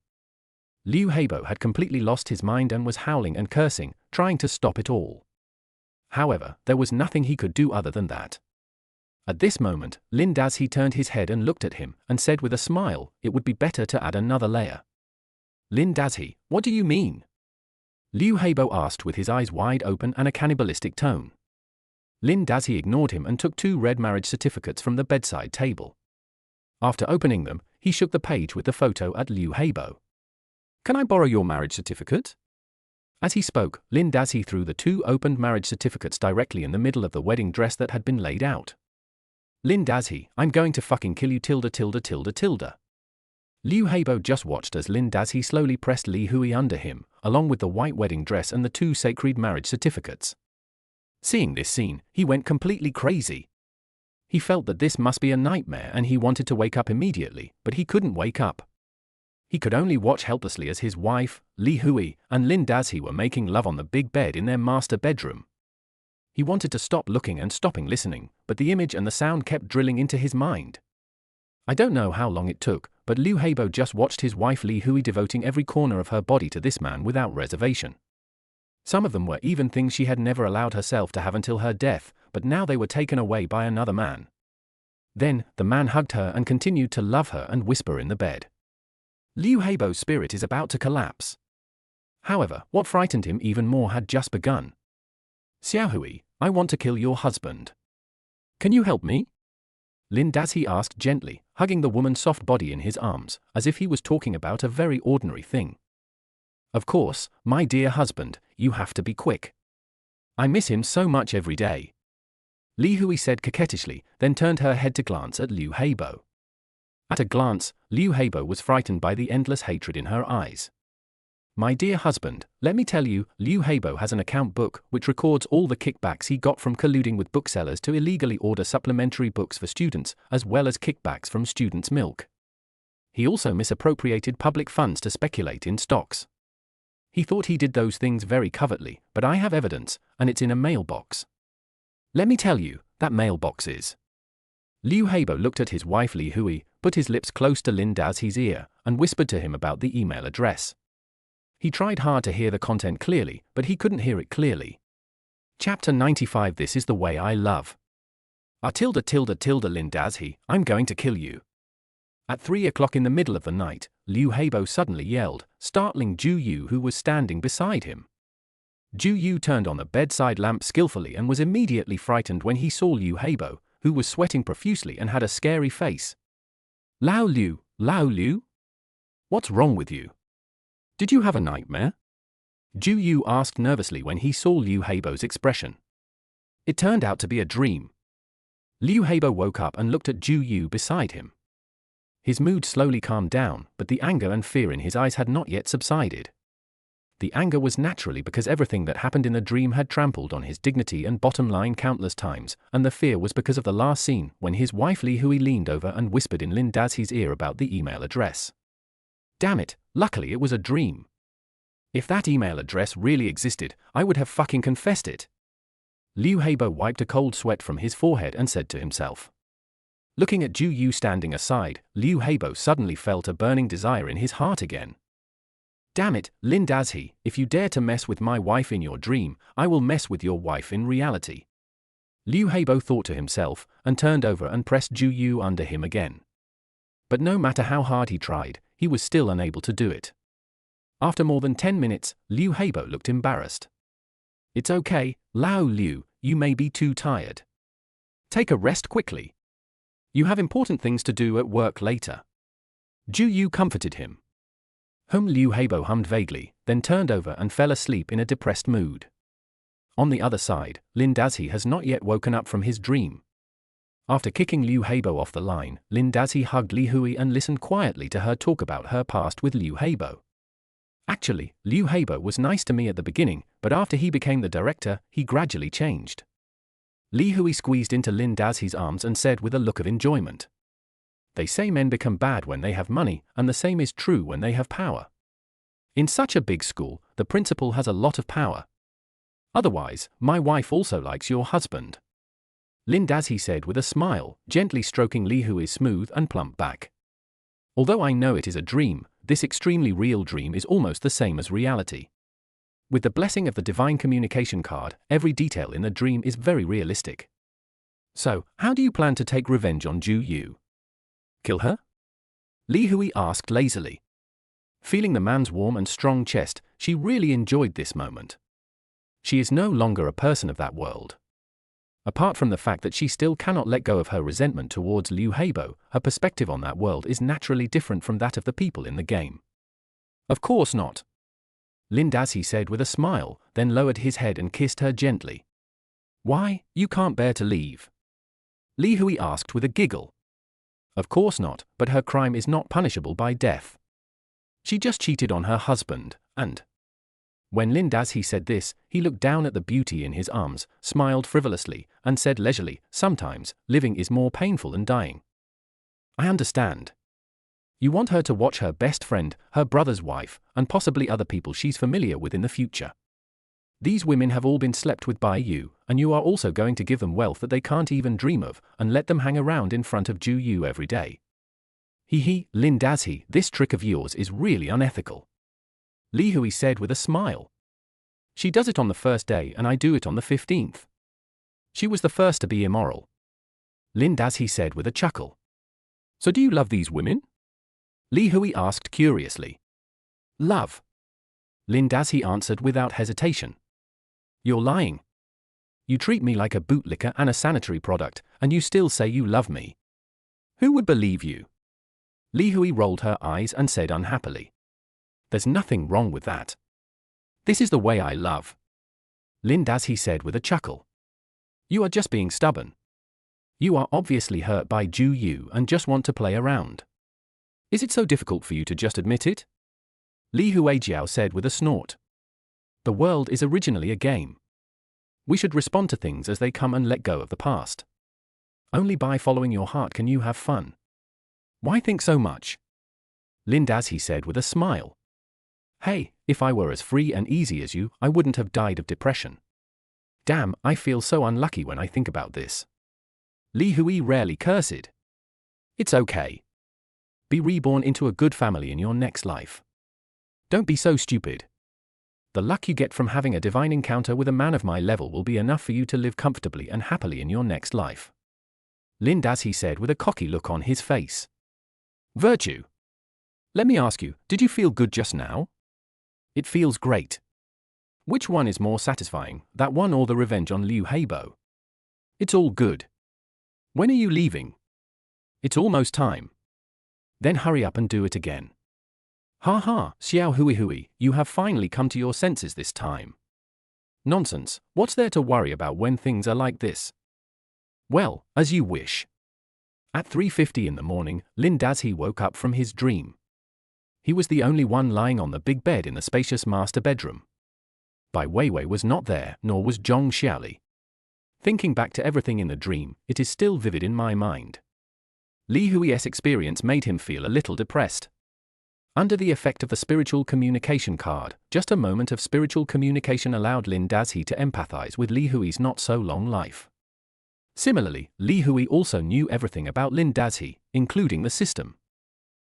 Liu Heibo had completely lost his mind and was howling and cursing, trying to stop it all. However, there was nothing he could do other than that. At this moment, Lin Dazhi turned his head and looked at him, and said with a smile, it would be better to add another layer. Lin Dazhi, what do you mean? Liu Heibo asked with his eyes wide open and a cannibalistic tone. Lin Dazhi ignored him and took 2 red marriage certificates from the bedside table. After opening them, he shook the page with the photo at Liu Heibo. Can I borrow your marriage certificate? As he spoke, Lin Dazhi threw the 2 opened marriage certificates directly in the middle of the wedding dress that had been laid out. Lin Dazhi, I'm going to fucking kill you tilde. Liu Heibo just watched as Lin Dazhi slowly pressed Li Hui under him, along with the white wedding dress and the 2 sacred marriage certificates. Seeing this scene, he went completely crazy. He felt that this must be a nightmare and he wanted to wake up immediately, but he couldn't wake up. He could only watch helplessly as his wife, Li Hui, and Lin Dazhi were making love on the big bed in their master bedroom. He wanted to stop looking and stopping listening, but the image and the sound kept drilling into his mind. I don't know how long it took, but Liu Heibo just watched his wife Li Hui devoting every corner of her body to this man without reservation. Some of them were even things she had never allowed herself to have until her death, but now they were taken away by another man. Then, the man hugged her and continued to love her and whisper in the bed. Liu Heibo's spirit is about to collapse. However, what frightened him even more had just begun. Xiaohui, I want to kill your husband. Can you help me? Lin Dazhi asked gently, hugging the woman's soft body in his arms, as if he was talking about a very ordinary thing. Of course, my dear husband, you have to be quick. I miss him so much every day. Li Hui said coquettishly, then turned her head to glance at Liu Heibo. At a glance, Liu Heibo was frightened by the endless hatred in her eyes. My dear husband, let me tell you, Liu Heibo has an account book which records all the kickbacks he got from colluding with booksellers to illegally order supplementary books for students, as well as kickbacks from students' milk. He also misappropriated public funds to speculate in stocks. He thought he did those things very covertly, but I have evidence, and it's in a mailbox. Let me tell you, that mailbox is. Liu Heibo looked at his wife Li Hui, put his lips close to Lin Dazhi's ear, and whispered to him about the email address. He tried hard to hear the content clearly, but he couldn't hear it clearly. Chapter 95. This is the way I love. Lin Dazhi, I'm going to kill you. At 3 o'clock in the middle of the night, Liu Heibo suddenly yelled, startling Ju Yu, who was standing beside him. Ju Yu turned on the bedside lamp skillfully and was immediately frightened when he saw Liu Heibo, who was sweating profusely and had a scary face. Lao Liu? What's wrong with you? Did you have a nightmare? Ju Yu asked nervously when he saw Liu Heibo's expression. It turned out to be a dream. Liu Heibo woke up and looked at Ju Yu beside him. His mood slowly calmed down, but the anger and fear in his eyes had not yet subsided. The anger was naturally because everything that happened in the dream had trampled on his dignity and bottom line countless times, and the fear was because of the last scene when his wife Li Hui leaned over and whispered in Lin Dazhi's ear about the email address. Damn it, luckily it was a dream. If that email address really existed, I would have fucking confessed it. Liu Heibo wiped a cold sweat from his forehead and said to himself. Looking at Ju Yu standing aside, Liu Heibo suddenly felt a burning desire in his heart again. Damn it, Lin Dazhi, if you dare to mess with my wife in your dream, I will mess with your wife in reality. Liu Heibo thought to himself, and turned over and pressed Ju Yu under him again. But no matter how hard he tried, he was still unable to do it. After more than 10 minutes, Liu Heibo looked embarrassed. It's okay, Lao Liu, you may be too tired. Take a rest quickly. You have important things to do at work later. Ju Yu comforted him. Liu Heibo hummed vaguely, then turned over and fell asleep in a depressed mood. On the other side, Lin Dazhi has not yet woken up from his dream. After kicking Liu Heibo off the line, Lin Dazhi hugged Li Hui and listened quietly to her talk about her past with Liu Heibo. Actually, Liu Heibo was nice to me at the beginning, but after he became the director, he gradually changed. Li Hui squeezed into Lin Dazhi's arms and said with a look of enjoyment. They say men become bad when they have money, and the same is true when they have power. In such a big school, the principal has a lot of power. Otherwise, my wife also likes your husband. Lin Dazhi said with a smile, gently stroking Li Hui's smooth and plump back. Although I know it is a dream, this extremely real dream is almost the same as reality. With the blessing of the divine communication card, every detail in the dream is very realistic. So, how do you plan to take revenge on Ju Yu? Kill her? Li Hui asked lazily. Feeling the man's warm and strong chest, she really enjoyed this moment. She is no longer a person of that world. Apart from the fact that she still cannot let go of her resentment towards Liu Heibo, her perspective on that world is naturally different from that of the people in the game. Of course not. Lin Dazhi said with a smile, then lowered his head and kissed her gently. Why, you can't bear to leave? Li Hui asked with a giggle. Of course not, but her crime is not punishable by death. She just cheated on her husband, and... When Lin Dazhi said this, he looked down at the beauty in his arms, smiled frivolously, and said leisurely, sometimes, living is more painful than dying. I understand. You want her to watch her best friend, her brother's wife, and possibly other people she's familiar with in the future. These women have all been slept with by you, and you are also going to give them wealth that they can't even dream of, and let them hang around in front of Ju Yu every day. Lin Dazhi, this trick of yours is really unethical. Li Hui said with a smile. She does it on the first day and I do it on the 15th. She was the first to be immoral. Lin Dazhi said with a chuckle. So do you love these women? Li Hui asked curiously. Love? Lin Dazhi answered without hesitation. You're lying. You treat me like a bootlicker and a sanitary product, and you still say you love me. Who would believe you? Li Hui rolled her eyes and said unhappily. There's nothing wrong with that. This is the way I love. Lin Dazhi said with a chuckle. You are just being stubborn. You are obviously hurt by Ju Yu and just want to play around. Is it so difficult for you to just admit it? Li Huijiao said with a snort. The world is originally a game. We should respond to things as they come and let go of the past. Only by following your heart can you have fun. Why think so much? Lin Dazhi said with a smile. Hey, if I were as free and easy as you, I wouldn't have died of depression. Damn, I feel so unlucky when I think about this. Li Hui rarely cursed. It's okay. Be reborn into a good family in your next life. Don't be so stupid. The luck you get from having a divine encounter with a man of my level will be enough for you to live comfortably and happily in your next life. Lin Dazhi said with a cocky look on his face. Virtue. Let me ask you, did you feel good just now? It feels great. Which one is more satisfying, that one or the revenge on Liu Heibo? It's all good. When are you leaving? It's almost time. Then hurry up and do it again. Ha ha, Xiao Hui Hui, you have finally come to your senses this time. Nonsense, what's there to worry about when things are like this? Well, as you wish. At 3:50 in the morning, Lin Dazhi woke up from his dream. He was the only one lying on the big bed in the spacious master bedroom. Bai Weiwei was not there, nor was Zhong Xiaoli. Thinking back to everything in the dream, it is still vivid in my mind. Li Hui's experience made him feel a little depressed. Under the effect of the spiritual communication card, just a moment of spiritual communication allowed Lin Dazhi to empathize with Li Hui's not-so-long life. Similarly, Li Hui also knew everything about Lin Dazhi, including the system.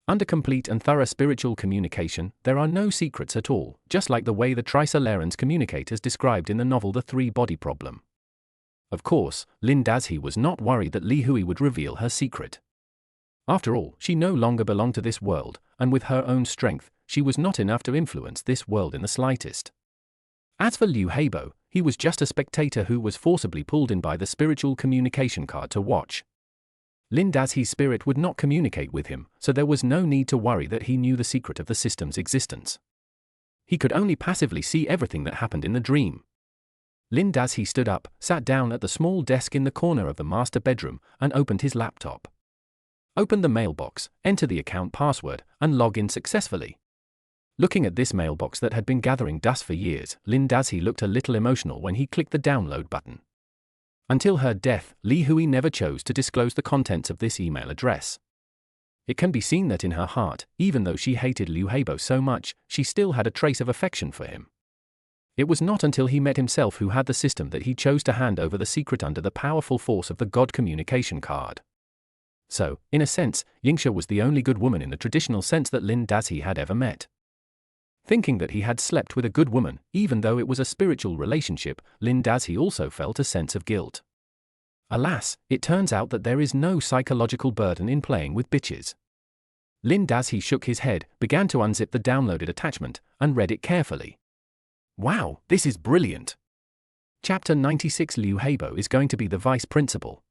Under complete and thorough spiritual communication, there are no secrets at all, just like the way the Trisolarans communicate as described in the novel The Three-Body Problem. Of course, Lin Dazhi was not worried that Li Hui would reveal her secret. After all, she no longer belonged to this world, and with her own strength, she was not enough to influence this world in the slightest. As for Liu Heibo, he was just a spectator who was forcibly pulled in by the spiritual communication card to watch. Lin Dazhi's spirit would not communicate with him, so there was no need to worry that he knew the secret of the system's existence. He could only passively see everything that happened in the dream. Lin Dazhi stood up, sat down at the small desk in the corner of the master bedroom, and opened his laptop. Open the mailbox, enter the account password, and log in successfully. Looking at this mailbox that had been gathering dust for years, Lin Dazhi looked a little emotional when he clicked the download button. Until her death, Li Hui never chose to disclose the contents of this email address. It can be seen that in her heart, even though she hated Liu Heibo so much, she still had a trace of affection for him. It was not until he met himself who had the system that he chose to hand over the secret under the powerful force of the God communication card. So, in a sense, Yingxia was the only good woman in the traditional sense that Lin Dazhi had ever met. Thinking that he had slept with a good woman, even though it was a spiritual relationship, Lin Dazhi also felt a sense of guilt. Alas, it turns out that there is no psychological burden in playing with bitches. Lin Dazhi shook his head, began to unzip the downloaded attachment, and read it carefully. Wow, this is brilliant! Chapter 96 Liu Heibo is going to be the vice principal.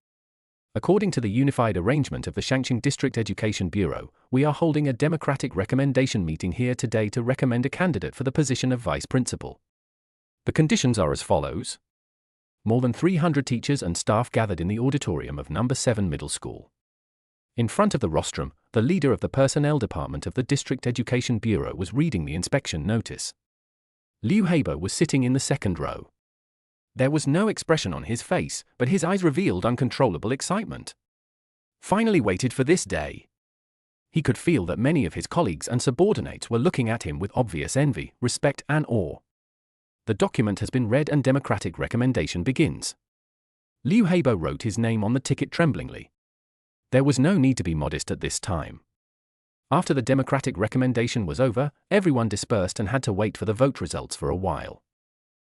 According to the unified arrangement of the Shangqing District Education Bureau, we are holding a democratic recommendation meeting here today to recommend a candidate for the position of vice principal. The conditions are as follows. More than 300 teachers and staff gathered in the auditorium of No. 7 Middle School. In front of the rostrum, the leader of the personnel department of the District Education Bureau was reading the inspection notice. Liu Heibo was sitting in the second row. There was no expression on his face, but his eyes revealed uncontrollable excitement. Finally waited for this day. He could feel that many of his colleagues and subordinates were looking at him with obvious envy, respect and awe. The document has been read and democratic recommendation begins. Liu Heibo wrote his name on the ticket tremblingly. There was no need to be modest at this time. After the democratic recommendation was over, everyone dispersed and had to wait for the vote results for a while.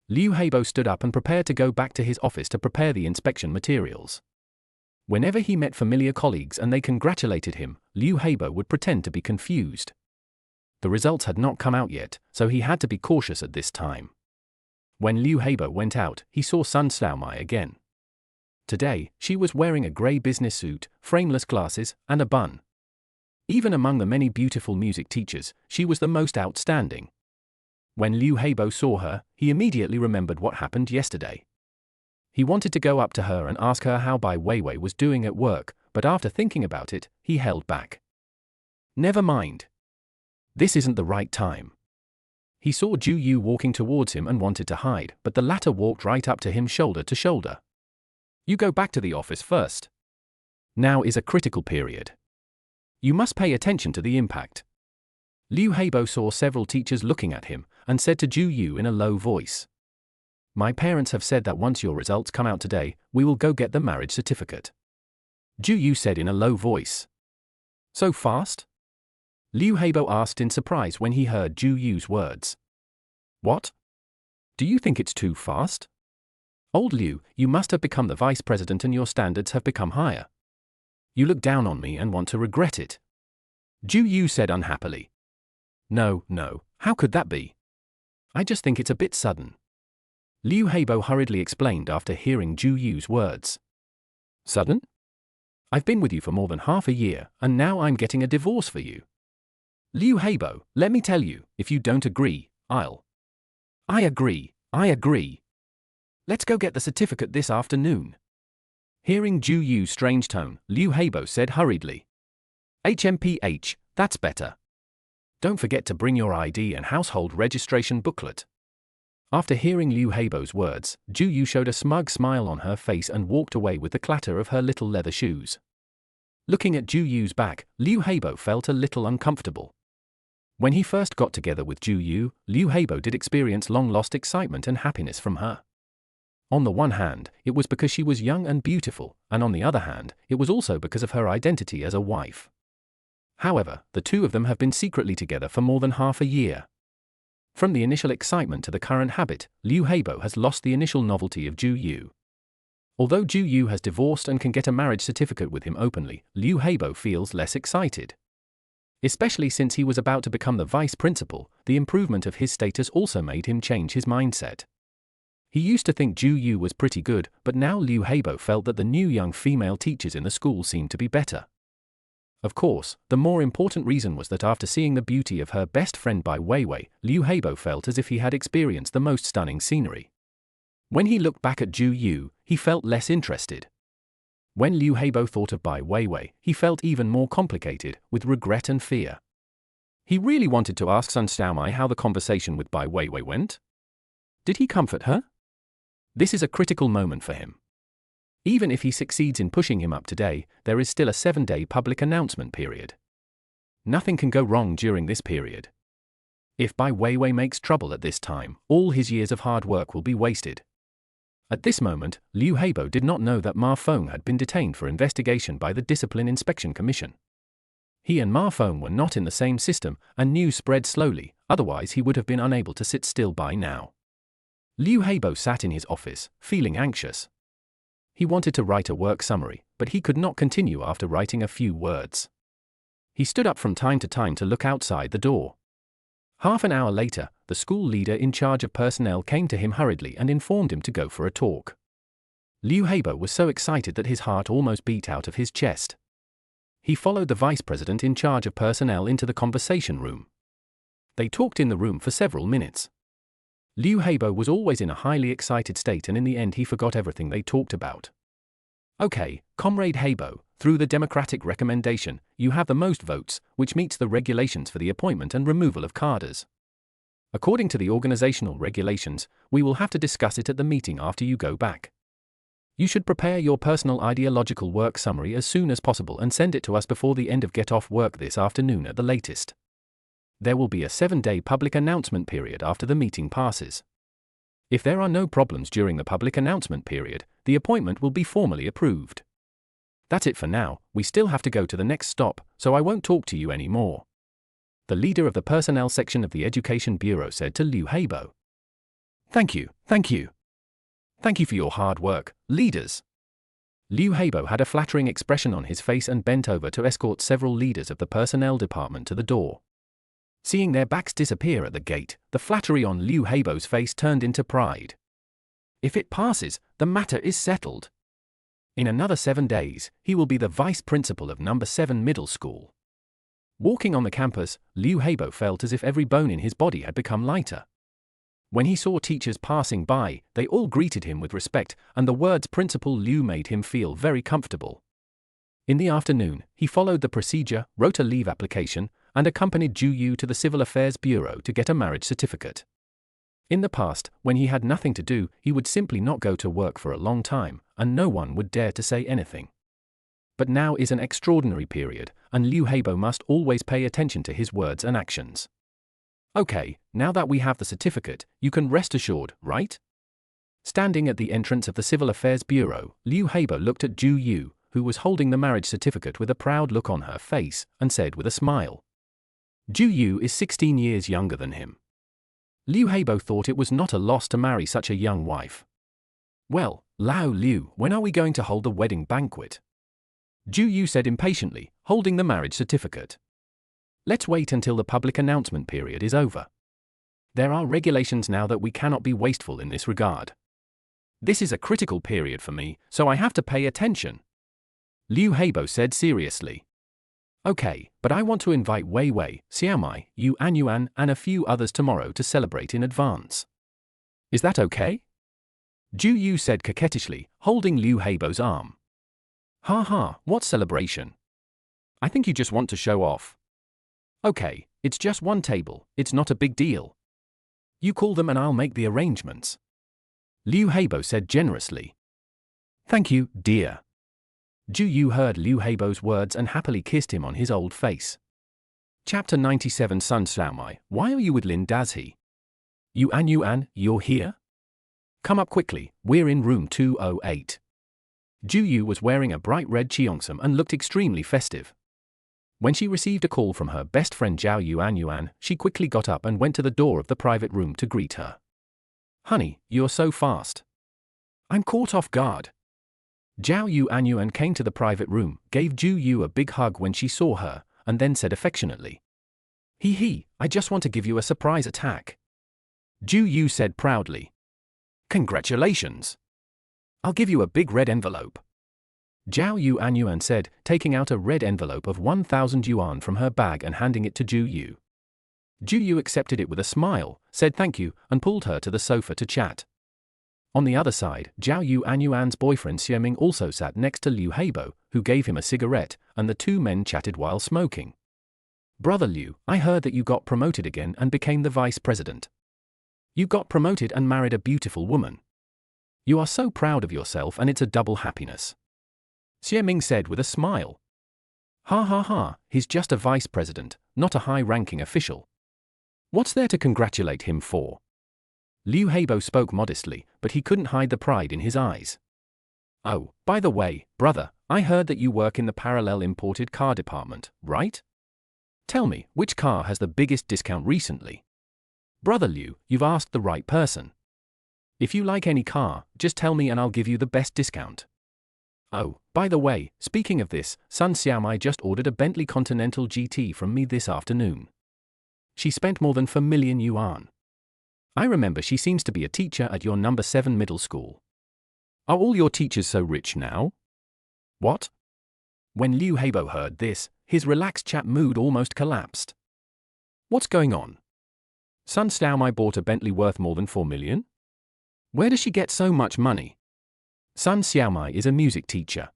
Liu Heibo stood up and prepared to go back to his office to prepare the inspection materials. Whenever he met familiar colleagues and they congratulated him, Liu Heibo would pretend to be confused. The results had not come out yet, so he had to be cautious at this time. When Liu Heibo went out, he saw Sun Xiaomai again. Today, she was wearing a grey business suit, frameless glasses, and a bun. Even among the many beautiful music teachers, she was the most outstanding. When Liu Heibo saw her, he immediately remembered what happened yesterday. He wanted to go up to her and ask her how Bai Weiwei was doing at work, but after thinking about it, he held back. Never mind. This isn't the right time. He saw Zhu Yu walking towards him and wanted to hide, but the latter walked right up to him shoulder to shoulder. You go back to the office first. Now is a critical period. You must pay attention to the impact. Liu Heibo saw several teachers looking at him, and said to Zhu Yu in a low voice, My parents have said that once your results come out today, we will go get the marriage certificate. Zhu Yu said in a low voice. So fast? Liu Heibo asked in surprise when he heard Zhu Yu's words. What? Do you think it's too fast? Old Liu, you must have become the vice president and your standards have become higher. You look down on me and want to regret it. Zhu Yu said unhappily. No, how could that be? I just think it's a bit sudden. Liu Heibo hurriedly explained after hearing Zhu Yu's words. Sudden? I've been with you for more than half a year, and now I'm getting a divorce for you. Liu Heibo, let me tell you, if you don't agree, I agree. Let's go get the certificate this afternoon. Hearing Zhu Yu's strange tone, Liu Heibo said hurriedly. HMPH, that's better. Don't forget to bring your ID and household registration booklet. After hearing Liu Heibo's words, Zhu Yu showed a smug smile on her face and walked away with the clatter of her little leather shoes. Looking at Zhu Yu's back, Liu Heibo felt a little uncomfortable. When he first got together with Zhu Yu, Liu Heibo did experience long-lost excitement and happiness from her. On the one hand, it was because she was young and beautiful, and on the other hand, it was also because of her identity as a wife. However, the two of them have been secretly together for more than half a year. From the initial excitement to the current habit, Liu Heibo has lost the initial novelty of Zhu Yu. Although Zhu Yu has divorced and can get a marriage certificate with him openly, Liu Heibo feels less excited. Especially since he was about to become the vice principal, the improvement of his status also made him change his mindset. He used to think Zhu Yu was pretty good, but now Liu Heibo felt that the new young female teachers in the school seemed to be better. Of course, the more important reason was that after seeing the beauty of her best friend Bai Weiwei, Liu Heibo felt as if he had experienced the most stunning scenery. When he looked back at Zhu Yu, he felt less interested. When Liu Heibo thought of Bai Weiwei, he felt even more complicated, with regret and fear. He really wanted to ask Sun Xiaomai how the conversation with Bai Weiwei went. Did he comfort her? This is a critical moment for him. Even if he succeeds in pushing him up today, there is still a 7-day public announcement period. Nothing can go wrong during this period. If Bai Weiwei makes trouble at this time, all his years of hard work will be wasted. At this moment, Liu Heibo did not know that Ma Feng had been detained for investigation by the Discipline Inspection Commission. He and Ma Feng were not in the same system, and news spread slowly, otherwise he would have been unable to sit still by now. Liu Heibo sat in his office, feeling anxious. He wanted to write a work summary, but he could not continue after writing a few words. He stood up from time to time to look outside the door. Half an hour later, the school leader in charge of personnel came to him hurriedly and informed him to go for a talk. Liu Heibo was so excited that his heart almost beat out of his chest. He followed the vice president in charge of personnel into the conversation room. They talked in the room for several minutes. Liu Heibo was always in a highly excited state, and in the end he forgot everything they talked about. Okay, Comrade Heibo, through the democratic recommendation, you have the most votes, which meets the regulations for the appointment and removal of cadres. According to the organizational regulations, we will have to discuss it at the meeting after you go back. You should prepare your personal ideological work summary as soon as possible and send it to us before the end of get off work this afternoon at the latest. There will be a 7-day public announcement period after the meeting passes. If there are no problems during the public announcement period, the appointment will be formally approved. That's it for now, we still have to go to the next stop, so I won't talk to you anymore. The leader of the personnel section of the Education Bureau said to Liu Heibo. Thank you. Thank you for your hard work, leaders. Liu Heibo had a flattering expression on his face and bent over to escort several leaders of the personnel department to the door. Seeing their backs disappear at the gate, the flattery on Liu Heibo's face turned into pride. If it passes, the matter is settled. In another 7 days, he will be the vice principal of number 7 middle school. Walking on the campus, Liu Heibo felt as if every bone in his body had become lighter. When he saw teachers passing by, they all greeted him with respect, and the words Principal Liu made him feel very comfortable. In the afternoon, he followed the procedure, wrote a leave application, and accompanied Ju Yu to the Civil Affairs Bureau to get a marriage certificate. In the past, when he had nothing to do, he would simply not go to work for a long time, and no one would dare to say anything. But now is an extraordinary period, and Liu Heibo must always pay attention to his words and actions. Okay, now that we have the certificate, you can rest assured, right? Standing at the entrance of the Civil Affairs Bureau, Liu Heibo looked at Ju Yu, who was holding the marriage certificate with a proud look on her face, and said with a smile. Ju Yu is 16 years younger than him. Liu Heibo thought it was not a loss to marry such a young wife. Well, Lao Liu, when are we going to hold the wedding banquet? Ju Yu said impatiently, holding the marriage certificate. Let's wait until the public announcement period is over. There are regulations now that we cannot be wasteful in this regard. This is a critical period for me, so I have to pay attention. Liu Heibo said seriously. Okay, but I want to invite Wei Wei, Xiaomai, Yu Anyuan, and a few others tomorrow to celebrate in advance. Is that okay? Ju Yu said coquettishly, holding Liu Heibo's arm. Ha ha, what celebration? I think you just want to show off. Okay, it's just one table, it's not a big deal. You call them and I'll make the arrangements. Liu Heibo said generously. Thank you, dear. Ju Yu heard Liu Heibo's words and happily kissed him on his old face. Chapter 97 Sun Xiaomai, why are you with Lin Dazhi? Yu Anyuan, you're here? Come up quickly, we're in room 208. Ju Yu was wearing a bright red cheongsam and looked extremely festive. When she received a call from her best friend Zhao Yu Anyuan, she quickly got up and went to the door of the private room to greet her. Honey, you're so fast. I'm caught off guard. Zhao Yu Anyuan came to the private room, gave Ju Yu a big hug when she saw her, and then said affectionately. He, I just want to give you a surprise attack. Ju Yu said proudly. Congratulations. I'll give you a big red envelope. Zhao Yu Anyuan said, taking out a red envelope of 1,000 yuan from her bag and handing it to Ju Yu. Ju Yu accepted it with a smile, said thank you, and pulled her to the sofa to chat. On the other side, Zhao Yu Anyuan's boyfriend Xieming also sat next to Liu Heibo, who gave him a cigarette, and the two men chatted while smoking. Brother Liu, I heard that you got promoted again and became the vice president. You got promoted and married a beautiful woman. You are so proud of yourself and it's a double happiness. Xieming said with a smile. Ha ha ha, he's just a vice president, not a high-ranking official. What's there to congratulate him for? Liu Heibo spoke modestly, but he couldn't hide the pride in his eyes. Oh, by the way, brother, I heard that you work in the parallel imported car department, right? Tell me, which car has the biggest discount recently? Brother Liu, you've asked the right person. If you like any car, just tell me and I'll give you the best discount. Oh, by the way, speaking of this, Sun Xiaomai just ordered a Bentley Continental GT from me this afternoon. She spent more than 4 million yuan. I remember she seems to be a teacher at your number 7 middle school. Are all your teachers so rich now? What? When Liu Heibo heard this, his relaxed chap mood almost collapsed. What's going on? Sun Xiaomai bought a Bentley worth more than 4 million? Where does she get so much money? Sun Xiaomai is a music teacher.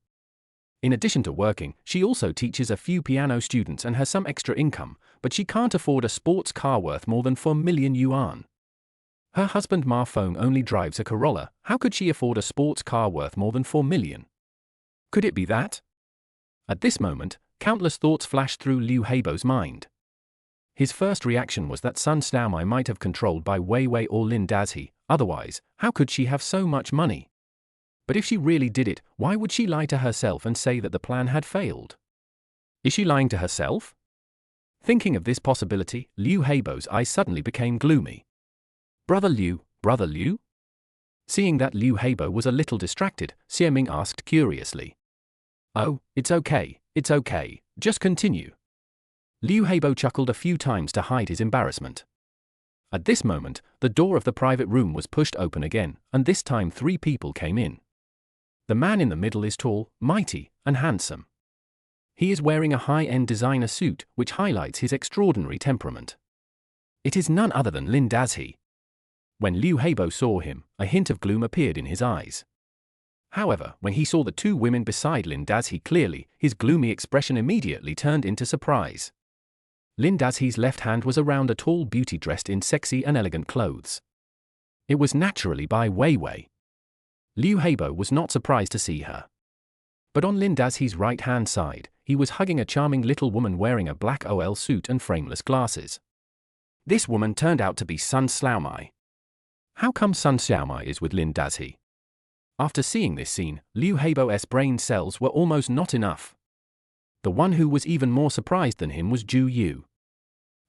In addition to working, she also teaches a few piano students and has some extra income, but she can't afford a sports car worth more than 4 million yuan. Her husband Ma Feng only drives a Corolla, how could she afford a sports car worth more than 4 million? Could it be that? At this moment, countless thoughts flashed through Liu Heibo's mind. His first reaction was that Sun Xiaomai might have controlled by Wei Wei or Lin Dazhi, otherwise, how could she have so much money? But if she really did it, why would she lie to herself and say that the plan had failed? Is she lying to herself? Thinking of this possibility, Liu Heibo's eyes suddenly became gloomy. Brother Liu? Seeing that Liu Heibo was a little distracted, Xie Ming asked curiously. Oh, it's okay, just continue. Liu Heibo chuckled a few times to hide his embarrassment. At this moment, the door of the private room was pushed open again, and this time 3 people came in. The man in the middle is tall, mighty, and handsome. He is wearing a high-end designer suit, which highlights his extraordinary temperament. It is none other than Lin Dazhi. When Liu Heibo saw him, a hint of gloom appeared in his eyes. However, when he saw the 2 women beside Lin Dazhi clearly, his gloomy expression immediately turned into surprise. Lin Dazhi's left hand was around a tall beauty dressed in sexy and elegant clothes. It was naturally Bai Weiwei. Liu Heibo was not surprised to see her. But on Lin Dazhi's right-hand side, he was hugging a charming little woman wearing a black OL suit and frameless glasses. This woman turned out to be Sun Xiaomai. How come Sun Xiaomai is with Lin Dazhi? After seeing this scene, Liu Heibo's brain cells were almost not enough. The one who was even more surprised than him was Zhu Yu.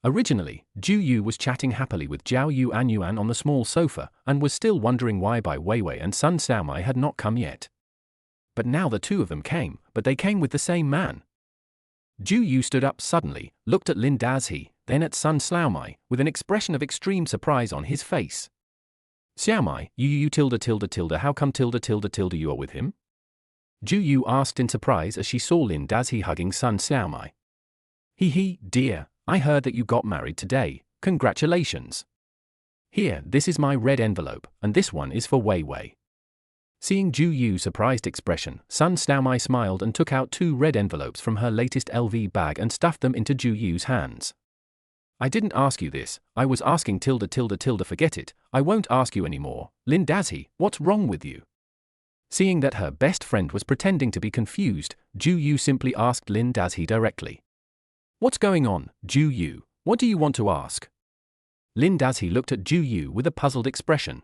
Originally, Zhu Yu was chatting happily with Zhao Yuan on the small sofa and was still wondering why Bai Weiwei and Sun Xiaomai had not come yet. But now the 2 of them came, but they came with the same man. Zhu Yu stood up suddenly, looked at Lin Dazhi, then at Sun Xiaomai, with an expression of extreme surprise on his face. Xiaomai, you how come you are with him? Zhu Yu asked in surprise as she saw Lin Dazhi hugging Sun Xiaomai. Dear, I heard that you got married today, congratulations. Here, this is my red envelope, and this one is for Weiwei. Seeing Zhu Yu's surprised expression, Sun Xiaomai smiled and took out 2 red envelopes from her latest LV bag and stuffed them into Zhu Yu's hands. I didn't ask you this, I was asking forget it, I won't ask you anymore. Lin Dazhi, what's wrong with you? Seeing that her best friend was pretending to be confused, Zhu Yu simply asked Lin Dazhi directly. What's going on, Zhu Yu? What do you want to ask? Lin Dazhi looked at Zhu Yu with a puzzled expression.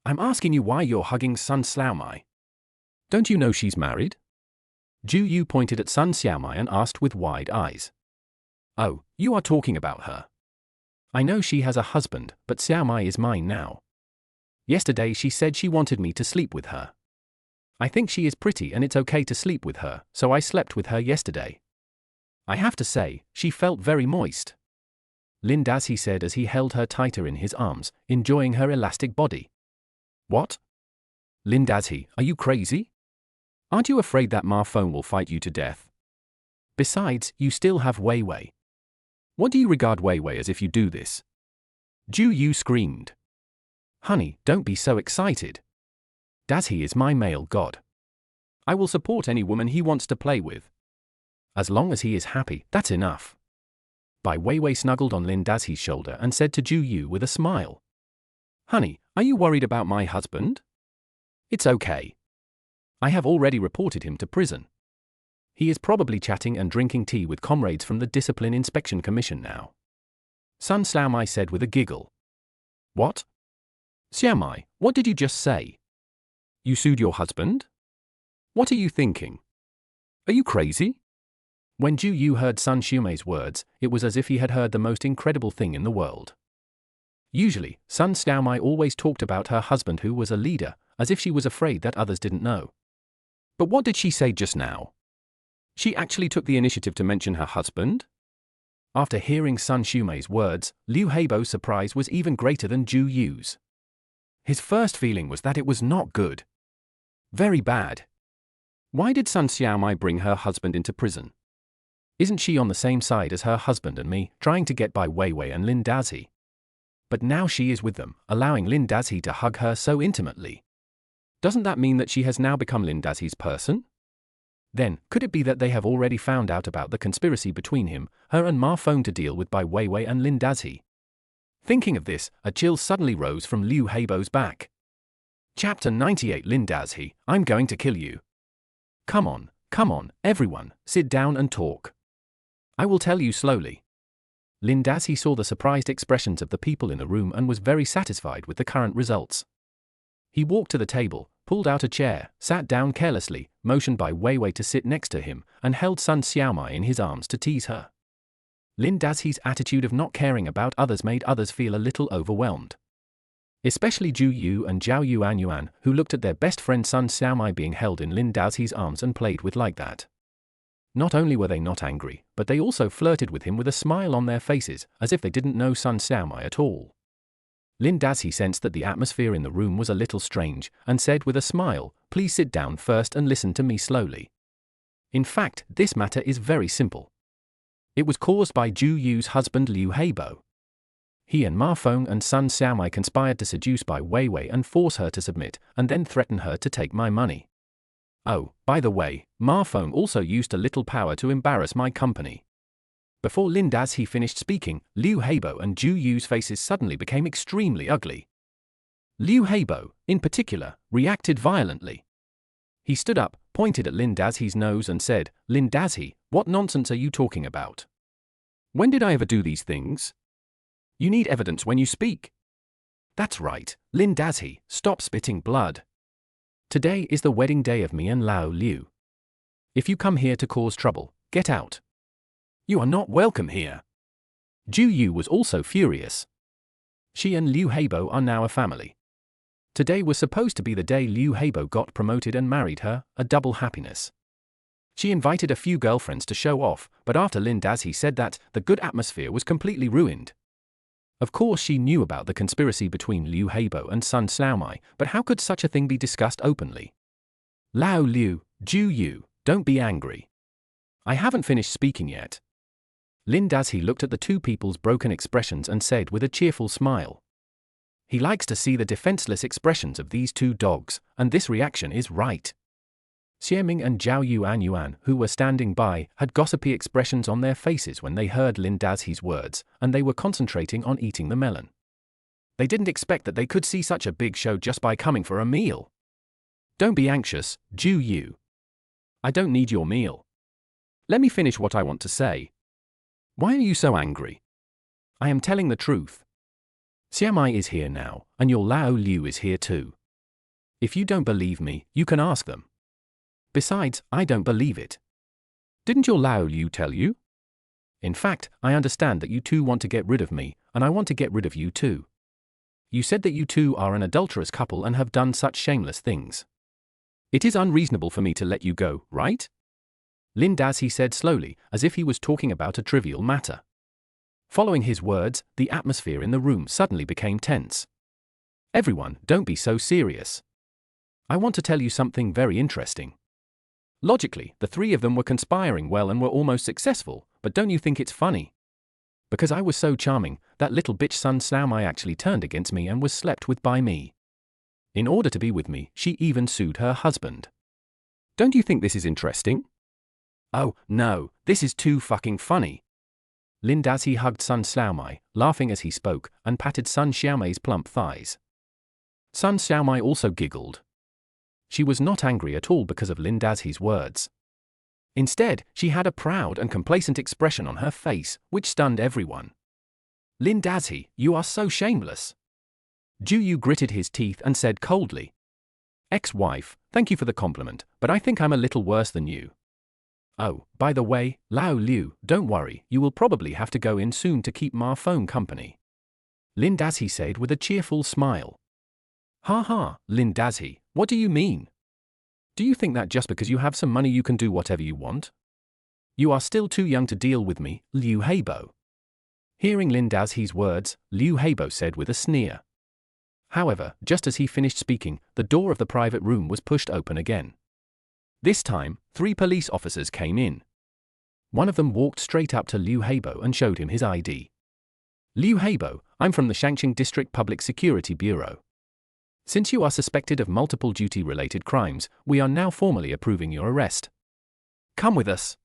I'm asking you why you're hugging Sun Xiaomai. Don't you know she's married? Zhu Yu pointed at Sun Xiaomai and asked with wide eyes. Oh, you are talking about her. I know she has a husband, but Xiaomai is mine now. Yesterday she said she wanted me to sleep with her. I think she is pretty and it's okay to sleep with her, so I slept with her yesterday. I have to say, she felt very moist. Lin Dazhi said as he held her tighter in his arms, enjoying her elastic body. What? Lin Dazhi, are you crazy? Aren't you afraid that Ma Feng will fight you to death? Besides, you still have Weiwei. What do you regard Weiwei as if you do this? Zhu Yu screamed. Honey, don't be so excited. Dazhi is my male god. I will support any woman he wants to play with. As long as he is happy, that's enough. Bai Weiwei snuggled on Lin Dazhi's shoulder and said to Zhu Yu with a smile. Honey, are you worried about my husband? It's okay. I have already reported him to prison. He is probably chatting and drinking tea with comrades from the Discipline Inspection Commission now. Sun Xiaomai said with a giggle. What? Xiaomai, what did you just say? You sued your husband? What are you thinking? Are you crazy? When Zhu Yu heard Sun Xiaomai's words, it was as if he had heard the most incredible thing in the world. Usually, Sun Xiaomai always talked about her husband who was a leader, as if she was afraid that others didn't know. But what did she say just now? She actually took the initiative to mention her husband? After hearing Sun Xiaomai's words, Liu Heibo's surprise was even greater than Zhu Yu's. His first feeling was that it was not good. Very bad. Why did Sun Xiaomai bring her husband into prison? Isn't she on the same side as her husband and me, trying to get by Weiwei and Lin Dazhi? But now she is with them, allowing Lin Dazhi to hug her so intimately. Doesn't that mean that she has now become Lin Dazhi's person? Then, could it be that they have already found out about the conspiracy between him, her and Ma Feng to deal with Bai Weiwei and Lin Dazhi? Thinking of this, a chill suddenly rose from Liu Heibo's back. Chapter 98 Lin Dazhi, I'm going to kill you. Come on, everyone, sit down and talk. I will tell you slowly. Lin Dazhi saw the surprised expressions of the people in the room and was very satisfied with the current results. He walked to the table, pulled out a chair, sat down carelessly, motioned Bai Weiwei to sit next to him, and held Sun Xiaomai in his arms to tease her. Lin Dazhi's attitude of not caring about others made others feel a little overwhelmed. Especially Ju Yu and Zhao Yuan, who looked at their best friend Sun Xiaomai being held in Lin Dazi's arms and played with like that. Not only were they not angry, but they also flirted with him with a smile on their faces, as if they didn't know Sun Xiaomai at all. Lin Dazi sensed that the atmosphere in the room was a little strange, and said with a smile, "Please sit down first and listen to me slowly. In fact, this matter is very simple. It was caused by Ju Yu's husband Liu Heibo. He and Ma Feng and Sun Xiaomai conspired to seduce Bai Weiwei and force her to submit, and then threaten her to take my money. Oh, by the way, Ma Feng also used a little power to embarrass my company." Before Lin Dazi finished speaking, Liu Heibo and Ju Yu's faces suddenly became extremely ugly. Liu Heibo, in particular, reacted violently. He stood up, pointed at Lin Dazi's nose and said, "Lin Dazi, what nonsense are you talking about? When did I ever do these things? You need evidence when you speak." "That's right, Lin Dazi, stop spitting blood. Today is the wedding day of me and Lao Liu. If you come here to cause trouble, get out. You are not welcome here." Ju Yu was also furious. She and Liu Heibo are now a family. Today was supposed to be the day Liu Heibo got promoted and married her, a double happiness. She invited a few girlfriends to show off, but after Lin Dazi said that, the good atmosphere was completely ruined. Of course she knew about the conspiracy between Liu Heibo and Sun Xiaomai, but how could such a thing be discussed openly? "Lao Liu, Ju Yu, don't be angry. I haven't finished speaking yet." Lin Dazi looked at the two people's broken expressions and said with a cheerful smile. He likes to see the defenseless expressions of these two dogs, and this reaction is right. Xieming and Zhao Yuan, who were standing by, had gossipy expressions on their faces when they heard Lin Dazi's words, and they were concentrating on eating the melon. They didn't expect that they could see such a big show just by coming for a meal. "Don't be anxious, Ju Yu. I don't need your meal. Let me finish what I want to say. Why are you so angry? I am telling the truth. Xiaomai is here now, and your Lao Liu is here too. If you don't believe me, you can ask them. Besides, I don't believe it. Didn't your Lao Liu tell you? In fact, I understand that you two want to get rid of me, and I want to get rid of you too. You said that you two are an adulterous couple and have done such shameless things. It is unreasonable for me to let you go, right?" Lin Dazi said slowly, as if he was talking about a trivial matter. Following his words, the atmosphere in the room suddenly became tense. "Everyone, don't be so serious. I want to tell you something very interesting. Logically, the three of them were conspiring well and were almost successful, but don't you think it's funny? Because I was so charming, that little bitch Sun Xiaomai actually turned against me and was slept with by me. In order to be with me, she even sued her husband. Don't you think this is interesting? Oh, no, this is too fucking funny." Lin Dazi hugged Sun Xiaomai, laughing as he spoke, and patted Sun Xiaomai's plump thighs. Sun Xiaomai also giggled. She was not angry at all because of Lin Dazi's words. Instead, she had a proud and complacent expression on her face, which stunned everyone. "Lin Dazi, you are so shameless." Ju Yu gritted his teeth and said coldly, "Ex-wife, thank you for the compliment, but I think I'm a little worse than you. Oh, by the way, Lao Liu, don't worry, you will probably have to go in soon to keep Ma Feng company." Lin Dazi said with a cheerful smile. "Ha ha, Lin Dazi, what do you mean? Do you think that just because you have some money you can do whatever you want? You are still too young to deal with me, Liu Heibo." Hearing Lin Dazi's words, Liu Heibo said with a sneer. However, just as he finished speaking, the door of the private room was pushed open again. This time, 3 police officers came in. One of them walked straight up to Liu Heibo and showed him his ID. "Liu Heibo, I'm from the Shangqing District Public Security Bureau. Since you are suspected of multiple duty-related crimes, we are now formally approving your arrest. Come with us."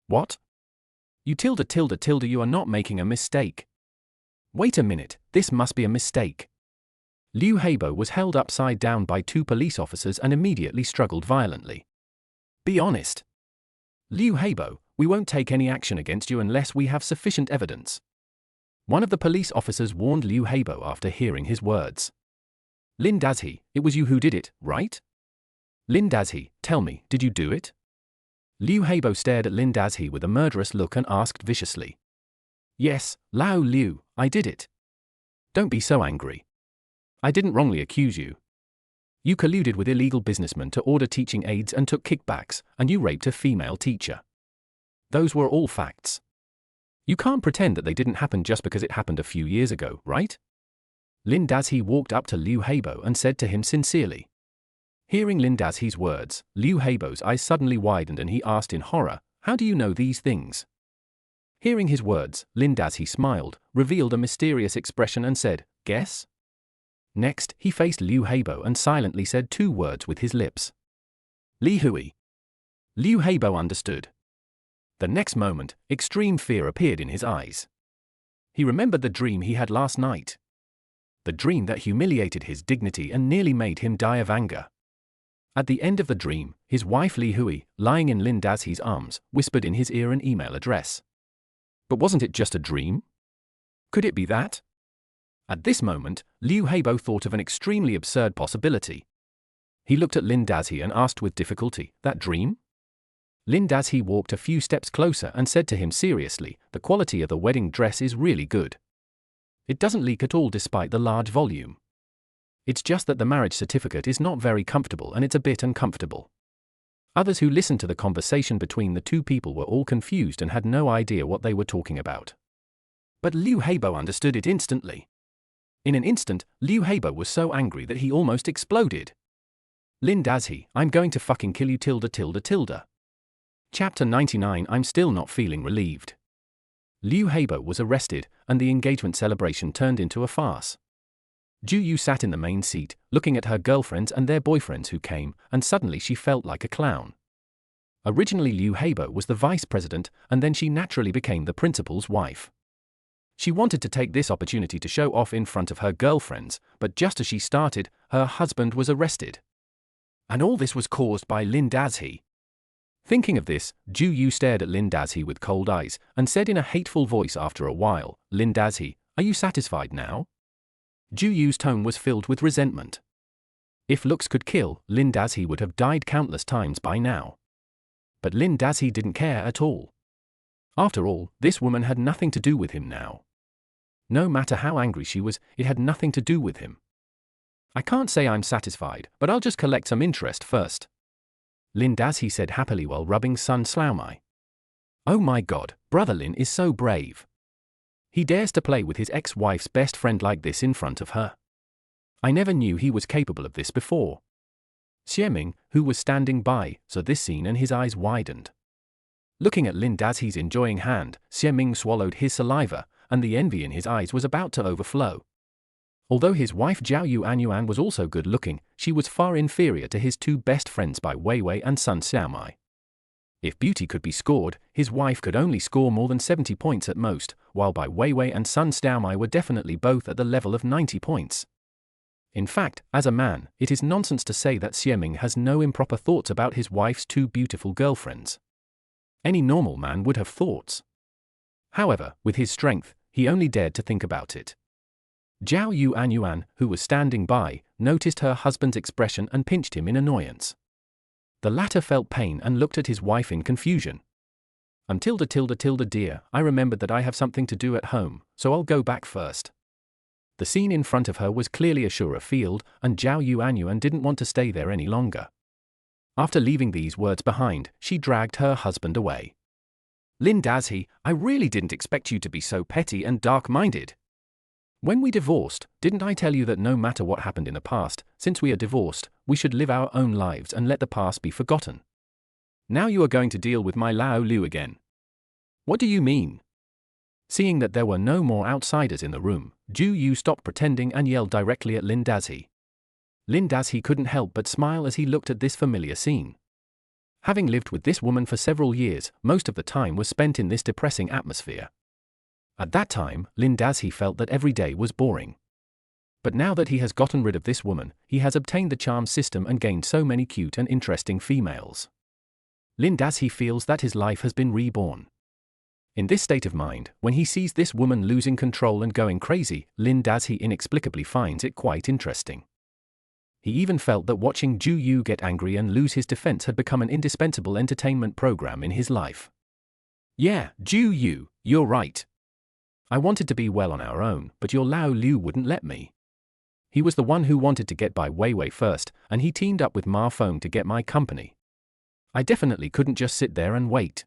"What? You you are not making a mistake. Wait a minute, this must be a mistake." Liu Heibo was held upside down by 2 police officers and immediately struggled violently. "Be honest. Liu Heibo, we won't take any action against you unless we have sufficient evidence." One of the police officers warned Liu Heibo after hearing his words. "Lin Dazi, it was you who did it, right? Lin Dazi, tell me, did you do it?" Liu Heibo stared at Lin Dazi with a murderous look and asked viciously. "Yes, Lao Liu, I did it. Don't be so angry. I didn't wrongly accuse you. You colluded with illegal businessmen to order teaching aids and took kickbacks, and you raped a female teacher. Those were all facts. You can't pretend that they didn't happen just because it happened a few years ago, right? Lin Dazhi walked up to Liu Heibo and said to him sincerely. Hearing Lin Dazhi's words, Liu Heibo's eyes suddenly widened and he asked in horror, "How do you know these things?" Hearing his words, Lin Dazhi smiled, revealed a mysterious expression and said, "Guess?" Next, he faced Liu Heibo and silently said two words with his lips. "Li Hui." Liu Heibo understood. The next moment, extreme fear appeared in his eyes. He remembered the dream he had last night. The dream that humiliated his dignity and nearly made him die of anger. At the end of the dream, his wife Li Hui, lying in Lin Dazhi's arms, whispered in his ear an email address. But wasn't it just a dream? Could it be that? At this moment, Liu Heibo thought of an extremely absurd possibility. He looked at Lin Dazhi and asked with difficulty, "That dream?" Lin Dazhi walked a few steps closer and said to him seriously, "The quality of the wedding dress is really good. It doesn't leak at all despite the large volume. It's just that the marriage certificate is not very comfortable and it's a bit uncomfortable." Others who listened to the conversation between the two people were all confused and had no idea what they were talking about. But Liu Heibo understood it instantly. In an instant, Liu Heibo was so angry that he almost exploded. "Lin Dazhi, I'm going to fucking kill you tilde. Chapter 99. I'm still not feeling relieved. Liu Heibo was arrested, and the engagement celebration turned into a farce. Ju Yu sat in the main seat, looking at her girlfriends and their boyfriends who came, and suddenly she felt like a clown. Originally Liu Heibo was the vice president, and then she naturally became the principal's wife. She wanted to take this opportunity to show off in front of her girlfriends, but just as she started, her husband was arrested. And all this was caused by Lin Dazhi. Thinking of this, Ju Yu stared at Lin Dazhi with cold eyes, and said in a hateful voice after a while, "Lin Dazhi, are you satisfied now?" Ju Yu's tone was filled with resentment. If looks could kill, Lin Dazhi would have died countless times by now. But Lin Dazhi didn't care at all. After all, this woman had nothing to do with him now. No matter how angry she was, it had nothing to do with him. "I can't say I'm satisfied, but I'll just collect some interest first," Lin Dazhi said happily while rubbing Sun Slaomai. "Oh my god, brother Lin is so brave. He dares to play with his ex-wife's best friend like this in front of her. I never knew he was capable of this before." Xieming, who was standing by, saw this scene and his eyes widened. Looking at Lin Dazhi's enjoying hand, Xieming swallowed his saliva, and the envy in his eyes was about to overflow. Although his wife Zhao Yuanyuan was also good-looking, she was far inferior to his two best friends Bai Weiwei and Sun Xiaomai. If beauty could be scored, his wife could only score more than 70 points at most, while Bai Weiwei and Sun Xiaomai were definitely both at the level of 90 points. In fact, as a man, it is nonsense to say that Xieming has no improper thoughts about his wife's two beautiful girlfriends. Any normal man would have thoughts. However, with his strength, he only dared to think about it. Zhao Yuanyuan, who was standing by, noticed her husband's expression and pinched him in annoyance. The latter felt pain and looked at his wife in confusion. Dear, I remembered that I have something to do at home, so I'll go back first." The scene in front of her was clearly a surer field, and Zhao Yuanyuan didn't want to stay there any longer. After leaving these words behind, she dragged her husband away. "Lin Dazhi, I really didn't expect you to be so petty and dark-minded. When we divorced, didn't I tell you that no matter what happened in the past, since we are divorced, we should live our own lives and let the past be forgotten? Now you are going to deal with my Lao Liu again. What do you mean?" Seeing that there were no more outsiders in the room, Ju Yu stopped pretending and yelled directly at Lin Dazhi. Lin Dazhi couldn't help but smile as he looked at this familiar scene. Having lived with this woman for several years, most of the time was spent in this depressing atmosphere. At that time, Lin Dazhi felt that every day was boring. But now that he has gotten rid of this woman, he has obtained the charm system and gained so many cute and interesting females. Lin Dazhi feels that his life has been reborn. In this state of mind, when he sees this woman losing control and going crazy, Lin Dazhi inexplicably finds it quite interesting. He even felt that watching Ju Yu get angry and lose his defense had become an indispensable entertainment program in his life. "Yeah, Ju Yu, you're right. I wanted to be well on our own, but your Lao Liu wouldn't let me." he was the one who wanted to get by Wei Wei first, and he teamed up with Ma Feng to get my company. I definitely couldn't just sit there and wait.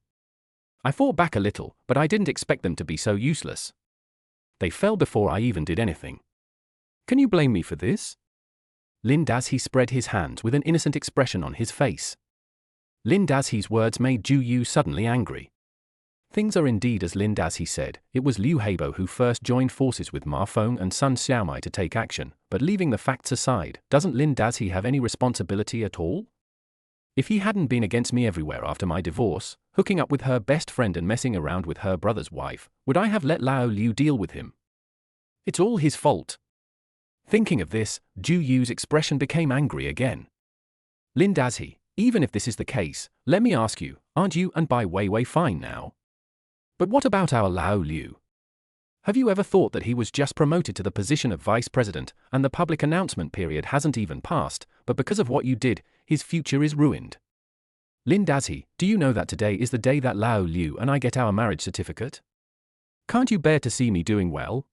I fought back a little, but I didn't expect them to be so useless. They fell before I even did anything. Can you blame me for this? Lin Dazhi spread his hands with an innocent expression on his face. Lin Dazhi's words made Zhu Yu suddenly angry. Things are indeed as Lin Dazhi said. It was Liu Heibo who first joined forces with Ma Feng and Sun Xiaomai to take action, but leaving the facts aside, doesn't Lin Dazhi have any responsibility at all? If he hadn't been against me everywhere after my divorce, hooking up with her best friend and messing around with her brother's wife, would I have let Lao Liu deal with him? It's all his fault. Thinking of this, Zhu Yu's expression became angry again. Lin Dazhi, even if this is the case, let me ask you, aren't you and Bai Weiwei fine now? But what about our Lao Liu? Have you ever thought that he was just promoted to the position of vice president, and the public announcement period hasn't even passed, but because of what you did, his future is ruined? Lin Dazhi, do you know that today is the day that Lao Liu and I get our marriage certificate? Can't you bear to see me doing well?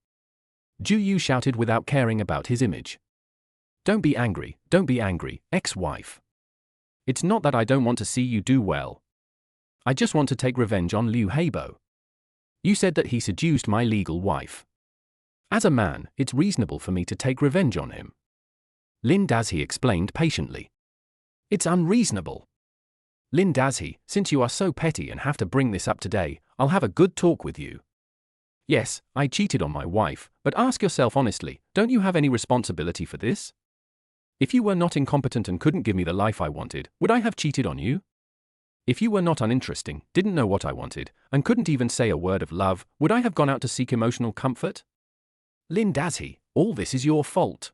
Zhu Yu shouted without caring about his image. Don't be angry, ex-wife. It's not that I don't want to see you do well. I just want to take revenge on Liu Heibo. You said that he seduced my legal wife. As a man, it's reasonable for me to take revenge on him. Lin Dazhi explained patiently. It's unreasonable. Lin Dazhi, since you are so petty and have to bring this up today, I'll have a good talk with you. Yes, I cheated on my wife, but ask yourself honestly, don't you have any responsibility for this? If you were not incompetent and couldn't give me the life I wanted, would I have cheated on you? If you were not uninteresting, didn't know what I wanted, and couldn't even say a word of love, would I have gone out to seek emotional comfort? Lin Dazhi, all this is your fault.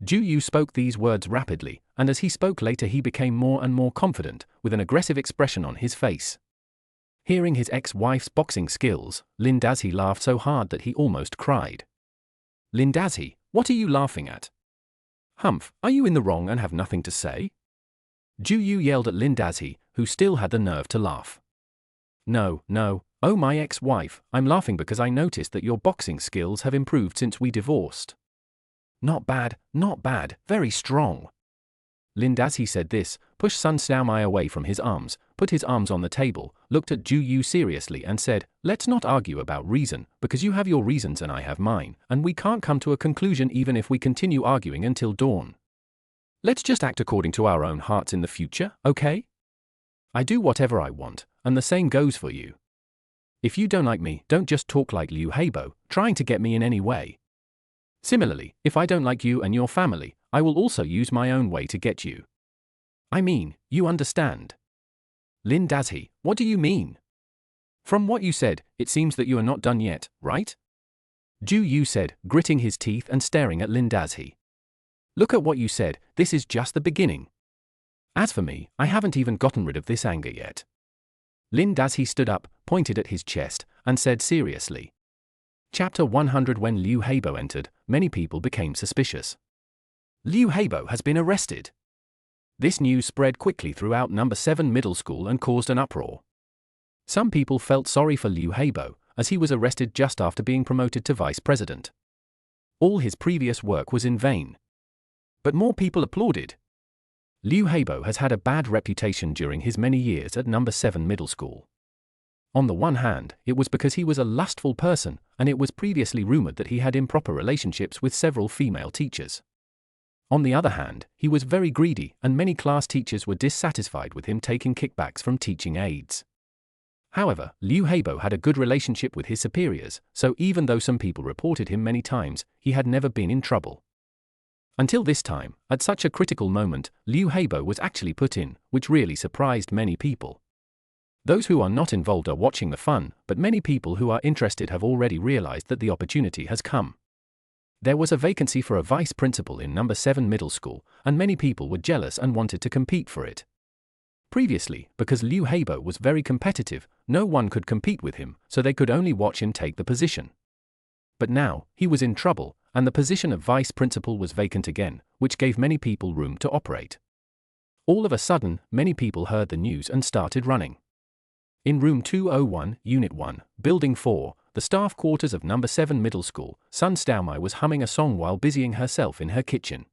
Zhu Yu spoke these words rapidly, and as he spoke later he became more and more confident, with an aggressive expression on his face. Hearing his ex-wife's boxing skills, Lin Dazhi laughed so hard that he almost cried. Lin Dazhi, what are you laughing at? Humph, are you in the wrong and have nothing to say? Zhu Yu yelled at Lin Dazhi, who still had the nerve to laugh. No, oh my ex-wife, I'm laughing because I noticed that your boxing skills have improved since we divorced. Not bad, very strong. Lin Dazhi said this, pushed Sun Xiaomai away from his arms, put his arms on the table, looked at Zhu Yu seriously and said, let's not argue about reason, because you have your reasons and I have mine, and we can't come to a conclusion even if we continue arguing until dawn. Let's just act according to our own hearts in the future, okay? I do whatever I want, and the same goes for you. If you don't like me, don't just talk like Liu Heibo, trying to get me in any way. Similarly, if I don't like you and your family, I will also use my own way to get you. I mean, you understand. Lin Dazhi, what do you mean? From what you said, it seems that you are not done yet, right? Zhu Yu said, gritting his teeth and staring at Lin Dazhi. Look at what you said, this is just the beginning. As for me, I haven't even gotten rid of this anger yet. Lin Dazhi stood up, pointed at his chest, and said seriously. Chapter 100. When Liu Heibo entered, many people became suspicious. Liu Heibo has been arrested. This news spread quickly throughout No. 7 Middle School and caused an uproar. Some people felt sorry for Liu Heibo, as he was arrested just after being promoted to vice president. All his previous work was in vain. But more people applauded. Liu Heibo has had a bad reputation during his many years at No. 7 Middle School. On the one hand, it was because he was a lustful person, and it was previously rumored that he had improper relationships with several female teachers. On the other hand, he was very greedy, and many class teachers were dissatisfied with him taking kickbacks from teaching aides. However, Liu Heibo had a good relationship with his superiors, so even though some people reported him many times, he had never been in trouble. Until this time, at such a critical moment, Liu Heibo was actually put in, which really surprised many people. Those who are not involved are watching the fun, but many people who are interested have already realized that the opportunity has come. There was a vacancy for a vice principal in No. 7 Middle School, and many people were jealous and wanted to compete for it. Previously, because Liu Heibo was very competitive, no one could compete with him, so they could only watch him take the position. But now, he was in trouble, and the position of vice principal was vacant again, which gave many people room to operate. All of a sudden, many people heard the news and started running. In room 201, Unit 1, Building 4, the the staff quarters of number 7 middle school, Sun Xiaomai was humming a song while busying herself in her kitchen.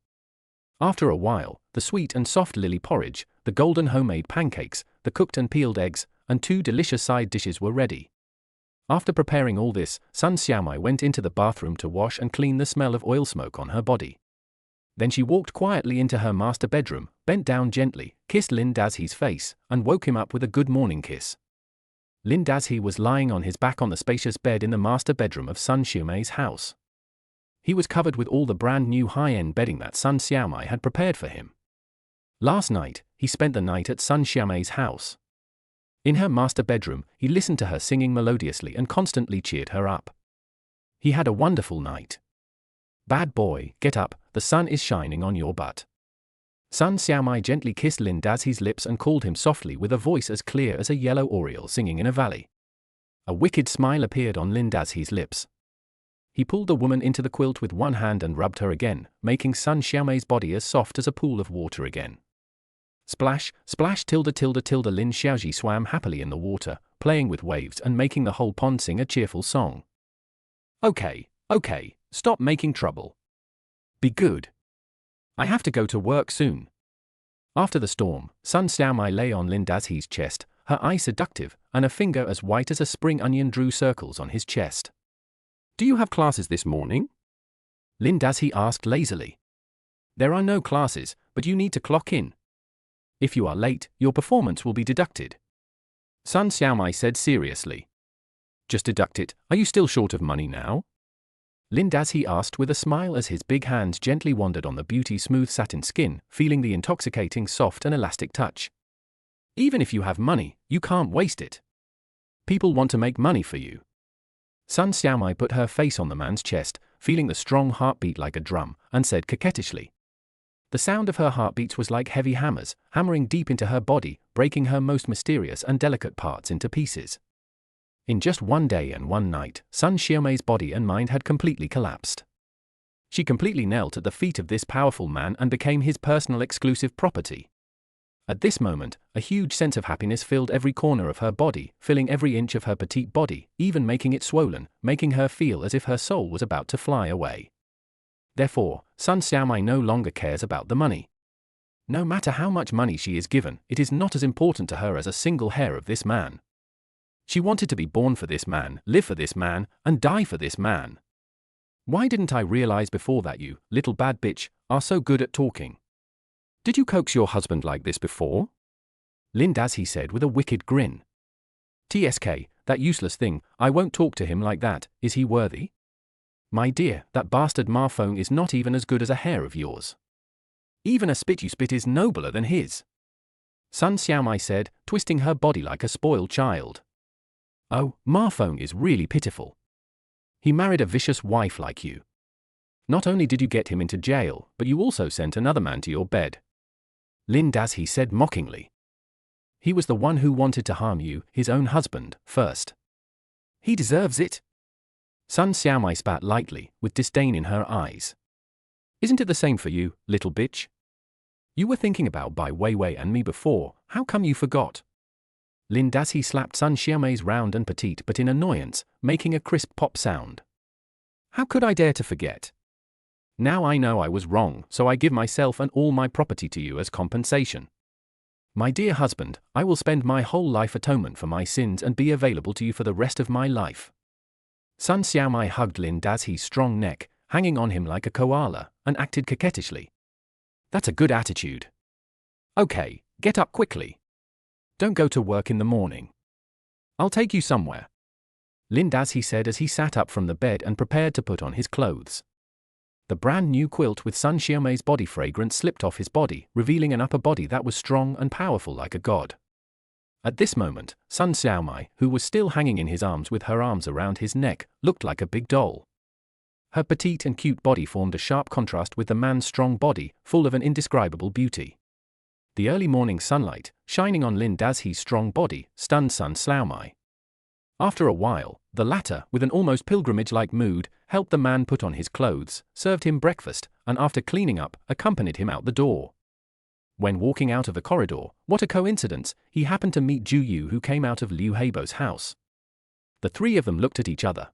After a while, the sweet and soft lily porridge, the golden homemade pancakes, the cooked and peeled eggs, and 2 delicious side dishes were ready. After preparing all this, Sun Xiaomai went into the bathroom to wash and clean the smell of oil smoke on her body. Then she walked quietly into her master bedroom, bent down gently, kissed Lin Dazhi's face, and woke him up with a good morning kiss. Lin Dazhi was lying on his back on the spacious bed in the master bedroom of Sun Xiaomai's house. He was covered with all the brand new high-end bedding that Sun Xiaomai had prepared for him. Last night, he spent the night at Sun Xiaomai's house. In her master bedroom, he listened to her singing melodiously and constantly cheered her up. He had a wonderful night. Bad boy, get up, the sun is shining on your butt. Sun Xiaomai gently kissed Lin Dazhi's lips and called him softly with a voice as clear as a yellow oriole singing in a valley. A wicked smile appeared on Lin Dazhi's lips. He pulled the woman into the quilt with one hand and rubbed her again, making Sun Xiaomai's body as soft as a pool of water again. Splash, splash, tilde tilde tilde. Lin Xiaoji swam happily in the water, playing with waves and making the whole pond sing a cheerful song. Okay, stop making trouble. Be good. I have to go to work soon. After the storm, Sun Xiaomai lay on Lin Dazhi's chest, her eye seductive, and a finger as white as a spring onion drew circles on his chest. Do you have classes this morning? Lin Dazhi asked lazily. There are no classes, but you need to clock in. If you are late, your performance will be deducted. Sun Xiaomai said seriously. Just deduct it, are you still short of money now? Lin Dazhi asked with a smile as his big hands gently wandered on the beauty's smooth satin skin, feeling the intoxicating soft and elastic touch. Even if you have money, you can't waste it. People want to make money for you. Sun Xiaomai put her face on the man's chest, feeling the strong heartbeat like a drum, and said coquettishly. The sound of her heartbeats was like heavy hammers, hammering deep into her body, breaking her most mysterious and delicate parts into pieces. In just one day and one night, Sun Xiaomai's body and mind had completely collapsed. She completely knelt at the feet of this powerful man and became his personal exclusive property. At this moment, a huge sense of happiness filled every corner of her body, filling every inch of her petite body, even making it swollen, making her feel as if her soul was about to fly away. Therefore, Sun Xiaomai no longer cares about the money. No matter how much money she is given, it is not as important to her as a single hair of this man. She wanted to be born for this man, live for this man, and die for this man. Why didn't I realize before that you, little bad bitch, are so good at talking? Did you coax your husband like this before? Lin Dazhi said with a wicked grin. TSK, that useless thing, I won't talk to him like that, is he worthy? My dear, that bastard Ma Feng is not even as good as a hair of yours. Even a spit you spit is nobler than his. Sun Xiaomai said, twisting her body like a spoiled child. Oh, Ma Feng is really pitiful. He married a vicious wife like you. Not only did you get him into jail, but you also sent another man to your bed. Lin Dazhi said mockingly. He was the one who wanted to harm you, his own husband, first. He deserves it. Sun Xiaomai spat lightly, with disdain in her eyes. Isn't it the same for you, little bitch? You were thinking about Bai Weiwei and me before, how come you forgot? Lin Dazhi slapped Sun Xiaomai's round and petite but in annoyance, making a crisp pop sound. How could I dare to forget? Now I know I was wrong, so I give myself and all my property to you as compensation. My dear husband, I will spend my whole life atonement for my sins and be available to you for the rest of my life. Sun Xiaomai hugged Lin Dazhi's strong neck, hanging on him like a koala, and acted coquettishly. That's a good attitude. Okay, get up quickly. Don't go to work in the morning. I'll take you somewhere. Lin Dazhi said as he sat up from the bed and prepared to put on his clothes. The brand new quilt with Sun Xiaomai's body fragrance slipped off his body, revealing an upper body that was strong and powerful like a god. At this moment, Sun Xiaomai, who was still hanging in his arms with her arms around his neck, looked like a big doll. Her petite and cute body formed a sharp contrast with the man's strong body, full of an indescribable beauty. The early morning sunlight, shining on Lin Dazhi's strong body, stunned Sun Xiaomai. After a while, the latter, with an almost pilgrimage-like mood, helped the man put on his clothes, served him breakfast, and after cleaning up, accompanied him out the door. When walking out of the corridor, what a coincidence, he happened to meet Ju Yu who came out of Liu Heibo's house. The three of them looked at each other,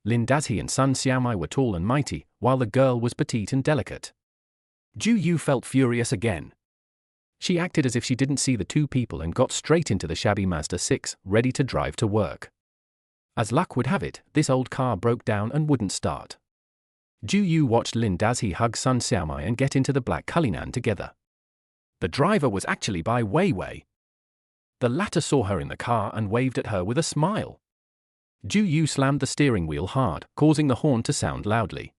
Lin Dazhi and Sun Xiaomai were tall and mighty, while the girl was petite and delicate. Ju Yu felt furious again. She acted as if she didn't see the two people and got straight into the shabby Mazda 6, ready to drive to work. As luck would have it, this old car broke down and wouldn't start. Ju Yu watched Lin Dazhi hug Sun Xiaomai and get into the black Cullinan together. The driver was actually Bai Weiwei. The latter saw her in the car and waved at her with a smile. Ju Yu slammed the steering wheel hard, causing the horn to sound loudly.